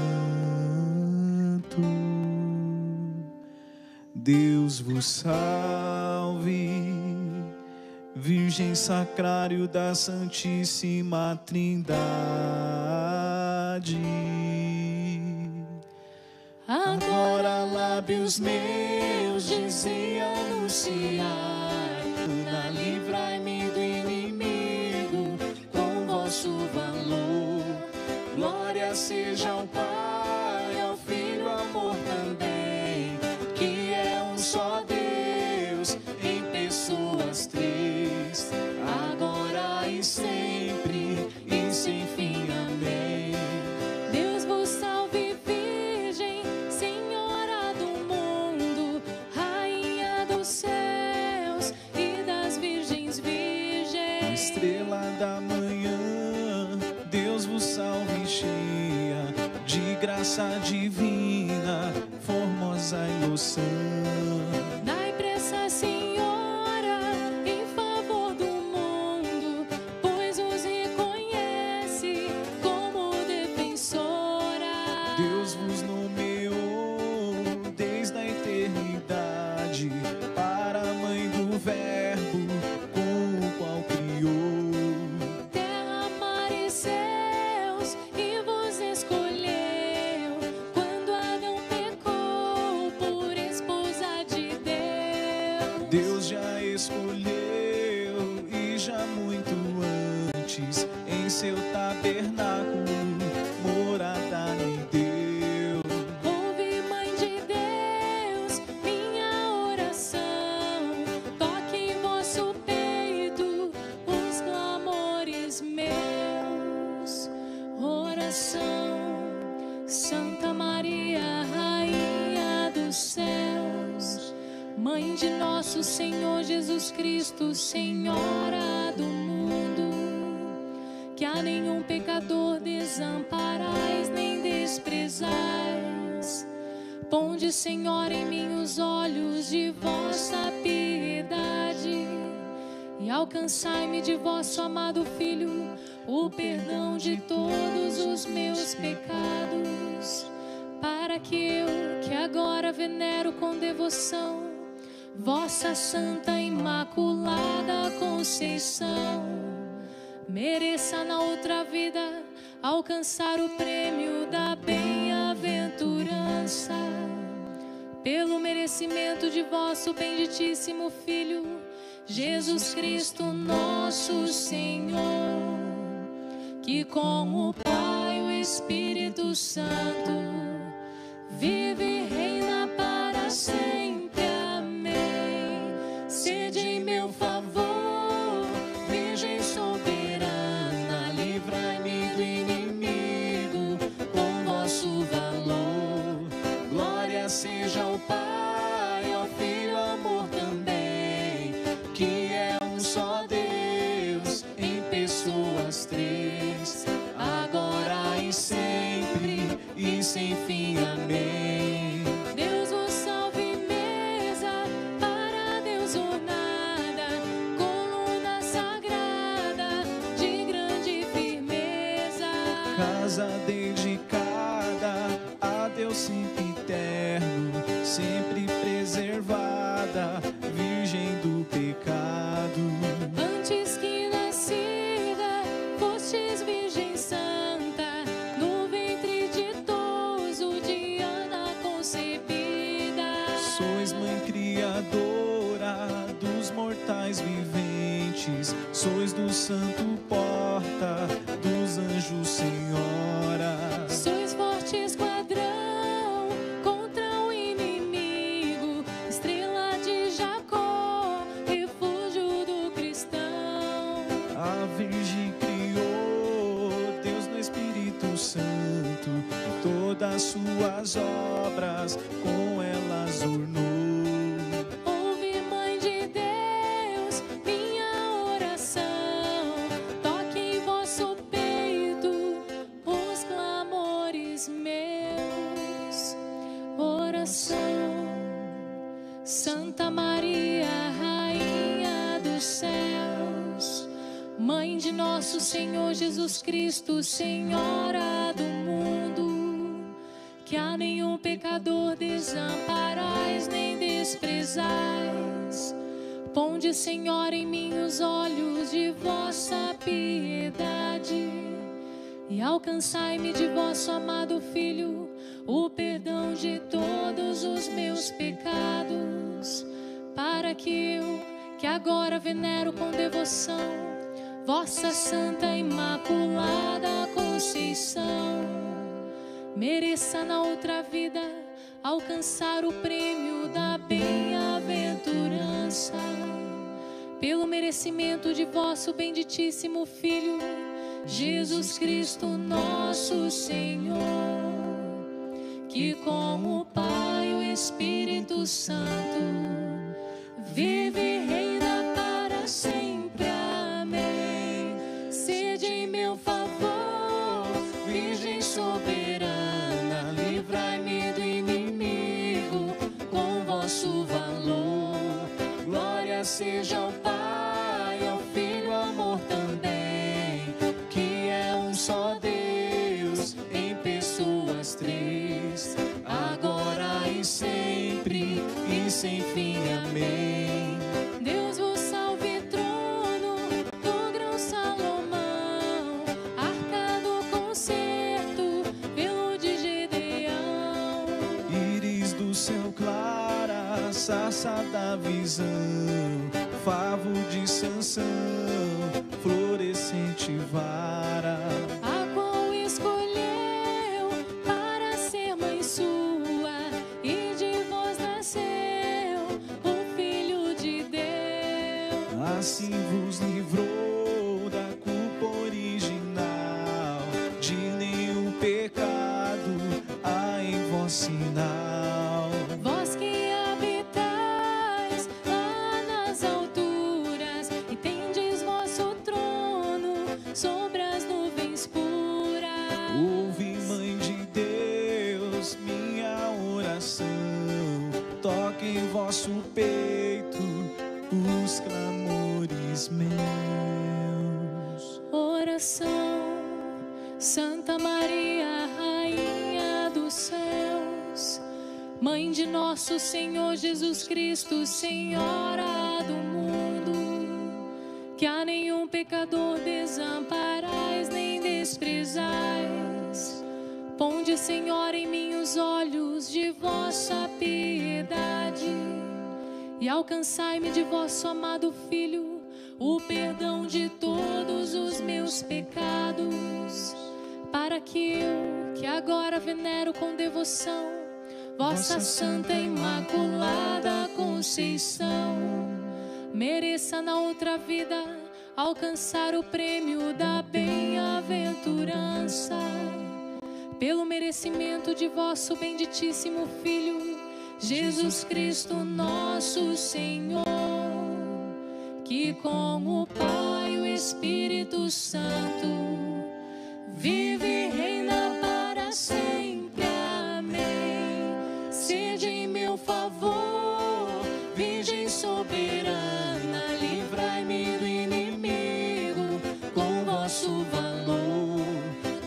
Deus vos salve, Virgem Sacrário da Santíssima Trindade. Agora lábios meus dizem anunciar, livrai-me do inimigo com vosso valor. Glória seja ao Pai, ao Filho, ao amor também, que é um só Deus, em pessoas 3, agora e sempre, e sem fim. Amém. Deus vos salve, Virgem, Senhora do mundo, Rainha dos céus e das virgens virgens. Estrela da manhã, Deus vos salve, cheia de graça divina, formosa e loção. Dai pressa, Senhora, em favor do mundo, pois os reconhece como defensora. Deus vos nomeou desde a eternidade para a mãe do Verbo, com o qual criou terra, mar e céus, e vos escolheu quando Adão pecou por esposa de Deus. Deus já escolheu e já muito antes em seu tabernáculo morada lhe deu. Ouve, Mãe de Deus, minha oração, toque em vosso peito os clamores meus. Oração, Santa Maria, Rainha dos céus, Mãe de nosso Senhor Jesus Cristo, Senhora do mundo, que a nenhum pecador desamparais nem desprezais. Ponde, Senhor, em mim os olhos de vossa piedade e alcançai-me de vosso amado Filho o perdão de todos os meus pecados, para que eu, que agora venero com devoção vossa Santa Imaculada Conceição, mereça na outra vida alcançar o prêmio da bem-aventurança. pelo merecimento de vosso benditíssimo Filho, Jesus Cristo, nosso Senhor, que com o Pai e o Espírito Santo vive e reina para sempre. Amém. Sede em meu favor, Virgem soberana, livrai-me do inimigo com vosso valor. Glória seja ao Pai, ao Filho, ao amor também, que é um só Deus, em pessoas três, agora e sempre, e sem fim. Amém. Deus vos salve, mesa, para Deus ornada, coluna sagrada, de grande firmeza. Casa dedicada a Deus sempre eterno, sempre preservada, virgem do pecado. Antes que nascida, fostes virgem santa, no ventre ditoso de Ana concebida. Sois mãe criadora dos mortais viventes, sois do santo porta dos anjos senhora. Sois forte esquadrão contra o inimigo, estrela de Jacó, refúgio do cristão. A Virgem criou Deus no Espírito Santo, e todas suas obras com elas ornou. Ouve, Mãe de Deus, minha oração, toque em vosso peito os clamores meus. Oração. Santa Maria, Rainha dos céus, Mãe de nosso Senhor Jesus Cristo, Senhora do mundo, que a nenhum pecador desamparais nem desprezais. Ponde, Senhor, em mim os olhos de vossa piedade e alcançai-me de vosso amado Filho o perdão de todos os meus pecados, para que eu, que agora venero com devoção vossa Santa Imaculada Conceição, mereça na outra vida alcançar o prêmio da bem-aventurança, pelo merecimento de vosso benditíssimo Filho, Jesus Cristo, nosso Senhor, que com o Pai e o Espírito Santo vive e reina para sempre. Amém. Sede em meu favor, Virgem soberana, livrai-me do inimigo com vosso valor. Glória seja ao Pai, ao Filho, ao amor também, que é um só Deus, em pessoas três, agora e sempre, e sem fim. Amém. Deus vos salve, trono do grão Salomão, arca do concerto, velo de Gedeão. Íris do céu clara, sarça da visão, favo de Sansão, florescente vara. A qual escolheu para ser mãe sua, e de vós nasceu o Filho de Deus. Assim vos livrou da culpa original, de nenhum pecado há em vós sinal. Vós que habitais lá nas alturas e tendes vosso trono sobre as nuvens puras. Ouve, Mãe de Deus, minha oração, toque em vosso peito os clamores meus. Oração. Santa Maria, Rainha dos céus, Mãe de nosso Senhor Jesus Cristo, Senhora do mundo, que a nenhum pecador desamparais nem desprezais. Ponde, Ponde, Senhor, em mim os olhos de vossa piedade e alcançai-me de vosso amado Filho o perdão de todos os meus pecados, para que eu, que agora venero com devoção vossa Santa Imaculada Conceição, mereça na outra vida alcançar o prêmio da bem-aventurança, pelo merecimento de vosso benditíssimo Filho, Jesus Cristo nosso Senhor, que com o Pai e o Espírito Santo vive e reina para sempre. Amém. Sede em meu favor, Virgem soberana, livrai-me do inimigo com vosso valor.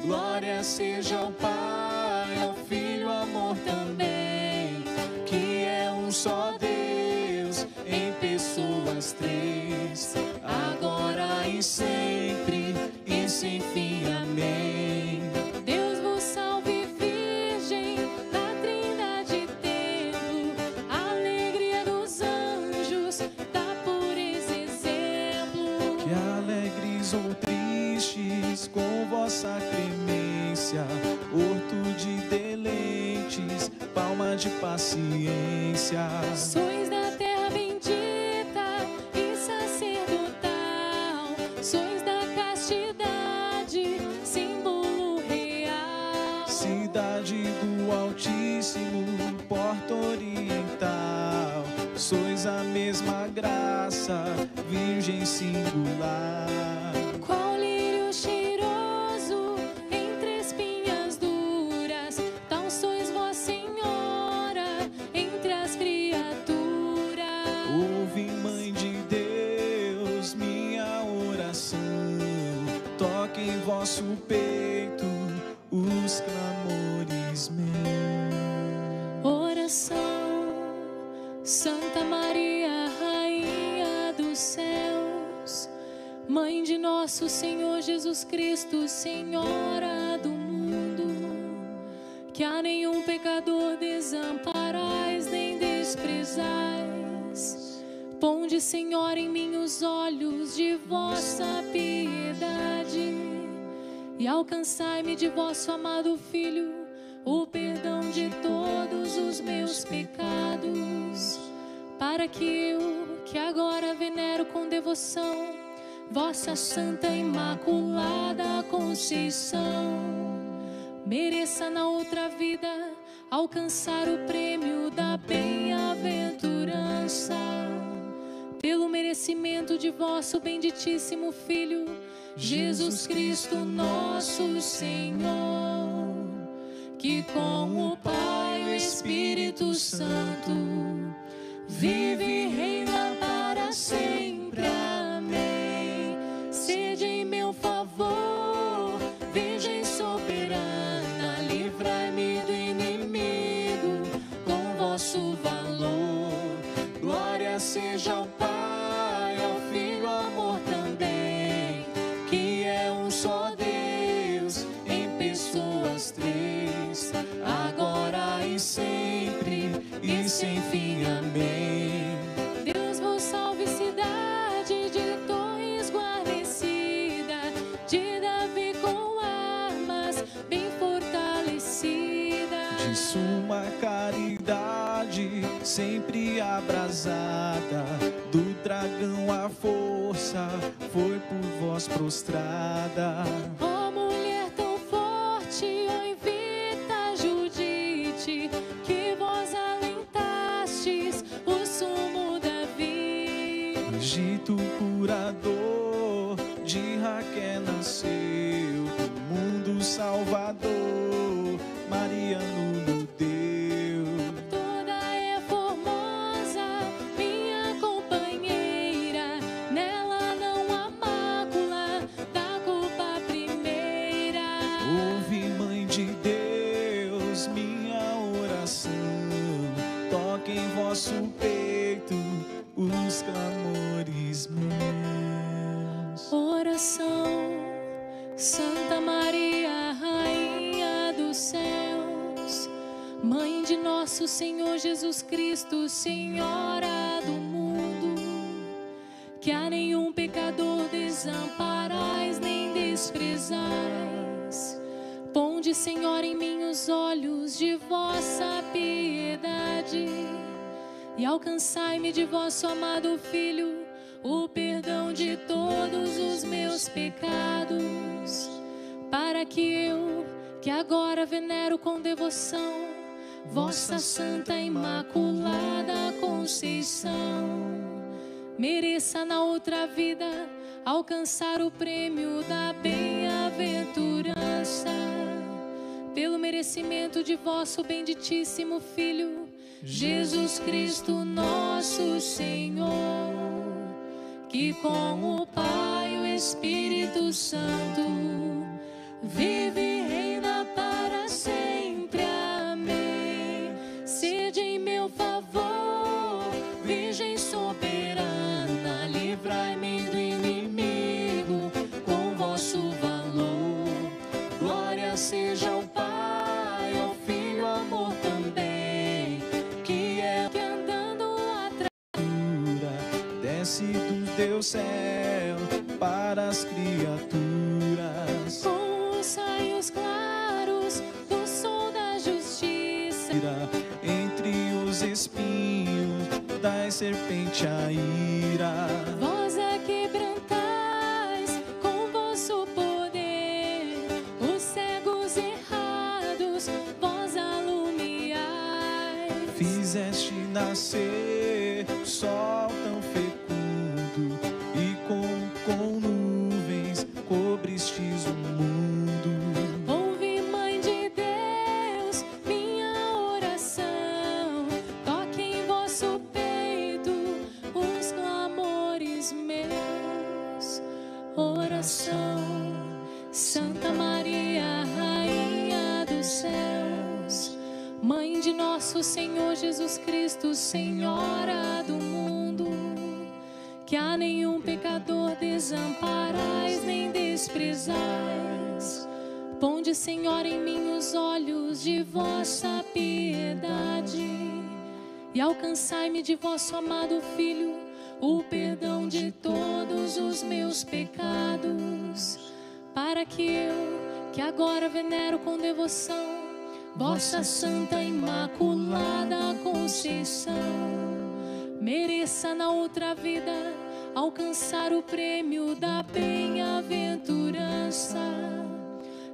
Glória seja ao Pai, ao Filho, ao amor também, que é um só Deus, em pessoas três, agora e sempre, e sem fim. Amém. Deus vos salve, Virgem, da Trindade templo, alegria dos anjos, da pureza exemplo. Que alegres ou tristes com vossa clemência, horto de deleites, palma de paciência. Sois da terra bendita e sacerdotal, sois da castidade, símbolo real. Cidade do Altíssimo, porta oriental, sois a mesma graça, Virgem singular. Qual lírio cheiroso entre espinhas duras, tal sois vós, Senhora, entre as criaturas. Ouve, Mãe de Deus, minha oração, toque em vosso peito os clamores meus. Oração, Santa Maria, Rainha dos céus, Mãe de nosso Senhor Jesus Cristo, Senhora do mundo, que a nenhum pecador desamparais nem desprezais. Ponde, Senhor, em mim os olhos de vossa piedade e alcançai-me de vosso amado Filho o perdão de todos os meus pecados, para que eu, que agora venero com devoção vossa Santa Imaculada Conceição, mereça na outra vida alcançar o prêmio da bem-aventurança, pelo merecimento de vosso benditíssimo Filho, Jesus Cristo nosso Senhor, que com o Pai e o Espírito Santo vive e reina para sempre. Amém. Sede em meu favor, Virgem soberana, livrai-me do inimigo com vosso valor. Glória seja ao Pai, ao Filho, ao amor também, que é um só Deus, em pessoas três, agora e sempre, e sem fim. Amém. Deus vos salve, cidade de torres guarnecida, de Davi com armas bem fortalecida, De suma caridade, sempre abrasada, do dragão a força foi por vós prostrada. ó mulher tão forte, ó invicta Judite, que vós alentastes o sumo Davi. Egito curador, de Raquel nasceu, do mundo salvador, Mariano no deu. Toda é formosa, minha companheira, nela não há mácula da culpa primeira. Ouve, Mãe de Deus, minha oração, toque em vosso peito os clamores meus. Oração, Santa Maria, Rainha dos céus, Mãe de nosso Senhor Jesus Cristo, Senhora do mundo, que a nenhum pecador desamparais nem desprezais. Ponde, Senhor, em mim os olhos de vossa piedade e alcançai-me de vosso amado Filho o perdão de todos os meus pecados, para que eu, que agora venero com devoção vossa Santa Imaculada Conceição, mereça na outra vida alcançar o prêmio da bem-aventurança, pelo merecimento de vosso benditíssimo Filho, Jesus Cristo nosso Senhor, que com o Pai e o Espírito Santo vive e reina para sempre. Amém. Sede em meu favor, Virgem soberana, livrai-me do inimigo com vosso valor. Glória seja ao Pai, ao Filho, ao amor também, que é que andando atrás desce do teu céu para as criaturas. Com os raios claros do sol da justiça, entre os espinhos da serpente a ira. vós a quebrantais com vosso poder os cegos errados, vós alumiais. Fizeste nascer o sol tão fecundo e com nuvens cobristes o mundo. Ouve, Mãe de Deus, minha oração, toque em vosso peito os clamores meus. Oração, Santa Maria, Rainha dos céus, Mãe de nosso Senhor Jesus Cristo, Senhora do mundo, que a nenhum pecador desamparais nem desprezais. Ponde, Senhor, em mim os olhos de vossa piedade e alcançai-me de vosso amado Filho o perdão de todos os meus pecados, para que eu, que agora venero com devoção vossa Santa Imaculada Conceição, mereça na outra vida alcançar o prêmio da bem-aventurança,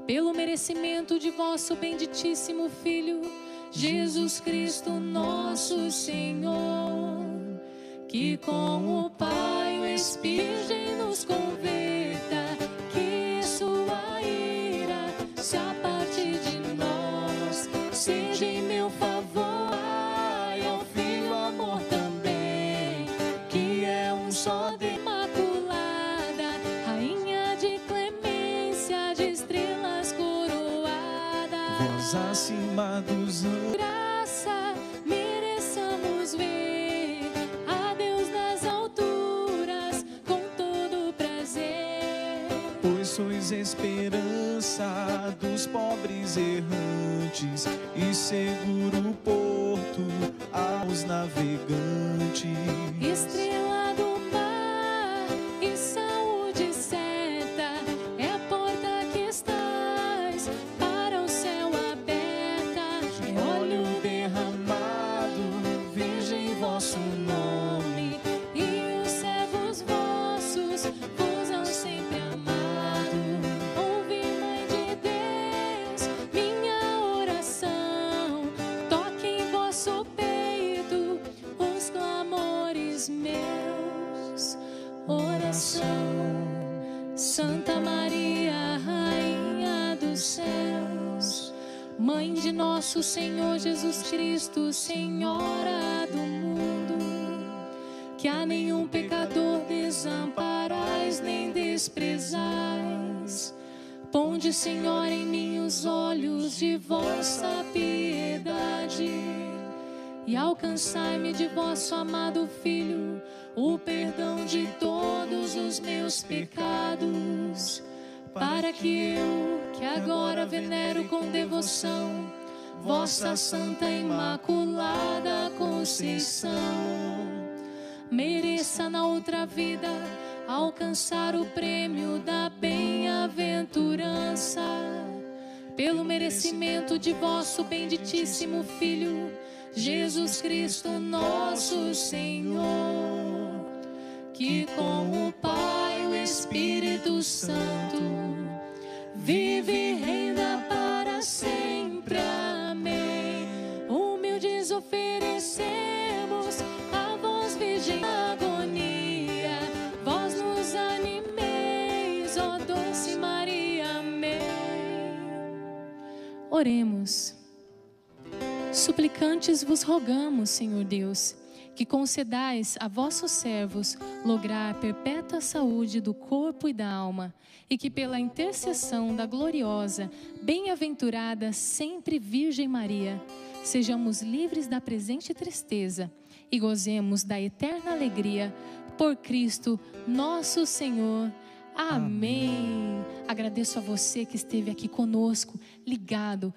pelo merecimento de vosso benditíssimo Filho, Jesus Cristo nosso Senhor, que com o Pai e o Espírito nos converta, que sua ira se aparte de nós, seja em meu favor, Pai, ao Filho, amor também, que é um só Deus. Imaculada, Rainha de clemência, de estrelas coroada, Vós acima dos anjos, graça mereçamos ver a Deus nas alturas com todo prazer. pois sois esperança dos pobres errantes e seguro porto aos navegantes. Estrela do mar e saúde certa, é a porta que estás para o céu aberta. É óleo derramado, Virgem, vosso nome, E os servos vossos vos hão sempre amado. Ouve, Mãe de Deus, minha oração, toque em vosso peito os clamores meus. Oração, Santa Maria, Rainha dos céus, Mãe de nosso Senhor Jesus Cristo, Senhora do mundo, que a nenhum pecador desamparais nem desprezais. Ponde, Senhor, em mim os olhos de vossa piedade e alcançai-me de vosso amado Filho o perdão de todos os meus pecados, para que eu, que agora venero com devoção vossa Santa Imaculada Conceição mereça na outra vida alcançar o prêmio da bem-aventurança, pelo merecimento de vosso benditíssimo Filho, Jesus Cristo, nosso Senhor, que com o Pai e o Espírito Santo vive e reina para sempre. Amém. Humildes oferecemos a vós, Virgem da agonia, vós nos animeis, ó doce Maria. Amém. Oremos. Suplicantes vos rogamos, Senhor Deus, que concedais a vossos servos lograr perpétua saúde do corpo e da alma, e que pela intercessão da gloriosa, bem-aventurada sempre Virgem Maria, sejamos livres da presente tristeza e gozemos da eterna alegria por Cristo nosso Senhor. Amém. Agradeço a você que esteve aqui conosco, ligado,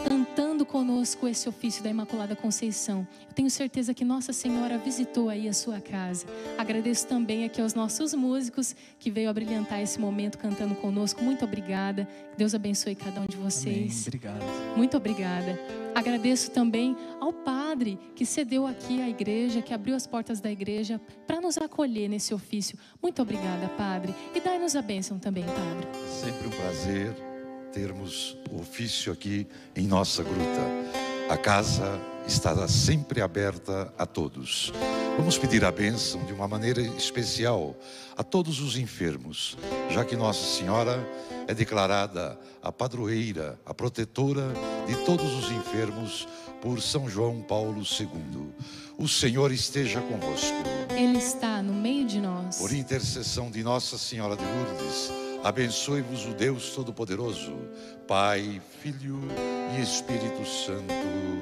cantando conosco esse ofício da Imaculada Conceição. Eu tenho certeza que Nossa Senhora visitou aí a sua casa. Agradeço também aqui aos nossos músicos que veio a brilhantar esse momento cantando conosco. Muito obrigada. Deus abençoe cada um de vocês. Amém. Obrigado. Muito obrigada. Agradeço também ao padre que cedeu aqui à igreja, que abriu as portas da igreja para nos acolher nesse ofício. Muito obrigada, padre. E dai-nos a bênção também, padre. Sempre um prazer termos o ofício aqui em nossa gruta. A casa estará sempre aberta a todos. Vamos pedir a bênção de uma maneira especial a todos os enfermos, já que Nossa Senhora é declarada a padroeira, a protetora de todos os enfermos por São João Paulo II. O Senhor esteja convosco. Ele está no meio de nós. Por intercessão de Nossa Senhora de Lourdes, abençoe-vos o Deus Todo-Poderoso, Pai, Filho e Espírito Santo.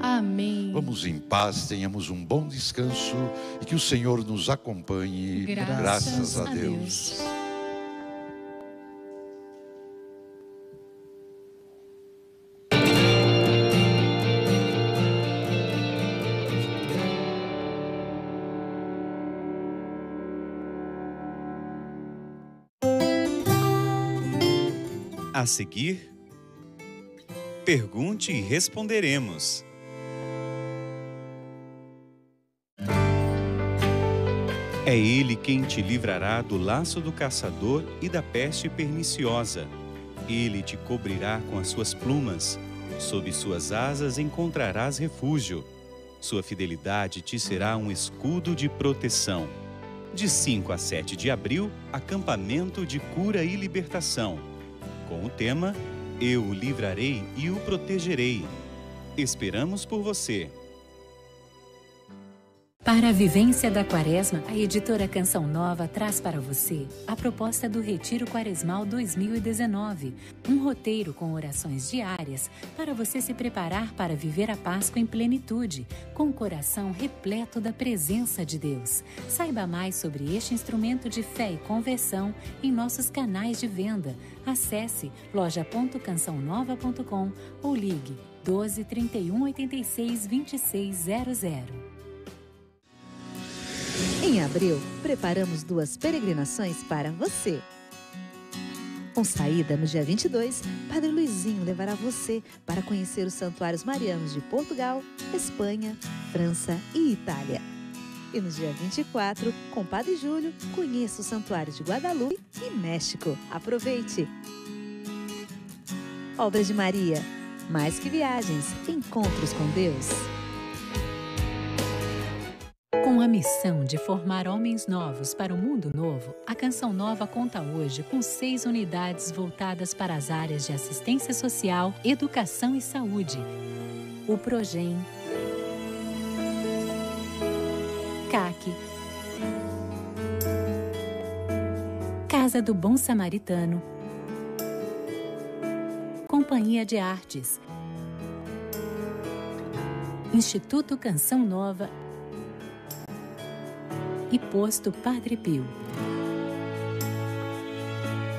Amém. Vamos em paz, tenhamos um bom descanso e que o Senhor nos acompanhe. Graças a Deus. A seguir, pergunte e responderemos. É Ele quem te livrará do laço do caçador e da peste perniciosa. Ele te cobrirá com as suas plumas, sob suas asas encontrarás refúgio. Sua fidelidade te será um escudo de proteção. De 5 a 7 de abril, acampamento de cura e libertação. Com o tema, Eu o livrarei e o protegerei. Esperamos por você. Para a vivência da Quaresma, a editora Canção Nova traz para você a proposta do Retiro Quaresmal 2019, um roteiro com orações diárias para você se preparar para viver a Páscoa em plenitude, com o coração repleto da presença de Deus. Saiba mais sobre este instrumento de fé e conversão em nossos canais de venda. Acesse loja.cançãonova.com ou ligue 12 31 86 26 00. Em abril, preparamos 2 peregrinações para você. Com saída no dia 22, Padre Luizinho levará você para conhecer os santuários marianos de Portugal, Espanha, França e Itália. E no dia 24, com Padre Júlio, conheça os santuários de Guadalupe e México. Aproveite! Obras de Maria, mais que viagens, encontros com Deus. Com a missão de formar homens novos para o mundo novo, a Canção Nova conta hoje com 6 unidades voltadas para as áreas de assistência social, educação e saúde. O Progen, CAC, Casa do Bom Samaritano, Companhia de Artes, Instituto Canção Nova e Posto Padre Pio.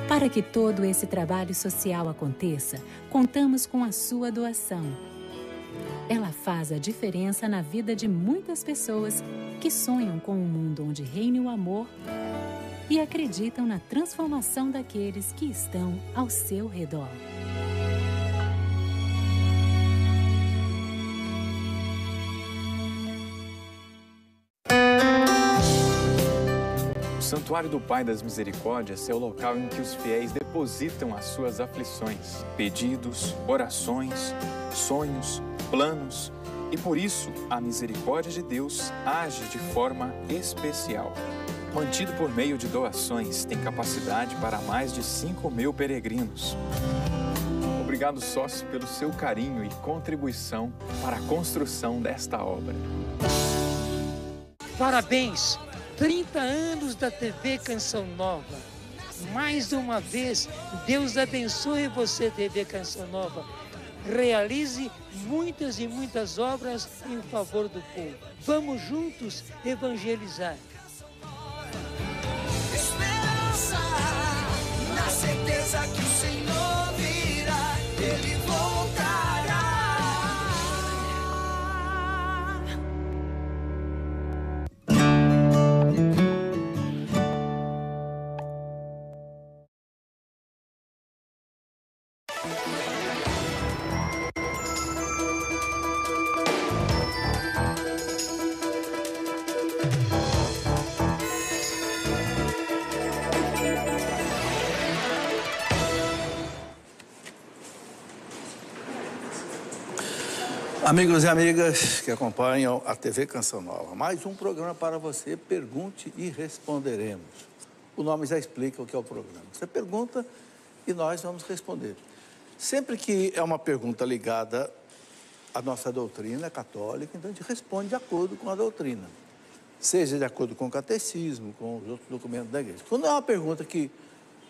Para que todo esse trabalho social aconteça, contamos com a sua doação. Ela faz a diferença na vida de muitas pessoas que sonham com um mundo onde reine o amor e acreditam na transformação daqueles que estão ao seu redor. O Santuário do Pai das Misericórdias é o local em que os fiéis depositam as suas aflições, pedidos, orações, sonhos, planos, e por isso a misericórdia de Deus age de forma especial. Mantido por meio de doações, tem capacidade para mais de 5.000 peregrinos. Obrigado, sócio, pelo seu carinho e contribuição para a construção desta obra. Parabéns! 30 anos da TV Canção Nova. Mais uma vez, Deus abençoe você, TV Canção Nova. Realize muitas e muitas obras em favor do povo. Vamos juntos evangelizar. Esperança, na certeza que o Senhor virá, Ele voltará. Amigos e amigas que acompanham a TV Canção Nova, mais um programa para você, Pergunte e Responderemos. O nome já explica o que é o programa. Você pergunta e nós vamos responder. Sempre que é uma pergunta ligada à nossa doutrina católica, então a gente responde de acordo com a doutrina. Seja de acordo com o catecismo, com os outros documentos da igreja. Quando é uma pergunta que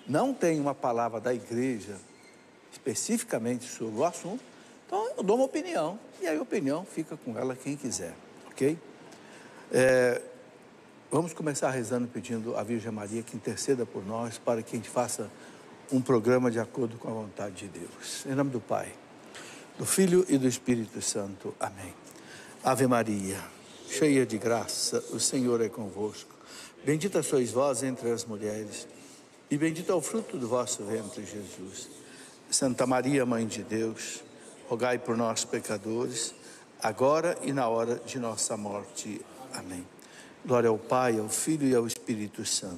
não tem uma palavra da igreja especificamente sobre o assunto, então eu dou uma opinião, e aí a opinião fica com ela quem quiser, ok? Vamos começar rezando, pedindo à Virgem Maria que interceda por nós, para que a gente faça um programa de acordo com a vontade de Deus. Em nome do Pai, do Filho e do Espírito Santo. Amém. Ave Maria, cheia de graça, o Senhor é convosco. Bendita sois vós entre as mulheres, e bendito é o fruto do vosso ventre, Jesus. Santa Maria, Mãe de Deus, rogai por nós, pecadores, agora e na hora de nossa morte. Amém. Glória ao Pai, ao Filho e ao Espírito Santo.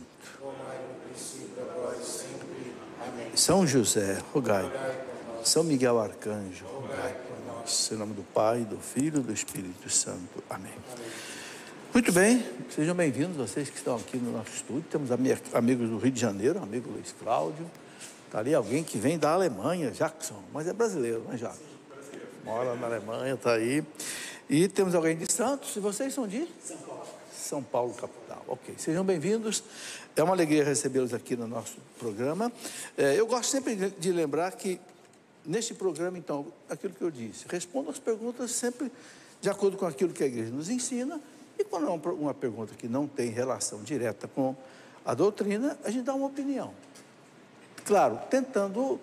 São José, rogai. São Miguel Arcanjo, rogai por nós. Em nome do Pai, do Filho e do Espírito Santo. Amém. Muito bem, sejam bem-vindos vocês que estão aqui no nosso estúdio. Temos amigos do Rio de Janeiro, amigo Luiz Cláudio. Está ali alguém que vem da Alemanha, Jackson, mas é brasileiro, não é, Jackson? Mora na Alemanha, está aí. E temos alguém de Santos. E vocês são de? São Paulo. São Paulo, capital. Ok, sejam bem-vindos. É uma alegria recebê-los aqui no nosso programa. Eu gosto sempre de lembrar que, neste programa, então, aquilo que eu disse, respondo as perguntas sempre de acordo com aquilo que a igreja nos ensina. E quando é uma pergunta que não tem relação direta com a doutrina, a gente dá uma opinião. Claro, tentando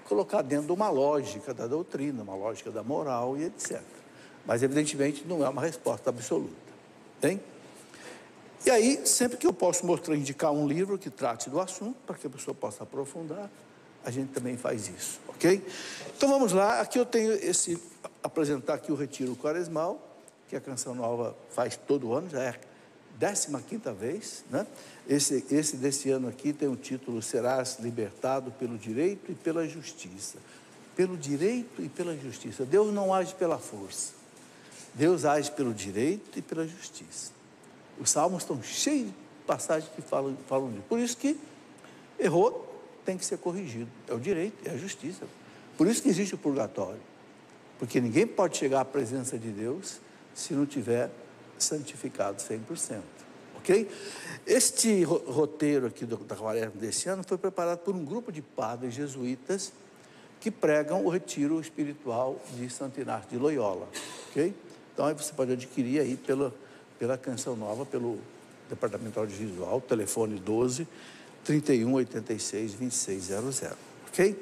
colocar dentro de uma lógica da doutrina, uma lógica da moral e etc. Mas, evidentemente, não é uma resposta absoluta. Tem? E aí, sempre que eu posso indicar um livro que trate do assunto, para que a pessoa possa aprofundar, a gente também faz isso, ok? Então, vamos lá. Aqui eu tenho apresentar aqui o Retiro Quaresmal, que a Canção Nova faz todo ano, já é a 15ª vez, né? Esse desse ano aqui tem o título Serás libertado pelo direito e pela justiça. Pelo direito e pela justiça. Deus não age pela força. Deus age pelo direito e pela justiça. Os salmos estão cheios de passagens que falam disso. Por isso que errou, tem que ser corrigido. É o direito, é a justiça. Por isso que existe o purgatório. Porque ninguém pode chegar à presença de Deus se não tiver santificado 100%. Ok? Este roteiro aqui da Quaresma desse ano foi preparado por um grupo de padres jesuítas que pregam o retiro espiritual de Santo Inácio de Loyola. Ok? Então, aí você pode adquirir aí pela Canção Nova, pelo Departamento Audiovisual, telefone 12 31 86 2600. Ok?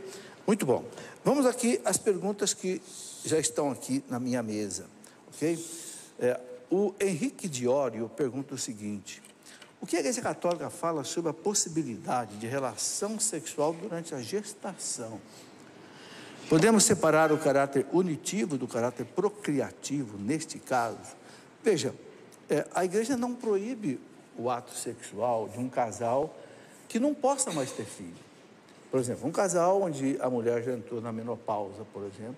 Muito bom. Vamos aqui às perguntas que já estão aqui na minha mesa, ok? O Henrique Diório pergunta o seguinte: o que a Igreja Católica fala sobre a possibilidade de relação sexual durante a gestação? Podemos separar o caráter unitivo do caráter procriativo neste caso? Veja, a Igreja não proíbe o ato sexual de um casal que não possa mais ter filho. Por exemplo, um casal onde a mulher já entrou na menopausa, por exemplo,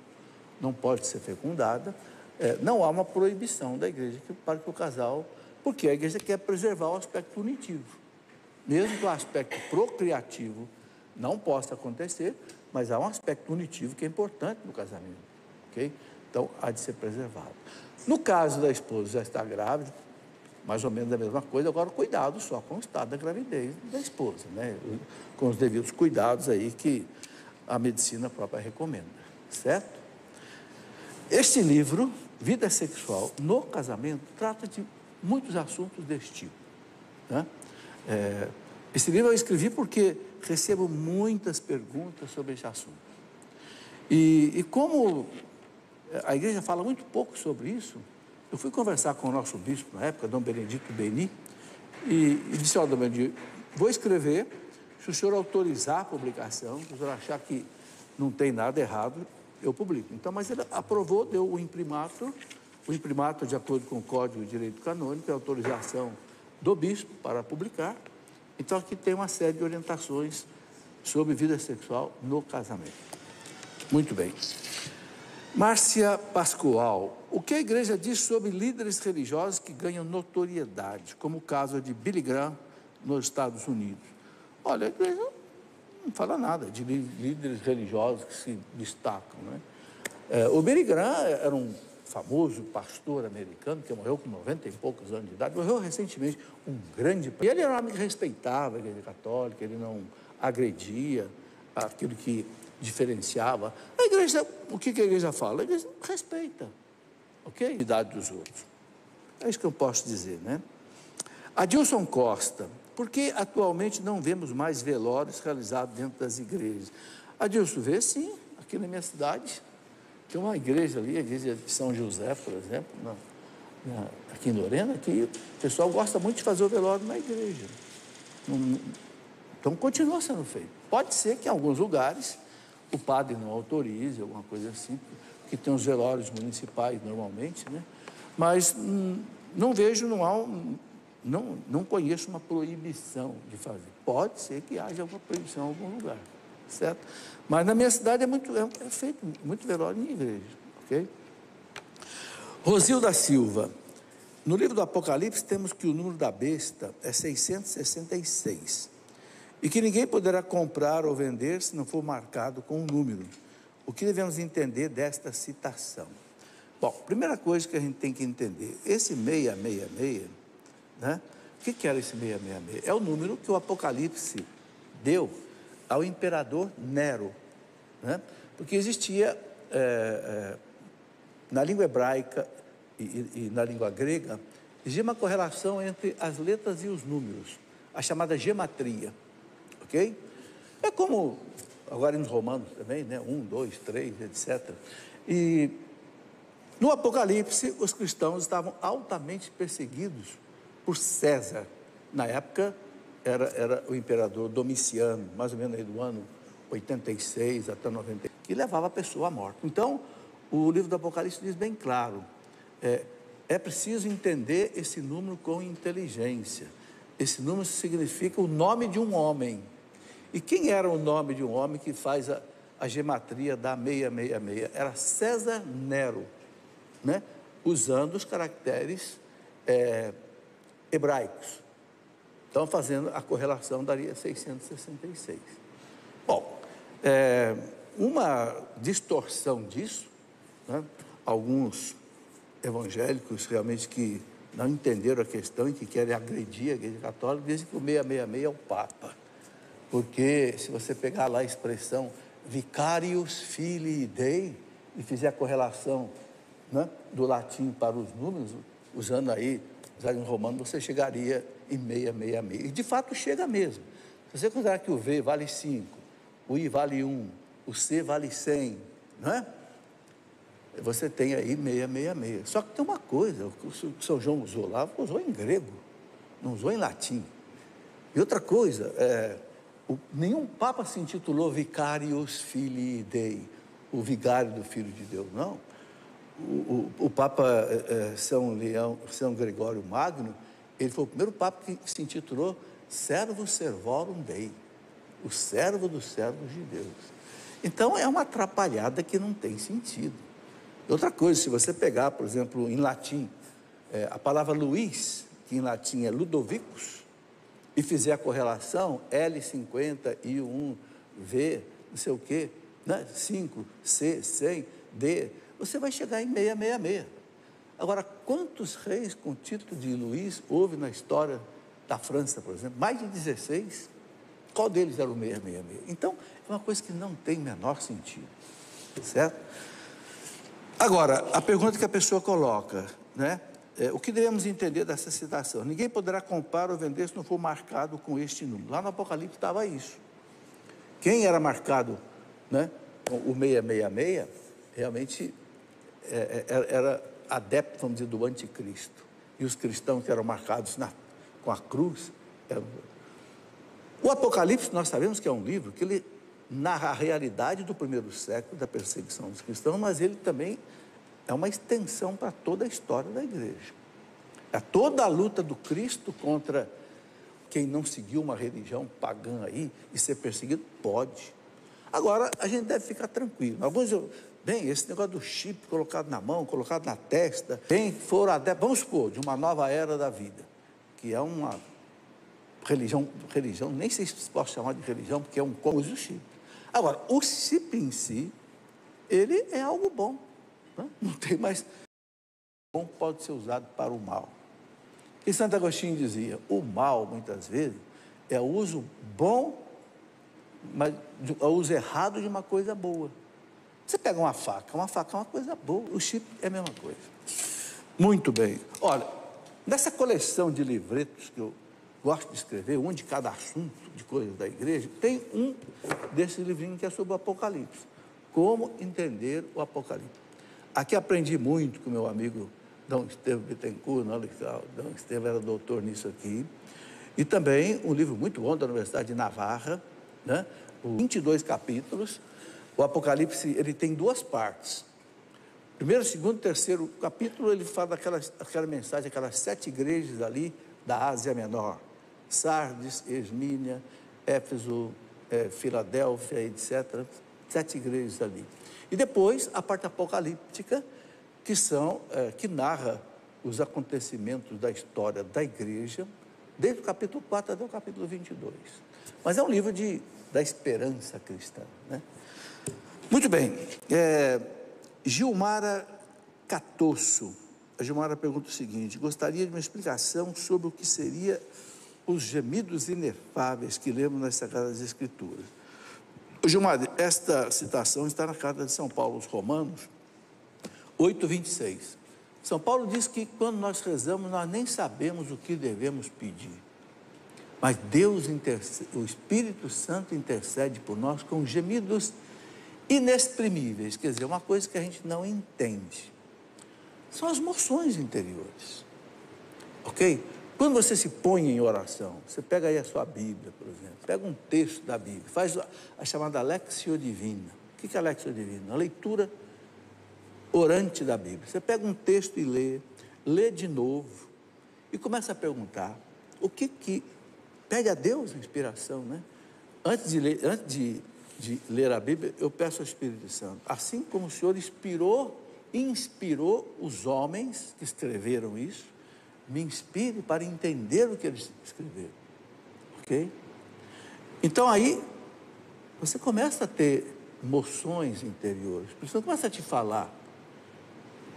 não pode ser fecundada, não há uma proibição da Igreja para que o casal, porque a Igreja quer preservar o aspecto unitivo. Mesmo que o aspecto procriativo não possa acontecer, mas há um aspecto unitivo que é importante no casamento, ok? Então, há de ser preservado. No caso da esposa já estar grávida, mais ou menos a mesma coisa, agora cuidado só com o estado da gravidez da esposa, né? Com os devidos cuidados aí que a medicina própria recomenda, certo? Este livro, Vida Sexual no Casamento, trata de muitos assuntos deste tipo, né? Esse livro eu escrevi porque recebo muitas perguntas sobre esse assunto. E como a Igreja fala muito pouco sobre isso, eu fui conversar com o nosso bispo na época, Dom Benedito Beni, e disse: ó, Dom Benedito, vou escrever, se o senhor autorizar a publicação, se o senhor achar que não tem nada errado, eu publico. Então, mas ele aprovou, deu o imprimato de acordo com o Código de Direito Canônico, a autorização do bispo para publicar. Então, aqui tem uma série de orientações sobre vida sexual no casamento. Muito bem. Márcia Pascoal, o que a Igreja diz sobre líderes religiosos que ganham notoriedade, como o caso de Billy Graham nos Estados Unidos? Olha, a Igreja não fala nada de líderes religiosos que se destacam, né? O Billy Graham era um famoso pastor americano que morreu com 90 e poucos anos de idade, morreu recentemente, um grande... E ele era um homem que respeitava a Igreja Católica, ele não agredia aquilo que diferenciava. A Igreja, o que a Igreja fala? A Igreja respeita, ok? A idade dos outros. É isso que eu posso dizer, né? Adilson Costa, por que atualmente não vemos mais velórios realizados dentro das igrejas? Adilson, vê sim, aqui na minha cidade, tem uma igreja ali, a igreja de São José, por exemplo, aqui em Lorena, que o pessoal gosta muito de fazer o velório na igreja. Então, continua sendo feito. Pode ser que em alguns lugares o padre não autorize, alguma coisa assim, que tem os velórios municipais normalmente, né? Mas não vejo, não conheço uma proibição de fazer. Pode ser que haja uma proibição em algum lugar, certo? Mas na minha cidade é feito muito velório em igreja, ok? Rosilda Silva, no livro do Apocalipse temos que o número da besta é 666. E que ninguém poderá comprar ou vender se não for marcado com um número. O que devemos entender desta citação? Bom, primeira coisa que a gente tem que entender, esse 666, né? O que era esse 666? É o número que o Apocalipse deu ao imperador Nero, né? Porque existia, na língua hebraica e na língua grega, existia uma correlação entre as letras e os números, a chamada gematria. Ok? É como agora nos Romanos também, né? 1, 2, 3, etc. E no Apocalipse, os cristãos estavam altamente perseguidos por César. Na época, era o imperador Domiciano, mais ou menos aí do ano 86 até 90, que levava a pessoa à morte. Então, o livro do Apocalipse diz bem claro, é preciso entender esse número com inteligência. Esse número significa o nome de um homem. E quem era o nome de um homem que faz a gematria da 666? Era César Nero, né? Usando os caracteres hebraicos. Então, fazendo a correlação, daria 666. Bom, uma distorção disso, né? Alguns evangélicos realmente que não entenderam a questão e que querem agredir a Igreja Católica, dizem que o 666 é o Papa. Porque se você pegar lá a expressão Vicarius Filii Dei e fizer a correlação, né, do latim para os números, usando aí os anos romanos, você chegaria em 666. E de fato chega mesmo. Se você considerar que o V vale 5, o I vale 1, o C vale 100, não é? Você tem aí 666. Só que tem uma coisa, o que o São João usou lá, usou em grego, não usou em latim. E outra coisa, nenhum Papa se intitulou Vicarius Filii Dei, o vigário do Filho de Deus, não. O Papa São Gregório Magno, ele foi o primeiro Papa que se intitulou Servus Servorum Dei, o servo dos servos de Deus. Então, é uma atrapalhada que não tem sentido. Outra coisa, se você pegar, por exemplo, em latim, a palavra Luís, que em latim é Ludovicus, e fizer a correlação, L50, I1, V, não sei o quê, né? 5, C, 100, D, você vai chegar em 666. Agora, quantos reis com título de Luís houve na história da França, por exemplo? Mais de 16. Qual deles era o 666? Então, é uma coisa que não tem o menor sentido, certo? Agora, a pergunta que a pessoa coloca, né? O que devemos entender dessa citação? Ninguém poderá comprar ou vender se não for marcado com este número. Lá no Apocalipse estava isso. Quem era marcado, né, com o 666, realmente era adepto, vamos dizer, do anticristo. E os cristãos que eram marcados com a cruz eram... O Apocalipse, nós sabemos que é um livro que ele narra a realidade do primeiro século, da perseguição dos cristãos, mas ele também é uma extensão para toda a história da igreja. É toda a luta do Cristo contra quem não seguiu uma religião pagã aí e ser perseguido, pode. Agora, a gente deve ficar tranquilo. Alguns, esse negócio do chip colocado na mão, colocado na testa, quem for adepto, vamos supor, de uma nova era da vida, que é uma religião, nem sei se posso chamar de religião, porque é um como o chip. Agora, o chip em si, ele é algo bom. Não tem mais. O bom pode ser usado para o mal. E Santo Agostinho dizia, o mal, muitas vezes, é o uso bom, mas o uso errado de uma coisa boa. Você pega uma faca é uma coisa boa. O chip é a mesma coisa. Muito bem. Olha, nessa coleção de livretos que eu gosto de escrever, um de cada assunto de coisas da igreja, tem um desses livrinhos que é sobre o Apocalipse. Como entender o Apocalipse. Aqui aprendi muito com meu amigo Dom Estevam Bittencourt, Dom Estevam era doutor nisso aqui. E também um livro muito bom da Universidade de Navarra, né? 22 capítulos. O Apocalipse, ele tem duas partes. Primeiro, segundo, terceiro capítulo, ele fala daquela mensagem, aquelas 7 igrejas ali da Ásia Menor. Sardes, Esmínia, Éfeso, Filadélfia, etc. 7 igrejas ali. E depois, a parte apocalíptica, que narra os acontecimentos da história da igreja, desde o capítulo 4 até o capítulo 22. Mas é um livro da esperança cristã, né? Muito bem. Gilmara Catosso. A Gilmara pergunta o seguinte, gostaria de uma explicação sobre o que seria os gemidos inefáveis que lemos nas Sagradas Escrituras. Gilmar, esta citação está na carta de São Paulo aos Romanos, 8:26. São Paulo diz que quando nós rezamos, nós nem sabemos o que devemos pedir. Mas Deus o Espírito Santo intercede por nós com gemidos inexprimíveis, quer dizer, uma coisa que a gente não entende. São as moções interiores. Ok? Quando você se põe em oração, você pega aí a sua Bíblia, por exemplo, pega um texto da Bíblia, faz a chamada Lectio Divina. O que é a Lectio Divina? A leitura orante da Bíblia. Você pega um texto e lê de novo, e começa a perguntar, pede a Deus a inspiração, né? Antes de ler a Bíblia, eu peço ao Espírito Santo, assim como o Senhor inspirou os homens que escreveram isso, me inspire para entender o que eles escreveram, ok? Então aí, você começa a ter moções interiores, a pessoa começa a te falar,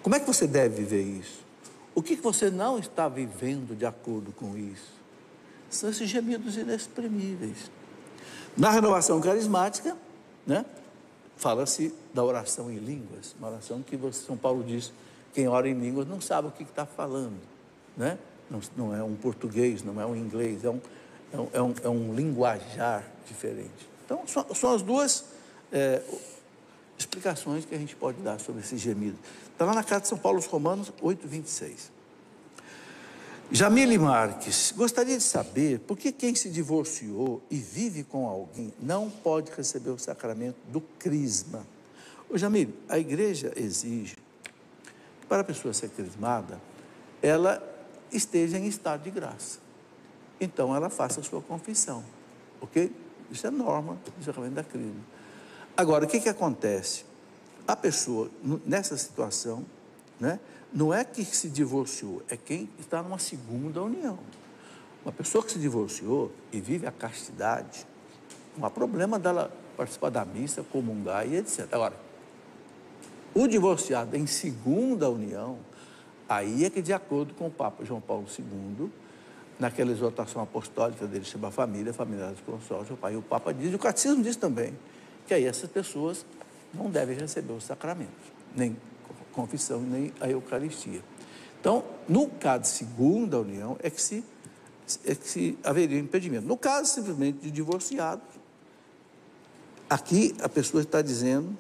como é que você deve viver isso? O que você não está vivendo de acordo com isso? São esses gemidos inexprimíveis. Na renovação carismática, né, fala-se da oração em línguas, uma oração que São Paulo diz, quem ora em línguas não sabe o que está falando, né? Não é um português, não é um inglês, é um linguajar diferente. Então, são as duas explicações que a gente pode dar sobre esse gemido. Está lá na carta de São Paulo aos Romanos 8:26. Jamile Marques, gostaria de saber por que quem se divorciou e vive com alguém não pode receber o sacramento do crisma. Ô Jamile, a igreja exige que para a pessoa ser crismada, ela esteja em estado de graça. Então ela faça a sua confissão, ok? Isso é norma do sacramento da crisma. Agora, o que acontece? A pessoa, nessa situação, né, não é que se divorciou, é quem está numa segunda união. Uma pessoa que se divorciou e vive a castidade, não há problema dela participar da missa, comungar e etc. Agora, o divorciado em segunda união, aí é que, de acordo com o Papa João Paulo II, naquela exortação apostólica dele, chama a família do consórcio, o Papa diz, e o Catecismo diz também, que aí essas pessoas não devem receber os sacramentos, nem confissão, nem a Eucaristia. Então, no caso de segunda união, é que se haveria impedimento. No caso, simplesmente, de divorciado, aqui a pessoa está dizendo,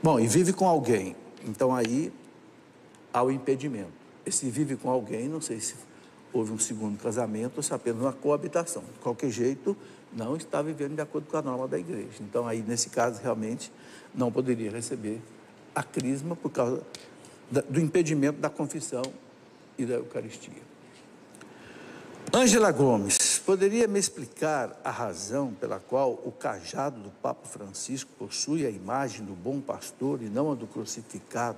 bom, e vive com alguém, então aí há o impedimento. Esse vive com alguém, não sei se houve um segundo casamento ou se apenas uma coabitação. De qualquer jeito, não está vivendo de acordo com a norma da igreja. Então, aí, nesse caso, realmente, não poderia receber a crisma por causa do impedimento da confissão e da Eucaristia. Ângela Gomes, poderia me explicar a razão pela qual o cajado do Papa Francisco possui a imagem do bom pastor e não a do crucificado?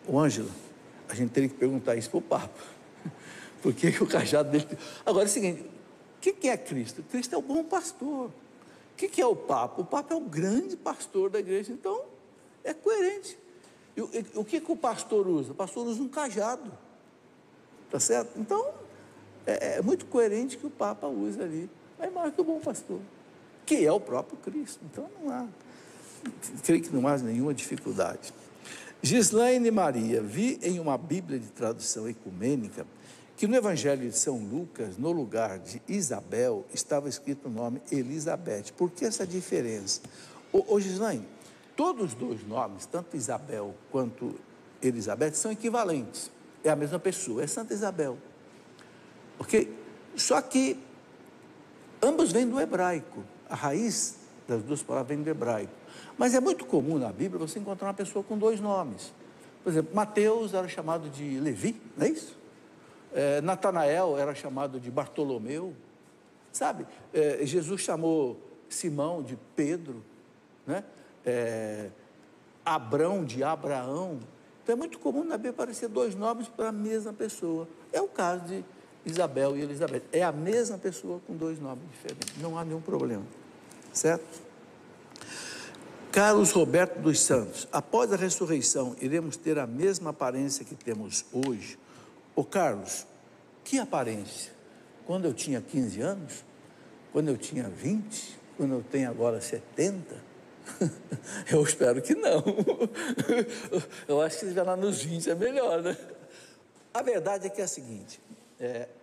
Ô, Ângela, a gente teria que perguntar isso para o Papa. Por que o cajado dele... Agora é o seguinte, o que é Cristo? Cristo é o bom pastor. O que é o Papa? O Papa é o grande pastor da igreja, então é coerente. E o que o pastor usa? O pastor usa um cajado, tá certo? Então, é muito coerente que o Papa use ali a imagem do bom pastor, que é o próprio Cristo. Então, creio que não há nenhuma dificuldade. Gislaine Maria, vi em uma Bíblia de tradução ecumênica que no Evangelho de São Lucas, no lugar de Isabel, estava escrito o nome Elizabeth. Por que essa diferença? Ô Gislaine, todos os dois nomes, tanto Isabel quanto Elizabeth, são equivalentes. É a mesma pessoa, é Santa Isabel. Ok? Só que ambos vêm do hebraico. A raiz das duas palavras vem do hebraico. Mas é muito comum na Bíblia você encontrar uma pessoa com dois nomes. Por exemplo, Mateus era chamado de Levi, não é isso? Natanael era chamado de Bartolomeu. Sabe? Jesus chamou Simão de Pedro, né? Abrão de Abraão. Então é muito comum na Bíblia aparecer dois nomes para a mesma pessoa. É o caso de Isabel e Elizabeth. É a mesma pessoa com dois nomes diferentes. Não há nenhum problema. Certo? Carlos Roberto dos Santos, após a ressurreição, iremos ter a mesma aparência que temos hoje? Ô Carlos, que aparência? Quando eu tinha 15 anos? Quando eu tinha 20? Quando eu tenho agora 70? Eu espero que não. Eu acho que já lá nos 20 é melhor, né? A verdade é que é a seguinte,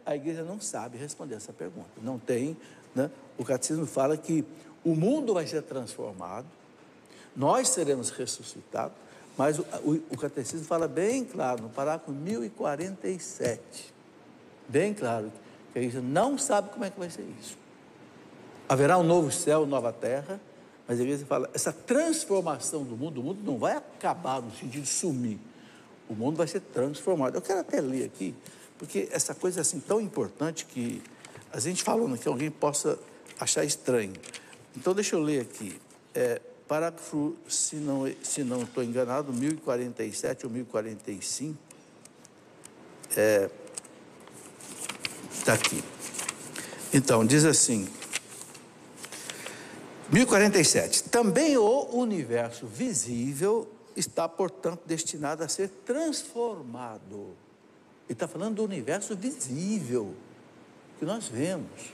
a igreja não sabe responder essa pergunta. Não tem, né? O catecismo fala que o mundo vai ser transformado, nós seremos ressuscitados, mas o catecismo fala bem claro, no parágrafo 1047, bem claro, que a igreja não sabe como é que vai ser isso. Haverá um novo céu, nova terra, mas a igreja fala, essa transformação do mundo, o mundo não vai acabar no sentido de sumir, o mundo vai ser transformado. Eu quero até ler aqui, porque essa coisa é assim tão importante que a gente falando que alguém possa achar estranho. Então, deixa eu ler aqui. Parágrafo, se não estou enganado, 1047 ou 1045. Está aqui. Então, diz assim, 1047. Também o universo visível está, portanto, destinado a ser transformado. Ele está falando do universo visível, que nós vemos.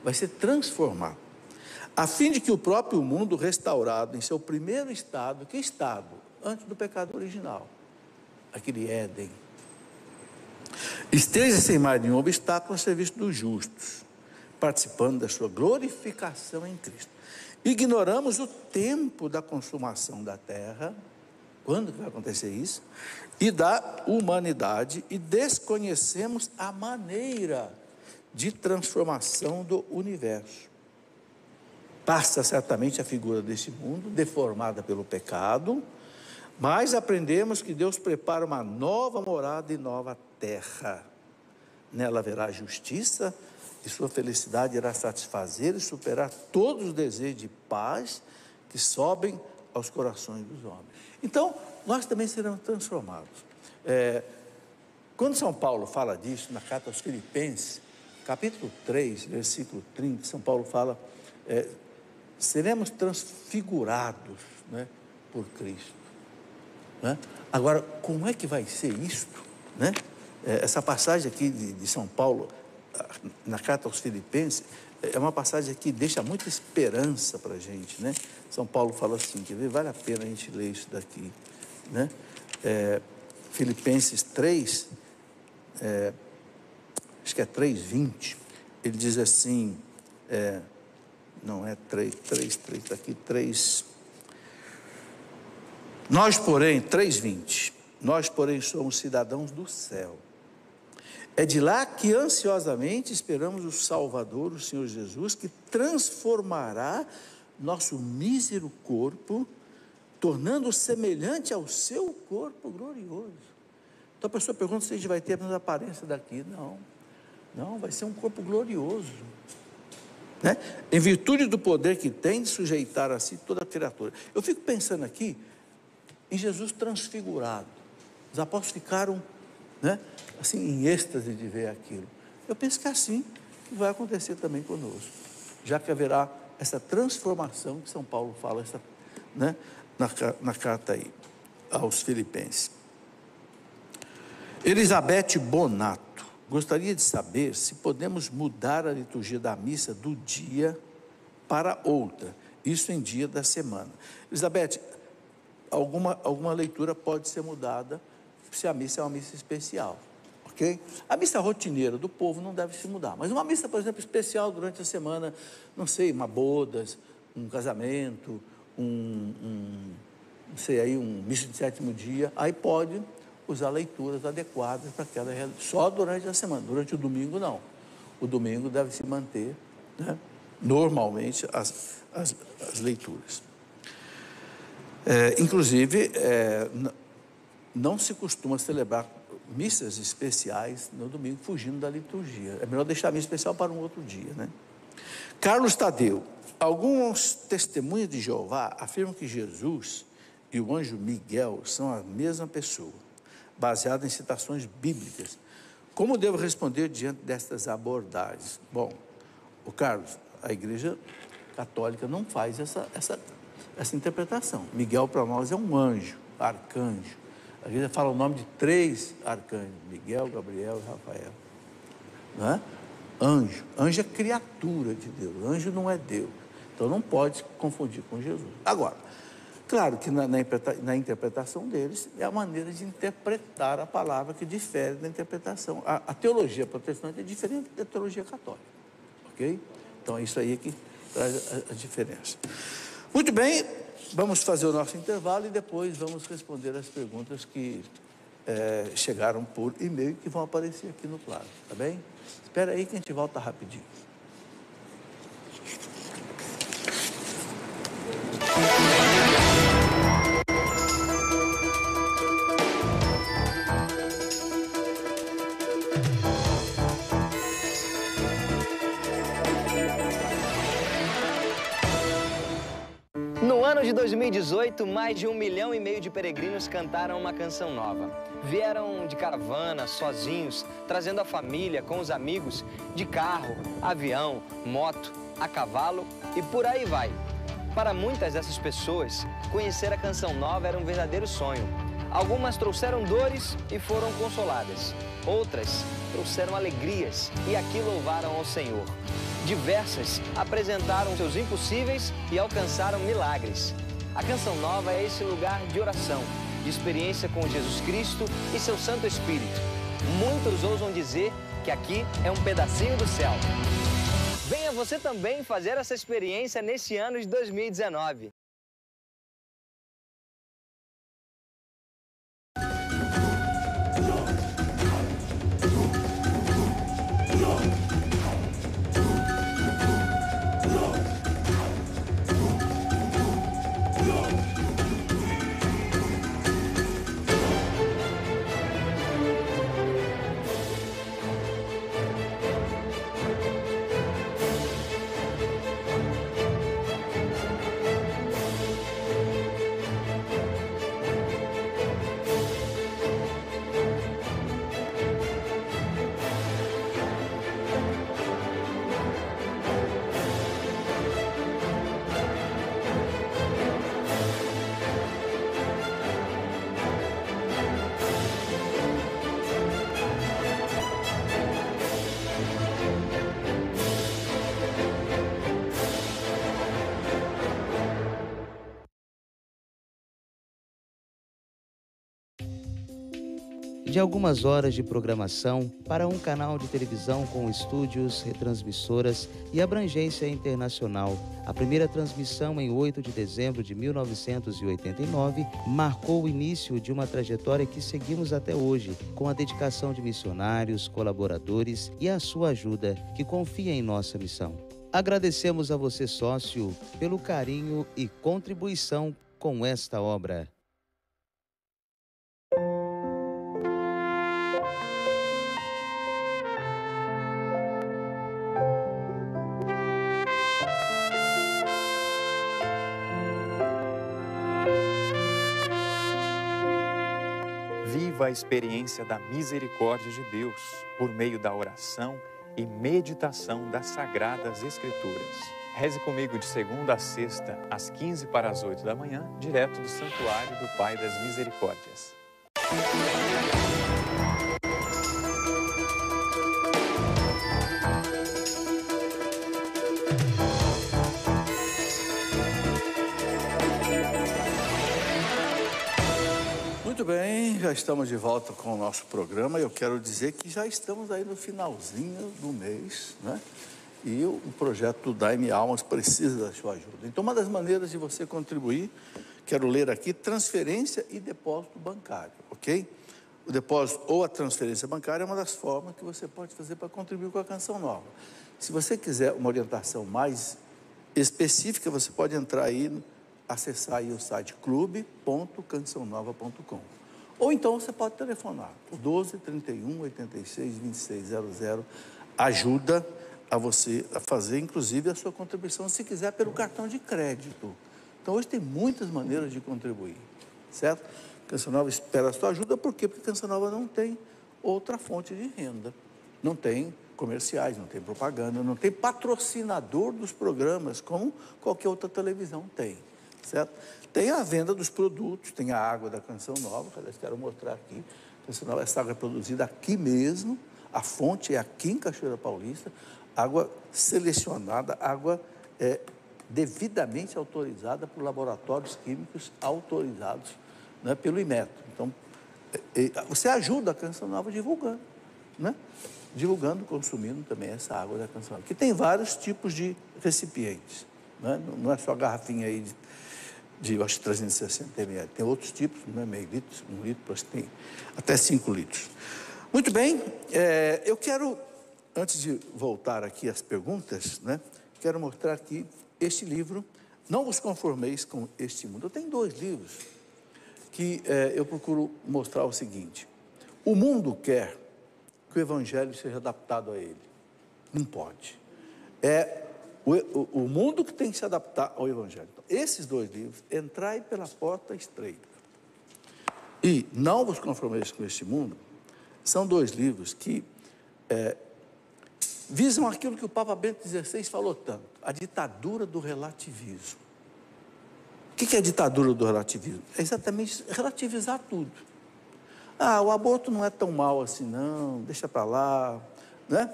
Vai ser transformado. A fim de que o próprio mundo restaurado em seu primeiro estado, que estado? Antes do pecado original, aquele Éden, esteja sem mais nenhum obstáculo a serviço dos justos, participando da sua glorificação em Cristo. Ignoramos o tempo da consumação da terra, quando que vai acontecer isso, e da humanidade, e desconhecemos a maneira de transformação do universo. Passa certamente a figura deste mundo, deformada pelo pecado, mas aprendemos que Deus prepara uma nova morada e nova terra. Nela haverá justiça, e sua felicidade irá satisfazer e superar todos os desejos de paz que sobem aos corações dos homens. Então, nós também seremos transformados. Quando São Paulo fala disso, na carta aos Filipenses, capítulo 3, versículo 30, São Paulo fala, seremos transfigurados, né, por Cristo. Né? Agora, como é que vai ser isto? Né? Essa passagem aqui de São Paulo, na carta aos Filipenses, é uma passagem que deixa muita esperança para a gente, né? São Paulo fala assim, quer ver? Vale a pena a gente ler isso daqui, né? Filipenses 3, acho que é 3:20, ele diz assim, não é 3, está aqui, 3. Nós, porém, 3:20, nós, porém, somos cidadãos do céu. É de lá que ansiosamente esperamos o Salvador, o Senhor Jesus, que transformará nosso mísero corpo, tornando-o semelhante ao seu corpo glorioso. Então a pessoa pergunta se a gente vai ter a mesma aparência daqui. Não, vai ser um corpo glorioso. Né? Em virtude do poder que tem de sujeitar a si toda a criatura. Eu fico pensando aqui em Jesus transfigurado. Os apóstolos ficaram, né, assim, em êxtase de ver aquilo. Eu penso que é assim que vai acontecer também conosco, já que haverá essa transformação que São Paulo fala, né, na carta aí aos Filipenses. Elizabeth Bonato gostaria de saber se podemos mudar a liturgia da missa do dia para outra, isso em dia da semana. Elizabeth, alguma leitura pode ser mudada se a missa é uma missa especial, ok? A missa rotineira do povo não deve se mudar, mas uma missa, por exemplo, especial durante a semana, não sei, uma bodas, um casamento, não sei, aí um missa de sétimo dia, aí pode usar leituras adequadas para aquela realidade, só durante a semana, durante o domingo não. O domingo deve se manter, né, normalmente as leituras. Inclusive, não se costuma celebrar missas especiais no domingo, fugindo da liturgia. É melhor deixar a missa especial para um outro dia, né? Carlos Tadeu, alguns testemunhas de Jeová afirmam que Jesus e o anjo Miguel são a mesma pessoa, baseado em citações bíblicas. Como devo responder diante destas abordagens? Bom, o Carlos, a Igreja Católica não faz essa interpretação. Miguel para nós é um anjo, arcanjo. A Igreja fala o nome de 3 arcanjos, Miguel, Gabriel e Rafael. Não é? Anjo é criatura de Deus, anjo não é Deus. Então não pode confundir com Jesus. Agora, claro que na interpretação deles é a maneira de interpretar a palavra que difere da interpretação. A teologia protestante é diferente da teologia católica, ok? Então é isso aí que traz a diferença. Muito bem, vamos fazer o nosso intervalo e depois vamos responder as perguntas que chegaram por e-mail e que vão aparecer aqui no quadro, tá bem? Espera aí que a gente volta rapidinho. No ano de 2018, mais de 1,5 milhão de peregrinos cantaram uma canção nova. Vieram de caravana, sozinhos, trazendo a família, com os amigos, de carro, avião, moto, a cavalo e por aí vai. Para muitas dessas pessoas, conhecer a canção nova era um verdadeiro sonho. Algumas trouxeram dores e foram consoladas. Outras trouxeram alegrias e aqui louvaram ao Senhor. Diversas apresentaram seus impossíveis e alcançaram milagres. A Canção Nova é esse lugar de oração, de experiência com Jesus Cristo e seu Santo Espírito. Muitos ousam dizer que aqui é um pedacinho do céu. Venha você também fazer essa experiência nesse ano de 2019. De algumas horas de programação para um canal de televisão com estúdios, retransmissoras e abrangência internacional. A primeira transmissão, em 8 de dezembro de 1989, marcou o início de uma trajetória que seguimos até hoje, com a dedicação de missionários, colaboradores e a sua ajuda, que confia em nossa missão. Agradecemos a você, sócio, pelo carinho e contribuição com esta obra. Viva a experiência da misericórdia de Deus por meio da oração e meditação das Sagradas Escrituras. Reze comigo de segunda a sexta, às 15 para as 8 da manhã, direto do Santuário do Pai das Misericórdias. Muito bem, já estamos de volta com o nosso programa. Eu quero dizer que já estamos aí no finalzinho do mês, né? E o projeto Dai-me Almas precisa da sua ajuda. Então, uma das maneiras de você contribuir, quero ler aqui, transferência e depósito bancário, ok? O depósito ou a transferência bancária é uma das formas que você pode fazer para contribuir com a Canção Nova. Se você quiser uma orientação mais específica, você pode entrar aí, acessar aí o site clube.cançãonova.com. Ou então você pode telefonar, o 12 31 86 26 00, ajuda a você a fazer, inclusive, a sua contribuição, se quiser, pelo cartão de crédito. Então, hoje tem muitas maneiras de contribuir, certo? Canção Nova espera a sua ajuda, por quê? Porque Canção Nova não tem outra fonte de renda, não tem comerciais, não tem propaganda, não tem patrocinador dos programas, como qualquer outra televisão tem, certo? Tem a venda dos produtos, tem a água da Canção Nova, que aliás quero mostrar aqui. A Canção Nova, essa água é produzida aqui mesmo, a fonte é aqui em Cachoeira Paulista, água selecionada, água devidamente autorizada por laboratórios químicos autorizados, né, pelo Inmetro. Então, você ajuda a Canção Nova divulgando, né? Divulgando, consumindo também essa água da Canção Nova, que tem vários tipos de recipientes, né? Não é só garrafinha aí de acho, 360 ml. Tem outros tipos, não é meio litro, 1 litro, acho que tem até 5 litros. Muito bem, eu quero, antes de voltar aqui às perguntas, né, quero mostrar aqui este livro, Não vos conformeis com este mundo. Eu tenho 2 livros que eu procuro mostrar o seguinte: o mundo quer que o evangelho seja adaptado a ele. Não pode. É o mundo que tem que se adaptar ao evangelho. Então, esses 2 livros, Entrai pela Porta Estreita e Não vos conformeis com este mundo, são 2 livros que visam aquilo que o Papa Bento XVI falou tanto, a ditadura do relativismo. O que é a ditadura do relativismo? É exatamente relativizar tudo. O aborto não é tão mal assim, não, deixa para lá, né?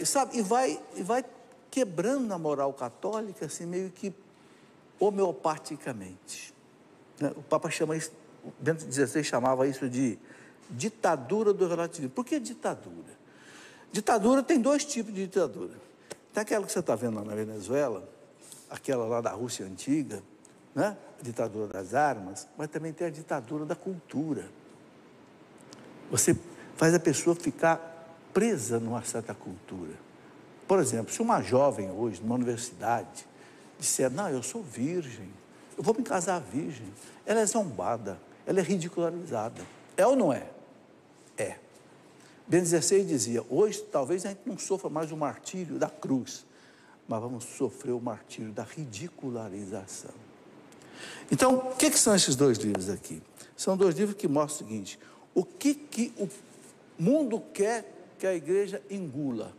Sabe, e vai quebrando na moral católica, assim, meio que homeopaticamente. Né? O Papa chama isso, Bento XVI chamava isso de ditadura do relativismo. Por que ditadura? Ditadura tem 2 tipos de ditadura. Tem aquela que você está vendo lá na Venezuela, aquela lá da Rússia antiga, né? A ditadura das armas, mas também tem a ditadura da cultura. Você faz a pessoa ficar presa numa certa cultura. Por exemplo, se uma jovem hoje, numa universidade, disser, não, eu sou virgem, eu vou me casar virgem, ela é zombada, ela é ridicularizada. É ou não é? É. Bento XVI dizia, hoje talvez a gente não sofra mais o martírio da cruz, mas vamos sofrer o martírio da ridicularização. Então, o que são esses dois livros aqui? São dois livros que mostram o seguinte, o que o mundo quer que a igreja engula,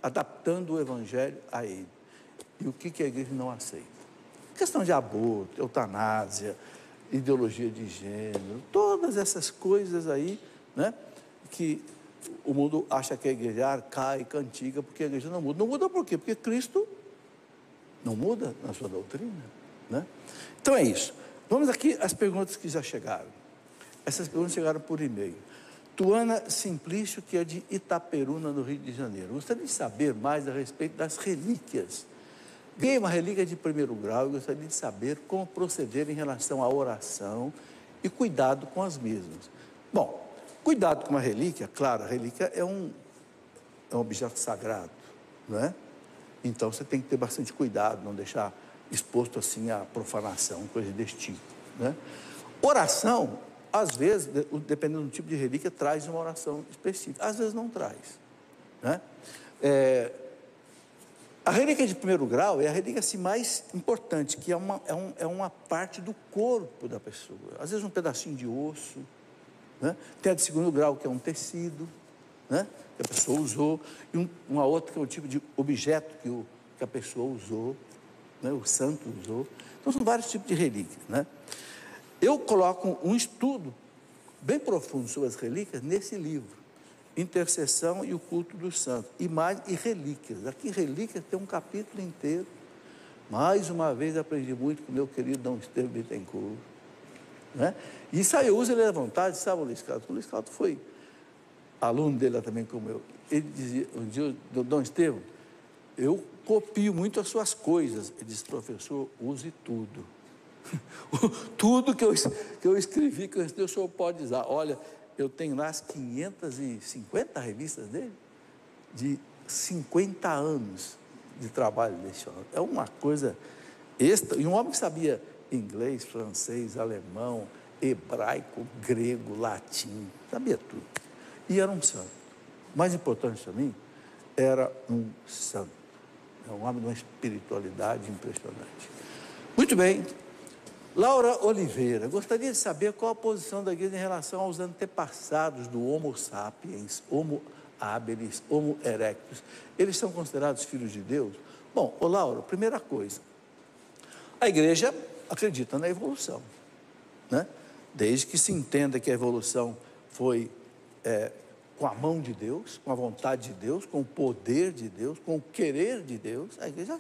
adaptando o evangelho a ele, e o que a igreja não aceita. Questão de aborto, eutanásia, ideologia de gênero, todas essas coisas aí, né, que o mundo acha que a igreja é arcaica, antiga, porque a igreja não muda. Não muda por quê? Porque Cristo não muda na sua doutrina, né? Então é isso. Vamos aqui às perguntas que já chegaram. Essas perguntas chegaram por e-mail. Tuana Simplício, que é de Itaperuna, no Rio de Janeiro. Gostaria de saber mais a respeito das relíquias. Ganhei uma relíquia de 1º grau e gostaria de saber como proceder em relação à oração e cuidado com as mesmas. Bom, cuidado com uma relíquia, claro, a relíquia é um objeto sagrado, não é? Então você tem que ter bastante cuidado, não deixar exposto assim à profanação, coisa desse tipo, né? Oração, às vezes, dependendo do tipo de relíquia, traz uma oração específica, às vezes não traz, né? A relíquia de 1º grau é a relíquia assim, mais importante, que é uma parte do corpo da pessoa, às vezes um pedacinho de osso, né? Tem a de 2º grau, que é um tecido, né, que a pessoa usou, e uma outra que é o tipo de objeto que a pessoa usou, né, o santo usou. Então, são vários tipos de relíquias, né? Eu coloco um estudo bem profundo sobre as relíquias nesse livro, Intercessão e o Culto dos Santos, Imagem e Relíquias. Aqui, relíquias tem um capítulo inteiro. Mais uma vez, aprendi muito com o meu querido Dom Estevam Bittencourt, né? E isso aí eu uso ele à vontade, sabe o Luiz Caldo? O Luiz Caldo foi aluno dele lá também como eu. Ele dizia, um dia, Dom Estevam, eu copio muito as suas coisas. Ele disse, professor, use tudo. Tudo que eu escrevi, que eu ensinei, o senhor pode usar. Olha, eu tenho lá as 550 revistas dele, de 50 anos de trabalho desse homem. É uma coisa extra. E um homem que sabia inglês, francês, alemão, hebraico, grego, latim, sabia tudo. E era um santo. Mais importante para mim, era um santo. É um homem de uma espiritualidade impressionante. Muito bem. Laura Oliveira, gostaria de saber qual a posição da igreja em relação aos antepassados do Homo sapiens, Homo habilis, Homo erectus. Eles são considerados filhos de Deus? Bom, Laura, primeira coisa, a igreja acredita na evolução, né? Desde que se entenda que a evolução foi com a mão de Deus, com a vontade de Deus, com o poder de Deus, com o querer de Deus. A igreja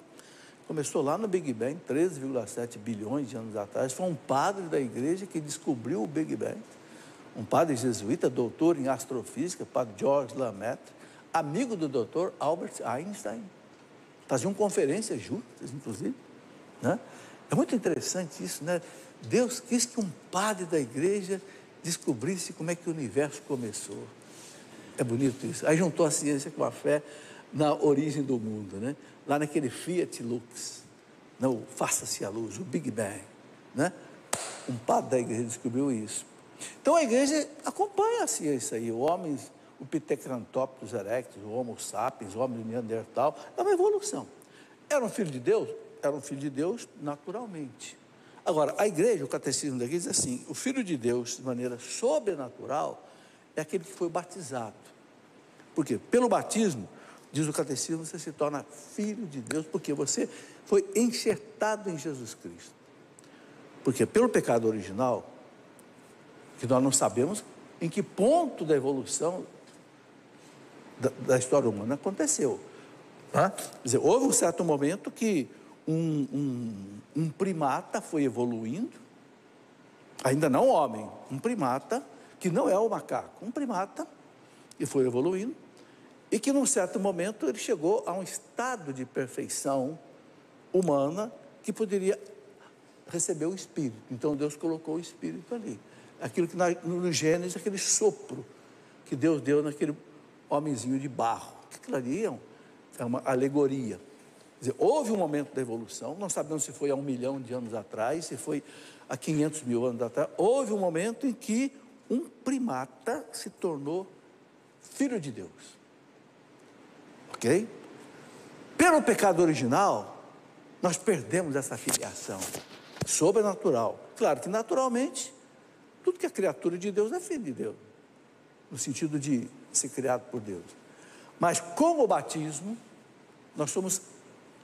começou lá no Big Bang, 13,7 bilhões de anos atrás. Foi um padre da igreja que descobriu o Big Bang, um padre jesuíta, doutor em astrofísica, padre George Lemaitre, amigo do doutor Albert Einstein. Faziam conferências juntas, inclusive, né? É muito interessante isso, né? Deus quis que um padre da igreja descobrisse como é que o universo começou. É bonito isso. Aí juntou a ciência com a fé na origem do mundo, né? Lá naquele Fiat Lux, não, faça-se a luz, o Big Bang, né? Um padre da igreja descobriu isso. Então a igreja acompanha a ciência aí, o homem, o Pithecanthropus erectus, o Homo sapiens, o homem do Neandertal, é uma evolução. Era um filho de Deus? Era um filho de Deus naturalmente. Agora, a igreja, o catecismo da igreja diz assim, o filho de Deus, de maneira sobrenatural, é aquele que foi batizado. Por quê? Pelo batismo, diz o catecismo, você se torna filho de Deus, porque você foi enxertado em Jesus Cristo. Porque pelo pecado original, que nós não sabemos em que ponto da evolução da história humana aconteceu. Tá? Quer dizer, houve um certo momento que um primata foi evoluindo, ainda não homem, um primata, que não é o macaco, um primata que foi evoluindo, E que num certo momento ele chegou a um estado de perfeição humana que poderia receber o Espírito. Então Deus colocou o Espírito ali. Aquilo que no Gênesis, aquele sopro que Deus deu naquele homenzinho de barro. Aquilo ali é uma alegoria. Quer dizer, houve um momento da evolução, não sabemos se foi há 1 milhão de anos atrás, se foi há 500 mil anos atrás. Houve um momento em que um primata se tornou filho de Deus. Ok? Pelo pecado original, nós perdemos essa filiação sobrenatural. Claro que naturalmente, tudo que é criatura de Deus é filho de Deus, no sentido de ser criado por Deus. Mas com o batismo, nós somos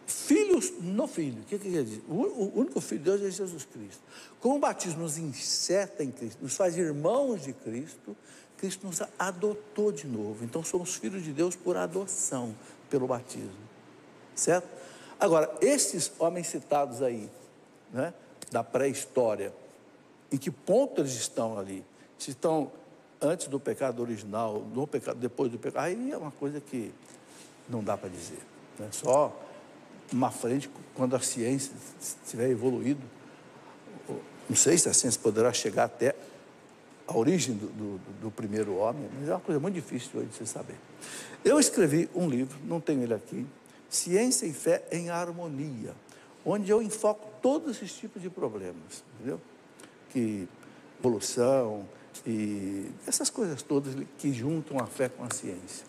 filhos no Filho. O que quer dizer? O único Filho de Deus é Jesus Cristo. Com o batismo nos inserta em Cristo, nos faz irmãos de Cristo, Cristo nos adotou de novo. Então somos filhos de Deus por adoção, pelo batismo. Certo? Agora, esses homens citados aí, né, da pré-história, em que ponto eles estão ali? Se estão antes do pecado original, no pecado, depois do pecado, aí é uma coisa que não dá para dizer. Né? Só uma frente, quando a ciência estiver evoluído, não sei se a ciência poderá chegar até a origem do primeiro homem, mas é uma coisa muito difícil hoje de se saber. Eu escrevi um livro, não tenho ele aqui, Ciência e Fé em Harmonia, onde eu enfoco todos esses tipos de problemas, entendeu? Que evolução e essas coisas todas que juntam a fé com a ciência.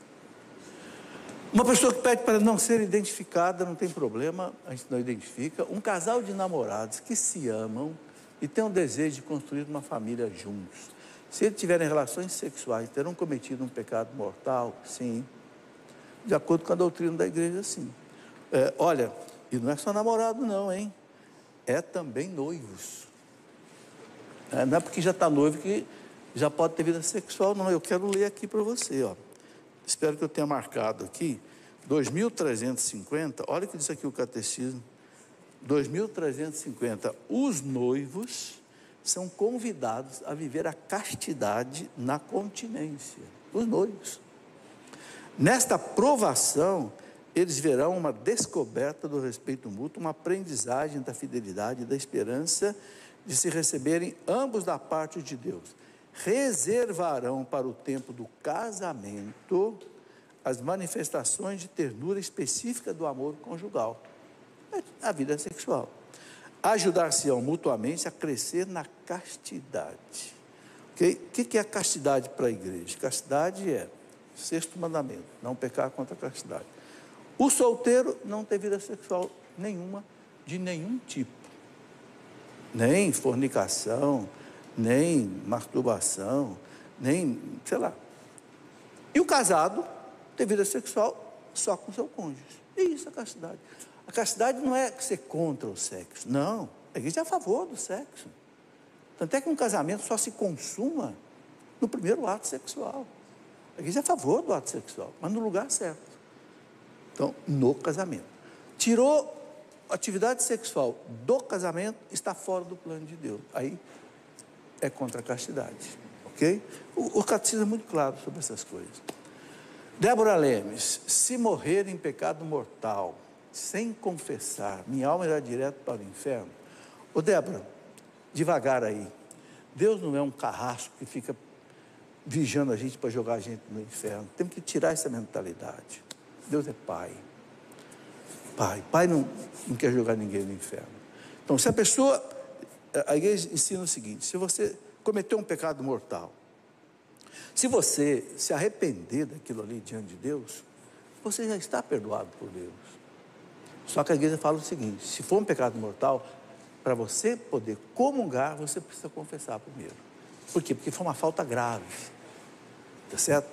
Uma pessoa que pede para não ser identificada, não tem problema, a gente não identifica. Um casal de namorados que se amam e têm o desejo de construir uma família juntos. Se eles tiverem relações sexuais, terão cometido um pecado mortal? Sim. De acordo com a doutrina da igreja, sim. Olha, e não é só namorado não, hein? É também noivos. Não é porque já está noivo que já pode ter vida sexual, não. Eu quero ler aqui para você, ó. Espero que eu tenha marcado aqui, 2350, olha o que diz aqui o catecismo, 2350, os noivos são convidados a viver a castidade na continência, os noivos. Nesta provação, eles verão uma descoberta do respeito mútuo, uma aprendizagem da fidelidade e da esperança de se receberem ambos da parte de Deus. Reservarão para o tempo do casamento as manifestações de ternura específica do amor conjugal, a vida sexual. Ajudar-se-ão mutuamente a crescer na castidade. Okay? O que é a castidade para a igreja? Castidade é o 6º mandamento, não pecar contra a castidade. O solteiro não tem vida sexual nenhuma, de nenhum tipo. Nem fornicação, nem masturbação, nem, sei lá. E o casado tem vida sexual só com seu cônjuge. É isso a castidade. A castidade não é ser contra o sexo, não. A igreja é a favor do sexo. Tanto é que um casamento só se consuma no primeiro ato sexual. A igreja é a favor do ato sexual, mas no lugar certo. Então, no casamento. Tirou a atividade sexual do casamento, está fora do plano de Deus. Aí é contra a castidade, ok? O catecismo é muito claro sobre essas coisas. Débora Lemes, se morrer em pecado mortal, sem confessar, minha alma irá direto para o inferno. Ô Débora, devagar aí. Deus não é um carrasco que fica vigiando a gente para jogar a gente no inferno. Temos que tirar essa mentalidade. Deus é Pai. Pai não quer jogar ninguém no inferno. Então, se a pessoa... A igreja ensina o seguinte, se você cometeu um pecado mortal, se você se arrepender daquilo ali diante de Deus, você já está perdoado por Deus. Só que a igreja fala o seguinte, se for um pecado mortal, para você poder comungar, você precisa confessar primeiro. Por quê? Porque foi uma falta grave. Tá certo?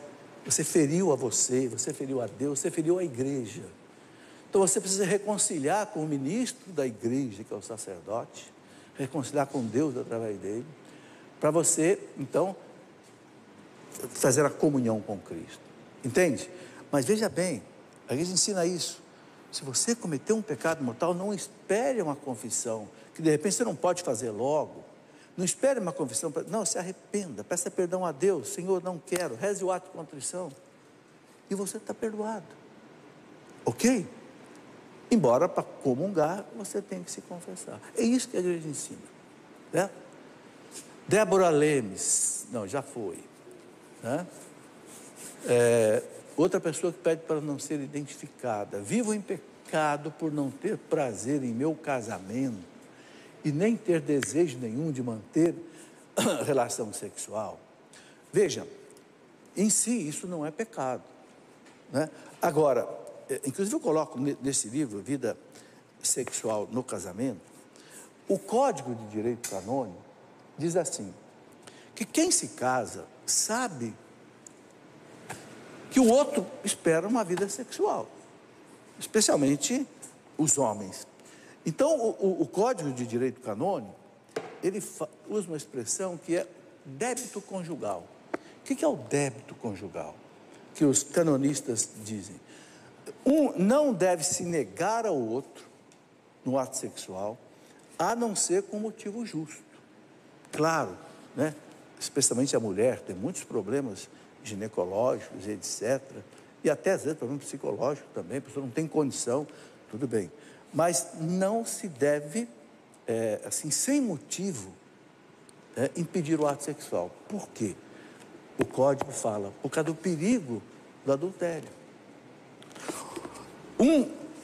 Você feriu a você feriu a Deus, você feriu a igreja. Então você precisa reconciliar com o ministro da igreja, que é o sacerdote, reconciliar com Deus através dele, para você, então, fazer a comunhão com Cristo. Entende? Mas veja bem, a igreja ensina isso. Se você cometeu um pecado mortal, não espere uma confissão, que de repente você não pode fazer logo. Não espere uma confissão, não, se arrependa, peça perdão a Deus. Senhor, não quero, reze o ato de contrição. e você está perdoado. Ok? Embora para comungar você tem que se confessar. É isso que a igreja ensina. Né? Débora Lemes, não, já foi. Né? Outra pessoa que pede para não ser identificada. Vivo em pecado por não ter prazer em meu casamento e nem ter desejo nenhum de manter relação sexual. Veja, em si isso não é pecado. Né? Agora, inclusive eu coloco nesse livro, Vida Sexual no Casamento, o Código de Direito Canônico diz assim, que quem se casa sabe que o outro espera uma vida sexual, especialmente os homens. Então, o Código de Direito Canônico, ele usa uma expressão que é débito conjugal. O que é o débito conjugal? Que os canonistas dizem. Um não deve se negar ao outro no ato sexual, a não ser com motivo justo. Claro, né? Especialmente a mulher tem muitos problemas ginecológicos, etc. E até às vezes problemas psicológicos também, a pessoa não tem condição, tudo bem. Mas não se deve, assim, sem motivo, impedir o ato sexual. Por quê? O Código fala, por causa do perigo do adultério.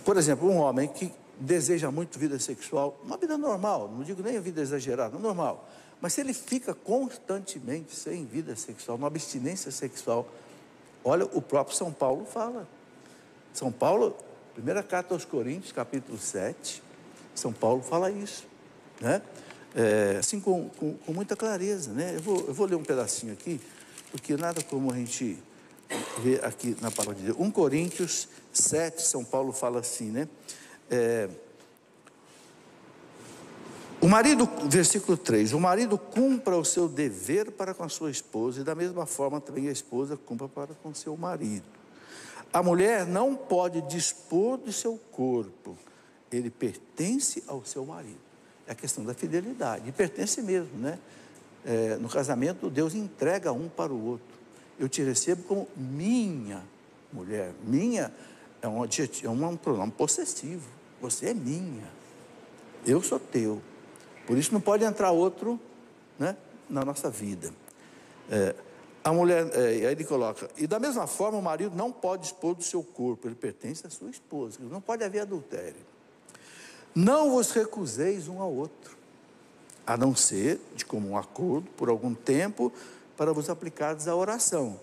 Por exemplo, um homem que deseja muito vida sexual, uma vida normal, não digo nem a vida exagerada, normal, mas se ele fica constantemente sem vida sexual, uma abstinência sexual, olha, o próprio São Paulo fala. São Paulo, primeira carta aos Coríntios, capítulo 7, São Paulo fala isso, né? Assim, com muita clareza, né? Eu vou ler um pedacinho aqui, porque nada como a gente ver aqui na palavra de Deus. 1 Coríntios 7, São Paulo fala assim, né? O marido, versículo 3, o marido cumpra o seu dever para com a sua esposa e da mesma forma também a esposa cumpra para com seu marido. A mulher não pode dispor do seu corpo, ele pertence ao seu marido. É a questão da fidelidade, e pertence mesmo, né? No casamento, Deus entrega um para o outro. Eu te recebo como minha mulher. Minha é um adjetivo, é um pronome possessivo. Você é minha. Eu sou teu. Por isso não pode entrar outro, né, na nossa vida. A mulher, aí ele coloca, e da mesma forma o marido não pode dispor do seu corpo, ele pertence à sua esposa. Não pode haver adultério. Não vos recuseis um ao outro, a não ser de comum acordo, por algum tempo, para vos aplicardes à oração.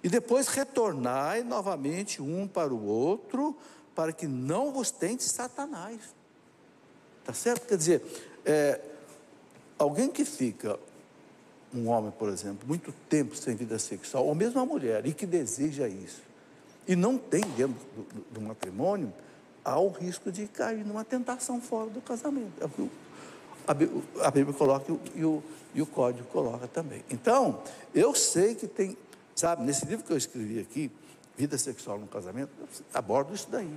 E depois retornai novamente um para o outro, para que não vos tente Satanás. Tá certo? Quer dizer, alguém que fica, um homem, por exemplo, muito tempo sem vida sexual, ou mesmo a mulher, e que deseja isso, e não tem dentro do matrimônio, há o risco de cair numa tentação fora do casamento. É o que a Bíblia coloca e o Código coloca também. Então, eu sei que tem, sabe, nesse livro que eu escrevi aqui, Vida Sexual no Casamento, eu abordo isso daí.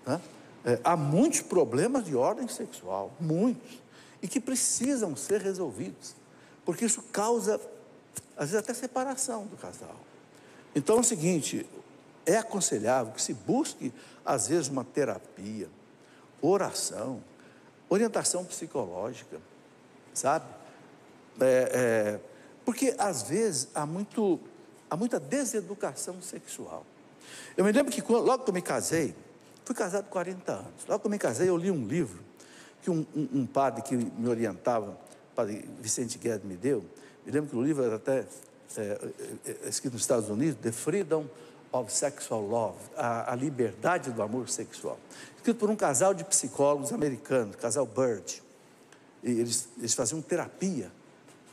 Né? Há muitos problemas de ordem sexual, muitos, e que precisam ser resolvidos, porque isso causa, às vezes, até separação do casal. Então, é o seguinte, é aconselhável que se busque, às vezes, uma terapia, oração, orientação psicológica, sabe? Porque, às vezes, há muita deseducação sexual. Eu me lembro que, logo que eu me casei, fui casado 40 anos. Logo que eu me casei, eu li um livro que um padre que me orientava, o padre Vicente Guedes me deu. Me lembro que o livro era até escrito nos Estados Unidos, The Freedom of Sexual Love, a liberdade do amor sexual. Escrito por um casal de psicólogos americanos, casal Bird. E eles faziam terapia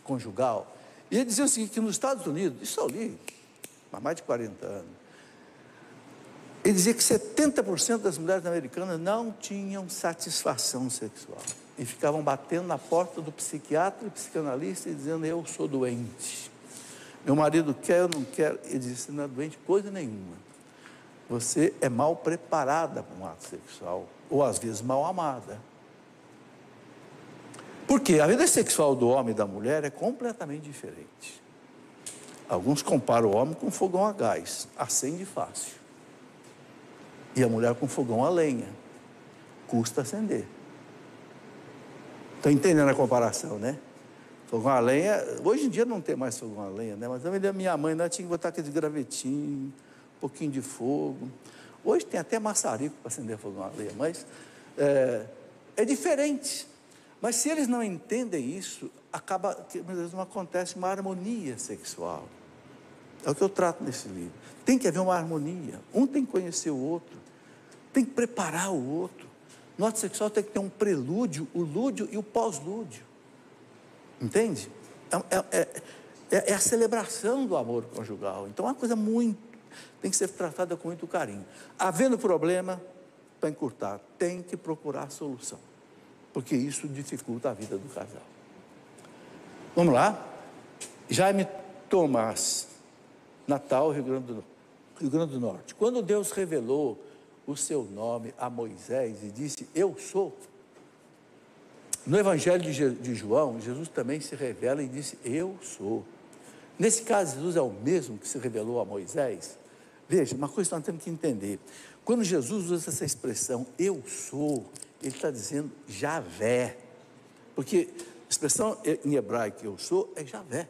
conjugal. E eles diziam assim, que nos Estados Unidos, isso eu li há mais de 40 anos, ele dizia que 70% das mulheres americanas não tinham satisfação sexual. E ficavam batendo na porta do psiquiatra e psicanalista e dizendo, eu sou doente. Meu marido quer, eu não quero. Ele disse, você não é doente coisa nenhuma. Você é mal preparada para um ato sexual. Ou às vezes mal amada. Por quê? A vida sexual do homem e da mulher é completamente diferente. Alguns comparam o homem com fogão a gás, acende fácil. E a mulher com fogão a lenha, custa acender. Está entendendo a comparação, né? Fogão a lenha, hoje em dia não tem mais fogão a lenha, né? Mas também a minha mãe ainda tinha que botar aquele gravetinho, um pouquinho de fogo. Hoje tem até maçarico para acender fogão a lenha, mas é diferente. Mas se eles não entendem isso, acaba que às vezes não acontece uma harmonia sexual. É o que eu trato nesse livro. Tem que haver uma harmonia. Um tem que conhecer o outro, tem que preparar o outro. No ato sexual tem que ter um prelúdio, o lúdio e o pós-lúdio. Entende? É a celebração do amor conjugal. Então é uma coisa tem que ser tratada com muito carinho. Havendo problema, para encurtar, tem que procurar solução, porque isso dificulta a vida do casal. Vamos lá? Jaime Tomás, Natal, Rio Grande do Norte. Quando Deus revelou o seu nome a Moisés e disse, eu sou, no Evangelho de João, Jesus também se revela e disse, eu sou. Nesse caso, Jesus é o mesmo que se revelou a Moisés. Veja, uma coisa que nós temos que entender. Quando Jesus usa essa expressão, eu sou, ele está dizendo Javé. Porque a expressão em hebraico, eu sou, é Javé.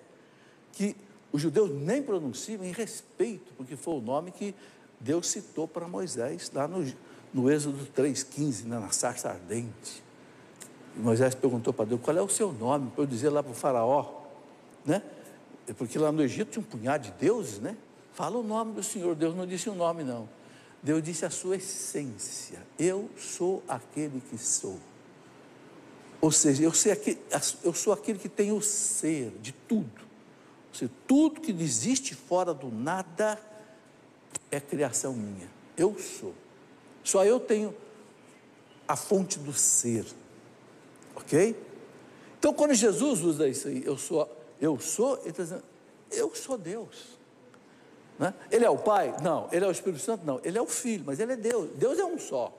Que os judeus nem pronunciam em respeito, porque foi o nome que Deus citou para Moisés, lá no Êxodo 3,15, na sarça ardente. E Moisés perguntou para Deus, qual é o seu nome? Para eu dizer lá para o faraó, né? Porque lá no Egito tinha um punhado de deuses, né? Fala o nome do Senhor. Deus não disse o nome, não. Deus disse a sua essência. Eu sou aquele que sou. Ou seja, eu sou aquele que tem o ser de tudo. Ou seja, tudo que existe fora do nada é criação minha. Eu sou. Só eu tenho a fonte do ser. Ok? Então, quando Jesus usa isso aí, eu sou, ele está dizendo, eu sou Deus. Né? Ele é o Pai? Não. Ele é o Espírito Santo? Não. Ele é o Filho, mas ele é Deus. Deus é um só.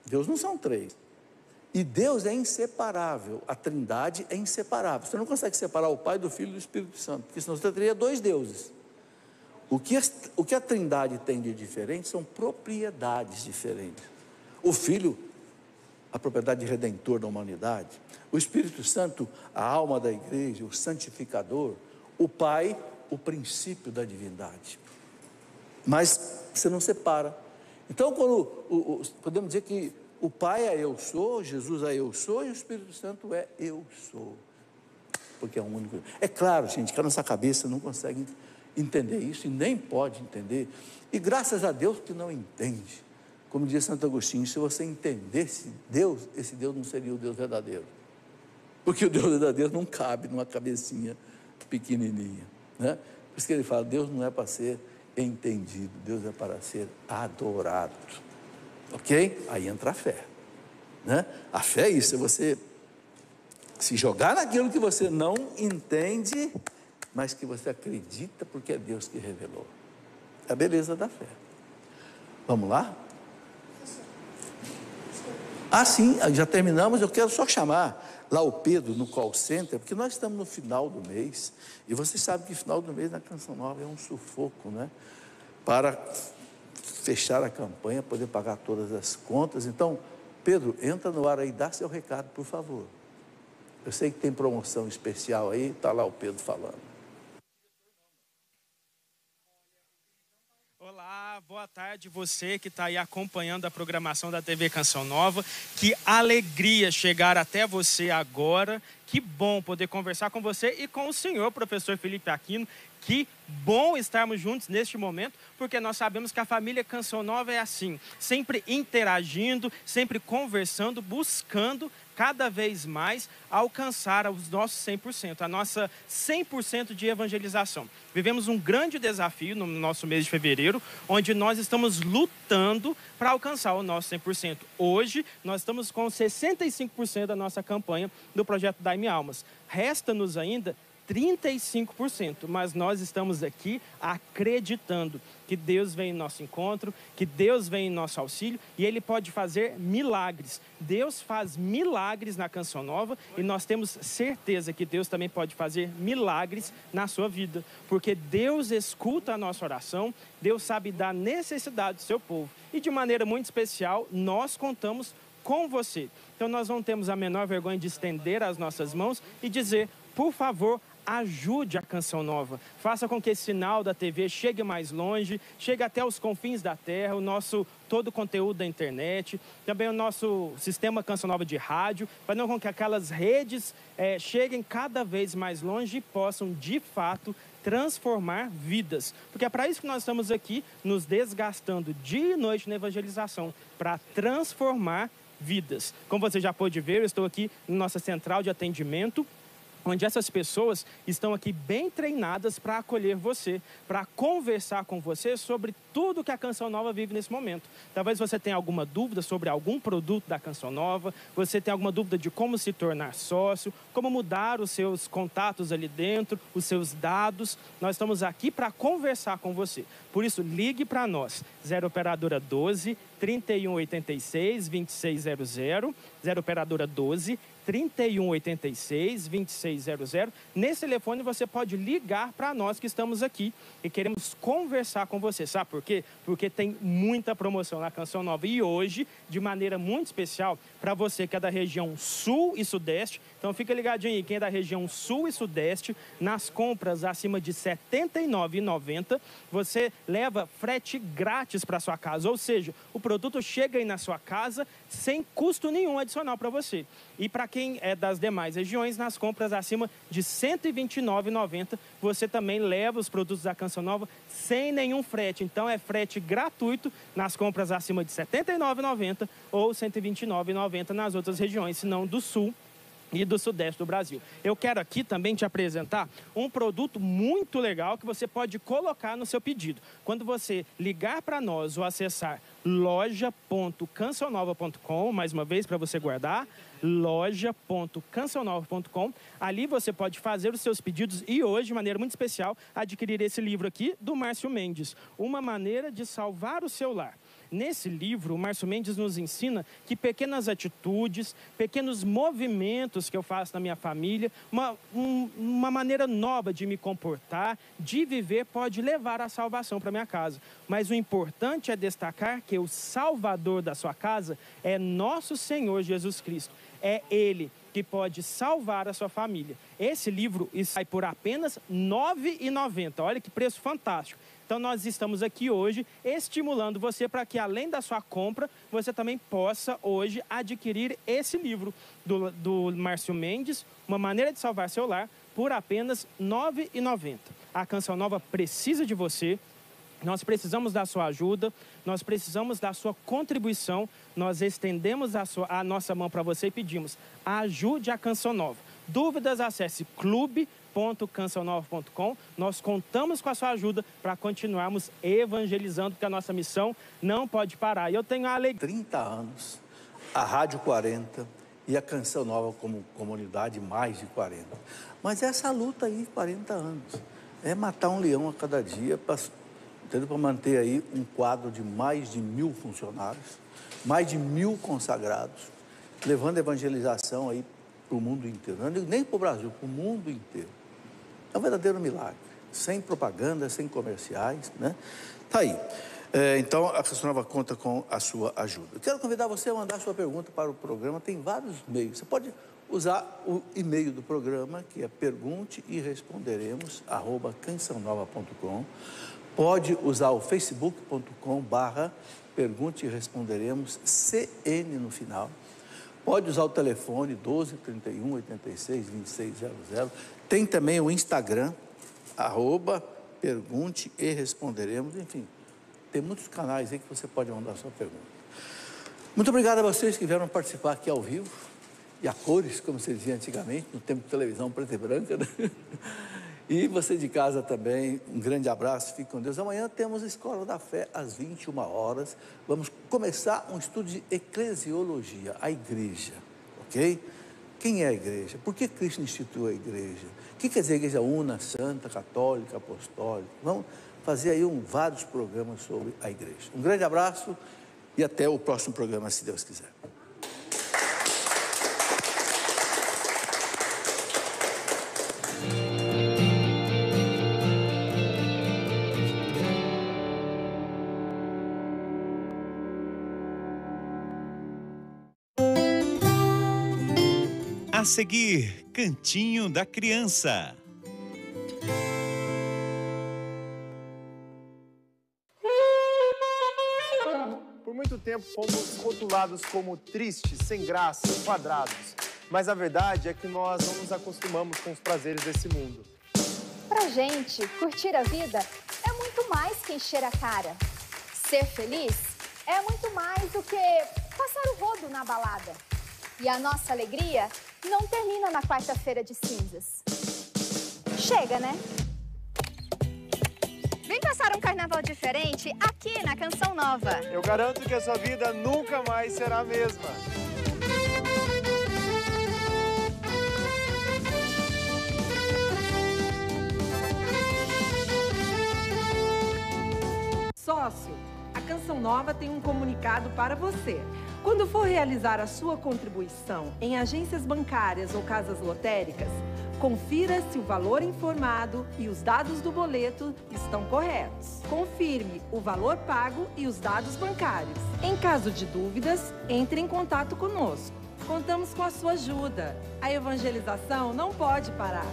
Deus não são três. E Deus é inseparável. A Trindade é inseparável. Você não consegue separar o Pai do Filho e do Espírito Santo, porque senão você teria dois deuses. O que a Trindade tem de diferente são propriedades diferentes. O Filho, a propriedade de redentor da humanidade. O Espírito Santo, a alma da igreja, o santificador. O Pai, o princípio da divindade. Mas você não separa. Então, podemos dizer que o Pai é eu sou, Jesus é eu sou e o Espírito Santo é eu sou. Porque é um único. É claro, gente, que a nossa cabeça não consegue entender isso e nem pode entender. E graças a Deus que não entende. Como diz Santo Agostinho, se você entendesse Deus, esse Deus não seria o Deus verdadeiro. Porque o Deus verdadeiro não cabe numa cabecinha pequenininha. Né? Por isso que ele fala, Deus não é para ser entendido, Deus é para ser adorado. Ok? Aí entra a fé. Né? A fé é isso, é você se jogar naquilo que você não entende, mas que você acredita porque é Deus que revelou. É a beleza da fé. Vamos lá? Ah, sim, já terminamos. Eu quero só chamar lá o Pedro no call center, porque nós estamos no final do mês, e vocês sabem que final do mês na Canção Nova é um sufoco, né? Para fechar a campanha, poder pagar todas as contas. Então, Pedro, entra no ar aí, dá seu recado, por favor. Eu sei que tem promoção especial aí, está lá o Pedro falando. Olá, boa tarde você que está aí acompanhando a programação da TV Canção Nova. Que alegria chegar até você agora. Que bom poder conversar com você e com o senhor, professor Felipe Aquino. Que bom estarmos juntos neste momento, porque nós sabemos que a família Canção Nova é assim, sempre interagindo, sempre conversando, buscando cada vez mais alcançar os nossos 100%, a nossa 100% de evangelização. Vivemos um grande desafio no nosso mês de fevereiro, onde nós estamos lutando para alcançar o nosso 100%. Hoje, nós estamos com 65% da nossa campanha do projeto Dai-me Almas. Resta-nos ainda 35%, mas nós estamos aqui acreditando que Deus vem em nosso encontro, que Deus vem em nosso auxílio e Ele pode fazer milagres. Deus faz milagres na Canção Nova e nós temos certeza que Deus também pode fazer milagres na sua vida, porque Deus escuta a nossa oração, Deus sabe da necessidade do seu povo e de maneira muito especial nós contamos com você. Então nós não temos a menor vergonha de estender as nossas mãos e dizer, por favor, ajude a Canção Nova. Faça com que esse sinal da TV chegue mais longe, chegue até os confins da terra, todo o conteúdo da internet, também o nosso sistema Canção Nova de rádio, fazendo com que aquelas redes cheguem cada vez mais longe e possam, de fato, transformar vidas. Porque é para isso que nós estamos aqui, nos desgastando dia e noite na evangelização, para transformar vidas. Como você já pôde ver, eu estou aqui na nossa central de atendimento, onde essas pessoas estão aqui bem treinadas para acolher você, para conversar com você sobre tudo que a Canção Nova vive nesse momento. Talvez você tenha alguma dúvida sobre algum produto da Canção Nova, você tenha alguma dúvida de como se tornar sócio, como mudar os seus contatos ali dentro, os seus dados. Nós estamos aqui para conversar com você. Por isso, ligue para nós, 0 operadora 12 3186 2600, 0 operadora 12 3186 2600. Nesse telefone você pode ligar para nós que estamos aqui e queremos conversar com você. Sabe por quê? Porque tem muita promoção na Canção Nova e hoje, de maneira muito especial, para você que é da região sul e sudeste. Então fica ligadinho aí, quem é da região sul e sudeste, nas compras acima de R$ 79,90, você leva frete grátis para sua casa, ou seja, o produto chega aí na sua casa sem custo nenhum adicional para você. E para quem é das demais regiões, nas compras acima de R$ 129,90, você também leva os produtos da Canção Nova sem nenhum frete. Então é frete gratuito nas compras acima de R$ 79,90 ou R$ 129,90 nas outras regiões, se não do sul e do sudeste do Brasil. Eu quero aqui também te apresentar um produto muito legal que você pode colocar no seu pedido. Quando você ligar para nós ou acessar loja.cancionnova.com, mais uma vez para você guardar, loja.cancionnova.com, ali você pode fazer os seus pedidos e hoje, de maneira muito especial, adquirir esse livro aqui do Márcio Mendes, Uma Maneira de Salvar o Seu Lar. Nesse livro, o Márcio Mendes nos ensina que pequenas atitudes, pequenos movimentos que eu faço na minha família, uma maneira nova de me comportar, de viver, pode levar à salvação para minha casa. Mas o importante é destacar que o Salvador da sua casa é nosso Senhor Jesus Cristo. É Ele que pode salvar a sua família. Esse livro sai por apenas R$ 9,90. Olha que preço fantástico. Então nós estamos aqui hoje estimulando você para que além da sua compra, você também possa hoje adquirir esse livro do Márcio Mendes, Uma Maneira de Salvar Seu Lar, por apenas R$ 9,90. A Canção Nova precisa de você, nós precisamos da sua ajuda, nós precisamos da sua contribuição, nós estendemos a nossa mão para você e pedimos, ajude a Canção Nova. Dúvidas, acesse clube.cancionova.com. Nós contamos com a sua ajuda para continuarmos evangelizando, porque a nossa missão não pode parar. E eu tenho a alegria. 30 anos, a Rádio 40 e a Canção Nova como comunidade mais de 40. Mas essa luta aí, 40 anos, é matar um leão a cada dia para manter aí um quadro de mais de 1.000 funcionários, mais de 1.000 consagrados, levando a evangelização aí para o mundo inteiro, não nem para o Brasil, para o mundo inteiro. É um verdadeiro milagre, sem propaganda, sem comerciais, né? Tá aí. Então, a Canção Nova conta com a sua ajuda. Eu quero convidar você a mandar sua pergunta para o programa, tem vários meios. Você pode usar o e-mail do programa, que é pergunteeresponderemos@cancionnova.com. Pode usar o facebook.com/pergunte e responderemos, CN no final. Pode usar o telefone 12 31 86 2600. Tem também o Instagram, @pergunte e responderemos. Enfim, tem muitos canais aí que você pode mandar a sua pergunta. Muito obrigado a vocês que vieram participar aqui ao vivo e a cores, como se dizia antigamente, no tempo de televisão preta e branca, né? E você de casa também, um grande abraço, fique com Deus. Amanhã temos a Escola da Fé às 21 horas. Vamos começar um estudo de eclesiologia, a igreja, ok? Quem é a igreja? Por que Cristo instituiu a igreja? O que quer dizer igreja una, santa, católica, apostólica? Vamos fazer aí vários programas sobre a igreja. Um grande abraço e até o próximo programa, se Deus quiser. A seguir, Cantinho da Criança. Por muito tempo fomos rotulados como tristes, sem graça, quadrados. Mas a verdade é que nós não nos acostumamos com os prazeres desse mundo. Pra gente, curtir a vida é muito mais que encher a cara. Ser feliz é muito mais do que passar o rodo na balada. E a nossa alegria não termina na quarta-feira de cinzas. Chega, né? Vem passar um carnaval diferente aqui na Canção Nova. Eu garanto que a sua vida nunca mais será a mesma. Sócio, a Canção Nova tem um comunicado para você. Quando for realizar a sua contribuição em agências bancárias ou casas lotéricas, confira se o valor informado e os dados do boleto estão corretos. Confirme o valor pago e os dados bancários. Em caso de dúvidas, entre em contato conosco. Contamos com a sua ajuda. A evangelização não pode parar.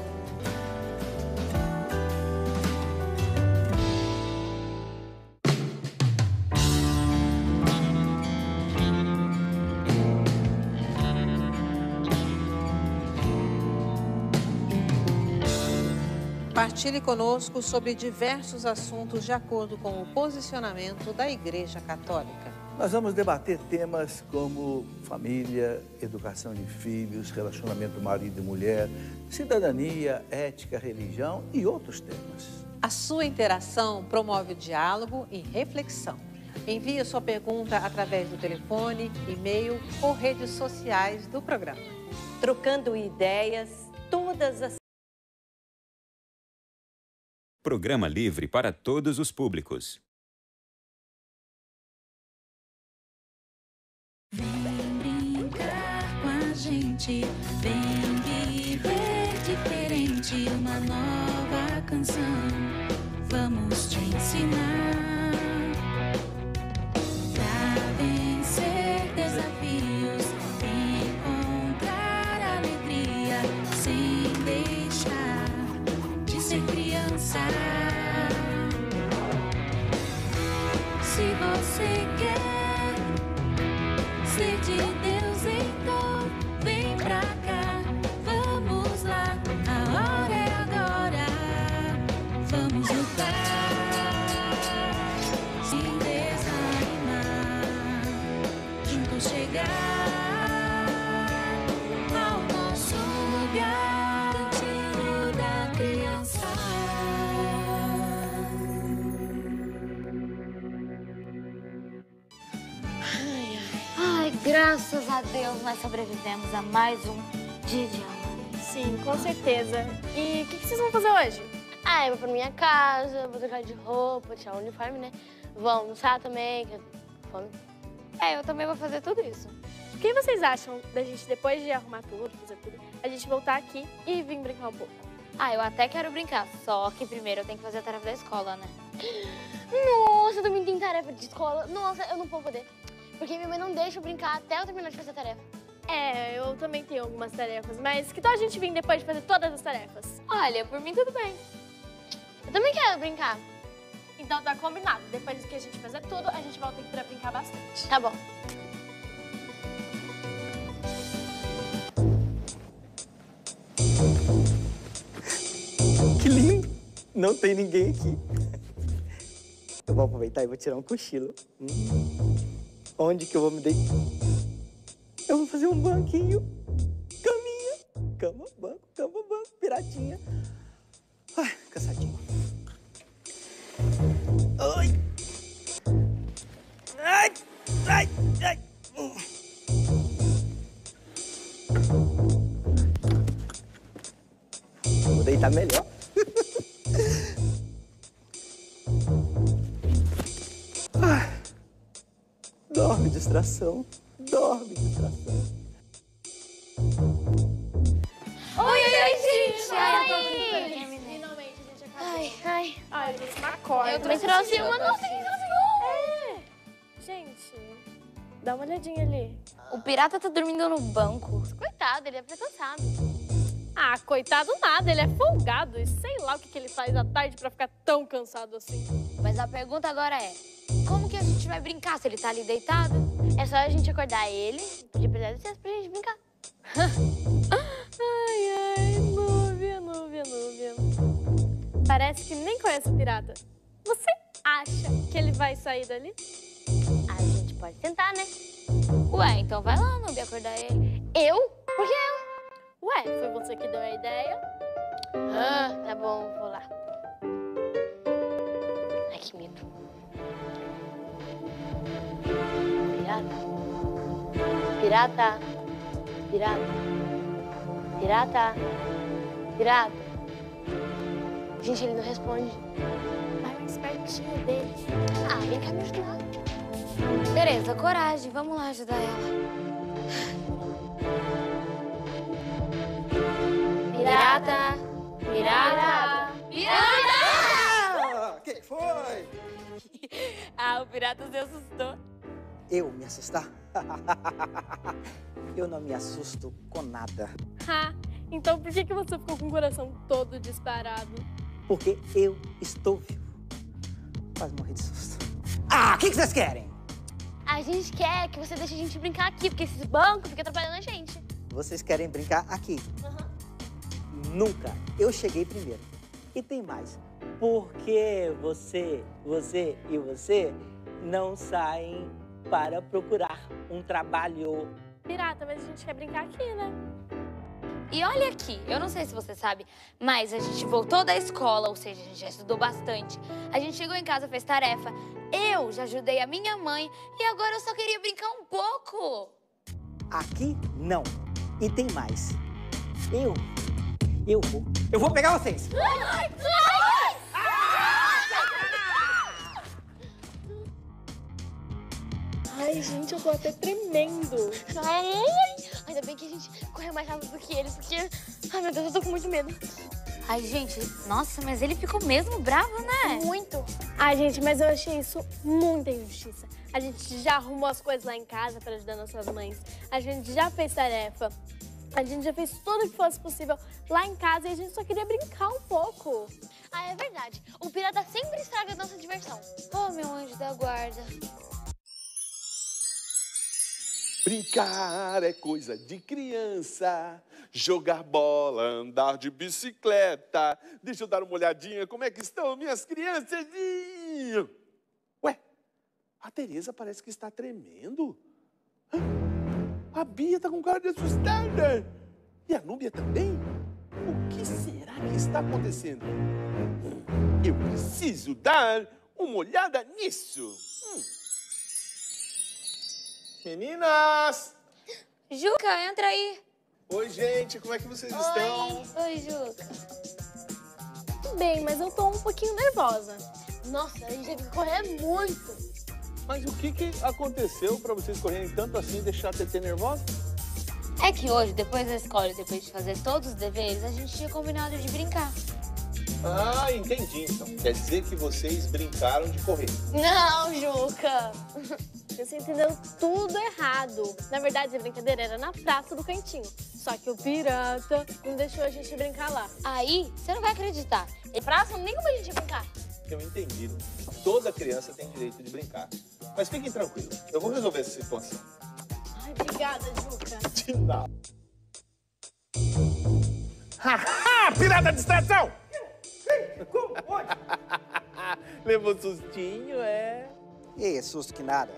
Partilhe conosco sobre diversos assuntos de acordo com o posicionamento da Igreja Católica. Nós vamos debater temas como família, educação de filhos, relacionamento marido e mulher, cidadania, ética, religião e outros temas. A sua interação promove diálogo e reflexão. Envie a sua pergunta através do telefone, e-mail ou redes sociais do programa. Trocando ideias, todas as... Programa livre para todos os públicos. Vem brincar com a gente, vem viver diferente, uma nova canção. Vamos te ensinar pra vencer desafios, encontrar alegria, sem deixar de ser criança. Se você quer ser de Deus, então vem pra cá. Vamos lá, a hora é agora. Vamos lutar, sem desanimar, juntos chegar ao nosso lugar. Cantinho da Criança. Ai, graças a Deus nós sobrevivemos a mais um dia de aula. Sim, com certeza. E o que vocês vão fazer hoje? Ah, eu vou pra minha casa, vou trocar de roupa, tirar o uniforme, né? Vou almoçar também, que eu tô com fome. É, eu também vou fazer tudo isso. O que vocês acham da gente, depois de arrumar tudo, fazer tudo, a gente voltar aqui e vir brincar um pouco? Ah, eu até quero brincar, só que primeiro eu tenho que fazer a tarefa da escola, né? Nossa, eu também tenho tarefa de escola. Nossa, eu não vou poder. Porque minha mãe não deixa eu brincar até eu terminar de fazer a tarefa. É, eu também tenho algumas tarefas, mas que tal a gente vir depois de fazer todas as tarefas? Olha, por mim tudo bem. Eu também quero brincar. Então tá combinado. Depois que a gente fazer tudo, a gente volta aqui pra brincar bastante. Tá bom. Que lindo! Não tem ninguém aqui. Eu vou aproveitar e vou tirar um cochilo. Onde que eu vou me deitar? Eu vou fazer um banquinho. Caminha. Cama, banco, piratinha. Ai, cansadinho. Ai. Ai, ai, ai. Vou deitar. tá melhor. Ai. Dorme, distração. Dorme, distração. Oi, gente! Finalmente, a gente acabou. Ai. Ai, eu trouxe uma corda. Eu também trouxe uma. Nossa, Gente, dá uma olhadinha ali. O pirata tá dormindo no banco. Coitado, ele deve estar cansado. Ah, coitado nada, ele é folgado e sei lá o que ele faz à tarde pra ficar tão cansado assim. Mas a pergunta agora é, como que a gente vai brincar se ele tá ali deitado? É só a gente acordar ele, pedir pra ele licença pra gente brincar. Ai, Núbia. Parece que nem conhece o pirata. Você acha que ele vai sair dali? A gente pode tentar, né? Ué, então vai lá, Núbia, acordar ele. Eu? Por que eu? Ué, foi você que deu a ideia? Ah, tá bom, vou lá. Ai, que medo. Pirata. Gente, ele não responde. Vai mais pertinho dele. Ah, vem cá me ajudar. Beleza, coragem. Vamos lá ajudar ela. Pirata! Que foi? Ah, o pirata se assustou. Eu me assustar? Eu não me assusto com nada. Ha, então por que você ficou com o coração todo disparado? Porque eu estou vivo. Quase morri de susto. Ah, o que vocês querem? A gente quer que você deixe a gente brincar aqui, porque esse banco fica atrapalhando a gente. Vocês querem brincar aqui? Nunca. Eu cheguei primeiro. E tem mais. Porque você e você não saem para procurar um trabalho. Pirata, mas a gente quer brincar aqui, né? E olha aqui, eu não sei se você sabe, mas a gente voltou da escola, ou seja, a gente já estudou bastante. A gente chegou em casa, fez tarefa. Eu já ajudei a minha mãe e agora eu só queria brincar um pouco. Aqui, não. E tem mais. Eu vou pegar vocês. Ai, gente, eu tô até tremendo. Ainda bem que a gente correu mais rápido do que ele, porque... Ai, meu Deus, eu tô com muito medo. Ai, gente, nossa, mas ele ficou mesmo bravo, né? Muito. Ai, gente, mas eu achei isso muita injustiça. A gente já arrumou as coisas lá em casa pra ajudar nossas mães. A gente já fez tarefa. A gente já fez tudo o que fosse possível lá em casa e a gente só queria brincar um pouco. Ah, é verdade. O pirata sempre estraga a nossa diversão. Oh, meu anjo da guarda. Brincar é coisa de criança, jogar bola, andar de bicicleta. Deixa eu dar uma olhadinha como é que estão minhas crianças. Ué, a Tereza parece que está tremendo. A Bia está com cara de assustada. E a Núbia também? O que será que está acontecendo? Eu preciso dar uma olhada nisso. Meninas! Juca, entra aí. Oi, gente, como é que vocês estão? Oi, Juca. Tudo bem, mas eu tô um pouquinho nervosa. Nossa, a gente teve que correr muito. Mas o que aconteceu para vocês correrem tanto assim e deixar a TT nervosa? É que hoje, depois da escola e depois de fazer todos os deveres, a gente tinha combinado de brincar. Ah, entendi então. Quer dizer que vocês brincaram de correr. Não, Juca. Você entendeu tudo errado. Na verdade, a brincadeira era na praça do cantinho. Só que o pirata não deixou a gente brincar lá. Aí, você não vai acreditar. Em praça, nem como a gente ia brincar. Eu entendi. Toda criança tem direito de brincar. Mas fiquem tranquilos, eu vou resolver essa situação. Ai, obrigada, Juca. De nada. Haha, pirata de distração! Como pode? Levou sustinho, é? E susto que nada.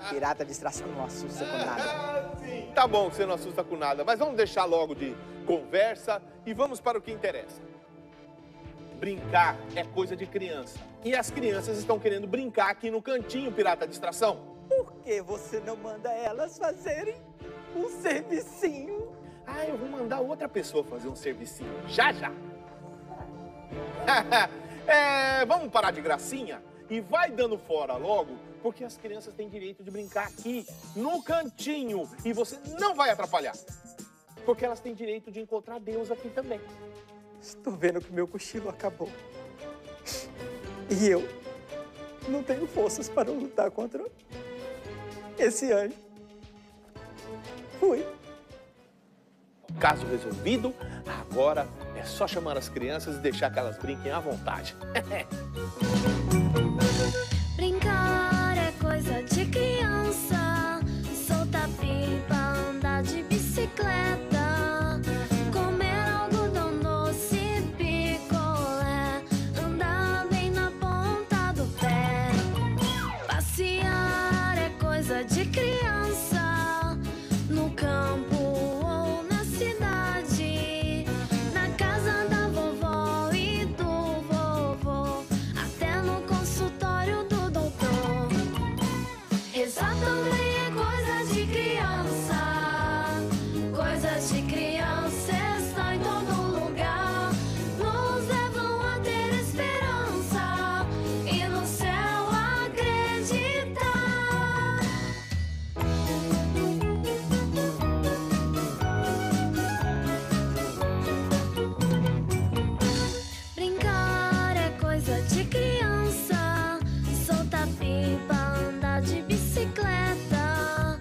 Pirata de distração não assusta com nada. Sim. Tá bom, você não assusta com nada, mas vamos deixar logo de conversa e vamos para o que interessa. Brincar é coisa de criança. E as crianças estão querendo brincar aqui no cantinho, pirata de distração. Por que você não manda elas fazerem um servicinho? Ah, eu vou mandar outra pessoa fazer um servicinho. Já, já. Vamos parar de gracinha? E vai dando fora logo, porque as crianças têm direito de brincar aqui, no cantinho. E você não vai atrapalhar. Porque elas têm direito de encontrar Deus aqui também. Estou vendo que meu cochilo acabou. E eu não tenho forças para lutar contra esse anjo. Fui. Caso resolvido, agora é só chamar as crianças e deixar que elas brinquem à vontade. Brincar é coisa de criança, soltar pipa, andar de bicicleta, comer algodão doce, picolé, andar bem na ponta do pé. Passear é coisa de criança, no campo ou na cidade, na casa da vovó e do vovô, até no consultório do doutor. Rezar também é coisa de criança, coisas de criança estão em todo lugar, nos levam a ter esperança e no céu acreditar. Brincar é coisa de criança, soltar pipa, andar de bicicleta,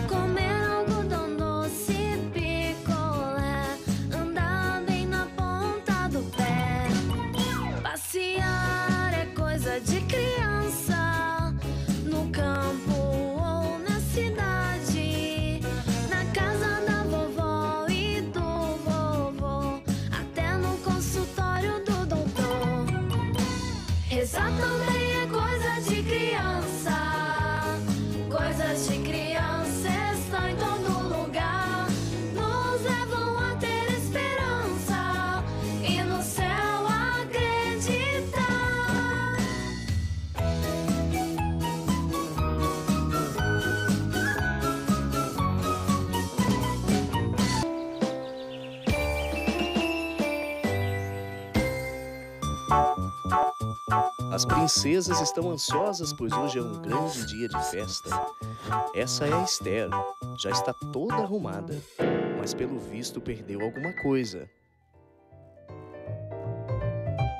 comer algodão doce, picolé, andar bem na ponta do pé. Passear é coisa de criança, no campo ou na cidade, na casa da vovó e do vovô, até no consultório do doutor. Rezar também é coisa de criança, coisas de criança estão em todo lugar, nos levam a ter esperança e no céu acreditar. As princesas estão ansiosas, pois hoje é um grande dia de festa. Essa é a Esther, já está toda arrumada, mas pelo visto perdeu alguma coisa.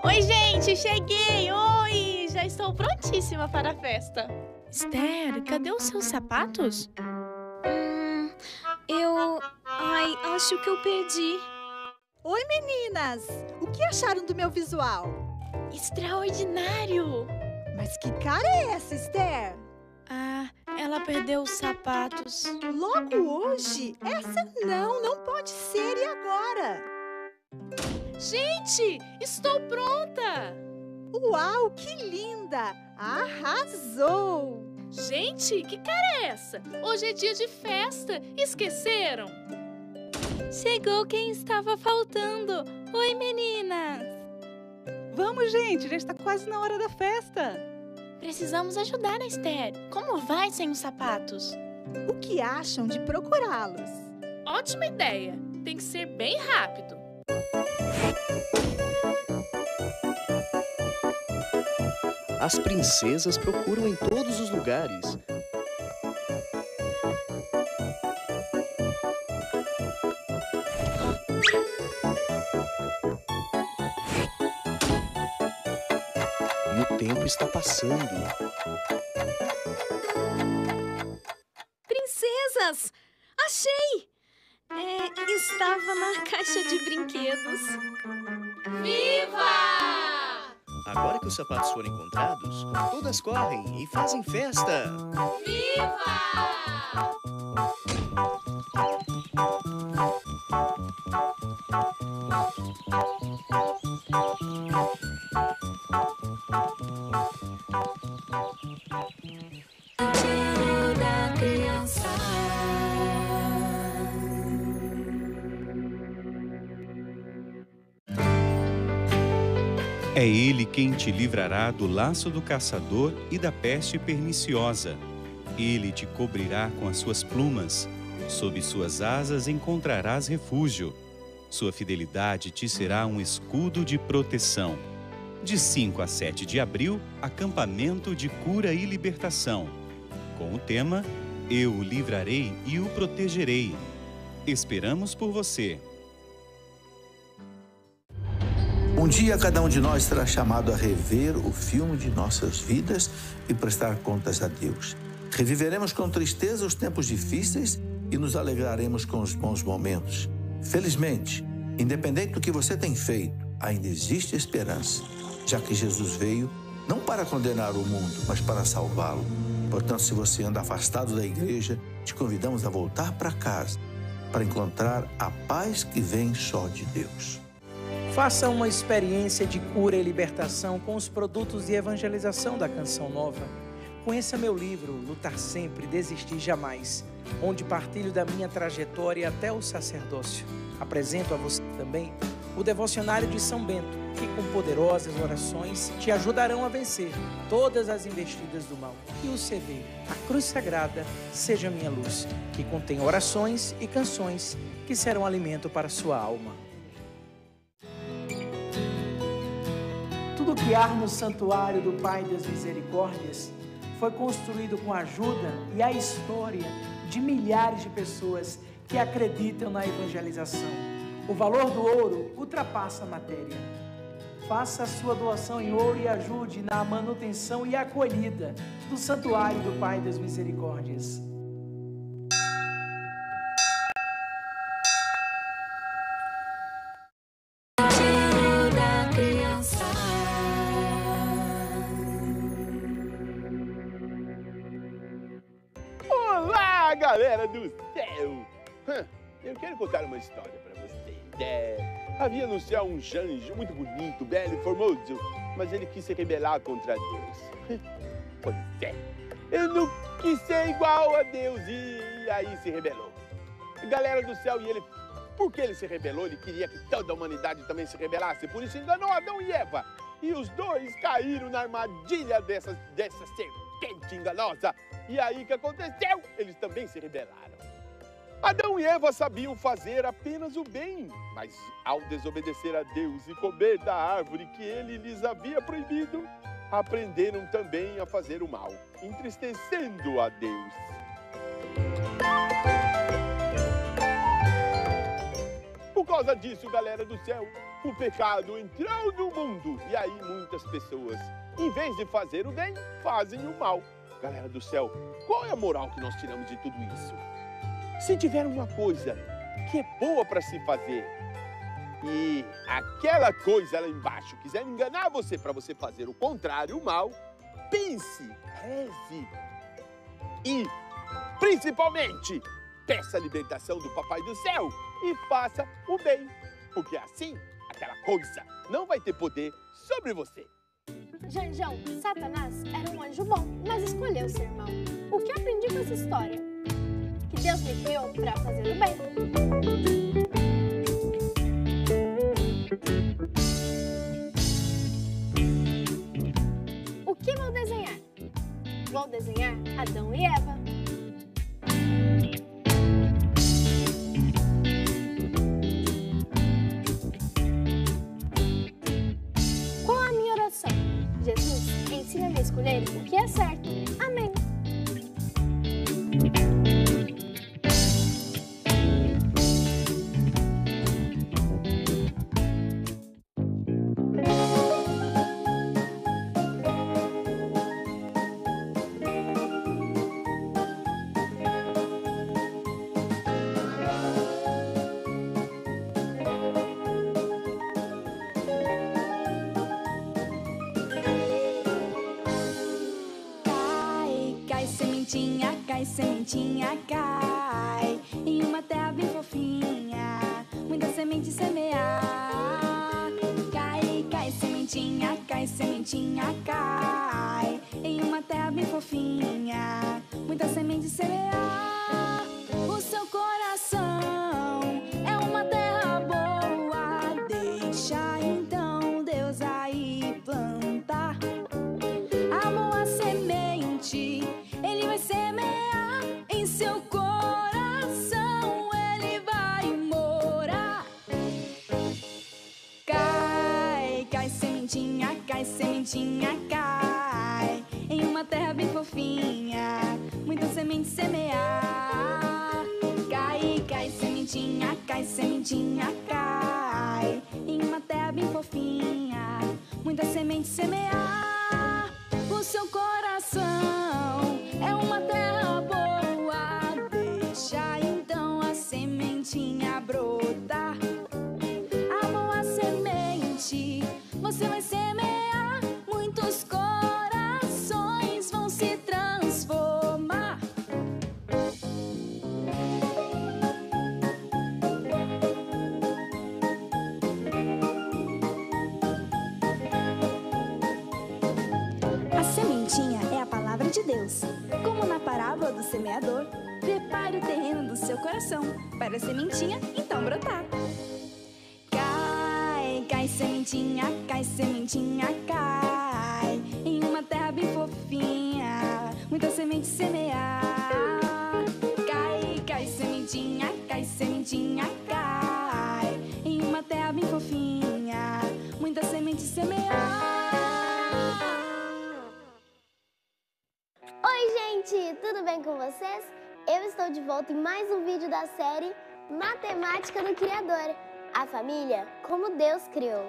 Oi, gente, cheguei! Oi! Já estou prontíssima para a festa. Esther, cadê os seus sapatos? Ai, acho que eu perdi. Oi, meninas! O que acharam do meu visual? Extraordinário! Mas que cara é essa, Esther? Ah, ela perdeu os sapatos. Logo hoje? Essa não pode ser. E agora? Gente, estou pronta! Uau, que linda! Arrasou! Gente, que cara é essa? Hoje é dia de festa. Esqueceram? Chegou quem estava faltando. Oi, meninas! Vamos, gente, já está quase na hora da festa. Precisamos ajudar a Esther. Como vai sem os sapatos? O que acham de procurá-los? Ótima ideia. Tem que ser bem rápido. As princesas procuram em todos os lugares. E o tempo está passando. Princesas! Achei! Estava na caixa de brinquedos. Viva! Agora que os sapatos foram encontrados, todas correm e fazem festa. Viva! Dia da criança. É Ele quem te livrará do laço do caçador e da peste perniciosa. Ele te cobrirá com as suas plumas. Sob suas asas encontrarás refúgio. Sua fidelidade te será um escudo de proteção. De 5 a 7 de abril, acampamento de cura e libertação. Com o tema Eu o livrarei e o protegerei. Esperamos por você. Um dia cada um de nós será chamado a rever o filme de nossas vidas e prestar contas a Deus. Reviveremos com tristeza os tempos difíceis e nos alegraremos com os bons momentos. Felizmente, independente do que você tem feito, ainda existe esperança, já que Jesus veio não para condenar o mundo, mas para salvá-lo. Portanto, se você anda afastado da igreja, te convidamos a voltar para casa, para encontrar a paz que vem só de Deus. Faça uma experiência de cura e libertação com os produtos de evangelização da Canção Nova. Conheça meu livro, Lutar Sempre, Desistir Jamais, onde partilho da minha trajetória até o sacerdócio. Apresento a você também o Devocionário de São Bento, que com poderosas orações te ajudarão a vencer todas as investidas do mal. E o CD, A Cruz Sagrada, Seja Minha Luz, que contém orações e canções que serão alimento para a sua alma. Tudo que há no Santuário do Pai das Misericórdias foi construído com a ajuda e a história de milhares de pessoas que acreditam na evangelização. O valor do ouro ultrapassa a matéria. Faça a sua doação em ouro e ajude na manutenção e acolhida do Santuário do Pai das Misericórdias. Olá, galera do céu! Eu quero contar uma história para vocês. Havia no céu um anjo muito bonito, belo e formoso, mas ele quis se rebelar contra Deus. Pois é, ele não quis ser igual a Deus e aí se rebelou. Galera do céu, e ele, por que ele se rebelou? Ele queria que toda a humanidade também se rebelasse, por isso enganou Adão e Eva. E os dois caíram na armadilha dessa serpente enganosa. E aí o que aconteceu? Eles também se rebelaram. Adão e Eva sabiam fazer apenas o bem, mas ao desobedecer a Deus e comer da árvore que ele lhes havia proibido, aprenderam também a fazer o mal, entristecendo a Deus. Por causa disso, galera do céu, o pecado entrou no mundo e aí muitas pessoas, em vez de fazer o bem, fazem o mal. Galera do céu, qual é a moral que nós tiramos de tudo isso? Se tiver uma coisa que é boa para se fazer e aquela coisa lá embaixo quiser enganar você para você fazer o contrário, o mal, pense, reze e, principalmente, peça a libertação do Papai do Céu e faça o bem, porque assim aquela coisa não vai ter poder sobre você. Janjão, Satanás era um anjo bom, mas escolheu ser mau. O que aprendi com essa história? Que Deus me criou para fazer o bem. O que vou desenhar? Vou desenhar Adão e Eva. Qual a minha oração? Jesus, ensina-me a escolher o que é certo. Amém. Cai, sementinha, cai em uma terra bem fofinha, muita semente semear. Cai, sementinha, cai em uma terra bem fofinha, muita semente semear. O seu coração é uma terra boa, deixa então Deus aí plantar a boa semente. Ele vai semear em seu coração, ele vai morar. sementinha cai em uma terra bem fofinha, muita semente semear. Cai, cai, sementinha cai, sementinha cai em uma terra bem fofinha, muita semente semear. O seu coração é uma terra boa, deixa então a sementinha brotar. A boa semente você vai semear, muitos corações vão se transformar. A sementinha é a palavra de Deus. Como na parábola do semeador, prepare o terreno do seu coração para a sementinha então brotar. Cai, cai, sementinha cai em uma terra bem fofinha, muita semente semear. Cai, cai, sementinha cai em uma terra bem fofinha, muita semente semear. Oi, gente! Tudo bem com vocês? Eu estou de volta em mais um vídeo da série Matemática do Criador. A família como Deus criou.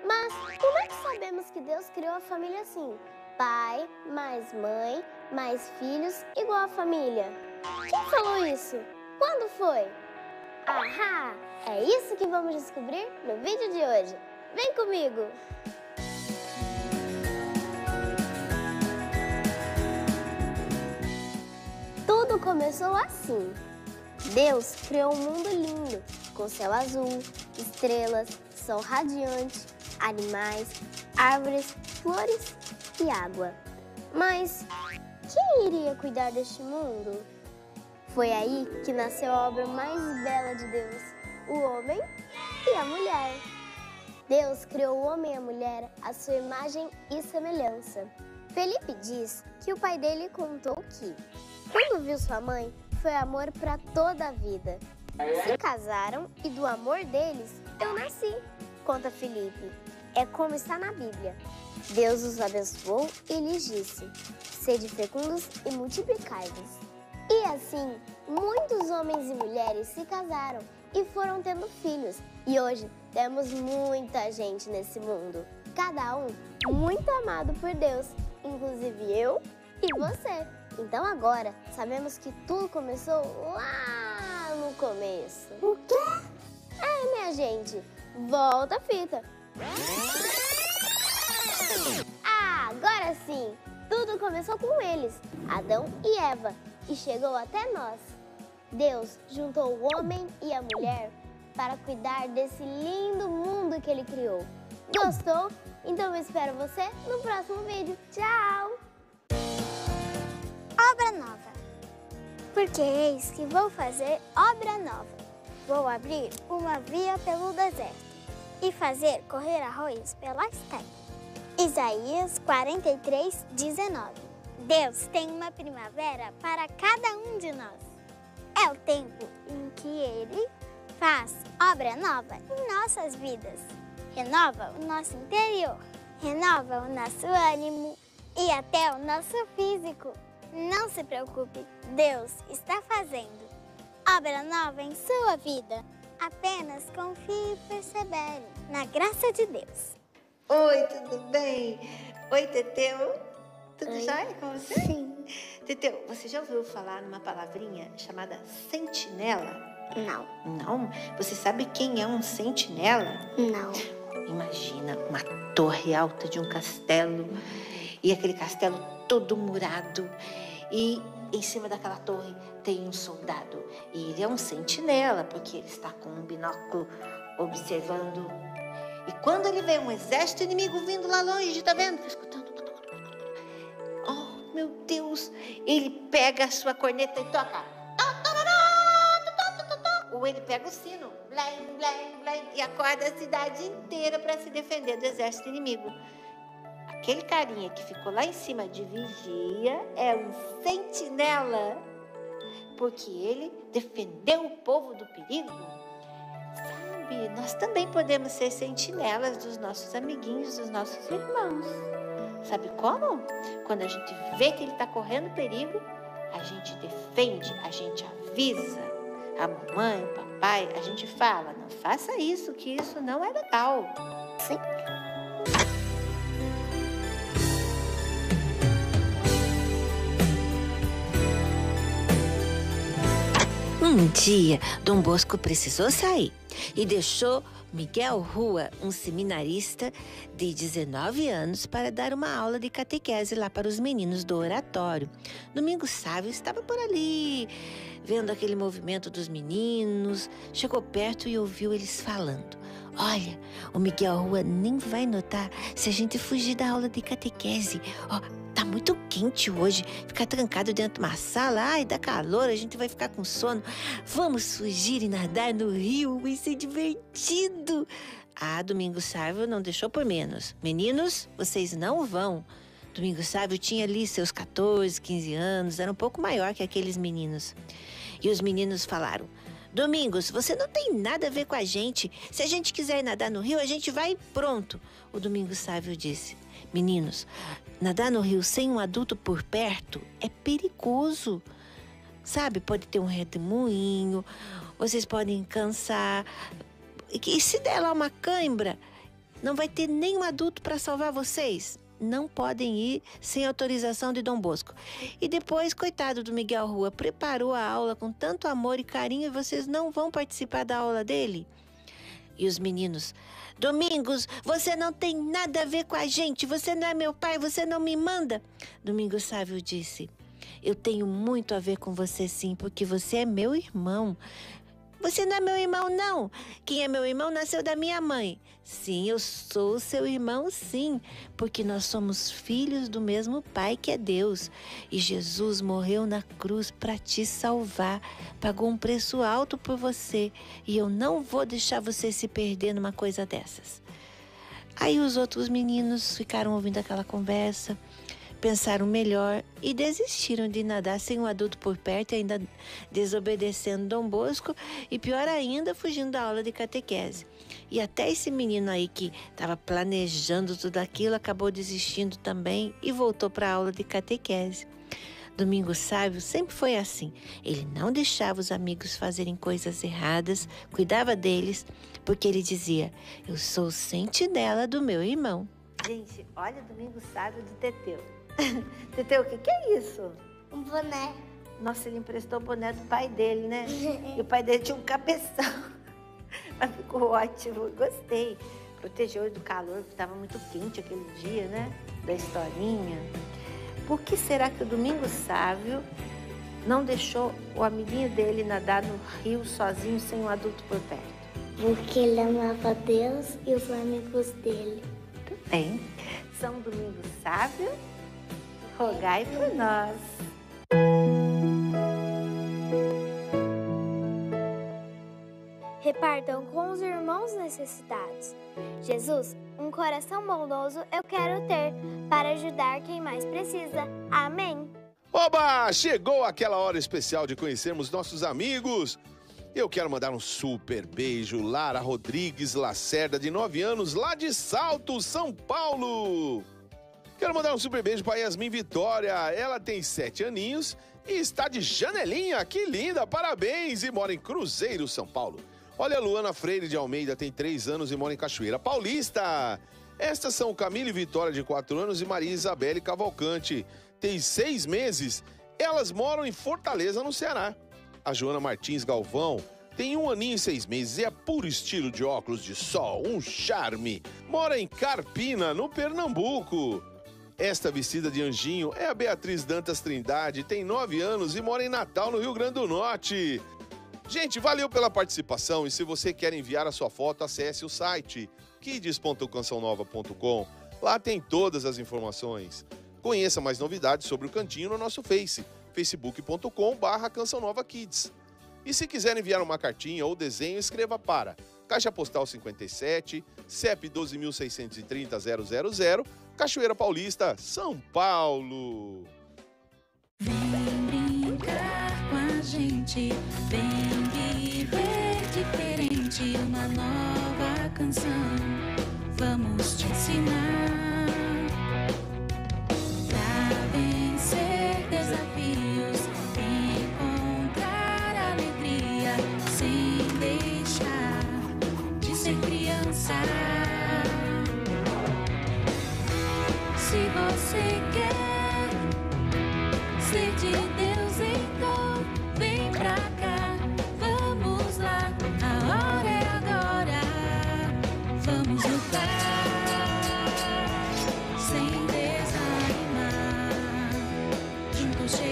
Mas como é que sabemos que Deus criou a família assim? Pai, mais mãe, mais filhos, igual a família. Quem falou isso? Quando foi? Ahá! É isso que vamos descobrir no vídeo de hoje. Vem comigo! Tudo começou assim. Deus criou um mundo lindo, com céu azul, estrelas, sol radiante, animais, árvores, flores e água. Mas quem iria cuidar deste mundo? Foi aí que nasceu a obra mais bela de Deus, o homem e a mulher. Deus criou o homem e a mulher à sua imagem e semelhança. Felipe diz que o pai dele contou que, quando viu sua mãe, foi amor para toda a vida. Se casaram e do amor deles eu nasci, conta Felipe. É como está na Bíblia. Deus os abençoou e lhes disse: sede fecundos e multiplicai-vos. E assim, muitos homens e mulheres se casaram e foram tendo filhos. E hoje temos muita gente nesse mundo. Cada um muito amado por Deus, inclusive eu e você. Então agora sabemos que tudo começou lá no começo. O quê? É, minha gente, volta a fita. Ah, agora sim! Tudo começou com eles, Adão e Eva, e chegou até nós. Deus juntou o homem e a mulher para cuidar desse lindo mundo que Ele criou. Gostou? Então eu espero você no próximo vídeo. Tchau! Obra nova. Porque eis que vou fazer obra nova. Vou abrir uma via pelo deserto e fazer correr arroios pela estepe. Isaías 43, 19. Deus tem uma primavera para cada um de nós. É o tempo em que Ele faz obra nova em nossas vidas. Renova o nosso interior, renova o nosso ânimo e até o nosso físico. Não se preocupe, Deus está fazendo obra nova em sua vida. Apenas confie e persevere na graça de Deus. Oi, tudo bem? Oi, Teteu. Tudo Oi. jóia com você? Sim. Teteu, você já ouviu falar numa palavrinha chamada sentinela? Não. Não? Você sabe quem é um sentinela? Não. Imagina uma torre alta de um castelo e aquele castelo todo murado e em cima daquela torre tem um soldado e ele é um sentinela porque ele está com um binóculo observando e quando ele vê um exército inimigo vindo lá longe, tá vendo? Tá escutando? Oh, meu Deus! Ele pega a sua corneta e toca. Ou ele pega o sino, blém, blém, blém, e acorda a cidade inteira para se defender do exército inimigo. Aquele carinha que ficou lá em cima de vigia é um sentinela, porque ele defendeu o povo do perigo. Sabe, nós também podemos ser sentinelas dos nossos amiguinhos, dos nossos irmãos. Sabe como? Quando a gente vê que ele está correndo perigo, a gente defende, a gente avisa a mamãe, o papai, a gente fala, não faça isso, que isso não é legal. Sim. Um dia, Dom Bosco precisou sair e deixou Miguel Rua, um seminarista de 19 anos, para dar uma aula de catequese lá para os meninos do oratório. Domingos Sávio estava por ali, vendo aquele movimento dos meninos, chegou perto e ouviu eles falando. Olha, o Miguel Rua nem vai notar se a gente fugir da aula de catequese. Ó, tá muito quente hoje, ficar trancado dentro de uma sala, ai, dá calor, a gente vai ficar com sono. Vamos fugir e nadar no rio, vai ser divertido. Ah, Domingos Sávio não deixou por menos. Meninos, vocês não vão. Domingos Sávio tinha ali seus 14, 15 anos, era um pouco maior que aqueles meninos. E os meninos falaram: Domingos, você não tem nada a ver com a gente. Se a gente quiser ir nadar no rio, a gente vai e pronto. O Domingos Sávio disse: Meninos, nadar no rio sem um adulto por perto é perigoso. Sabe, pode ter um redemoinho, vocês podem cansar. E se der lá uma cãibra, não vai ter nenhum adulto para salvar vocês. Não podem ir sem autorização de Dom Bosco. E depois, coitado do Miguel Rua, preparou a aula com tanto amor e carinho e vocês não vão participar da aula dele? E os meninos: Domingos, você não tem nada a ver com a gente, você não é meu pai, você não me manda. Domingos Sávio disse: eu tenho muito a ver com você sim, porque você é meu irmão. Você não é meu irmão, não. Quem é meu irmão nasceu da minha mãe. Sim, eu sou seu irmão, sim, porque nós somos filhos do mesmo Pai que é Deus. E Jesus morreu na cruz para te salvar, pagou um preço alto por você. E eu não vou deixar você se perder numa coisa dessas. Aí os outros meninos ficaram ouvindo aquela conversa, pensaram melhor e desistiram de nadar sem um adulto por perto, ainda desobedecendo Dom Bosco e, pior ainda, fugindo da aula de catequese. E até esse menino aí que estava planejando tudo aquilo acabou desistindo também e voltou para a aula de catequese. Domingos Sávio sempre foi assim. Ele não deixava os amigos fazerem coisas erradas, cuidava deles, porque ele dizia: eu sou o sentinela do meu irmão. Gente, olha o Domingos Sávio do Teteu. Teteu, o que é isso? Um boné. Nossa, ele emprestou o boné do pai dele, né? E o pai dele tinha um cabeção. Mas ficou ótimo, gostei. Protegeu ele do calor, porque estava muito quente aquele dia, né? Da historinha. Por que será que o Domingos Sávio não deixou o amiguinho dele nadar no rio sozinho, sem um adulto por perto? Porque ele amava Deus e os amigos dele. Também. São Domingos Sávio, rogai por nós. Repartam com os irmãos necessitados. Jesus, um coração bondoso eu quero ter para ajudar quem mais precisa. Amém. Oba! Chegou aquela hora especial de conhecermos nossos amigos. Eu quero mandar um super beijo, Lara Rodrigues Lacerda, de 9 anos, lá de Salto, São Paulo. Quero mandar um super beijo para Yasmin Vitória. Ela tem 7 aninhos e está de janelinha. Que linda, parabéns! E mora em Cruzeiro, São Paulo. Olha, a Luana Freire de Almeida tem 3 anos e mora em Cachoeira Paulista. Estas são Camille Vitória, de 4 anos, e Maria Isabelle Cavalcante, tem 6 meses. Elas moram em Fortaleza, no Ceará. A Joana Martins Galvão tem 1 aninho e 6 meses e é puro estilo de óculos de sol, um charme. Mora em Carpina, no Pernambuco. Esta vestida de anjinho é a Beatriz Dantas Trindade, tem 9 anos e mora em Natal, no Rio Grande do Norte. Gente, valeu pela participação e se você quer enviar a sua foto, acesse o site kids.cançãonova.com. Lá tem todas as informações. Conheça mais novidades sobre o Cantinho no nosso Face, facebook.com/cançãonovakids. E se quiser enviar uma cartinha ou desenho, escreva para Caixa Postal 57, CEP 12.630.000, Cachoeira Paulista, São Paulo. Vem brincar com a gente, vem viver diferente, uma nova canção, vamos te ensinar.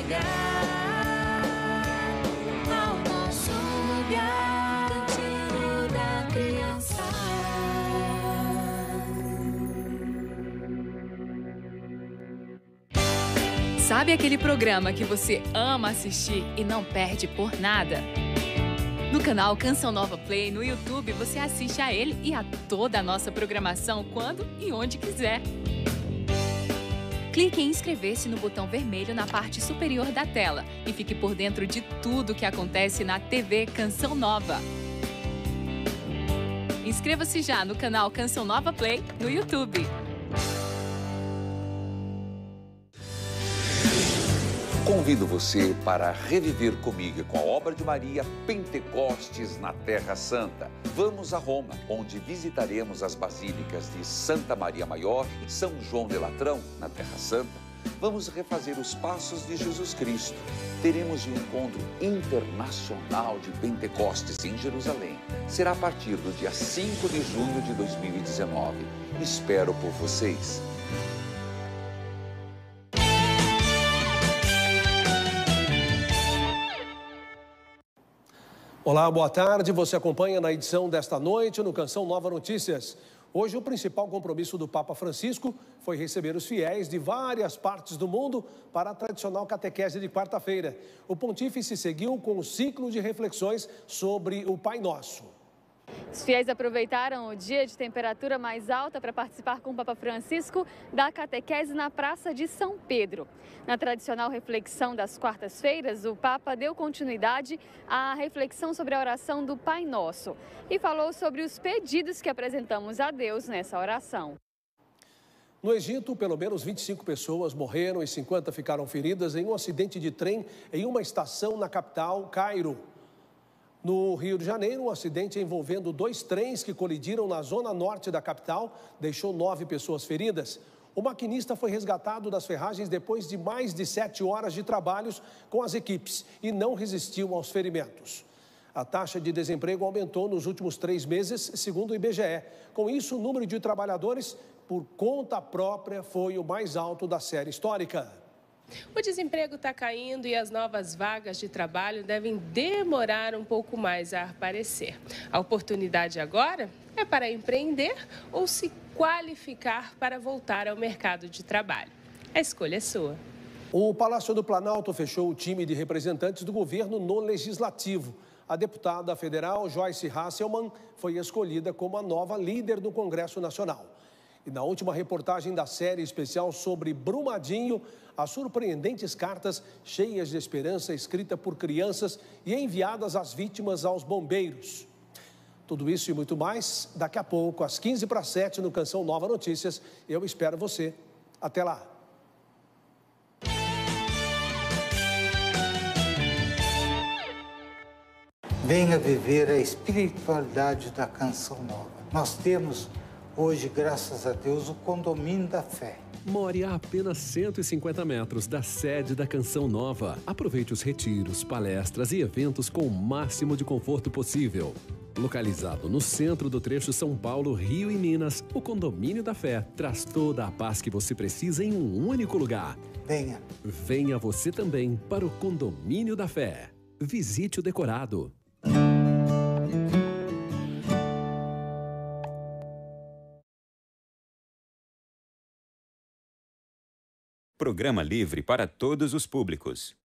chegar ao nosso lugar, Cantinho da Criança. Sabe aquele programa que você ama assistir e não perde por nada? No canal Canção Nova Play, no YouTube, você assiste a ele e a toda a nossa programação quando e onde quiser. Clique em inscrever-se no botão vermelho na parte superior da tela e fique por dentro de tudo que acontece na TV Canção Nova. Inscreva-se já no canal Canção Nova Play no YouTube. Convido você para reviver comigo com a obra de Maria Pentecostes na Terra Santa. Vamos a Roma, onde visitaremos as basílicas de Santa Maria Maior e São João de Latrão, na Terra Santa. Vamos refazer os passos de Jesus Cristo. Teremos um encontro internacional de Pentecostes em Jerusalém. Será a partir do dia 5 de junho de 2019. Espero por vocês. Olá, boa tarde. Você acompanha na edição desta noite no Canção Nova Notícias. Hoje, o principal compromisso do Papa Francisco foi receber os fiéis de várias partes do mundo para a tradicional catequese de quarta-feira. O pontífice seguiu com o ciclo de reflexões sobre o Pai Nosso. Os fiéis aproveitaram o dia de temperatura mais alta para participar com o Papa Francisco da catequese na Praça de São Pedro. Na tradicional reflexão das quartas-feiras, o Papa deu continuidade à reflexão sobre a oração do Pai Nosso e falou sobre os pedidos que apresentamos a Deus nessa oração. No Egito, pelo menos 25 pessoas morreram e 50 ficaram feridas em um acidente de trem em uma estação na capital, Cairo. No Rio de Janeiro, um acidente envolvendo 2 trens que colidiram na zona norte da capital deixou 9 pessoas feridas. O maquinista foi resgatado das ferragens depois de mais de 7 horas de trabalhos com as equipes e não resistiu aos ferimentos. A taxa de desemprego aumentou nos últimos 3 meses, segundo o IBGE. Com isso, o número de trabalhadores por conta própria foi o mais alto da série histórica. O desemprego está caindo e as novas vagas de trabalho devem demorar um pouco mais a aparecer. A oportunidade agora é para empreender ou se qualificar para voltar ao mercado de trabalho. A escolha é sua. O Palácio do Planalto fechou o time de representantes do governo no Legislativo. A deputada federal Joyce Hasselmann foi escolhida como a nova líder do Congresso Nacional. E na última reportagem da série especial sobre Brumadinho, as surpreendentes cartas cheias de esperança escritas por crianças e enviadas às vítimas aos bombeiros. Tudo isso e muito mais, daqui a pouco, às 6:45 no Canção Nova Notícias. Eu espero você. Até lá. Venha viver a espiritualidade da Canção Nova. Nós temos hoje, graças a Deus, o Condomínio da Fé. More a apenas 150 metros da sede da Canção Nova. Aproveite os retiros, palestras e eventos com o máximo de conforto possível. Localizado no centro do trecho São Paulo, Rio e Minas, o Condomínio da Fé traz toda a paz que você precisa em um único lugar. Venha. Venha você também para o Condomínio da Fé. Visite o decorado. Programa livre para todos os públicos.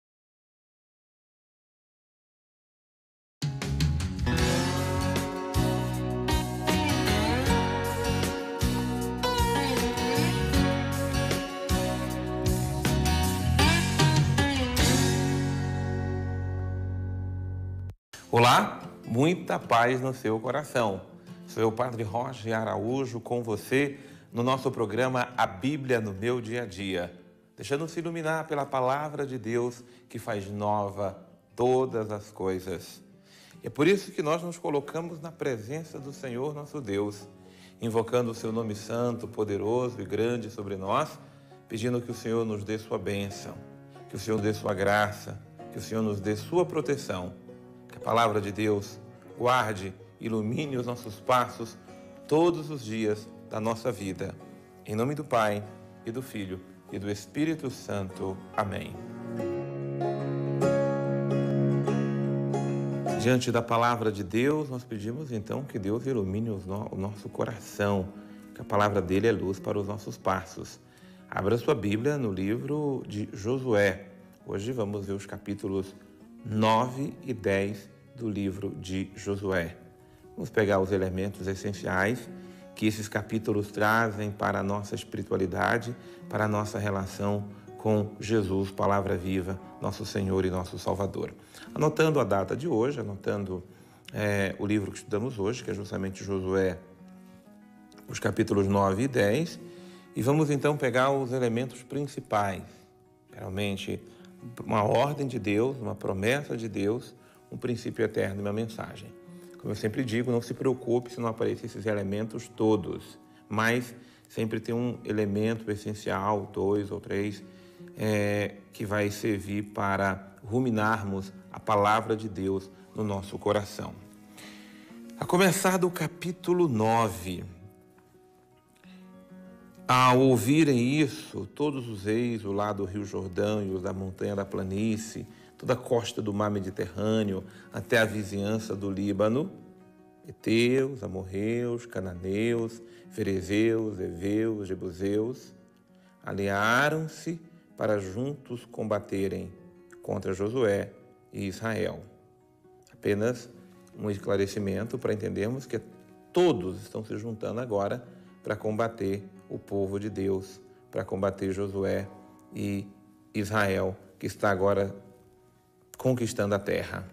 Olá, muita paz no seu coração. Sou o Padre Roger Araújo com você no nosso programa A Bíblia no Meu Dia a Dia, deixando-se iluminar pela palavra de Deus que faz nova todas as coisas. E é por isso que nós nos colocamos na presença do Senhor nosso Deus, invocando o seu nome santo, poderoso e grande sobre nós, pedindo que o Senhor nos dê sua bênção, que o Senhor dê sua graça, que o Senhor nos dê sua proteção. Que a palavra de Deus guarde, ilumine os nossos passos todos os dias da nossa vida. Em nome do Pai, e do Filho, e do Espírito Santo. Amém. Diante da palavra de Deus, nós pedimos então que Deus ilumine o nosso coração, que a palavra dele é luz para os nossos passos. Abra sua Bíblia no livro de Josué. Hoje vamos ver os capítulos 9 e 10 do livro de Josué. Vamos pegar os elementos essenciais que esses capítulos trazem para a nossa espiritualidade, para a nossa relação com Jesus, palavra viva, nosso Senhor e nosso Salvador. Anotando a data de hoje, anotando o livro que estudamos hoje, que é justamente Josué, os capítulos 9 e 10, e vamos então pegar os elementos principais, realmente uma ordem de Deus, uma promessa de Deus, um princípio eterno e uma mensagem. Como eu sempre digo, não se preocupe se não aparecer esses elementos todos, mas sempre tem um elemento essencial, 2 ou 3, que vai servir para ruminarmos a palavra de Deus no nosso coração. A começar do capítulo 9, ao ouvirem isso, todos os reis do lado do Rio Jordão e os da montanha da planície, toda a costa do mar Mediterrâneo, até a vizinhança do Líbano, heteus, amorreus, cananeus, ferezeus, heveus, jebuseus, aliaram-se para juntos combaterem contra Josué e Israel. Apenas um esclarecimento para entendermos que todos estão se juntando agora para combater o povo de Deus, para combater Josué e Israel, que está agora conquistando a terra.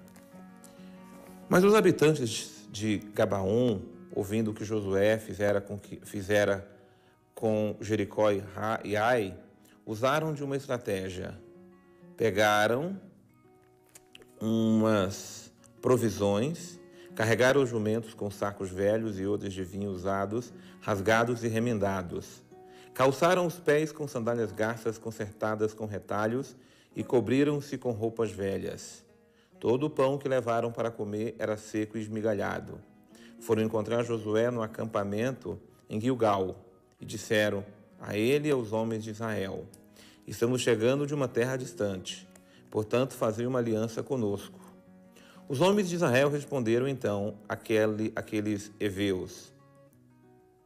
Mas os habitantes de Gabaon, ouvindo o que Josué fizera com Jericó e Ai, usaram de uma estratégia. Pegaram umas provisões, carregaram os jumentos com sacos velhos e odres de vinho usados, rasgados e remendados. Calçaram os pés com sandálias garças consertadas com retalhos e cobriram-se com roupas velhas. Todo o pão que levaram para comer era seco e esmigalhado. Foram encontrar Josué no acampamento em Gilgal e disseram a ele e aos homens de Israel: estamos chegando de uma terra distante, portanto fazei uma aliança conosco. Os homens de Israel responderam então àqueles heveus: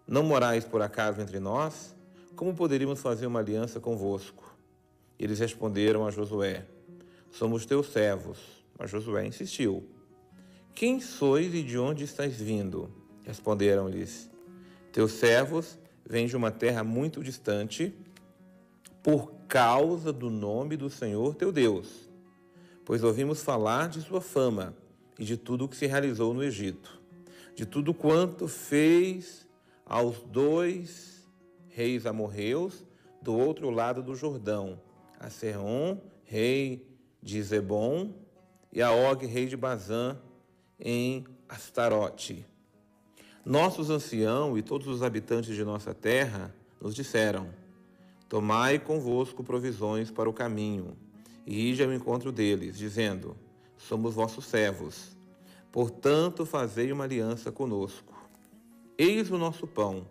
não morais por acaso entre nós? Como poderíamos fazer uma aliança convosco? Eles responderam a Josué: somos teus servos. Mas Josué insistiu: quem sois e de onde estáis vindo? Responderam-lhes: teus servos vêm de uma terra muito distante por causa do nome do Senhor teu Deus, pois ouvimos falar de sua fama e de tudo o que se realizou no Egito, de tudo quanto fez aos 2 reis amorreus do outro lado do Jordão, a Sehon, rei de Zebom, e a Og, rei de Bazã, em Astarote. Nossos anciãos e todos os habitantes de nossa terra nos disseram: tomai convosco provisões para o caminho, e ide ao encontro deles, dizendo: somos vossos servos, portanto fazei uma aliança conosco. Eis o nosso pão,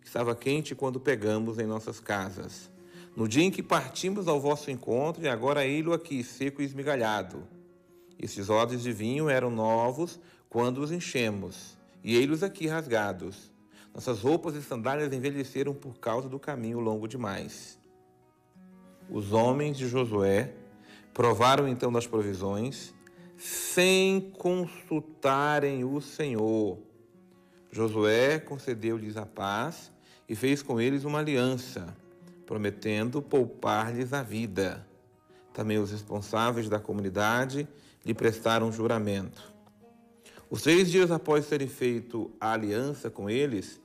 que estava quente quando pegamos em nossas casas, no dia em que partimos ao vosso encontro, e agora ei-lo aqui, seco e esmigalhado. Estes odres de vinho eram novos quando os enchemos, e ei-los aqui rasgados. Nossas roupas e sandálias envelheceram por causa do caminho longo demais. Os homens de Josué provaram então das provisões, sem consultarem o Senhor. Josué concedeu-lhes a paz e fez com eles uma aliança, prometendo poupar-lhes a vida. Também os responsáveis da comunidade lhe prestaram juramento. Os 3 dias após terem feito a aliança com eles,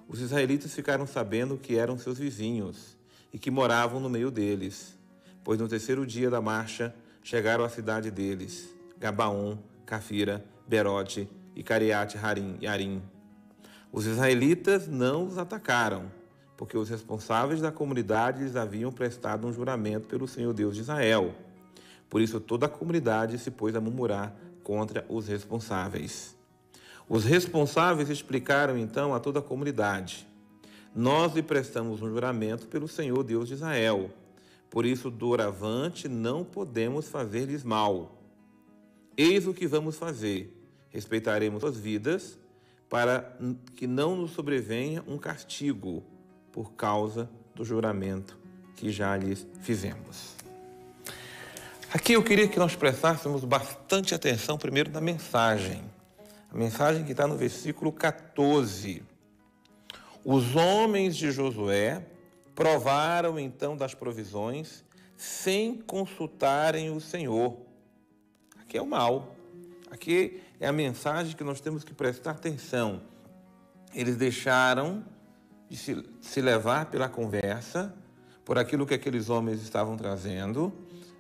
os israelitas ficaram sabendo que eram seus vizinhos e que moravam no meio deles, pois no 3º dia da marcha chegaram à cidade deles, Gabaon, Cafira, Berote e Cariate Yarim. Os israelitas não os atacaram, porque os responsáveis da comunidade lhes haviam prestado um juramento pelo Senhor Deus de Israel. Por isso toda a comunidade se pôs a murmurar contra os responsáveis. Os responsáveis explicaram então a toda a comunidade: nós lhe prestamos um juramento pelo Senhor Deus de Israel, por isso doravante não podemos fazer-lhes mal. Eis o que vamos fazer. Respeitaremos suas vidas para que não nos sobrevenha um castigo por causa do juramento que já lhes fizemos. Aqui eu queria que nós prestássemos bastante atenção primeiro na mensagem. A mensagem que está no versículo 14. Os homens de Josué provaram então das provisões sem consultarem o Senhor. Aqui é o mal. Aqui é a mensagem que nós temos que prestar atenção. Eles deixaram de se levar pela conversa, por aquilo que aqueles homens estavam trazendo,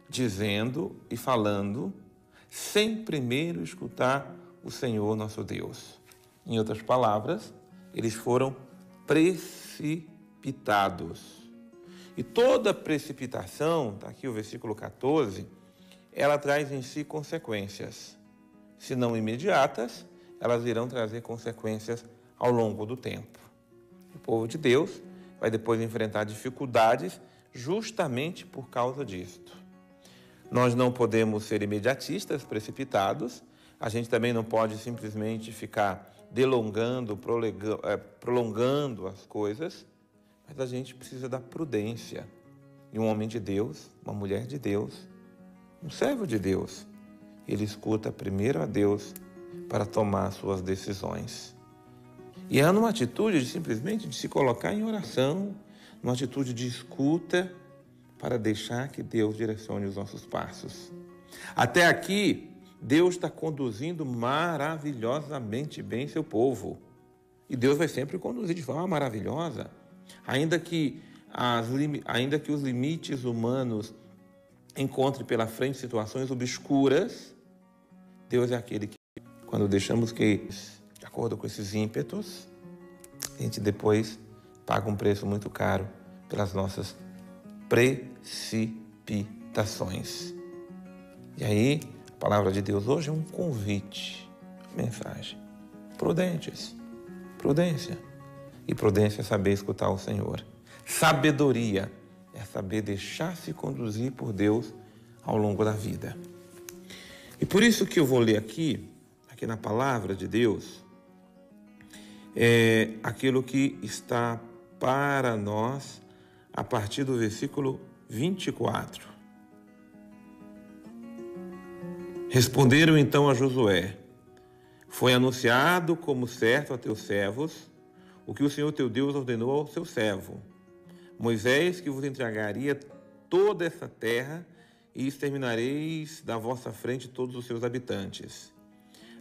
dizendo e falando, sem primeiro escutar o Senhor nosso Deus. Em outras palavras, eles foram precipitados. E toda precipitação, está aqui o versículo 14, ela traz em si consequências. Se não imediatas, elas irão trazer consequências ao longo do tempo. O povo de Deus vai depois enfrentar dificuldades justamente por causa disto. Nós não podemos ser imediatistas, precipitados. A gente também não pode simplesmente ficar prolongando as coisas, mas a gente precisa da prudência. E um homem de Deus, uma mulher de Deus, um servo de Deus, ele escuta primeiro a Deus para tomar suas decisões. E é numa atitude simplesmente de se colocar em oração, numa atitude de escuta, para deixar que Deus direcione os nossos passos. Até aqui, Deus está conduzindo maravilhosamente bem seu povo. E Deus vai sempre conduzir de forma maravilhosa. Ainda que os limites humanos encontrem pela frente situações obscuras, Deus é aquele que, quando deixamos que, de acordo com esses ímpetos, a gente depois paga um preço muito caro pelas nossas precipitações. E aí, a palavra de Deus hoje é um convite, mensagem. Prudentes, prudência. E prudência é saber escutar o Senhor. Sabedoria é saber deixar-se conduzir por Deus ao longo da vida. E por isso que eu vou ler aqui na palavra de Deus, aquilo que está para nós a partir do versículo 24. Responderam então a Josué: foi anunciado como certo a teus servos o que o Senhor teu Deus ordenou ao seu servo Moisés, que vos entregaria toda essa terra e exterminareis da vossa frente todos os seus habitantes.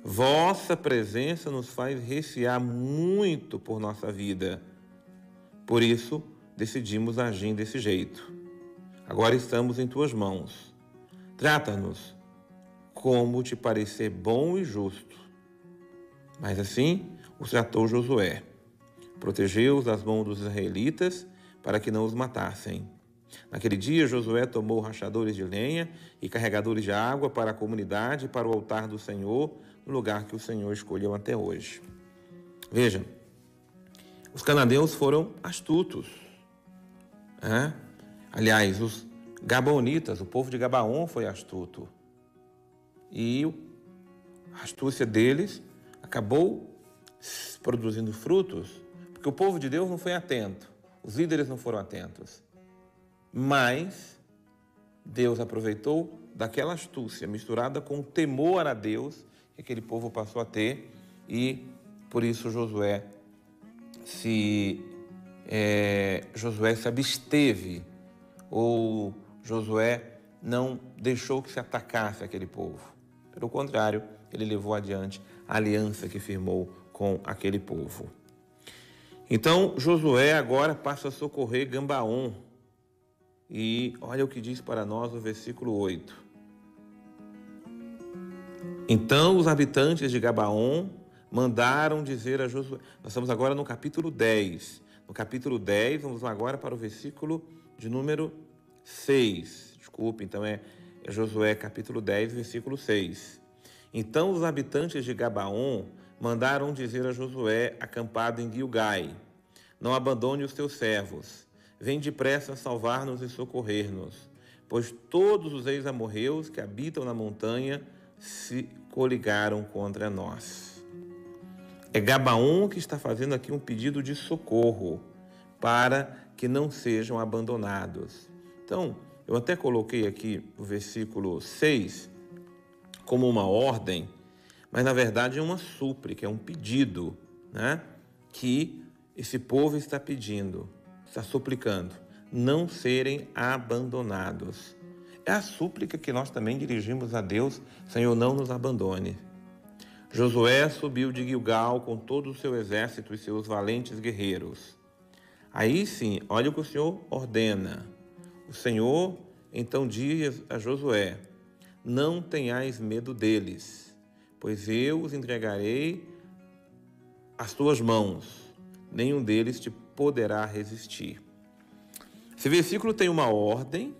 Vossa presença nos faz recear muito por nossa vida. Por isso, decidimos agir desse jeito. Agora estamos em tuas mãos. Trata-nos como te parecer bom e justo. Mas assim os tratou Josué. Protegeu-os das mãos dos israelitas para que não os matassem. Naquele dia, Josué tomou rachadores de lenha e carregadores de água para a comunidade e para o altar do Senhor, no lugar que o Senhor escolheu até hoje. Veja, os cananeus foram astutos. Aliás, os gabaonitas, o povo de Gabaon foi astuto. E a astúcia deles acabou produzindo frutos, porque o povo de Deus não foi atento, os líderes não foram atentos. Mas Deus aproveitou daquela astúcia misturada com o temor a Deus que aquele povo passou a ter, e por isso Josué se absteve, ou Josué não deixou que se atacasse aquele povo. Pelo contrário, ele levou adiante a aliança que firmou com aquele povo. Então, Josué agora passa a socorrer Gabaon. E olha o que diz para nós o versículo 8. Então os habitantes de Gabaon mandaram dizer a Josué. Nós estamos agora no capítulo 10. No capítulo 10, vamos agora para o versículo de número 6. Desculpe, então é Josué capítulo 10, versículo 6. Então os habitantes de Gabaon mandaram dizer a Josué, acampado em Gilgai: não abandone os teus servos. Vem depressa salvar-nos e socorrer-nos, pois todos os ex-amorreus que habitam na montanha se coligaram contra nós. É Gabaon que está fazendo aqui um pedido de socorro para que não sejam abandonados. Então, eu até coloquei aqui o versículo 6 como uma ordem, mas na verdade é uma súplica, é um pedido, né? Que esse povo está pedindo, está suplicando, não serem abandonados. É a súplica que nós também dirigimos a Deus: Senhor, não nos abandone. Josué subiu de Gilgal com todo o seu exército e seus valentes guerreiros. Aí sim, olha o que o Senhor ordena. O Senhor então diz a Josué: não tenhais medo deles, pois eu os entregarei às tuas mãos. Nenhum deles te poderá resistir. Esse versículo tem uma ordem: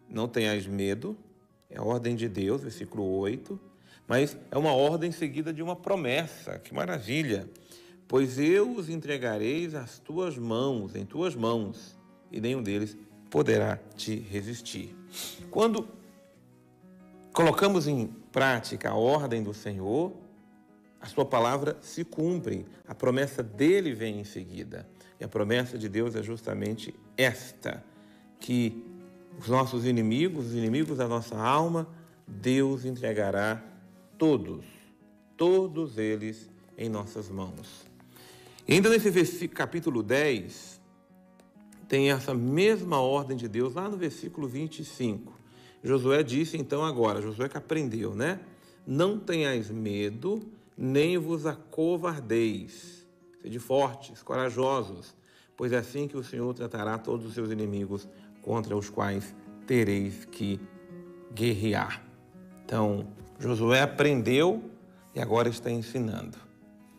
não tenhais medo, é a ordem de Deus, versículo 8, mas é uma ordem seguida de uma promessa. Que maravilha! Pois eu os entregarei às tuas mãos, em tuas mãos, e nenhum deles poderá te resistir. Quando colocamos em prática a ordem do Senhor, a sua palavra se cumpre, a promessa dele vem em seguida. E a promessa de Deus é justamente esta: que os nossos inimigos, os inimigos da nossa alma, Deus entregará todos eles em nossas mãos. E ainda nesse capítulo 10, tem essa mesma ordem de Deus lá no versículo 25. Josué disse então agora, Josué que aprendeu, né? Não tenhais medo, nem vos acovardeis. Sede fortes, corajosos, pois é assim que o Senhor tratará todos os seus inimigos contra os quais tereis que guerrear. Então, Josué aprendeu e agora está ensinando.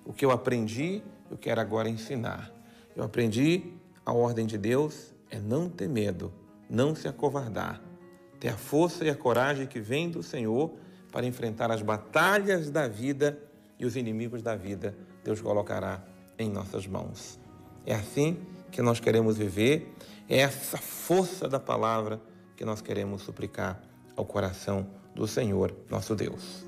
O que eu aprendi, eu quero agora ensinar. Eu aprendi, a ordem de Deus é não ter medo, não se acovardar, ter a força e a coragem que vem do Senhor para enfrentar as batalhas da vida e os inimigos da vida, Deus colocará em nossas mãos. É assim que nós queremos viver, é essa força da palavra que nós queremos suplicar ao coração do Senhor, nosso Deus.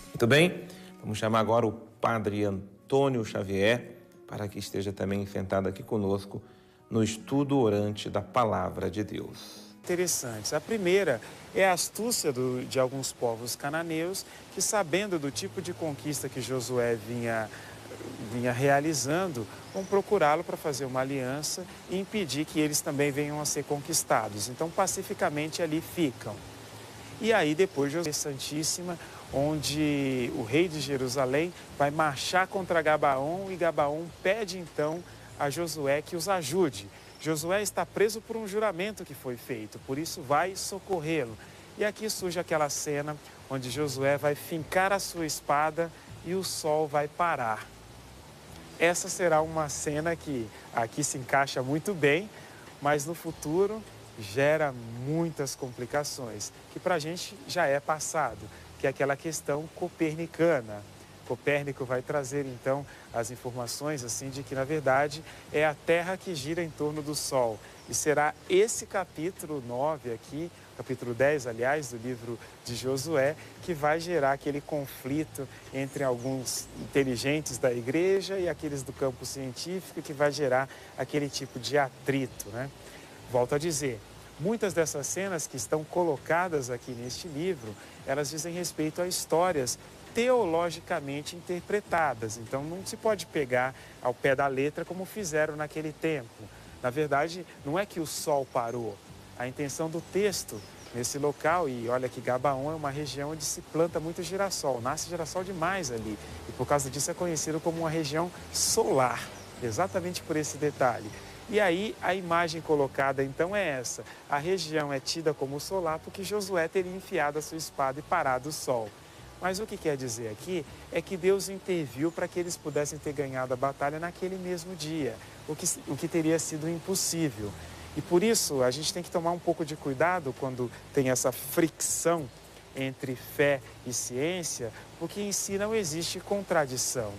Muito bem, vamos chamar agora o Padre Antônio Xavier para que esteja também sentado aqui conosco no estudo orante da Palavra de Deus. Interessantes. A primeira é a astúcia de alguns povos cananeus que, sabendo do tipo de conquista que Josué vinha realizando, vão procurá-lo para fazer uma aliança e impedir que eles também venham a ser conquistados. Então, pacificamente ali ficam. E aí depois Josué Santíssima, onde o rei de Jerusalém vai marchar contra Gabaon e Gabaon pede então a Josué que os ajude. Josué está preso por um juramento que foi feito, por isso vai socorrê-lo. E aqui surge aquela cena onde Josué vai fincar a sua espada e o sol vai parar. Essa será uma cena que aqui se encaixa muito bem, mas no futuro gera muitas complicações, que para a gente já é passado, que é aquela questão copernicana. Copérnico vai trazer, então, as informações assim de que, na verdade, é a Terra que gira em torno do Sol. E será esse capítulo 9 aqui, capítulo 10, aliás, do livro de Josué, que vai gerar aquele conflito entre alguns inteligentes da igreja e aqueles do campo científico, que vai gerar aquele tipo de atrito, né? Volto a dizer, muitas dessas cenas que estão colocadas aqui neste livro, elas dizem respeito a histórias teologicamente interpretadas. Então não se pode pegar ao pé da letra como fizeram naquele tempo. Na verdade, não é que o sol parou. A intenção do texto nesse local, e olha que Gabaon é uma região onde se planta muito girassol, nasce girassol demais ali. E por causa disso é conhecido como uma região solar, exatamente por esse detalhe. E aí a imagem colocada então é essa. A região é tida como solar porque Josué teria enfiado a sua espada e parado o sol. Mas o que quer dizer aqui é que Deus interviu para que eles pudessem ter ganhado a batalha naquele mesmo dia, o que teria sido impossível. E por isso a gente tem que tomar um pouco de cuidado quando tem essa fricção entre fé e ciência, porque em si não existe contradição.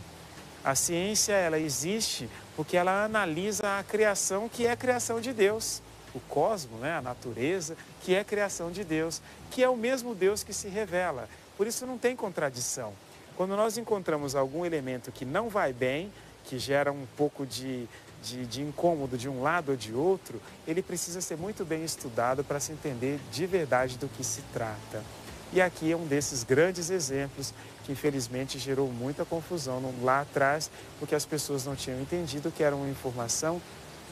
A ciência, ela existe porque ela analisa a criação, que é a criação de Deus. O cosmos, né, a natureza, que é a criação de Deus, que é o mesmo Deus que se revela. Por isso não tem contradição. Quando nós encontramos algum elemento que não vai bem, que gera um pouco de incômodo de um lado ou de outro, ele precisa ser muito bem estudado para se entender de verdade do que se trata. E aqui é um desses grandes exemplos que infelizmente gerou muita confusão lá atrás, porque as pessoas não tinham entendido que era uma informação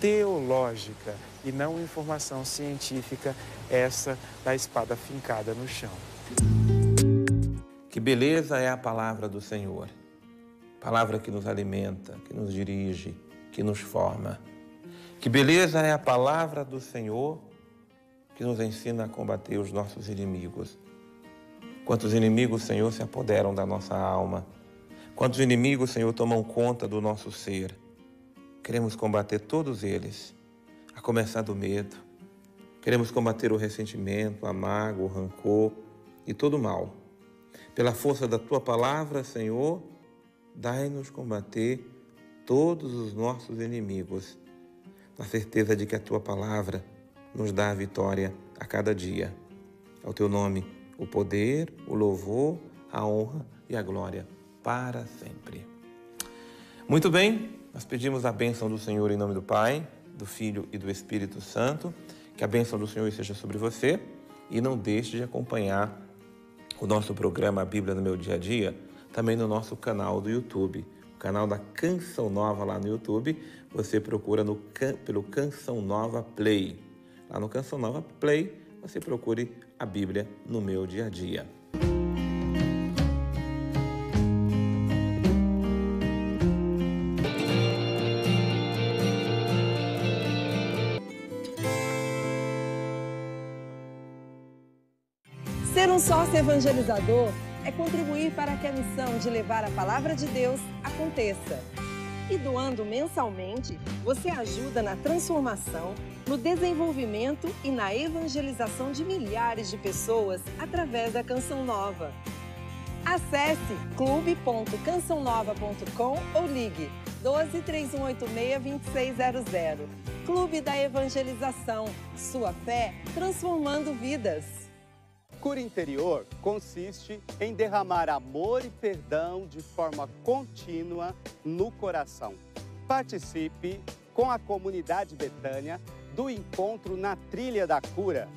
teológica e não uma informação científica, essa da espada fincada no chão. Que beleza é a palavra do Senhor, palavra que nos alimenta, que nos dirige, que nos forma. Que beleza é a palavra do Senhor que nos ensina a combater os nossos inimigos. Quantos inimigos, Senhor, se apoderam da nossa alma. Quantos inimigos, Senhor, tomam conta do nosso ser. Queremos combater todos eles, a começar do medo. Queremos combater o ressentimento, a mágoa, o rancor e todo o mal. Pela força da Tua palavra, Senhor, dai-nos combater todos os nossos inimigos, na certeza de que a Tua palavra nos dá a vitória a cada dia. Ao Teu nome, o poder, o louvor, a honra e a glória para sempre. Muito bem, nós pedimos a bênção do Senhor em nome do Pai, do Filho e do Espírito Santo. Que a bênção do Senhor esteja sobre você e não deixe de acompanhar o nosso programa A Bíblia no Meu Dia a Dia, também no nosso canal do YouTube, o canal da Canção Nova lá no YouTube. Você procura pelo Canção Nova Play. Lá no Canção Nova Play, você procure a Bíblia no Meu Dia a Dia. Ser um sócio evangelizador é contribuir para que a missão de levar a palavra de Deus aconteça. E doando mensalmente, você ajuda na transformação, no desenvolvimento e na evangelização de milhares de pessoas através da Canção Nova. Acesse clube.cançãonova.com ou ligue 12 3186 2600. Clube da Evangelização. Sua fé transformando vidas. Cura interior consiste em derramar amor e perdão de forma contínua no coração. Participe com a comunidade Betânia do encontro na Trilha da Cura,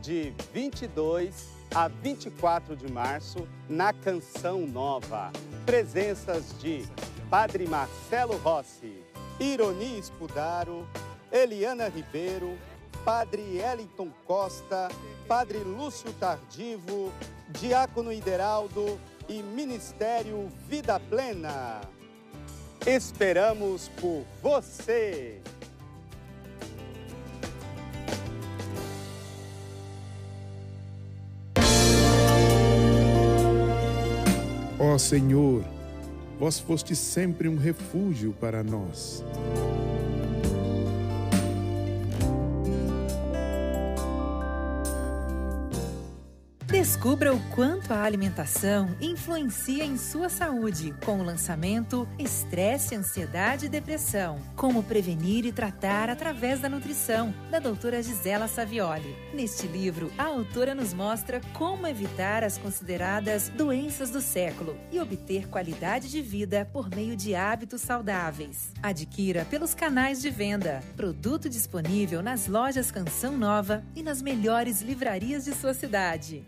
de 22 a 24 de março, na Canção Nova. Presenças de Padre Marcelo Rossi, Ironi Spudaro, Eliana Ribeiro, Padre Eliton Costa, Padre Lúcio Tardivo, Diácono Ideraldo e Ministério Vida Plena. Esperamos por você! Ó Senhor, vós foste sempre um refúgio para nós. Descubra o quanto a alimentação influencia em sua saúde, com o lançamento Estresse, Ansiedade e Depressão. Como prevenir e tratar através da nutrição, da doutora Gisela Savioli. Neste livro, a autora nos mostra como evitar as consideradas doenças do século e obter qualidade de vida por meio de hábitos saudáveis. Adquira pelos canais de venda. Produto disponível nas lojas Canção Nova e nas melhores livrarias de sua cidade.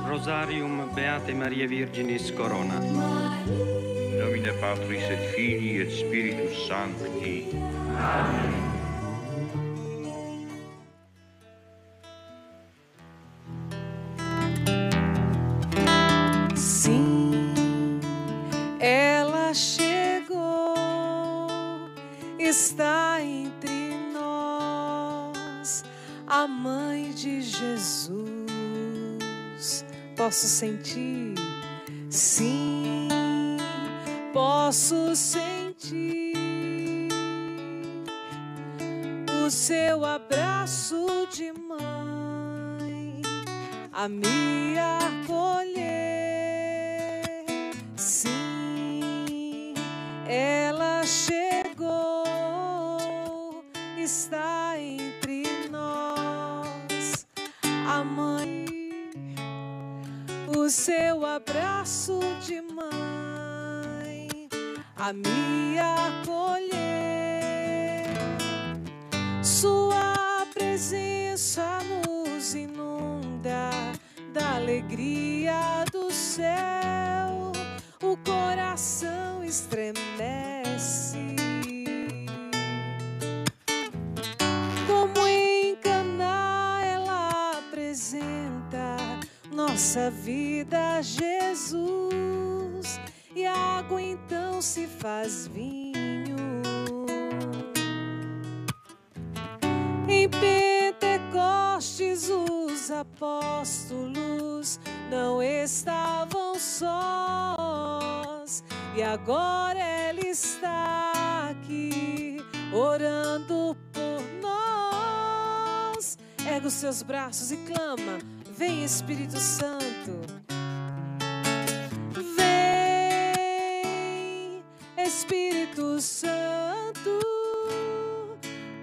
Rosarium Beate Maria Virginis Corona. Nomine Patris et Filii et Spiritus Sancti. Amen. Sim, ela chegou, está entre nós, a mãe de Jesus. Posso sentir, sim, posso sentir o seu abraço de mãe a me acolher. Sim, o seu abraço de mãe a me acolher. Sua presença nos inunda da alegria do céu, o coração estremece. Como em Caná ela apresenta nossa vida a Jesus, e a água então se faz vinho. Em Pentecostes os apóstolos não estavam sós, e agora ela está aqui orando por nós. Erga os seus braços e clama: vem, Espírito Santo. Vem, Espírito Santo,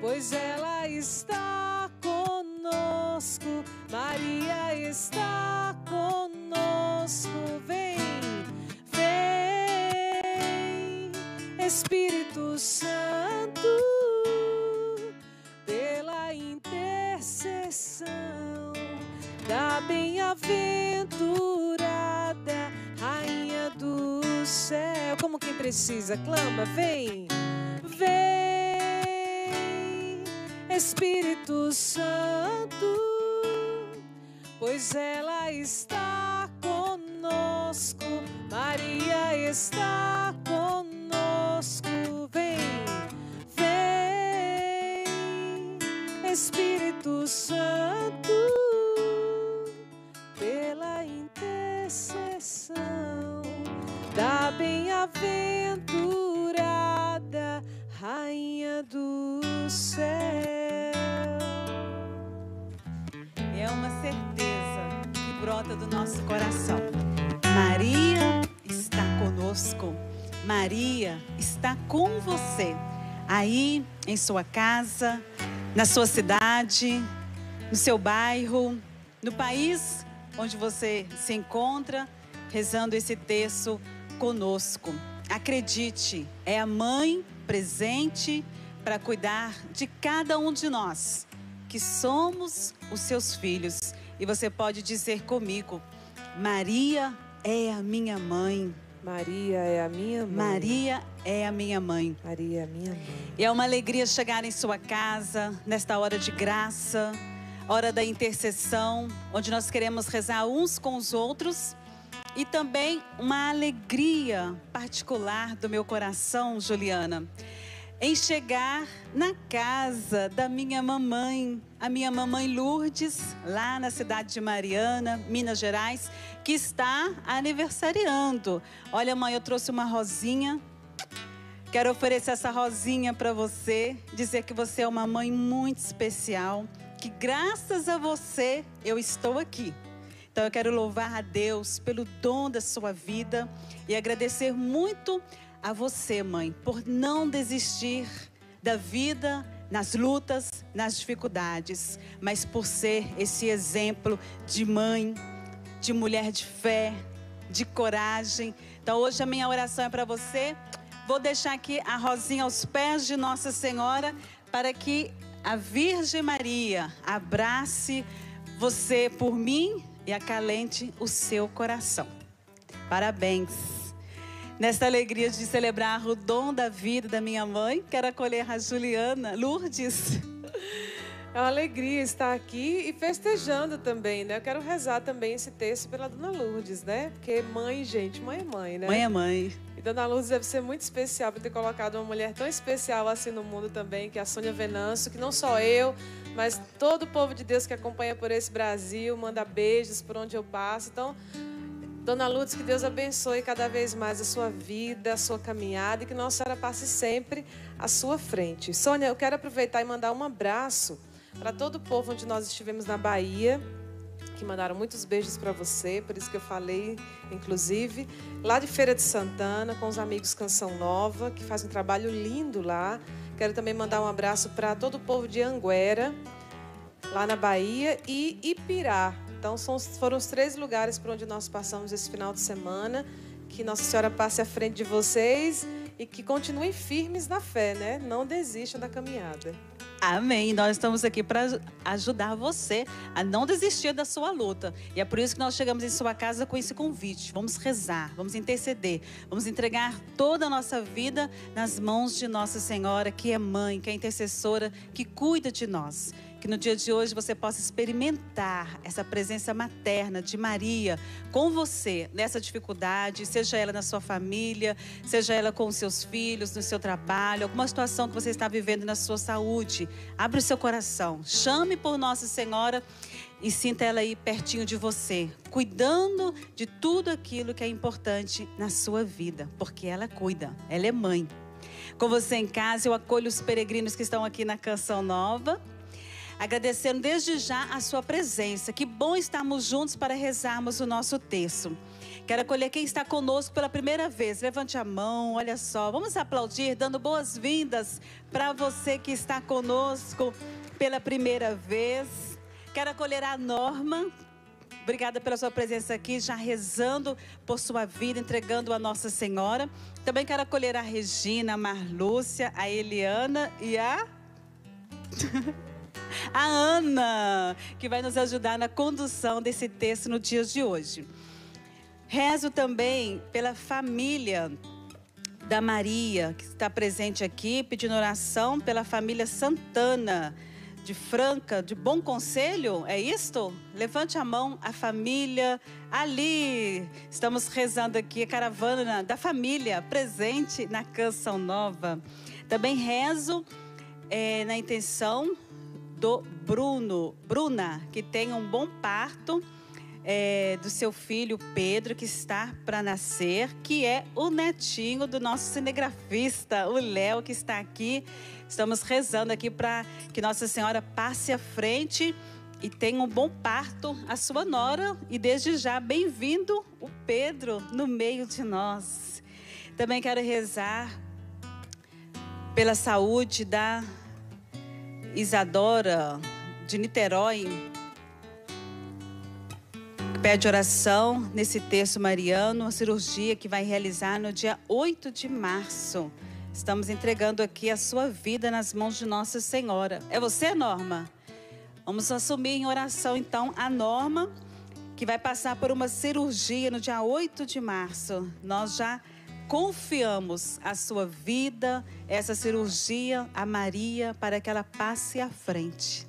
pois ela está conosco. Maria está conosco. Vem, vem, Espírito Santo, pela intercessão da bem-aventurada Rainha do céu. Como quem precisa, clama: vem, vem, Espírito Santo, pois ela está conosco. Maria está conosco. Vem, vem, Espírito Santo, pela intercessão da bem-aventurada Rainha do céu. É uma certeza que brota do nosso coração. Maria está conosco. Maria está com você. Aí, em sua casa, na sua cidade, no seu bairro, no país onde você se encontra, rezando esse texto conosco. Acredite, é a mãe presente para cuidar de cada um de nós, que somos os seus filhos. E você pode dizer comigo: Maria é a minha mãe. Maria é a minha mãe. Maria é a minha mãe. Maria é a minha mãe. E é uma alegria chegar em sua casa, nesta hora de graça, hora da intercessão, onde nós queremos rezar uns com os outros. E também uma alegria particular do meu coração, Juliana, em chegar na casa da minha mamãe, a minha mamãe Lourdes, lá na cidade de Mariana, Minas Gerais, que está aniversariando. Olha, mãe, eu trouxe uma rosinha. Quero oferecer essa rosinha para você, dizer que você é uma mãe muito especial, que graças a você eu estou aqui. Então eu quero louvar a Deus pelo dom da sua vida e agradecer muito a você, mãe, por não desistir da vida nas lutas, nas dificuldades, mas por ser esse exemplo de mãe, de mulher de fé, de coragem. Então hoje a minha oração é para você. Vou deixar aqui a rosinha aos pés de Nossa Senhora para que a Virgem Maria abrace você por mim e acalente o seu coração. Parabéns. Nesta alegria de celebrar o dom da vida da minha mãe, quero acolher a Juliana Lourdes. É uma alegria estar aqui e festejando também, né? Eu quero rezar também esse texto pela Dona Lourdes, né? Porque mãe, gente, mãe é mãe, né? Mãe é mãe. E Dona Lourdes deve ser muito especial por ter colocado uma mulher tão especial assim no mundo também, que é a Sônia Venâncio, que não só eu, mas todo o povo de Deus que acompanha por esse Brasil, manda beijos por onde eu passo. Então, Dona Lourdes, que Deus abençoe cada vez mais a sua vida, a sua caminhada e que Nossa Senhora passe sempre à sua frente. Sônia, eu quero aproveitar e mandar um abraço para todo o povo onde nós estivemos na Bahia, que mandaram muitos beijos para você, por isso que eu falei, inclusive, lá de Feira de Santana, com os amigos Canção Nova, que fazem um trabalho lindo lá. Quero também mandar um abraço para todo o povo de Anguera, lá na Bahia, e Ipirá, Então, foram os 3 lugares por onde nós passamos esse final de semana. Que Nossa Senhora passe à frente de vocês e que continuem firmes na fé, né? Não desistam da caminhada. Amém. Nós estamos aqui para ajudar você a não desistir da sua luta. E é por isso que nós chegamos em sua casa com esse convite. Vamos rezar, vamos interceder, vamos entregar toda a nossa vida nas mãos de Nossa Senhora, que é mãe, que é intercessora, que cuida de nós. Que no dia de hoje você possa experimentar essa presença materna de Maria com você nessa dificuldade, seja ela na sua família, seja ela com os seus filhos, no seu trabalho, alguma situação que você está vivendo na sua saúde. Abre o seu coração, chame por Nossa Senhora e sinta ela aí pertinho de você, cuidando de tudo aquilo que é importante na sua vida, porque ela cuida, ela é mãe. Com você em casa, eu acolho os peregrinos que estão aqui na Canção Nova, agradecendo desde já a sua presença. Que bom estarmos juntos para rezarmos o nosso terço. Quero acolher quem está conosco pela primeira vez. Levante a mão, olha só. Vamos aplaudir, dando boas-vindas para você que está conosco pela primeira vez. Quero acolher a Norma. Obrigada pela sua presença aqui, já rezando por sua vida, entregando a Nossa Senhora. Também quero acolher a Regina, a Marlúcia, a Eliana e a Ana, que vai nos ajudar na condução desse texto no dia de hoje. Rezo também pela família da Maria, que está presente aqui, pedindo oração pela família Santana, de Franca, de Bom Conselho, é isto? Levante a mão, a família ali. Estamos rezando aqui a caravana da família presente na Canção Nova. Também rezo na intenção do Bruna, que tenha um bom parto, do seu filho Pedro, que está para nascer, que é o netinho do nosso cinegrafista, o Léo, que está aqui. Estamos rezando aqui para que Nossa Senhora passe à frente e tenha um bom parto a sua nora. E desde já, bem-vindo o Pedro no meio de nós. Também quero rezar pela saúde da Isadora, de Niterói, que pede oração nesse terço mariano, a cirurgia que vai realizar no dia 8 de março. Estamos entregando aqui a sua vida nas mãos de Nossa Senhora. É você, Norma? Vamos assumir em oração, então, a Norma, que vai passar por uma cirurgia no dia 8 de março. Nós já confiamos a sua vida, essa cirurgia, a Maria, para que ela passe à frente.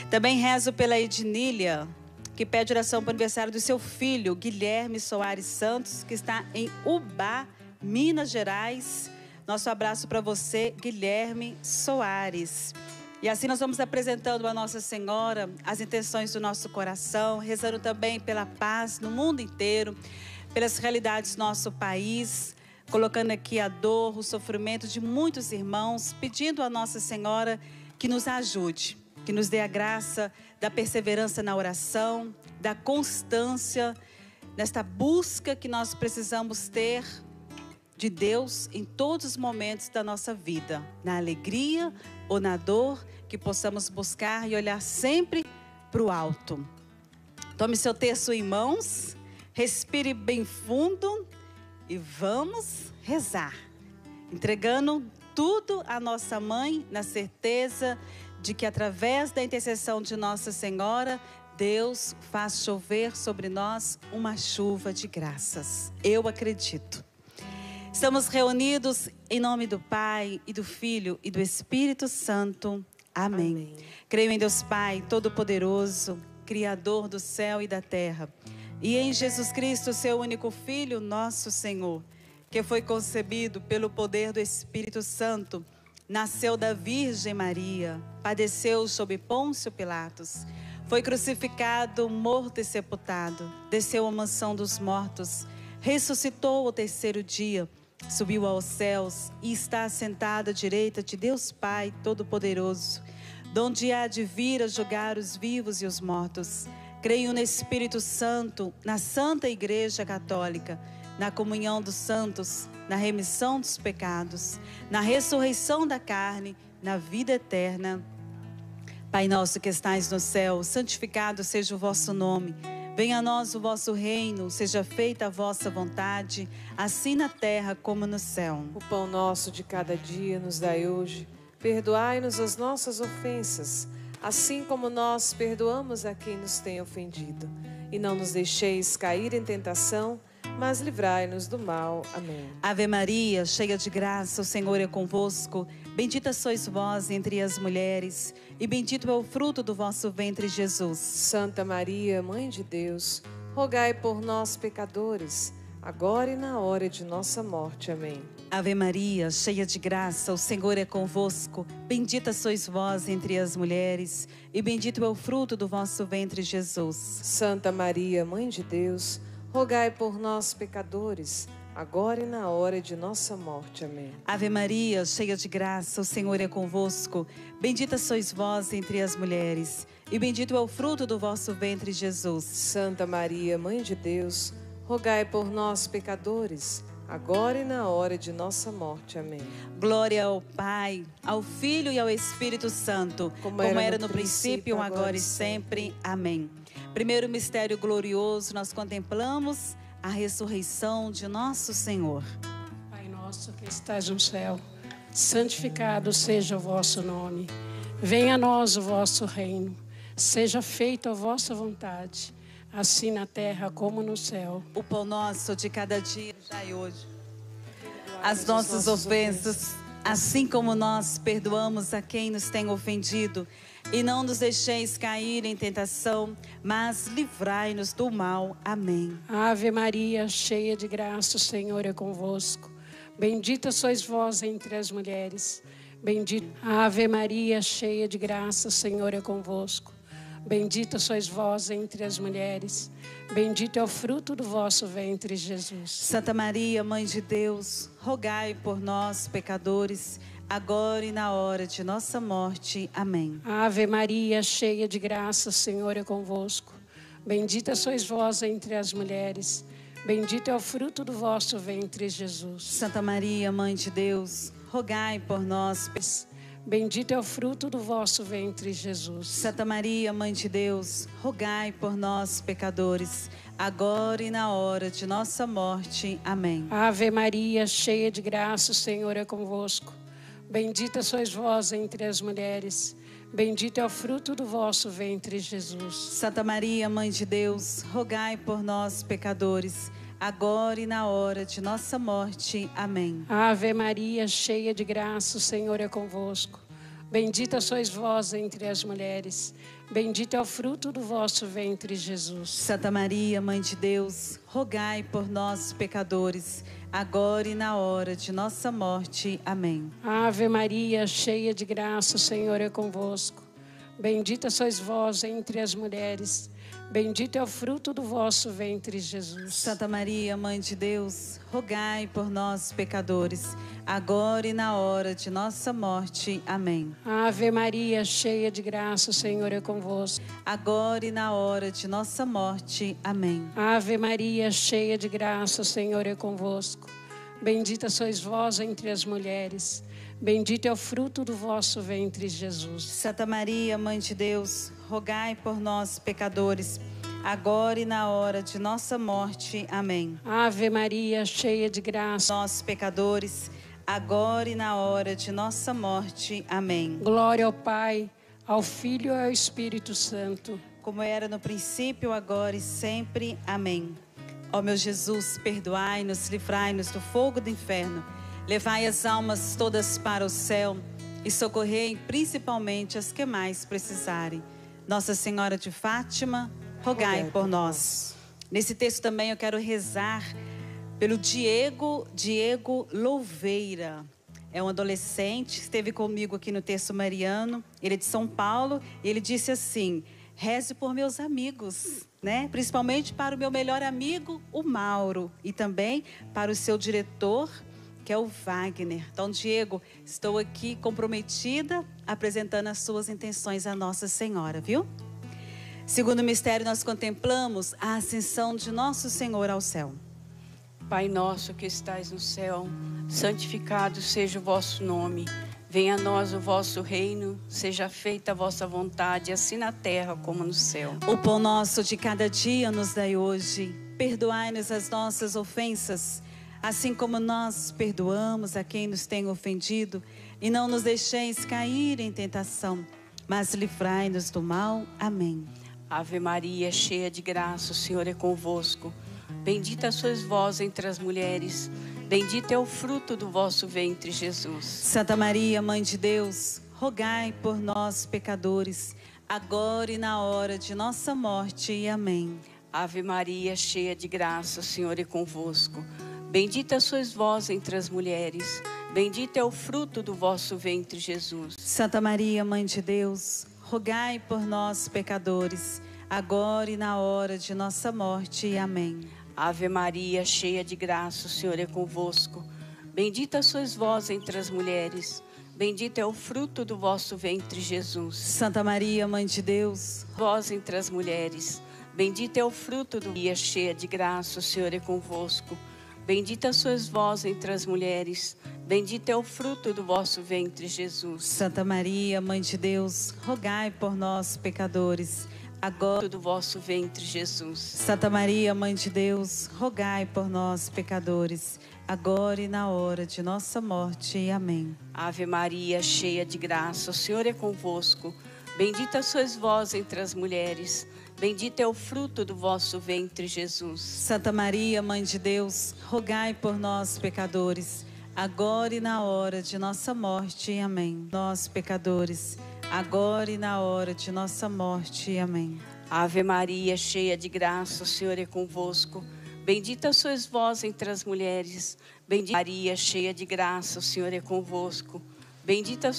Também rezo pela Ednília, que pede oração para o aniversário do seu filho, Guilherme Soares Santos, que está em Ubá, Minas Gerais. Nosso abraço para você, Guilherme Soares. E assim nós vamos apresentando a Nossa Senhora as intenções do nosso coração, rezando também pela paz no mundo inteiro, pelas realidades do nosso país, colocando aqui a dor, o sofrimento de muitos irmãos, pedindo a Nossa Senhora que nos ajude, que nos dê a graça da perseverança na oração, da constância, nesta busca que nós precisamos ter de Deus em todos os momentos da nossa vida, na alegria ou na dor, que possamos buscar e olhar sempre para o alto. Tome seu terço em mãos, respire bem fundo e vamos rezar, entregando tudo à nossa mãe, na certeza de que através da intercessão de Nossa Senhora, Deus faz chover sobre nós uma chuva de graças. Eu acredito. Estamos reunidos em nome do Pai, e do Filho, e do Espírito Santo. Amém. Amém. Creio em Deus Pai, Todo-Poderoso, Criador do céu e da terra, e em Jesus Cristo, seu único Filho, nosso Senhor, que foi concebido pelo poder do Espírito Santo, nasceu da Virgem Maria, padeceu sob Pôncio Pilatos, foi crucificado, morto e sepultado, desceu à mansão dos mortos, ressuscitou ao terceiro dia, subiu aos céus e está assentado à direita de Deus Pai Todo-Poderoso, donde há de vir a julgar os vivos e os mortos. Creio no Espírito Santo, na Santa Igreja Católica, na comunhão dos santos, na remissão dos pecados, na ressurreição da carne, na vida eterna. Pai nosso que estais no céu, santificado seja o vosso nome. Venha a nós o vosso reino, seja feita a vossa vontade, assim na terra como no céu. O pão nosso de cada dia nos dai hoje. Perdoai-nos as nossas ofensas, assim como nós perdoamos a quem nos tem ofendido. E não nos deixeis cair em tentação, mas livrai-nos do mal. Amém. Ave Maria, cheia de graça, o Senhor é convosco. Bendita sois vós entre as mulheres, e bendito é o fruto do vosso ventre, Jesus. Santa Maria, Mãe de Deus, rogai por nós, pecadores, agora e na hora de nossa morte. Amém. Ave Maria, cheia de graça, o Senhor é convosco. Bendita sois vós entre as mulheres, e bendito é o fruto do vosso ventre, Jesus. Santa Maria, Mãe de Deus, rogai por nós, pecadores, agora e na hora de nossa morte. Amém. Ave Maria, cheia de graça, o Senhor é convosco. Bendita sois vós entre as mulheres, e bendito é o fruto do vosso ventre, Jesus. Santa Maria, Mãe de Deus, rogai por nós, pecadores, agora e na hora de nossa morte. Amém. Glória ao Pai, ao Filho e ao Espírito Santo, como era no princípio, agora e sempre. Amém. Primeiro mistério glorioso, nós contemplamos a ressurreição de nosso Senhor. Pai nosso que estás no céu, santificado seja o vosso nome. Venha a nós o vosso reino. Seja feita a vossa vontade, assim na terra como no céu. O pão nosso de cada dia dai hoje. As nossas ofensas, assim como nós perdoamos a quem nos tem ofendido. E não nos deixeis cair em tentação, mas livrai-nos do mal. Amém. Ave Maria, cheia de graça, o Senhor é convosco. Bendita sois vós entre as mulheres. Bendita Ave Maria, cheia de graça, o Senhor é convosco. Bendita sois vós entre as mulheres. Bendito é o fruto do vosso ventre, Jesus. Santa Maria, Mãe de Deus, rogai por nós, pecadores, agora e na hora de nossa morte. Amém. Ave Maria, cheia de graça, o Senhor é convosco. Bendita sois vós entre as mulheres. Bendito é o fruto do vosso ventre, Jesus. Santa Maria, Mãe de Deus, rogai por nós. Bendito é o fruto do vosso ventre, Jesus. Santa Maria, Mãe de Deus, rogai por nós, pecadores, agora e na hora de nossa morte. Amém. Ave Maria, cheia de graça, o Senhor é convosco. Bendita sois vós entre as mulheres. Bendito é o fruto do vosso ventre, Jesus. Santa Maria, Mãe de Deus, rogai por nós, pecadores, agora e na hora de nossa morte. Amém. Ave Maria, cheia de graça, o Senhor é convosco. Bendita sois vós entre as mulheres. Bendito é o fruto do vosso ventre, Jesus. Santa Maria, Mãe de Deus, rogai por nós, pecadores, agora e na hora de nossa morte. Amém. Ave Maria, cheia de graça, o Senhor é convosco. Bendita sois vós entre as mulheres. Bendito é o fruto do vosso ventre, Jesus. Santa Maria, Mãe de Deus, rogai por nós, pecadores, agora e na hora de nossa morte. Amém. Ave Maria, cheia de graça, o Senhor é convosco. Agora e na hora de nossa morte. Amém. Ave Maria, cheia de graça, o Senhor é convosco. Bendita sois vós entre as mulheres. Bendito é o fruto do vosso ventre, Jesus. Santa Maria, Mãe de Deus, rogai por nós, pecadores, agora e na hora de nossa morte. Amém. Ave Maria, cheia de graça, nós, pecadores, agora e na hora de nossa morte. Amém. Glória ao Pai, ao Filho e ao Espírito Santo, como era no princípio, agora e sempre. Amém. Ó meu Jesus, perdoai-nos, livrai-nos do fogo do inferno, levai as almas todas para o céu e socorrei principalmente as que mais precisarem. Nossa Senhora de Fátima, rogai por nós. Nesse texto também eu quero rezar pelo Diego Louveira. É um adolescente, esteve comigo aqui no Terço Mariano, ele é de São Paulo, e ele disse assim: reze por meus amigos, né? Principalmente para o meu melhor amigo, o Mauro, e também para o seu diretor, que é o Wagner. Então, Diego, estou aqui comprometida, apresentando as suas intenções à Nossa Senhora, viu? Segundo mistério, nós contemplamos a ascensão de nosso Senhor ao céu. Pai nosso que estais no céu, santificado seja o vosso nome. Venha a nós o vosso reino, seja feita a vossa vontade, assim na terra como no céu. O pão nosso de cada dia nos dai hoje. Perdoai-nos as nossas ofensas, assim como nós perdoamos a quem nos tem ofendido. E não nos deixeis cair em tentação, mas livrai-nos do mal. Amém. Ave Maria, cheia de graça, o Senhor é convosco. Bendita sois vós entre as mulheres. Bendito é o fruto do vosso ventre, Jesus. Santa Maria, Mãe de Deus, rogai por nós, pecadores, agora e na hora de nossa morte. Amém. Ave Maria, cheia de graça, o Senhor é convosco. Bendita sois vós entre as mulheres. Bendito é o fruto do vosso ventre, Jesus. Santa Maria, Mãe de Deus, rogai por nós, pecadores, agora e na hora de nossa morte. Amém. Ave Maria, cheia de graça, o Senhor é convosco. Bendita sois vós entre as mulheres. Bendito é o fruto do vosso ventre, Jesus. Santa Maria, Mãe de Deus, vós entre as mulheres. Bendito é o fruto do Maria, cheia de graça, o Senhor é convosco. Bendita sois vós entre as mulheres. Bendito é o fruto do vosso ventre, Jesus. Santa Maria, Mãe de Deus, rogai por nós, pecadores, agora do vosso ventre, Jesus. Santa Maria, Mãe de Deus, rogai por nós, pecadores, agora e na hora de nossa morte. Amém. Ave Maria, cheia de graça, o Senhor é convosco. Bendita sois vós entre as mulheres. Bendito é o fruto do vosso ventre, Jesus. Santa Maria, Mãe de Deus, rogai por nós, pecadores, agora e na hora de nossa morte. Amém. Nós, pecadores, agora e na hora de nossa morte. Amém. Ave Maria, cheia de graça, o Senhor é convosco. Bendita sois vós entre as mulheres. Bendita Maria, cheia de graça, o Senhor é convosco. Bendita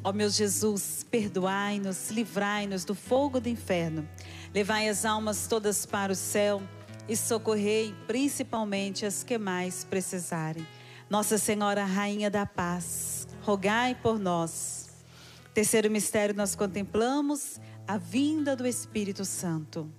Ó meu Jesus, perdoai-nos, livrai-nos do fogo do inferno. Levai as almas todas para o céu e socorrei principalmente as que mais precisarem. Nossa Senhora, Rainha da Paz, rogai por nós. Terceiro mistério, nós contemplamos a vinda do Espírito Santo.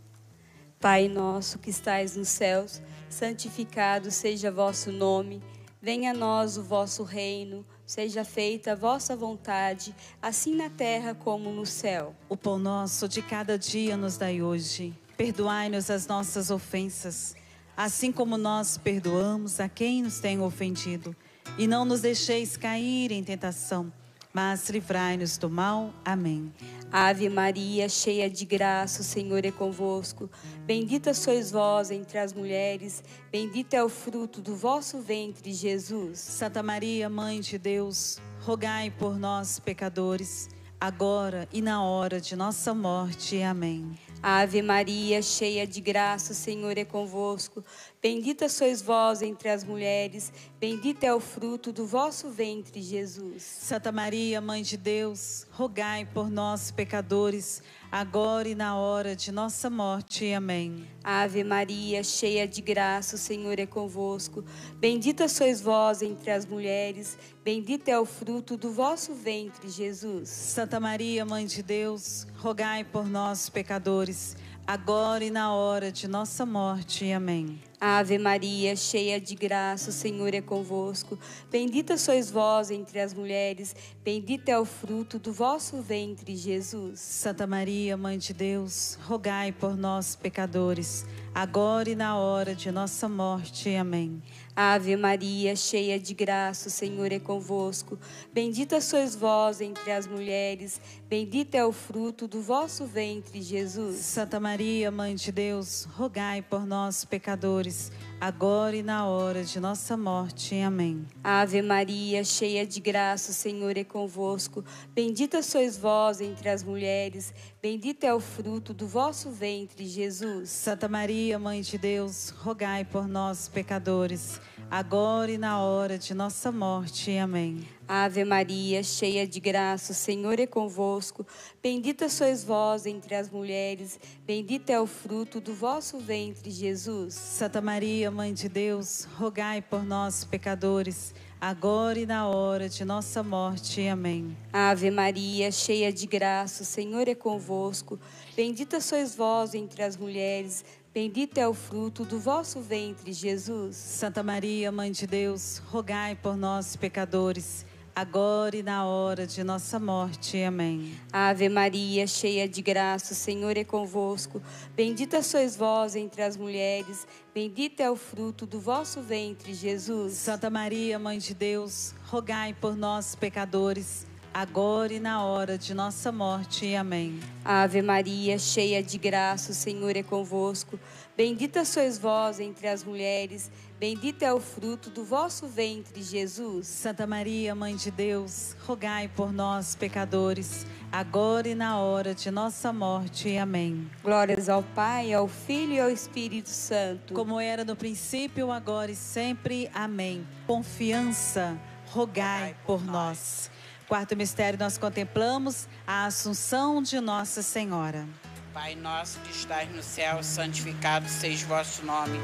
Pai nosso que estais nos céus, santificado seja vosso nome. Venha a nós o vosso reino. Seja feita a vossa vontade, assim na terra como no céu. O pão nosso de cada dia nos dai hoje. Perdoai-nos as nossas ofensas, assim como nós perdoamos a quem nos tem ofendido. E não nos deixeis cair em tentação, mas livrai-nos do mal. Amém. Ave Maria, cheia de graça, o Senhor é convosco. Bendita sois vós entre as mulheres, bendito é o fruto do vosso ventre, Jesus. Santa Maria, Mãe de Deus, rogai por nós, pecadores, agora e na hora de nossa morte. Amém. Ave Maria, cheia de graça, o Senhor é convosco. Bendita sois vós entre as mulheres, bendito é o fruto do vosso ventre, Jesus. Santa Maria, Mãe de Deus, rogai por nós, pecadores, agora e na hora de nossa morte. Amém. Ave Maria, cheia de graça, o Senhor é convosco. Bendita sois vós entre as mulheres, bendito é o fruto do vosso ventre, Jesus. Santa Maria, Mãe de Deus, rogai por nós, pecadores, agora e na hora de nossa morte. Amém. Ave Maria, cheia de graça, o Senhor é convosco. Bendita sois vós entre as mulheres, bendito é o fruto do vosso ventre, Jesus. Santa Maria, Mãe de Deus, rogai por nós, pecadores, agora e na hora de nossa morte. Amém. Ave Maria, cheia de graça, o Senhor é convosco. Bendita sois vós entre as mulheres, bendito é o fruto do vosso ventre, Jesus. Santa Maria, Mãe de Deus, rogai por nós, pecadores, agora e na hora de nossa morte. Amém. Ave Maria, cheia de graça, o Senhor é convosco. Bendita sois vós entre as mulheres, bendito é o fruto do vosso ventre, Jesus. Santa Maria, Mãe de Deus, rogai por nós, pecadores, agora e na hora de nossa morte. Amém. Ave Maria, cheia de graça, o Senhor é convosco. Bendita sois vós entre as mulheres, bendito é o fruto do vosso ventre, Jesus. Santa Maria, Mãe de Deus, rogai por nós, pecadores, agora e na hora de nossa morte. Amém. Ave Maria, cheia de graça, o Senhor é convosco. Bendita sois vós entre as mulheres, Bendito é o fruto do vosso ventre, Jesus. Santa Maria, Mãe de Deus, rogai por nós, pecadores, agora e na hora de nossa morte. Amém. Ave Maria, cheia de graça, o Senhor é convosco. Bendita sois vós entre as mulheres, bendito é o fruto do vosso ventre, Jesus. Santa Maria, Mãe de Deus, rogai por nós, pecadores, agora e na hora de nossa morte. Amém. Ave Maria, cheia de graça, o Senhor é convosco. Bendita sois vós entre as mulheres, bendito é o fruto do vosso ventre, Jesus. Santa Maria, Mãe de Deus, rogai por nós, pecadores, agora e na hora de nossa morte. Amém. Glórias ao Pai, ao Filho e ao Espírito Santo. Como era no princípio, agora e sempre. Amém. Confiança, rogai por nós. Quarto mistério, nós contemplamos a Assunção de Nossa Senhora. Pai nosso que estás no céu, santificado seja o vosso nome.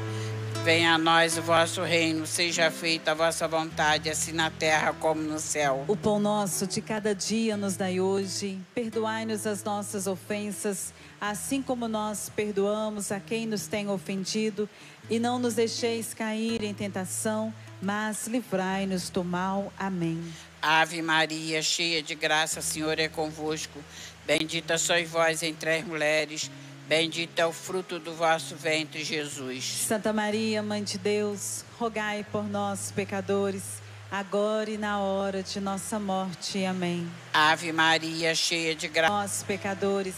Venha a nós o vosso reino, seja feita a vossa vontade, assim na terra como no céu. O pão nosso de cada dia nos dai hoje. Perdoai-nos as nossas ofensas, assim como nós perdoamos a quem nos tem ofendido. E não nos deixeis cair em tentação, mas livrai-nos do mal. Amém. Ave Maria, cheia de graça, o Senhor é convosco. Bendita sois vós entre as mulheres, bendito é o fruto do vosso ventre, Jesus. Santa Maria, Mãe de Deus, rogai por nós, pecadores, agora e na hora de nossa morte. Amém. Ave Maria, cheia de graça, nós, pecadores,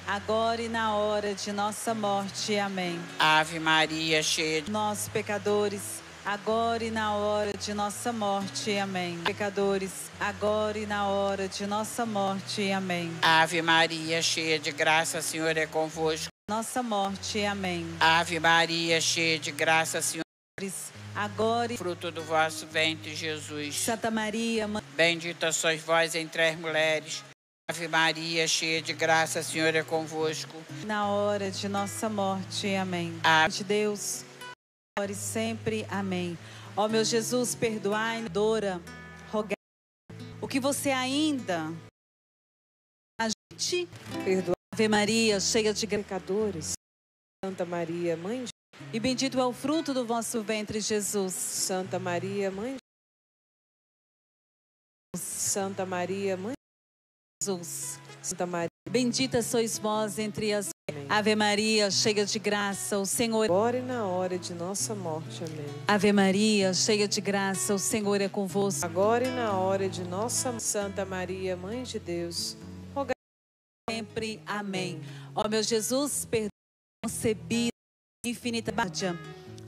agora e na hora de nossa morte. Amém. Ave Maria, cheia de nós, pecadores, agora e na hora de nossa morte. Amém. Pecadores, agora e na hora de nossa morte. Amém. Ave Maria, cheia de graça, o Senhor é convosco. Nossa morte. Amém. Ave Maria, cheia de graça, Senhor, agora e fruto do vosso ventre, Jesus. Santa Maria, bendita sois vós entre as mulheres. Ave Maria, cheia de graça, o Senhor é convosco. Na hora de nossa morte. Amém. Ave de Deus, agora e sempre. Amém. Ó meu Jesus, perdoai, dora, rogai. O que você ainda a gente perdoa. Ave Maria, cheia de pecadores. Santa Maria, Mãe de... E bendito é o fruto do vosso ventre, Jesus. Santa Maria, Mãe de... Santa Maria, Mãe de Jesus. Santa Maria. Bendita sois vós entre as... Amém. Ave Maria, cheia de graça, o Senhor... Agora e na hora de nossa morte. Amém. Ave Maria, cheia de graça, o Senhor é convosco. Agora e na hora de nossa... Santa Maria, Mãe de Deus, rogai sempre. Amém. Ó meu Jesus, perdoa, concebido, infinita bárdia,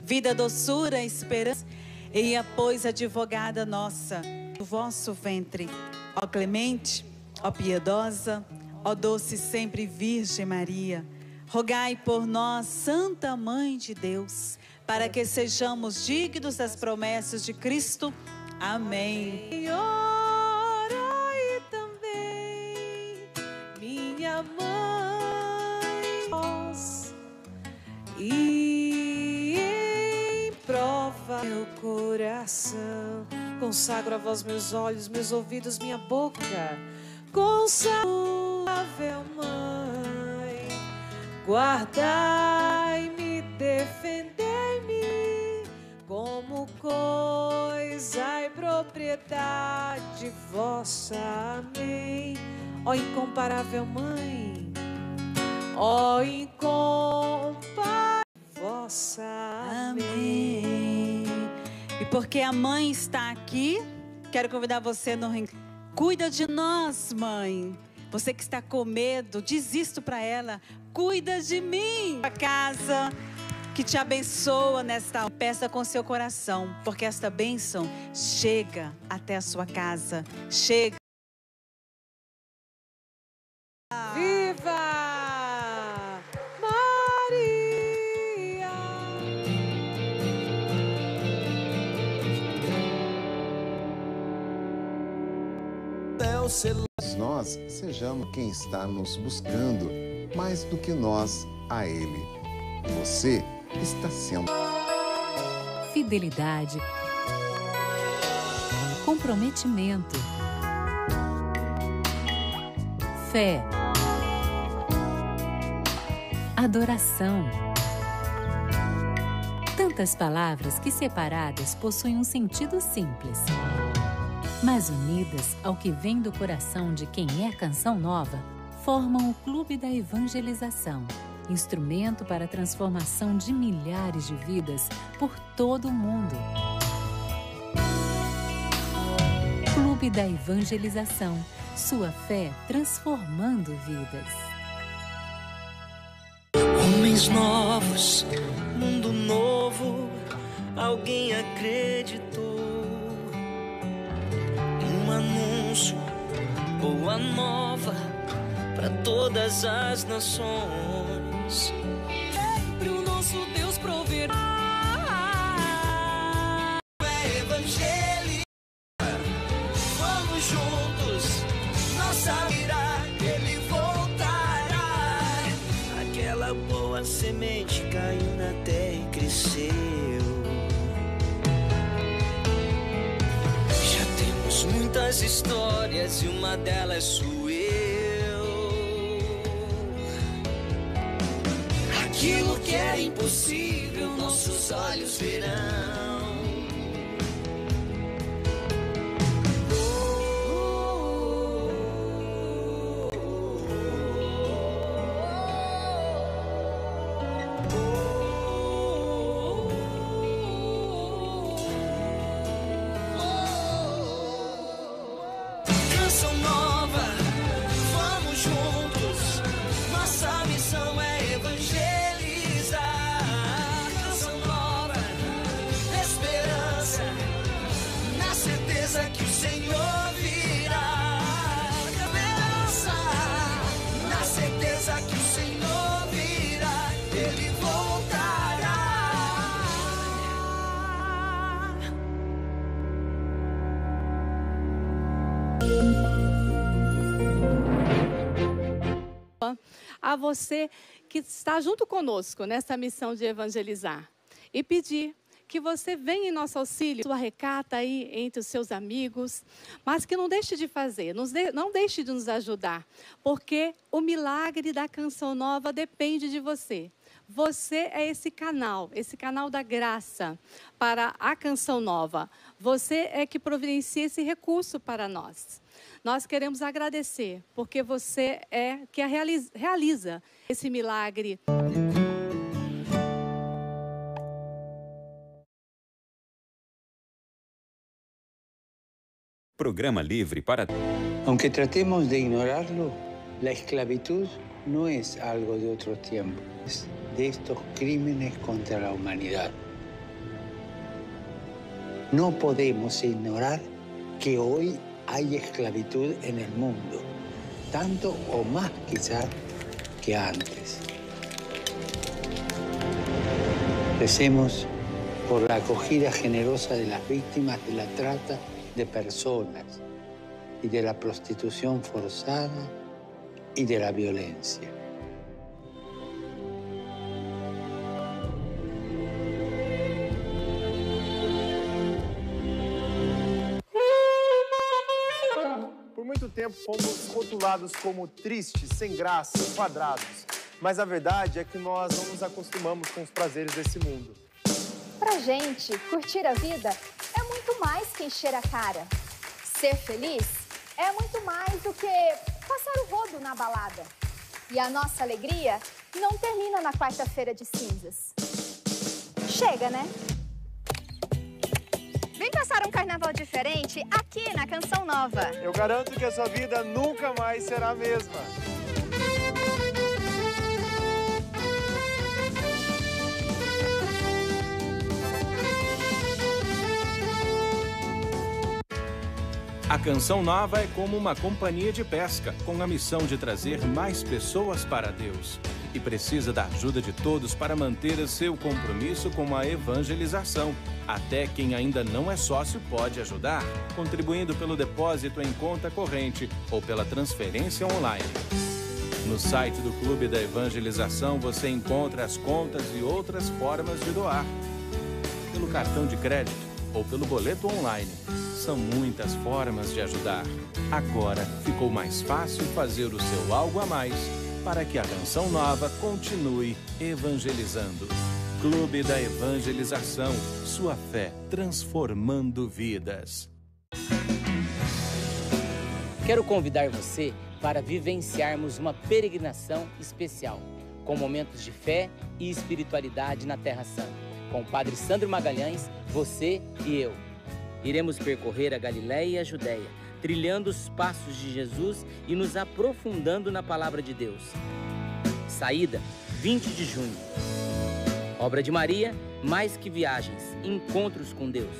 vida, doçura, esperança, e a pois advogada nossa, do vosso ventre, ó clemente, ó piedosa, ó doce sempre Virgem Maria, rogai por nós, Santa Mãe de Deus, para que sejamos dignos das promessas de Cristo. Amém. Orai também, minha mãe, e em prova meu coração, consagro a vós meus olhos, meus ouvidos, minha boca, consável Mãe, guardai-me, defendei-me, como coisa e propriedade vossa. Amém. Ó incomparável Mãe, ó incomparável vossa. Amém. E porque a mãe está aqui, quero convidar você no cuida de nós, mãe. Você que está com medo, diz isto para ela: cuida de mim. A casa que te abençoa nesta, peça com seu coração, porque esta bênção chega até a sua casa. Chega. Viva Maria! Nós sejamos quem está nos buscando mais do que nós a Ele. Você está sendo. Fidelidade, comprometimento, fé, adoração, Tantas palavras que separadas possuem um sentido simples, mas unidas ao que vem do coração de quem é Canção Nova, formam o Clube da Evangelização, instrumento para a transformação de milhares de vidas por todo o mundo. Clube da Evangelização, sua fé transformando vidas. Homens novos, mundo novo, alguém acreditou. Um anúncio, boa nova para todas as nações. Sempre o nosso Deus proverá. É evangelho. Vamos juntos, nossa virá, ele voltará. Aquela boa semente caiu na terra e cresceu. Já temos muitas histórias e uma delas sou eu. Aquilo que é impossível, nossos olhos verão. Que o Senhor virá, esperança, na certeza que o Senhor virá, ele voltará. A você que está junto conosco nessa missão de evangelizar e pedir que você venha em nosso auxílio, sua recata aí entre os seus amigos, mas que não deixe de fazer, não deixe de nos ajudar, porque o milagre da Canção Nova depende de você. Você é esse canal da graça para a Canção Nova. Você é que providencia esse recurso para nós. Nós queremos agradecer, porque você é que realiza esse milagre. Programa livre para... Aunque tratemos de ignorarlo, la esclavitud no es algo de otro tiempo, es de estos crímenes contra la humanidad. No podemos ignorar que hoy hay esclavitud en el mundo, tanto o más quizás que antes. Recemos por la acogida generosa de las víctimas de la trata de personas y de la prostitución forzada y de la violencia. Por muito tempo fomos rotulados como tristes, sem graça, quadrados. Mas a verdade é que nós não nos acostumamos com os prazeres desse mundo. Pra gente, curtir a vida é muito mais que encher a cara. Ser feliz é muito mais do que passar o rodo na balada. E a nossa alegria não termina na quarta-feira de cinzas. Chega, né? Vem passar um carnaval diferente aqui na Canção Nova. Eu garanto que a sua vida nunca mais será a mesma. A Canção Nova é como uma companhia de pesca, com a missão de trazer mais pessoas para Deus. E precisa da ajuda de todos para manter seu compromisso com a evangelização. Até quem ainda não é sócio pode ajudar, contribuindo pelo depósito em conta corrente ou pela transferência online. No site do Clube da Evangelização você encontra as contas e outras formas de doar. Pelo cartão de crédito ou pelo boleto online. São muitas formas de ajudar. Agora ficou mais fácil fazer o seu algo a mais para que a Canção Nova continue evangelizando. Clube da Evangelização. Sua fé transformando vidas. Quero convidar você para vivenciarmos uma peregrinação especial, com momentos de fé e espiritualidade na Terra Santa. Com o Padre Sandro Magalhães, você e eu. Iremos percorrer a Galiléia e a Judéia, trilhando os passos de Jesus e nos aprofundando na Palavra de Deus. Saída, 20 de junho. Obra de Maria, mais que viagens, encontros com Deus.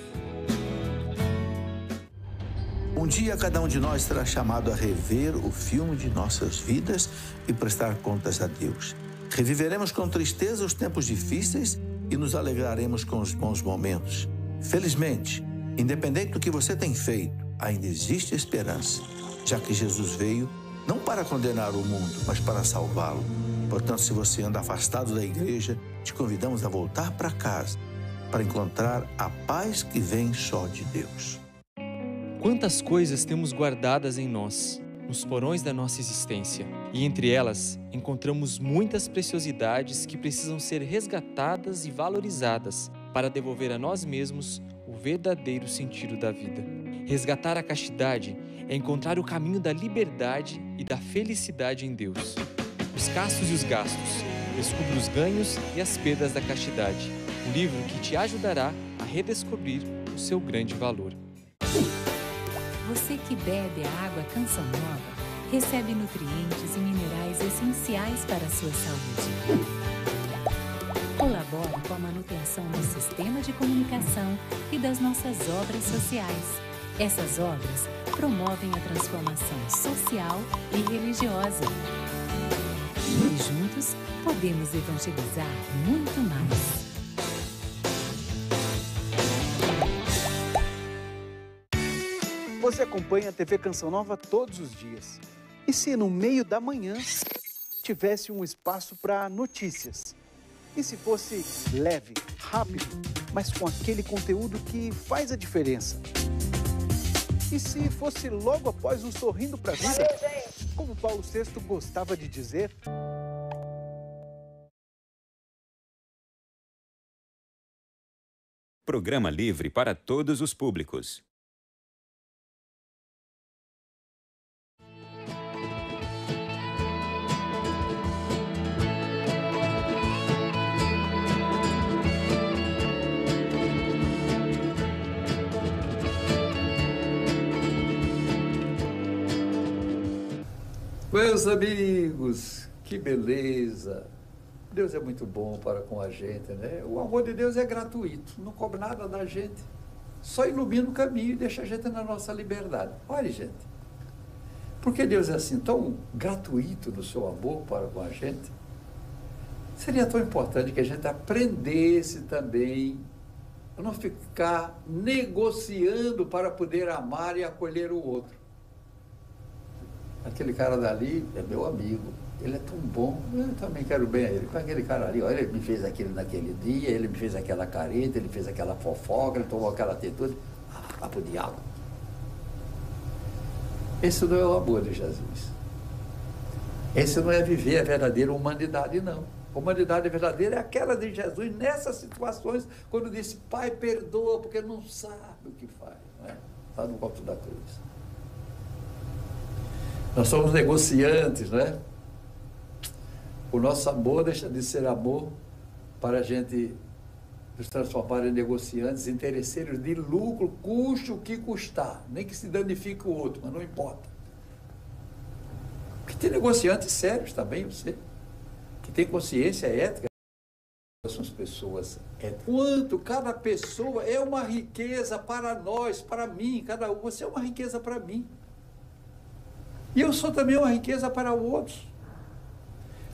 Um dia cada um de nós será chamado a rever o filme de nossas vidas e prestar contas a Deus. Reviveremos com tristeza os tempos difíceis e nos alegraremos com os bons momentos. Felizmente, independente do que você tem feito, ainda existe esperança, já que Jesus veio não para condenar o mundo, mas para salvá-lo. Portanto, se você anda afastado da igreja, te convidamos a voltar para casa, para encontrar a paz que vem só de Deus. Quantas coisas temos guardadas em nós, nos porões da nossa existência, e entre elas encontramos muitas preciosidades que precisam ser resgatadas e valorizadas para devolver a nós mesmos o verdadeiro sentido da vida. Resgatar a castidade é encontrar o caminho da liberdade e da felicidade em Deus. Os castos e os gastos, descubra os ganhos e as perdas da castidade. Um livro que te ajudará a redescobrir o seu grande valor. Você que bebe a água Canção Nova, recebe nutrientes e minerais essenciais para a sua saúde. Colabore com a manutenção do sistema de comunicação e das nossas obras sociais. Essas obras promovem a transformação social e religiosa. E juntos podemos evangelizar muito mais. Você acompanha a TV Canção Nova todos os dias. E se no meio da manhã tivesse um espaço para notícias? E se fosse leve, rápido, mas com aquele conteúdo que faz a diferença? E se fosse logo após um Sorrindo pra Vida? Como Paulo VI gostava de dizer... Programa livre para todos os públicos. Meus amigos, que beleza! Deus é muito bom para com a gente, né? O amor de Deus é gratuito, não cobra nada da gente, só ilumina o caminho e deixa a gente na nossa liberdade. Olha, gente, por que Deus é assim tão gratuito no seu amor para com a gente? Seria tão importante que a gente aprendesse também a não ficar negociando para poder amar e acolher o outro. Aquele cara dali é meu amigo, ele é tão bom, eu também quero bem a ele. Com aquele cara ali, olha, ele me fez aquilo naquele dia, ele me fez aquela careta, ele fez aquela fofoca, ele tomou aquela atitude. Vá pro diabo. Esse não é o amor de Jesus. Esse não é viver a verdadeira humanidade, não. A humanidade verdadeira é aquela de Jesus nessas situações, quando disse, Pai, perdoa, porque não sabe o que faz. Não é? Está no alto da cruz. Nós somos negociantes, não é? O nosso amor deixa de ser amor para a gente nos transformar em negociantes, interesseiros de lucro, custe o que custar, nem que se danifique o outro, mas não importa. Porque tem negociantes sérios também, você, que tem consciência ética. São as pessoas éticas. Quanto cada pessoa é uma riqueza para nós, para mim, cada um, você é uma riqueza para mim. E eu sou também uma riqueza para outros.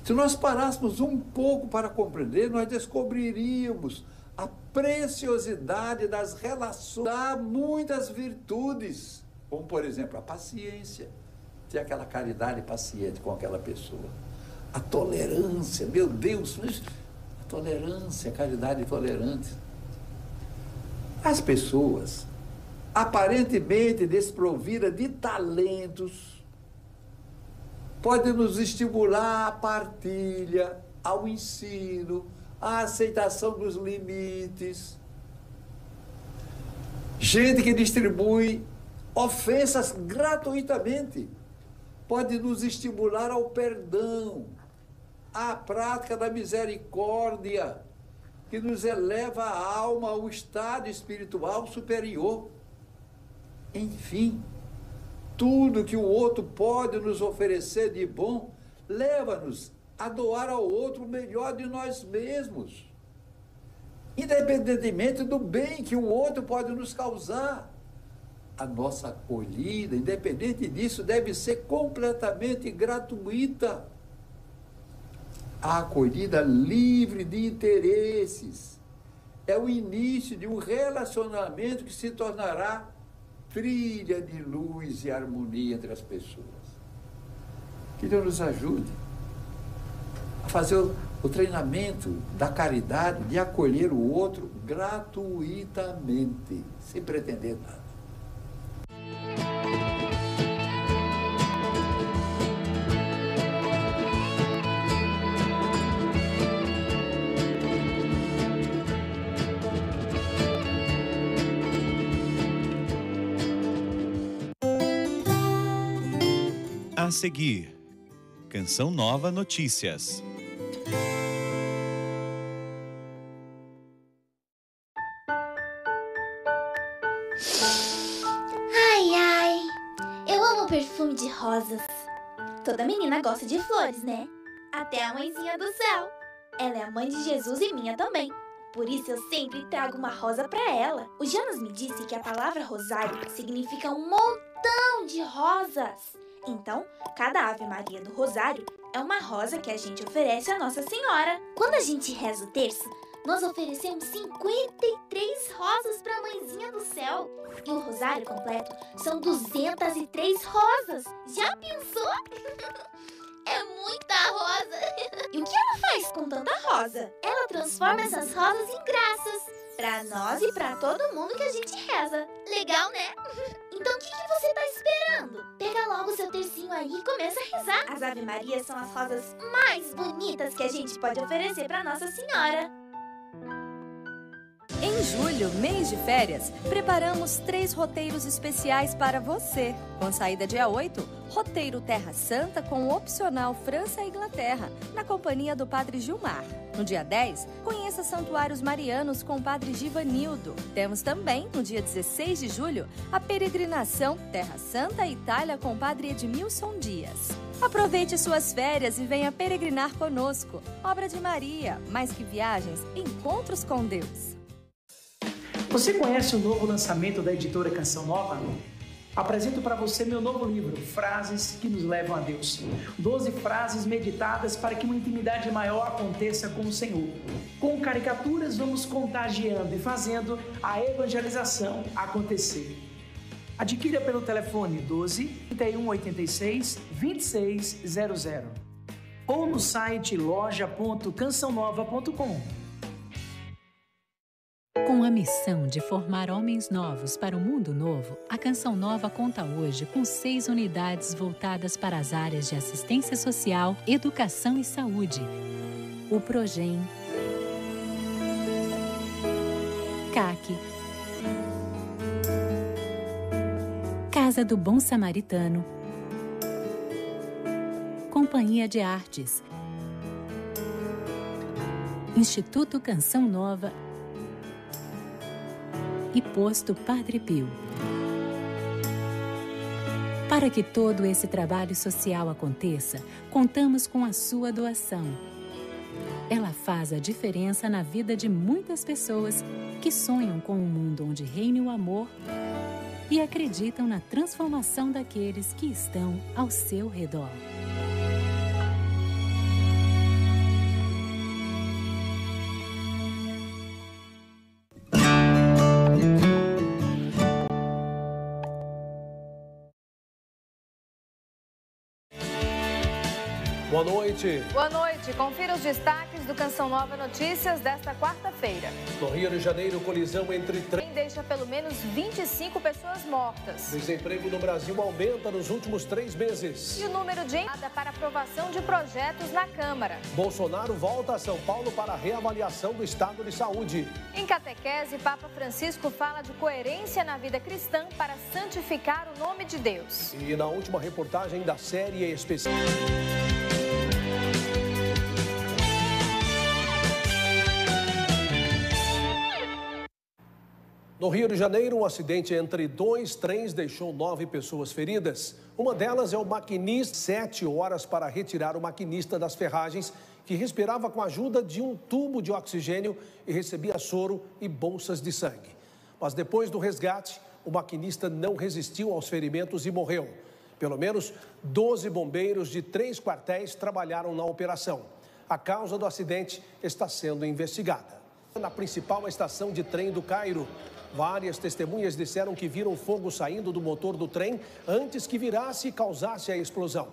Se nós parássemos um pouco para compreender, nós descobriríamos a preciosidade das relações. Há muitas virtudes, como por exemplo a paciência, ter aquela caridade paciente com aquela pessoa. A tolerância, meu Deus, a tolerância, a caridade tolerante. As pessoas aparentemente desprovidas de talentos pode nos estimular à partilha, ao ensino, a aceitação dos limites. Gente que distribui ofensas gratuitamente pode nos estimular ao perdão, à prática da misericórdia, que nos eleva a alma ao estado espiritual superior. Enfim, tudo que o outro pode nos oferecer de bom leva-nos a doar ao outro o melhor de nós mesmos, independentemente do bem que o outro pode nos causar. A nossa acolhida, independente disso, deve ser completamente gratuita. A acolhida livre de interesses é o início de um relacionamento que se tornará trilha de luz e harmonia entre as pessoas. Que Deus nos ajude a fazer o treinamento da caridade, de acolher o outro gratuitamente, sem pretender nada. A seguir, Canção Nova Notícias. Ai, ai, eu amo perfume de rosas. Toda menina gosta de flores, né? Até a mãezinha do céu. Ela é a mãe de Jesus e minha também. Por isso eu sempre trago uma rosa pra ela. O Jonas me disse que a palavra rosário significa um montão de rosas. Então, cada Ave Maria do Rosário é uma rosa que a gente oferece à Nossa Senhora. Quando a gente reza o terço, nós oferecemos 53 rosas para a Mãezinha do Céu. E o rosário completo são 203 rosas. Já pensou? É muita rosa. E o que ela faz com tanta rosa? Ela transforma essas rosas em graças. Pra nós e pra todo mundo que a gente reza. Legal, né? Então o que você tá esperando? Pega logo o seu tercinho aí e começa a rezar. As Ave Marias são as rosas mais bonitas que a gente pode oferecer pra Nossa Senhora. Em julho, mês de férias, preparamos 3 roteiros especiais para você. Com saída dia 8, roteiro Terra Santa com opcional França e Inglaterra, na companhia do Padre Gilmar. No dia 10, conheça santuários marianos com o Padre Givanildo. Temos também, no dia 16 de julho, a peregrinação Terra Santa e Itália com o Padre Edmilson Dias. Aproveite suas férias e venha peregrinar conosco. Obra de Maria, mais que viagens, encontros com Deus. Você conhece o novo lançamento da editora Canção Nova? Apresento para você meu novo livro, Frases que nos levam a Deus. 12 frases meditadas para que uma intimidade maior aconteça com o Senhor. Com caricaturas, vamos contagiando e fazendo a evangelização acontecer. Adquira pelo telefone 12 31 86 2600 ou no site loja.cançãonova.com. Com a missão de formar homens novos para o mundo novo, a Canção Nova conta hoje com 6 unidades voltadas para as áreas de assistência social, educação e saúde. O Progen, CAC, Casa do Bom Samaritano, Companhia de Artes, Instituto Canção Nova e Posto Padre Pio. Para que todo esse trabalho social aconteça, contamos com a sua doação. Ela faz a diferença na vida de muitas pessoas que sonham com um mundo onde reine o amor e acreditam na transformação daqueles que estão ao seu redor. boa noite. Boa noite. Confira os destaques do Canção Nova Notícias desta quarta-feira. No Rio de Janeiro, colisão entre trem deixa pelo menos 25 pessoas mortas. Desemprego no Brasil aumenta nos últimos 3 meses. E o número de entrada para aprovação de projetos na Câmara. Bolsonaro volta a São Paulo para a reavaliação do estado de saúde. Em catequese, Papa Francisco fala de coerência na vida cristã para santificar o nome de Deus. E na última reportagem da série especial. No Rio de Janeiro, um acidente entre 2 trens deixou 9 pessoas feridas. Uma delas é o maquinista, 7 horas para retirar o maquinista das ferragens, que respirava com a ajuda de um tubo de oxigênio e recebia soro e bolsas de sangue. Mas depois do resgate, o maquinista não resistiu aos ferimentos e morreu. Pelo menos 12 bombeiros de 3 quartéis trabalharam na operação. A causa do acidente está sendo investigada. Na principal estação de trem do Cairo, várias testemunhas disseram que viram fogo saindo do motor do trem antes que virasse e causasse a explosão.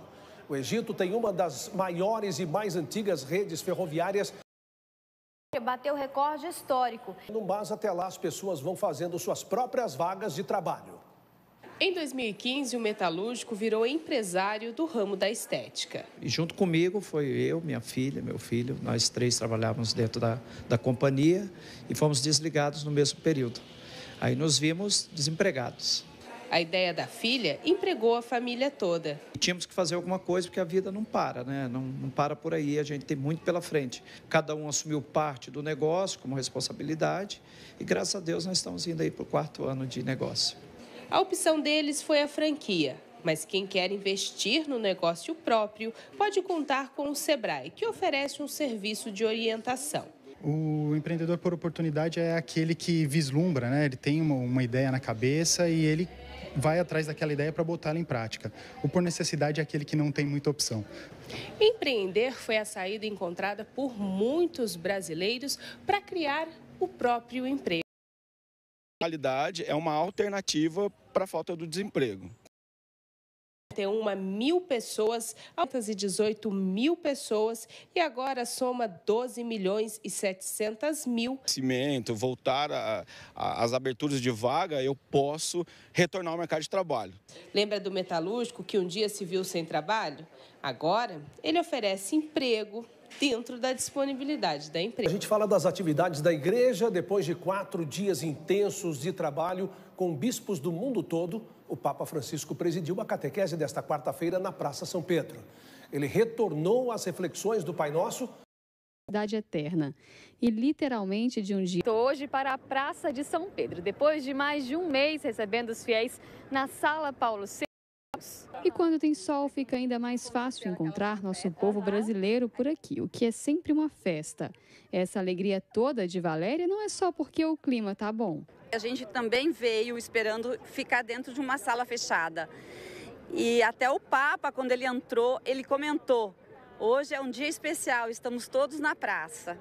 O Egito tem uma das maiores e mais antigas redes ferroviárias. Bateu recorde histórico. Mas até lá as pessoas vão fazendo suas próprias vagas de trabalho. Em 2015, o metalúrgico virou empresário do ramo da estética. E junto comigo foi eu, minha filha, meu filho. Nós 3 trabalhávamos dentro da companhia e fomos desligados no mesmo período. Aí nos vimos desempregados. A ideia da filha empregou a família toda. Tínhamos que fazer alguma coisa porque a vida não para, né? Não para por aí, a gente tem muito pela frente. Cada um assumiu parte do negócio como responsabilidade e graças a Deus nós estamos indo aí para o 4º ano de negócio. A opção deles foi a franquia, mas quem quer investir no negócio próprio pode contar com o Sebrae, que oferece um serviço de orientação. O empreendedor por oportunidade é aquele que vislumbra, né? Ele tem uma ideia na cabeça e ele vai atrás daquela ideia para botá-la em prática. O por necessidade é aquele que não tem muita opção. Empreender foi a saída encontrada por muitos brasileiros para criar o próprio emprego. A qualidade é uma alternativa para a falta do desemprego. 1.000 pessoas, altas e 18 mil pessoas e agora soma 12.700.000. Cimento, voltar às aberturas de vaga, eu posso retornar ao mercado de trabalho. Lembra do metalúrgico que um dia se viu sem trabalho? Agora, ele oferece emprego dentro da disponibilidade da empresa. A gente fala das atividades da igreja. Depois de 4 dias intensos de trabalho com bispos do mundo todo, o Papa Francisco presidiu a catequese desta quarta-feira na Praça São Pedro. Ele retornou às reflexões do Pai Nosso. Idade eterna e literalmente de um dia. Hoje para a Praça de São Pedro, depois de mais de um mês recebendo os fiéis na Sala Paulo VI. E quando tem sol, fica ainda mais fácil encontrar nosso povo brasileiro por aqui, o que é sempre uma festa. Essa alegria toda de Valéria não é só porque o clima tá bom. A gente também veio esperando ficar dentro de uma sala fechada. E até o Papa, quando ele entrou, ele comentou: hoje é um dia especial, estamos todos na praça.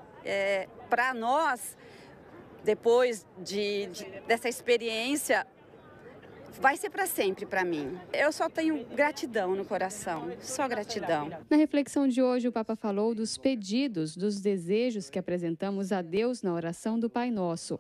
Para nós, depois dessa experiência, vai ser para sempre para mim. Eu só tenho gratidão no coração, só gratidão. Na reflexão de hoje, o Papa falou dos pedidos, dos desejos que apresentamos a Deus na oração do Pai Nosso.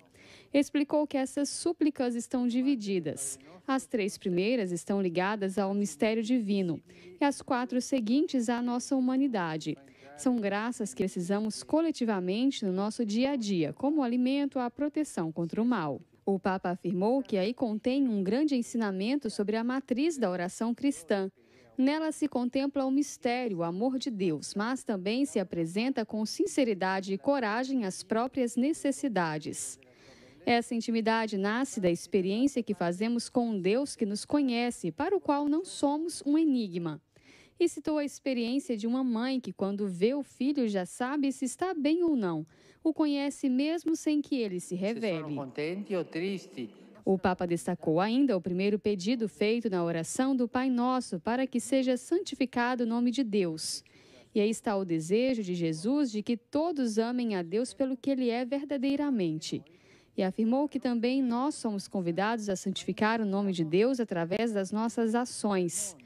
Explicou que essas súplicas estão divididas. As 3 primeiras estão ligadas ao mistério divino e as 4 seguintes à nossa humanidade. São graças que precisamos coletivamente no nosso dia a dia, como o alimento, a proteção contra o mal. O Papa afirmou que aí contém um grande ensinamento sobre a matriz da oração cristã. Nela se contempla o mistério, o amor de Deus, mas também se apresenta com sinceridade e coragem as próprias necessidades. Essa intimidade nasce da experiência que fazemos com um Deus que nos conhece, para o qual não somos um enigma. E citou a experiência de uma mãe que, quando vê o filho, já sabe se está bem ou não. O conhece mesmo sem que ele se revele. O Papa destacou ainda o primeiro pedido feito na oração do Pai Nosso para que seja santificado o nome de Deus. E aí está o desejo de Jesus de que todos amem a Deus pelo que Ele é verdadeiramente. E afirmou que também nós somos convidados a santificar o nome de Deus através das nossas ações.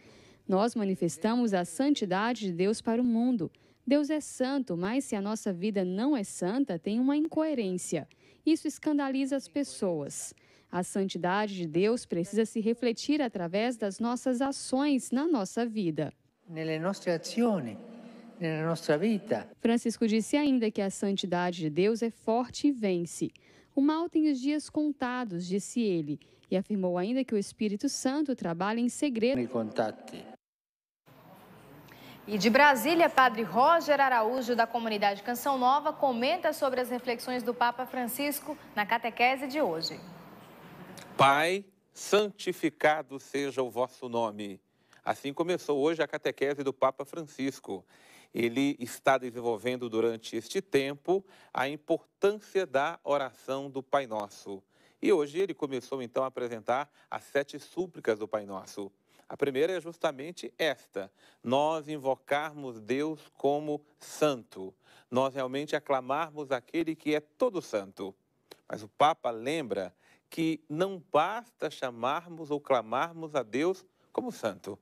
Nós manifestamos a santidade de Deus para o mundo. Deus é santo, mas se a nossa vida não é santa, tem uma incoerência. Isso escandaliza as pessoas. A santidade de Deus precisa se refletir através das nossas ações na nossa vida. Nelle nostre azioni, nella nostra vita. Francisco disse ainda que a santidade de Deus é forte e vence. O mal tem os dias contados, disse ele, e afirmou ainda que o Espírito Santo trabalha em segredo. E de Brasília, Padre Roger Araújo, da comunidade Canção Nova, comenta sobre as reflexões do Papa Francisco na catequese de hoje. Pai, santificado seja o vosso nome. Assim começou hoje a catequese do Papa Francisco. Ele está desenvolvendo durante este tempo a importância da oração do Pai Nosso. E hoje ele começou então a apresentar as 7 súplicas do Pai Nosso. A primeira é justamente esta: nós invocarmos Deus como santo, nós realmente aclamarmos aquele que é todo santo. Mas o Papa lembra que não basta chamarmos ou clamarmos a Deus como santo.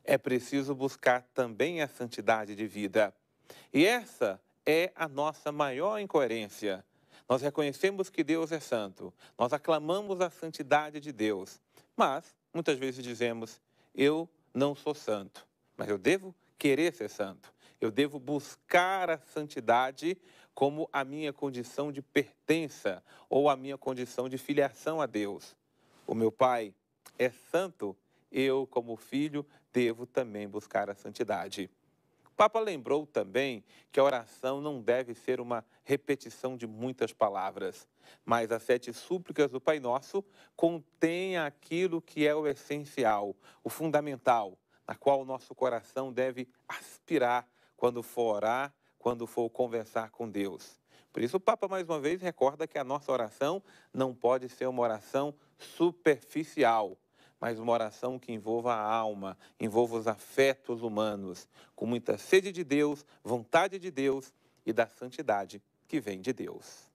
É preciso buscar também a santidade de vida. E essa é a nossa maior incoerência. Nós reconhecemos que Deus é santo, nós aclamamos a santidade de Deus, mas muitas vezes dizemos: eu não sou santo, mas eu devo querer ser santo. Eu devo buscar a santidade como a minha condição de pertença ou a minha condição de filiação a Deus. O meu Pai é santo, eu, como filho, devo também buscar a santidade. O Papa lembrou também que a oração não deve ser uma repetição de muitas palavras, mas as 7 súplicas do Pai Nosso contêm aquilo que é o essencial, o fundamental, na qual o nosso coração deve aspirar quando for orar, quando for conversar com Deus. Por isso o Papa mais uma vez recorda que a nossa oração não pode ser uma oração superficial, mas uma oração que envolva a alma, envolva os afetos humanos, com muita sede de Deus, vontade de Deus e da santidade que vem de Deus.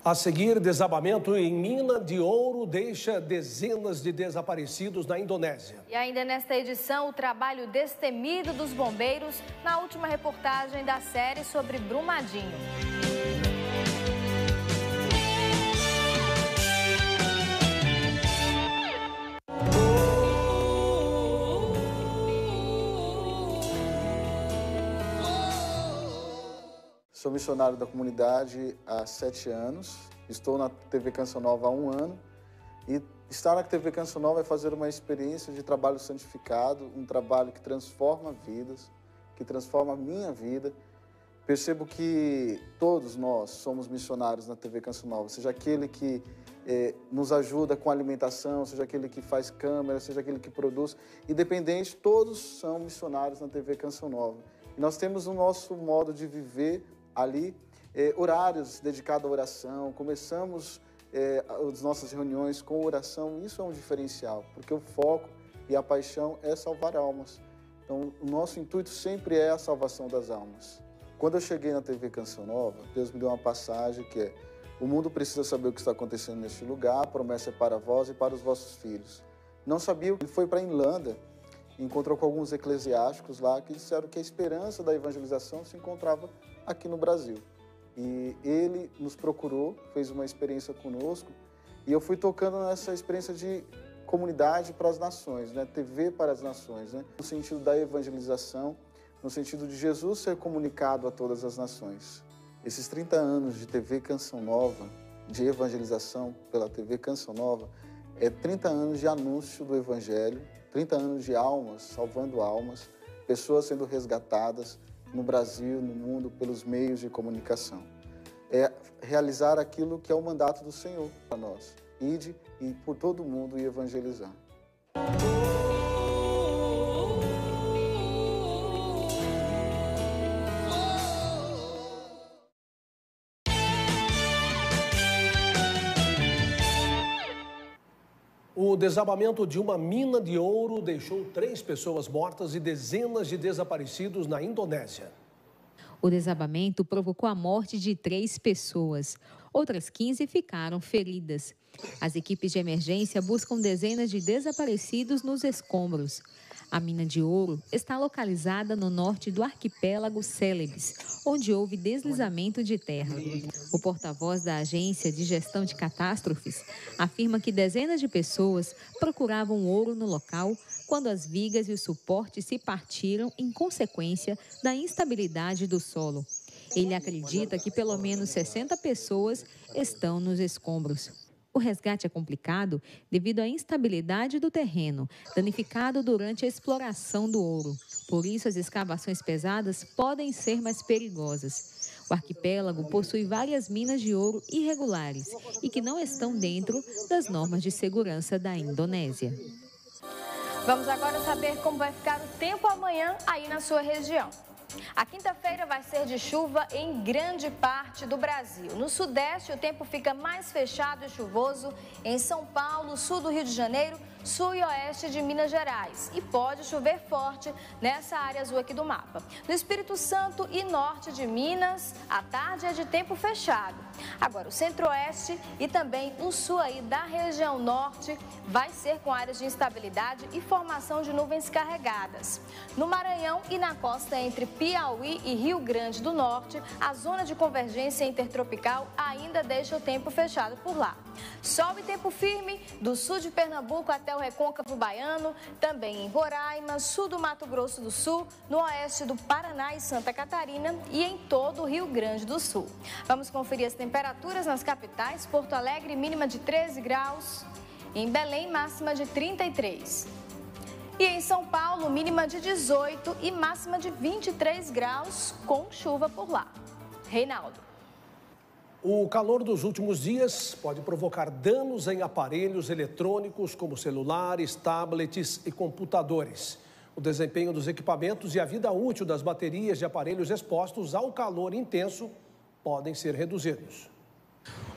A seguir, desabamento em mina de ouro deixa dezenas de desaparecidos na Indonésia. E ainda nesta edição, o trabalho destemido dos bombeiros na última reportagem da série sobre Brumadinho. Sou missionário da comunidade há 7 anos, estou na TV Canção Nova há 1 ano e estar na TV Canção Nova é fazer uma experiência de trabalho santificado, um trabalho que transforma vidas, que transforma a minha vida. Percebo que todos nós somos missionários na TV Canção Nova, seja aquele que nos ajuda com alimentação, seja aquele que faz câmera, seja aquele que produz, independente, todos são missionários na TV Canção Nova. E nós temos o nosso modo de viver ali, horários dedicados à oração, começamos as nossas reuniões com oração, isso é um diferencial, porque o foco e a paixão é salvar almas. Então, o nosso intuito sempre é a salvação das almas. Quando eu cheguei na TV Canção Nova, Deus me deu uma passagem que é: o mundo precisa saber o que está acontecendo neste lugar, a promessa é para vós e para os vossos filhos. Não sabia, ele foi para a Irlanda, encontrou com alguns eclesiásticos lá que disseram que a esperança da evangelização se encontrava aqui no Brasil. E ele nos procurou, fez uma experiência conosco, e eu fui tocando nessa experiência de comunidade para as nações, né? TV para as nações, né? No sentido da evangelização, no sentido de Jesus ser comunicado a todas as nações. Esses 30 anos de TV Canção Nova, de evangelização pela TV Canção Nova, é 30 anos de anúncio do Evangelho, 30 anos de almas, salvando almas, pessoas sendo resgatadas no Brasil, no mundo, pelos meios de comunicação. É realizar aquilo que é o mandato do Senhor para nós. Ide e por todo o mundo e evangelizar. O desabamento de uma mina de ouro deixou 3 pessoas mortas e dezenas de desaparecidos na Indonésia. O desabamento provocou a morte de 3 pessoas. Outras 15 ficaram feridas. As equipes de emergência buscam dezenas de desaparecidos nos escombros. A mina de ouro está localizada no norte do arquipélago Célebes, onde houve deslizamento de terra. O porta-voz da Agência de Gestão de Catástrofes afirma que dezenas de pessoas procuravam ouro no local quando as vigas e os suportes se partiram em consequência da instabilidade do solo. Ele acredita que pelo menos 60 pessoas estão nos escombros. O resgate é complicado devido à instabilidade do terreno, danificado durante a exploração do ouro. Por isso, as escavações pesadas podem ser mais perigosas. O arquipélago possui várias minas de ouro irregulares e que não estão dentro das normas de segurança da Indonésia. Vamos agora saber como vai ficar o tempo amanhã aí na sua região. A quinta-feira vai ser de chuva em grande parte do Brasil. No Sudeste, o tempo fica mais fechado e chuvoso em São Paulo, sul do Rio de Janeiro, sul e oeste de Minas Gerais. E pode chover forte nessa área azul aqui do mapa. No Espírito Santo e norte de Minas, à tarde é de tempo fechado. Agora, o centro-oeste e também o sul aí da região norte vai ser com áreas de instabilidade e formação de nuvens carregadas. No Maranhão e na costa entre Piauí e Rio Grande do Norte, a zona de convergência intertropical ainda deixa o tempo fechado por lá. Sol e tempo firme do sul de Pernambuco até o Recôncavo Baiano, também em Roraima, sul do Mato Grosso do Sul, no oeste do Paraná e Santa Catarina e em todo o Rio Grande do Sul. Vamos conferir as temperaturas nas capitais. Porto Alegre, mínima de 13 graus, em Belém, máxima de 33. E em São Paulo, mínima de 18 e máxima de 23 graus, com chuva por lá. Reinaldo. O calor dos últimos dias pode provocar danos em aparelhos eletrônicos como celulares, tablets e computadores. O desempenho dos equipamentos e a vida útil das baterias de aparelhos expostos ao calor intenso podem ser reduzidos.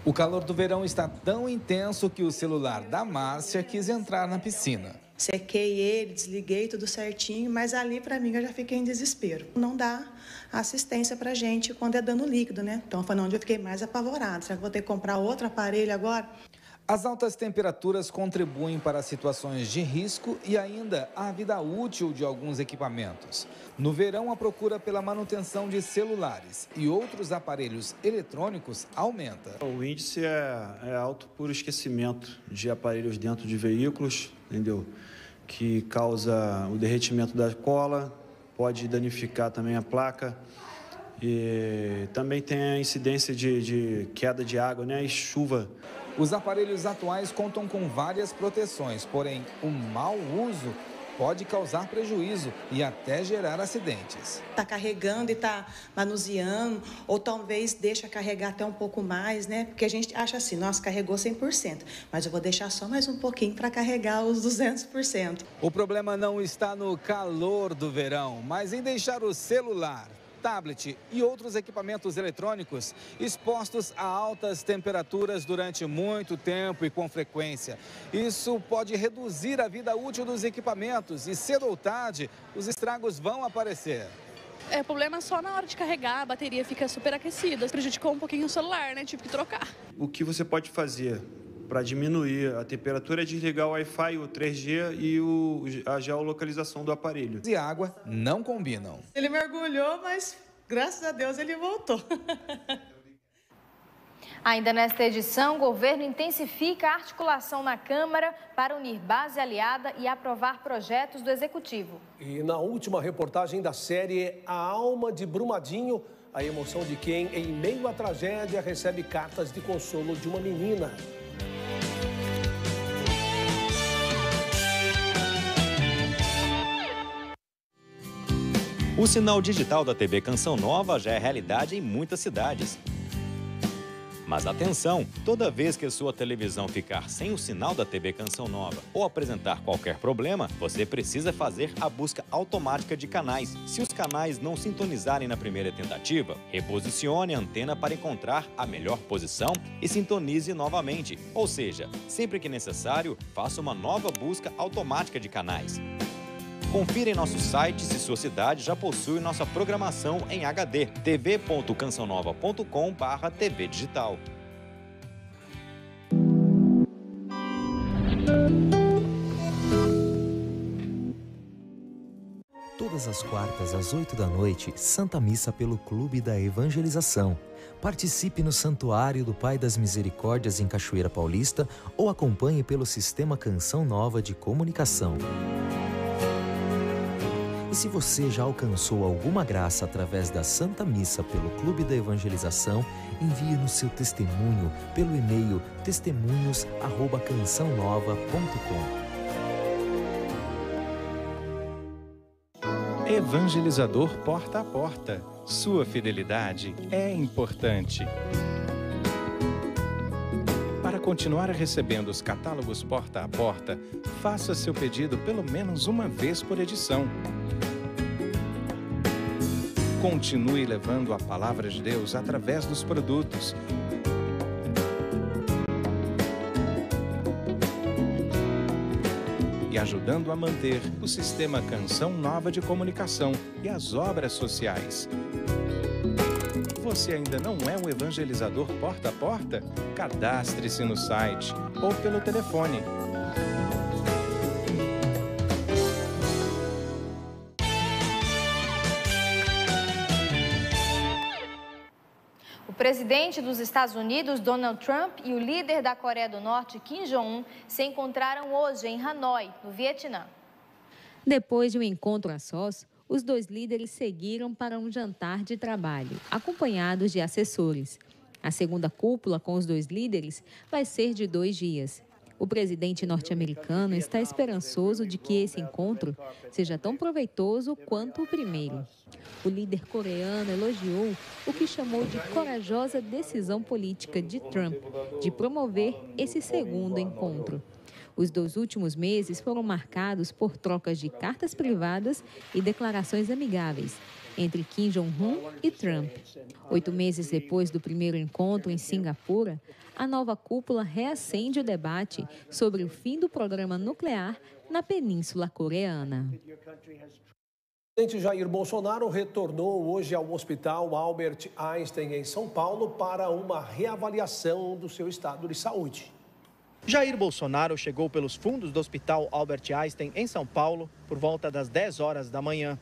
O calor do verão está tão intenso que o celular da Márcia quis entrar na piscina. Sequei ele, desliguei tudo certinho, mas ali para mim eu já fiquei em desespero. Não dá assistência para gente quando é dano líquido, né? Então foi onde eu fiquei mais apavorada. Será que vou ter que comprar outro aparelho agora? As altas temperaturas contribuem para situações de risco e ainda a vida útil de alguns equipamentos. No verão, a procura pela manutenção de celulares e outros aparelhos eletrônicos aumenta. O índice é alto por esquecimento de aparelhos dentro de veículos, entendeu? Que causa o derretimento da cola, pode danificar também a placa. E também tem a incidência de queda de água, né? E chuva. Os aparelhos atuais contam com várias proteções, porém o mau uso pode causar prejuízo e até gerar acidentes. Está carregando e está manuseando, ou talvez deixa carregar até um pouco mais, né? Porque a gente acha assim, nossa, carregou 100%, mas eu vou deixar só mais um pouquinho para carregar os 200%. O problema não está no calor do verão, mas em deixar o celular, tablet e outros equipamentos eletrônicos expostos a altas temperaturas durante muito tempo e com frequência. Isso pode reduzir a vida útil dos equipamentos e, cedo ou tarde, os estragos vão aparecer. O problema é só na hora de carregar, a bateria fica superaquecida. Prejudicou um pouquinho o celular, né? Tive que trocar. O que você pode fazer para diminuir a temperatura é desligar o Wi-Fi, o 3G e a geolocalização do aparelho. E água não combinam. Ele mergulhou, mas graças a Deus ele voltou. Ainda nesta edição, o governo intensifica a articulação na Câmara para unir base aliada e aprovar projetos do Executivo. E na última reportagem da série A Alma de Brumadinho, a emoção de quem, em meio à tragédia, recebe cartas de consolo de uma menina. O sinal digital da TV Canção Nova já é realidade em muitas cidades. Mas atenção, toda vez que sua televisão ficar sem o sinal da TV Canção Nova ou apresentar qualquer problema, você precisa fazer a busca automática de canais. Se os canais não sintonizarem na primeira tentativa, reposicione a antena para encontrar a melhor posição e sintonize novamente. Ou seja, sempre que necessário, faça uma nova busca automática de canais. Confira em nosso site se sua cidade já possui nossa programação em HD, tv.cançãonova.com/TV digital. Todas as quartas às 8 da noite, Santa Missa pelo Clube da Evangelização. Participe no Santuário do Pai das Misericórdias em Cachoeira Paulista ou acompanhe pelo Sistema Canção Nova de Comunicação. E se você já alcançou alguma graça através da Santa Missa pelo Clube da Evangelização, envie-nos seu testemunho pelo e-mail testemunhos@cançãonova.com. Evangelizador porta a porta. Sua fidelidade é importante. Para continuar recebendo os catálogos porta a porta, faça seu pedido pelo menos uma vez por edição. Continue levando a palavra de Deus através dos produtos. E ajudando a manter o Sistema Canção Nova de Comunicação e as obras sociais. Você ainda não é um evangelizador porta a porta? Cadastre-se no site ou pelo telefone. O presidente dos Estados Unidos, Donald Trump, e o líder da Coreia do Norte, Kim Jong-un, se encontraram hoje em Hanoi, no Vietnã. Depois de um encontro a sós, os dois líderes seguiram para um jantar de trabalho, acompanhados de assessores. A segunda cúpula com os dois líderes vai ser de 2 dias. O presidente norte-americano está esperançoso de que esse encontro seja tão proveitoso quanto o primeiro. O líder coreano elogiou o que chamou de corajosa decisão política de Trump de promover esse segundo encontro. Os 2 últimos meses foram marcados por trocas de cartas privadas e declarações amigáveis entre Kim Jong-un e Trump. 8 meses depois do primeiro encontro em Singapura, a nova cúpula reacende o debate sobre o fim do programa nuclear na Península Coreana. O presidente Jair Bolsonaro retornou hoje ao Hospital Albert Einstein, em São Paulo, para uma reavaliação do seu estado de saúde. Jair Bolsonaro chegou pelos fundos do Hospital Albert Einstein, em São Paulo, por volta das 10 horas da manhã.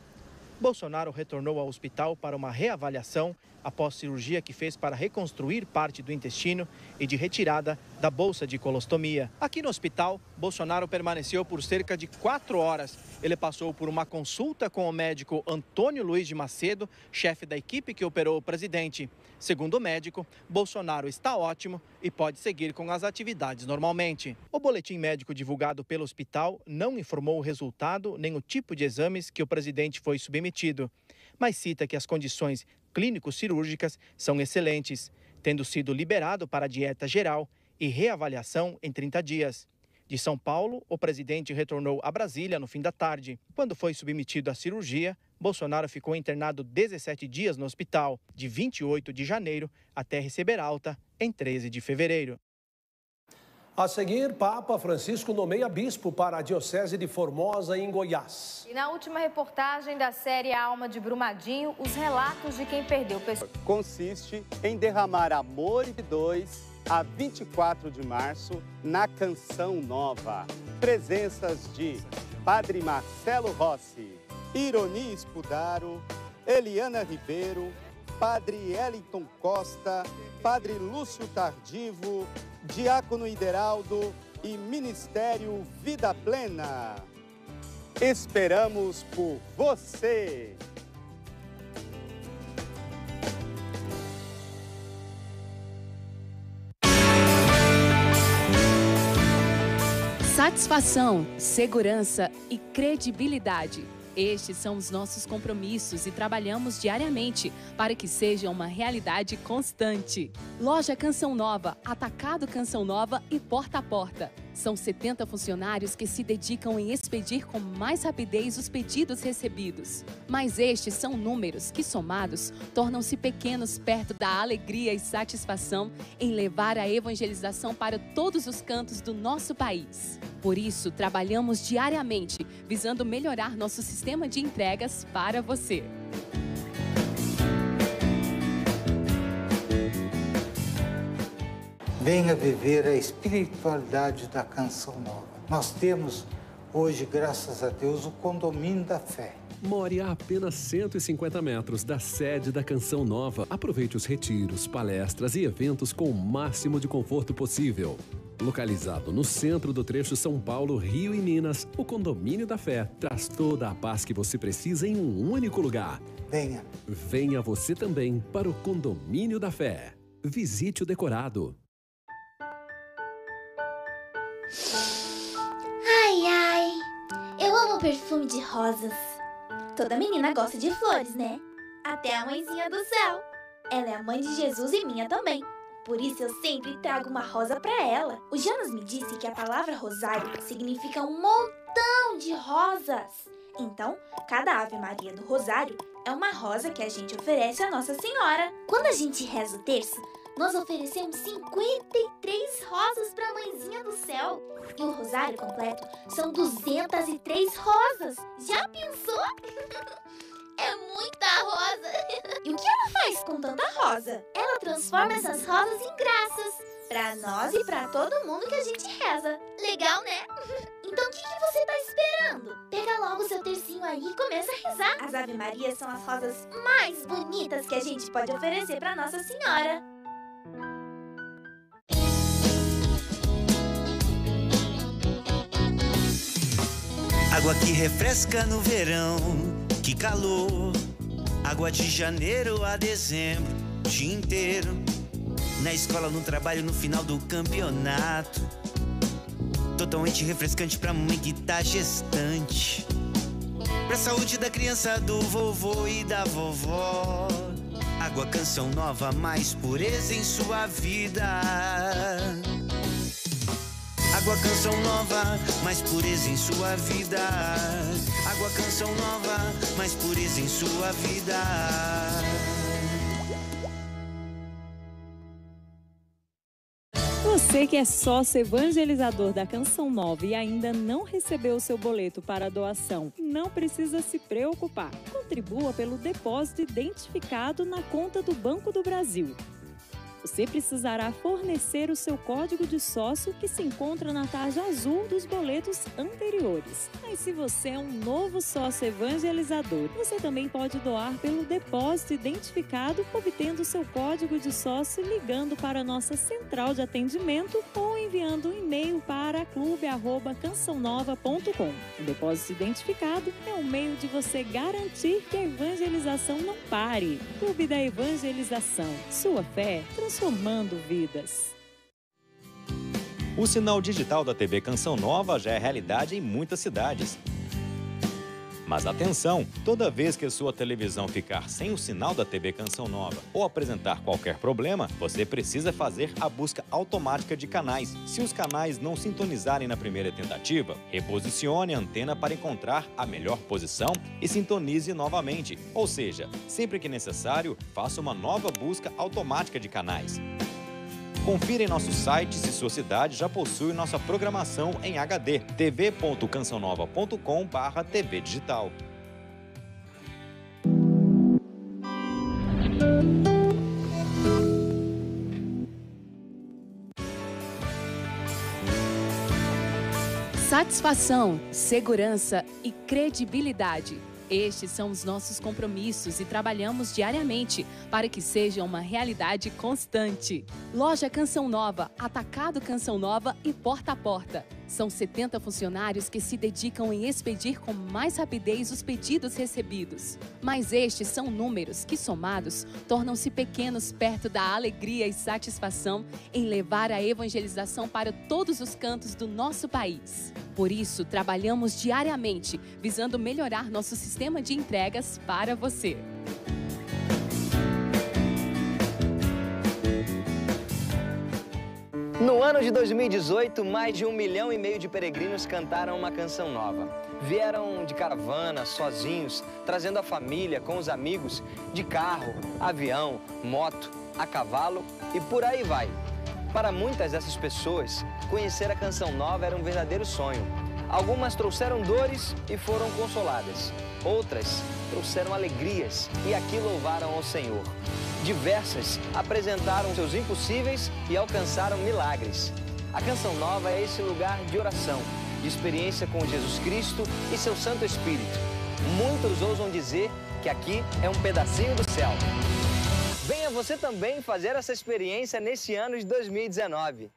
Bolsonaro retornou ao hospital para uma reavaliação após cirurgia que fez para reconstruir parte do intestino e de retirada da bolsa de colostomia. Aqui no hospital, Bolsonaro permaneceu por cerca de 4 horas. Ele passou por uma consulta com o médico Antônio Luiz de Macedo, chefe da equipe que operou o presidente. Segundo o médico, Bolsonaro está ótimo e pode seguir com as atividades normalmente. O boletim médico divulgado pelo hospital não informou o resultado nem o tipo de exames que o presidente foi submetido, mas cita que as condições clínico-cirúrgicas são excelentes, tendo sido liberado para dieta geral e reavaliação em 30 dias. De São Paulo, o presidente retornou a Brasília no fim da tarde. Quando foi submetido à cirurgia, Bolsonaro ficou internado 17 dias no hospital, de 28 de janeiro até receber alta em 13 de fevereiro. A seguir, Papa Francisco nomeia bispo para a Diocese de Formosa, em Goiás. E na última reportagem da série A Alma de Brumadinho, os relatos de quem perdeu pessoas. Consiste em derramar amor e 2 a 24 de março na Canção Nova. Presenças de Padre Marcelo Rossi, Ironi Spudaro, Eliana Ribeiro, Padre Eliton Costa, Padre Lúcio Tardivo, Diácono Ideraldo e Ministério Vida Plena. Esperamos por você! Satisfação, segurança e credibilidade. Estes são os nossos compromissos e trabalhamos diariamente para que seja uma realidade constante. Loja Canção Nova, Atacado Canção Nova e Porta a Porta. São 70 funcionários que se dedicam em expedir com mais rapidez os pedidos recebidos. Mas estes são números que, somados, tornam-se pequenos perto da alegria e satisfação em levar a evangelização para todos os cantos do nosso país. Por isso, trabalhamos diariamente, visando melhorar nosso sistema de entregas para você. Venha viver a espiritualidade da Canção Nova. Nós temos hoje, graças a Deus, o condomínio da fé. more a apenas 150 metros da sede da Canção Nova. Aproveite os retiros, palestras e eventos com o máximo de conforto possível. Localizado no centro do trecho São Paulo, Rio e Minas, o Condomínio da Fé traz toda a paz que você precisa em um único lugar. Venha. Venha você também para o Condomínio da Fé. Visite o decorado. Ai, ai, eu amo perfume de rosas. Toda menina gosta de flores, né? Até a mãezinha do céu. Ela é a mãe de Jesus e minha também. Por isso eu sempre trago uma rosa pra ela. O Jonas me disse que a palavra rosário significa um montão de rosas. Então, cada Ave Maria do Rosário é uma rosa que a gente oferece à Nossa Senhora. Quando a gente reza o terço, nós oferecemos 53 rosas para a mãezinha do céu. E o rosário completo são 203 rosas. Já pensou? É muita rosa. E o que ela faz com tanta rosa? Ela transforma essas rosas em graças. Para nós e para todo mundo que a gente reza. Legal, né? Então o que você tá esperando? Pega logo seu tercinho aí e começa a rezar. As Ave Marias são as rosas mais bonitas que a gente pode oferecer para Nossa Senhora. Água que refresca no verão, que calor. Água de janeiro a dezembro, o dia inteiro. Na escola, no trabalho, no final do campeonato. Totalmente refrescante pra mãe que tá gestante. Pra saúde da criança, do vovô e da vovó. Água Canção Nova, mais pureza em sua vida. Água Canção Nova, mais pureza em sua vida. Água Canção Nova, mais pureza em sua vida. Você que é sócio evangelizador da Canção Nova e ainda não recebeu o seu boleto para doação, não precisa se preocupar. Contribua pelo depósito identificado na conta do Banco do Brasil. Você precisará fornecer o seu código de sócio que se encontra na tarja azul dos boletos anteriores. Mas se você é um novo sócio evangelizador, você também pode doar pelo depósito identificado, obtendo o seu código de sócio ligando para a nossa central de atendimento ou enviando um e-mail para clube@cançãonova.com. O depósito identificado é um meio de você garantir que a evangelização não pare. Clube da Evangelização. Sua fé transformando vidas. O sinal digital da TV Canção Nova já é realidade em muitas cidades. Mas atenção, toda vez que a sua televisão ficar sem o sinal da TV Canção Nova ou apresentar qualquer problema, você precisa fazer a busca automática de canais. Se os canais não sintonizarem na primeira tentativa, reposicione a antena para encontrar a melhor posição e sintonize novamente. Ou seja, sempre que necessário, faça uma nova busca automática de canais. Confira em nosso site se sua cidade já possui nossa programação em HD, tv.cançãonova.com/TV digital. Satisfação, segurança e credibilidade. Estes são os nossos compromissos e trabalhamos diariamente para que seja uma realidade constante. Loja Canção Nova, Atacado Canção Nova e Porta a Porta. São 70 funcionários que se dedicam em expedir com mais rapidez os pedidos recebidos. Mas estes são números que, somados, tornam-se pequenos perto da alegria e satisfação em levar a evangelização para todos os cantos do nosso país. Por isso, trabalhamos diariamente, visando melhorar nosso sistema de entregas para você. No ano de 2018, mais de 1,5 milhão de peregrinos cantaram uma canção nova. Vieram de caravana, sozinhos, trazendo a família, com os amigos, de carro, avião, moto, a cavalo e por aí vai. Para muitas dessas pessoas, conhecer a Canção Nova era um verdadeiro sonho. Algumas trouxeram dores e foram consoladas. Outras trouxeram alegrias e aqui louvaram ao Senhor. Diversas apresentaram seus impossíveis e alcançaram milagres. A Canção Nova é esse lugar de oração, de experiência com Jesus Cristo e seu Santo Espírito. Muitos ousam dizer que aqui é um pedacinho do céu. Venha você também fazer essa experiência neste ano de 2019.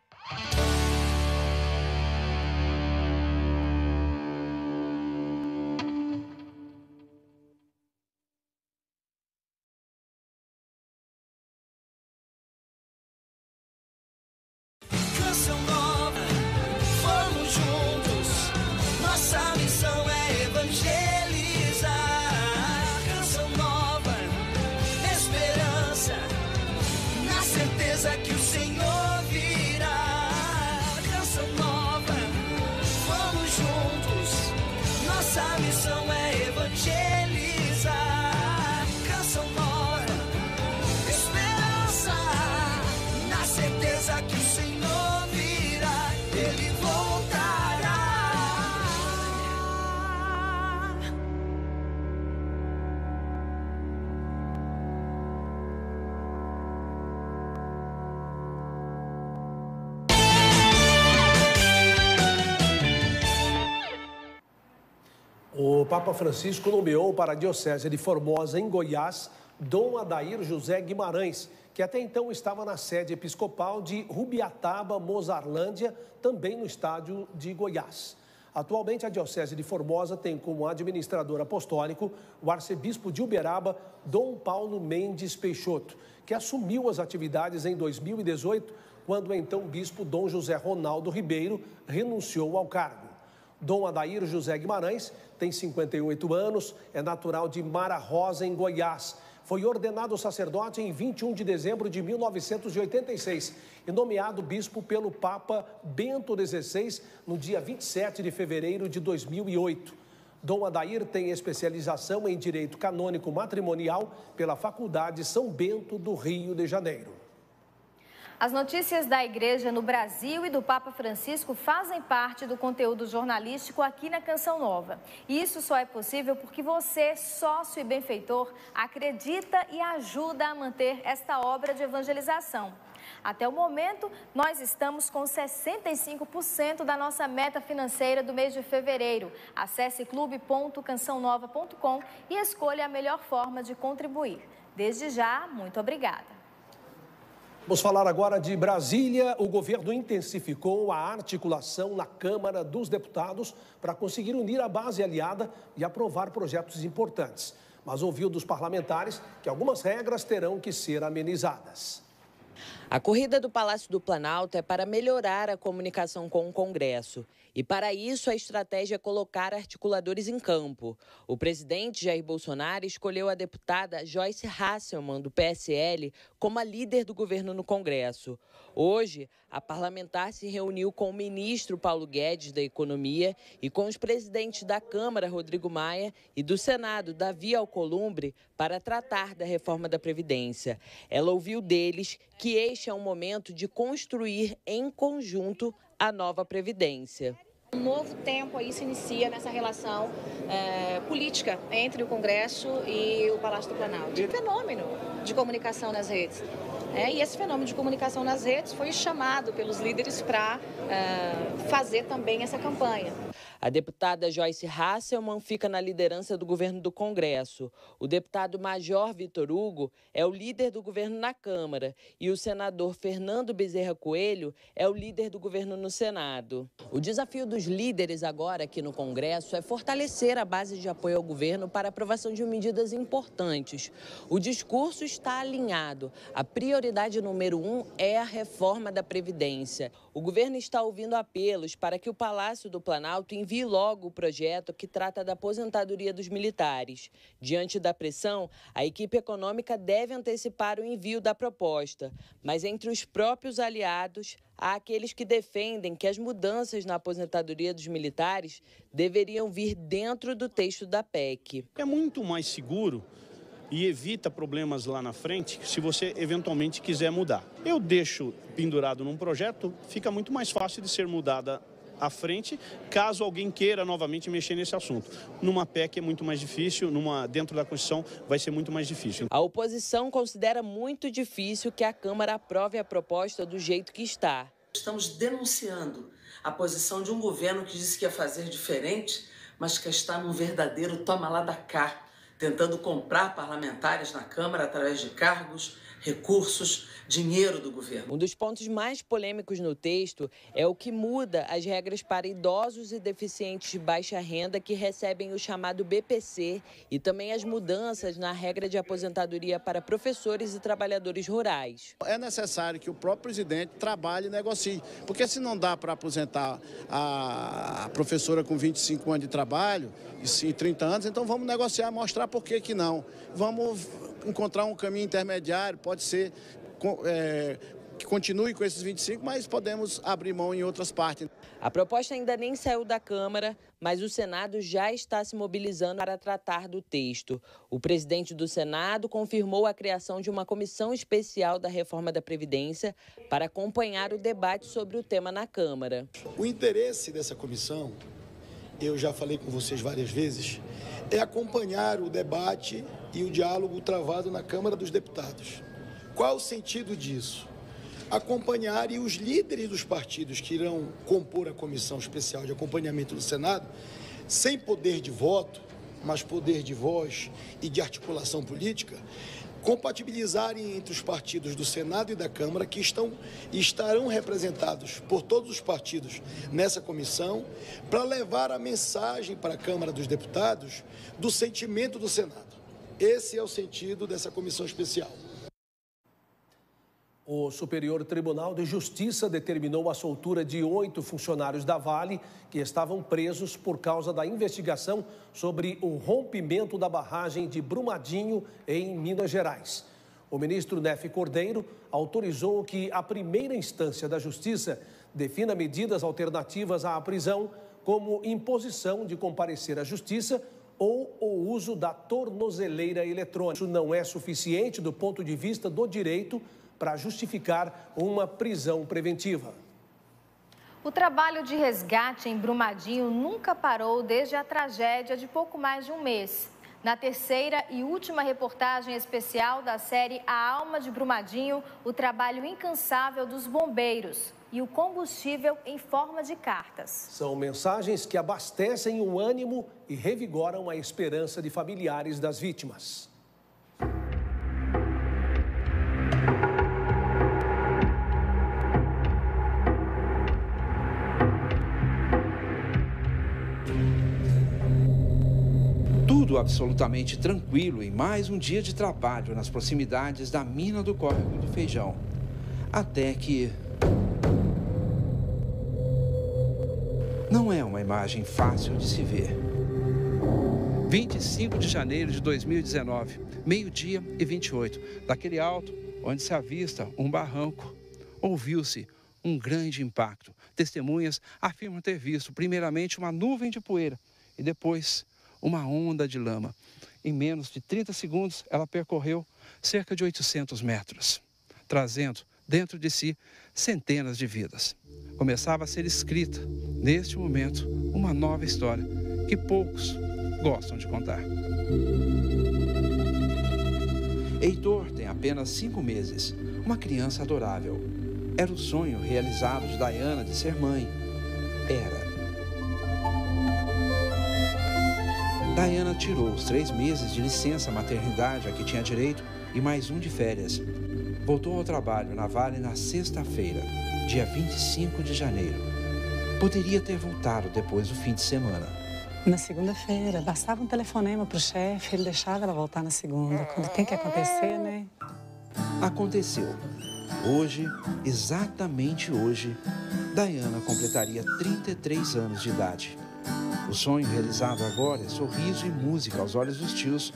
Canção nova, vamos juntos. Nossa missão é evangelizar. Canção nova, esperança, na certeza que o Senhor virá. Canção nova, vamos juntos. Nossa missão é evangelizar. Canção nova, esperança, na certeza que o Senhor Ele voltará. O Papa Francisco nomeou para a Diocese de Formosa, em Goiás, Dom Adair José Guimarães, que até então estava na sede episcopal de Rubiataba, Mozarlândia, também no estado de Goiás. Atualmente, a Diocese de Formosa tem como administrador apostólico o arcebispo de Uberaba, Dom Paulo Mendes Peixoto, que assumiu as atividades em 2018, quando o então bispo Dom José Ronaldo Ribeiro renunciou ao cargo. Dom Adair José Guimarães tem 58 anos, é natural de Mara Rosa, em Goiás. Foi ordenado sacerdote em 21 de dezembro de 1986 e nomeado bispo pelo Papa Bento XVI no dia 27 de fevereiro de 2008. Dom Adair tem especialização em Direito Canônico Matrimonial pela Faculdade São Bento do Rio de Janeiro. As notícias da Igreja no Brasil e do Papa Francisco fazem parte do conteúdo jornalístico aqui na Canção Nova. E isso só é possível porque você, sócio e benfeitor, acredita e ajuda a manter esta obra de evangelização. Até o momento, nós estamos com 65% da nossa meta financeira do mês de fevereiro. Acesse clube.cançãonova.com e escolha a melhor forma de contribuir. Desde já, muito obrigada. Vamos falar agora de Brasília. O governo intensificou a articulação na Câmara dos Deputados para conseguir unir a base aliada e aprovar projetos importantes. Mas ouviu dos parlamentares que algumas regras terão que ser amenizadas. A corrida do Palácio do Planalto é para melhorar a comunicação com o Congresso. E para isso, a estratégia é colocar articuladores em campo. O presidente Jair Bolsonaro escolheu a deputada Joyce Hasselmann, do PSL, como a líder do governo no Congresso. Hoje, a parlamentar se reuniu com o ministro Paulo Guedes, da Economia, e com os presidentes da Câmara, Rodrigo Maia, e do Senado, Davi Alcolumbre, para tratar da reforma da Previdência. Ela ouviu deles que este é um momento de construir em conjunto a nova Previdência. Um novo tempo aí se inicia nessa relação política entre o Congresso e o Palácio do Planalto. Um fenômeno de comunicação nas redes. E esse fenômeno de comunicação nas redes foi chamado pelos líderes para fazer também essa campanha. A deputada Joyce Hasselmann fica na liderança do governo do Congresso. O deputado Major Vitor Hugo é o líder do governo na Câmara e o senador Fernando Bezerra Coelho é o líder do governo no Senado. O desafio dos líderes agora aqui no Congresso é fortalecer a base de apoio ao governo para a aprovação de medidas importantes. O discurso está alinhado. A prioridade número 1 é a reforma da Previdência. O governo está ouvindo apelos para que o Palácio do Planalto envie logo o projeto que trata da aposentadoria dos militares. Diante da pressão, a equipe econômica deve antecipar o envio da proposta. Mas entre os próprios aliados, há aqueles que defendem que as mudanças na aposentadoria dos militares deveriam vir dentro do texto da PEC. É muito mais seguro e evita problemas lá na frente se você eventualmente quiser mudar. Eu deixo pendurado num projeto, fica muito mais fácil de ser mudada à frente, caso alguém queira novamente mexer nesse assunto. Numa PEC é muito mais difícil, dentro da Constituição vai ser muito mais difícil. A oposição considera muito difícil que a Câmara aprove a proposta do jeito que está. Estamos denunciando a posição de um governo que disse que ia fazer diferente mas que está num verdadeiro toma lá da cá, tentando comprar parlamentares na Câmara através de cargos, recursos, dinheiro do governo. Um dos pontos mais polêmicos no texto é o que muda as regras para idosos e deficientes de baixa renda que recebem o chamado BPC e também as mudanças na regra de aposentadoria para professores e trabalhadores rurais. É necessário que o próprio presidente trabalhe e negocie, porque se não dá para aposentar a professora com 25 anos de trabalho e 30 anos, então vamos negociar, mostrar por que não. Vamos encontrar um caminho intermediário, pode ser que continue com esses 25, mas podemos abrir mão em outras partes. A proposta ainda nem saiu da Câmara, mas o Senado já está se mobilizando para tratar do texto. O presidente do Senado confirmou a criação de uma comissão especial da reforma da Previdência para acompanhar o debate sobre o tema na Câmara. O interesse dessa comissão, eu já falei com vocês várias vezes, é acompanhar o debate e o diálogo travado na Câmara dos Deputados. Qual o sentido disso? Acompanhar e os líderes dos partidos que irão compor a comissão especial de acompanhamento do Senado, sem poder de voto, mas poder de voz e de articulação política, compatibilizarem entre os partidos do Senado e da Câmara que estarão representados por todos os partidos nessa comissão para levar a mensagem para a Câmara dos Deputados do sentimento do Senado. Esse é o sentido dessa comissão especial. O Superior Tribunal de Justiça determinou a soltura de 8 funcionários da Vale que estavam presos por causa da investigação sobre o rompimento da barragem de Brumadinho, em Minas Gerais. O ministro Nefe Cordeiro autorizou que a primeira instância da Justiça defina medidas alternativas à prisão, como imposição de comparecer à Justiça ou o uso da tornozeleira eletrônica. Isso não é suficiente do ponto de vista do direito para justificar uma prisão preventiva. O trabalho de resgate em Brumadinho nunca parou desde a tragédia de pouco mais de um mês. Na terceira e última reportagem especial da série A Alma de Brumadinho, o trabalho incansável dos bombeiros e o combustível em forma de cartas. São mensagens que abastecem o ânimo e revigoram a esperança de familiares das vítimas. Tudo absolutamente tranquilo em mais um dia de trabalho nas proximidades da mina do Córrego do Feijão. Até que... não é uma imagem fácil de se ver. 25 de janeiro de 2019, meio-dia e 28, daquele alto onde se avista um barranco, ouviu-se um grande impacto. Testemunhas afirmam ter visto primeiramente uma nuvem de poeira e depois uma onda de lama. Em menos de 30 segundos, ela percorreu cerca de 800 metros, trazendo dentro de si centenas de vidas. Começava a ser escrita, neste momento, uma nova história que poucos gostam de contar. Heitor tem apenas 5 meses, uma criança adorável. Era o sonho realizado de Dayana de ser mãe. Dayana tirou os 3 meses de licença maternidade a que tinha direito e mais um de férias. Voltou ao trabalho na Vale na sexta-feira, dia 25 de janeiro. Poderia ter voltado depois do fim de semana. Na segunda-feira, bastava um telefonema para o chefe, ele deixava ela voltar na segunda. Quando tem que acontecer, né? Aconteceu. Hoje, exatamente hoje, Dayana completaria 33 anos de idade. O sonho realizado agora é sorriso e música aos olhos dos tios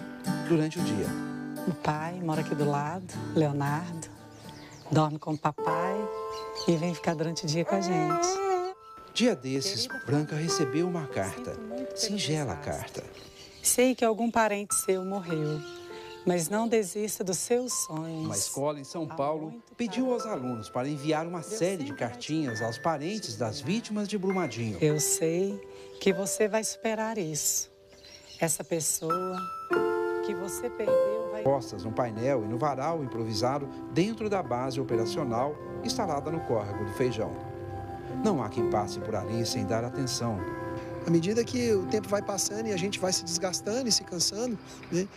durante o dia. O pai mora aqui do lado, Leonardo, dorme com o papai e vem ficar durante o dia com a gente. Dia desses, Branca recebeu uma carta, singela carta. Sei que algum parente seu morreu, mas não desista dos seus sonhos. Uma escola em São Paulo pediu aos alunos para enviar uma série de cartinhas aos parentes das vítimas de Brumadinho. Eu sei que você vai superar isso. Essa pessoa que você perdeu vai... Postas no painel e no varal improvisado dentro da base operacional instalada no Córrego do Feijão. Não há quem passe por ali sem dar atenção. À medida que o tempo vai passando e a gente vai se desgastando e se cansando, né,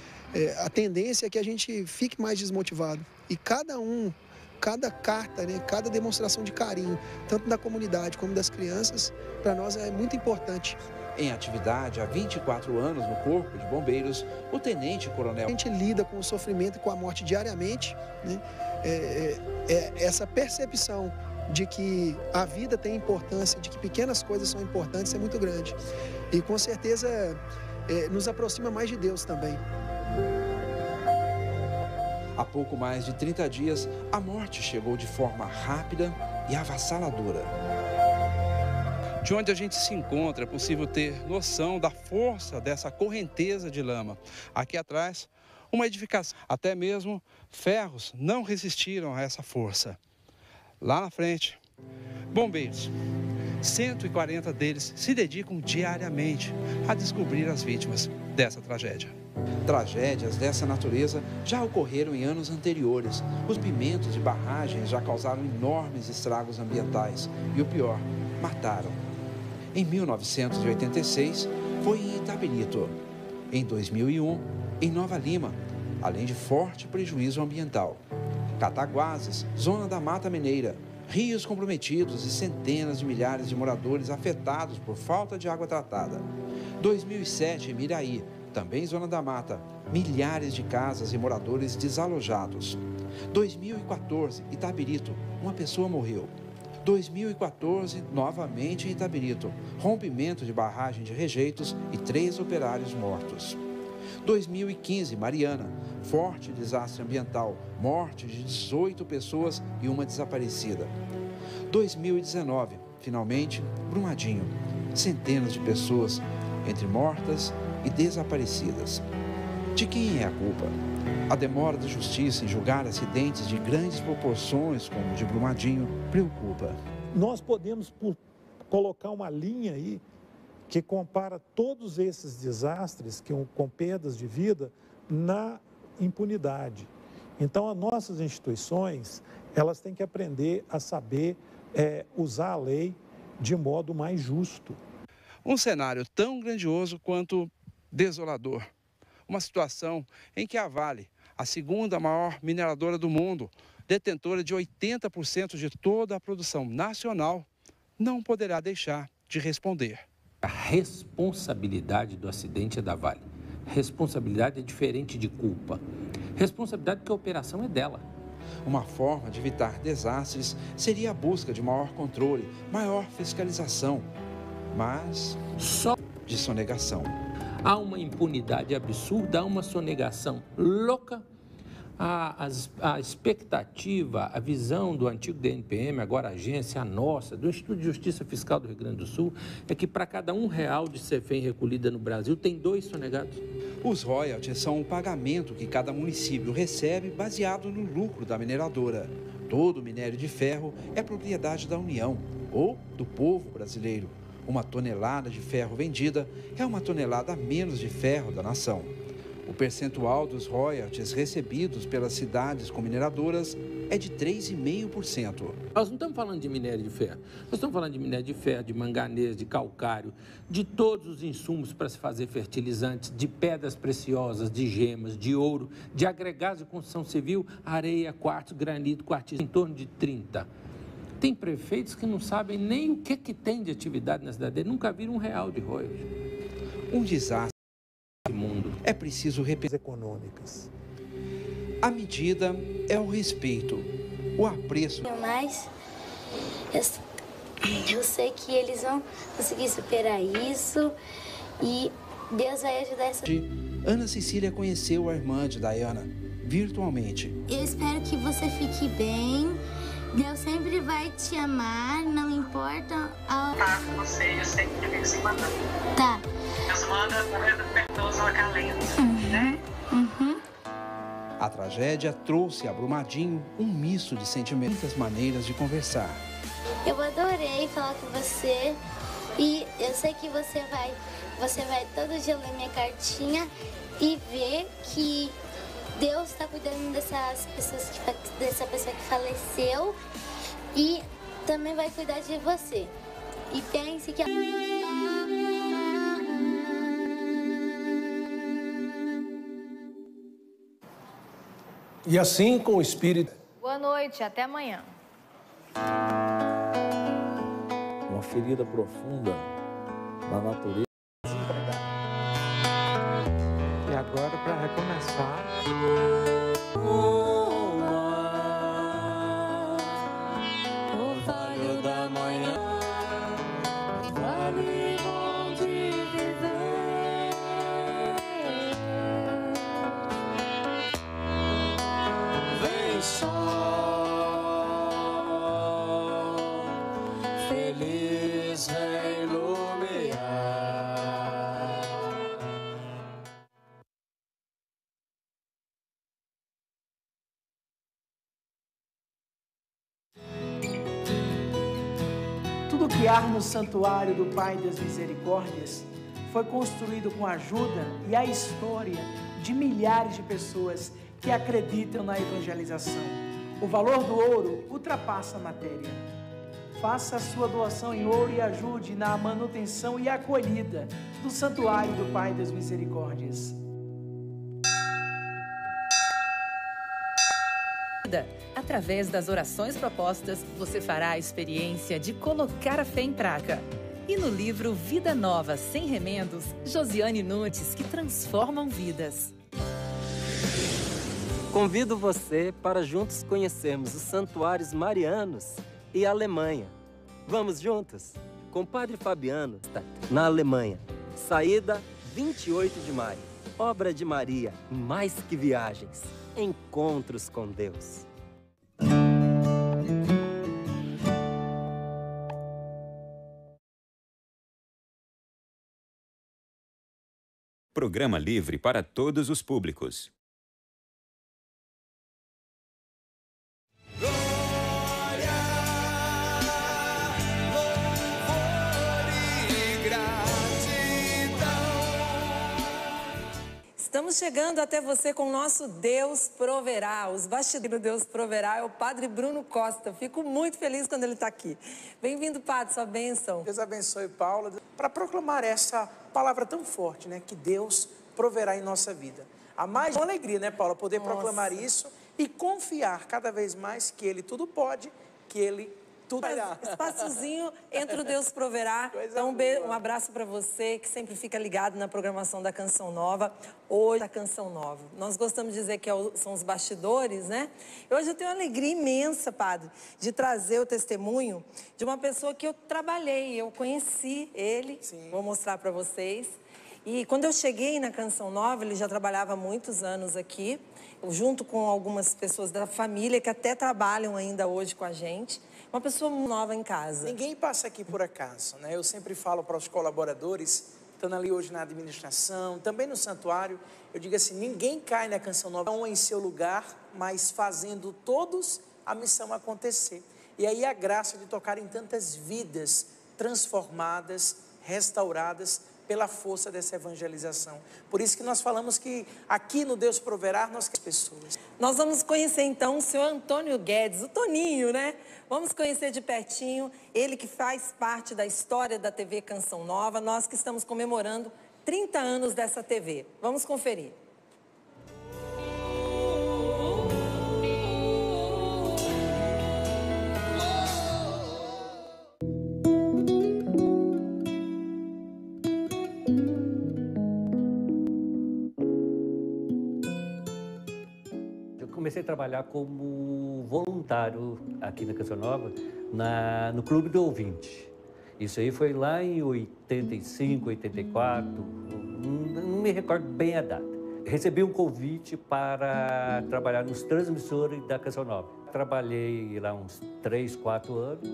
a tendência é que a gente fique mais desmotivado. E cada carta, né, cada demonstração de carinho, tanto da comunidade como das crianças, para nós é muito importante. Em atividade há 24 anos no Corpo de Bombeiros, o tenente-coronel... A gente lida com o sofrimento e com a morte diariamente, né? Essa percepção de que a vida tem importância, de que pequenas coisas são importantes, é muito grande. E com certeza nos aproxima mais de Deus também. Há pouco mais de 30 dias, a morte chegou de forma rápida e avassaladora. De onde a gente se encontra, é possível ter noção da força dessa correnteza de lama. Aqui atrás, uma edificação. Até mesmo ferros não resistiram a essa força. Lá na frente, bombeiros. 140 deles se dedicam diariamente a descobrir as vítimas dessa tragédia. Tragédias dessa natureza já ocorreram em anos anteriores. Os rompimientos de barragens já causaram enormes estragos ambientais e, o pior, mataram. Em 1986, foi em Itabirito. Em 2001, em Nova Lima, além de forte prejuízo ambiental. Cataguases, zona da Mata Mineira, rios comprometidos e centenas de milhares de moradores afetados por falta de água tratada. 2007, em Miraí, também zona da mata, milhares de casas e moradores desalojados. 2014, Itabirito, uma pessoa morreu. 2014, novamente em Itabirito, rompimento de barragem de rejeitos e 3 operários mortos. 2015, Mariana, forte desastre ambiental, morte de 18 pessoas e uma desaparecida. 2019, finalmente, Brumadinho, centenas de pessoas, entre mortas e desaparecidas. De quem é a culpa? A demora da justiça em julgar acidentes de grandes proporções, como o de Brumadinho, preocupa. Nós podemos colocar uma linha aí que compara todos esses desastres com perdas de vida na impunidade. Então, as nossas instituições, elas têm que aprender a saber usar a lei de modo mais justo. Um cenário tão grandioso quanto desolador. Uma situação em que a Vale, a segunda maior mineradora do mundo, detentora de 80% de toda a produção nacional, não poderá deixar de responder. A responsabilidade do acidente é da Vale. Responsabilidade é diferente de culpa. Responsabilidade porque a operação é dela. Uma forma de evitar desastres seria a busca de maior controle, maior fiscalização, mas só de sonegação. Há uma impunidade absurda, há uma sonegação louca. A expectativa, a visão do antigo DNPM, agora a agência, a nossa, do Instituto de Justiça Fiscal do Rio Grande do Sul, é que para cada R$1 de CEFEM recolhida no Brasil, tem 2 sonegados. Os royalties são o pagamento que cada município recebe baseado no lucro da mineradora. Todo o minério de ferro é propriedade da União ou do povo brasileiro. Uma tonelada de ferro vendida é uma tonelada a menos de ferro da nação. O percentual dos royalties recebidos pelas cidades com mineradoras é de 3,5%. Nós não estamos falando de minério de ferro. Nós estamos falando de minério de ferro, de manganês, de calcário, de todos os insumos para se fazer fertilizantes, de pedras preciosas, de gemas, de ouro, de agregados de construção civil, areia, quartzo, granito, quartzo, em torno de 30. Tem prefeitos que não sabem nem o que tem de atividade na cidade dele, nunca viram R$1 de royalties. Um desastre. Mundo. É preciso repetir econômicas. A medida é o respeito, o apreço. Mas eu sei que eles vão conseguir superar isso e Deus vai ajudar essa... Ana Cecília conheceu a irmã de Dayana virtualmente. Eu espero que você fique bem. Deus sempre vai te amar, não importa a... Tá, com você, eu sei que Deus se manda. Tá. Deus manda correndo perdoso acalento, né? A tragédia trouxe a Brumadinho um misto de sentimentos, muitas maneiras de conversar. Eu adorei falar com você e eu sei que você vai todo dia ler minha cartinha e ver que Deus está cuidando dessa pessoa que faleceu e também vai cuidar de você. E pense que... E assim, com o espírito... Boa noite, até amanhã. Uma ferida profunda na natureza. E agora, para recomeçar... O vale da manhã, vale bom de viver. Vem sol, feliz vem iluminar. Tudo que há no santuário do Pai das Misericórdias foi construído com a ajuda e a história de milhares de pessoas que acreditam na evangelização. O valor do ouro ultrapassa a matéria. Faça a sua doação em ouro e ajude na manutenção e acolhida do santuário do Pai das Misericórdias. Através das orações propostas, você fará a experiência de colocar a fé em prática. E no livro Vida Nova Sem Remendos, Josiane Nunes, que transformam vidas. Convido você para juntos conhecermos os santuários marianos e a Alemanha. Vamos juntos? Compadre Fabiano está na Alemanha. Saída 28 de maio. Obra de Maria, mais que viagens. Encontros com Deus. Programa livre para todos os públicos. Estamos chegando até você com o nosso Deus Proverá. Os bastidores do Deus Proverá é o Padre Bruno Costa. Fico muito feliz quando ele está aqui. Bem-vindo, Padre, sua bênção. Deus abençoe, Paula, para proclamar essa palavra tão forte, né? Que Deus proverá em nossa vida. A mais uma alegria, né, Paula, poder proclamar isso e confiar cada vez mais que Ele tudo pode, que Ele tudo fará. Espaciozinho entre o Deus Proverá. Então, um abraço para você que sempre fica ligado na programação da Canção Nova. Hoje, a Canção Nova. Nós gostamos de dizer que são os bastidores, né? Hoje eu tenho uma alegria imensa, Padre, de trazer o testemunho de uma pessoa que eu trabalhei, eu conheci ele. Sim. Vou mostrar para vocês. E quando eu cheguei na Canção Nova, ele já trabalhava há muitos anos aqui, junto com algumas pessoas da família que até trabalham ainda hoje com a gente. Uma pessoa nova em casa. Ninguém passa aqui por acaso, né? Eu sempre falo para os colaboradores, estando ali hoje na administração, também no santuário, eu digo assim, ninguém cai na Canção Nova, um em seu lugar, mas fazendo todos a missão acontecer. E aí a graça de tocar em tantas vidas transformadas, restauradas, pela força dessa evangelização. Por isso que nós falamos que aqui no Deus Proverá, nós queremos pessoas. Nós vamos conhecer então o senhor Antônio Guedes, o Toninho, né? Vamos conhecer de pertinho, ele que faz parte da história da TV Canção Nova, nós que estamos comemorando 30 anos dessa TV. Vamos conferir. Comecei a trabalhar como voluntário aqui na Canção Nova, no Clube do Ouvinte. Isso aí foi lá em 85, 84, não me recordo bem a data. Recebi um convite para trabalhar nos transmissores da Canção Nova. Trabalhei lá uns 3, 4 anos,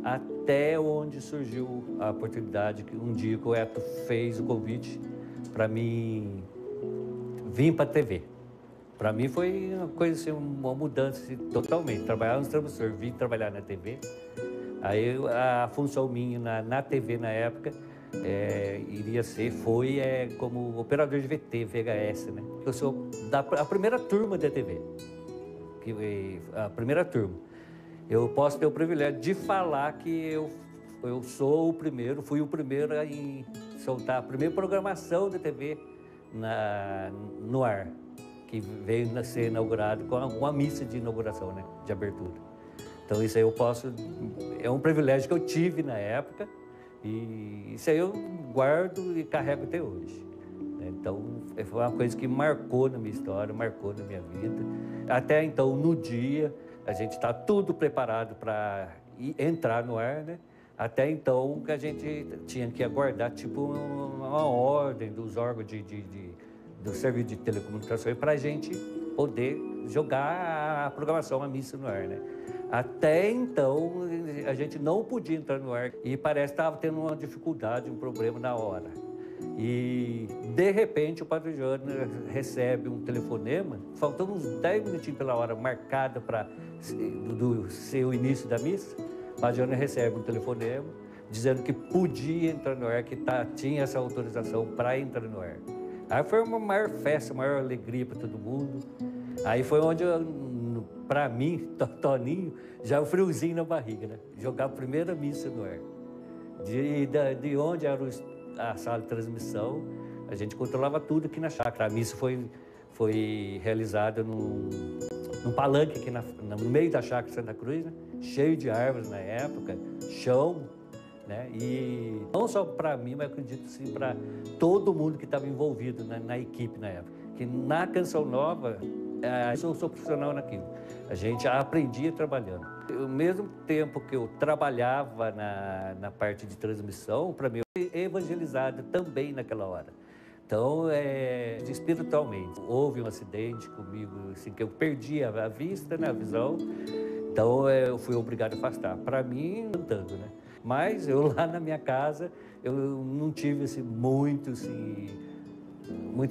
até onde surgiu a oportunidade que um dia o Eto fez o convite para mim vir para a TV. Para mim foi uma coisa assim, uma mudança totalmente. Trabalhar nos transmissores, vim trabalhar na TV. Aí a função minha na TV na época foi como operador de VT, VHS, né? Eu sou a primeira turma da TV. A primeira turma. Eu posso ter o privilégio de falar que eu sou o primeiro, fui o primeiro a soltar a primeira programação da TV no ar. que veio a ser inaugurado com a missa de inauguração, né, de abertura. Então isso aí é um privilégio que eu tive na época e isso aí eu guardo e carrego até hoje. Então foi uma coisa que marcou na minha história, marcou na minha vida. Até então, no dia, a gente está tudo preparado para entrar no ar, né? Até então, que a gente tinha que aguardar, tipo, uma ordem dos órgãos do serviço de telecomunicações para a gente poder jogar a programação, a missa no ar, né? Até então, a gente não podia entrar no ar e parece que estava tendo uma dificuldade, um problema na hora. E, de repente, o Padre Jonas recebe um telefonema, faltando uns 10 minutinhos pela hora marcada para ser o início da missa. O Padre Jonas recebe um telefonema dizendo que podia entrar no ar, que tinha essa autorização para entrar no ar. Aí foi uma maior festa, uma maior alegria para todo mundo. Aí foi onde, para mim, Toninho, já o friozinho na barriga, né? Jogar a primeira missa no ar. De onde era a sala de transmissão, a gente controlava tudo aqui na chácara. A missa foi realizada num palanque aqui no meio da chácara Santa Cruz, né? Cheio de árvores na época, chão, né? E não só para mim, mas acredito sim para todo mundo que estava envolvido na equipe na época. Que na Canção Nova, eu sou profissional naquilo. A gente aprendia trabalhando. Ao mesmo tempo que eu trabalhava na parte de transmissão, para mim, eu fui evangelizado também naquela hora. Então, espiritualmente, houve um acidente comigo, assim, que eu perdi a vista, né, a visão. Então, eu fui obrigado a afastar. Para mim, cantando, né? Mas eu lá na minha casa, eu não tive assim, muita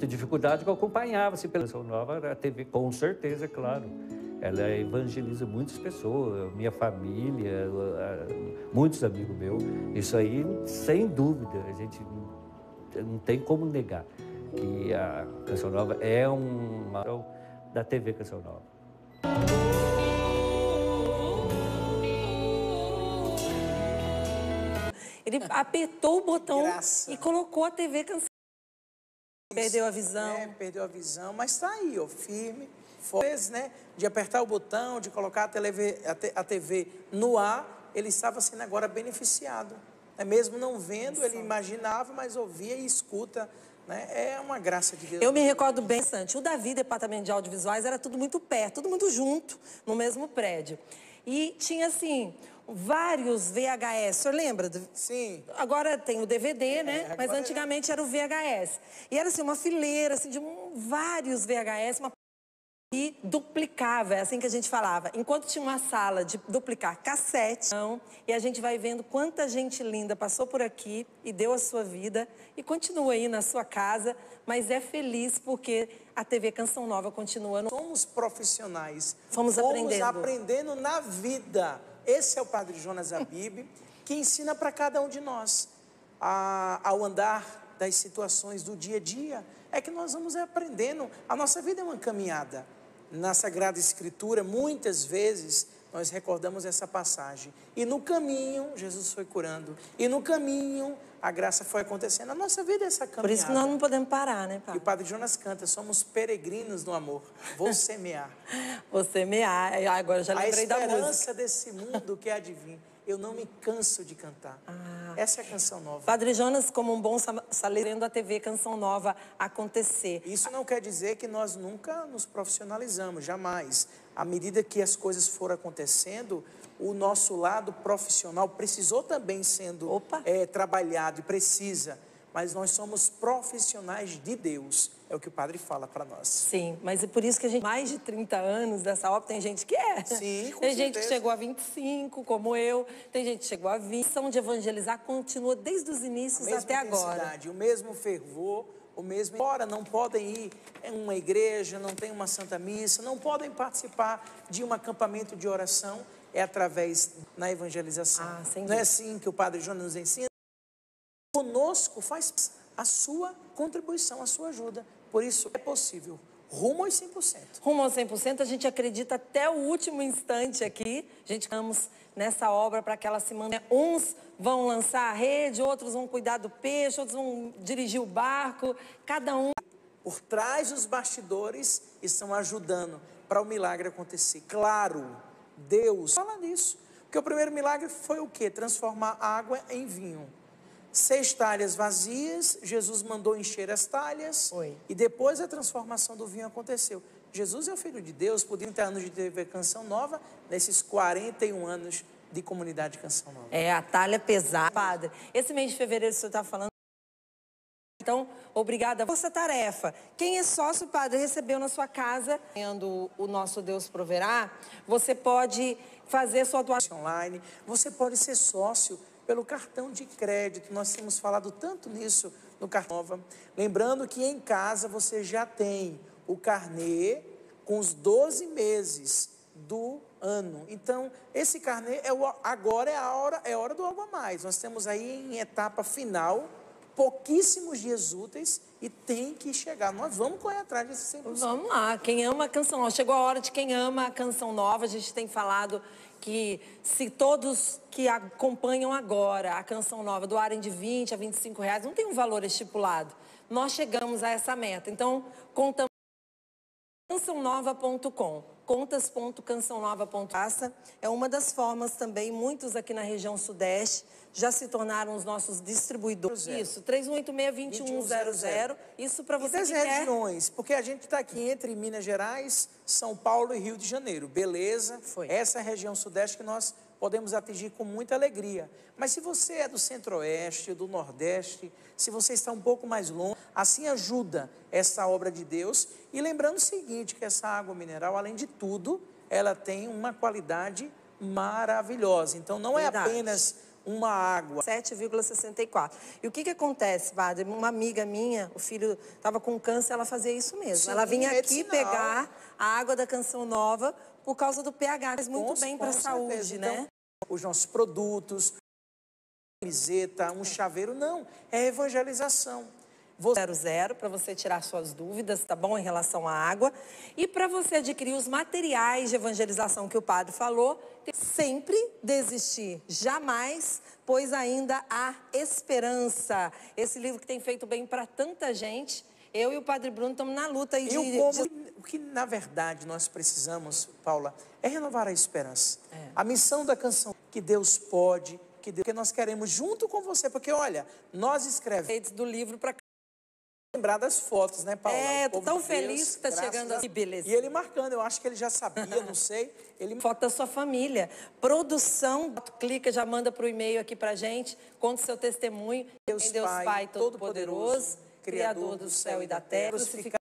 dificuldade, que eu acompanhava assim, pela Canção Nova, a TV, com certeza, é claro. Ela evangeliza muitas pessoas, minha família, muitos amigos meus. Isso aí, sem dúvida, a gente não tem como negar que a Canção Nova é uma da TV Canção Nova. Ele apertou o botão e colocou a TV Canção. Perdeu a visão. Perdeu a visão, mas está aí, ó, firme. Vezes, né, de apertar o botão, de colocar a TV no ar, ele estava sendo agora beneficiado. Mesmo não vendo, ele imaginava, mas ouvia e escuta. Né? É uma graça de Deus. Eu me recordo bem, Santi, o Davi, departamento de audiovisuais, era tudo muito perto, tudo muito junto, no mesmo prédio. E tinha, assim, vários VHS. O senhor lembra? Sim. Agora tem o DVD, né? Mas antigamente era o VHS. E era, assim, uma fileira, assim, de vários VHS, e duplicava, é assim que a gente falava. Enquanto tinha uma sala de duplicar cassete, e a gente vai vendo quanta gente linda passou por aqui e deu a sua vida e continua aí na sua casa, mas é feliz porque a TV Canção Nova continua. Somos profissionais. Fomos aprendendo na vida. Esse é o Padre Jonas Habib, que ensina para cada um de nós ao andar das situações do dia a dia. É que nós vamos aprendendo. A nossa vida é uma caminhada. Na Sagrada Escritura, muitas vezes, nós recordamos essa passagem. E no caminho, Jesus foi curando. E no caminho, a graça foi acontecendo. A nossa vida é essa caminhada. Por isso que nós não podemos parar, né, Pai? E o Padre Jonas canta, somos peregrinos no amor. Vou semear. Vou semear. Agora já lembrei da música. A esperança desse mundo que há de vir. Eu não me canso de cantar. Essa é a Canção Nova. Padre Jonas, como um bom saleiro da TV Canção Nova acontecer. Isso não quer dizer que nós nunca nos profissionalizamos, jamais. À medida que as coisas foram acontecendo, o nosso lado profissional precisou também sendo trabalhado e precisa. Mas nós somos profissionais de Deus. É o que o padre fala para nós. Sim, mas é por isso que a gente, mais de 30 anos dessa obra, tem gente que é. Sim, com Tem certeza. gente que chegou a 25, como eu, tem gente que chegou a 20. A missão de evangelizar continua desde os inícios até agora. O mesmo fervor, o mesmo... Embora não podem ir em uma igreja, não tem uma santa missa, não podem participar de um acampamento de oração, é através da evangelização. Não é assim que o Padre Jonas nos ensina? Conosco faz a sua contribuição, a sua ajuda. Por isso é possível. Rumo aos 100%. Rumo aos 100%, a gente acredita até o último instante aqui. A gente estamos nessa obra para que ela se mantenha. Uns vão lançar a rede, outros vão cuidar do peixe, outros vão dirigir o barco. Cada um... por trás dos bastidores estão ajudando para o milagre acontecer. Claro, Deus fala disso. Porque o primeiro milagre foi o quê? Transformar água em vinho. 6 talhas vazias, Jesus mandou encher as talhas. E depois a transformação do vinho aconteceu. Jesus é o Filho de Deus, por 30 anos de TV Canção Nova, nesses 41 anos de comunidade Canção Nova. É, a talha pesada. Padre, esse mês de fevereiro o senhor está falando. Então, obrigada. Força Tarefa. Quem é sócio, padre, recebeu na sua casa, tendo o nosso Deus proverá, você pode fazer sua doação online. Você pode ser sócio pelo cartão de crédito. Nós temos falado tanto nisso no Cartão Nova. Lembrando que em casa você já tem o carnê com os 12 meses do ano. Então, esse carnê agora é hora do algo a mais. Nós temos aí em etapa final pouquíssimos dias úteis e tem que chegar. Nós vamos correr atrás desse 100%. Vamos lá, quem ama a Canção Nova. Chegou a hora de quem ama a Canção Nova. A gente tem falado que se todos que acompanham agora a Canção Nova doarem de 20 a 25 reais, não tem um valor estipulado. Nós chegamos a essa meta. Então, contamos cançãonova.com. contas.cançãonova.com. É uma das formas também, muitos aqui na região sudeste já se tornaram os nossos distribuidores. Isso, 3186-2100. Isso para você das que quer... regiões, porque a gente está aqui entre Minas Gerais, São Paulo e Rio de Janeiro. Beleza? Essa é a região sudeste que nós podemos atingir com muita alegria. Mas se você é do centro-oeste, do nordeste, se você está um pouco mais longe, assim ajuda essa obra de Deus. E lembrando o seguinte, que essa água mineral, além de tudo, ela tem uma qualidade maravilhosa. Então não é apenas uma água. 7,64. E o que acontece, padre? Uma amiga minha, o filho estava com câncer, ela fazia isso mesmo. Sim, ela vinha aqui medicinal. pegar a água da Canção Nova por causa do pH. Faz muito bem para a saúde, né? Então, os nossos produtos, camiseta, um chaveiro, não. É evangelização. 00 para você tirar suas dúvidas, tá bom, em relação à água. E para você adquirir os materiais de evangelização que o padre falou, sempre desistir, jamais, pois ainda há esperança. Esse livro que tem feito bem para tanta gente, eu e o padre Bruno estamos na luta aí O que, na verdade, nós precisamos, Paula, é renovar a esperança. A missão da canção, que Deus pode, que nós queremos junto com você, porque, olha, nós escrevemos do livro para lembrar das fotos, né, Paula? É, tô tão feliz que tá chegando aqui, beleza. E ele marcando, eu acho que ele já sabia, não sei. Foto da sua família. Produção, clica, já manda pro e-mail aqui pra gente, conta o seu testemunho. Deus Pai Todo-Poderoso, Criador do céu e da terra, crucificado,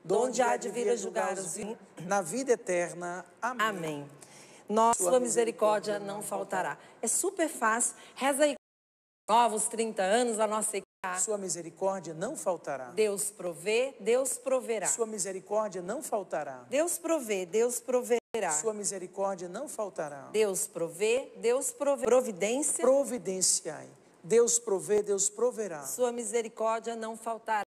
donde há de vir a julgar os vivos, na vida eterna. Amém. Amém. Sua misericórdia não faltará. É super fácil. Reza aí. Novos 30 anos, a nossa equipe. Sua misericórdia não faltará. Deus provê, Deus proverá. Sua misericórdia não faltará. Deus provê, Deus proverá. Sua misericórdia não faltará. Deus provê, Deus proverá. Providência. Providenciai. Deus provê, Deus proverá. Sua misericórdia não faltará.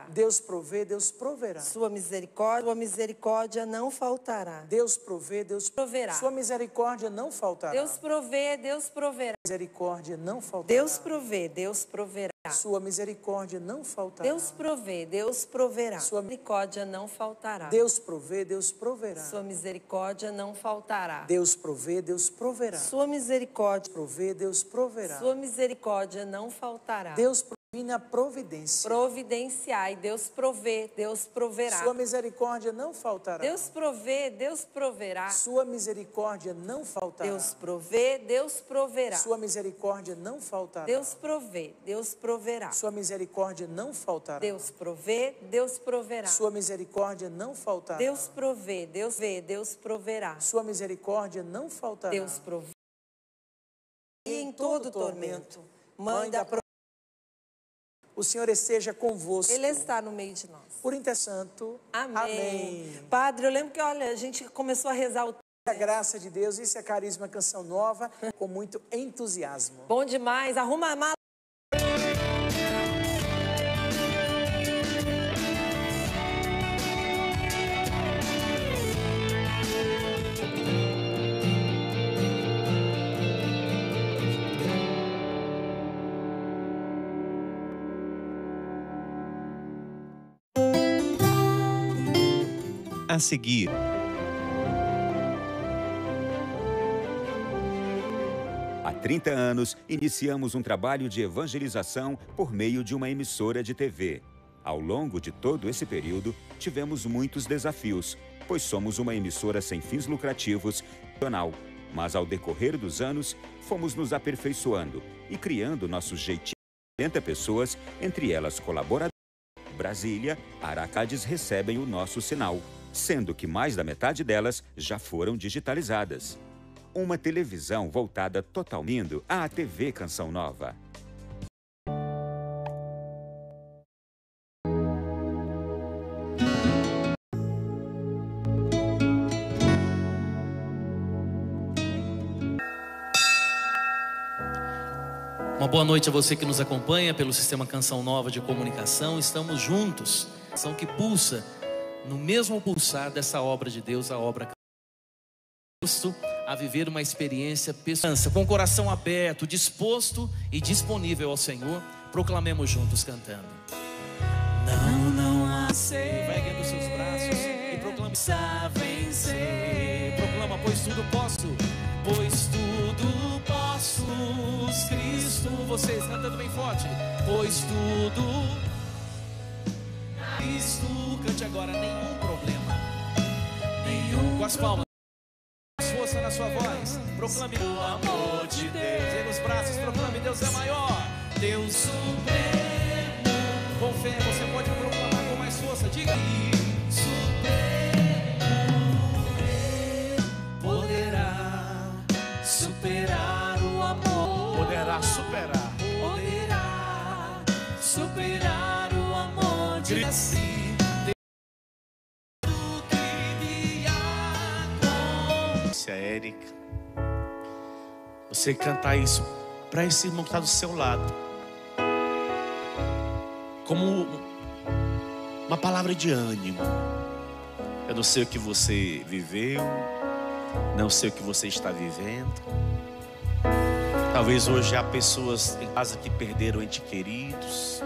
Deus provê, Deus proverá. Sua misericórdia não faltará. Deus provê, Deus proverá. Sua misericórdia não faltará. Deus provê, Deus proverá. Misericórdia não faltará. Deus provê, Deus proverá. Sua misericórdia não faltará. Deus provê, Deus proverá. Sua misericórdia não faltará. Deus provê, Deus proverá. Sua misericórdia não faltará. Deus provê, Deus proverá. Sua misericórdia provê, Deus proverá. Sua misericórdia não faltará. Deus na providência. Providenciai, Deus provê, Deus proverá. Sua misericórdia não faltará. Deus provê, Deus proverá. Sua misericórdia não faltará. Deus provê, Deus proverá. Sua misericórdia não faltará. Deus provê, Deus proverá. Sua misericórdia não faltará. Deus provê, Deus proverá. Sua misericórdia não faltará. Deus provê, Deus proverá. Sua misericórdia não faltará. Deus provê. E em todo tormento, Mãe da o Senhor esteja convosco. Ele está no meio de nós. Por intersanto. Amém. Amém. Padre, eu lembro que, olha, a gente começou a rezar o... A graça de Deus, isso é Carisma Canção Nova, com muito entusiasmo. Bom demais. Arruma a mala. a seguir. Há 30 anos, iniciamos um trabalho de evangelização por meio de uma emissora de TV. Ao longo de todo esse período, tivemos muitos desafios, pois somos uma emissora sem fins lucrativos, nacional. Mas ao decorrer dos anos, fomos nos aperfeiçoando e criando nosso jeitinho. 80 pessoas, entre elas colaboradores. Brasília, Aracades recebem o nosso sinal, sendo que mais da metade delas já foram digitalizadas. Uma televisão voltada totalmente à TV Canção Nova. Uma boa noite a você que nos acompanha pelo Sistema Canção Nova de Comunicação. Estamos juntos, ação que pulsa no mesmo pulsar dessa obra de Deus, a obra a viver uma experiência pessoal, com o coração aberto, disposto e disponível ao Senhor. Proclamemos juntos cantando. Não aceito. Vai erguendo os seus braços e proclama vencer. Proclama, pois tudo posso. Pois tudo posso, Cristo. Vocês cantando bem forte. Pois tudo Cristo. Cante agora, nenhum problema. Nenhum. Com as palmas. Força na sua voz. Proclame o amor de Deus. Erga os braços, proclame: Deus é maior. Deus supremo. Com fé, você pode proclamar com mais força. Diga: poderá superar o amor. Poderá superar. Poderá superar o amor de assim. Érica, você cantar isso para esse irmão que está do seu lado, como uma palavra de ânimo. Eu não sei o que você viveu, não sei o que você está vivendo. Talvez hoje há pessoas em casa que perderam entes queridos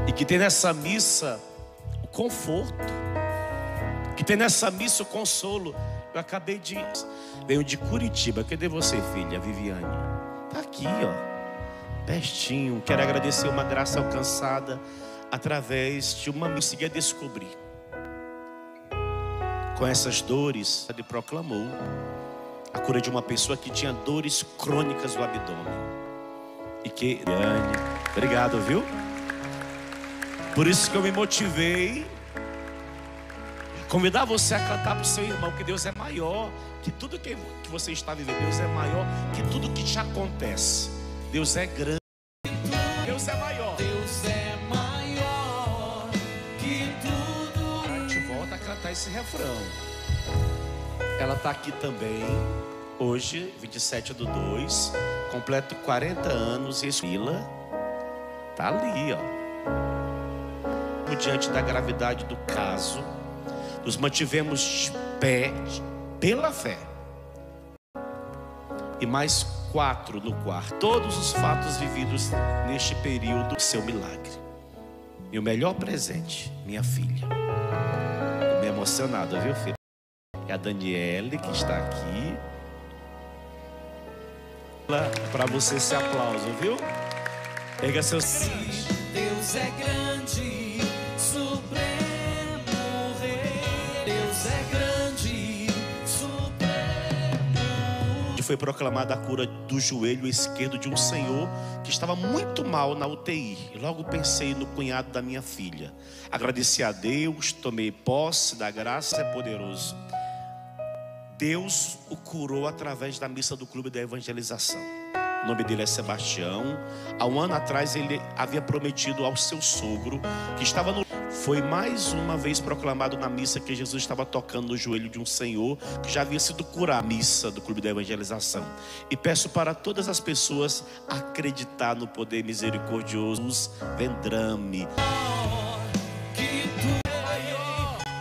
e que tem nessa missa o conforto, que tem nessa missa o consolo. Eu acabei de... Venho de Curitiba. Cadê você, filha? Viviane. Tá aqui, ó. Pertinho. Quero agradecer uma graça alcançada através de uma missão que descobrir. Com essas dores, ele proclamou a cura de uma pessoa que tinha dores crônicas do abdômen. E que... Viviane, obrigado, viu? Por isso que eu me motivei convidar você a cantar para o seu irmão que Deus é maior que tudo que você está vivendo. Deus é maior que tudo que te acontece. Deus é grande. Deus é maior. Deus é maior que tudo. A gente volta a cantar esse refrão. Ela está aqui também. Hoje, 27/2, completo 40 anos e Vila tá ali, ó. Diante da gravidade do caso, nos mantivemos de pé pela fé. E mais 4 no quarto. Todos os fatos vividos neste período, seu milagre. E o melhor presente, minha filha. Estou meio emocionado, viu, filha? É a Daniele que está aqui. Para você esse aplauso, viu? Pega seus... Deus é grande, supremo Rei. Deus é grande, supremo. Foi proclamada a cura do joelho esquerdo de um senhor que estava muito mal na UTI. E logo pensei no cunhado da minha filha. Agradeci a Deus, tomei posse da graça, é poderoso. Deus o curou através da missa do Clube da Evangelização. O nome dele é Sebastião. Há um ano atrás ele havia prometido ao seu sogro que estava no... Foi mais uma vez proclamado na missa que Jesus estava tocando no joelho de um senhor que já havia sido curado. A missa do Clube da Evangelização. E peço para todas as pessoas acreditar no poder misericordioso dos Vendrame.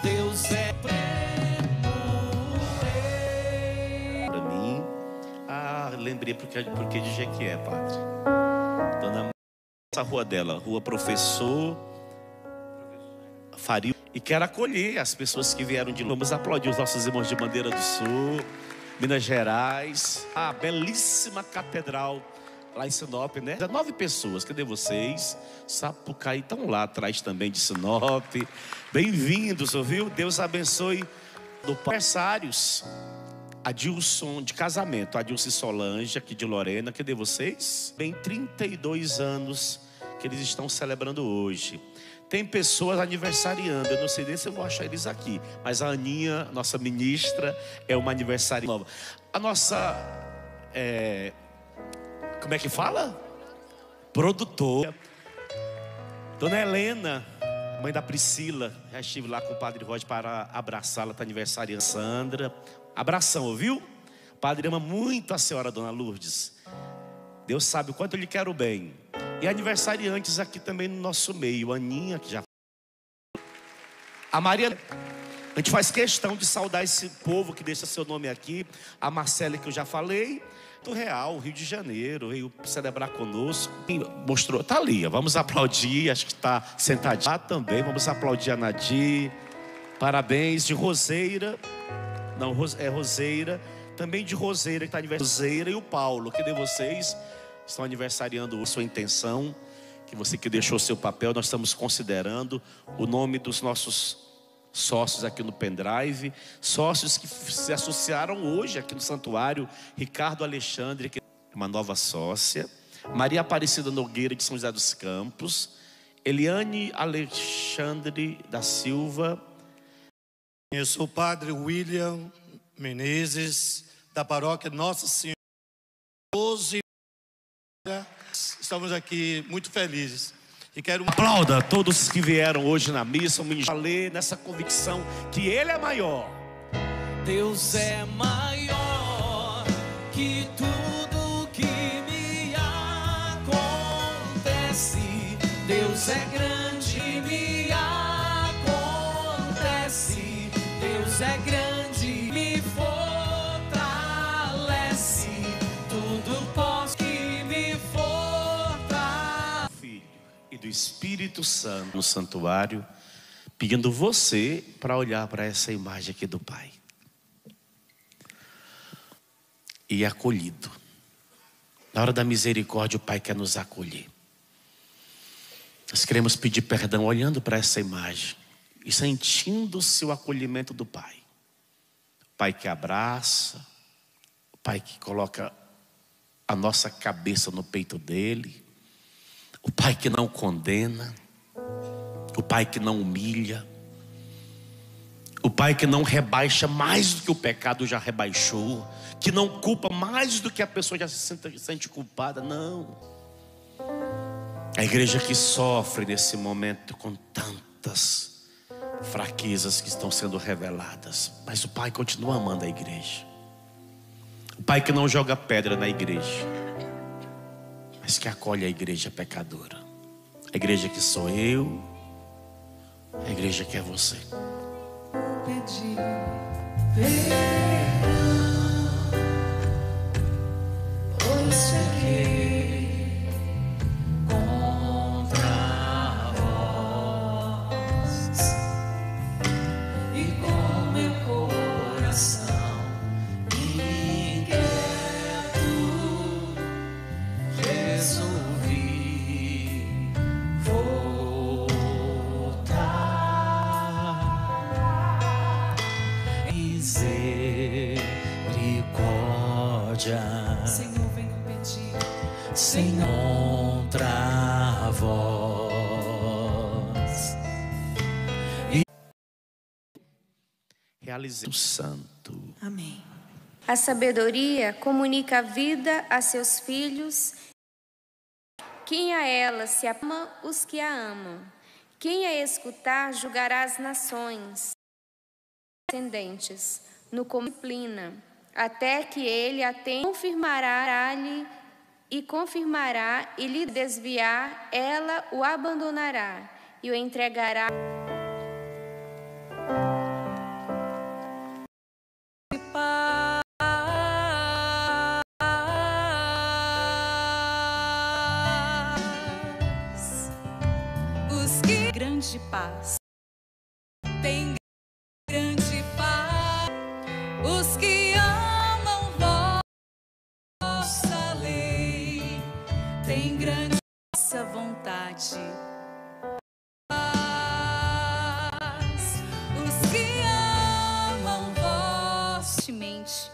Deus é para mim. Lembrei porque de Jequié, padre. Dona essa rua dela, Rua Professor Faria. E quero acolher as pessoas que vieram de longe. Vamos aplaudir os nossos irmãos de Bandeira do Sul, Minas Gerais. A belíssima catedral lá em Sinop, né? 19 pessoas, cadê vocês? Sapucaí estão lá atrás também de Sinop. Bem-vindos, ouviu? Deus abençoe. Do aniversários, Adilson de casamento, Adilson e Solange, aqui de Lorena, cadê vocês? Bem 32 anos que eles estão celebrando hoje. Tem pessoas aniversariando, eu não sei nem se eu vou achar eles aqui, mas a Aninha, nossa ministra, é uma aniversária nova. A nossa, como é que fala? Produtora, Dona Helena, mãe da Priscila, já estive lá com o Padre Roger para abraçá-la, está aniversariando. Sandra, abração, ouviu? O Padre ama muito a senhora, Dona Lourdes. Deus sabe o quanto eu lhe quero bem. E aniversariantes aqui também no nosso meio. Aninha, que já... A Maria... A gente faz questão de saudar esse povo que deixa seu nome aqui. A Marcela, que eu já falei. Do Real, Rio de Janeiro, veio celebrar conosco. Mostrou, tá ali, vamos aplaudir. Acho que está sentadinho lá também. Vamos aplaudir a Nadir. Parabéns de Roseira. Não, é Roseira. Também de Roseira, que está aniversariando. Roseira e o Paulo, que de vocês estão aniversariando hoje. Sua intenção, que você que deixou seu papel, nós estamos considerando o nome dos nossos sócios aqui no pendrive, sócios que se associaram hoje aqui no santuário. Ricardo Alexandre, que é uma nova sócia. Maria Aparecida Nogueira, de São José dos Campos. Eliane Alexandre da Silva. Eu sou o Padre William Menezes, da paróquia Nossa Senhora. 12. Estamos aqui muito felizes. E quero... Aplauda todos que vieram hoje na missa, o ministro, ler nessa convicção que Ele é maior. Deus é maior que tudo que me acontece. Deus é grande, me acontece. Deus é grande, me fortalece. Tudo posso que me fortalece. Filho e do Espírito Santo no santuário, pedindo você para olhar para essa imagem aqui do Pai. E acolhido. Na hora da misericórdia, o Pai quer nos acolher. Nós queremos pedir perdão olhando para essa imagem e sentindo-se o acolhimento do Pai. O Pai que abraça, o Pai que coloca a nossa cabeça no peito dele, o Pai que não condena, o Pai que não humilha, o Pai que não rebaixa mais do que o pecado já rebaixou, que não culpa mais do que a pessoa já se sente culpada, não. A igreja que sofre nesse momento com tantas fraquezas que estão sendo reveladas, mas o Pai continua amando a igreja. O Pai que não joga pedra na igreja, mas que acolhe a igreja pecadora. A igreja que sou eu, a igreja que é você. Pedir pois cheguei contra vós e com meu coração inquieto resolvi voltar. Misericórdia, Senhor, venho pedir, Senhor, contra vós. Realizei o santo. Amém. A sabedoria comunica a vida a seus filhos. Quem a ela se ama, os que a amam. Quem a escutar julgará as nações. Descendentes, no disciplina, até que ele confirmará e lhe desviar, ela o abandonará e o entregará. Os que grande paz. tem grande vossa vontade. Os que amam vossa mente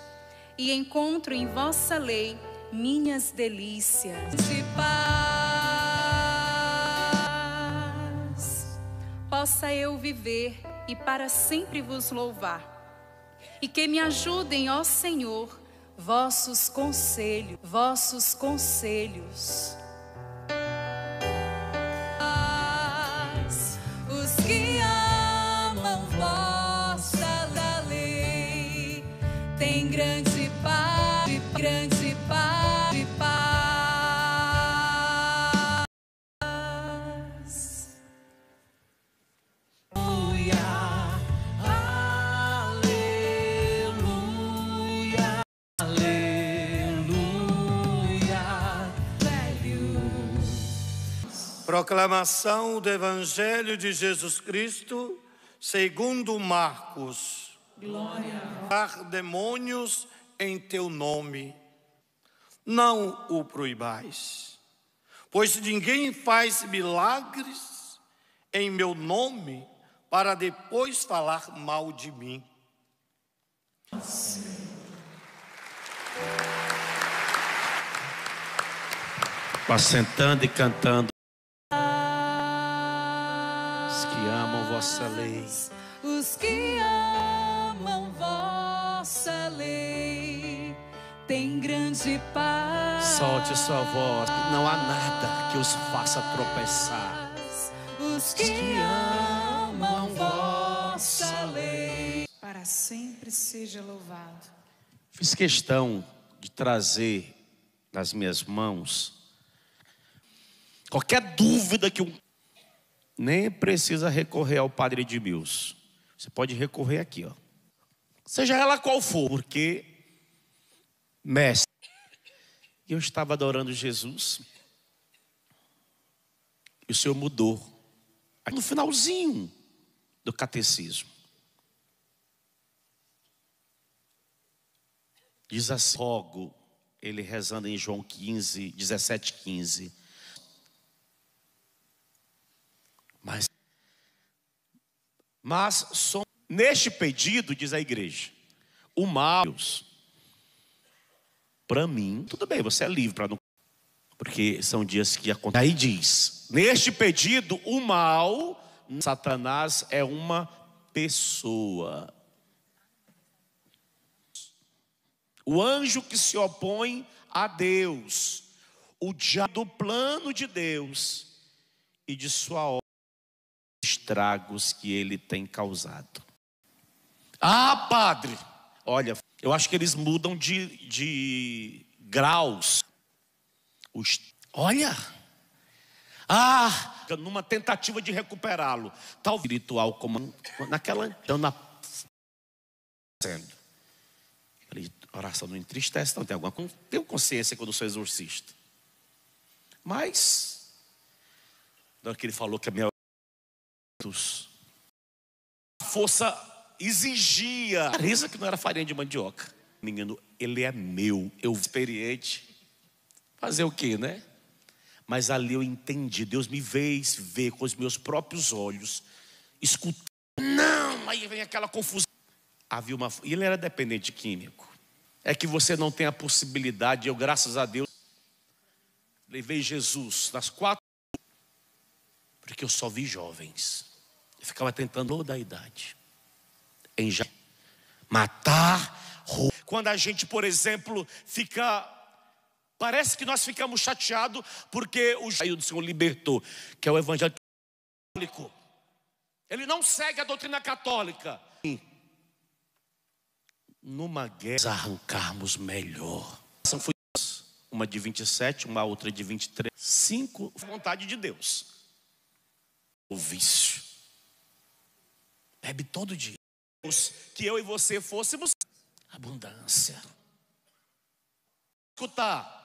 e encontro em vossa lei minhas delícias de paz. Possa eu viver e para sempre vos louvar, e que me ajudem, ó Senhor, vossos conselhos, Os que amam vossa lei têm grande paz, grande paz, Proclamação do Evangelho de Jesus Cristo, segundo Marcos. Glória a demônios em teu nome, não o proibais, pois ninguém faz milagres em meu nome para depois falar mal de mim. Assentando e cantando. Os que amam vossa lei. Os que amam vossa lei têm grande paz. Solte sua voz, não há nada que os faça tropeçar. Os que amam vossa lei, para sempre seja louvado. Fiz questão de trazer nas minhas mãos qualquer dúvida que nem precisa recorrer ao Padre Edmilson. Você pode recorrer aqui, ó. Seja ela qual for, porque mestre, eu estava adorando Jesus e o Senhor mudou no finalzinho do catecismo. Diz assim, rogo, ele rezando em João 15, 17, 15. Mas neste pedido, diz a igreja, o mal, para mim, tudo bem, você é livre para não, porque são dias que acontecem. Aí diz, neste pedido, o mal, Satanás é uma pessoa. O anjo que se opõe a Deus, o diabo do plano de Deus e de sua obra, estragos que ele tem causado. Ah, padre, olha, eu acho que eles mudam de graus. Olha, numa tentativa de recuperá-lo, tal espiritual como naquela então oração não entristece, não tem alguma coisa. Tenho consciência quando sou exorcista. Mas na hora que ele falou que a minha força exigia que não era farinha de mandioca. Menino, ele é meu, eu experiente. Fazer o quê, né? Mas ali eu entendi, Deus me fez ver com os meus próprios olhos, escutar. Não, aí vem aquela confusão. Havia e ele era dependente químico. É que você não tem a possibilidade, eu graças a Deus levei Jesus nas 4, porque eu só vi jovens. Eu ficava tentando toda a idade em matar, roubar. Quando a gente, por exemplo, parece que nós ficamos chateados porque o Senhor libertou, que é o evangelho católico. Ele não segue a doutrina católica. Numa guerra, arrancarmos melhor. Foi uma de 27, uma outra de 23. 5, vontade de Deus. O vício. Bebe todo dia. Que eu e você fôssemos abundância. Escutar.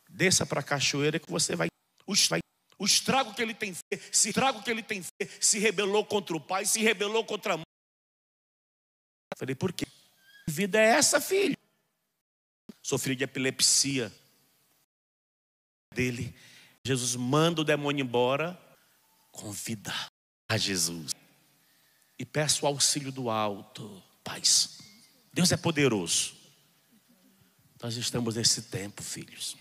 Desça para a cachoeira que você vai. O estrago que ele tem feito, se rebelou contra o pai, se rebelou contra a mãe. Falei, por quê? Que vida é essa, filho? Sofri de epilepsia dele. Jesus manda o demônio embora. Convida a Jesus. E peço o auxílio do alto. Paz. Deus é poderoso. Nós estamos nesse tempo, filhos.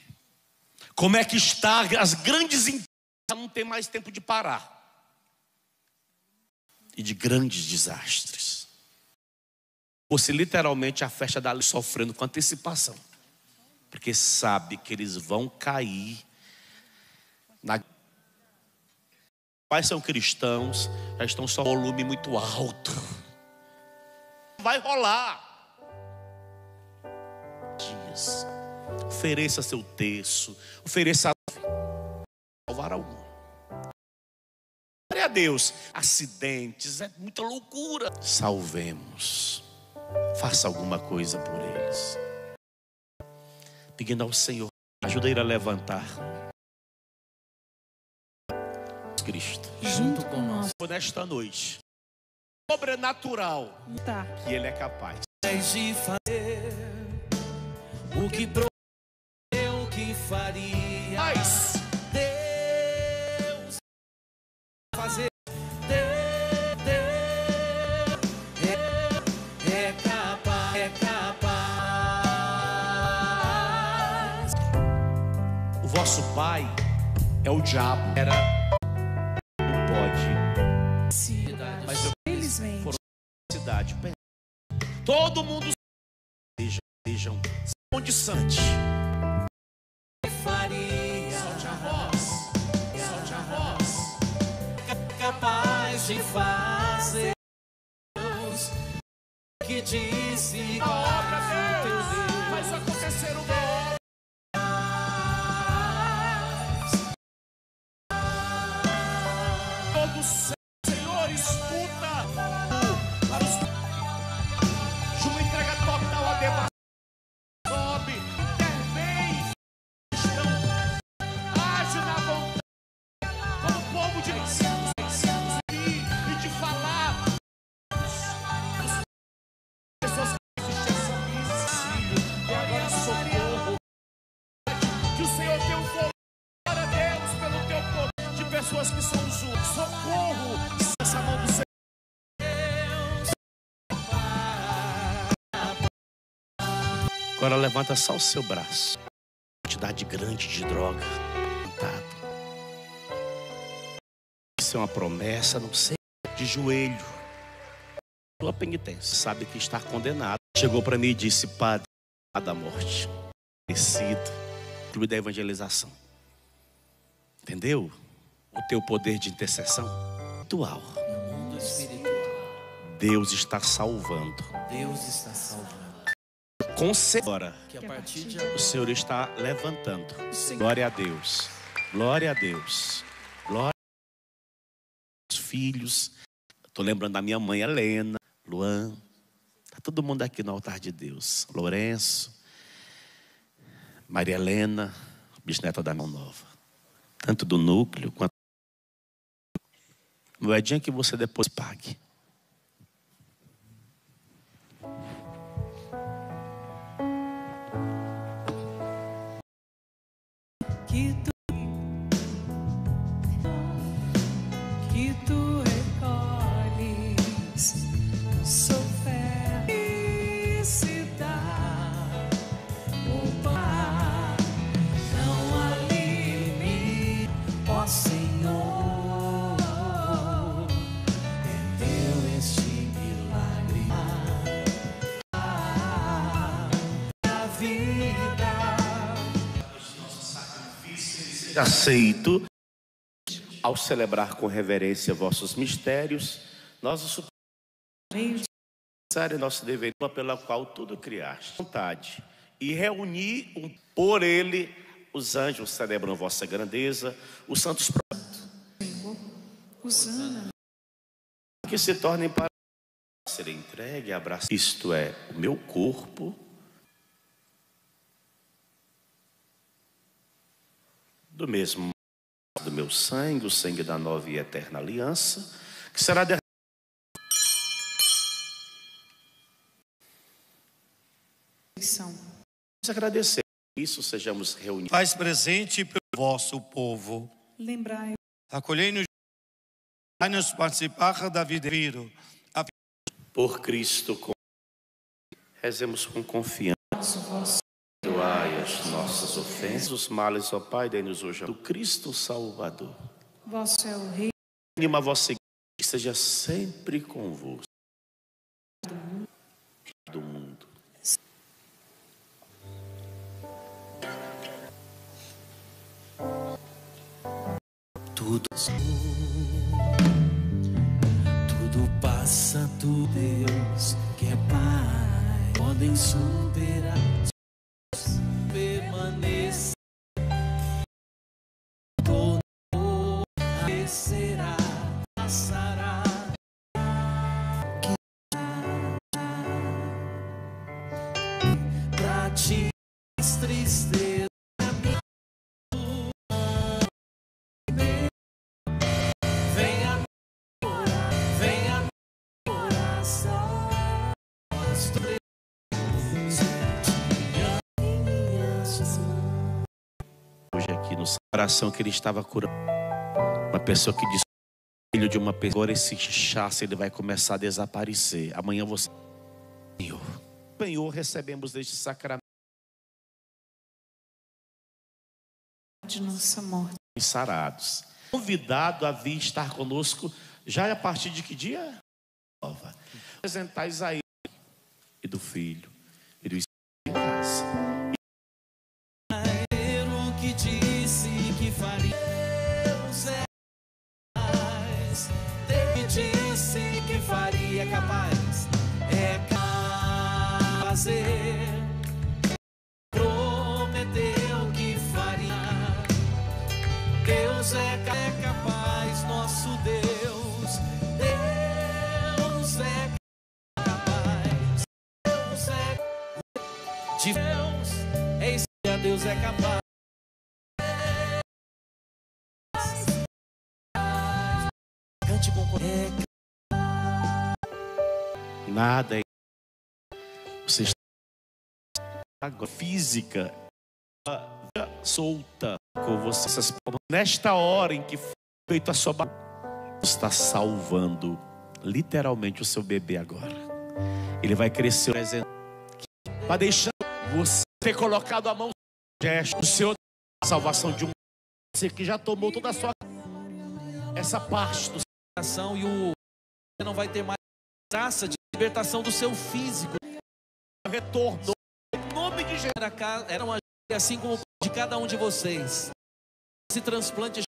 Como é que está as grandes empresas? Não tem mais tempo de parar. E de grandes desastres. Você literalmente a festa da lei sofrendo com antecipação. Porque sabe que eles vão cair. Pais são cristãos, já estão só com volume muito alto. Vai rolar. Dias. Ofereça seu terço. Ofereça salvar algum. Glória a Deus. Acidentes, é muita loucura. Salvemos. Faça alguma coisa por eles. Pedindo ao Senhor, ajuda ele a levantar. Cristo. Junto com nós. Nesta noite. Sobrenatural. Tá. Que ele é capaz. De fazer o que prometeu que faria. Mas Deus fazer. É capaz. É capaz. o vosso pai é o diabo. Era não pode. Mas eu foram na cidade. Todo mundo sejam condiçante. Solte a voz, capaz de fazer que disse uma obra, Deus, faz acontecer uma obra. Todo Senhor escuta para os de uma entrega total a Deus. Sobe, intervém, age na vontade como o povo de e de falar. Pessoas que e agora socorro. Que o Senhor deu glória a Deus pelo teu poder de pessoas que são justas. Socorro, essa mão do Senhor. Agora levanta só o seu braço. Quantidade grande de droga. Isso é uma promessa, não sei. De joelho. Sua penitência. Sabe que está condenado. Chegou para mim e disse: Padre, da morte. Merecido. Clube da evangelização. Entendeu? O teu poder de intercessão espiritual. No mundo espiritual. Deus está salvando. Deus está salvando. Agora que a partir de o Senhor está levantando. Sim. Glória a Deus. Glória a Deus. Glória aos filhos. Estou lembrando da minha mãe Helena, Luan. Está todo mundo aqui no altar de Deus. Lourenço, Maria Helena, bisneta da Mão Nova. Tanto do núcleo quanto moedinha que você depois pague. Que tu recolhes, sou felicidade, o Pai, não há limite, ó Senhor, é teu este milagre, a vida. Aceito. Ao celebrar com reverência vossos mistérios, nós o suplicamos nosso dever pela qual tudo criaste, vontade, e reunir por ele os anjos celebram vossa grandeza, os santos que se tornem para ser entregue a abraçar. Isto é o meu corpo do mesmo do meu sangue, o sangue da nova e eterna aliança, que será derramado Agradecer. Isso, sejamos reunidos. Faz presente pelo vosso povo. Lembrai. Acolhei-nos a nos participar da vida viro. Por Cristo, rezemos com confiança. Perdoai as nossas ofensas, os males, ó Pai, dai-nos hoje do Cristo Salvador. Vosso é o Rei. Anima a vossa igreja, que esteja sempre convosco. Do mundo. Tudo passa, tu Deus que é Pai, podem superar, permanecer, todo será, passará, pra ti as tristezas. Hoje aqui no coração que ele estava curando. Uma pessoa que disse, filho de uma pessoa, agora esse inchaço ele vai começar a desaparecer. Amanhã você, Senhor, recebemos deste sacramento De nossa morte. sarados. Convidado a vir estar conosco já a partir de que dia? Nova. Apresentais a ele e do Filho e do Espírito em casa. O que disse que faria, Deus é capaz. Ele disse que faria, capaz. É capaz de fazer. Prometeu que faria. Deus é capaz, nosso Deus. Deus é capaz. Deus é de Deus. Eis que a Deus é capaz. Cante com Nada é. Você está agora física solta com você. Nesta hora em que foi feito a sua está salvando literalmente o seu bebê agora. Ele vai crescer para deixar você ter colocado a mão no gesto do Senhor, a salvação de um você que já tomou toda a sua essa parte do coração e o você não vai ter mais graça de libertação do seu físico. Retorno em nome de Jesus. Era uma assim como de cada um de vocês. Esse transplante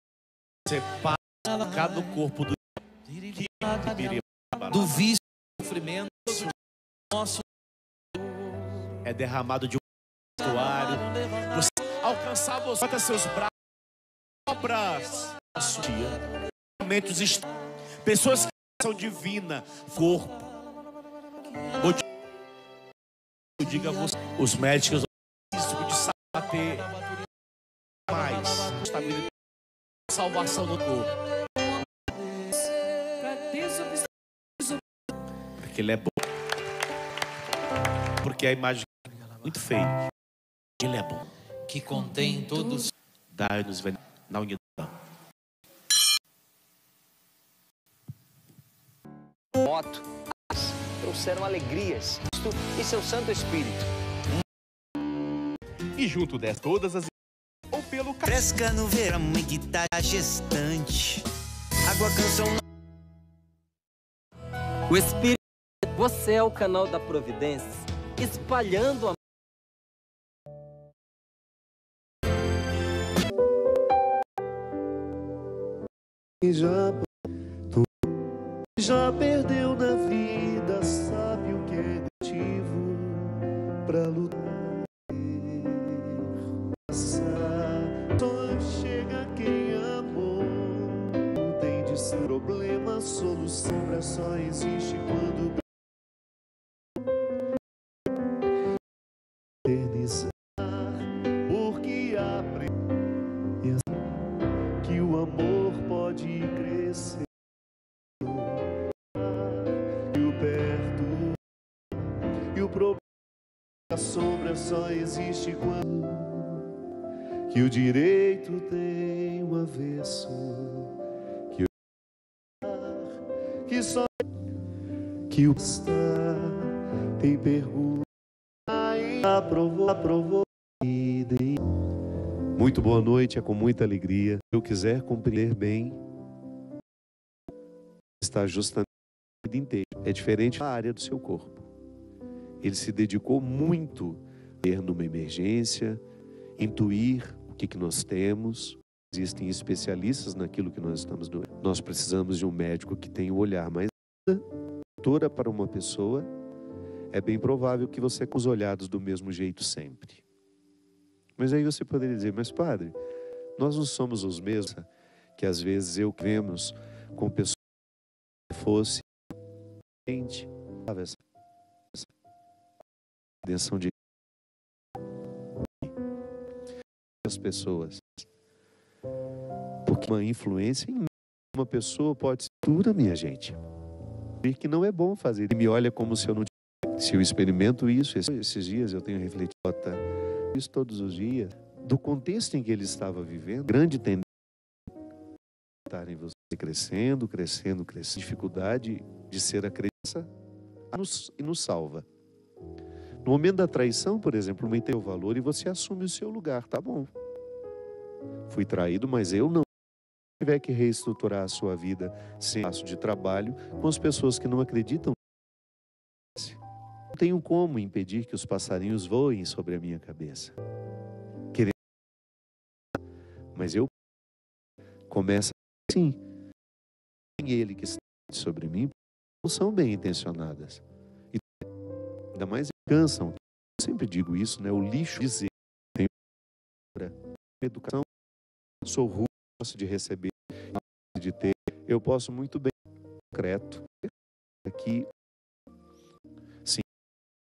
separa cada corpo do vício, do sofrimento nosso é derramado de um vestuário. Você alcançar você até seus braços, obras, momentos, pessoas que são divinas, corpo. Eu digo a você, os médicos risco de saber mais estabilidade, salvação do corpo. Porque ele é bom. Porque a imagem é muito feia. Ele é bom. Que contém todos. Dai-nos na unidade. Moto, trouxeram alegrias, e seu Santo Espírito. E junto dessas todas as ou pelo fresca no verão em que tá gestante. Água canção. O Espírito, você é o canal da providência, espalhando a Já perdeu na vida, sabe o que é motivo pra lutar. Só chega quem amou. Não tem de ser problema, solução só existe quando eternizar. Porque aprende que o amor pode crescer. E o perto, e o problema A sombra só existe quando que o direito tem um avesso, que só que o está tem pergunta aprovou Muito boa noite, é com muita alegria. Se eu quiser compreender bem, está justamente a vida inteira. É diferente da área do seu corpo. Ele se dedicou muito a ter numa emergência, intuir o que nós temos. Existem especialistas naquilo que nós estamos doendo. Nós precisamos de um médico que tenha o olhar mais doutora para uma pessoa. É bem provável que você com os olhados do mesmo jeito sempre. Mas aí você poderia dizer, mas padre, nós não somos os mesmos, que às vezes vemos com pessoas que fosse gente, essa intenção de as pessoas, porque uma influência em uma pessoa pode ser dura, minha gente, e que não é bom fazer. Ele me olha como se eu não tivesse. Se eu experimento isso, esses dias eu tenho refletido isso todos os dias, do contexto em que ele estava vivendo, grande tendência estar em você crescendo, dificuldade de ser a crença e nos salva. No momento da traição, por exemplo, aumentei o valor e você assume o seu lugar, tá bom. Fui traído, mas eu não. Se tiver que reestruturar a sua vida sem espaço de trabalho com as pessoas que não acreditam, não tenho como impedir que os passarinhos voem sobre a minha cabeça. Mas eu começo assim. Ele que está sobre mim não são bem intencionadas. E ainda mais cansam. Eu sempre digo isso, né? O lixo dizer. Tenho educação, sou ruim, gosto de receber, de ter. Eu posso muito bem concreto aqui. Sim,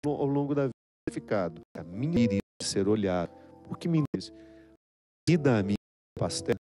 ao longo da vida ficado a minha iria ser olhado. O que me diz? Vida a minha pastel